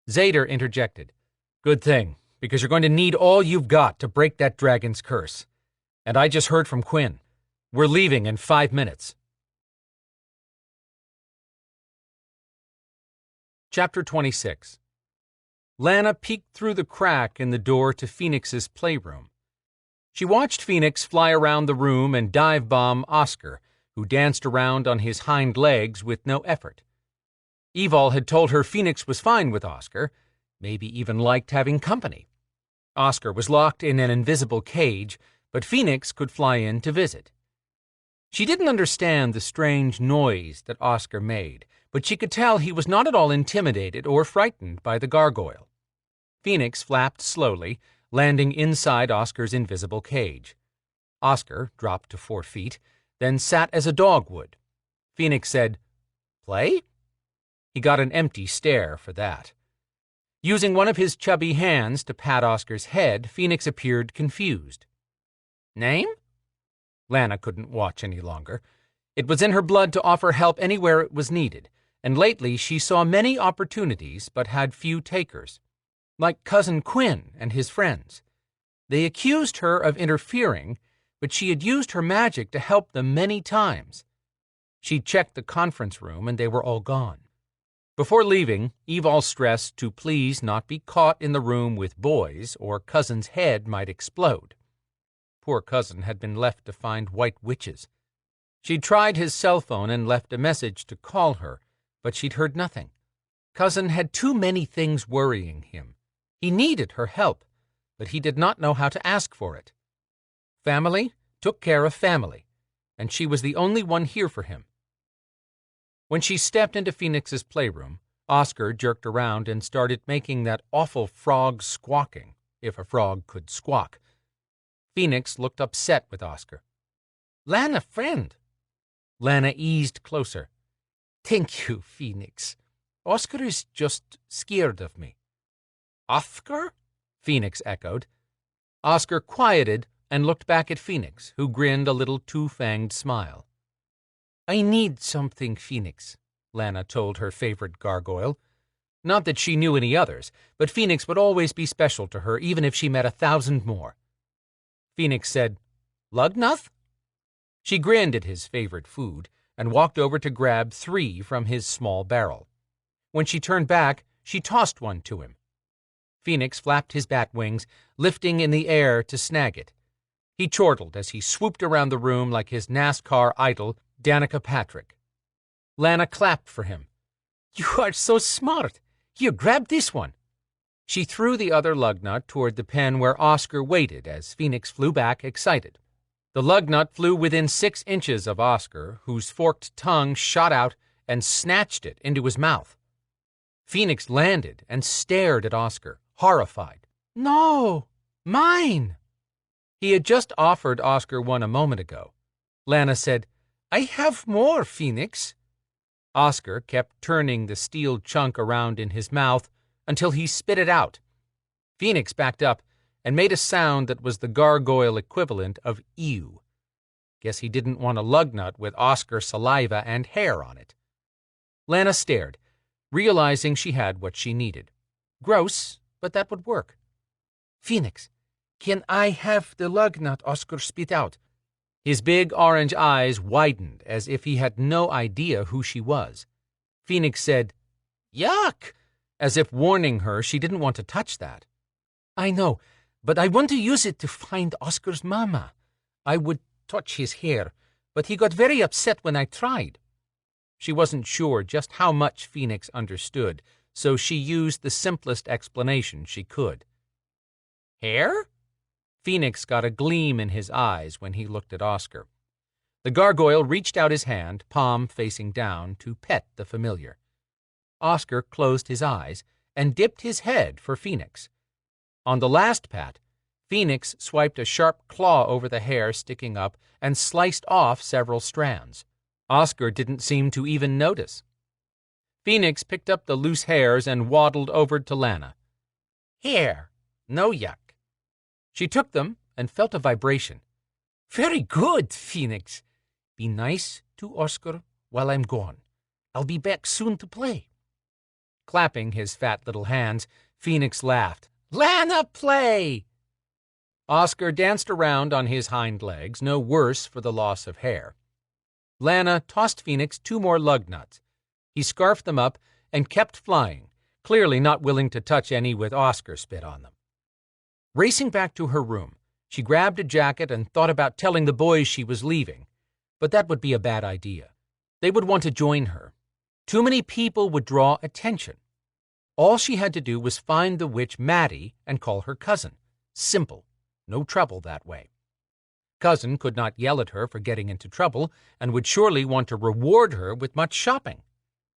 Zader interjected. "Good thing, because you're going to need all you've got to break that dragon's curse. And I just heard from Quinn. We're leaving in 5 minutes." Chapter 26. Lana peeked through the crack in the door to Phoenix's playroom. She watched Phoenix fly around the room and dive bomb Oscar, who danced around on his hind legs with no effort. Evol had told her Phoenix was fine with Oscar, maybe even liked having company. Oscar was locked in an invisible cage, but Phoenix could fly in to visit. She didn't understand the strange noise that Oscar made, but she could tell he was not at all intimidated or frightened by the gargoyle. Phoenix flapped slowly, landing inside Oscar's invisible cage. Oscar dropped to 4 feet, then sat as a dog would. Phoenix said, "Play?" He got an empty stare for that. Using one of his chubby hands to pat Oscar's head, Phoenix appeared confused. "Name?" Lana couldn't watch any longer. It was in her blood to offer help anywhere it was needed, and lately she saw many opportunities but had few takers. Like Cousin Quinn and his friends. They accused her of interfering, but she had used her magic to help them many times. She checked the conference room and they were all gone. Before leaving, Evol stressed to please not be caught in the room with boys or Cousin's head might explode. Poor Cousin had been left to find white witches. She'd tried his cell phone and left a message to call her, but she'd heard nothing. Cousin had too many things worrying him. He needed her help, but he did not know how to ask for it. Family took care of family, and she was the only one here for him. When she stepped into Phoenix's playroom, Oscar jerked around and started making that awful frog squawking, if a frog could squawk. Phoenix looked upset with Oscar. "Lana, friend." Lana eased closer. "Thank you, Phoenix. Oscar is just scared of me." "Oscar?" Phoenix echoed. Oscar quieted and looked back at Phoenix, who grinned a little two-fanged smile. "I need something, Phoenix," Lana told her favorite gargoyle. Not that she knew any others, but Phoenix would always be special to her, even if she met 1,000 more. Phoenix said, "Lugnuth?" She grinned at his favorite food and walked over to grab 3 from his small barrel. When she turned back, she tossed one to him. Phoenix flapped his bat wings, lifting in the air to snag it. He chortled as he swooped around the room like his NASCAR idol, Danica Patrick. Lana clapped for him. "You are so smart. Here, grab this one." She threw the other lug nut toward the pen where Oscar waited as Phoenix flew back, excited. The lug nut flew within 6 inches of Oscar, whose forked tongue shot out and snatched it into his mouth. Phoenix landed and stared at Oscar, horrified. "No, mine!" He had just offered Oscar one a moment ago. Lana said, "I have more, Phoenix." Oscar kept turning the steel chunk around in his mouth until he spit it out. Phoenix backed up and made a sound that was the gargoyle equivalent of ew. Guess he didn't want a lug nut with Oscar saliva and hair on it. Lana stared, realizing she had what she needed. Gross, but that would work. "Phoenix, can I have the lug nut Oscar spit out?" His big orange eyes widened as if he had no idea who she was. Phoenix said, "Yuck," as if warning her she didn't want to touch that. "I know, but I want to use it to find Oscar's mama. I would touch his hair, but he got very upset when I tried." She wasn't sure just how much Phoenix understood, so she used the simplest explanation she could. "Hair?" Phoenix got a gleam in his eyes when he looked at Oscar. The gargoyle reached out his hand, palm facing down, to pet the familiar. Oscar closed his eyes and dipped his head for Phoenix. On the last pat, Phoenix swiped a sharp claw over the hair sticking up and sliced off several strands. Oscar didn't seem to even notice. Phoenix picked up the loose hairs and waddled over to Lana. "Here, no yuck." She took them and felt a vibration. "Very good, Phoenix. Be nice to Oscar while I'm gone. I'll be back soon to play." Clapping his fat little hands, Phoenix laughed. "Lana, play!" Oscar danced around on his hind legs, no worse for the loss of hair. Lana tossed Phoenix 2 more lug nuts. He scarfed them up and kept flying, clearly not willing to touch any with Oscar spit on them. Racing back to her room, she grabbed a jacket and thought about telling the boys she was leaving, but that would be a bad idea. They would want to join her. Too many people would draw attention. All she had to do was find the witch Maddie and call her cousin. Simple. No trouble that way. Cousin could not yell at her for getting into trouble and would surely want to reward her with much shopping.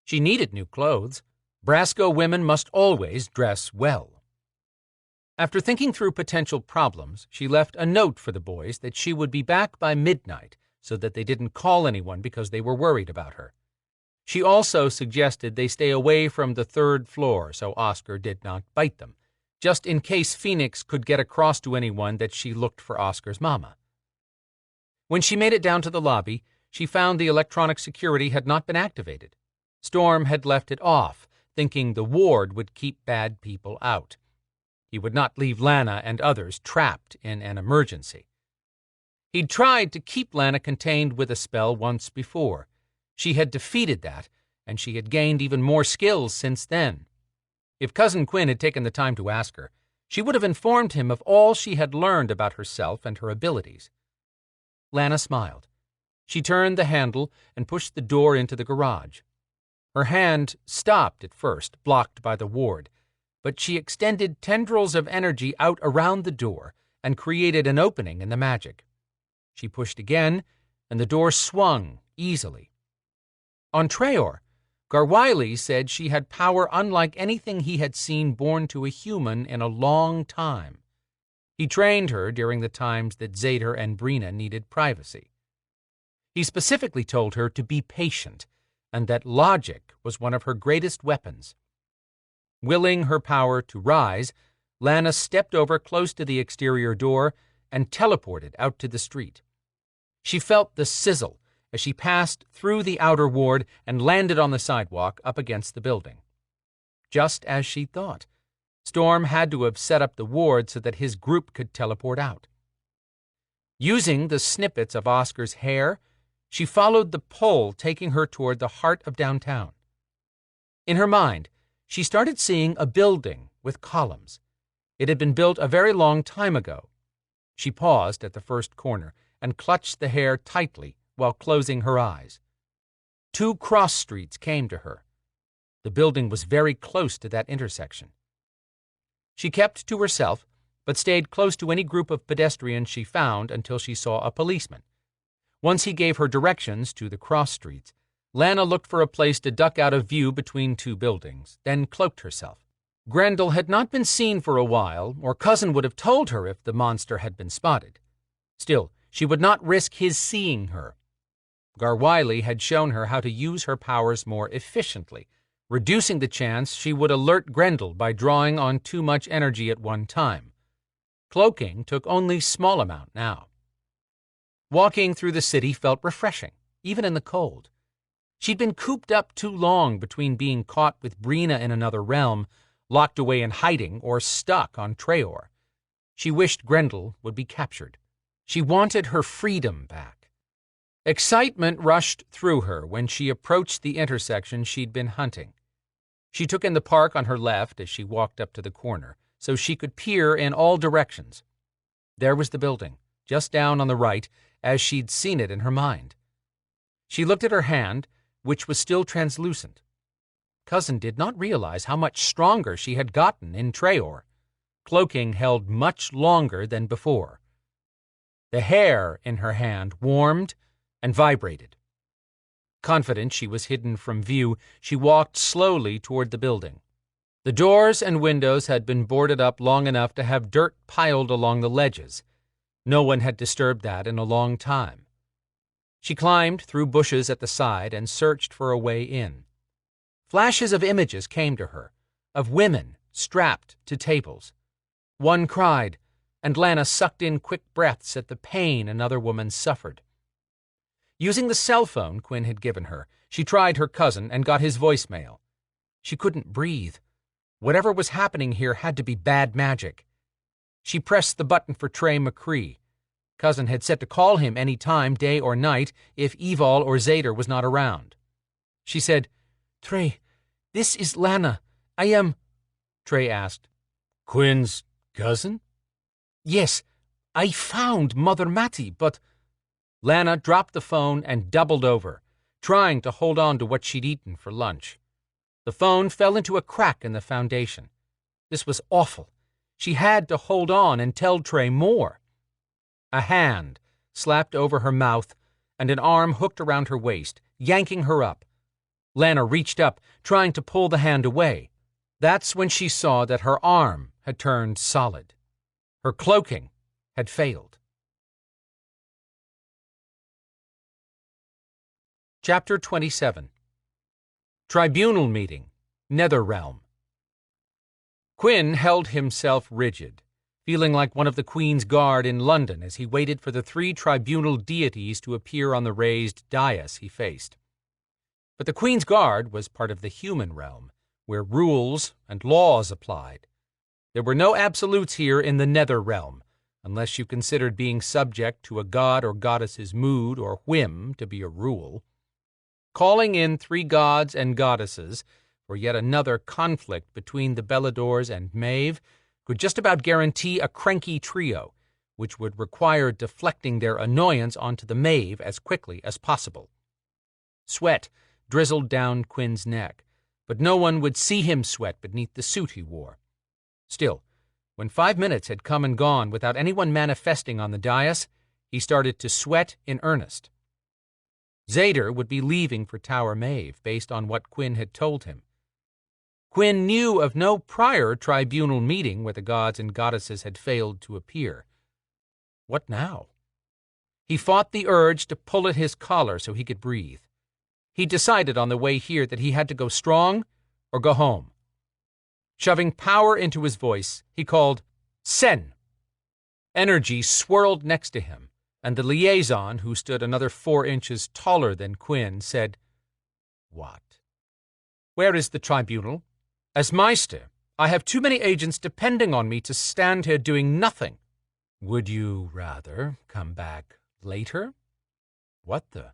She needed new clothes. Brasco women must always dress well. After thinking through potential problems, she left a note for the boys that she would be back by midnight so that they didn't call anyone because they were worried about her. She also suggested they stay away from the 3rd floor so Oscar did not bite them, just in case Phoenix could get across to anyone that she looked for Oscar's mama. When she made it down to the lobby, she found the electronic security had not been activated. Storm had left it off, thinking the ward would keep bad people out. He would not leave Lana and others trapped in an emergency. He'd tried to keep Lana contained with a spell once before. She had defeated that, and she had gained even more skills since then. If Cousin Quinn had taken the time to ask her, she would have informed him of all she had learned about herself and her abilities. Lana smiled. She turned the handle and pushed the door into the garage. Her hand stopped at first, blocked by the ward, but she extended tendrils of energy out around the door and created an opening in the magic. She pushed again, and the door swung easily. On Traor, Garwiley said she had power unlike anything he had seen born to a human in a long time. He trained her during the times that Zader and Brina needed privacy. He specifically told her to be patient, and that logic was one of her greatest weapons. Willing her power to rise, Lana stepped over close to the exterior door and teleported out to the street. She felt the sizzle as she passed through the outer ward and landed on the sidewalk up against the building. Just as she thought, Storm had to have set up the ward so that his group could teleport out. Using the snippets of Oscar's hair, she followed the pole taking her toward the heart of downtown. In her mind, she started seeing a building with columns. It had been built a very long time ago. She paused at the first corner and clutched the hair tightly while closing her eyes. 2 cross streets came to her. The building was very close to that intersection. She kept to herself, but stayed close to any group of pedestrians she found until she saw a policeman. Once he gave her directions to the cross streets, Lana looked for a place to duck out of view between 2 buildings, then cloaked herself. Grendel had not been seen for a while, or Cousin would have told her if the monster had been spotted. Still, she would not risk his seeing her. Garwiley had shown her how to use her powers more efficiently, reducing the chance she would alert Grendel by drawing on too much energy at one time. Cloaking took only small amount now. Walking through the city felt refreshing, even in the cold. She'd been cooped up too long between being caught with Brina in another realm, locked away in hiding, or stuck on Treor. She wished Grendel would be captured. She wanted her freedom back. Excitement rushed through her when she approached the intersection she'd been hunting. She took in the park on her left as she walked up to the corner, so she could peer in all directions. There was the building, just down on the right, as she'd seen it in her mind. She looked at her hand, which was still translucent. Cousin did not realize how much stronger she had gotten in Treor. Cloaking held much longer than before. The hair in her hand warmed and vibrated. Confident she was hidden from view, she walked slowly toward the building. The doors and windows had been boarded up long enough to have dirt piled along the ledges. No one had disturbed that in a long time. She climbed through bushes at the side and searched for a way in. Flashes of images came to her, of women strapped to tables. One cried, and Lana sucked in quick breaths at the pain another woman suffered. Using the cell phone Quinn had given her, she tried her cousin and got his voicemail. She couldn't breathe. Whatever was happening here had to be bad magic. She pressed the button for Trey McCree. Cousin had said to call him any time, day or night, if Evol or Zader was not around. She said, "Trey, this is Lana. I am—" Trey asked, "Quinn's cousin?" "Yes, I found Mother Mattie, but—" Lana dropped the phone and doubled over, trying to hold on to what she'd eaten for lunch. The phone fell into a crack in the foundation. This was awful. She had to hold on and tell Trey more. A hand slapped over her mouth, and an arm hooked around her waist, yanking her up. Lana reached up, trying to pull the hand away. That's when she saw that her arm had turned solid. Her cloaking had failed. Chapter 27. Tribunal Meeting, Netherrealm. Quinn held himself rigid, feeling like one of the Queen's Guard in London as he waited for the 3 tribunal deities to appear on the raised dais he faced. But the Queen's Guard was part of the human realm, where rules and laws applied. There were no absolutes here in the nether realm, unless you considered being subject to a god or goddess's mood or whim to be a rule. Calling in 3 gods and goddesses for yet another conflict between the Beladors and Maeve could just about guarantee a cranky trio, which would require deflecting their annoyance onto the Maeve as quickly as possible. Sweat drizzled down Quinn's neck, but no one would see him sweat beneath the suit he wore. Still, when 5 minutes had come and gone without anyone manifesting on the dais, he started to sweat in earnest. Zader would be leaving for Tower Maeve, based on what Quinn had told him. Quinn knew of no prior tribunal meeting where the gods and goddesses had failed to appear. What now? He fought the urge to pull at his collar so he could breathe. He decided on the way here that he had to go strong or go home. Shoving power into his voice, he called, "Sen!" Energy swirled next to him, and the liaison, who stood another 4 inches taller than Quinn, said, "What?" "Where is the tribunal? As Meister, I have too many agents depending on me to stand here doing nothing." "Would you rather come back later?" "What the?"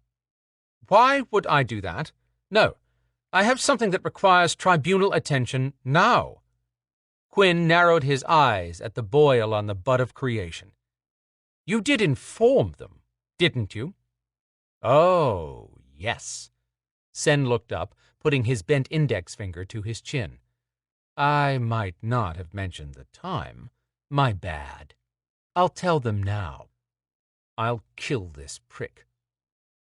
"Why would I do that? No, I have something that requires tribunal attention now." Quinn narrowed his eyes at the boil on the butt of creation. You did inform them, didn't you? Oh, yes. Sen looked up, putting his bent index finger to his chin. I might not have mentioned the time. My bad. I'll tell them now. I'll kill this prick.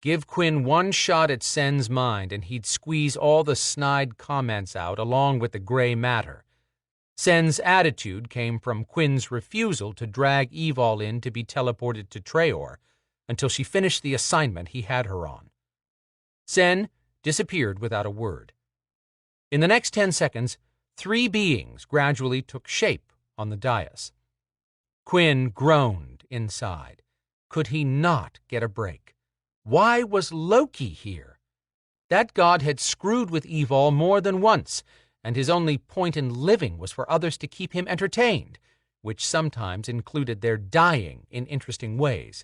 Give Quinn one shot at Sen's mind, and he'd squeeze all the snide comments out along with the gray matter. Sen's attitude came from Quinn's refusal to drag Evol in to be teleported to Traor until she finished the assignment he had her on. Sen disappeared without a word. In the next 10 seconds, 3 beings gradually took shape on the dais. Quinn groaned inside. Could he not get a break? Why was Loki here? That god had screwed with Evol more than once, and his only point in living was for others to keep him entertained, which sometimes included their dying in interesting ways.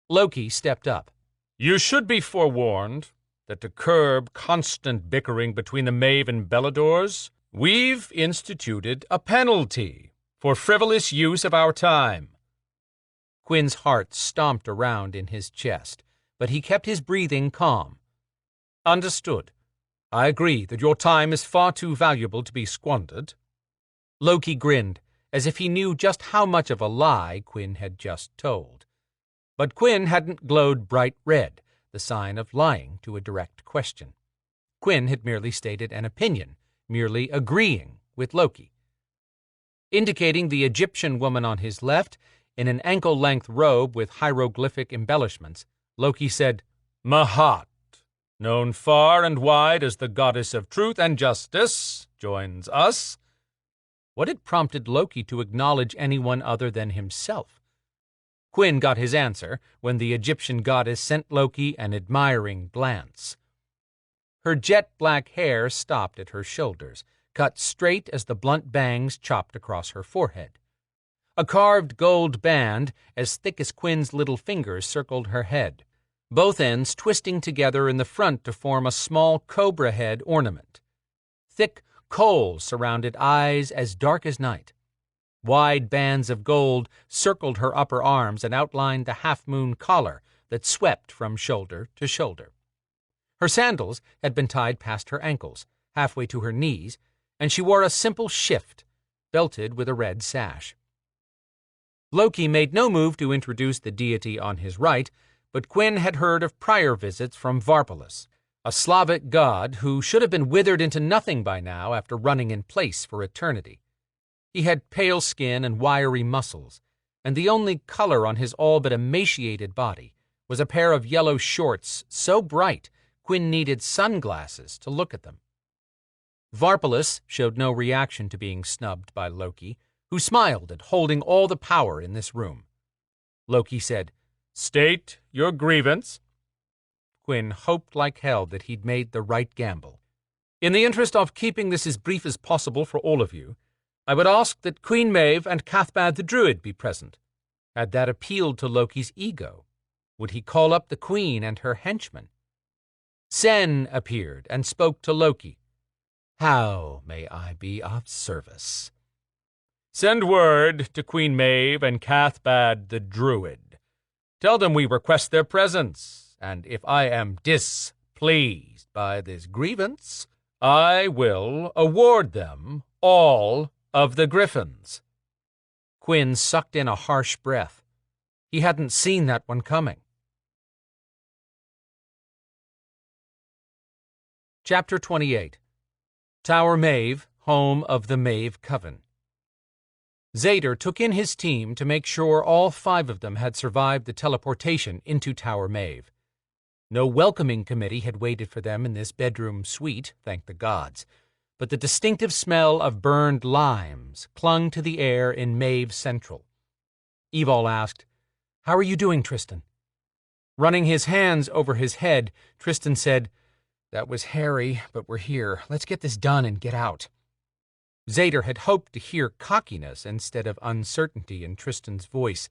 Loki stepped up. You should be forewarned that to curb constant bickering between the Maeve and Beladors, we've instituted a penalty for frivolous use of our time. Quinn's heart stomped around in his chest, but he kept his breathing calm. Understood. I agree that your time is far too valuable to be squandered. Loki grinned, as if he knew just how much of a lie Quinn had just told. But Quinn hadn't glowed bright red, the sign of lying to a direct question. Quinn had merely stated an opinion, merely agreeing with Loki. Indicating the Egyptian woman on his left, in an ankle-length robe with hieroglyphic embellishments, Loki said, Mahat, known far and wide as the goddess of truth and justice, joins us. What had prompted Loki to acknowledge anyone other than himself? Quinn got his answer when the Egyptian goddess sent Loki an admiring glance. Her jet-black hair stopped at her shoulders, cut straight as the blunt bangs chopped across her forehead. A carved gold band, as thick as Quinn's little fingers, circled her head, both ends twisting together in the front to form a small cobra head ornament. Thick coals surrounded eyes as dark as night. Wide bands of gold circled her upper arms and outlined the half-moon collar that swept from shoulder to shoulder. Her sandals had been tied past her ankles, halfway to her knees, and she wore a simple shift, belted with a red sash. Loki made no move to introduce the deity on his right, but Quinn had heard of prior visits from Varpalos, a Slavic god who should have been withered into nothing by now after running in place for eternity. He had pale skin and wiry muscles, and the only color on his all but emaciated body was a pair of yellow shorts so bright Quinn needed sunglasses to look at them. Varpalos showed no reaction to being snubbed by Loki, who smiled at holding all the power in this room. Loki said, State your grievance. Quinn hoped like hell that he'd made the right gamble. In the interest of keeping this as brief as possible for all of you, I would ask that Queen Maeve and Cathbad the Druid be present. Had that appealed to Loki's ego? Would he call up the Queen and her henchmen? Sen appeared and spoke to Loki. How may I be of service? Send word to Queen Maeve and Cathbad the Druid. Tell them we request their presence, and if I am displeased by this grievance, I will award them all of the griffins. Quinn sucked in a harsh breath. He hadn't seen that one coming. Chapter 28. Tower Maeve, home of the Maeve Coven. Zader took in his team to make sure all 5 of them had survived the teleportation into Tower Maeve. No welcoming committee had waited for them in this bedroom suite, thank the gods, but the distinctive smell of burned limes clung to the air in Maeve Central. Evol asked, How are you doing, Tristan? Running his hands over his head, Tristan said, That was hairy, but we're here. Let's get this done and get out. Zader had hoped to hear cockiness instead of uncertainty in Tristan's voice,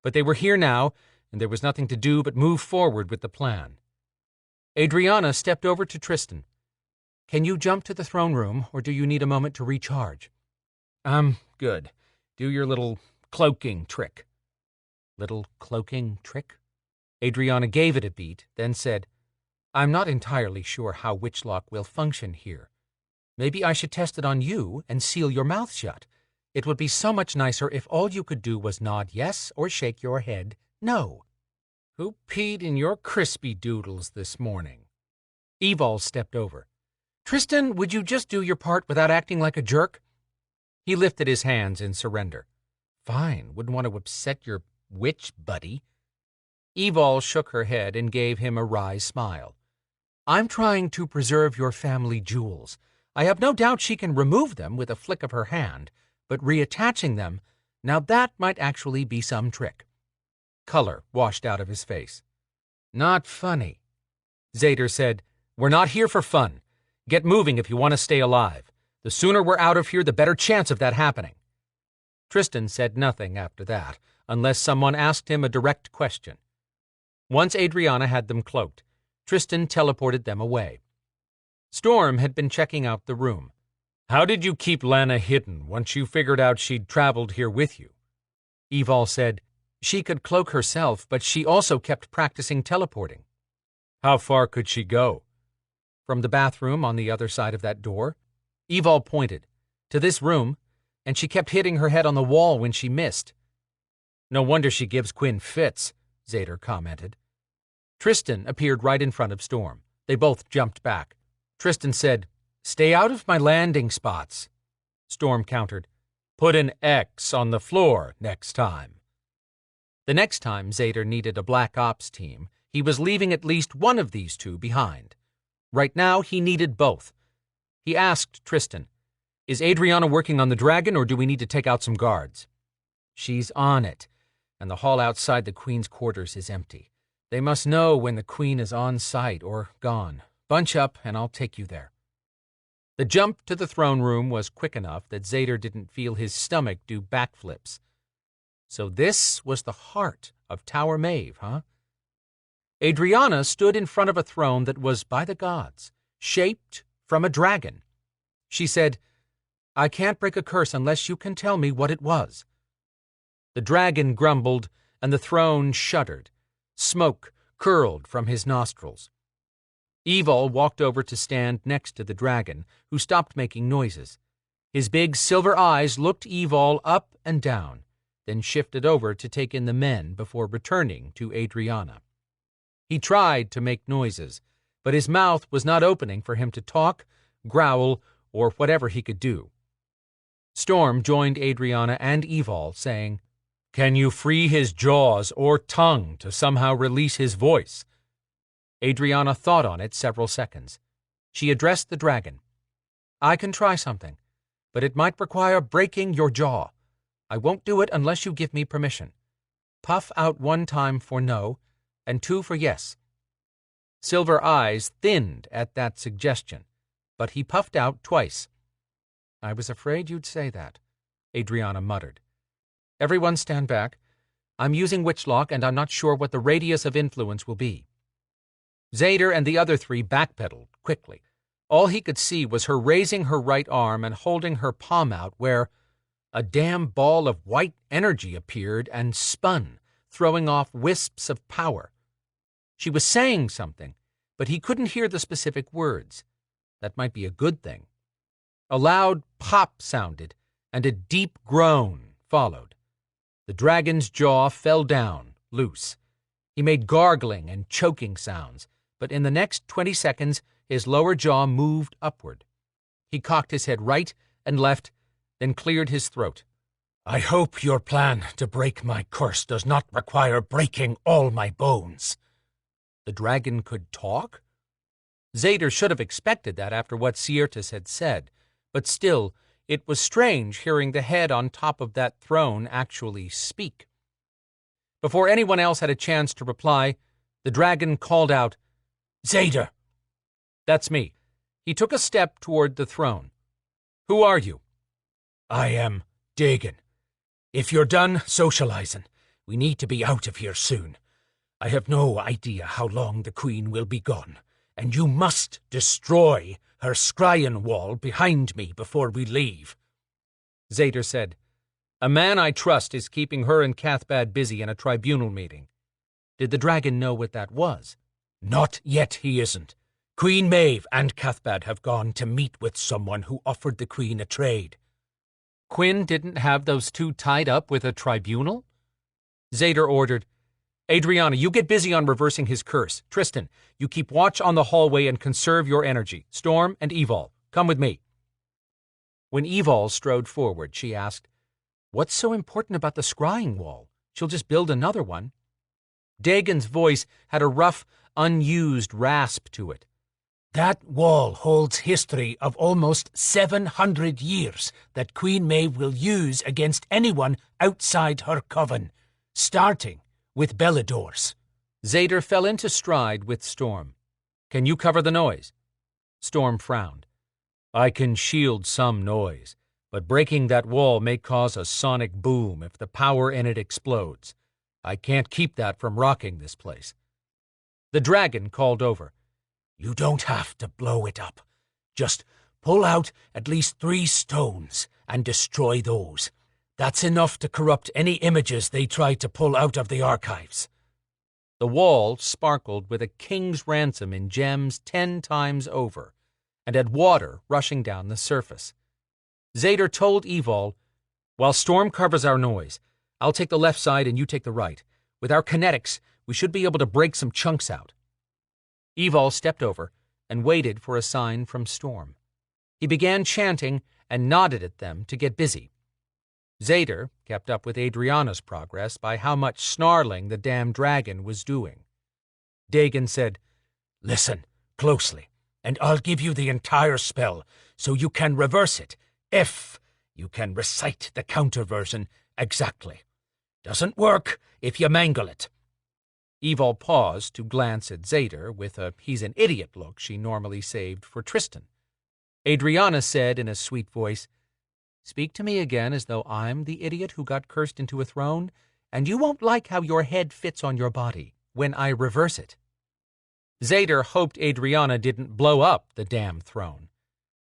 but they were here now, and there was nothing to do but move forward with the plan. Adriana stepped over to Tristan. Can you jump to the throne room, or do you need a moment to recharge? Good. Do your little cloaking trick. Little cloaking trick? Adriana gave it a beat, then said, I'm not entirely sure how Witchlock will function here. Maybe I should test it on you and seal your mouth shut. It would be so much nicer if all you could do was nod yes or shake your head no. Who peed in your crispy doodles this morning? Evol stepped over. Tristan, would you just do your part without acting like a jerk? He lifted his hands in surrender. Fine, wouldn't want to upset your witch buddy. Evol shook her head and gave him a wry smile. I'm trying to preserve your family jewels. I have no doubt she can remove them with a flick of her hand, but reattaching them, now that might actually be some trick. Color washed out of his face. Not funny. Zader said, We're not here for fun. Get moving if you want to stay alive. The sooner we're out of here, the better chance of that happening. Tristan said nothing after that, unless someone asked him a direct question. Once Adriana had them cloaked, Tristan teleported them away. Storm had been checking out the room. How did you keep Lana hidden once you figured out she'd traveled here with you? Evol said, She could cloak herself, but she also kept practicing teleporting. How far could she go? From the bathroom on the other side of that door. Evol pointed. To this room, and she kept hitting her head on the wall when she missed. No wonder she gives Quinn fits, Zader commented. Tristan appeared right in front of Storm. They both jumped back. Tristan said, Stay out of my landing spots. Storm countered, Put an X on the floor next time. The next time Zader needed a Black Ops team, he was leaving at least one of these two behind. Right now, he needed both. He asked Tristan, Is Adriana working on the dragon, or do we need to take out some guards? She's on it, and the hall outside the Queen's quarters is empty. They must know when the Queen is on site or gone. Bunch up, and I'll take you there. The jump to the throne room was quick enough that Zader didn't feel his stomach do backflips. So this was the heart of Tower Maeve, huh? Adriana stood in front of a throne that was by the gods, shaped from a dragon. She said, I can't break a curse unless you can tell me what it was. The dragon grumbled, and the throne shuddered. Smoke curled from his nostrils. Evol walked over to stand next to the dragon, who stopped making noises. His big silver eyes looked Evol up and down, then shifted over to take in the men before returning to Adriana. He tried to make noises, but his mouth was not opening for him to talk, growl, or whatever he could do. Storm joined Adriana and Evol, saying, Can you free his jaws or tongue to somehow release his voice? Adriana thought on it several seconds. She addressed the dragon. I can try something, but it might require breaking your jaw. I won't do it unless you give me permission. Puff out 1 time for no, and 2 for yes. Silver eyes thinned at that suggestion, but he puffed out twice. I was afraid you'd say that, Adriana muttered. Everyone stand back. I'm using Witchlock, and I'm not sure what the radius of influence will be. Zader and the other 3 backpedaled quickly. All he could see was her raising her right arm and holding her palm out where a damn ball of white energy appeared and spun, throwing off wisps of power. She was saying something, but he couldn't hear the specific words. That might be a good thing. A loud pop sounded, and a deep groan followed. The dragon's jaw fell down, loose. He made gargling and choking sounds, but in the next 20 seconds, his lower jaw moved upward. He cocked his head right and left, then cleared his throat. I hope your plan to break my curse does not require breaking all my bones. The dragon could talk? Zader should have expected that after what Siertes had said, but still, it was strange hearing the head on top of that throne actually speak. Before anyone else had a chance to reply, the dragon called out, Zader! That's me. He took a step toward the throne. Who are you? I am Dagon. If you're done socializing, we need to be out of here soon. I have no idea how long the Queen will be gone, and you must destroy her scryan wall behind me before we leave. Zader said. A man I trust is keeping her and Cathbad busy in a tribunal meeting. Did the dragon know what that was? Not yet he isn't. Queen Maeve and Cathbad have gone to meet with someone who offered the Queen a trade. Quinn didn't have those two tied up with a tribunal? Zader ordered, Adriana, you get busy on reversing his curse. Tristan, you keep watch on the hallway and conserve your energy. Storm and Evol, come with me. When Evol strode forward, she asked, What's so important about the scrying wall? She'll just build another one. Dagon's voice had a rough, unused rasp to it. That wall holds history of almost 700 years that Queen Maeve will use against anyone outside her coven, starting with Belador's. Zader fell into stride with Storm. Can you cover the noise? Storm frowned. I can shield some noise, but breaking that wall may cause a sonic boom if the power in it explodes. I can't keep that from rocking this place. The dragon called over. You don't have to blow it up. Just pull out at least 3 stones and destroy those. That's enough to corrupt any images they try to pull out of the archives. The wall sparkled with a king's ransom in gems 10 times over, and had water rushing down the surface. Zader told Evol, While Storm covers our noise, I'll take the left side and you take the right. With our kinetics, we should be able to break some chunks out. Evol stepped over and waited for a sign from Storm. He began chanting and nodded at them to get busy. Zader kept up with Adriana's progress by how much snarling the damn dragon was doing. Dagon said, Listen closely, and I'll give you the entire spell so you can reverse it if you can recite the counter version exactly. Doesn't work if you mangle it. Evol paused to glance at Zader with a he's-an-idiot look she normally saved for Tristan. Adriana said in a sweet voice, Speak to me again as though I'm the idiot who got cursed into a throne, and you won't like how your head fits on your body when I reverse it. Zader hoped Adriana didn't blow up the damn throne.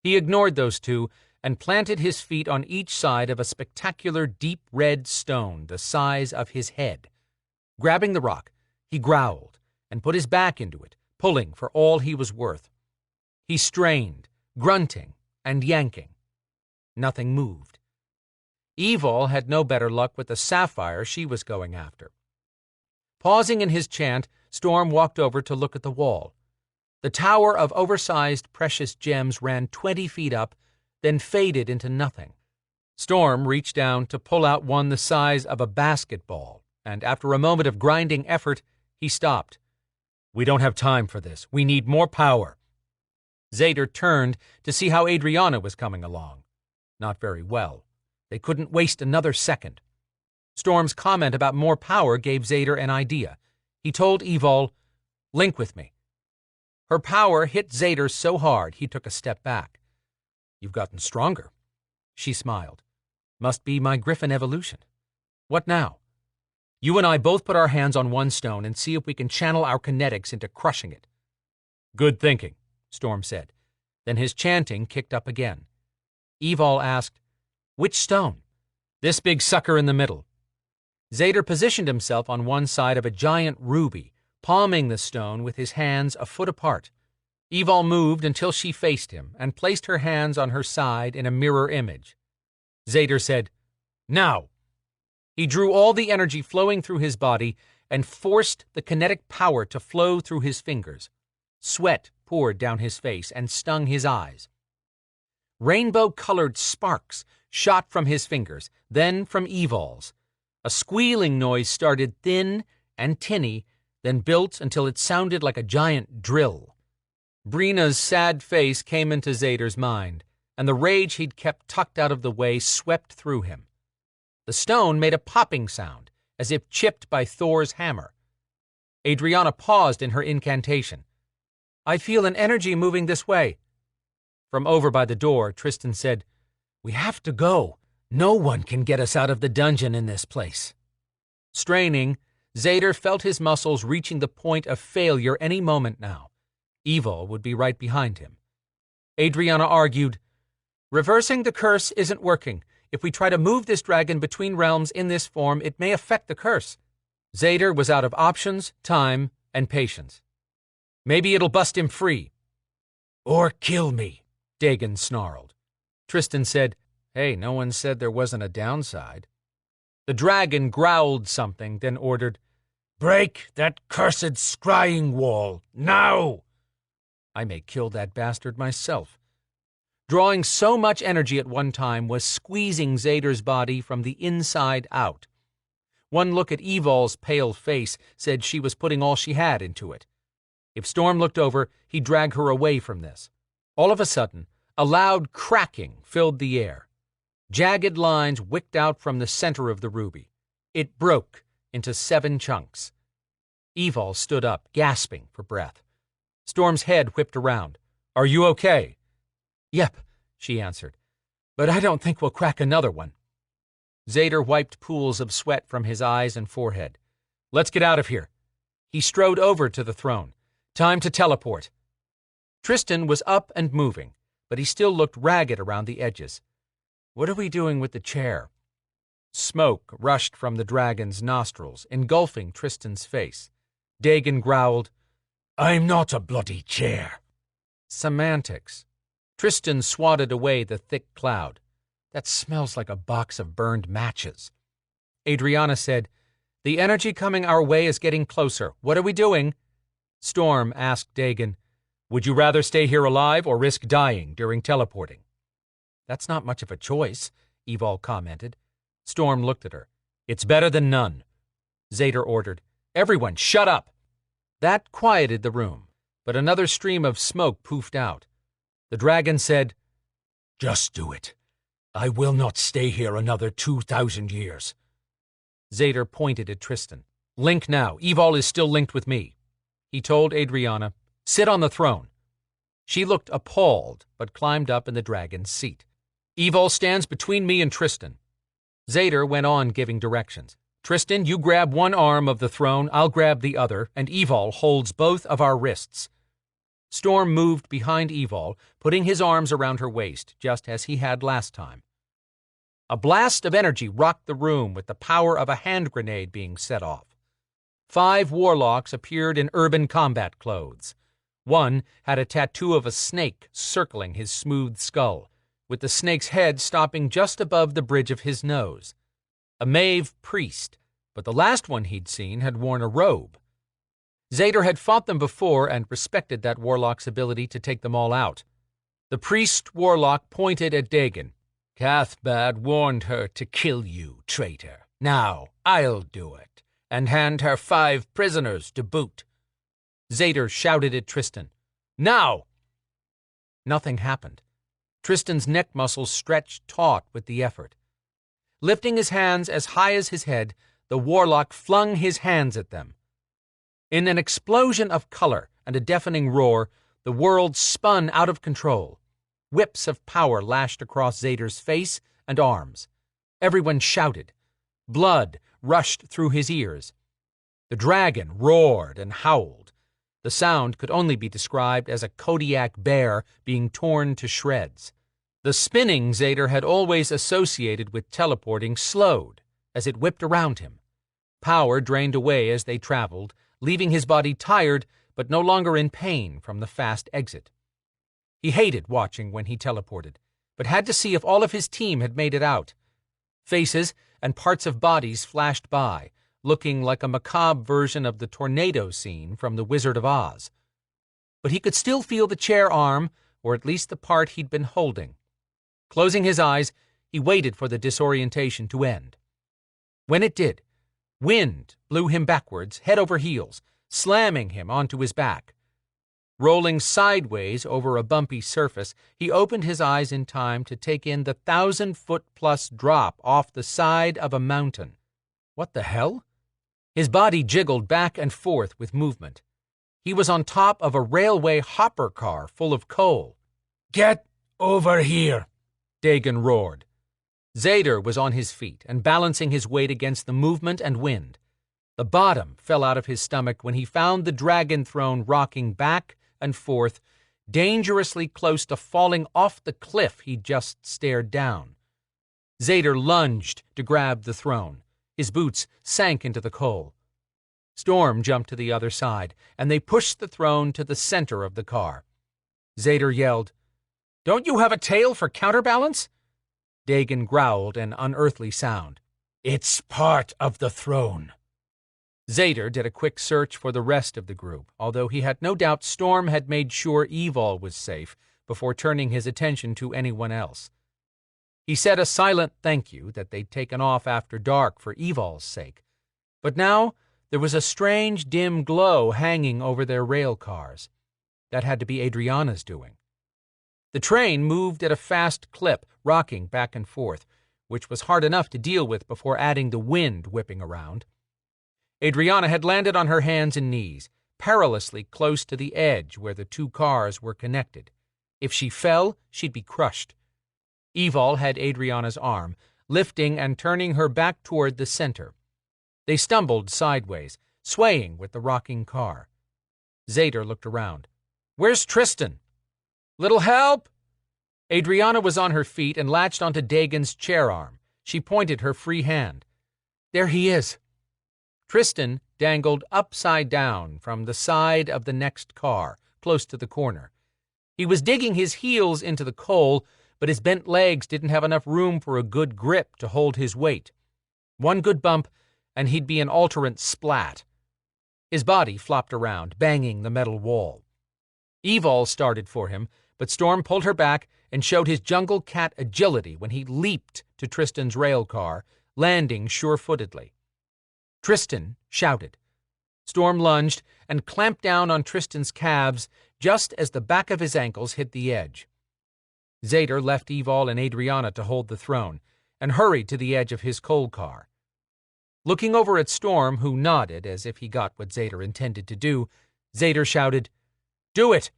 He ignored those two and planted his feet on each side of a spectacular deep red stone the size of his head. Grabbing the rock, he growled and put his back into it, pulling for all he was worth. He strained, grunting and yanking. Nothing moved. Evol had no better luck with the sapphire she was going after. Pausing in his chant, Storm walked over to look at the wall. The tower of oversized precious gems ran 20 feet up, then faded into nothing. Storm reached down to pull out one the size of a basketball, and after a moment of grinding effort, he stopped. We don't have time for this. We need more power. Zader turned to see how Adriana was coming along. Not very well. They couldn't waste another second. Storm's comment about more power gave Zader an idea. He told Evol, Link with me. Her power hit Zader so hard he took a step back. You've gotten stronger. She smiled. Must be my Griffin evolution. What now? You and I both put our hands on one stone and see if we can channel our kinetics into crushing it. Good thinking, Storm said. Then his chanting kicked up again. Evol asked, Which stone? This big sucker in the middle. Zader positioned himself on one side of a giant ruby, palming the stone with his hands a foot apart. Evol moved until she faced him and placed her hands on her side in a mirror image. Zader said, Now! He drew all the energy flowing through his body and forced the kinetic power to flow through his fingers. Sweat poured down his face and stung his eyes. Rainbow-colored sparks shot from his fingers, then from Evol's. A squealing noise started thin and tinny, then built until it sounded like a giant drill. Brina's sad face came into Zader's mind, and the rage he'd kept tucked out of the way swept through him. The stone made a popping sound, as if chipped by Thor's hammer. Adriana paused in her incantation. I feel an energy moving this way. From over by the door, Tristan said, We have to go. No one can get us out of the dungeon in this place. Straining, Zader felt his muscles reaching the point of failure any moment now. Evil would be right behind him. Adriana argued, Reversing the curse isn't working. If we try to move this dragon between realms in this form, it may affect the curse. Zader was out of options, time, and patience. Maybe it'll bust him free. Or kill me, Dagon snarled. Tristan said, "Hey, no one said there wasn't a downside." The dragon growled something, then ordered, "Break that cursed scrying wall, now!" I may kill that bastard myself. Drawing so much energy at one time was squeezing Zader's body from the inside out. One look at Evol's pale face said she was putting all she had into it. If Storm looked over, he'd drag her away from this. All of a sudden, a loud cracking filled the air. Jagged lines wicked out from the center of the ruby. It broke into 7 chunks. Evol stood up, gasping for breath. Storm's head whipped around. "Are you okay?" "Yep," she answered. "But I don't think we'll crack another one." Zader wiped pools of sweat from his eyes and forehead. "Let's get out of here." He strode over to the throne. "Time to teleport." Tristan was up and moving, but he still looked ragged around the edges. "What are we doing with the chair?" Smoke rushed from the dragon's nostrils, engulfing Tristan's face. Dagon growled, "I'm not a bloody chair." "Semantics." Tristan swatted away the thick cloud. "That smells like a box of burned matches." Adriana said, "The energy coming our way is getting closer. What are we doing?" Storm asked Dagon, "Would you rather stay here alive or risk dying during teleporting?" "That's not much of a choice," Evol commented. Storm looked at her. "It's better than none." Zader ordered, "Everyone, shut up!" That quieted the room, but another stream of smoke poofed out. The dragon said, "Just do it. I will not stay here another 2,000 years. Zader pointed at Tristan. "Link now. Evol is still linked with me." He told Adriana, "Sit on the throne." She looked appalled, but climbed up in the dragon's seat. "Evol stands between me and Tristan." Zader went on giving directions. "Tristan, you grab one arm of the throne, I'll grab the other, and Evol holds both of our wrists." Storm moved behind Evol, putting his arms around her waist, just as he had last time. A blast of energy rocked the room with the power of a hand grenade being set off. 5 warlocks appeared in urban combat clothes. One had a tattoo of a snake circling his smooth skull, with the snake's head stopping just above the bridge of his nose. A Maeve priest, but the last one he'd seen had worn a robe. Zader had fought them before and respected that warlock's ability to take them all out. The priest-warlock pointed at Dagon. "Cathbad warned her to kill you, traitor. Now I'll do it, and hand her 5 prisoners to boot." Zader shouted at Tristan, "Now!" Nothing happened. Tristan's neck muscles stretched taut with the effort. Lifting his hands as high as his head, the warlock flung his hands at them. In an explosion of color and a deafening roar, the world spun out of control. Whips of power lashed across Zader's face and arms. Everyone shouted. Blood rushed through his ears. The dragon roared and howled. The sound could only be described as a Kodiak bear being torn to shreds. The spinning Zader had always associated with teleporting slowed as it whipped around him. Power drained away as they traveled, leaving his body tired but no longer in pain from the fast exit. He hated watching when he teleported, but had to see if all of his team had made it out. Faces and parts of bodies flashed by, looking like a macabre version of the tornado scene from The Wizard of Oz. But he could still feel the chair arm, or at least the part he'd been holding. Closing his eyes, he waited for the disorientation to end. When it did, wind blew him backwards, head over heels, slamming him onto his back. Rolling sideways over a bumpy surface, he opened his eyes in time to take in the 1,000-foot-plus drop off the side of a mountain. What the hell? His body jiggled back and forth with movement. He was on top of a railway hopper car full of coal. "Get over here!" Dagon roared. Zader was on his feet and balancing his weight against the movement and wind. The bottom fell out of his stomach when he found the dragon throne rocking back and forth, dangerously close to falling off the cliff he'd just stared down. Zader lunged to grab the throne. His boots sank into the coal. Storm jumped to the other side, and they pushed the throne to the center of the car. Zader yelled, "Don't you have a tail for counterbalance?" Dagon growled an unearthly sound. "It's part of the throne." Zader did a quick search for the rest of the group, although he had no doubt Storm had made sure Evol was safe before turning his attention to anyone else. He said a silent thank you that they'd taken off after dark for Evol's sake, but now there was a strange dim glow hanging over their rail cars. That had to be Adrianna's doing. The train moved at a fast clip, rocking back and forth, which was hard enough to deal with before adding the wind whipping around. Adrianna had landed on her hands and knees, perilously close to the edge where the two cars were connected. If she fell, she'd be crushed. Evol had Adrianna's arm, lifting and turning her back toward the center. They stumbled sideways, swaying with the rocking car. Zader looked around. "Where's Tristan?" "Little help?" Adrianna was on her feet and latched onto Dagon's chair arm. She pointed her free hand. "There he is." Tristan dangled upside down from the side of the next car, close to the corner. He was digging his heels into the coal, but his bent legs didn't have enough room for a good grip to hold his weight. One good bump, and he'd be an alternate splat. His body flopped around, banging the metal wall. Evol started for him, but Storm pulled her back and showed his jungle cat agility when he leaped to Tristan's rail car, landing sure-footedly. Tristan shouted. Storm lunged and clamped down on Tristan's calves just as the back of his ankles hit the edge. Zader left Evol and Adrianna to hold the throne and hurried to the edge of his coal car. Looking over at Storm, who nodded as if he got what Zader intended to do, Zader shouted, "Do it!"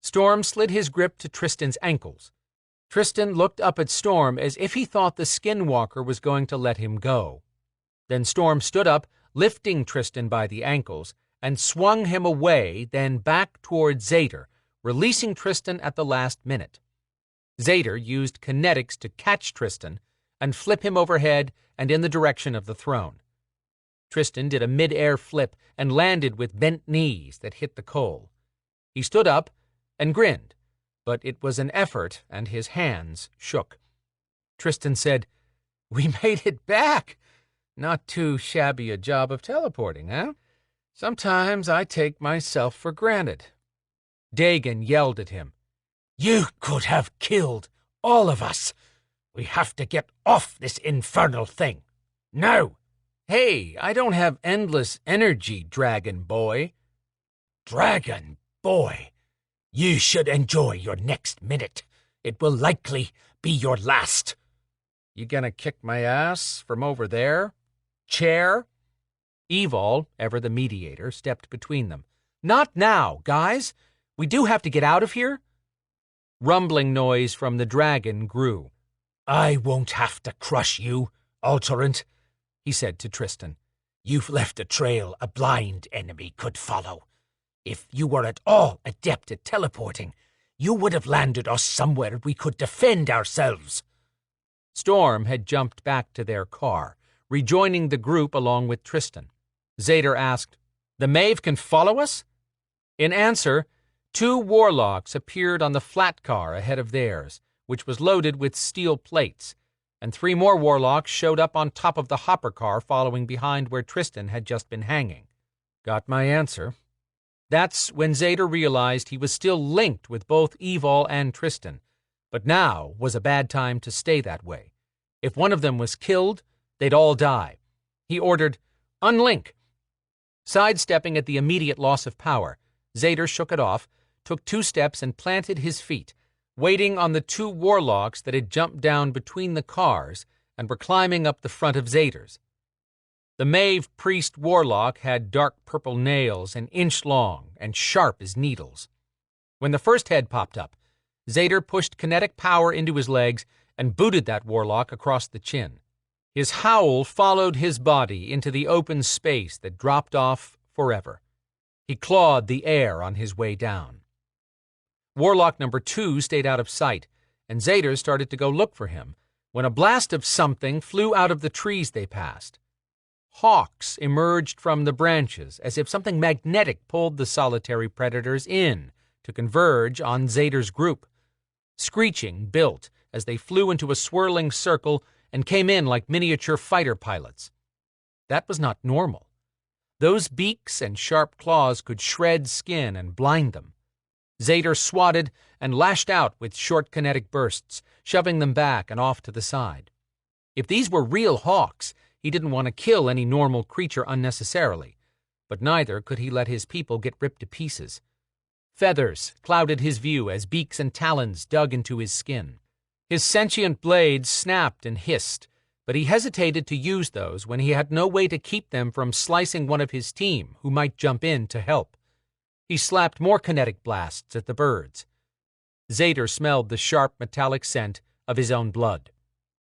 Storm slid his grip to Tristan's ankles. Tristan looked up at Storm as if he thought the skinwalker was going to let him go. Then Storm stood up, lifting Tristan by the ankles, and swung him away, then back toward Zader, releasing Tristan at the last minute. Zader used kinetics to catch Tristan and flip him overhead and in the direction of the throne. Tristan did a mid-air flip and landed with bent knees that hit the coal. He stood up and grinned, but it was an effort and his hands shook. Tristan said, "We made it back. Not too shabby a job of teleporting, eh? Sometimes I take myself for granted." Dagon yelled at him. "You could have killed all of us. We have to get off this infernal thing. Now!" "Hey, I don't have endless energy, Dragon Boy." "Dragon Boy, you should enjoy your next minute. It will likely be your last." "You gonna kick my ass from over there? Chair?" Evol, ever the mediator, stepped between them. "Not now, guys. We do have to get out of here." Rumbling noise from the dragon grew. "I won't have to crush you, Alterant," he said to Tristan. "You've left a trail a blind enemy could follow. If you were at all adept at teleporting, you would have landed us somewhere we could defend ourselves." Storm had jumped back to their car, rejoining the group along with Tristan. Zader asked, "The Maeve can follow us?" In answer, 2 warlocks appeared on the flat car ahead of theirs, which was loaded with steel plates, and 3 more warlocks showed up on top of the hopper car following behind where Tristan had just been hanging. Got my answer. That's when Zader realized he was still linked with both Evol and Tristan, but now was a bad time to stay that way. If one of them was killed, they'd all die. He ordered, "Unlink." Sidestepping at the immediate loss of power, Zader shook it off, took 2 steps and planted his feet, waiting on the 2 warlocks that had jumped down between the cars and were climbing up the front of Zader's. The Maeve priest warlock had dark purple nails an inch long and sharp as needles. When the first head popped up, Zader pushed kinetic power into his legs and booted that warlock across the chin. His howl followed his body into the open space that dropped off forever. He clawed the air on his way down. Warlock number 2 stayed out of sight, and Zader started to go look for him, when a blast of something flew out of the trees they passed. Hawks emerged from the branches as if something magnetic pulled the solitary predators in to converge on Zader's group. Screeching built as they flew into a swirling circle and came in like miniature fighter pilots. That was not normal. Those beaks and sharp claws could shred skin and blind them. Zader swatted and lashed out with short kinetic bursts, shoving them back and off to the side. If these were real hawks, he didn't want to kill any normal creature unnecessarily, but neither could he let his people get ripped to pieces. Feathers clouded his view as beaks and talons dug into his skin. His sentient blades snapped and hissed, but he hesitated to use those when he had no way to keep them from slicing one of his team who might jump in to help. He slapped more kinetic blasts at the birds. Zader smelled the sharp metallic scent of his own blood.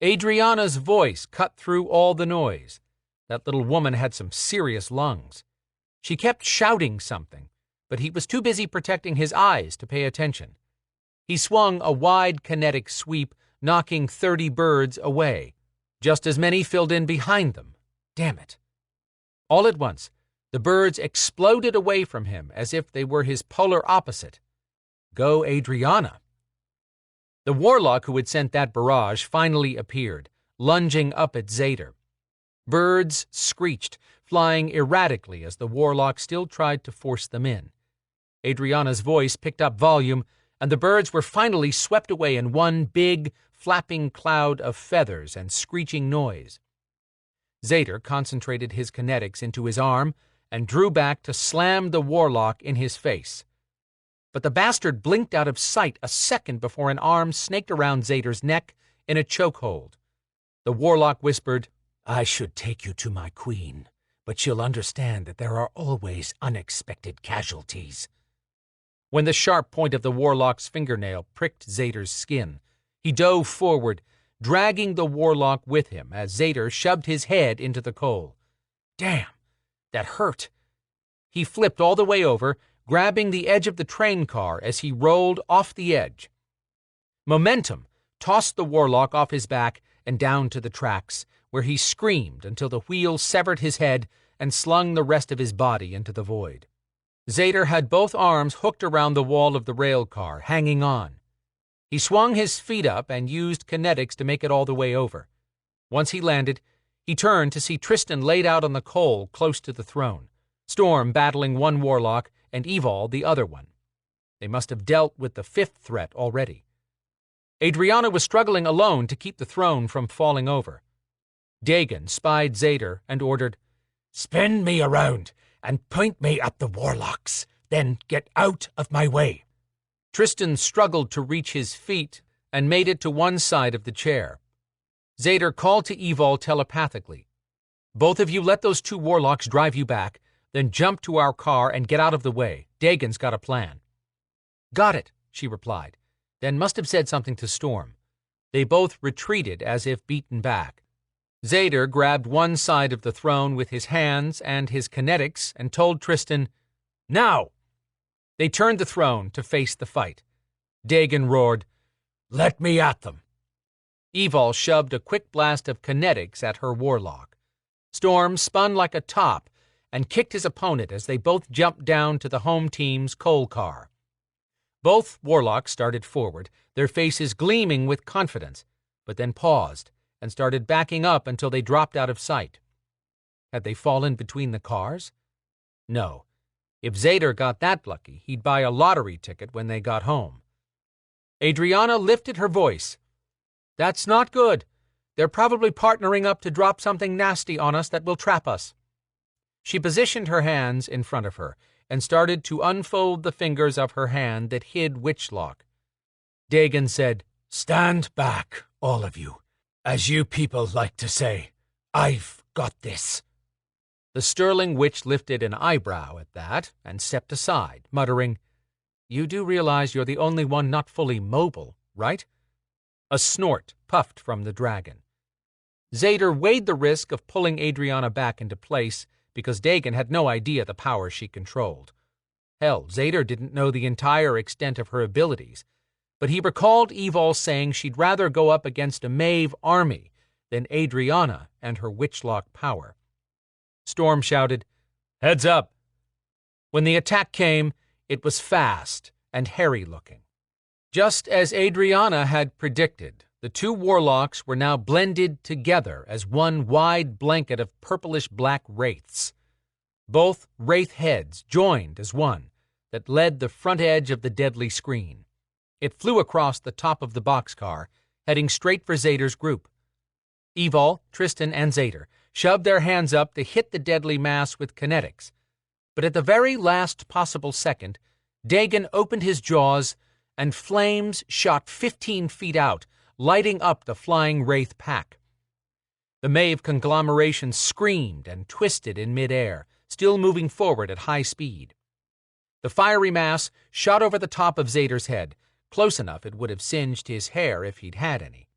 Adriana's voice cut through all the noise. That little woman had some serious lungs. She kept shouting something, but he was too busy protecting his eyes to pay attention. He swung a wide kinetic sweep, knocking 30 birds away. Just as many filled in behind them. Damn it. All at once, the birds exploded away from him as if they were his polar opposite. Go Adriana. The warlock who had sent that barrage finally appeared, lunging up at Zader. Birds screeched, flying erratically as the warlock still tried to force them in. Adriana's voice picked up volume, and the birds were finally swept away in one big, flapping cloud of feathers and screeching noise. Zader concentrated his kinetics into his arm and drew back to slam the warlock in his face. But the bastard blinked out of sight a second before an arm snaked around Zader's neck in a chokehold. The warlock whispered, "I should take you to my queen, but she'll understand that there are always unexpected casualties." When the sharp point of the warlock's fingernail pricked Zader's skin, he dove forward, dragging the warlock with him as Zader shoved his head into the coal. Damn, that hurt. He flipped all the way over, grabbing the edge of the train car as he rolled off the edge. Momentum tossed the warlock off his back and down to the tracks, where he screamed until the wheel severed his head and slung the rest of his body into the void. Zader had both arms hooked around the wall of the rail car, hanging on. He swung his feet up and used kinetics to make it all the way over. Once he landed, he turned to see Tristan laid out on the coal close to the throne, Storm battling one warlock and Evol the other one. They must have dealt with the fifth threat already. Adriana was struggling alone to keep the throne from falling over. Dagon spied Zader and ordered, "Spin me around and point me at the warlocks, then get out of my way." Tristan struggled to reach his feet and made it to one side of the chair. Zader called to Evol telepathically, "Both of you let those two warlocks drive you back, then jump to our car and get out of the way. Dagon's got a plan." "Got it," she replied, then must have said something to Storm. They both retreated as if beaten back. Zader grabbed one side of the throne with his hands and his kinetics and told Tristan, "Now!" They turned the throne to face the fight. Dagon roared, "Let me at them." Evol shoved a quick blast of kinetics at her warlock. Storm spun like a top and kicked his opponent as they both jumped down to the home team's coal car. Both warlocks started forward, their faces gleaming with confidence, but then paused and started backing up until they dropped out of sight. Had they fallen between the cars? No. If Zader got that lucky, he'd buy a lottery ticket when they got home. Adriana lifted her voice. "That's not good. They're probably partnering up to drop something nasty on us that will trap us." She positioned her hands in front of her and started to unfold the fingers of her hand that hid Witchlock. Dagon said, "Stand back, all of you. As you people like to say, I've got this." The Sterling Witch lifted an eyebrow at that and stepped aside, muttering, "You do realize you're the only one not fully mobile, right?" A snort puffed from the dragon. Zader weighed the risk of pulling Adriana back into place because Dagon had no idea the power she controlled. Hell, Zader didn't know the entire extent of her abilities, but he recalled Evol saying she'd rather go up against a Maeve army than Adrianna and her witchlock power. Storm shouted, "Heads up!" When the attack came, it was fast and hairy-looking. Just as Adrianna had predicted, the two warlocks were now blended together as one wide blanket of purplish-black wraiths. Both wraith heads joined as one that led the front edge of the deadly screen. It flew across the top of the boxcar, heading straight for Zader's group. Evol, Tristan, and Zader shoved their hands up to hit the deadly mass with kinetics, but at the very last possible second, Dagon opened his jaws, and flames shot 15 feet out, lighting up the flying wraith pack. The Maeve conglomeration screamed and twisted in midair, still moving forward at high speed. The fiery mass shot over the top of Zader's head, close enough it would have singed his hair if he'd had any.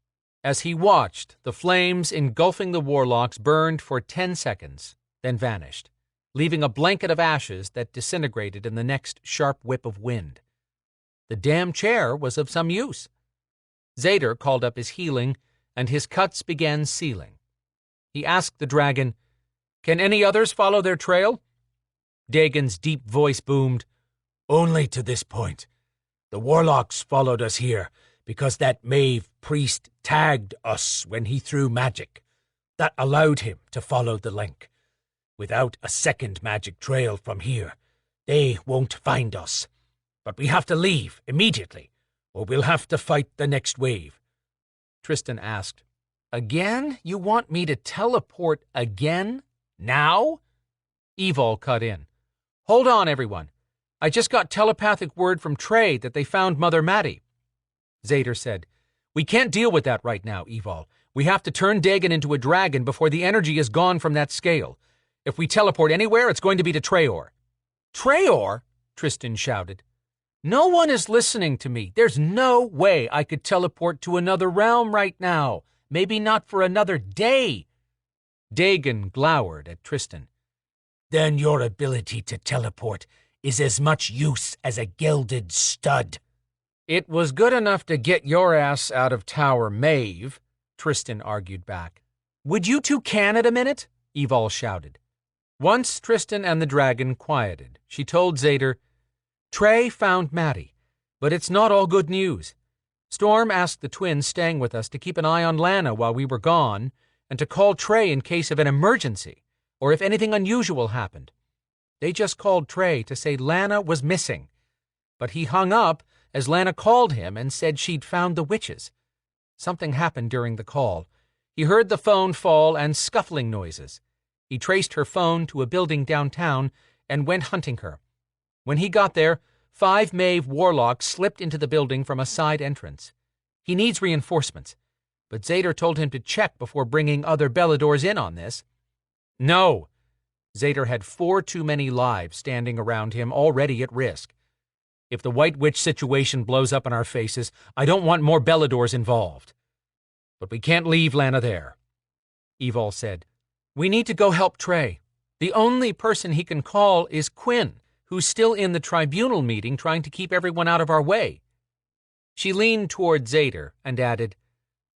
As he watched, the flames engulfing the warlocks burned for 10 seconds, then vanished, leaving a blanket of ashes that disintegrated in the next sharp whip of wind. The damn chair was of some use. Zader called up his healing, and his cuts began sealing. He asked the dragon, "Can any others follow their trail?" Dagon's deep voice boomed, "Only to this point. The warlocks followed us here because that Maeve priest tagged us when he threw magic. That allowed him to follow the link. Without a second magic trail from here, they won't find us. But we have to leave immediately, or we'll have to fight the next wave." Tristan asked, "Again? You want me to teleport again? Now?" Evol cut in. "Hold on, everyone. I just got telepathic word from Trey that they found Mother Maddie." Zader said, "We can't deal with that right now, Evol. We have to turn Dagon into a dragon before the energy is gone from that scale. If we teleport anywhere, it's going to be to Treor." "Treor?" Tristan shouted. "No one is listening to me. There's no way I could teleport to another realm right now. Maybe not for another day." Dagon glowered at Tristan. "Then your ability to teleport is as much use as a gilded stud." "It was good enough to get your ass out of Tower Maeve," Tristan argued back. "Would you two can it a minute?" Evol shouted. Once Tristan and the dragon quieted, she told Zader, "Trey found Maddie, but it's not all good news. Storm asked the twins staying with us to keep an eye on Lana while we were gone, and to call Trey in case of an emergency, or if anything unusual happened. They just called Trey to say Lana was missing, but he hung up as Lana called him and said she'd found the witches. Something happened during the call. He heard the phone fall and scuffling noises. He traced her phone to a building downtown and went hunting her. When he got there, 5 Maeve warlocks slipped into the building from a side entrance. He needs reinforcements, but Zader told him to check before bringing other Beladors in on this." "No." Zader had 4 too many lives standing around him, already at risk. "If the White Witch situation blows up in our faces, I don't want more Beladors involved. But we can't leave Lana there." Evol said, "We need to go help Trey. The only person he can call is Quinn, who's still in the tribunal meeting trying to keep everyone out of our way." She leaned toward Zader and added,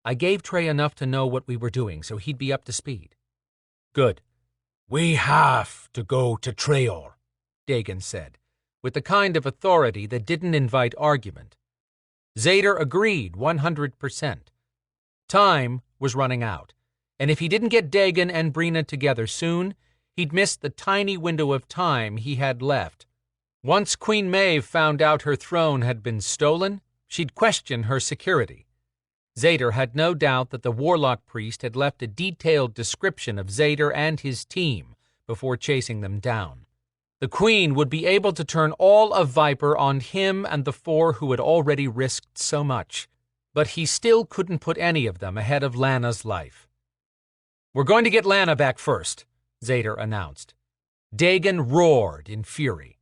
"I gave Trey enough to know what we were doing, so he'd be up to speed." "Good. We have to go to Treor," Dagon said, with the kind of authority that didn't invite argument. Zader agreed 100%. Time was running out, and if he didn't get Dagon and Brina together soon, he'd miss the tiny window of time he had left. Once Queen Maeve found out her throne had been stolen, she'd question her security. Zader had no doubt that the warlock priest had left a detailed description of Zader and his team before chasing them down. The Queen would be able to turn all of Viper on him and the 4 who had already risked so much, but he still couldn't put any of them ahead of Lana's life. "We're going to get Lana back first," Zader announced. Dagon roared in fury.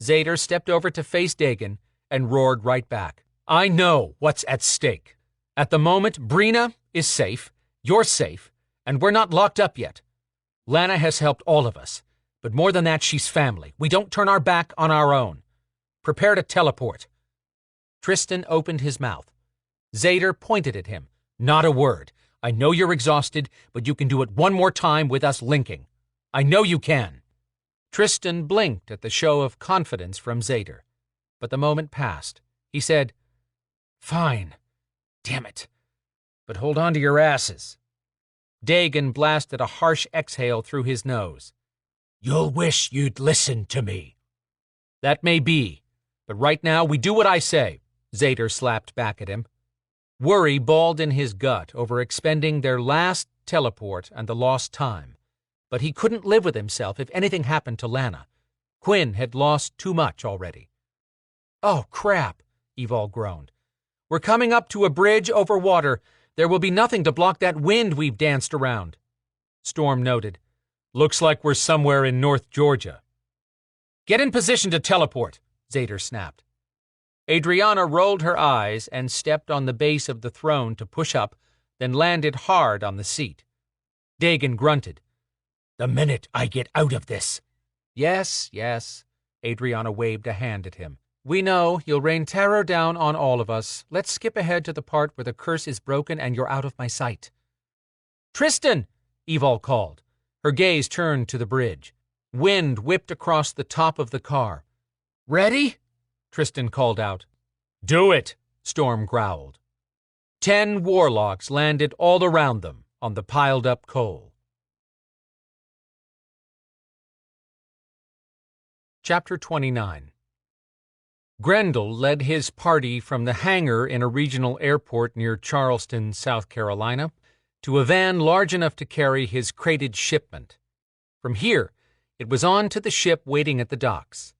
Zader stepped over to face Dagon and roared right back. "I know what's at stake. At the moment, Brina is safe, you're safe, and we're not locked up yet. Lana has helped all of us, but more than that, she's family. We don't turn our back on our own. Prepare to teleport." Tristan opened his mouth. Zader pointed at him. Not a word. I know you're exhausted, but you can do it one more time with us linking. I know you can. Tristan blinked at the show of confidence from Zader, but the moment passed. He said, Fine. Damn it. But hold on to your asses. Dagon blasted a harsh exhale through his nose. You'll wish you'd listened to me. That may be, but right now we do what I say, Zader slapped back at him. Worry balled in his gut over expending their last teleport and the lost time. But he couldn't live with himself if anything happened to Lana. Quinn had lost too much already. Oh, crap, Evol groaned. We're coming up to a bridge over water. There will be nothing to block that wind we've danced around. Storm noted. Looks like we're somewhere in North Georgia. Get in position to teleport, Zader snapped. Adriana rolled her eyes and stepped on the base of the throne to push up, then landed hard on the seat. Dagon grunted. The minute I get out of this. Yes, yes, Adriana waved a hand at him. We know you'll rain terror down on all of us. Let's skip ahead to the part where the curse is broken and you're out of my sight. Tristan, Evol called. Her gaze turned to the bridge. Wind whipped across the top of the car. Ready? Tristan called out. Do it, Storm growled. 10 warlocks landed all around them on the piled-up coal. Chapter 29. Grendel led his party from the hangar in a regional airport near Charleston, South Carolina, to a van large enough to carry his crated shipment. From here, it was on to the ship waiting at the docks.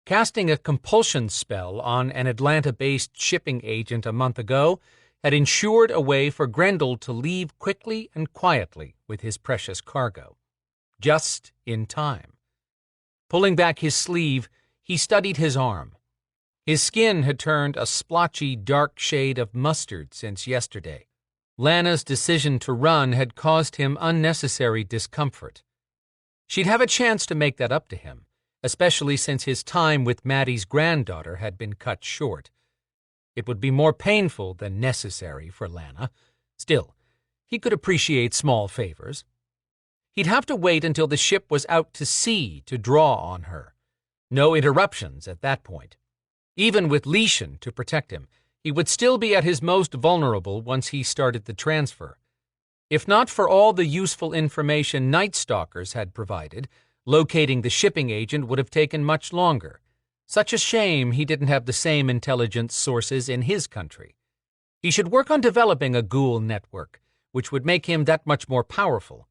Casting a compulsion spell on an Atlanta-based shipping agent a month ago had ensured a way for Grendel to leave quickly and quietly with his precious cargo. Just in time. Pulling back his sleeve, he studied his arm. His skin had turned a splotchy, dark shade of mustard since yesterday. Lana's decision to run had caused him unnecessary discomfort. She'd have a chance to make that up to him, especially since his time with Maddie's granddaughter had been cut short. It would be more painful than necessary for Lana. Still, he could appreciate small favors. He'd have to wait until the ship was out to sea to draw on her. No interruptions at that point. Even with Leishan to protect him, he would still be at his most vulnerable once he started the transfer. If not for all the useful information Night Stalkers had provided, locating the shipping agent would have taken much longer. Such a shame he didn't have the same intelligence sources in his country. He should work on developing a ghoul network, which would make him that much more powerful.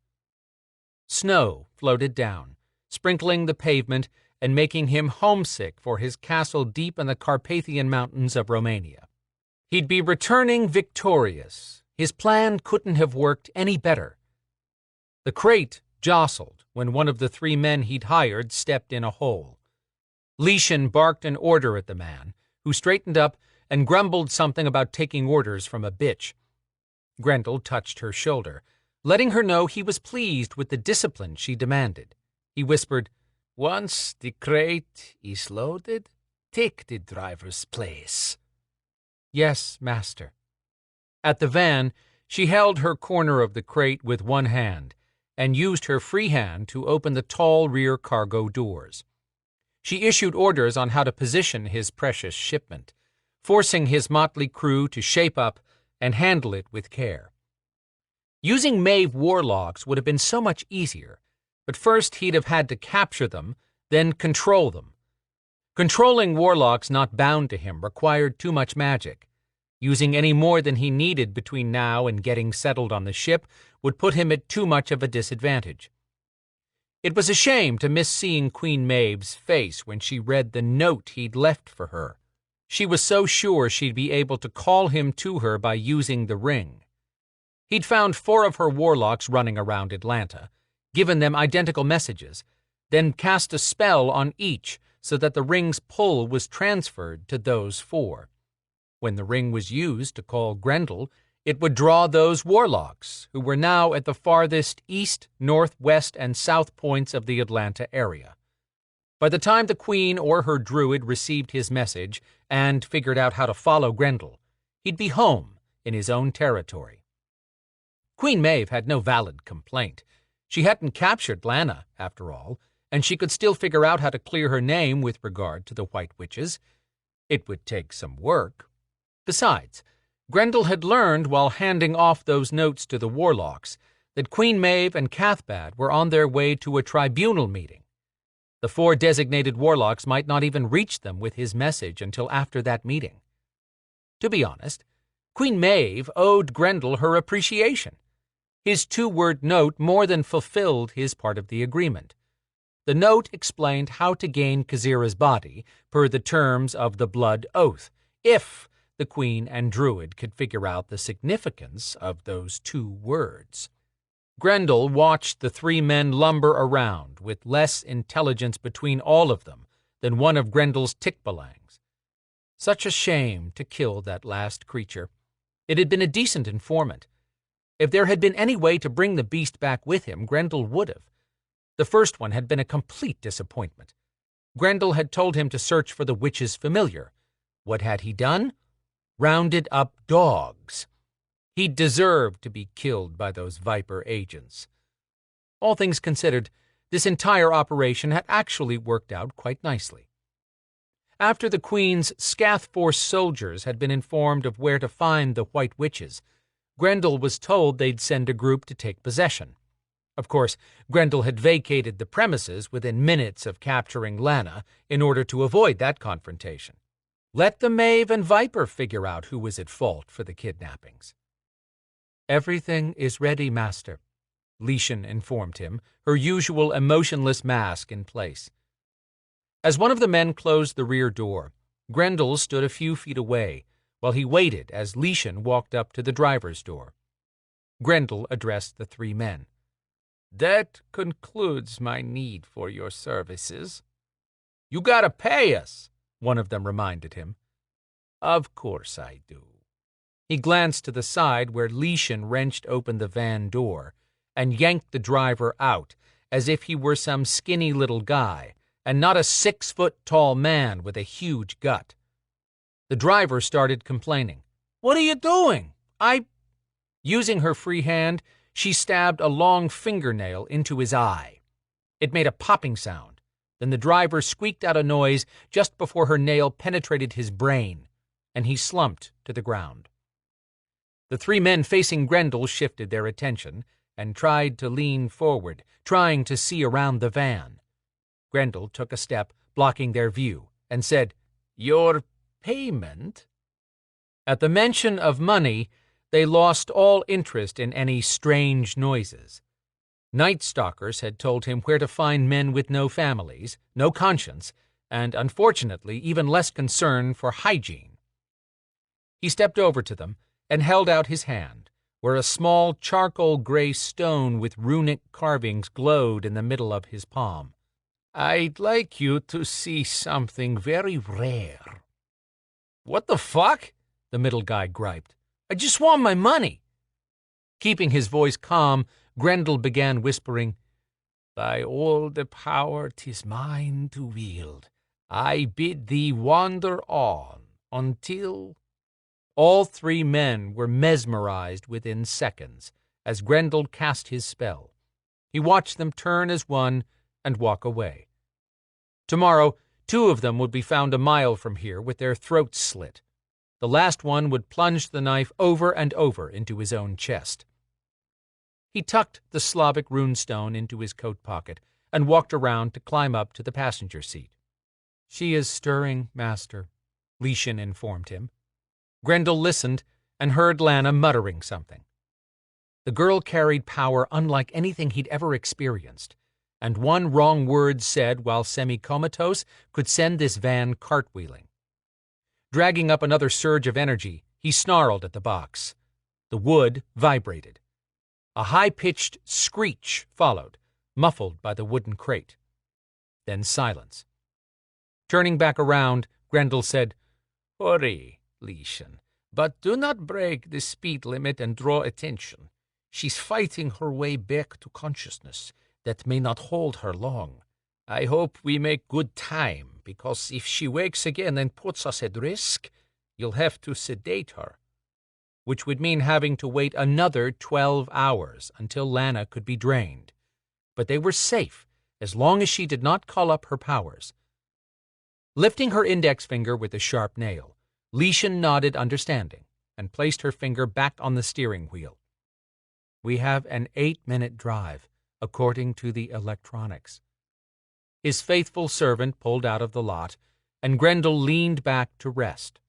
Snow floated down, sprinkling the pavement and making him homesick for his castle deep in the Carpathian Mountains of Romania. He'd be returning victorious. His plan couldn't have worked any better. The crate jostled when one of the 3 men he'd hired stepped in a hole. Leishan barked an order at the man, who straightened up and grumbled something about taking orders from a bitch. Grendel touched her shoulder, letting her know he was pleased with the discipline she demanded. He whispered, Once the crate is loaded, take the driver's place. Yes, master. At the van, she held her corner of the crate with one hand and used her free hand to open the tall rear cargo doors. She issued orders on how to position his precious shipment, forcing his motley crew to shape up and handle it with care. Using Maeve warlocks would have been so much easier, but first he'd have had to capture them, then control them. Controlling warlocks not bound to him required too much magic. Using any more than he needed between now and getting settled on the ship would put him at too much of a disadvantage. It was a shame to miss seeing Queen Maeve's face when she read the note he'd left for her. She was so sure she'd be able to call him to her by using the ring. He'd found 4 of her warlocks running around Atlanta, given them identical messages, then cast a spell on each so that the ring's pull was transferred to those 4. When the ring was used to call Grendel, it would draw those warlocks, who were now at the farthest east, north, west, and south points of the Atlanta area. By the time the Queen or her druid received his message and figured out how to follow Grendel, he'd be home in his own territory. Queen Maeve had no valid complaint. She hadn't captured Lana, after all, and she could still figure out how to clear her name with regard to the White Witches. It would take some work. Besides, Grendel had learned while handing off those notes to the warlocks that Queen Maeve and Cathbad were on their way to a tribunal meeting. The 4 designated warlocks might not even reach them with his message until after that meeting. To be honest, Queen Maeve owed Grendel her appreciation. His 2-word note more than fulfilled his part of the agreement. The note explained how to gain Khazira's body per the terms of the Blood Oath, if the Queen and Druid could figure out the significance of those 2 words. Grendel watched the 3 men lumber around with less intelligence between all of them than one of Grendel's tick-balangs. Such a shame to kill that last creature. It had been a decent informant. If there had been any way to bring the beast back with him, Grendel would have. The first one had been a complete disappointment. Grendel had told him to search for the witch's familiar. What had he done? Rounded up dogs. He deserved to be killed by those Viper agents. All things considered, this entire operation had actually worked out quite nicely. After the Queen's Scath Force soldiers had been informed of where to find the White Witches, Grendel was told they'd send a group to take possession. Of course, Grendel had vacated the premises within minutes of capturing Lana in order to avoid that confrontation. Let the Maeve and Viper figure out who was at fault for the kidnappings. "Everything is ready, Master," Leishan informed him, her usual emotionless mask in place. As one of the men closed the rear door, Grendel stood a few feet away while he waited as Leishan walked up to the driver's door. Grendel addressed the 3 men. "That concludes my need for your services." "You gotta pay us," one of them reminded him. "Of course I do." He glanced to the side where Leishan wrenched open the van door and yanked the driver out as if he were some skinny little guy and not a 6-foot-tall man with a huge gut. The driver started complaining. "What are you doing? Using her free hand, she stabbed a long fingernail into his eye. It made a popping sound. Then the driver squeaked out a noise just before her nail penetrated his brain, and he slumped to the ground. The 3 men facing Grendel shifted their attention and tried to lean forward, trying to see around the van. Grendel took a step, blocking their view, and said, "Your payment?" At the mention of money, they lost all interest in any strange noises. Night Stalkers had told him where to find men with no families, no conscience, and, unfortunately, even less concern for hygiene. He stepped over to them and held out his hand, where a small charcoal-gray stone with runic carvings glowed in the middle of his palm. "I'd like you to see something very rare." "What the fuck?" the middle guy griped. "I just want my money." Keeping his voice calm, Grendel began whispering, "By all the power 'tis mine to wield, I bid thee wander on until—" All 3 men were mesmerized within seconds as Grendel cast his spell. He watched them turn as one and walk away. Tomorrow, 2 of them would be found a mile from here with their throats slit. The last one would plunge the knife over and over into his own chest. He tucked the Slavic runestone into his coat pocket and walked around to climb up to the passenger seat. "She is stirring, Master," Leishan informed him. Grendel listened and heard Lana muttering something. The girl carried power unlike anything he'd ever experienced, and one wrong word said while semi-comatose could send this van cartwheeling. Dragging up another surge of energy, he snarled at the box. The wood vibrated. A high-pitched screech followed, muffled by the wooden crate. Then silence. Turning back around, Grendel said, "Hurry, Leishan, but do not break the speed limit and draw attention. She's fighting her way back to consciousness. That may not hold her long. I hope we make good time, because if she wakes again and puts us at risk, you'll have to sedate her. Which would mean having to wait another 12 hours until Lana could be drained. But they were safe as long as she did not call up her powers. Lifting her index finger with a sharp nail, Leishan nodded understanding and placed her finger back on the steering wheel. We have an 8-minute drive, according to the electronics. His faithful servant pulled out of the lot, and Grendel leaned back to rest.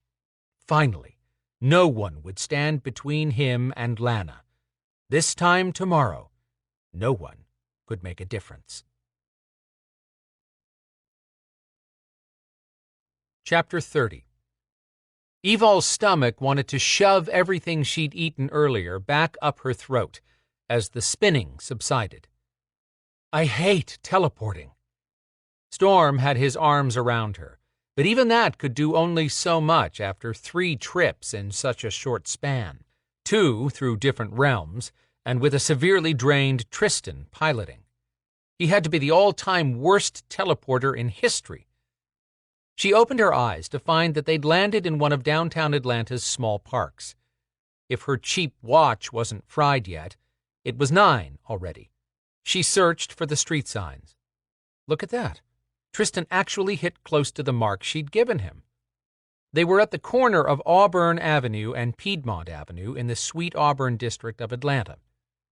Finally, no one would stand between him and Lana. This time tomorrow, no one could make a difference. Chapter 30. Evol's stomach wanted to shove everything she'd eaten earlier back up her throat as the spinning subsided. I hate teleporting. Storm had his arms around her, but even that could do only so much after 3 trips in such a short span, 2 through different realms, and with a severely drained Tristan piloting. He had to be the all-time worst teleporter in history. She opened her eyes to find that they'd landed in one of downtown Atlanta's small parks. If her cheap watch wasn't fried yet, it was 9 already. She searched for the street signs. Look at that. Tristan actually hit close to the mark she'd given him. They were at the corner of Auburn Avenue and Piedmont Avenue in the Sweet Auburn district of Atlanta.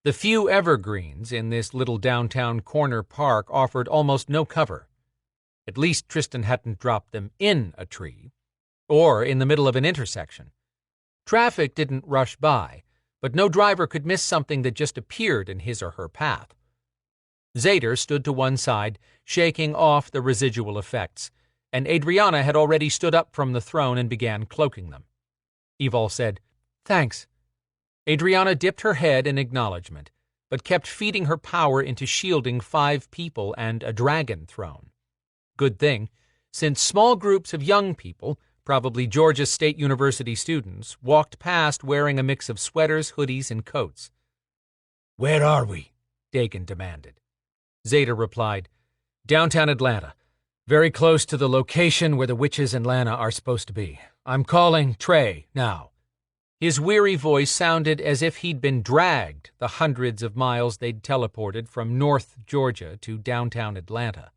The few evergreens in this little downtown corner park offered almost no cover. At least Tristan hadn't dropped them in a tree, or in the middle of an intersection. Traffic didn't rush by, but no driver could miss something that just appeared in his or her path. Zader stood to one side, shaking off the residual effects, and Adrianna had already stood up from the throne and began cloaking them. Evol said, "Thanks." Adrianna dipped her head in acknowledgement, but kept feeding her power into shielding 5 people and a dragon throne. Good thing, since small groups of young people, probably Georgia State University students, walked past wearing a mix of sweaters, hoodies, and coats. "Where are we?" Dagan demanded. Zader replied, "Downtown Atlanta, very close to the location where the witches and Lana are supposed to be. I'm calling Trey now." His weary voice sounded as if he'd been dragged the hundreds of miles they'd teleported from North Georgia to downtown Atlanta.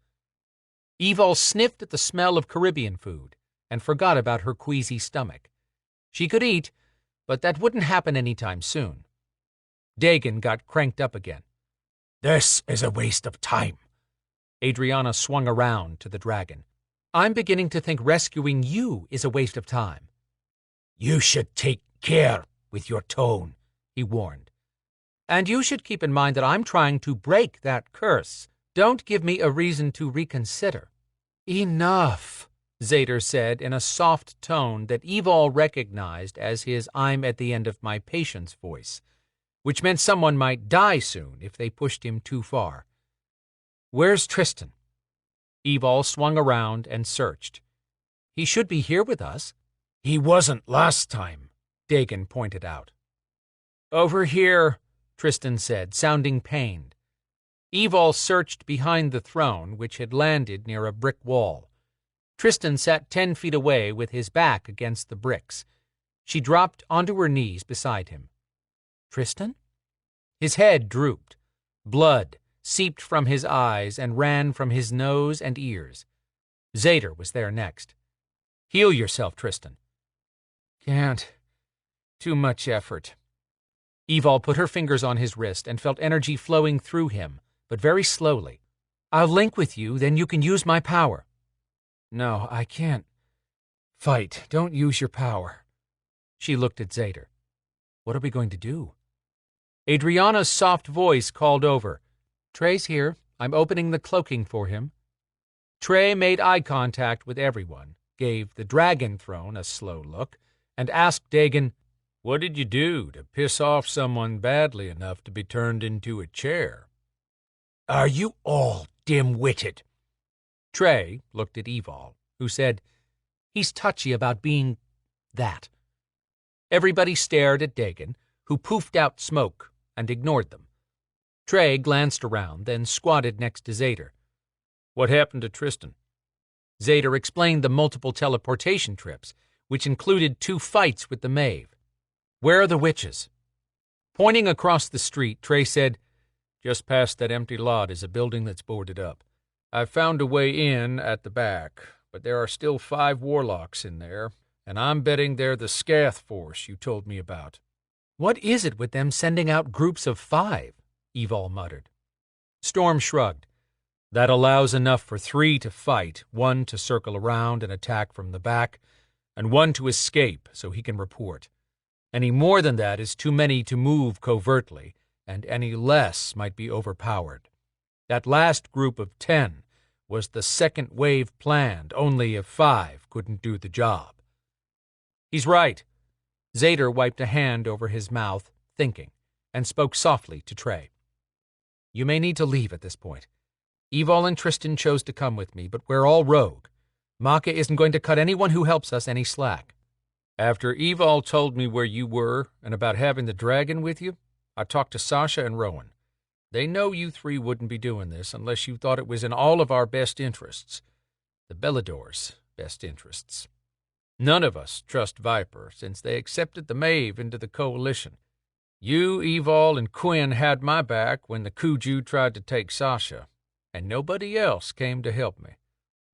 Evol sniffed at the smell of Caribbean food and forgot about her queasy stomach. She could eat, but that wouldn't happen anytime soon. Dagan got cranked up again. "This is a waste of time." Adrianna swung around to the dragon. "I'm beginning to think rescuing you is a waste of time." "You should take care with your tone," he warned. "And you should keep in mind that I'm trying to break that curse. Don't give me a reason to reconsider." "Enough," Zader said in a soft tone that Evol recognized as his "I'm at the end of my patience" voice, which meant someone might die soon if they pushed him too far. "Where's Tristan?" Evol swung around and searched. "He should be here with us." "He wasn't last time," Dagan pointed out. "Over here," Tristan said, sounding pained. Evol searched behind the throne, which had landed near a brick wall. Tristan sat 10 feet away with his back against the bricks. She dropped onto her knees beside him. "Tristan?" His head drooped. Blood seeped from his eyes and ran from his nose and ears. Zader was there next. "Heal yourself, Tristan." "Can't. Too much effort." Evol put her fingers on his wrist and felt energy flowing through him, but very slowly. "I'll link with you, then you can use my power." "No, I can't. Fight. Don't use your power." She looked at Zader. "What are we going to do?" Adrianna's soft voice called over. "Trey's here. I'm opening the cloaking for him." Trey made eye contact with everyone, gave the dragon throne a slow look, and asked Dagan, "What did you do to piss off someone badly enough to be turned into a chair?" "Are you all dim-witted?" Trey looked at Evol, who said, "He's touchy about being that." Everybody stared at Dagan, who poofed out smoke and ignored them. Trey glanced around, then squatted next to Zader. What happened to Tristan? Zader explained the multiple teleportation trips, which included 2 fights with the Maeve. Where are the witches? Pointing across the street, Trey said, Just past that empty lot is a building that's boarded up. I've found a way in at the back, but there are still 5 warlocks in there, and I'm betting they're the Scath force you told me about. What is it with them sending out groups of 5? Evol muttered. Storm shrugged. That allows enough for 3 to fight, 1 to circle around and attack from the back, and 1 to escape so he can report. Any more than that is too many to move covertly, and any less might be overpowered. That last group of 10 was the second wave planned, only if 5 couldn't do the job. He's right. Zader wiped a hand over his mouth, thinking, and spoke softly to Trey. You may need to leave at this point. Evol and Tristan chose to come with me, but we're all rogue. Maka isn't going to cut anyone who helps us any slack. After Evol told me where you were and about having the dragon with you, I talked to Sasha and Rowan. They know you 3 wouldn't be doing this unless you thought it was in all of our best interests. The Belador's best interests. None of us trust Viper since they accepted the Maeve into the Coalition. You, Evol, and Quinn had my back when the Kuju tried to take Sasha, and nobody else came to help me.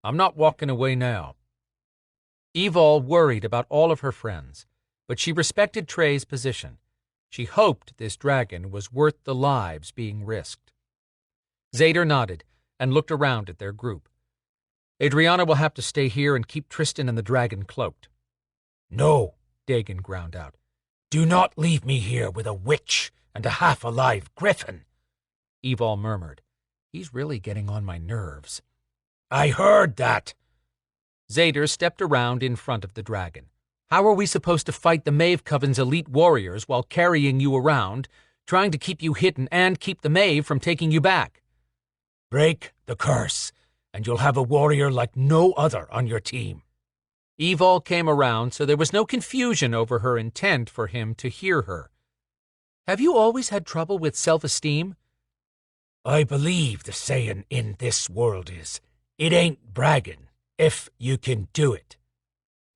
I'm not walking away now. Evol worried about all of her friends, but she respected Trey's position. She hoped this dragon was worth the lives being risked. Zader nodded and looked around at their group. Adriana will have to stay here and keep Tristan and the dragon cloaked. No, Dagon ground out. Do not leave me here with a witch and a half-alive griffin. Evol murmured. He's really getting on my nerves. I heard that. Zader stepped around in front of the dragon. How are we supposed to fight the Maeve Coven's elite warriors while carrying you around, trying to keep you hidden and keep the Maeve from taking you back? Break the curse, and you'll have a warrior like no other on your team. Evol came around, so there was no confusion over her intent for him to hear her. Have you always had trouble with self-esteem? I believe the saying in this world is, it ain't bragging if you can do it.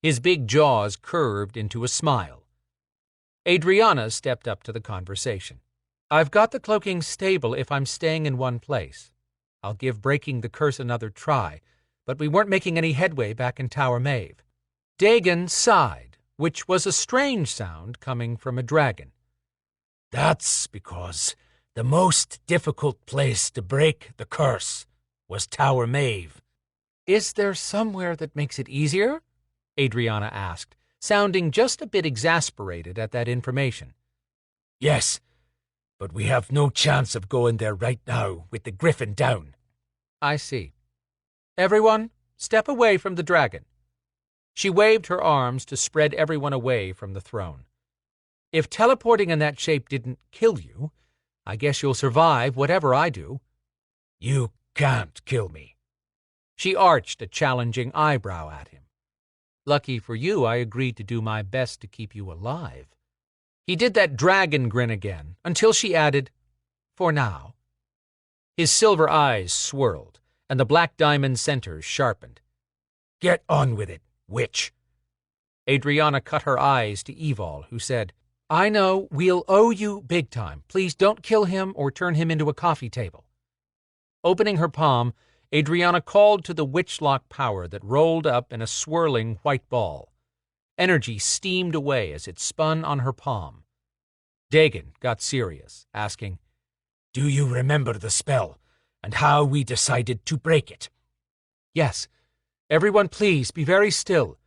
His big jaws curved into a smile. Adriana stepped up to the conversation. I've got the cloaking stable if I'm staying in one place. I'll give breaking the curse another try, but we weren't making any headway back in Tower Maeve. Dagon sighed, which was a strange sound coming from a dragon. That's because the most difficult place to break the curse was Tower Maeve. Is there somewhere that makes it easier? Adriana asked, sounding just a bit exasperated at that information. Yes, but we have no chance of going there right now with the griffin down. I see. Everyone, step away from the dragon. She waved her arms to spread everyone away from the throne. If teleporting in that shape didn't kill you, I guess you'll survive whatever I do. You can't kill me. She arched a challenging eyebrow at him. Lucky for you, I agreed to do my best to keep you alive. He did that dragon grin again, until she added, for now. His silver eyes swirled, and the black diamond centers sharpened. Get on with it, witch. Adriana cut her eyes to Evol, who said, I know we'll owe you big time. Please don't kill him or turn him into a coffee table. Opening her palm, Adriana called to the witch-lock power that rolled up in a swirling white ball. Energy steamed away as it spun on her palm. Dagon got serious, asking, Do you remember the spell and how we decided to break it? Yes. Everyone please be very still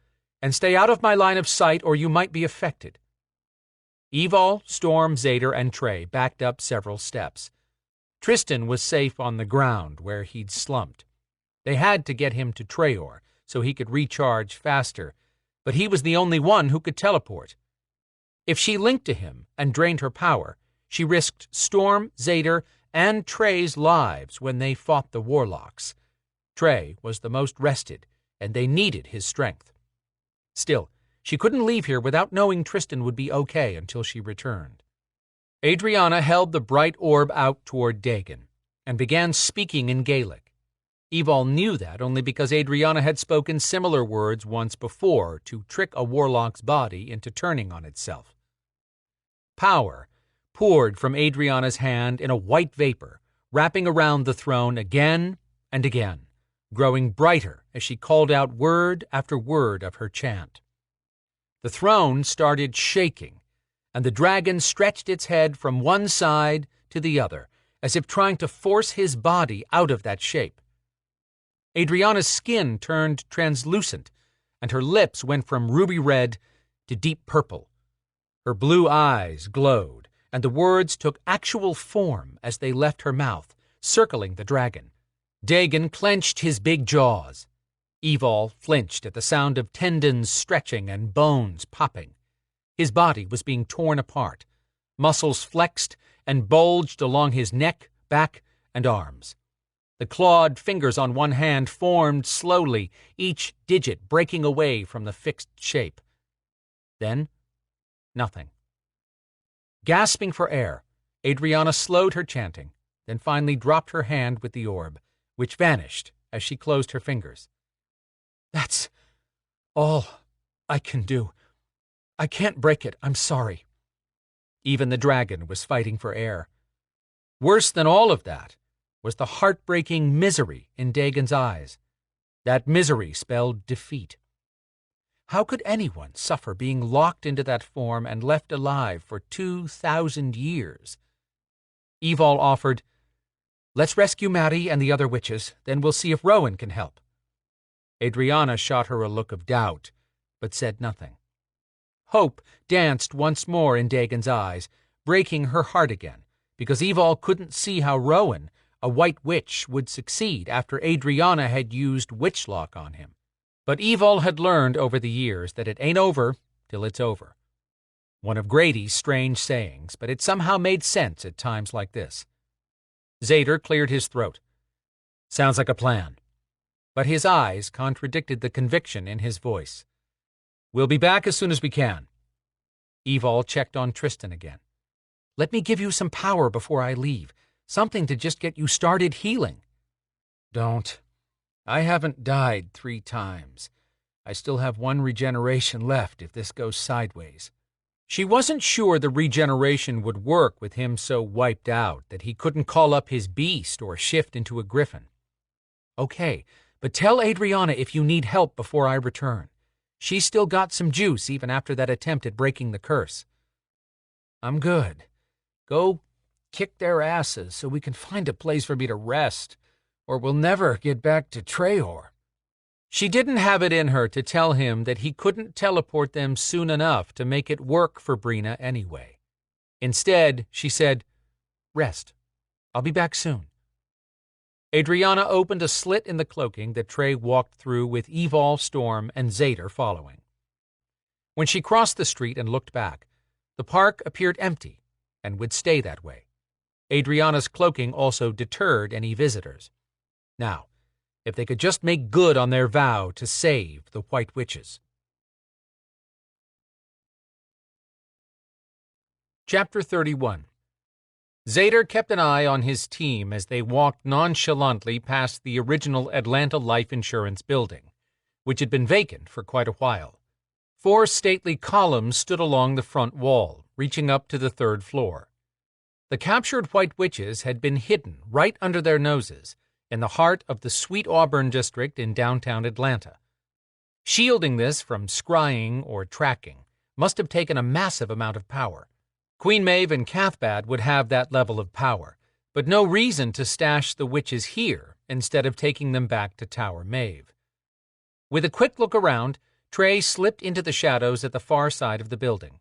and stay out of my line of sight or you might be affected. Evol, Storm, Zader, and Trey backed up several steps. Tristan was safe on the ground where he'd slumped. They had to get him to Treor so he could recharge faster, but he was the only one who could teleport. If she linked to him and drained her power, she risked Storm, Zader, and Trey's lives when they fought the warlocks. Trey was the most rested, and they needed his strength. Still, she couldn't leave here without knowing Tristan would be okay until she returned. Adriana held the bright orb out toward Dagon and began speaking in Gaelic. Evol knew that only because Adrianna had spoken similar words once before to trick a warlock's body into turning on itself. Power poured from Adrianna's hand in a white vapor, wrapping around the throne again and again, growing brighter as she called out word after word of her chant. The throne started shaking, and the dragon stretched its head from one side to the other, as if trying to force his body out of that shape. Adrianna's skin turned translucent, and her lips went from ruby red to deep purple. Her blue eyes glowed, and the words took actual form as they left her mouth, circling the dragon. Dagon clenched his big jaws. Evol flinched at the sound of tendons stretching and bones popping. His body was being torn apart. Muscles flexed and bulged along his neck, back, and arms. The clawed fingers on one hand formed slowly, each digit breaking away from the fixed shape. Then, nothing. Gasping for air, Adrianna slowed her chanting, then finally dropped her hand with the orb, which vanished as she closed her fingers. "That's all I can do. I can't break it, I'm sorry." Even the dragon was fighting for air. Worse than all of that was the heartbreaking misery in Dagon's eyes. That misery spelled defeat. How could anyone suffer being locked into that form and left alive for 2,000 years? Evol offered, "Let's rescue Maddie and the other witches, then we'll see if Rowan can help." Adrianna shot her a look of doubt, but said nothing. Hope danced once more in Dagon's eyes, breaking her heart again, because Evol couldn't see how Rowan, a white witch, would succeed after Adrianna had used witchlock on him. But Evol had learned over the years that it ain't over till it's over. One of Grady's strange sayings, but it somehow made sense at times like this. Zader cleared his throat. "Sounds like a plan." But his eyes contradicted the conviction in his voice. "We'll be back as soon as we can." Evol checked on Tristan again. "Let me give you some power before I leave. Something to just get you started healing." "Don't. I haven't died 3 times. I still have 1 regeneration left if this goes sideways." She wasn't sure the regeneration would work with him so wiped out that he couldn't call up his beast or shift into a griffin. "Okay, but tell Adrianna if you need help before I return. She's still got some juice even after that attempt at breaking the curse." "I'm good. Go kick their asses so we can find a place for me to rest, or we'll never get back to Trehor." She didn't have it in her to tell him that he couldn't teleport them soon enough to make it work for Brina anyway. Instead, she said, "Rest. I'll be back soon." Adrianna opened a slit in the cloaking that Trey walked through with Evol, Storm, and Zader following. When she crossed the street and looked back, the park appeared empty and would stay that way. Adrianna's cloaking also deterred any visitors. Now, if they could just make good on their vow to save the White Witches. Chapter 31. Zader kept an eye on his team as they walked nonchalantly past the original Atlanta Life Insurance building, which had been vacant for quite a while. 4 stately columns stood along the front wall, reaching up to the 3rd floor. The captured White Witches had been hidden right under their noses, in the heart of the Sweet Auburn district in downtown Atlanta. Shielding this from scrying or tracking must have taken a massive amount of power. Queen Maeve and Cathbad would have that level of power, but no reason to stash the witches here instead of taking them back to Tower Maeve. With a quick look around, Trey slipped into the shadows at the far side of the building.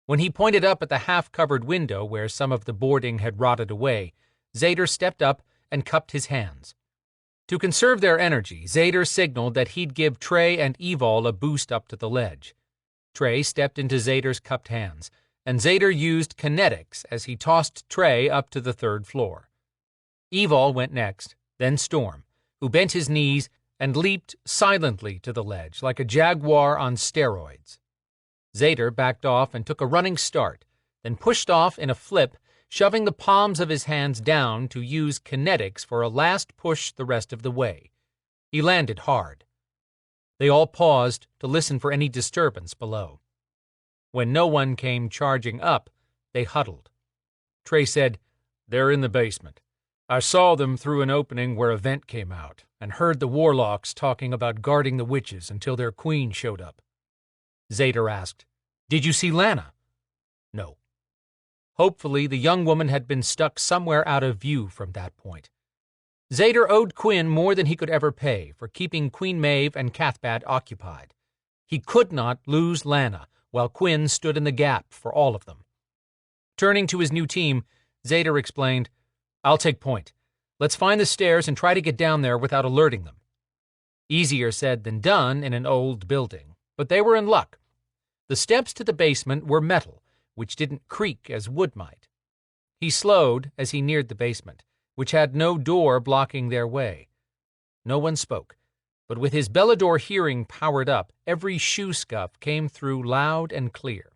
When he pointed up at the half-covered window where some of the boarding had rotted away, Zader stepped up and cupped his hands. To conserve their energy, Zader signaled that he'd give Trey and Evol a boost up to the ledge. Trey stepped into Zader's cupped hands, and Zader used kinetics as he tossed Trey up to the 3rd floor. Evol went next, then Storm, who bent his knees and leaped silently to the ledge like a jaguar on steroids. Zader backed off and took a running start, then pushed off in a flip, shoving the palms of his hands down to use kinetics for a last push the rest of the way. He landed hard. They all paused to listen for any disturbance below. When no one came charging up, they huddled. Trey said, "They're in the basement. I saw them through an opening where a vent came out, and heard the warlocks talking about guarding the witches until their queen showed up." Zader asked, "Did you see Lana?" "No." Hopefully, the young woman had been stuck somewhere out of view from that point. Zader owed Quinn more than he could ever pay for keeping Queen Maeve and Cathbad occupied. He could not lose Lana while Quinn stood in the gap for all of them. Turning to his new team, Zader explained, "I'll take point. Let's find the stairs and try to get down there without alerting them." Easier said than done in an old building, but they were in luck. The steps to the basement were metal, which didn't creak as wood might. He slowed as he neared the basement, which had no door blocking their way. No one spoke, but with his Belador hearing powered up, every shoe scuff came through loud and clear.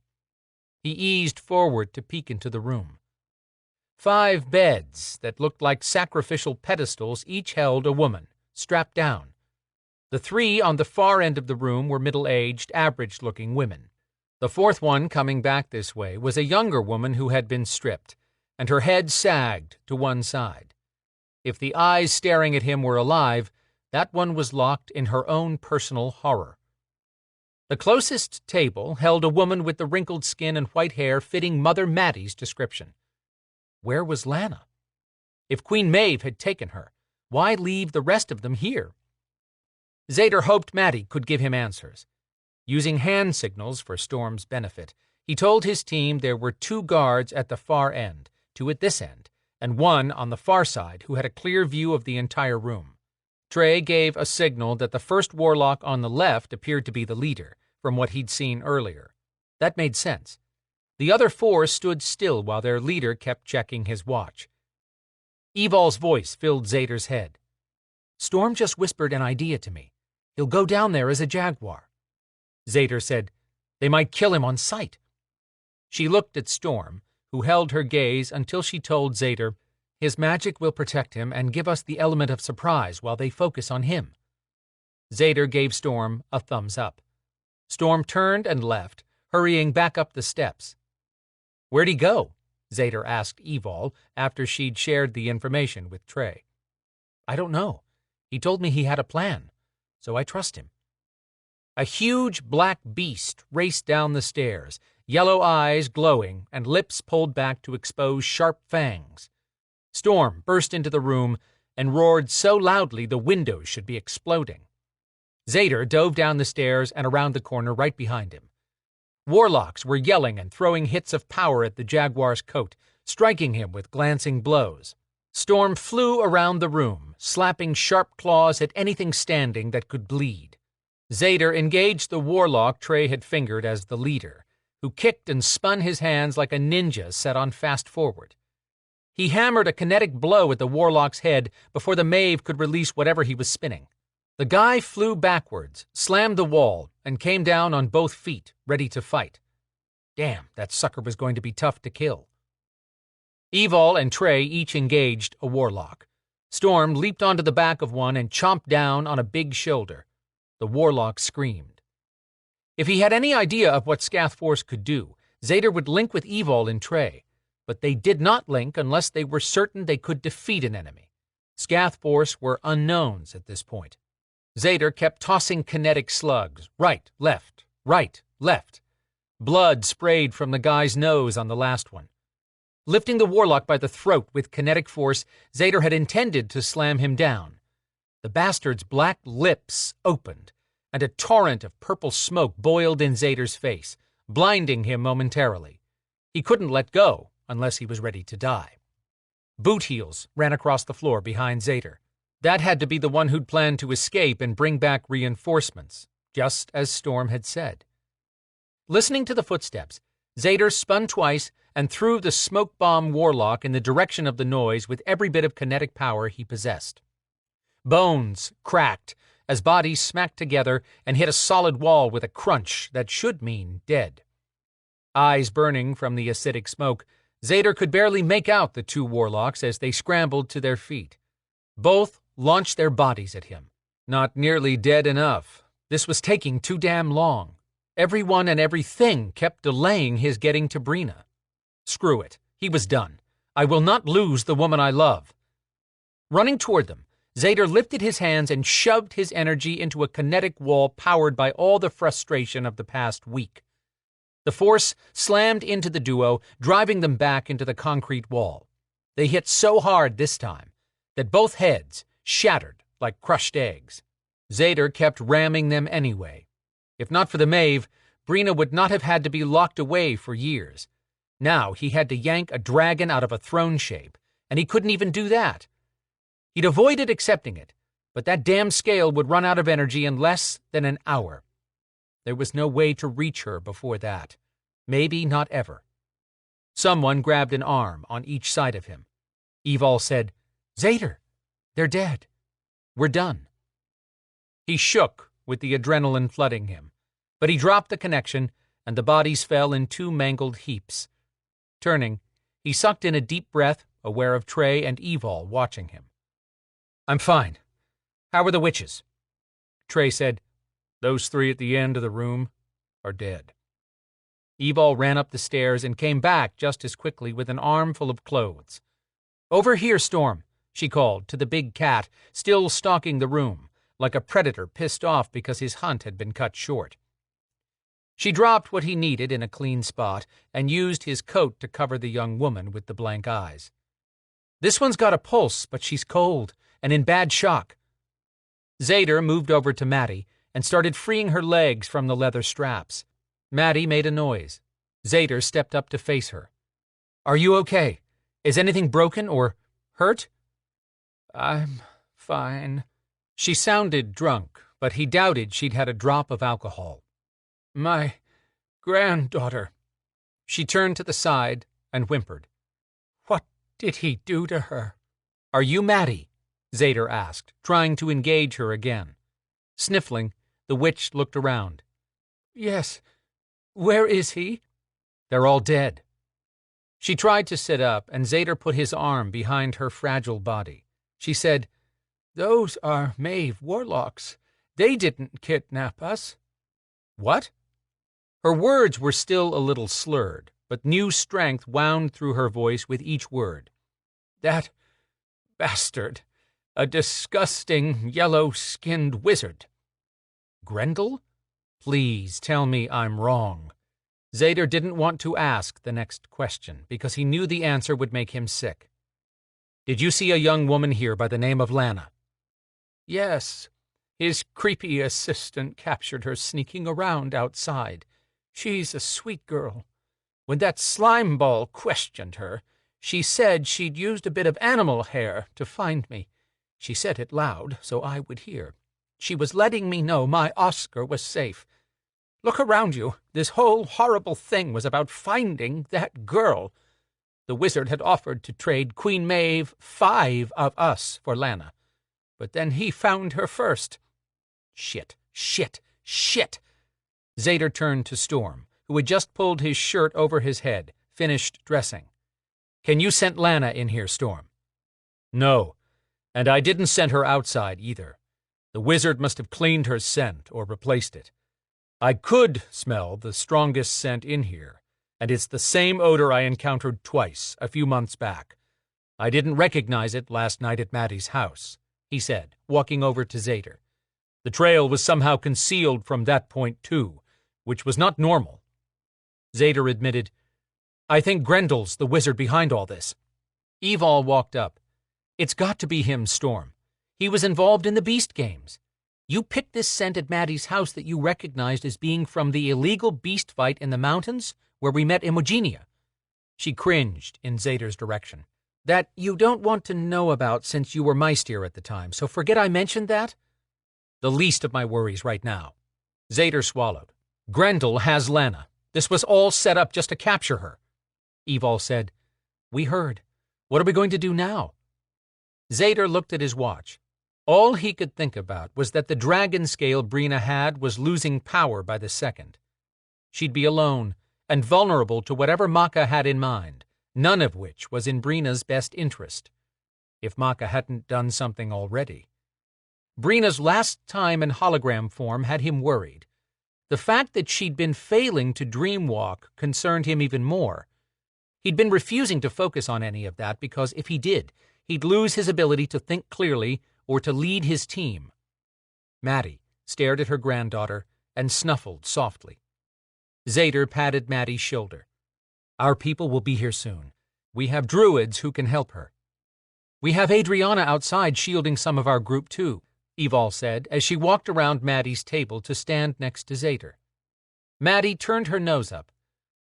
He eased forward to peek into the room. 5 beds that looked like sacrificial pedestals each held a woman, strapped down. The 3 on the far end of the room were middle-aged, average-looking women. The 4th one coming back this way was a younger woman who had been stripped, and her head sagged to one side. If the eyes staring at him were alive, that one was locked in her own personal horror. The closest table held a woman with the wrinkled skin and white hair fitting Mother Mattie's description. Where was Lana? If Queen Maeve had taken her, why leave the rest of them here? Zader hoped Mattie could give him answers. Using hand signals for Storm's benefit, he told his team there were 2 guards at the far end, 2 at this end, and 1 on the far side who had a clear view of the entire room. Trey gave a signal that the first warlock on the left appeared to be the leader, from what he'd seen earlier. That made sense. The other 4 stood still while their leader kept checking his watch. Evol's voice filled Zader's head. "Storm just whispered an idea to me. He'll go down there as a jaguar." Zader said, "They might kill him on sight." She looked at Storm, who held her gaze until she told Zader, "His magic will protect him and give us the element of surprise while they focus on him." Zader gave Storm a thumbs up. Storm turned and left, hurrying back up the steps. "Where'd he go?" Zader asked Evol after she'd shared the information with Trey. "I don't know. He told me he had a plan, so I trust him." A huge black beast raced down the stairs, yellow eyes glowing and lips pulled back to expose sharp fangs. Storm burst into the room and roared so loudly the windows should be exploding. Zader dove down the stairs and around the corner right behind him. Warlocks were yelling and throwing hits of power at the jaguar's coat, striking him with glancing blows. Storm flew around the room, slapping sharp claws at anything standing that could bleed. Zader engaged the warlock Trey had fingered as the leader, who kicked and spun his hands like a ninja set on fast forward. He hammered a kinetic blow at the warlock's head before the Maeve could release whatever he was spinning. The guy flew backwards, slammed the wall, and came down on both feet, ready to fight. Damn, that sucker was going to be tough to kill. Evol and Trey each engaged a warlock. Storm leaped onto the back of one and chomped down on a big shoulder. The warlock screamed. If he had any idea of what Scathforce could do, Zader would link with Evol and Trey, but they did not link unless they were certain they could defeat an enemy. Scathforce were unknowns at this point. Zader kept tossing kinetic slugs, right, left, right, left. Blood sprayed from the guy's nose on the last one. Lifting the warlock by the throat with kinetic force, Zader had intended to slam him down. The bastard's black lips opened, and a torrent of purple smoke boiled in Zader's face, blinding him momentarily. He couldn't let go unless he was ready to die. Boot heels ran across the floor behind Zader. That had to be the one who'd planned to escape and bring back reinforcements, just as Storm had said. Listening to the footsteps, Zader spun twice and threw the smoke bomb warlock in the direction of the noise with every bit of kinetic power he possessed. Bones cracked as bodies smacked together and hit a solid wall with a crunch that should mean dead. Eyes burning from the acidic smoke, Zader could barely make out the two warlocks as they scrambled to their feet. Both launched their bodies at him. Not nearly dead enough. This was taking too damn long. Everyone and everything kept delaying his getting to Brina. Screw it. He was done. I will not lose the woman I love. Running toward them, Zader lifted his hands and shoved his energy into a kinetic wall powered by all the frustration of the past week. The force slammed into the duo, driving them back into the concrete wall. They hit so hard this time that both heads shattered like crushed eggs. Zader kept ramming them anyway. If not for the Maeve, Brina would not have had to be locked away for years. Now he had to yank a dragon out of a throne shape, and he couldn't even do that. He'd avoided accepting it, but that damn scale would run out of energy in less than an hour. There was no way to reach her before that. Maybe not ever. Someone grabbed an arm on each side of him. Evol said, "Zader, they're dead. We're done." He shook with the adrenaline flooding him, but he dropped the connection, and the bodies fell in two mangled heaps. Turning, he sucked in a deep breath, aware of Trey and Evol watching him. "I'm fine. How are the witches?" Trey said, "Those three at the end of the room are dead." Evol ran up the stairs and came back just as quickly with an armful of clothes. "Over here, Storm," she called to the big cat, still stalking the room, like a predator pissed off because his hunt had been cut short. She dropped what he needed in a clean spot and used his coat to cover the young woman with the blank eyes. "This one's got a pulse, but she's cold and in bad shock." Zader moved over to Maddie and started freeing her legs from the leather straps. Maddie made a noise. Zader stepped up to face her. "Are you okay? Is anything broken or hurt?" "I'm fine." She sounded drunk, but he doubted she'd had a drop of alcohol. "My granddaughter." She turned to the side and whimpered. "What did he do to her?" "Are you Maddie?" Zader asked, trying to engage her again. Sniffling, the witch looked around. "Yes. Where is he?" "They're all dead." She tried to sit up, and Zader put his arm behind her fragile body. She said, "Those are Maeve warlocks. They didn't kidnap us." "What?" Her words were still a little slurred, but new strength wound through her voice with each word. "That bastard. A disgusting, yellow-skinned wizard." "Grendel? Please tell me I'm wrong." Zader didn't want to ask the next question, because he knew the answer would make him sick. "Did you see a young woman here by the name of Lana?" "Yes. His creepy assistant captured her sneaking around outside. She's a sweet girl. When that slime ball questioned her, she said she'd used a bit of animal hair to find me. She said it loud, so I would hear. She was letting me know my Oscar was safe. Look around you. This whole horrible thing was about finding that girl. The wizard had offered to trade Queen Maeve 5 of us for Lana. But then he found her first. Shit, shit, shit." Zader turned to Storm, who had just pulled his shirt over his head, finished dressing. "Can you send Lana in here, Storm?" "No, and I didn't send her outside either. The wizard must have cleaned her scent or replaced it. I could smell the strongest scent in here, and it's the same odor I encountered twice a few months back. I didn't recognize it last night at Maddie's house," he said, walking over to Zader. "The trail was somehow concealed from that point, too, which was not normal." Zader admitted, "I think Grendel's the wizard behind all this." Evol walked up. "It's got to be him, Storm. He was involved in the Beast Games. You picked this scent at Maddie's house that you recognized as being from the illegal beast fight in the mountains where we met Imogenia." She cringed in Zader's direction. "That you don't want to know about since you were Meister at the time, so forget I mentioned that?" "The least of my worries right now." Zader swallowed. "Grendel has Lana. This was all set up just to capture her." Evol said, "We heard. What are we going to do now?" Zader looked at his watch. All he could think about was that the dragon scale Brina had was losing power by the second. She'd be alone and vulnerable to whatever Maka had in mind, none of which was in Brina's best interest, if Maka hadn't done something already. Brina's last time in hologram form had him worried. The fact that she'd been failing to dreamwalk concerned him even more. He'd been refusing to focus on any of that because if he did, he'd lose his ability to think clearly or to lead his team. Maddie stared at her granddaughter and snuffled softly. Zader patted Maddie's shoulder. Our people will be here soon. We have druids who can help her. We have Adrianna outside shielding some of our group too, Evol said as she walked around Maddie's table to stand next to Zader. Maddie turned her nose up.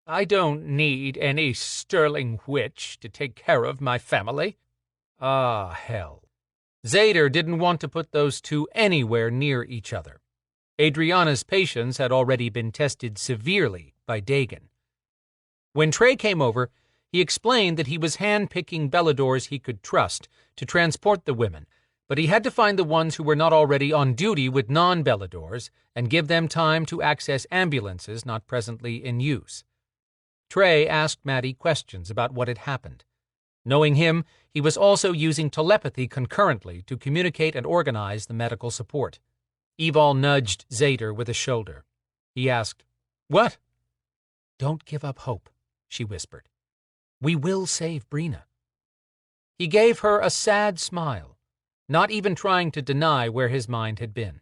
I don't need any sterling witch to take care of my family. Ah, hell. Zader didn't want to put those two anywhere near each other. Adriana's patience had already been tested severely by Dagon. When Trey came over, he explained that he was hand-picking Beladors he could trust to transport the women, but he had to find the ones who were not already on duty with non-Beladors and give them time to access ambulances not presently in use. Trey asked Maddie questions about what had happened. Knowing him, he was also using telepathy concurrently to communicate and organize the medical support. Evol nudged Zader with a shoulder. He asked, What? Don't give up hope, she whispered. We will save Brina. He gave her a sad smile, not even trying to deny where his mind had been.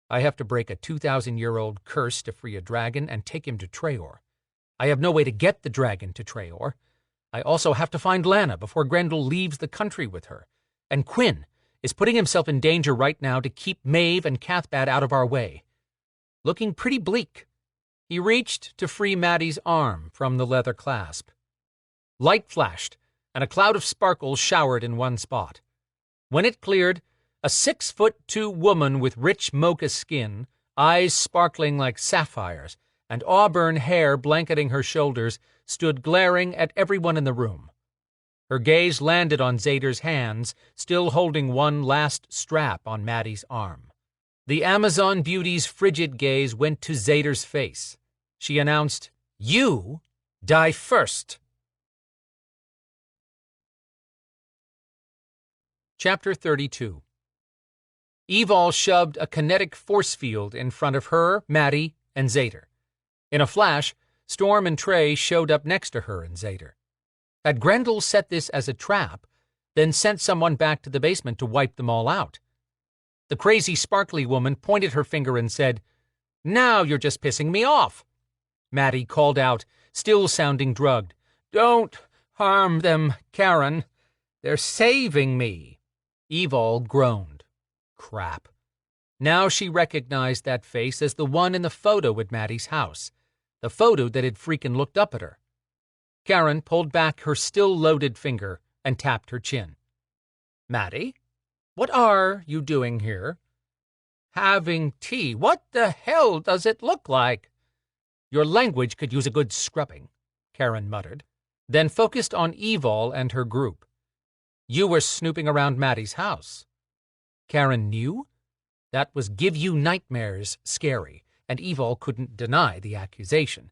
I have to break a 2,000-year-old curse to free a dragon and take him to Treor. I have no way to get the dragon to Treor. I also have to find Lana before Grendel leaves the country with her. And Quinn is putting himself in danger right now to keep Maeve and Cathbad out of our way. Looking pretty bleak. He reached to free Maddie's arm from the leather clasp. Light flashed, and a cloud of sparkles showered in one spot. When it cleared, a 6'2" woman with rich mocha skin, eyes sparkling like sapphires, and auburn hair blanketing her shoulders, stood glaring at everyone in the room. Her gaze landed on Zader's hands, still holding one last strap on Maddie's arm. The Amazon beauty's frigid gaze went to Zader's face. She announced, You die first. Chapter 32. Evol shoved a kinetic force field in front of her, Maddie, and Zader. In a flash, Storm and Trey showed up next to her and Zader. Had Grendel set this as a trap, then sent someone back to the basement to wipe them all out? The crazy sparkly woman pointed her finger and said, Now you're just pissing me off. Maddie called out, still sounding drugged, Don't harm them, Karen. They're saving me. Evol groaned. Crap. Now she recognized that face as the one in the photo at Maddie's house, the photo that had freaking looked up at her. Karen pulled back her still-loaded finger and tapped her chin. Maddie, what are you doing here? Having tea. What the hell does it look like? Your language could use a good scrubbing, Karen muttered, then focused on Evol and her group. You were snooping around Maddie's house. Karen knew? That was give you nightmares scary, and Evol couldn't deny the accusation.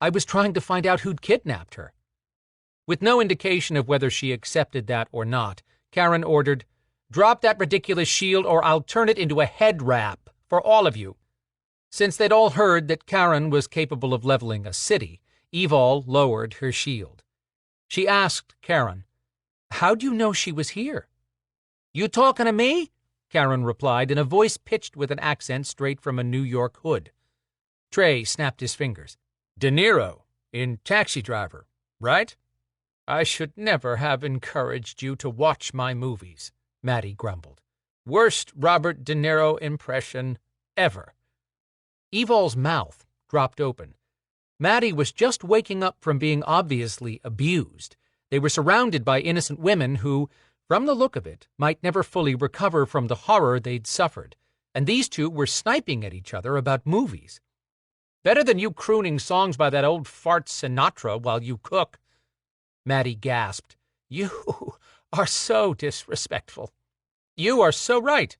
I was trying to find out who'd kidnapped her. With no indication of whether she accepted that or not, Karen ordered, Drop that ridiculous shield or I'll turn it into a head wrap for all of you. Since they'd all heard that Karen was capable of leveling a city, Evol lowered her shield. She asked Karen, How'd you know she was here? You talking to me? Karen replied in a voice pitched with an accent straight from a New York hood. Trey snapped his fingers. De Niro, in Taxi Driver, right? I should never have encouraged you to watch my movies, Maddie grumbled. Worst Robert De Niro impression ever. Evol's mouth dropped open. Maddie was just waking up from being obviously abused. They were surrounded by innocent women who, from the look of it, might never fully recover from the horror they'd suffered, and these two were sniping at each other about movies. Better than you crooning songs by that old fart Sinatra while you cook. Maddie gasped. You are so disrespectful. You are so right.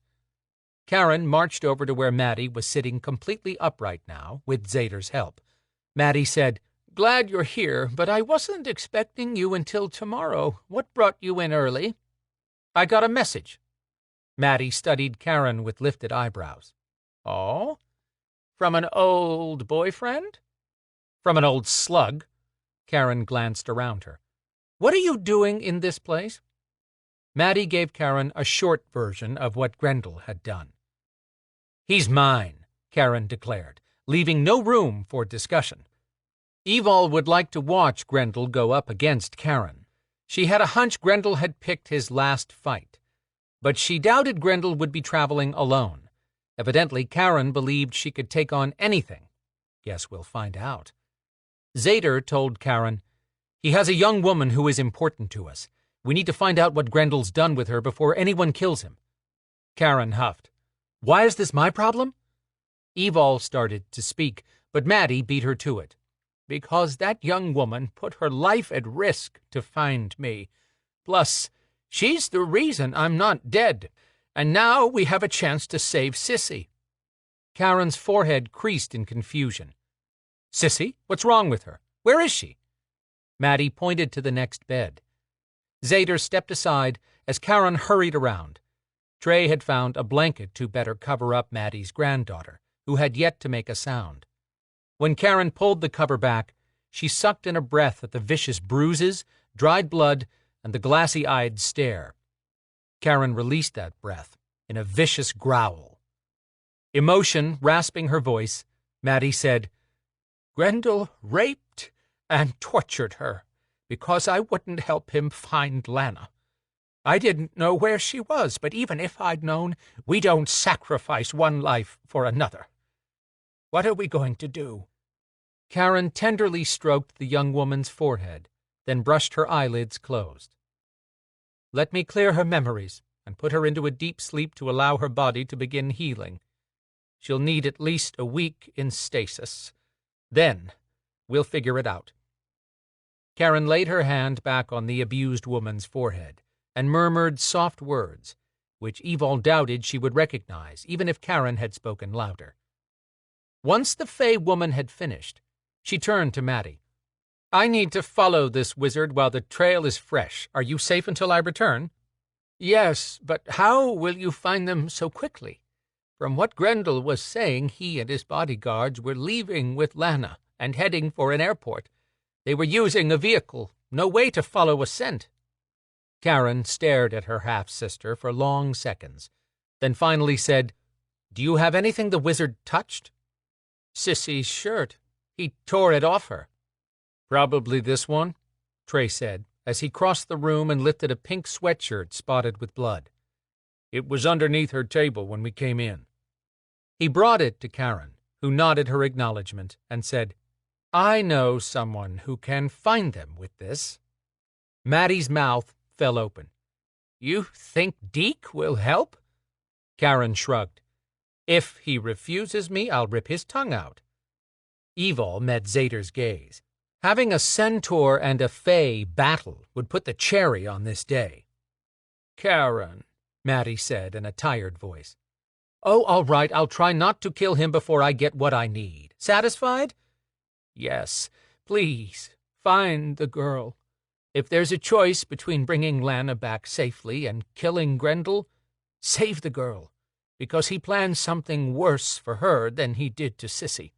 Karen marched over to where Maddie was sitting completely upright now, with Zader's help. Maddie said, glad you're here, but I wasn't expecting you until tomorrow. What brought you in early? I got a message. Maddie studied Karen with lifted eyebrows. Oh? From an old boyfriend? From an old slug. Karen glanced around her. What are you doing in this place? Maddie gave Karen a short version of what Grendel had done. He's mine, Karen declared, leaving no room for discussion. Evol would like to watch Grendel go up against Karen. She had a hunch Grendel had picked his last fight, but she doubted Grendel would be traveling alone. Evidently, Karen believed she could take on anything. Guess we'll find out. Zader told Karen, "He has a young woman who is important to us. We need to find out what Grendel's done with her before anyone kills him." Karen huffed. "Why is this my problem?" Evol started to speak, but Maddie beat her to it. "Because that young woman put her life at risk to find me. Plus, she's the reason I'm not dead, and now we have a chance to save Sissy." Karen's forehead creased in confusion. "Sissy? What's wrong with her? Where is she?" Maddie pointed to the next bed. Zader stepped aside as Karen hurried around. Trey had found a blanket to better cover up Maddie's granddaughter, who had yet to make a sound. When Karen pulled the cover back, she sucked in a breath at the vicious bruises, dried blood, and the glassy-eyed stare. Karen released that breath in a vicious growl. Emotion rasping her voice, Maddie said, "Grendel raped and tortured her because I wouldn't help him find Lana. I didn't know where she was, but even if I'd known, we don't sacrifice one life for another. What are we going to do?" Karen tenderly stroked the young woman's forehead, then brushed her eyelids closed. "Let me clear her memories and put her into a deep sleep to allow her body to begin healing. She'll need at least a week in stasis. Then we'll figure it out." Karen laid her hand back on the abused woman's forehead and murmured soft words, which Evol doubted she would recognize, even if Karen had spoken louder. Once the Fey woman had finished, she turned to Maddie. "I need to follow this wizard while the trail is fresh. Are you safe until I return?" "Yes, but how will you find them so quickly? From what Grendel was saying, he and his bodyguards were leaving with Lana and heading for an airport. They were using a vehicle, no way to follow a scent." Karen stared at her half-sister for long seconds, then finally said, "Do you have anything the wizard touched?" "Sissy's shirt. He tore it off her." "Probably this one," Trey said, as he crossed the room and lifted a pink sweatshirt spotted with blood. "It was underneath her table when we came in." He brought it to Karen, who nodded her acknowledgement and said, "I know someone who can find them with this." Maddie's mouth fell open. "You think Deke will help?" Karen shrugged. "If he refuses me, I'll rip his tongue out." Evol met Zader's gaze. Having a centaur and a Fey battle would put the cherry on this day. "Karen," Maddie said in a tired voice. "Oh, all right, I'll try not to kill him before I get what I need. Satisfied?" "Yes, please, find the girl. If there's a choice between bringing Lana back safely and killing Grendel, save the girl, because he plans something worse for her than he did to Sissy."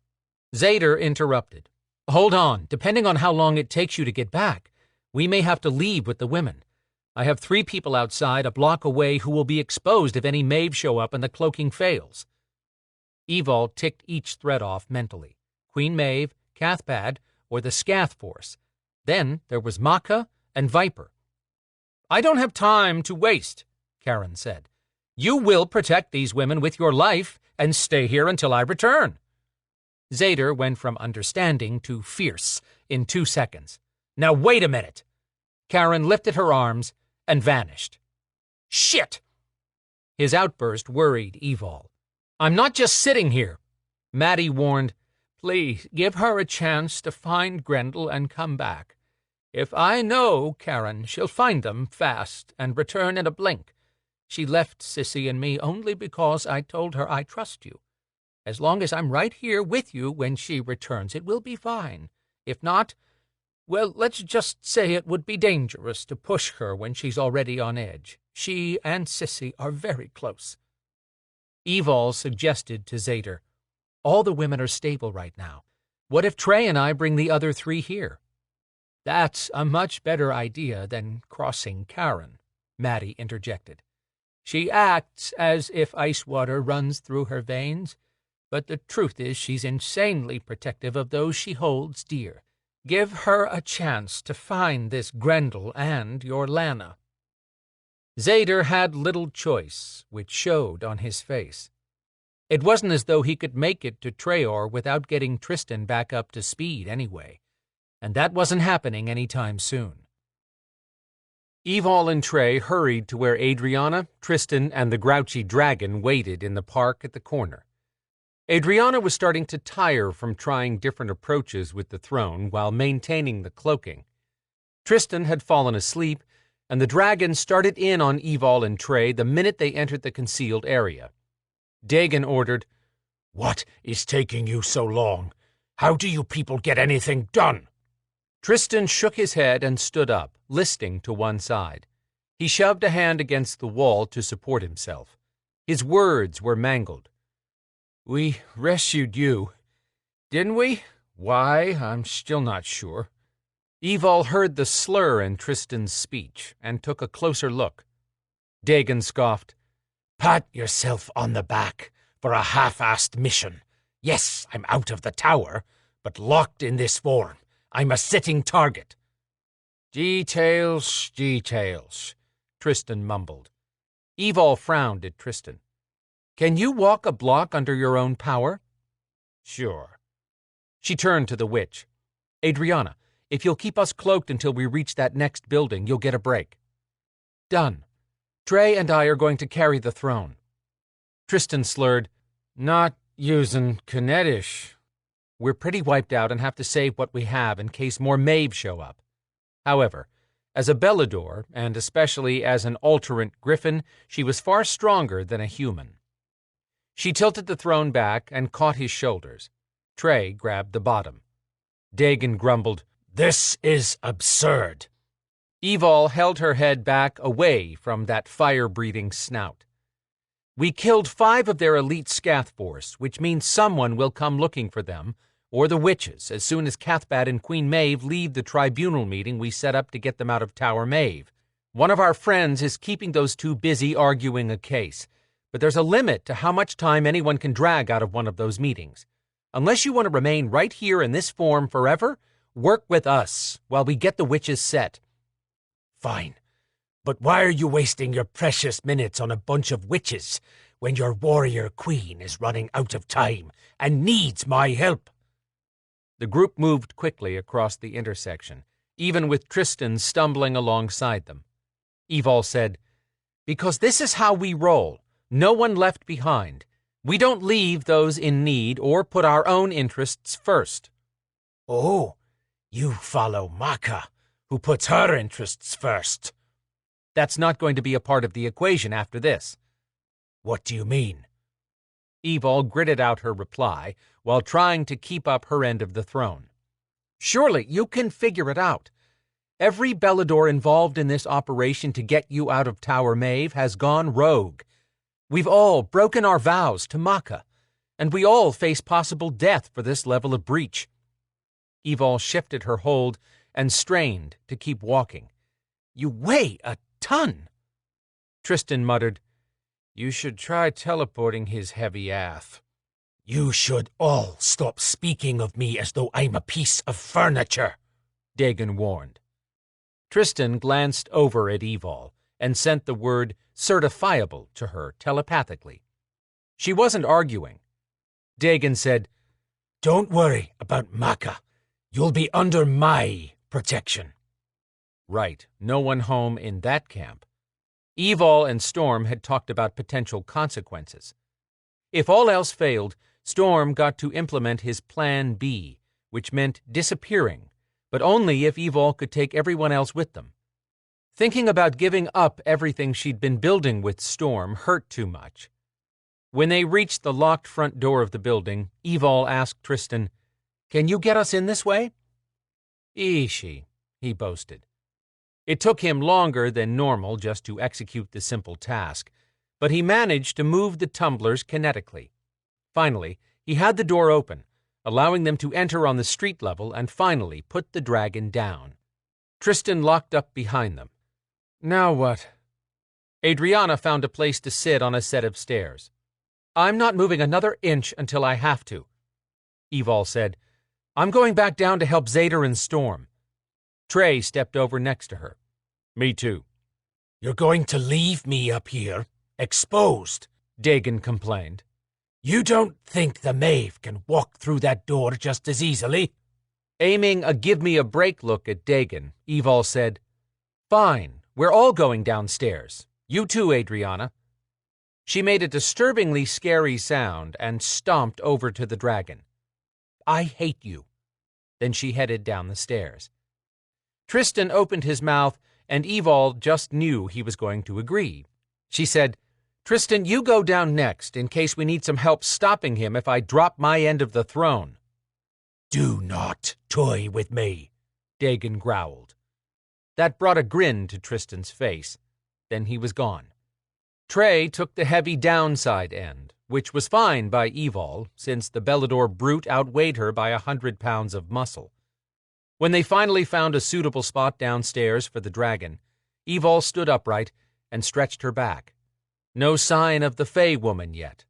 Zader interrupted. "Hold on. Depending on how long it takes you to get back, we may have to leave with the women. I have 3 people outside a block away who will be exposed if any Maeve show up and the cloaking fails." Evol ticked each threat off mentally. Queen Maeve, Cathpad, or the Scath Force. Then there was Maka and Viper. "I don't have time to waste," Karen said. "You will protect these women with your life and stay here until I return." Zader went from understanding to fierce in 2 seconds. "Now wait a minute." Karen lifted her arms and vanished. "Shit!" His outburst worried Evol. "I'm not just sitting here." Maddie warned, "Please, give her a chance to find Grendel and come back. If I know Karen, she'll find them fast and return in a blink. She left Sissy and me only because I told her I trust you. As long as I'm right here with you when she returns, it will be fine. If not, well, let's just say it would be dangerous to push her when she's already on edge. She and Sissy are very close. Evol suggested to Zader, all the women are stable right now. What if Trey and I bring the other 3 here? That's a much better idea than crossing Karen, Maddie interjected. She acts as if ice water runs through her veins, but the truth is she's insanely protective of those she holds dear. Give her a chance to find this Grendel and your Lana. Zader had little choice, which showed on his face. It wasn't as though he could make it to Treor without getting Tristan back up to speed anyway, and that wasn't happening any time soon. Evol and Trey hurried to where Adriana, Tristan, and the grouchy dragon waited in the park at the corner. Adriana was starting to tire from trying different approaches with the throne while maintaining the cloaking. Tristan had fallen asleep, and the dragon started in on Evol and Trey the minute they entered the concealed area. Dagon ordered, "What is taking you so long? How do you people get anything done?" Tristan shook his head and stood up, listing to one side. He shoved a hand against the wall to support himself. His words were mangled. "We rescued you, didn't we? Why, I'm still not sure." Evol heard the slur in Tristan's speech and took a closer look. Dagon scoffed, "Pat yourself on the back for a half-assed mission. Yes, I'm out of the tower, but locked in this form. I'm a sitting target." Details, Tristan mumbled. Evol frowned at Tristan. "Can you walk a block under your own power?" "Sure." She turned to the witch. "Adriana, if you'll keep us cloaked until we reach that next building, you'll get a break." "Done. Trey and I are going to carry the throne." Tristan slurred, "Not using Kinetish." "We're pretty wiped out and have to save what we have in case more Maeve show up. However, as a Belador, and especially as an alterant griffin, she was far stronger than a human." She tilted the throne back and caught his shoulders. Trey grabbed the bottom. Dagon grumbled, "This is absurd." Evol held her head back away from that fire-breathing snout. "We killed 5 of their elite scath force, which means someone will come looking for them, or the witches, as soon as Cathbad and Queen Maeve leave the tribunal meeting we set up to get them out of Tower Maeve. One of our friends is keeping those 2 busy arguing a case, but there's a limit to how much time anyone can drag out of one of those meetings. Unless you want to remain right here in this form forever, work with us while we get the witches set." "Fine, but why are you wasting your precious minutes on a bunch of witches when your warrior queen is running out of time and needs my help?" The group moved quickly across the intersection, even with Tristan stumbling alongside them. Evol said, "Because this is how we roll. No one left behind. We don't leave those in need or put our own interests first." "Oh, you follow Maka, who puts her interests first." "That's not going to be a part of the equation after this." "What do you mean?" Evol gritted out her reply while trying to keep up her end of the throne. "Surely you can figure it out. Every Belador involved in this operation to get you out of Tower Maeve has gone rogue. We've all broken our vows to Maka, and we all face possible death for this level of breach." Evol shifted her hold and strained to keep walking. "You weigh a ton." Tristan muttered, "You should try teleporting his heavy ass." "You should all stop speaking of me as though I'm a piece of furniture," Dagon warned. Tristan glanced over at Evol and sent the word certifiable to her telepathically. She wasn't arguing. Dagon said, "Don't worry about Maka. You'll be under my protection." Right, no one home in that camp. Evol and Storm had talked about potential consequences. If all else failed, Storm got to implement his Plan B, which meant disappearing, but only if Evol could take everyone else with them. Thinking about giving up everything she'd been building with Storm hurt too much. When they reached the locked front door of the building, Evol asked Tristan, "Can you get us in this way?" Eeshi, he boasted. It took him longer than normal just to execute the simple task, but he managed to move the tumblers kinetically. Finally, he had the door open, allowing them to enter on the street level and finally put the dragon down. Tristan locked up behind them. Now what? Adrianna found a place to sit on a set of stairs. I'm not moving another inch until I have to. Evol said, I'm going back down to help Zader and Storm. Trey stepped over next to her. Me too. You're going to leave me up here, exposed, Dagon complained. You don't think the Maeve can walk through that door just as easily? Aiming a give-me-a-break look at Dagon, Evol said, Fine, we're all going downstairs. You too, Adrianna. She made a disturbingly scary sound and stomped over to the dragon. I hate you. Then she headed down the stairs. Tristan opened his mouth, and Evol just knew he was going to agree. She said, Tristan, you go down next in case we need some help stopping him if I drop my end of the throne. Do not toy with me, Dagon growled. That brought a grin to Tristan's face. Then he was gone. Trey took the heavy downside end, which was fine by Evol, since the Belador brute outweighed her by 100 pounds of muscle. When they finally found a suitable spot downstairs for the dragon, Evol stood upright and stretched her back. No sign of the Fey woman yet.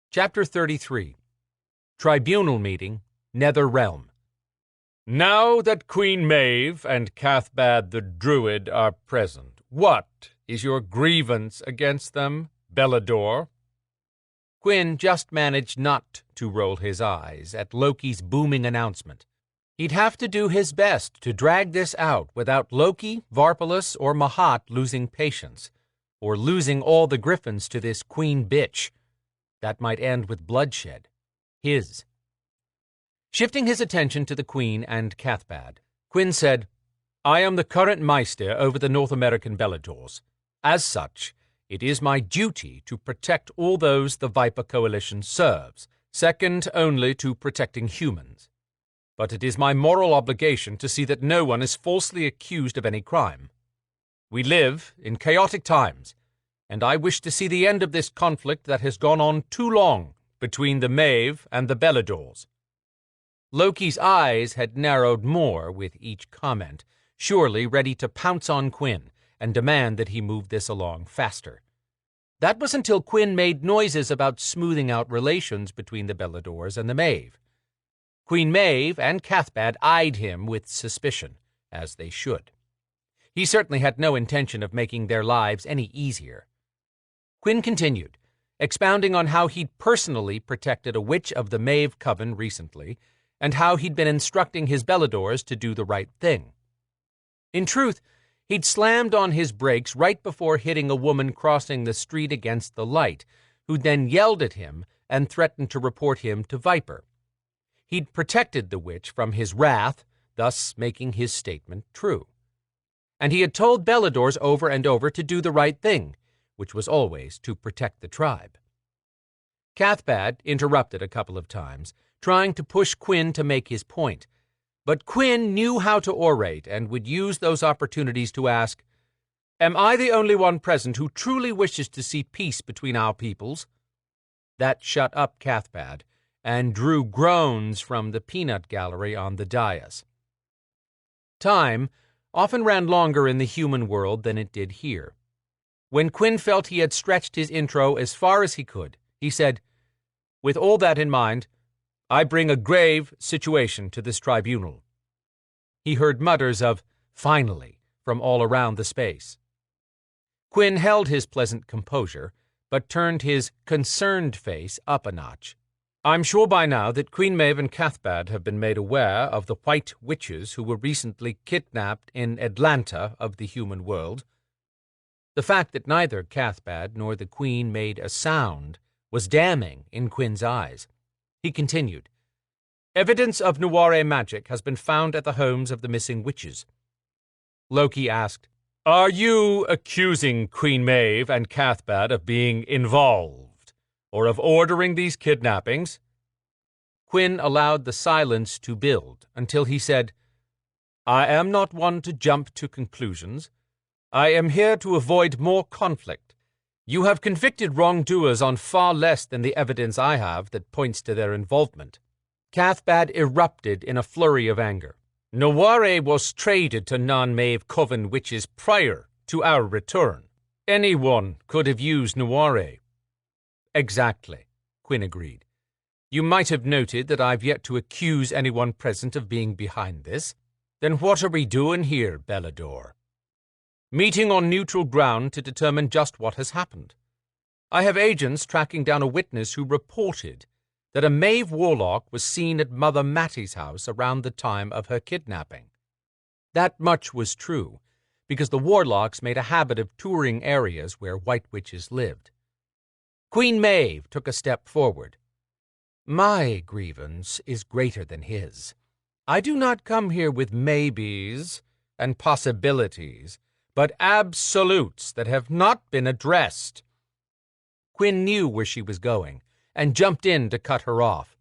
Chapter 33. Tribunal Meeting, Nether Realm. Now that Queen Maeve and Cathbad the Druid are present, what is your grievance against them, Belador? Quinn just managed not to roll his eyes at Loki's booming announcement. He'd have to do his best to drag this out without Loki, Varpalus, or Mahat losing patience, or losing all the griffins to this queen bitch. That might end with bloodshed. His. Shifting his attention to the Queen and Cathbad, Quinn said, I am the current Meister over the North American Beladors. As such, it is my duty to protect all those the Viper Coalition serves, second only to protecting humans. But it is my moral obligation to see that no one is falsely accused of any crime. We live in chaotic times, and I wish to see the end of this conflict that has gone on too long between the Maeve and the Beladors. Loki's eyes had narrowed more with each comment, surely ready to pounce on Quinn and demand that he move this along faster. That was until Quinn made noises about smoothing out relations between the Beladors and the Maeve. Queen Maeve and Cathbad eyed him with suspicion, as they should. He certainly had no intention of making their lives any easier. Quinn continued, expounding on how he'd personally protected a witch of the Maeve coven recently, and how he'd been instructing his Beladors to do the right thing. In truth, he'd slammed on his brakes right before hitting a woman crossing the street against the light, who then yelled at him and threatened to report him to Viper. He'd protected the witch from his wrath, thus making his statement true. And he had told Beladors over and over to do the right thing, which was always to protect the tribe. Cathbad interrupted a couple of times, trying to push Quinn to make his point, but Quinn knew how to orate and would use those opportunities to ask, Am I the only one present who truly wishes to see peace between our peoples? That shut up Cathbad, and drew groans from the peanut gallery on the dais. Time often ran longer in the human world than it did here. When Quinn felt he had stretched his intro as far as he could, he said, With all that in mind, I bring a grave situation to this tribunal. He heard mutters of, finally, from all around the space. Quinn held his pleasant composure, but turned his concerned face up a notch. I'm sure by now that Queen Maeve and Cathbad have been made aware of the white witches who were recently kidnapped in Atlanta of the human world. The fact that neither Cathbad nor the Queen made a sound was damning in Quinn's eyes. He continued, Evidence of Noire magic has been found at the homes of the missing witches. Loki asked, Are you accusing Queen Maeve and Cathbad of being involved, or of ordering these kidnappings? Quinn allowed the silence to build until he said, "I am not one to jump to conclusions. I am here to avoid more conflict. You have convicted wrongdoers on far less than the evidence I have that points to their involvement." Cathbad erupted in a flurry of anger. "Naware was traded to non-Maeve Coven witches prior to our return. Anyone could have used Naware." "Exactly," Quinn agreed. "You might have noted that I've yet to accuse anyone present of being behind this. Then what are we doing here, Belador?" "Meeting on neutral ground to determine just what has happened. I have agents tracking down a witness who reported that a Maeve warlock was seen at Mother Mattie's house around the time of her kidnapping. That much was true, because the warlocks made a habit of touring areas where white witches lived." Queen Maeve took a step forward. "My grievance is greater than his. I do not come here with maybes and possibilities, but absolutes that have not been addressed." Quinn knew where she was going, and jumped in to cut her off.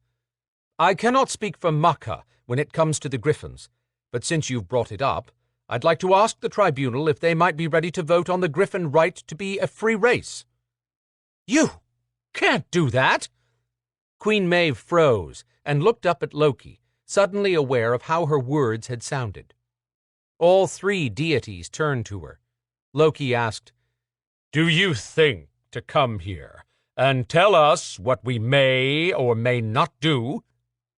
"I cannot speak for Makkah when it comes to the Griffins, but since you've brought it up, I'd like to ask the tribunal if they might be ready to vote on the Griffin right to be a free race." "You can't do that!" Queen Maeve froze and looked up at Loki, suddenly aware of how her words had sounded. All three deities turned to her. Loki asked, "Do you think to come here and tell us what we may or may not do?"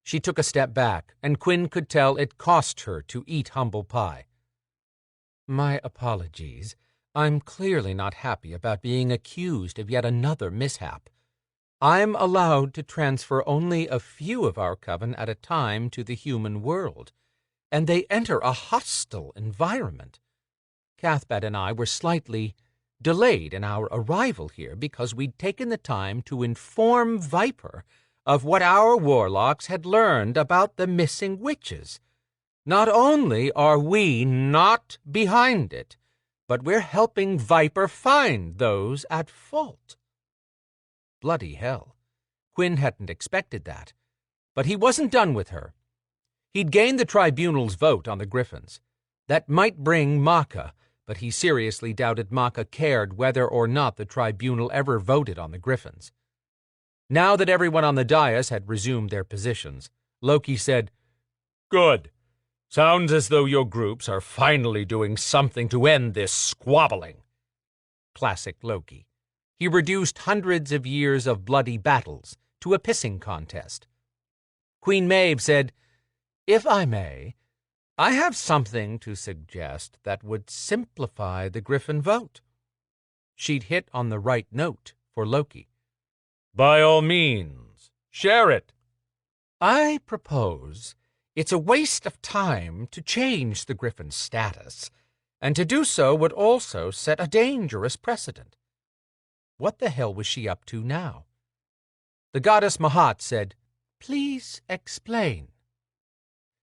She took a step back, and Quinn could tell it cost her to eat humble pie. "My apologies. I'm clearly not happy about being accused of yet another mishap. I'm allowed to transfer only a few of our coven at a time to the human world, and they enter a hostile environment. Cathbad and I were slightly delayed in our arrival here because we'd taken the time to inform Viper of what our warlocks had learned about the missing witches. Not only are we not behind it, but we're helping Viper find those at fault." Bloody hell. Quinn hadn't expected that. But he wasn't done with her. He'd gained the tribunal's vote on the Griffins. That might bring Makkah, but he seriously doubted Makkah cared whether or not the tribunal ever voted on the Griffins. Now that everyone on the dais had resumed their positions, Loki said, "Good. Sounds as though your groups are finally doing something to end this squabbling." Classic Loki. He reduced hundreds of years of bloody battles to a pissing contest. Queen Maeve said, "If I may, I have something to suggest that would simplify the Griffin vote." She'd hit on the right note for Loki. "By all means, share it." "I propose it's a waste of time to change the Griffin's status, and to do so would also set a dangerous precedent." What the hell was she up to now? The goddess Mahat said, "Please explain."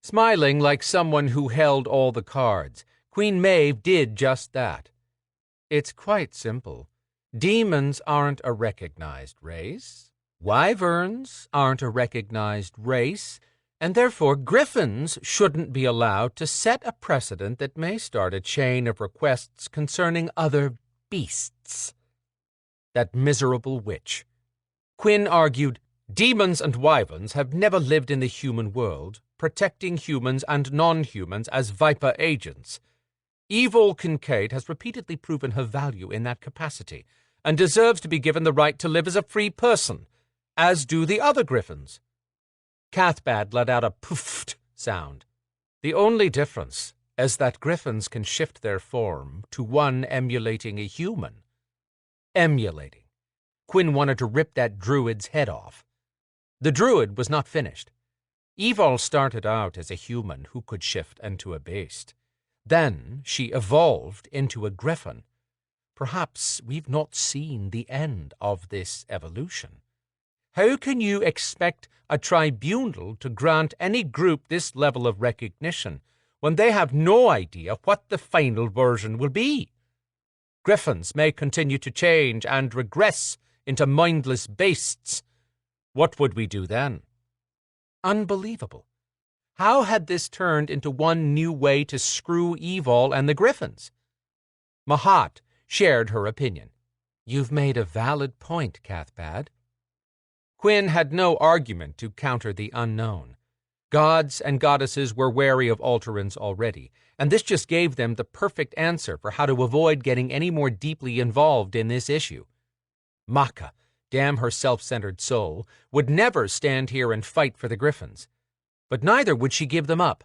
Smiling like someone who held all the cards, Queen Maeve did just that. "It's quite simple. Demons aren't a recognized race. Wyverns aren't a recognized race, and therefore Griffins shouldn't be allowed to set a precedent that may start a chain of requests concerning other beasts." That miserable witch. Quinn argued, "Demons and wyverns have never lived in the human world, protecting humans and non-humans as Viper agents. Evil Kincaid has repeatedly proven her value in that capacity, and deserves to be given the right to live as a free person, as do the other Griffins." Cathbad let out a poofed sound. "The only difference is that Griffins can shift their form to one emulating a human." Emulating. Quinn wanted to rip that druid's head off. The druid was not finished. Evil started out as a human who could shift into a beast. Then she evolved into a griffin. Perhaps we've not seen the end of this evolution. How can you expect a tribunal to grant any group this level of recognition when they have no idea what the final version will be? Griffins may continue to change and regress into mindless beasts. What would we do then? Unbelievable. How had this turned into one new way to screw Evol and the Griffins? Mahat shared her opinion. You've made a valid point, Cathbad. Quinn had no argument to counter the unknown. Gods and goddesses were wary of Alterans already, and this just gave them the perfect answer for how to avoid getting any more deeply involved in this issue. Maka, damn her self-centered soul, would never stand here and fight for the Griffins. But neither would she give them up.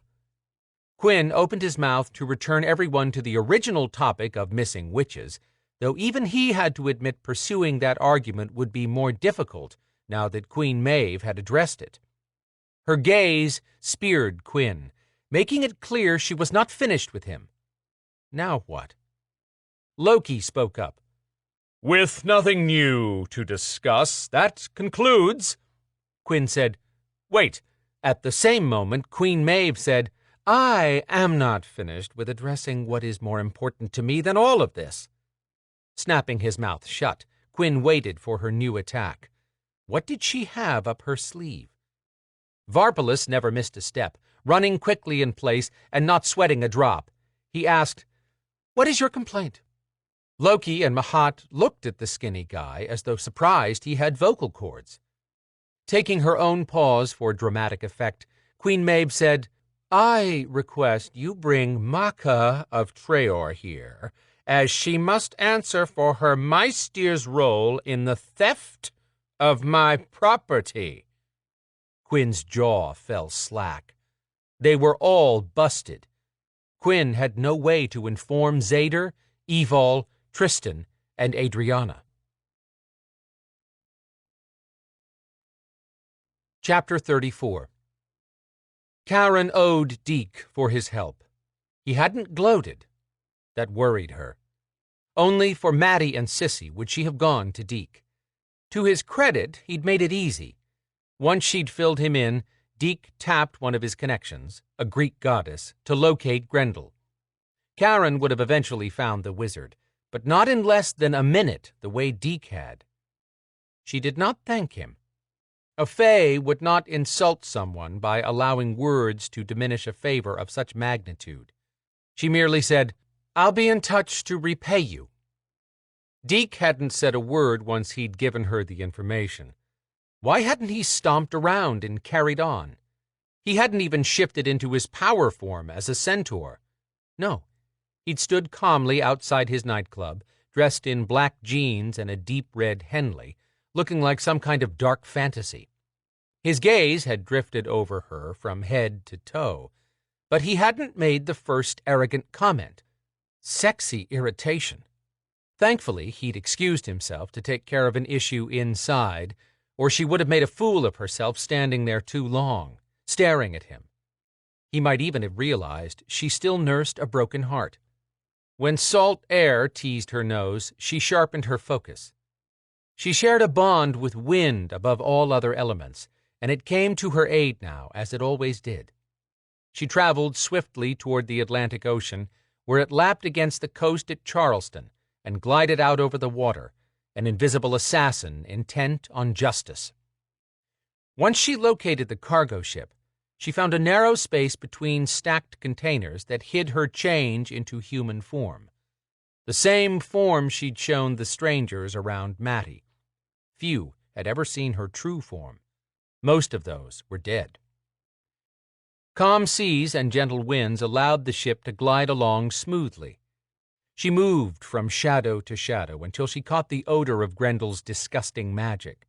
Quinn opened his mouth to return everyone to the original topic of missing witches, though even he had to admit pursuing that argument would be more difficult now that Queen Maeve had addressed it. Her gaze speared Quinn, making it clear she was not finished with him. Now what? Loki spoke up. With nothing new to discuss, that concludes. Quinn said, Wait. At the same moment, Queen Maeve said, I am not finished with addressing what is more important to me than all of this. Snapping his mouth shut, Quinn waited for her new attack. What did she have up her sleeve? Varpalis never missed a step, running quickly in place and not sweating a drop. He asked, What is your complaint? Loki and Mahat looked at the skinny guy as though surprised he had vocal cords. Taking her own pause for dramatic effect, Queen Maeve said, I request you bring Maka of Treor here, as she must answer for her Maestyr's role in the theft of my property. Quinn's jaw fell slack. They were all busted. Quinn had no way to inform Zader, Evol, Tristan, and Adriana. Chapter 34. Karen owed Deke for his help. He hadn't gloated. That worried her. Only for Maddie and Sissy would she have gone to Deke. To his credit, he'd made it easy. Once she'd filled him in, Deke tapped one of his connections, a Greek goddess, to locate Grendel. Karen would have eventually found the wizard, but not in less than a minute the way Deke had. She did not thank him. A fae would not insult someone by allowing words to diminish a favor of such magnitude. She merely said, I'll be in touch to repay you. Deke hadn't said a word once he'd given her the information. Why hadn't he stomped around and carried on? He hadn't even shifted into his power form as a centaur. No, he'd stood calmly outside his nightclub, dressed in black jeans and a deep red Henley, looking like some kind of dark fantasy. His gaze had drifted over her from head to toe, but he hadn't made the first arrogant comment. Sexy irritation. Thankfully, he'd excused himself to take care of an issue inside, or she would have made a fool of herself standing there too long, staring at him. He might even have realized she still nursed a broken heart. When salt air teased her nose, she sharpened her focus. She shared a bond with wind above all other elements, and it came to her aid now, as it always did. She traveled swiftly toward the Atlantic Ocean, where it lapped against the coast at Charleston and glided out over the water, an invisible assassin intent on justice. Once she located the cargo ship, she found a narrow space between stacked containers that hid her change into human form. The same form she'd shown the strangers around Mattie. Few had ever seen her true form. Most of those were dead. Calm seas and gentle winds allowed the ship to glide along smoothly. She moved from shadow to shadow until she caught the odor of Grendel's disgusting magic.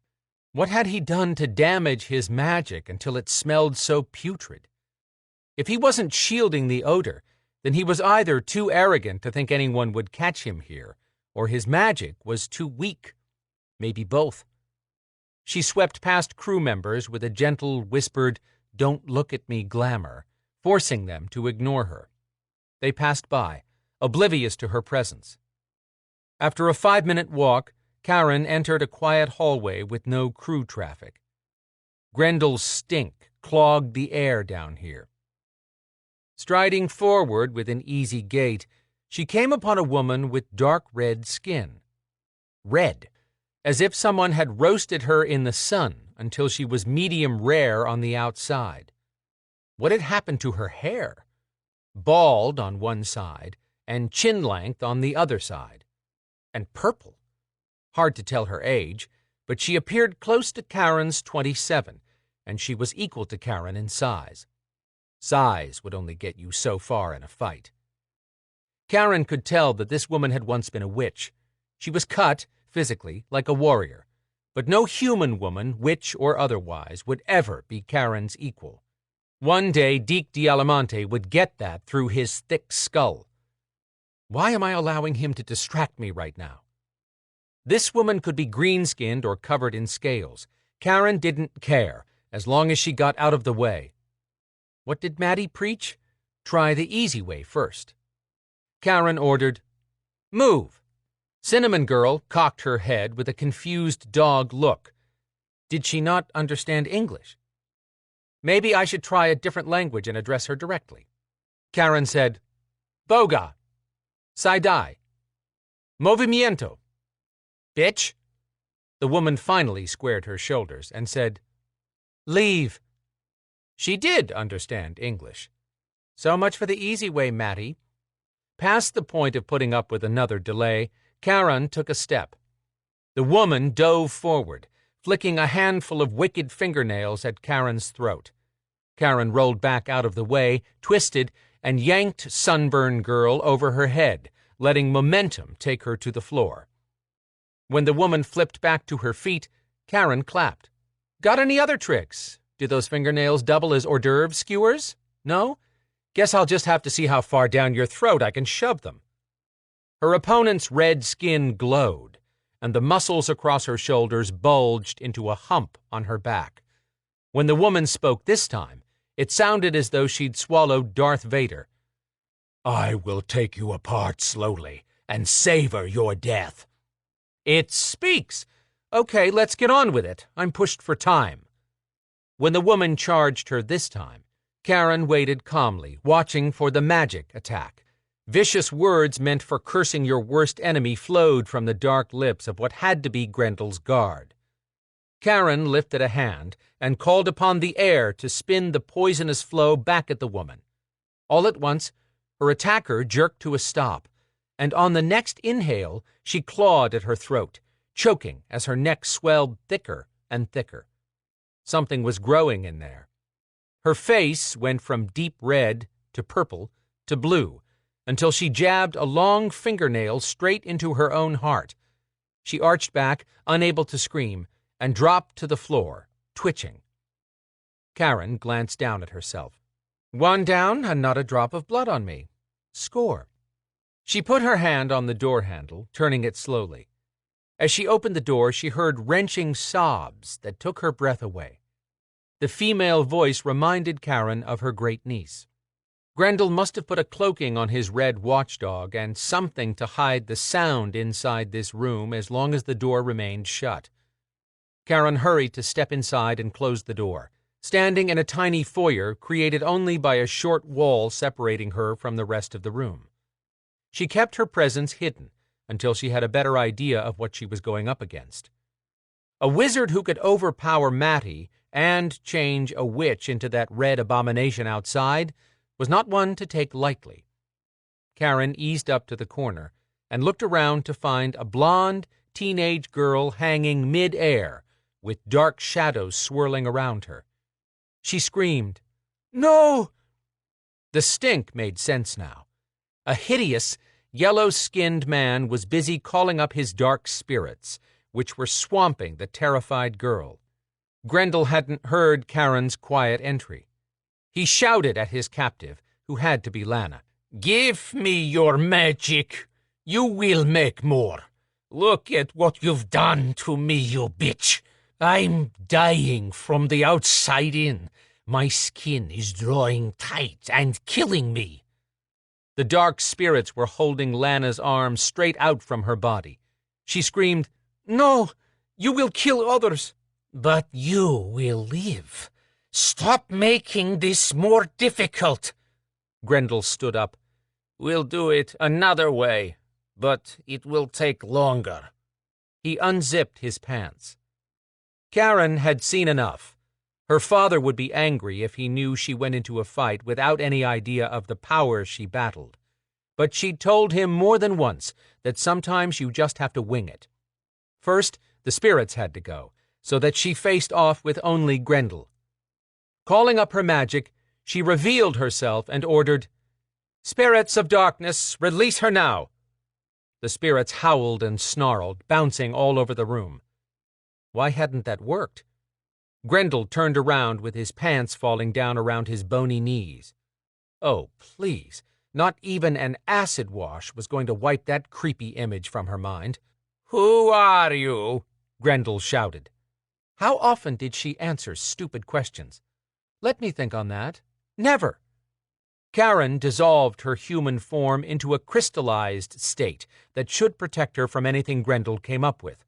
What had he done to damage his magic until it smelled so putrid? If he wasn't shielding the odor, then he was either too arrogant to think anyone would catch him here, or his magic was too weak. Maybe both. She swept past crew members with a gentle, whispered, "Don't look at me" glamour, forcing them to ignore her. They passed by, oblivious to her presence. After a 5-minute walk, Karen entered a quiet hallway with no crew traffic. Grendel's stink clogged the air down here. Striding forward with an easy gait, she came upon a woman with dark red skin. Red, as if someone had roasted her in the sun until she was medium rare on the outside. What had happened to her hair? Bald on one side and chin length on the other side. And purple. Hard to tell her age, but she appeared close to Karen's 27, and she was equal to Karen in size. Size would only get you so far in a fight. Karen could tell that this woman had once been a witch. She was cut, physically, like a warrior, but no human woman, witch or otherwise, would ever be Karen's equal. One day Deke Dialamante would get that through his thick skull. Why am I allowing him to distract me right now? This woman could be green-skinned or covered in scales. Karen didn't care, as long as she got out of the way. What did Maddie preach? Try the easy way first. Karen ordered, "Move." Cinnamon Girl cocked her head with a confused dog look. Did she not understand English? Maybe I should try a different language and address her directly. Karen said, "Boga. Sai-dai. Movimiento." "Bitch." The woman finally squared her shoulders and said, "Leave." She did understand English. So much for the easy way, Mattie. Past the point of putting up with another delay, Karen took a step. The woman dove forward, flicking a handful of wicked fingernails at Karen's throat. Karen rolled back out of the way, twisted, and yanked Sunburn Girl over her head, letting momentum take her to the floor. When the woman flipped back to her feet, Karen clapped. "Got any other tricks? Do those fingernails double as hors d'oeuvre skewers? No? Guess I'll just have to see how far down your throat I can shove them." Her opponent's red skin glowed, and the muscles across her shoulders bulged into a hump on her back. When the woman spoke this time, it sounded as though she'd swallowed Darth Vader. "I will take you apart slowly and savor your death." It speaks. Okay, let's get on with it. I'm pushed for time. When the woman charged her this time, Karen waited calmly, watching for the magic attack. Vicious words meant for cursing your worst enemy flowed from the dark lips of what had to be Grendel's guard. Karen lifted a hand and called upon the air to spin the poisonous flow back at the woman. All at once, her attacker jerked to a stop, and on the next inhale, she clawed at her throat, choking as her neck swelled thicker and thicker. Something was growing in there. Her face went from deep red to purple to blue, until she jabbed a long fingernail straight into her own heart. She arched back, unable to scream, and dropped to the floor, twitching. Karen glanced down at herself. One down and not a drop of blood on me. Score. She put her hand on the door handle, turning it slowly. As she opened the door, she heard wrenching sobs that took her breath away. The female voice reminded Karen of her great-niece. Grendel must have put a cloaking on his red watchdog and something to hide the sound inside this room as long as the door remained shut. Karen hurried to step inside and close the door, standing in a tiny foyer created only by a short wall separating her from the rest of the room. She kept her presence hidden until she had a better idea of what she was going up against. A wizard who could overpower Mattie and change a witch into that red abomination outside was not one to take lightly. Karen eased up to the corner and looked around to find a blonde teenage girl hanging mid-air with dark shadows swirling around her. She screamed, "No!" The stink made sense now. A hideous, yellow-skinned man was busy calling up his dark spirits, which were swamping the terrified girl. Grendel hadn't heard Karen's quiet entry. He shouted at his captive, who had to be Lana. "Give me your magic. You will make more. Look at what you've done to me, you bitch. I'm dying from the outside in. My skin is drawing tight and killing me." The dark spirits were holding Lana's arms straight out from her body. She screamed, "No, you will kill others." "But you will live. Stop making this more difficult." Grendel stood up. "We'll do it another way, but it will take longer." He unzipped his pants. Karen had seen enough. Her father would be angry if he knew she went into a fight without any idea of the power she battled. But she'd told him more than once that sometimes you just have to wing it. First, the spirits had to go, so that she faced off with only Grendel. Calling up her magic, she revealed herself and ordered, "Spirits of darkness, release her now!" The spirits howled and snarled, bouncing all over the room. Why hadn't that worked? Grendel turned around with his pants falling down around his bony knees. Oh, please, not even an acid wash was going to wipe that creepy image from her mind. Who are you? Grendel shouted. How often did she answer stupid questions? Let me think on that. Never. Karen dissolved her human form into a crystallized state that should protect her from anything Grendel came up with.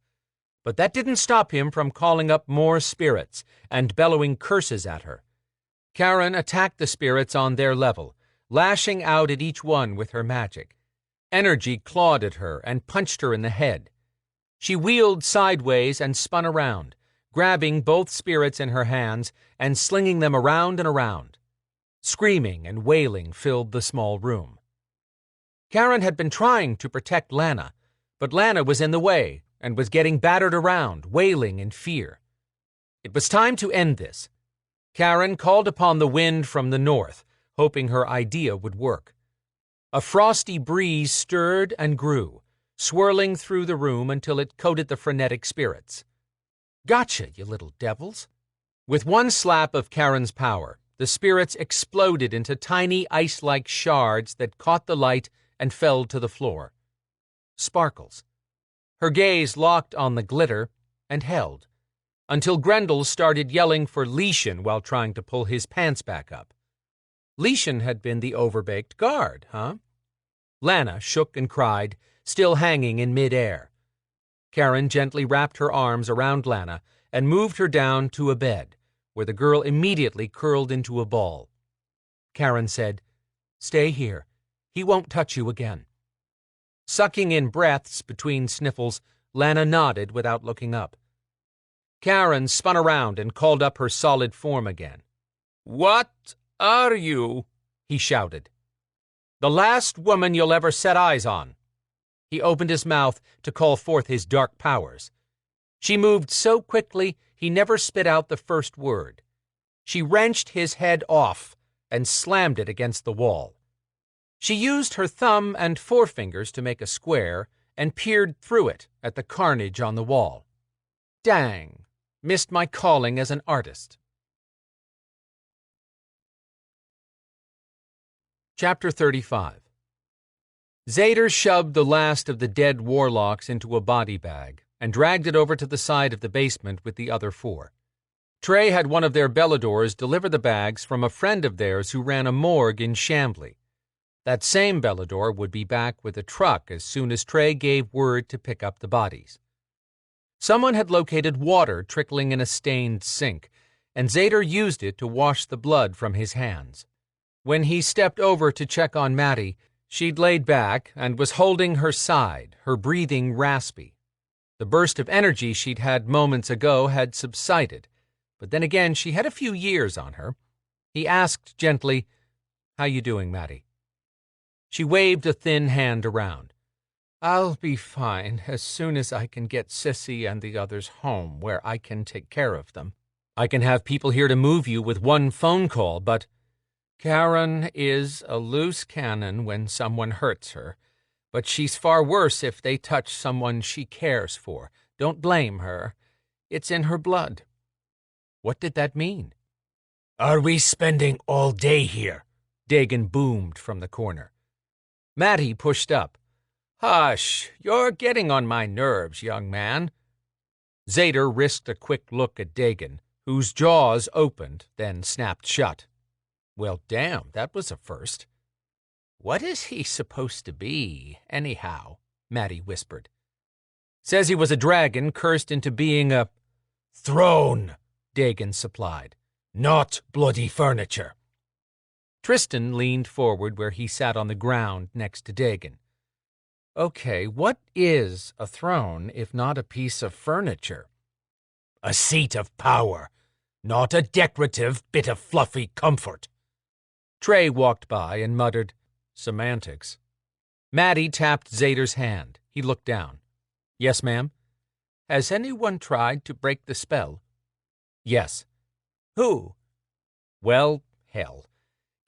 But that didn't stop him from calling up more spirits and bellowing curses at her. Karen attacked the spirits on their level, lashing out at each one with her magic. Energy clawed at her and punched her in the head. She wheeled sideways and spun around, grabbing both spirits in her hands and slinging them around and around. Screaming and wailing filled the small room. Karen had been trying to protect Lana, but Lana was in the way and was getting battered around, wailing in fear. It was time to end this. Karen called upon the wind from the north, hoping her idea would work. A frosty breeze stirred and grew, swirling through the room until it coated the frenetic spirits. Gotcha, you little devils! With one slap of Karen's power, the spirits exploded into tiny ice-like shards that caught the light and fell to the floor. Sparkles. Her gaze locked on the glitter and held, until Grendel started yelling for Lieschen while trying to pull his pants back up. Lieschen had been the overbaked guard, huh? Lana shook and cried, still hanging in mid-air. Karen gently wrapped her arms around Lana and moved her down to a bed, where the girl immediately curled into a ball. Karen said, "Stay here. He won't touch you again." Sucking in breaths between sniffles, Lana nodded without looking up. Karen spun around and called up her solid form again. "What are you?" he shouted. "The last woman you'll ever set eyes on." He opened his mouth to call forth his dark powers. She moved so quickly he never spit out the first word. She wrenched his head off and slammed it against the wall. She used her thumb and forefingers to make a square and peered through it at the carnage on the wall. Dang, missed my calling as an artist. Chapter 35. Zader shoved the last of the dead warlocks into a body bag and dragged it over to the side of the basement with the other 4. Trey had one of their Beladors deliver the bags from a friend of theirs who ran a morgue in Chambly. That same Belador would be back with a truck as soon as Trey gave word to pick up the bodies. Someone had located water trickling in a stained sink, and Zader used it to wash the blood from his hands. When he stepped over to check on Maddie, she'd laid back and was holding her side, her breathing raspy. The burst of energy she'd had moments ago had subsided, but then again she had a few years on her. He asked gently, "How you doing, Maddie?" She waved a thin hand around. "I'll be fine as soon as I can get Sissy and the others home where I can take care of them. I can have people here to move you with one phone call, but Karen is a loose cannon when someone hurts her, but she's far worse if they touch someone she cares for. Don't blame her. It's in her blood." What did that mean? Are we spending all day here? Dagan boomed from the corner. Maddie pushed up. "Hush, you're getting on my nerves, young man." Zader risked a quick look at Dagan, whose jaws opened, then snapped shut. Well, damn, that was a first. "What is he supposed to be, anyhow?" Maddie whispered. "Says he was a dragon cursed into being a—" "Throne," Dagan supplied. "Not bloody furniture." Tristan leaned forward where he sat on the ground next to Dagan. "Okay, what is a throne if not a piece of furniture?" A seat of power, not a decorative bit of fluffy comfort. Trey walked by and muttered, "Semantics." Maddie tapped Zader's hand. He looked down. "Yes, ma'am?" "Has anyone tried to break the spell?" "Yes." "Who?" Well, hell.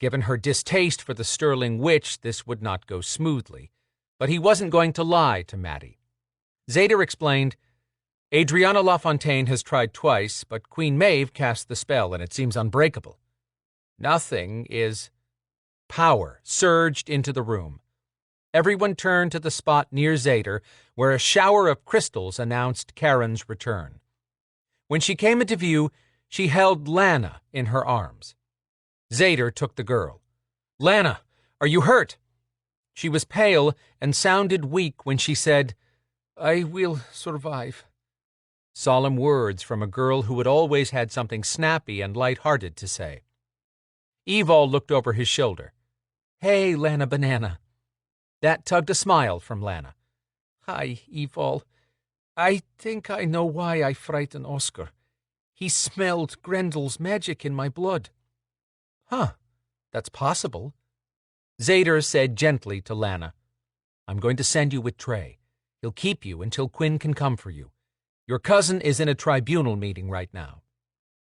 Given her distaste for the Sterling Witch, this would not go smoothly. But he wasn't going to lie to Maddie. Zader explained, "Adriana LaFontaine has tried twice, but Queen Maeve cast the spell, and it seems unbreakable." Nothing is... Power surged into the room. Everyone turned to the spot near Zader, where a shower of crystals announced Karen's return. When she came into view, she held Lana in her arms. Zader took the girl. "Lana, are you hurt?" She was pale and sounded weak when she said, "I will survive." Solemn words from a girl who had always had something snappy and light-hearted to say. Evol looked over his shoulder. "Hey, Lana Banana." That tugged a smile from Lana. "Hi, Evol. I think I know why I frightened Oscar. He smelled Grendel's magic in my blood." "Huh, that's possible." Zader said gently to Lana, "I'm going to send you with Trey. He'll keep you until Quinn can come for you. Your cousin is in a tribunal meeting right now."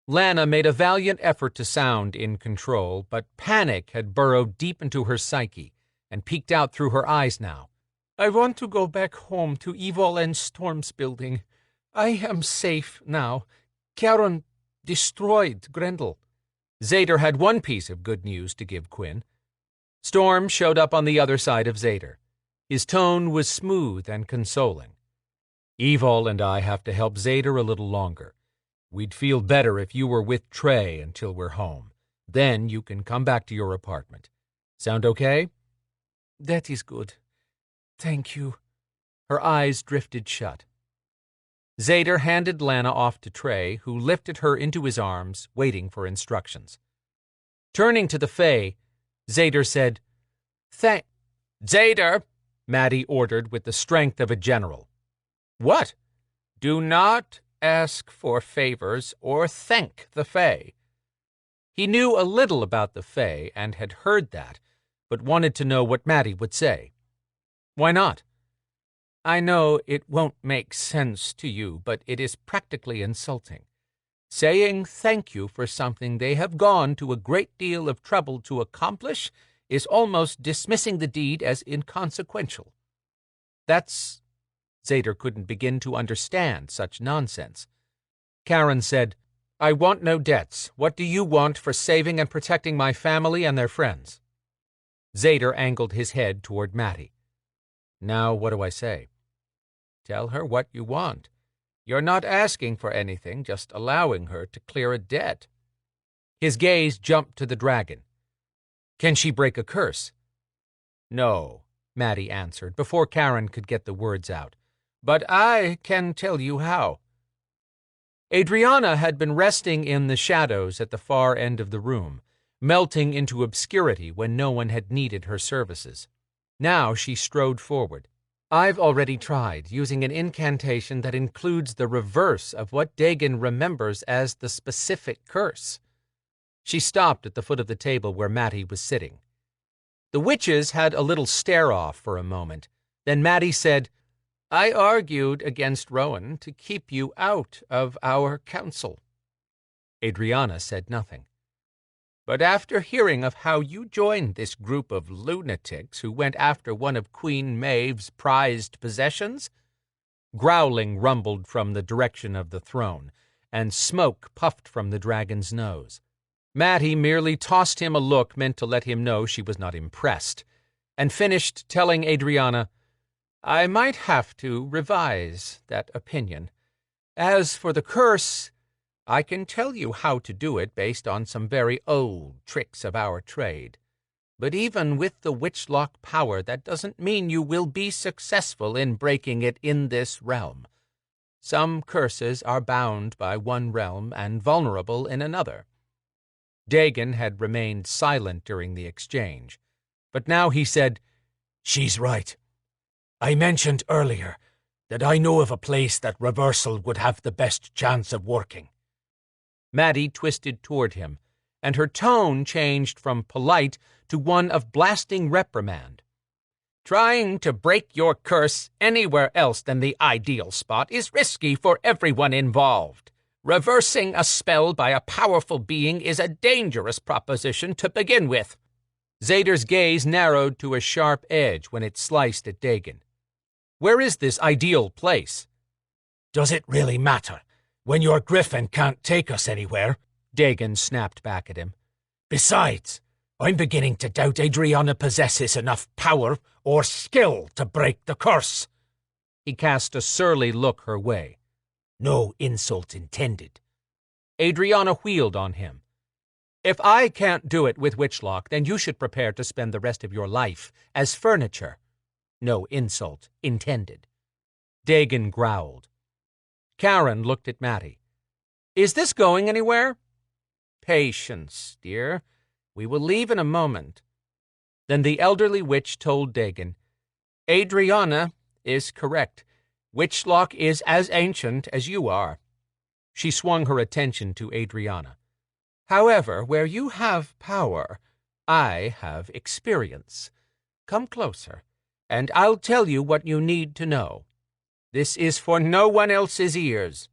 Lana made a valiant effort to sound in control, but panic had burrowed deep into her psyche and peeked out through her eyes now. "I want to go back home to Evil and Storm's building. I am safe now. Karen destroyed Grendel." Zader had one piece of good news to give Quinn. Storm showed up on the other side of Zader. His tone was smooth and consoling. "Evil and I have to help Zader a little longer. We'd feel better if you were with Trey until we're home. Then you can come back to your apartment. Sound okay?" "That is good. Thank you." Her eyes drifted shut. Zader handed Lana off to Trey, who lifted her into his arms, waiting for instructions. Turning to the Fae, Zader said, "Zader," Maddie ordered with the strength of a general. "What?" "Do not ask for favors or thank the Fae." He knew a little about the Fae and had heard that, but wanted to know what Maddie would say. "Why not?" "I know it won't make sense to you, but it is practically insulting. Saying thank you for something they have gone to a great deal of trouble to accomplish is almost dismissing the deed as inconsequential." "That's..." Zader couldn't begin to understand such nonsense. Karen said, "I want no debts. What do you want for saving and protecting my family and their friends?" Zader angled his head toward Maddie. "Now what do I say?" "Tell her what you want. You're not asking for anything, just allowing her to clear a debt." His gaze jumped to the dragon. "Can she break a curse?" "No," Maddie answered before Karen could get the words out. "But I can tell you how." Adriana had been resting in the shadows at the far end of the room, melting into obscurity when no one had needed her services. Now she strode forward. "I've already tried, using an incantation that includes the reverse of what Dagon remembers as the specific curse." She stopped at the foot of the table where Maddie was sitting. The witches had a little stare-off for a moment. Then Maddie said, "I argued against Rowan to keep you out of our council." Adriana said nothing. "But after hearing of how you joined this group of lunatics who went after one of Queen Maeve's prized possessions," growling rumbled from the direction of the throne, and smoke puffed from the dragon's nose. Maddie merely tossed him a look meant to let him know she was not impressed, and finished telling Adriana, "I might have to revise that opinion. As for the curse, I can tell you how to do it based on some very old tricks of our trade. But even with the witchlock power, that doesn't mean you will be successful in breaking it in this realm. Some curses are bound by one realm and vulnerable in another." Dagon had remained silent during the exchange, but now he said, "She's right. I mentioned earlier that I know of a place that reversal would have the best chance of working. Maddie twisted toward him, and her tone changed from polite to one of blasting reprimand. Trying to break your curse anywhere else than the ideal spot is risky for everyone involved. Reversing a spell by a powerful being is a dangerous proposition to begin with. Zader's gaze narrowed to a sharp edge when it sliced at Dagon. Where is this ideal place? Does it really matter, when your griffin can't take us anywhere? Dagon snapped back at him. Besides, I'm beginning to doubt Adrianna possesses enough power or skill to break the curse. He cast a surly look her way. No insult intended. Adrianna wheeled on him. If I can't do it with Witchlock, then you should prepare to spend the rest of your life as furniture. No insult intended. Dagon growled. Karen looked at Maddie. Is this going anywhere? Patience, dear. We will leave in a moment. Then the elderly witch told Dagon, Adrianna is correct. Witchlock is as ancient as you are. She swung her attention to Adrianna. However, where you have power, I have experience. Come closer, and I'll tell you what you need to know. This is for no one else's ears.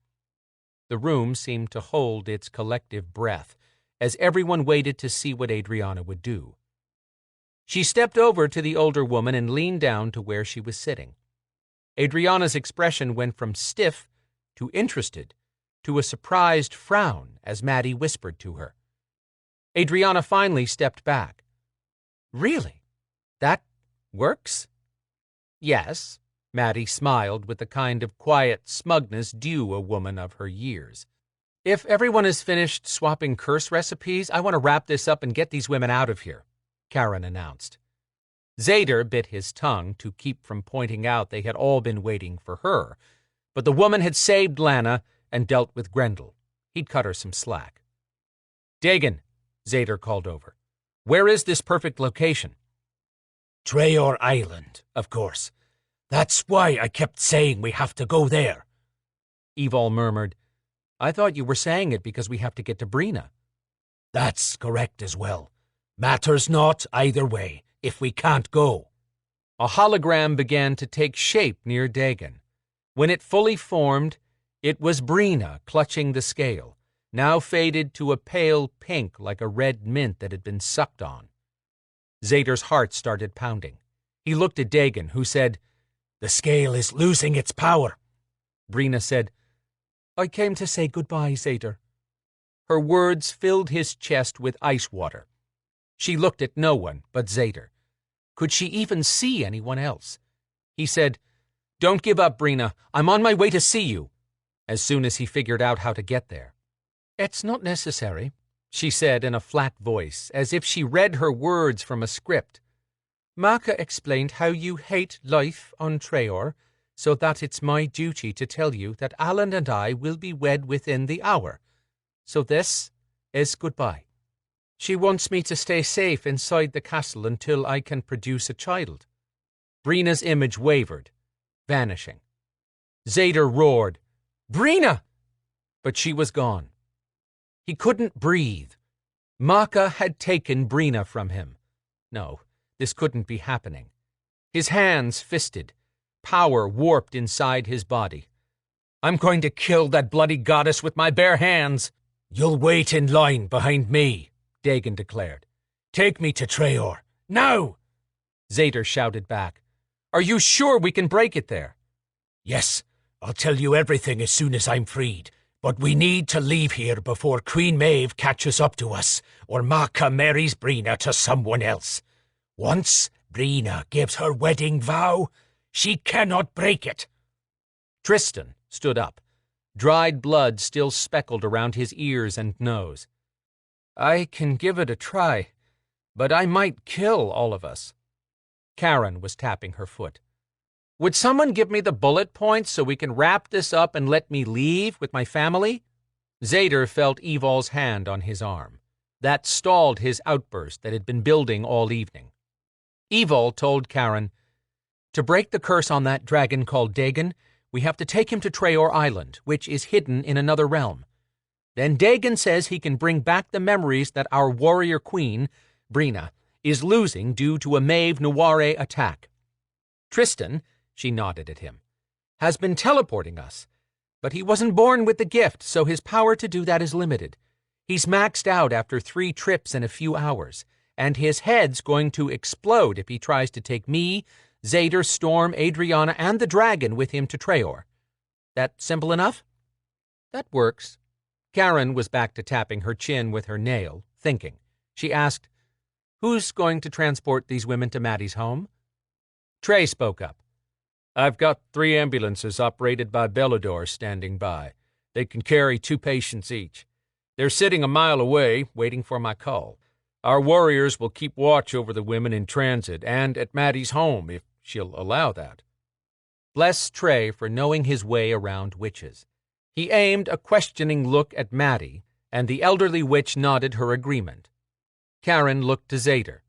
The room seemed to hold its collective breath as everyone waited to see what Adrianna would do. She stepped over to the older woman and leaned down to where she was sitting. Adriana's expression went from stiff to interested to a surprised frown as Maddie whispered to her. Adrianna finally stepped back. Really? That works? Yes, Maddie smiled with the kind of quiet smugness due a woman of her years. If everyone has finished swapping curse recipes, I want to wrap this up and get these women out of here, Karen announced. Zader bit his tongue to keep from pointing out they had all been waiting for her, but the woman had saved Lana and dealt with Grendel. He'd cut her some slack. Dagon, Zader called over. Where is this perfect location? Traor Island, of course. That's why I kept saying we have to go there. Evol murmured, I thought you were saying it because we have to get to Brina. That's correct as well. Matters not either way, if we can't go. A hologram began to take shape near Dagon. When it fully formed, it was Brina clutching the scale, now faded to a pale pink like a red mint that had been sucked on. Zader's heart started pounding. He looked at Dagon, who said, The scale is losing its power. Brina said, I came to say goodbye, Zader. Her words filled his chest with ice water. She looked at no one but Zader. Could she even see anyone else? He said, Don't give up, Brina. I'm on my way to see you, as soon as he figured out how to get there. It's not necessary, she said in a flat voice, as if she read her words from a script. Maka explained how you hate life on Traor, so that it's my duty to tell you that Alan and I will be wed within the hour. So this is goodbye. She wants me to stay safe inside the castle until I can produce a child. Brina's image wavered, vanishing. Zader roared, Brina! But she was gone. He couldn't breathe. Maka had taken Brina from him. No, this couldn't be happening. His hands fisted, power warped inside his body. I'm going to kill that bloody goddess with my bare hands. You'll wait in line behind me, Dagon declared. Take me to Traor, now! Zader shouted back. Are you sure we can break it there? Yes, I'll tell you everything as soon as I'm freed. But we need to leave here before Queen Maeve catches up to us, or Maka marries Brina to someone else. Once Brina gives her wedding vow, she cannot break it. Tristan stood up, dried blood still speckled around his ears and nose. I can give it a try, but I might kill all of us. Karen was tapping her foot. Would someone give me the bullet points so we can wrap this up and let me leave with my family? Zader felt Evol's hand on his arm. That stalled his outburst that had been building all evening. Evol told Karen, to break the curse on that dragon called Dagon, We have to take him to Traor Island, which is hidden in another realm. Then Dagon says he can bring back the memories that our warrior queen, Brina, is losing due to a Maeve Noire attack. Tristan," she nodded at him, "has been teleporting us, but he wasn't born with the gift, so his power to do that is limited. He's maxed out after 3 trips in a few hours, and his head's going to explode if he tries to take me, Zader, Storm, Adriana, and the dragon with him to Traor. That simple enough?" "That works." Karen was back to tapping her chin with her nail, thinking. She asked, "Who's going to transport these women to Maddie's home?" Trey spoke up. "I've got 3 ambulances operated by Belador standing by. They can carry 2 patients each. They're sitting a mile away, waiting for my call. Our warriors will keep watch over the women in transit and at Maddie's home, if she'll allow that." Bless Trey for knowing his way around witches. He aimed a questioning look at Maddie, and the elderly witch nodded her agreement. Karen looked to Zader.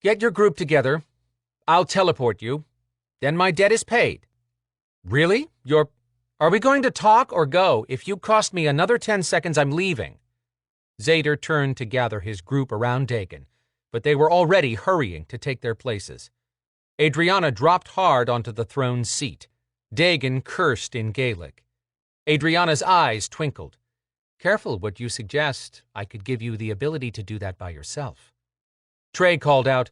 "Get your group together. I'll teleport you. Then my debt is paid." "Really? Are we going to talk or go? If you cost me another 10 seconds, I'm leaving." Zader turned to gather his group around Dagon, but they were already hurrying to take their places. Adriana dropped hard onto the throne's seat. Dagon cursed in Gaelic. Adriana's eyes twinkled. "Careful what you suggest. I could give you the ability to do that by yourself." Trey called out,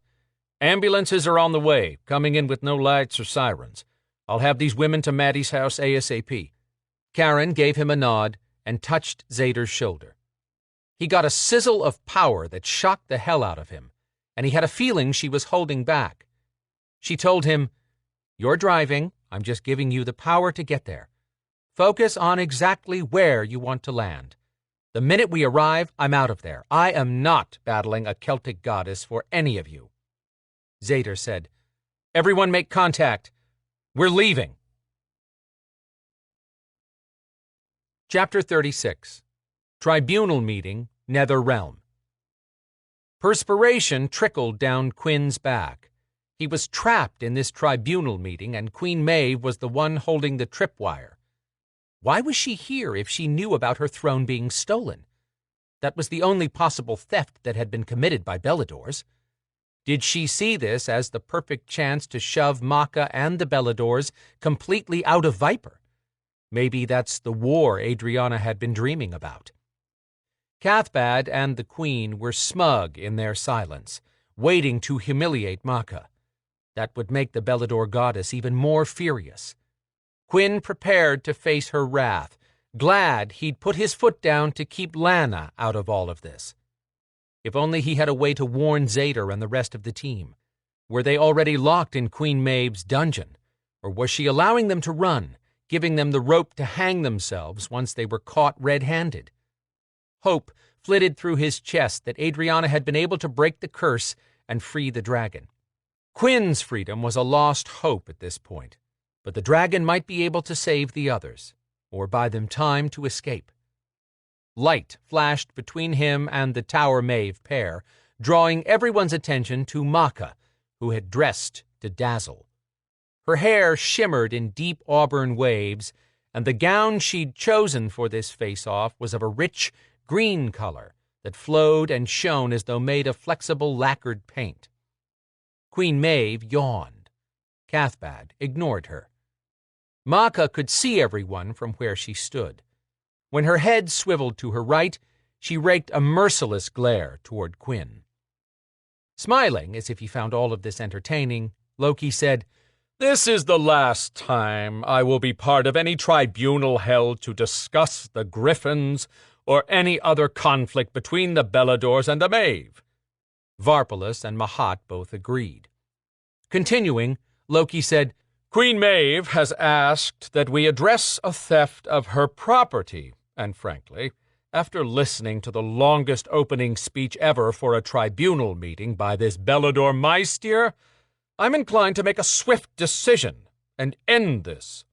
"Ambulances are on the way, coming in with no lights or sirens. I'll have these women to Maddie's house ASAP." Karen gave him a nod and touched Zader's shoulder. He got a sizzle of power that shocked the hell out of him, and he had a feeling she was holding back. She told him, "You're driving. I'm just giving you the power to get there. Focus on exactly where you want to land. The minute we arrive, I'm out of there. I am not battling a Celtic goddess for any of you." Zader said, "Everyone make contact. We're leaving." Chapter 36. Tribunal Meeting, Nether Realm. Perspiration trickled down Quinn's back. He was trapped in this tribunal meeting, and Queen Maeve was the one holding the tripwire. Why was she here if she knew about her throne being stolen? That was the only possible theft that had been committed by Beladors. Did she see this as the perfect chance to shove Maka and the Beladors completely out of Viper? Maybe that's the war Adriana had been dreaming about. Cathbad and the Queen were smug in their silence, waiting to humiliate Maka. That would make the Belador goddess even more furious. Quinn prepared to face her wrath, glad he'd put his foot down to keep Lana out of all of this. If only he had a way to warn Zader and the rest of the team. Were they already locked in Queen Maeve's dungeon? Or was she allowing them to run, giving them the rope to hang themselves once they were caught red-handed? Hope flitted through his chest that Adriana had been able to break the curse and free the dragon. Quinn's freedom was a lost hope at this point, but the dragon might be able to save the others, or buy them time to escape. Light flashed between him and the Tower Maeve pair, drawing everyone's attention to Maka, who had dressed to dazzle. Her hair shimmered in deep auburn waves, and the gown she'd chosen for this face-off was of a rich green color that flowed and shone as though made of flexible lacquered paint. Queen Maeve yawned. Cathbad ignored her. Maka could see everyone from where she stood. When her head swiveled to her right, she raked a merciless glare toward Quinn. Smiling as if he found all of this entertaining, Loki said, "This is the last time I will be part of any tribunal held to discuss the Griffins or any other conflict between the Beladors and the Maeve." Varpalos and Mahat both agreed. Continuing, Loki said, "Queen Maeve has asked that we address a theft of her property, and frankly, after listening to the longest opening speech ever for a tribunal meeting by this Belador Meister, I'm inclined to make a swift decision and end this."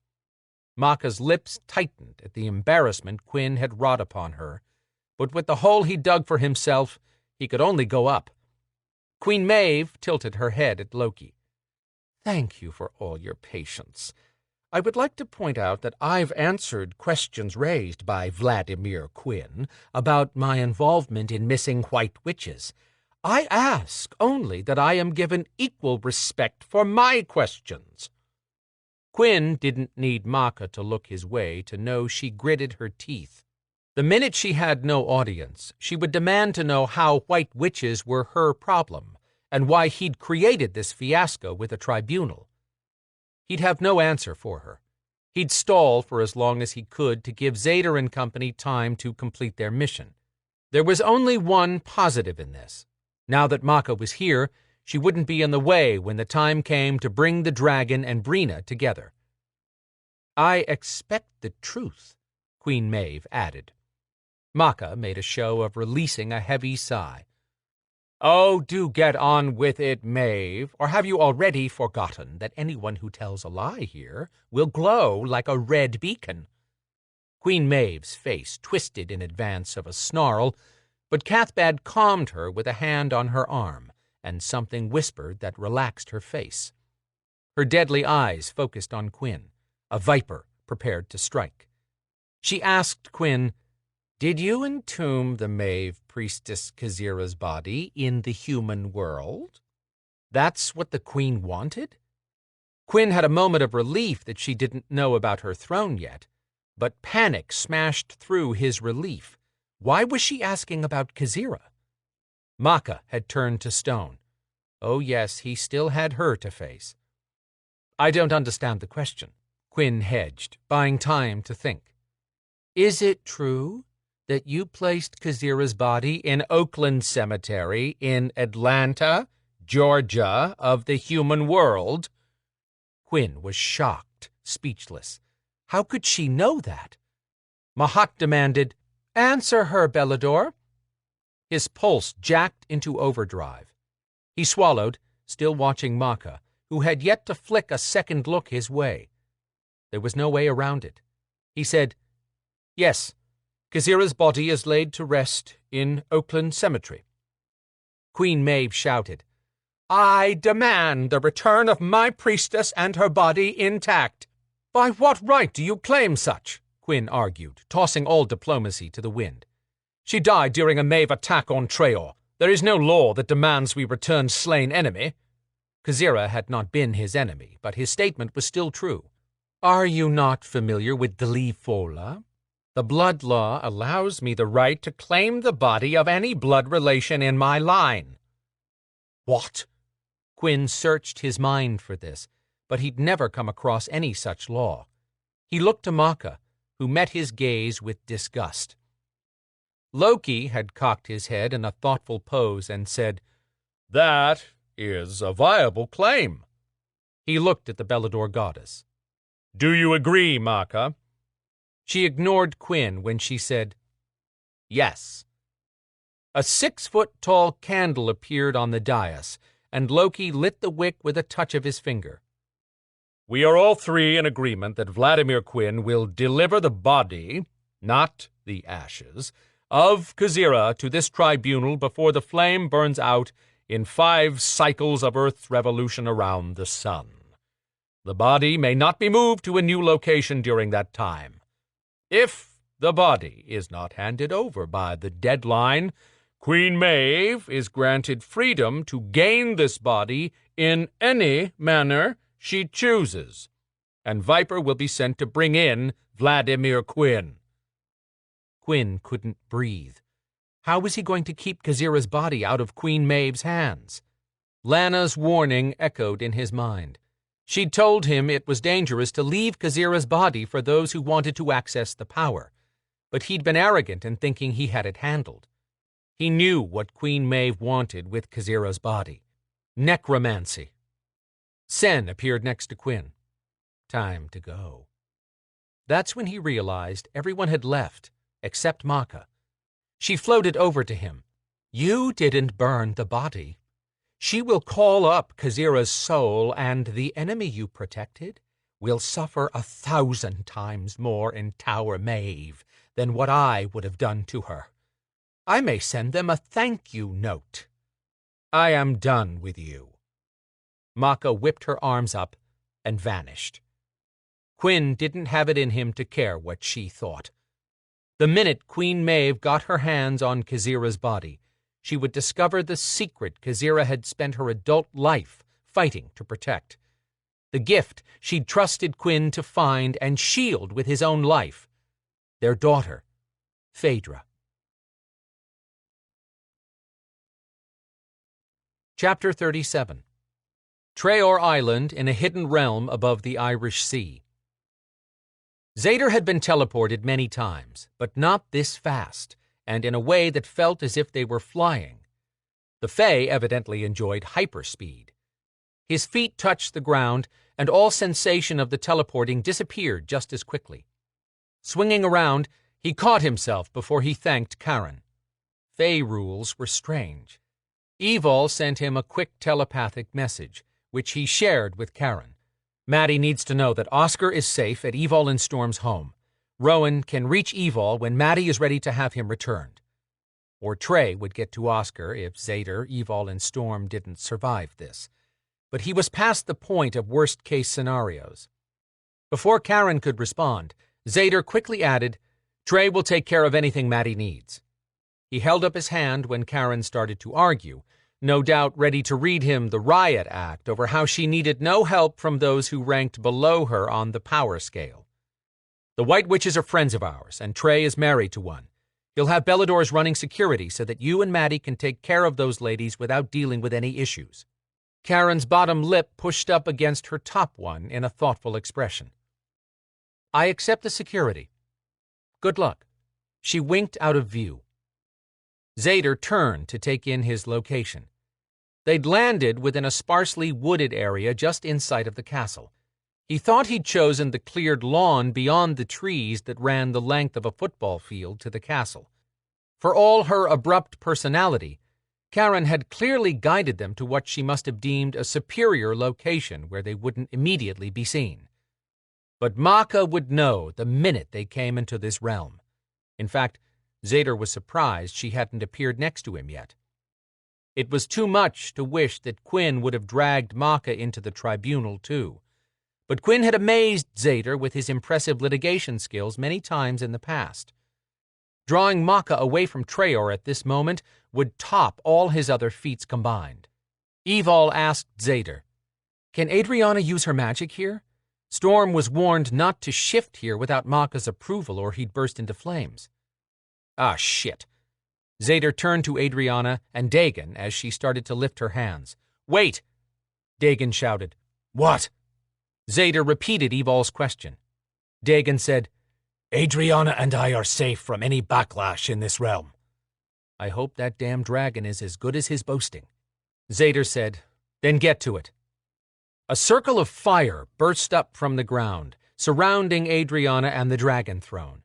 Maka's lips tightened at the embarrassment Quinn had wrought upon her, but with the hole he dug for himself, he could only go up. Queen Maeve tilted her head at Loki. "Thank you for all your patience. I would like to point out that I've answered questions raised by Vladimir Quinn about my involvement in missing white witches. I ask only that I am given equal respect for my questions." Quinn didn't need Maka to look his way to know she gritted her teeth. The minute she had no audience, she would demand to know how white witches were her problem, and why he'd created this fiasco with a tribunal. He'd have no answer for her. He'd stall for as long as he could to give Zader and company time to complete their mission. There was only one positive in this. Now that Maka was here, she wouldn't be in the way when the time came to bring the dragon and Brina together. "I expect the truth," Queen Maeve added. Maka made a show of releasing a heavy sigh. "Oh, do get on with it, Maeve, or have you already forgotten that anyone who tells a lie here will glow like a red beacon?" Queen Maeve's face twisted in advance of a snarl, but Cathbad calmed her with a hand on her arm, and something whispered that relaxed her face. Her deadly eyes focused on Quinn, a viper prepared to strike. She asked Quinn, "Did you entomb the Maeve priestess Khazira's body in the human world?" That's what the Queen wanted? Quinn had a moment of relief that she didn't know about her throne yet, but panic smashed through his relief. Why was she asking about Khazira? Maka had turned to stone. Oh yes, he still had her to face. "I don't understand the question," Quinn hedged, buying time to think. "Is it true that you placed Khazira's body in Oakland Cemetery in Atlanta, Georgia, of the human world?" Quinn was shocked, speechless. How could she know that? Mahat demanded, "Answer her, Belador." His pulse jacked into overdrive. He swallowed, still watching Maka, who had yet to flick a second look his way. There was no way around it. He said, "Yes, Khazira's body is laid to rest in Oakland Cemetery." Queen Maeve shouted, "I demand the return of my priestess and her body intact." "By what right do you claim such?" Quinn argued, tossing all diplomacy to the wind. "She died during a Maeve attack on Treor. There is no law that demands we return slain enemy." Khazira had not been his enemy, but his statement was still true. "Are you not familiar with Dli Fola? The blood law allows me the right to claim the body of any blood relation in my line." "What?" Quinn searched his mind for this, but he'd never come across any such law. He looked to Maka, who met his gaze with disgust. Loki had cocked his head in a thoughtful pose and said, "That is a viable claim." He looked at the Belador goddess. "Do you agree, Maka?" She ignored Quinn when she said, "Yes." A 6-foot-tall candle appeared on the dais, and Loki lit the wick with a touch of his finger. "We are all three in agreement that Vladimir Quinn will deliver the body, not the ashes, of Khazira to this tribunal before the flame burns out in 5 cycles of Earth's revolution around the sun. The body may not be moved to a new location during that time. If the body is not handed over by the deadline, Queen Maeve is granted freedom to gain this body in any manner she chooses, and Viper will be sent to bring in Vladimir Quinn." Quinn couldn't breathe. How was he going to keep Khazira's body out of Queen Maeve's hands? Lana's warning echoed in his mind. She'd told him it was dangerous to leave Khazira's body for those who wanted to access the power, but he'd been arrogant in thinking he had it handled. He knew what Queen Maeve wanted with Khazira's body. Necromancy. Sen appeared next to Quinn. Time to go. That's when he realized everyone had left, except Maka. She floated over to him. "You didn't burn the body. She will call up Khazira's soul, and the enemy you protected will suffer 1,000 times more in Tower Maeve than what I would have done to her. I may send them a thank you note. I am done with you." Maka whipped her arms up and vanished. Quinn didn't have it in him to care what she thought. The minute Queen Maeve got her hands on Kazira's body, she would discover the secret Kazira had spent her adult life fighting to protect. The gift she'd trusted Quinn to find and shield with his own life. Their daughter, Phaedra. Chapter 37. Traor Island in a hidden realm above the Irish Sea. Zader had been teleported many times, but not this fast, and in a way that felt as if they were flying. The Fae evidently enjoyed hyperspeed. His feet touched the ground, and all sensation of the teleporting disappeared just as quickly. Swinging around, he caught himself before he thanked Karen. Fae rules were strange. Evol sent him a quick telepathic message, which he shared with Karen. Maddie needs to know that Oscar is safe at Evol and Storm's home. Rowan can reach Evol when Maddie is ready to have him returned. Or Trey would get to Oscar if Zader, Evol, and Storm didn't survive this. But he was past the point of worst-case scenarios. Before Karen could respond, Zader quickly added, "Trey will take care of anything Maddie needs." He held up his hand when Karen started to argue, no doubt ready to read him the riot act over how she needed no help from those who ranked below her on the power scale. "The White Witches are friends of ours, and Trey is married to one. He'll have Belador's running security so that you and Maddie can take care of those ladies without dealing with any issues." Karen's bottom lip pushed up against her top one in a thoughtful expression. "I accept the security. Good luck." She winked out of view. Zader turned to take in his location. They'd landed within a sparsely wooded area just inside of the castle. He thought he'd chosen the cleared lawn beyond the trees that ran the length of a football field to the castle. For all her abrupt personality, Karen had clearly guided them to what she must have deemed a superior location where they wouldn't immediately be seen. But Maka would know the minute they came into this realm. In fact, Zader was surprised she hadn't appeared next to him yet. It was too much to wish that Quinn would have dragged Maka into the tribunal, too. But Quinn had amazed Zader with his impressive litigation skills many times in the past. Drawing Maka away from Traor at this moment would top all his other feats combined. Evol asked Zader, "Can Adriana use her magic here? Storm was warned not to shift here without Maka's approval or he'd burst into flames." "Ah, shit." Zader turned to Adriana and Dagon as she started to lift her hands. "Wait!" Dagon shouted. "What?" Zader repeated Evol's question. Dagon said, "Adriana and I are safe from any backlash in this realm." "I hope that damn dragon is as good as his boasting." Zader said, "Then get to it." A circle of fire burst up from the ground, surrounding Adriana and the dragon throne.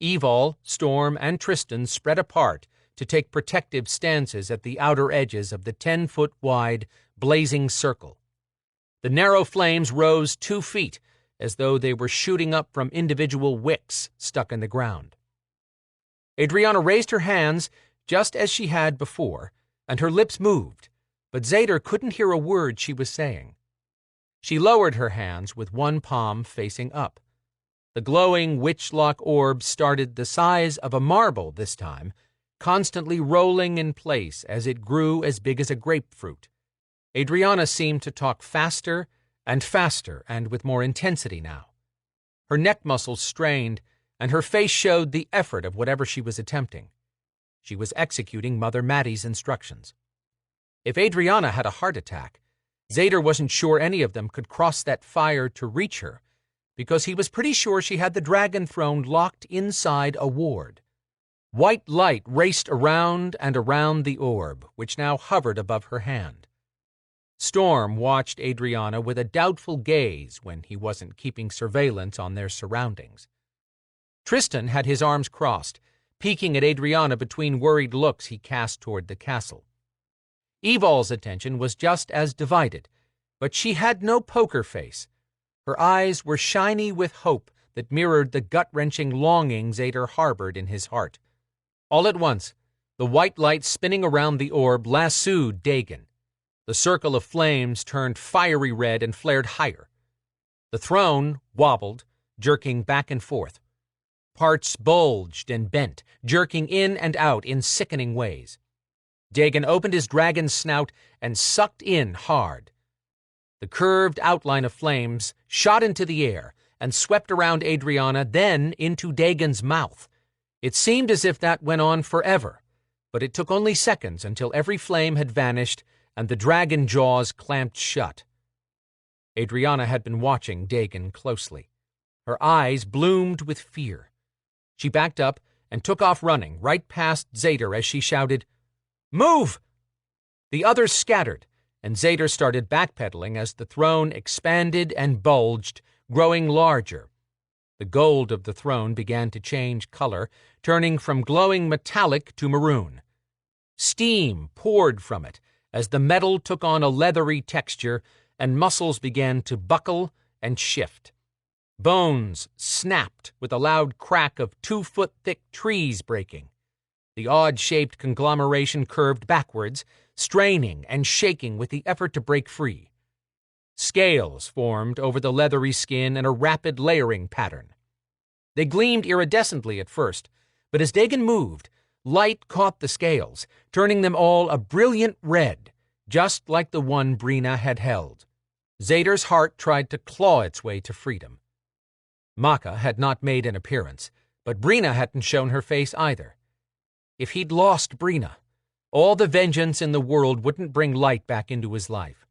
Evol, Storm, and Tristan spread apart to take protective stances at the outer edges of the 10-foot-wide, blazing circle. The narrow flames rose 2 feet, as though they were shooting up from individual wicks stuck in the ground. Adriana raised her hands just as she had before, and her lips moved, but Zader couldn't hear a word she was saying. She lowered her hands with one palm facing up. The glowing witchlock orb started the size of a marble this time, constantly rolling in place as it grew as big as a grapefruit. Adriana seemed to talk faster and with more intensity now. Her neck muscles strained, and her face showed the effort of whatever she was attempting. She was executing Mother Maddie's instructions. If Adriana had a heart attack, Zader wasn't sure any of them could cross that fire to reach her, because he was pretty sure she had the dragon throne locked inside a ward. White light raced around and around the orb, which now hovered above her hand. Storm watched Adriana with a doubtful gaze when he wasn't keeping surveillance on their surroundings. Tristan had his arms crossed, peeking at Adriana between worried looks he cast toward the castle. Evol's attention was just as divided, but she had no poker face. Her eyes were shiny with hope that mirrored the gut-wrenching longing Zader harbored in his heart. All at once, the white light spinning around the orb lassoed Dagon. The circle of flames turned fiery red and flared higher. The throne wobbled, jerking back and forth. Parts bulged and bent, jerking in and out in sickening ways. Dagon opened his dragon's snout and sucked in hard. The curved outline of flames shot into the air and swept around Adrianna, then into Dagon's mouth. It seemed as if that went on forever, but it took only seconds until every flame had vanished and the dragon jaws clamped shut. Adrianna had been watching Dagon closely. Her eyes bloomed with fear. She backed up and took off running right past Zader as she shouted, "Move!" The others scattered, and Zader started backpedaling as the throne expanded and bulged, growing larger. The gold of the throne began to change color, turning from glowing metallic to maroon. Steam poured from it as the metal took on a leathery texture and muscles began to buckle and shift. Bones snapped with a loud crack of 2-foot-thick trees breaking. The odd-shaped conglomeration curved backwards, straining and shaking with the effort to break free. Scales formed over the leathery skin in a rapid layering pattern. They gleamed iridescently at first, but as Dagon moved, light caught the scales, turning them all a brilliant red, just like the one Brina had held. Zader's heart tried to claw its way to freedom. Maka had not made an appearance, but Brina hadn't shown her face either. If he'd lost Brina, all the vengeance in the world wouldn't bring light back into his life.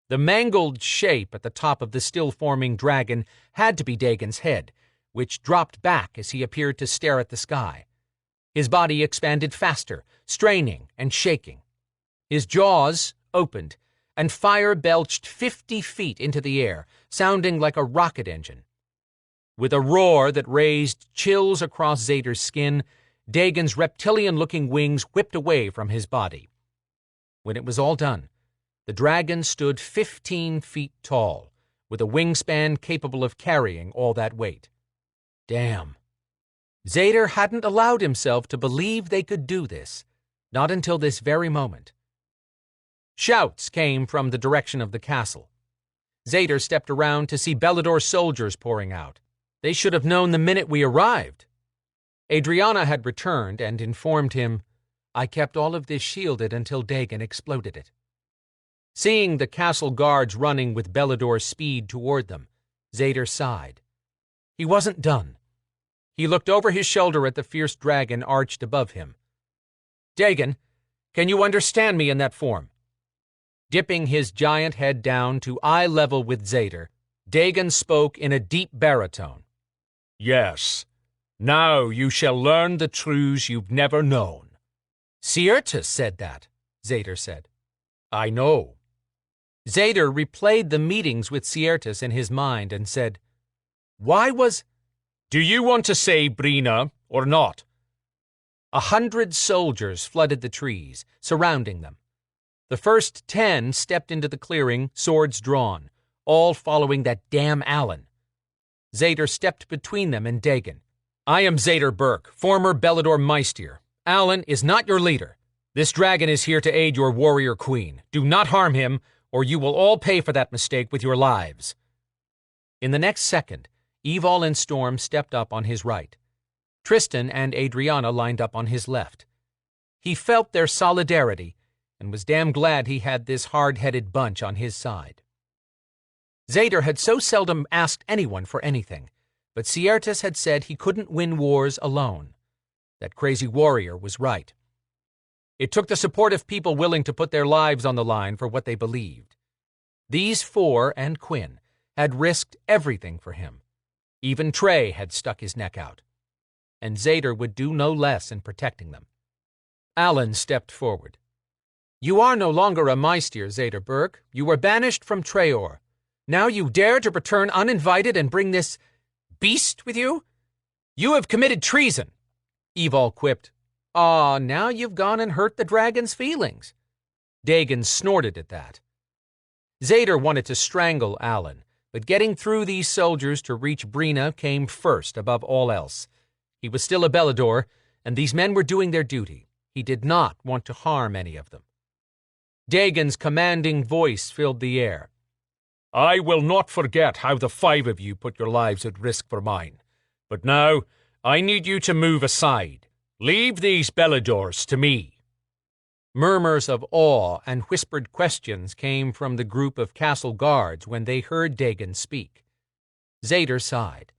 The mangled shape at the top of the still-forming dragon had to be Dagon's head, which dropped back as he appeared to stare at the sky. His body expanded faster, straining and shaking. His jaws opened, and fire belched 50 feet into the air, sounding like a rocket engine. With a roar that raised chills across Zader's skin, Dagon's reptilian-looking wings whipped away from his body. When it was all done, the dragon stood 15 feet tall, with a wingspan capable of carrying all that weight. Damn. Zader hadn't allowed himself to believe they could do this, not until this very moment. Shouts came from the direction of the castle. Zader stepped around to see Belador soldiers pouring out. They should have known the minute we arrived. Adrianna had returned and informed him, "I kept all of this shielded until Dagon exploded it." Seeing the castle guards running with Belador's speed toward them, Zader sighed. He wasn't done. He looked over his shoulder at the fierce dragon arched above him. "Dagon, can you understand me in that form?" Dipping his giant head down to eye level with Zader, Dagon spoke in a deep baritone. "Yes. Now you shall learn the truths you've never known." "Ciertus said that," Zader said. "I know." Zader replayed the meetings with Ciertus in his mind and said, "Why was—" "Do you want to save Brina or not?" 100 soldiers flooded the trees, surrounding them. The first 10 stepped into the clearing, swords drawn, all following that damn Allen. Zader stepped between them and Dagon. "I am Zader Burke, former Belador Meister. Allen is not your leader. This dragon is here to aid your warrior queen. Do not harm him, or you will all pay for that mistake with your lives." In the next second, Evol and Storm stepped up on his right. Tristan and Adrianna lined up on his left. He felt their solidarity and was damn glad he had this hard-headed bunch on his side. Zader had so seldom asked anyone for anything, but Ciertus had said he couldn't win wars alone. That crazy warrior was right. It took the support of people willing to put their lives on the line for what they believed. These 4 and Quinn had risked everything for him. Even Trey had stuck his neck out. And Zader would do no less in protecting them. Allen stepped forward. "You are no longer a Meister, Zader Burke. You were banished from Treor. Now you dare to return uninvited and bring this beast with you? You have committed treason." Evol quipped, "Aw, now you've gone and hurt the dragon's feelings." Dagon snorted at that. Zader wanted to strangle Allen, but getting through these soldiers to reach Brina came first above all else. He was still a Belador, and these men were doing their duty. He did not want to harm any of them. Dagon's commanding voice filled the air. I will not forget how the 5 of you put your lives at risk for mine. But now, I need you to move aside. Leave these Beladors to me." Murmurs of awe and whispered questions came from the group of castle guards when they heard Dagon speak. Zader sighed.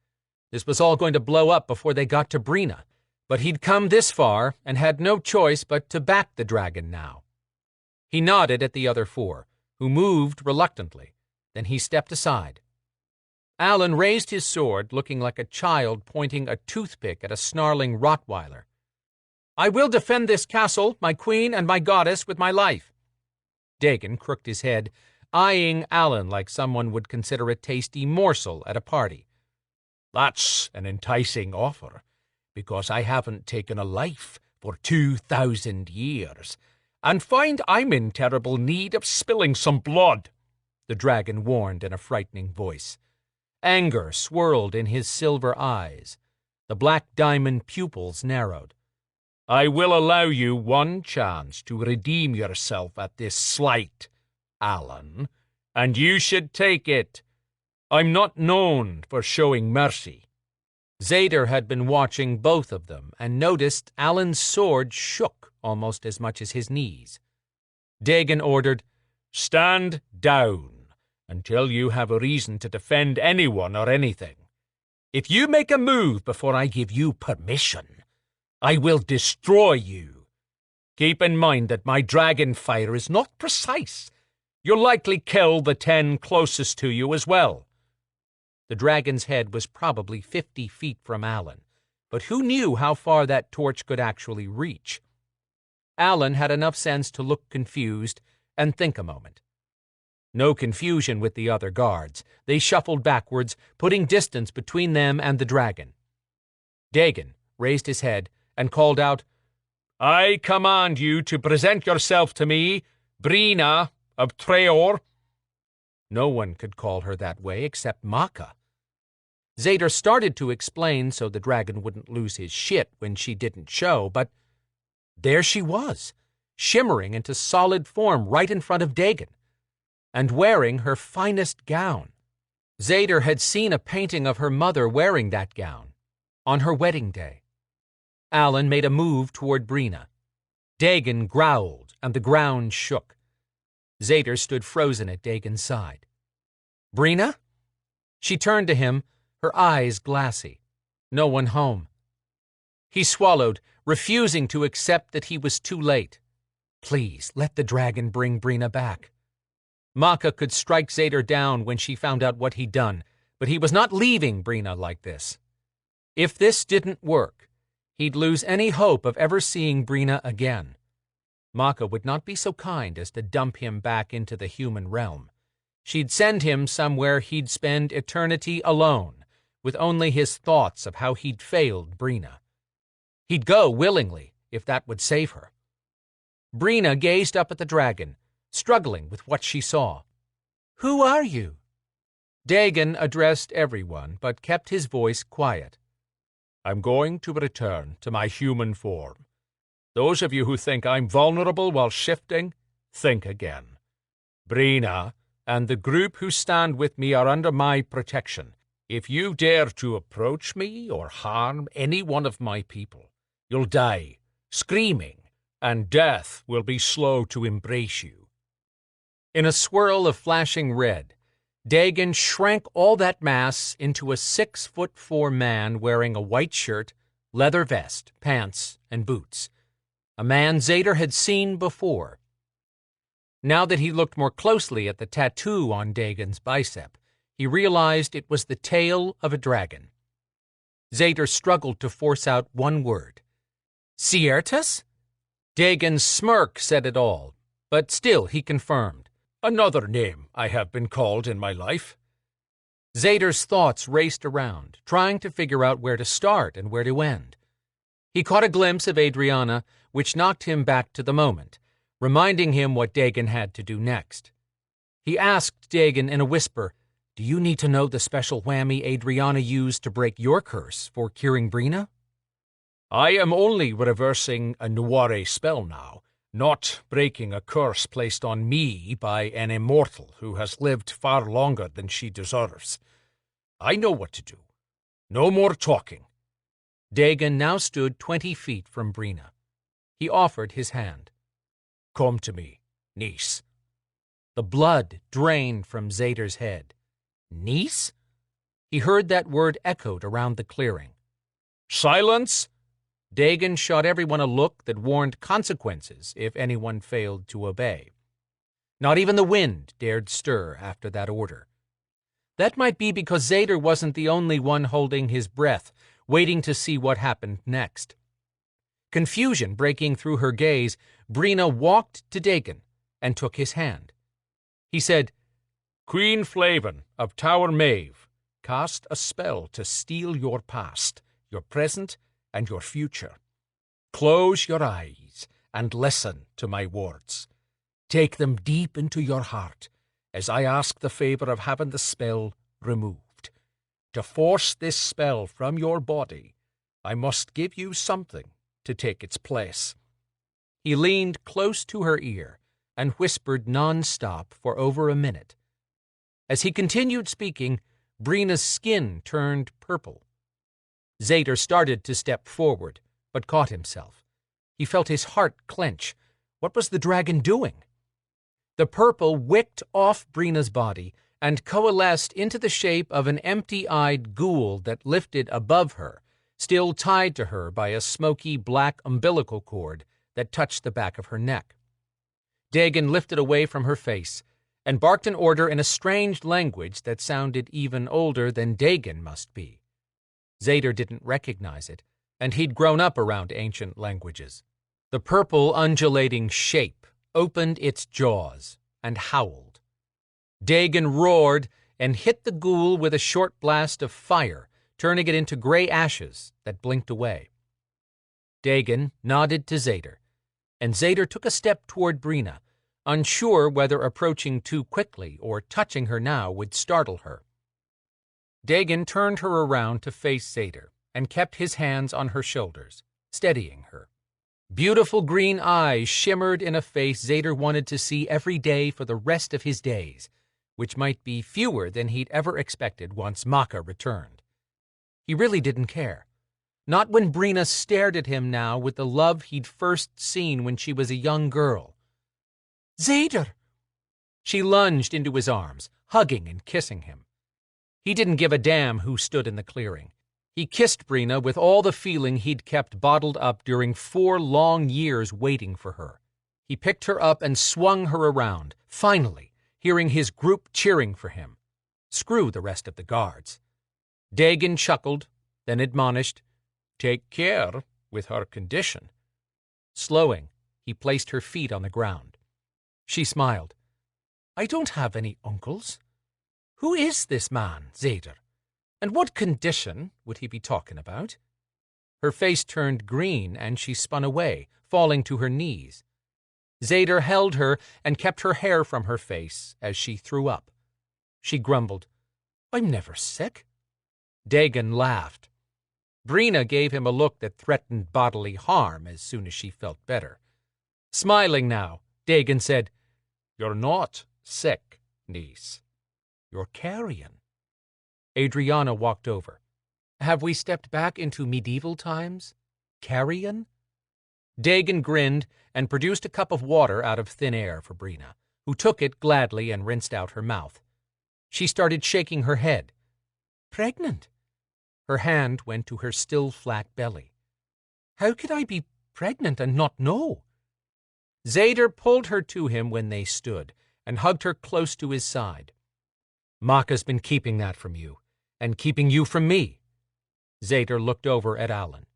This was all going to blow up before they got to Brina, but he'd come this far and had no choice but to back the dragon now. He nodded at the other 4, who moved reluctantly. Then he stepped aside. Alan raised his sword, looking like a child pointing a toothpick at a snarling Rottweiler. "I will defend this castle, my queen and my goddess, with my life." Dagon crooked his head, eyeing Alan like someone would consider a tasty morsel at a party. "That's an enticing offer, because I haven't taken a life for 2,000 years, and find I'm in terrible need of spilling some blood," the dragon warned in a frightening voice. Anger swirled in his silver eyes. The black diamond pupils narrowed. "I will allow you one chance to redeem yourself at this slight, Alan, and you should take it. I'm not known for showing mercy." Zader had been watching both of them and noticed Alan's sword shook almost as much as his knees. Dagon ordered, "Stand down until you have a reason to defend anyone or anything. If you make a move before I give you permission, I will destroy you. Keep in mind that my dragon fire is not precise. You'll likely kill the 10 closest to you as well." The dragon's head was probably 50 feet from Alan, but who knew how far that torch could actually reach? Alan had enough sense to look confused and think a moment. No confusion with the other guards. They shuffled backwards, putting distance between them and the dragon. Dagon raised his head and called out, "I command you to present yourself to me, Brina of Treor." No one could call her that way except Maka. Zader started to explain so the dragon wouldn't lose his shit when she didn't show, but there she was, shimmering into solid form right in front of Dagon, and wearing her finest gown. Zader had seen a painting of her mother wearing that gown on her wedding day. Alan made a move toward Brina. Dagon growled, and the ground shook. Zader stood frozen at Dagon's side. "Brina?" She turned to him, her eyes glassy. "No one home." He swallowed, refusing to accept that he was too late. Please, let the dragon bring Brina back. Maka could strike Zader down when she found out what he'd done, but he was not leaving Brina like this. If this didn't work, he'd lose any hope of ever seeing Brina again. Maka would not be so kind as to dump him back into the human realm. She'd send him somewhere he'd spend eternity alone, with only his thoughts of how he'd failed Brina. He'd go willingly, if that would save her. Brina gazed up at the dragon, struggling with what she saw. "Who are you?" Dagon addressed everyone, but kept his voice quiet. "I'm going to return to my human form. Those of you who think I'm vulnerable while shifting, think again. Brina and the group who stand with me are under my protection. If you dare to approach me or harm any one of my people, you'll die, screaming, and death will be slow to embrace you." In a swirl of flashing red, Dagon shrank all that mass into a 6'4" man wearing a white shirt, leather vest, pants, and boots. A man Zader had seen before. Now that he looked more closely at the tattoo on Dagon's bicep, he realized it was the tail of a dragon. Zader struggled to force out one word. "Ciertas?" Dagon's smirk said it all, but still he confirmed. "Another name I have been called in my life." Zader's thoughts raced around, trying to figure out where to start and where to end. He caught a glimpse of Adrianna, which knocked him back to the moment, reminding him what Dagon had to do next. He asked Dagon in a whisper, "Do you need to know the special whammy Adrianna used to break your curse for curing Brina?" "I am only reversing a Noire spell now, not breaking a curse placed on me by an immortal who has lived far longer than she deserves. I know what to do. No more talking. Dagon now stood 20 feet from Brina. He offered his hand. Come to me, niece. The blood drained from Zader's head. Niece? He heard that word echoed around the clearing. Silence! Dagon shot everyone a look that warned consequences if anyone failed to obey. Not even the wind dared stir after that order. That might be because Zader wasn't the only one holding his breath, waiting to see what happened next. Confusion breaking through her gaze, Brina walked to Dagon and took his hand. He said, Queen Flavin of Tower Maeve cast a spell to steal your past, your present, and your future. Close your eyes and listen to my words. Take them deep into your heart as I ask the favor of having the spell removed. To force this spell from your body, I must give you something to take its place. He leaned close to her ear and whispered non-stop for over a minute. As he continued speaking, Brina's skin turned purple. Zader started to step forward, but caught himself. He felt his heart clench. What was the dragon doing? The purple wicked off Brina's body and coalesced into the shape of an empty-eyed ghoul that lifted above her, still tied to her by a smoky black umbilical cord that touched the back of her neck. Dagon lifted away from her face and barked an order in a strange language that sounded even older than Dagon must be. Zader didn't recognize it, and he'd grown up around ancient languages. The purple undulating shape opened its jaws and howled. Dagon roared and hit the ghoul with a short blast of fire, turning it into gray ashes that blinked away. Dagon nodded to Zader, and Zader took a step toward Brina, unsure whether approaching too quickly or touching her now would startle her. Dagon turned her around to face Zader and kept his hands on her shoulders, steadying her. Beautiful green eyes shimmered in a face Zader wanted to see every day for the rest of his days, which might be fewer than he'd ever expected once Maka returned. He really didn't care. Not when Brina stared at him now with the love he'd first seen when she was a young girl. Zader! She lunged into his arms, hugging and kissing him. He didn't give a damn who stood in the clearing. He kissed Brina with all the feeling he'd kept bottled up during 4 long years waiting for her. He picked her up and swung her around, finally, hearing his group cheering for him. Screw the rest of the guards. Dagon chuckled, then admonished, Take care with her condition. Slowing, he placed her feet on the ground. She smiled. I don't have any uncles. Who is this man, Zader? And what condition would he be talking about? Her face turned green and she spun away, falling to her knees. Zader held her and kept her hair from her face as she threw up. She grumbled, I'm never sick. Dagon laughed. Brina gave him a look that threatened bodily harm as soon as she felt better. Smiling now, Dagon said, You're not sick, niece. You're carrion. Adriana walked over. Have we stepped back into medieval times? Carrion? Dagon grinned and produced a cup of water out of thin air for Brina, who took it gladly and rinsed out her mouth. She started shaking her head. Pregnant? Her hand went to her still flat belly. How could I be pregnant and not know? Zader pulled her to him when they stood and hugged her close to his side. Maka's been keeping that from you, and keeping you from me. Zader looked over at Alan.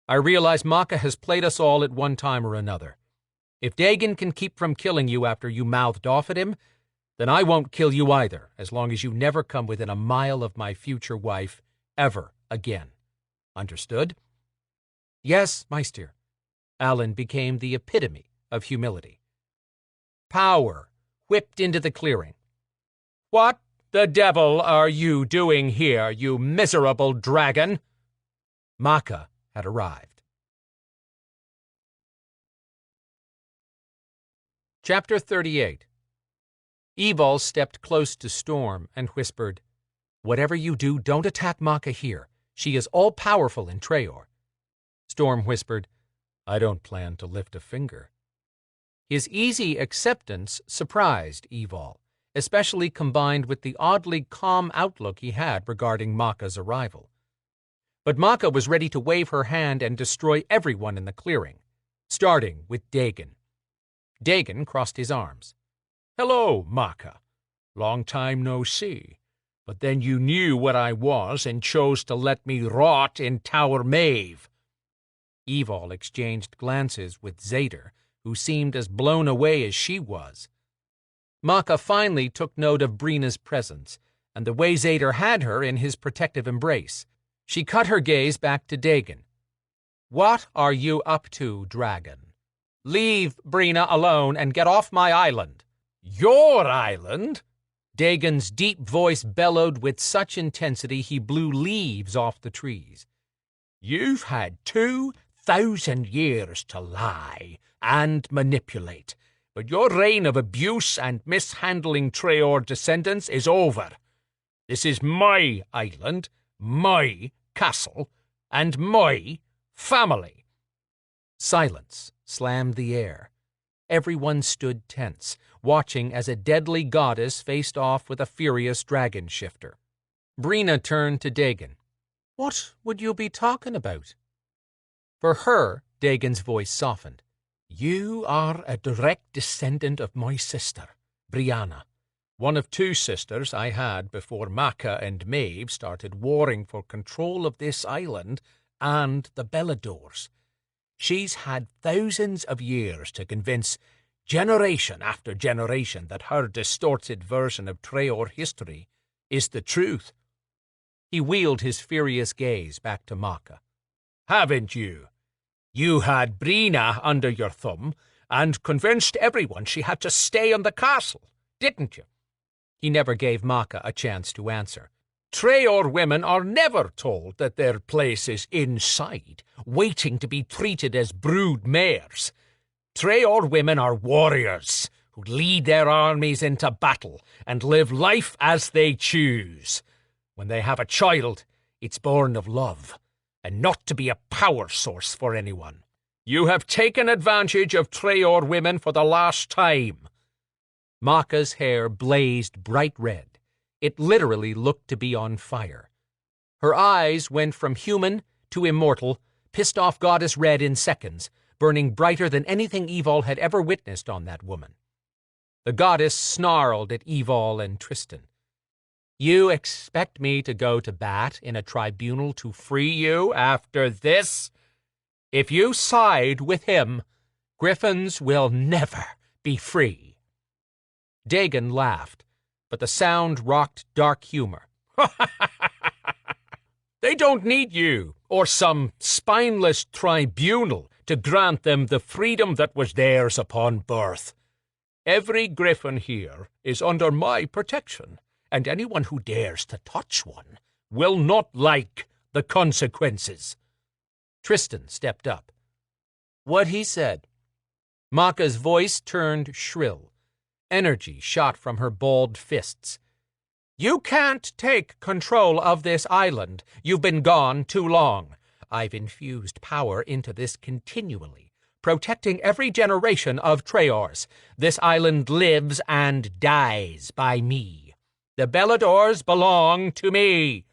I realize Maka has played us all at one time or another. If Dagon can keep from killing you after you mouthed off at him, then I won't kill you either, as long as you never come within a mile of my future wife ever again. Understood? Yes, Meister. Alan became the epitome of humility. Power whipped into the clearing. What the devil are you doing here, you miserable dragon? Maka had arrived. Chapter 38. Evil stepped close to Storm and whispered, "Whatever you do, don't attack Maka here. She is all-powerful in Treor." Storm whispered, "I don't plan to lift a finger." His easy acceptance surprised Evil, especially combined with the oddly calm outlook he had regarding Maka's arrival. But Maka was ready to wave her hand and destroy everyone in the clearing, starting with Dagon. Dagon crossed his arms. "Hello, Maka. Long time no see. But then you knew what I was and chose to let me rot in Tower Maeve." Evil exchanged glances with Zader, who seemed as blown away as she was. Maka finally took note of Brina's presence, and the way Zader had her in his protective embrace. She cut her gaze back to Dagon. "What are you up to, dragon? Leave Brina alone and get off my island." "Your island?" Dagon's deep voice bellowed with such intensity he blew leaves off the trees. "You've had 2,000 years to lie and manipulate, but your reign of abuse and mishandling Treor descendants is over. This is my island, my castle, and my family." Silence slammed the air. Everyone stood tense, watching as a deadly goddess faced off with a furious dragon shifter. Brina turned to Dagon. "What would you be talking about?" For her, Dagon's voice softened. "You are a direct descendant of my sister, Brianna, one of 2 sisters I had before Maka and Maeve started warring for control of this island and the Beladors. She's had thousands of years to convince generation after generation that her distorted version of Treor history is the truth." He wheeled his furious gaze back to Maka. "Haven't you? You had Brina under your thumb and convinced everyone she had to stay in the castle, didn't you?" He never gave Maka a chance to answer. "Treor women are never told that their place is inside, waiting to be treated as brood mares. Treor women are warriors who lead their armies into battle and live life as they choose. When they have a child, it's born of love, and not to be a power source for anyone. You have taken advantage of Treor women for the last time." Maka's hair blazed bright red. It literally looked to be on fire. Her eyes went from human to immortal, pissed-off goddess red in seconds, burning brighter than anything Evil had ever witnessed on that woman. The goddess snarled at Evil and Tristan. "You expect me to go to bat in a tribunal to free you after this? If you side with him, griffins will never be free." Dagon laughed, but the sound rocked dark humor. "They don't need you or some spineless tribunal to grant them the freedom that was theirs upon birth. Every griffin here is under my protection, and anyone who dares to touch one will not like the consequences." Tristan stepped up. "What he said?" Maka's voice turned shrill. Energy shot from her balled fists. "You can't take control of this island. You've been gone too long. I've infused power into this continually, protecting every generation of Treors. This island lives and dies by me. The Beladors belong to me."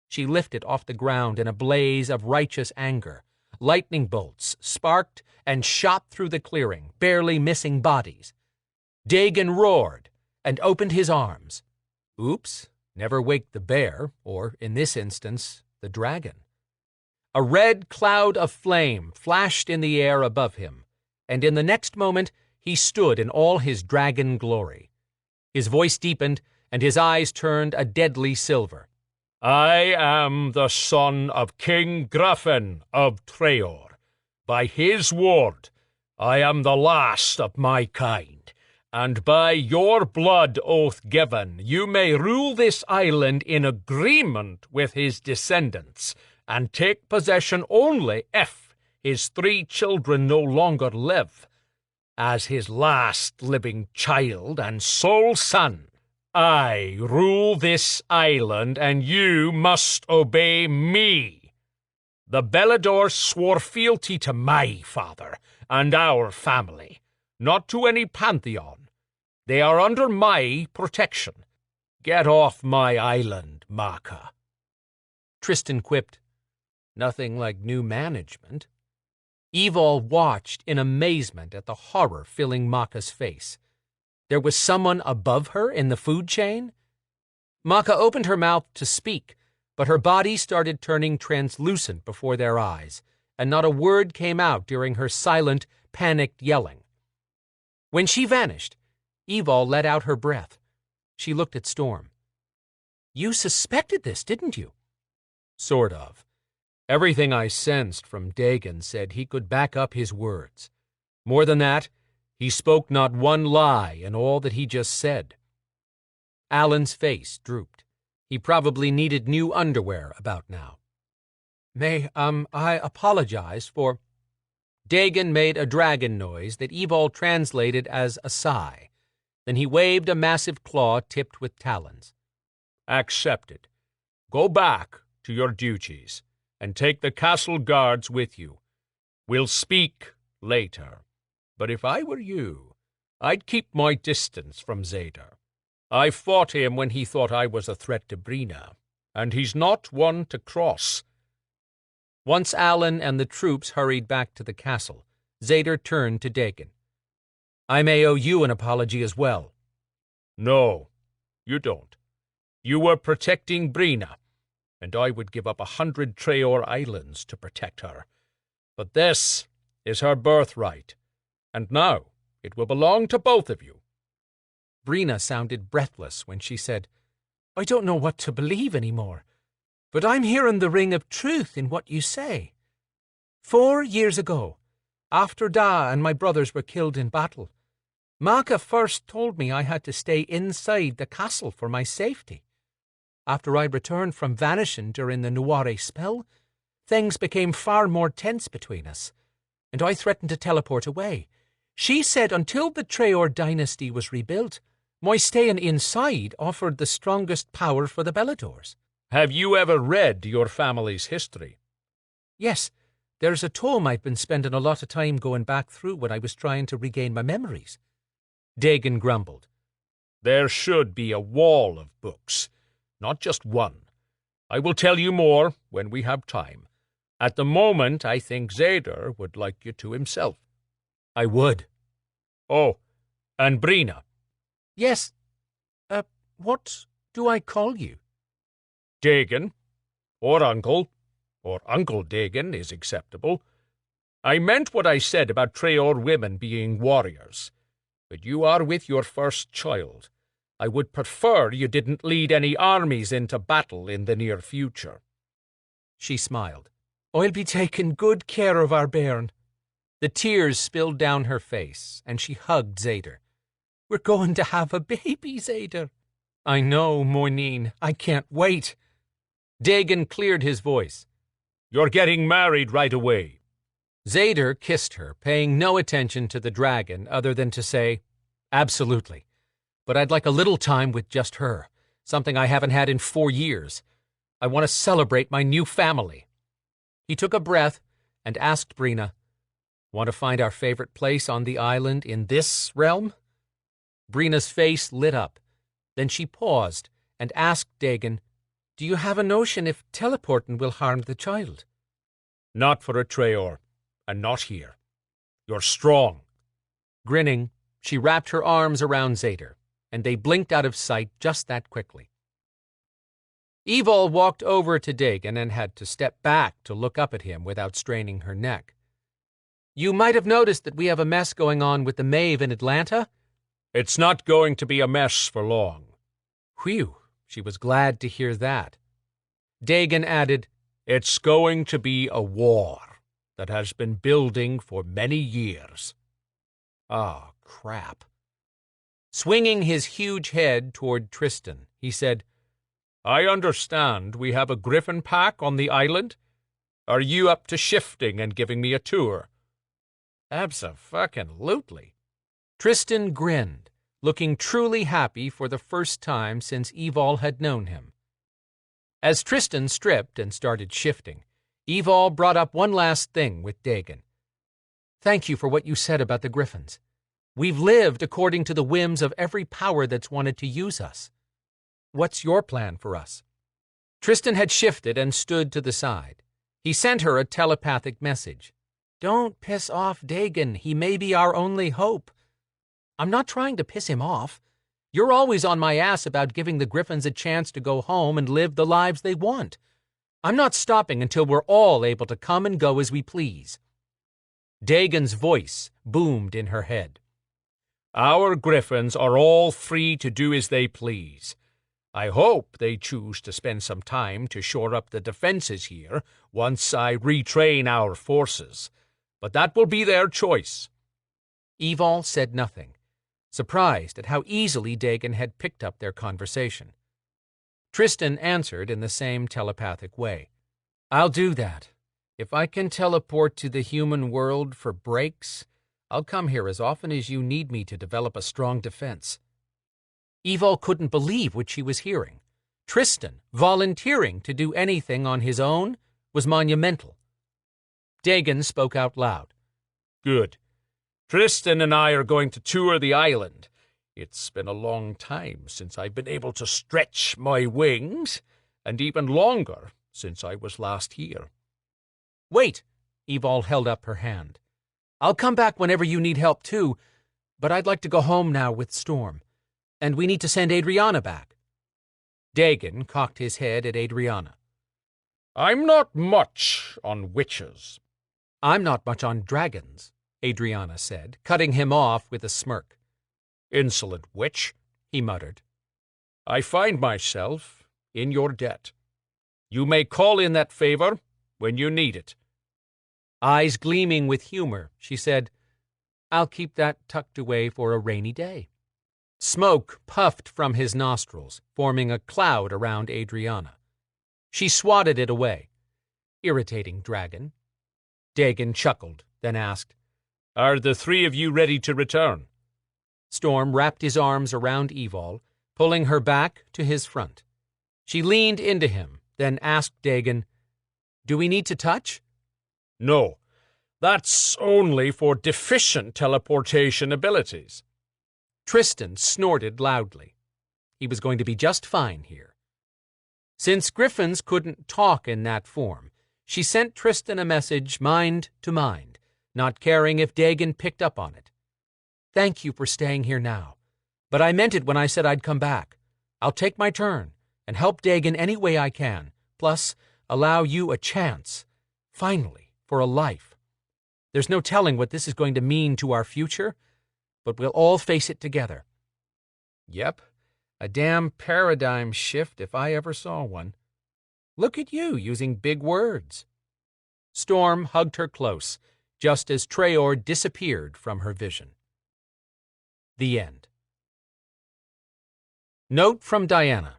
She lifted off the ground in a blaze of righteous anger. Lightning bolts sparked and shot through the clearing, barely missing bodies. Dagon roared and opened his arms. Oops, never waked the bear, or, in this instance, the dragon. A red cloud of flame flashed in the air above him, and in the next moment he stood in all his dragon glory. His voice deepened, and his eyes turned a deadly silver. "I am the son of King Gruffin of Treor. By his word, I am the last of my kind. And by your blood oath given, you may rule this island in agreement with his descendants, and take possession only if his 3 children no longer live. as his last living child and sole son. I rule this island, and you must obey me. The Belador swore fealty to my father and our family, not to any pantheon. They are under my protection. Get off my island, Maka." Tristan quipped, "Nothing like new management." Evol watched in amazement at the horror filling Maka's face. There was someone above her in the food chain? Maka opened her mouth to speak, but her body started turning translucent before their eyes, and not a word came out during her silent, panicked yelling. When she vanished, Evol let out her breath. She looked at Storm. "You suspected this, didn't you?" Sort of. Everything I sensed from Dagon said he could back up his words. More than that, he spoke not one lie in all that he just said. Alan's face drooped. He probably needed new underwear about now. I apologize for—" Dagon made a dragon noise that Evol translated as a sigh. Then he waved a massive claw tipped with talons. "Accepted. Go back to your duties, and take the castle guards with you. We'll speak later, but if I were you, I'd keep my distance from Zeder. I fought him when he thought I was a threat to Brina, and he's not one to cross." Once Alan and the troops hurried back to the castle, Zeder turned to Dagon. "I may owe you an apology as well." "No, you don't. You were protecting Brina, and I would give up 100 Treor islands to protect her. But this is her birthright, and now it will belong to both of you." Brina sounded breathless when she said, "I don't know what to believe anymore, but I'm hearing the ring of truth in what you say. 4 years ago, after Da and my brothers were killed in battle, Maka first told me I had to stay inside the castle for my safety. After I returned from vanishing during the Nuare spell, things became far more tense between us, and I threatened to teleport away. She said until the Treor dynasty was rebuilt, my staying inside offered the strongest power for the Beladors." "Have you ever read your family's history?" "Yes, there's a tome I've been spending a lot of time going back through when I was trying to regain my memories." Dagon grumbled. "There should be a wall of books, not just one. I will tell you more when we have time. At the moment, I think Zeder would like you to himself." "I would." "Oh, and Brina." "Yes. What do I call you?" "Dagon, or Uncle Dagon is acceptable. I meant what I said about Treor women being warriors. But you are with your first child. I would prefer you didn't lead any armies into battle in the near future." She smiled. "I'll be taking good care of our bairn." The tears spilled down her face, and she hugged Zeder. "We're going to have a baby, Zeder." "I know, Moineen. I can't wait." Dagon cleared his voice. "You're getting married right away." Zeder kissed her, paying no attention to the dragon other than to say, "Absolutely. But I'd like a little time with just her, something I haven't had in 4 years. I want to celebrate my new family." He took a breath and asked Brina, "Want to find our favorite place on the island in this realm?" Brina's face lit up. Then she paused and asked Dagon, "Do you have a notion if teleporting will harm the child?" "Not for a Treor, and not here. You're strong." Grinning, she wrapped her arms around Zeder, and they blinked out of sight just that quickly. Evol walked over to Dagon and had to step back to look up at him without straining her neck. "You might have noticed that we have a mess going on with the Maeve in Atlanta." "It's not going to be a mess for long." Whew, she was glad to hear that. Dagon added, "It's going to be a war that has been building for many years." "Oh, crap." Swinging his huge head toward Tristan, he said, "I understand we have a griffin pack on the island. Are you up to shifting and giving me a tour?" "Abso-fucking-lutely." Tristan grinned, looking truly happy for the first time since Evol had known him. As Tristan stripped and started shifting, Evol brought up one last thing with Dagon. "Thank you for what you said about the Griffins. We've lived according to the whims of every power that's wanted to use us. What's your plan for us?" Tristan had shifted and stood to the side. He sent her a telepathic message. "Don't piss off Dagon. He may be our only hope." "I'm not trying to piss him off. You're always on my ass about giving the Griffins a chance to go home and live the lives they want. I'm not stopping until we're all able to come and go as we please." Dagon's voice boomed in her head. "Our Griffins are all free to do as they please. I hope they choose to spend some time to shore up the defenses here once I retrain our forces, but that will be their choice." Evol said nothing, surprised at how easily Dagon had picked up their conversation. Tristan answered in the same telepathic way. "I'll do that. If I can teleport to the human world for breaks, I'll come here as often as you need me to develop a strong defense." Evol couldn't believe what she was hearing. Tristan volunteering to do anything on his own was monumental. Dagon spoke out loud. "Good. Tristan and I are going to tour the island. It's been a long time since I've been able to stretch my wings, and even longer since I was last here." "Wait!" Evol held up her hand. "I'll come back whenever you need help too, but I'd like to go home now with Storm. And we need to send Adrianna back." Dagon cocked his head at Adrianna. "I'm not much on witches." "I'm not much on dragons," Adrianna said, cutting him off with a smirk. "Insolent witch," he muttered. "I find myself in your debt. You may call in that favor when you need it." Eyes gleaming with humor, she said, "I'll keep that tucked away for a rainy day." Smoke puffed from his nostrils, forming a cloud around Adrianna. She swatted it away. Irritating dragon. Dagon chuckled, then asked, "Are the three of you ready to return?" Storm wrapped his arms around Evol, pulling her back to his front. She leaned into him, then asked Dagon, "Do we need to touch?" "No, that's only for deficient teleportation abilities." Tristan snorted loudly. He was going to be just fine here. Since Griffins couldn't talk in that form, she sent Tristan a message mind to mind, not caring if Dagon picked up on it. "Thank you for staying here now, but I meant it when I said I'd come back. I'll take my turn and help Dagon any way I can, plus allow you a chance, finally, for a life. There's no telling what this is going to mean to our future, but we'll all face it together." Yep, a damn paradigm shift if I ever saw one. Look at you using big words. Storm hugged her close, just as Traor disappeared from her vision. The end. Note from Dianna.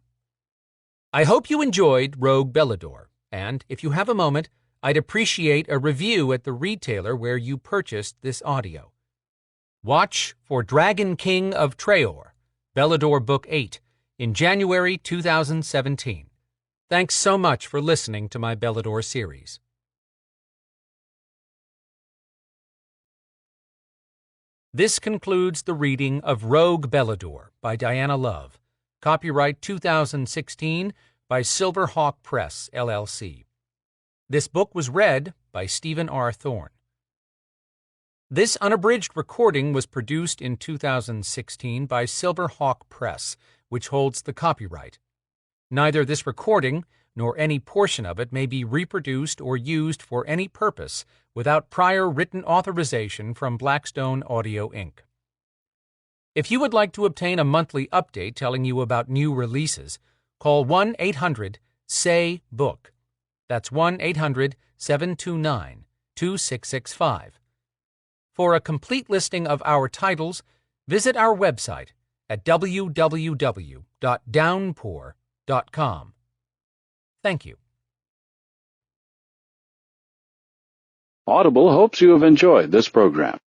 I hope you enjoyed Rogue Belador, and if you have a moment, I'd appreciate a review at the retailer where you purchased this audio. Watch for Dragon King of Traor, Belador Book 8, in January 2017. Thanks so much for listening to my Belador series. This concludes the reading of Rogue Belador by Dianna Love. Copyright 2016 by Silverhawk Press, LLC. This book was read by Stephen R. Thorne. This unabridged recording was produced in 2016 by Silverhawk Press, which holds the copyright. Neither this recording nor any portion of it may be reproduced or used for any purpose without prior written authorization from Blackstone Audio, Inc. If you would like to obtain a monthly update telling you about new releases, call 1-800-SAY-BOOK. That's 1-800-729-2665. For a complete listing of our titles, visit our website at www.downpour.com. Thank you. Audible hopes you have enjoyed this program.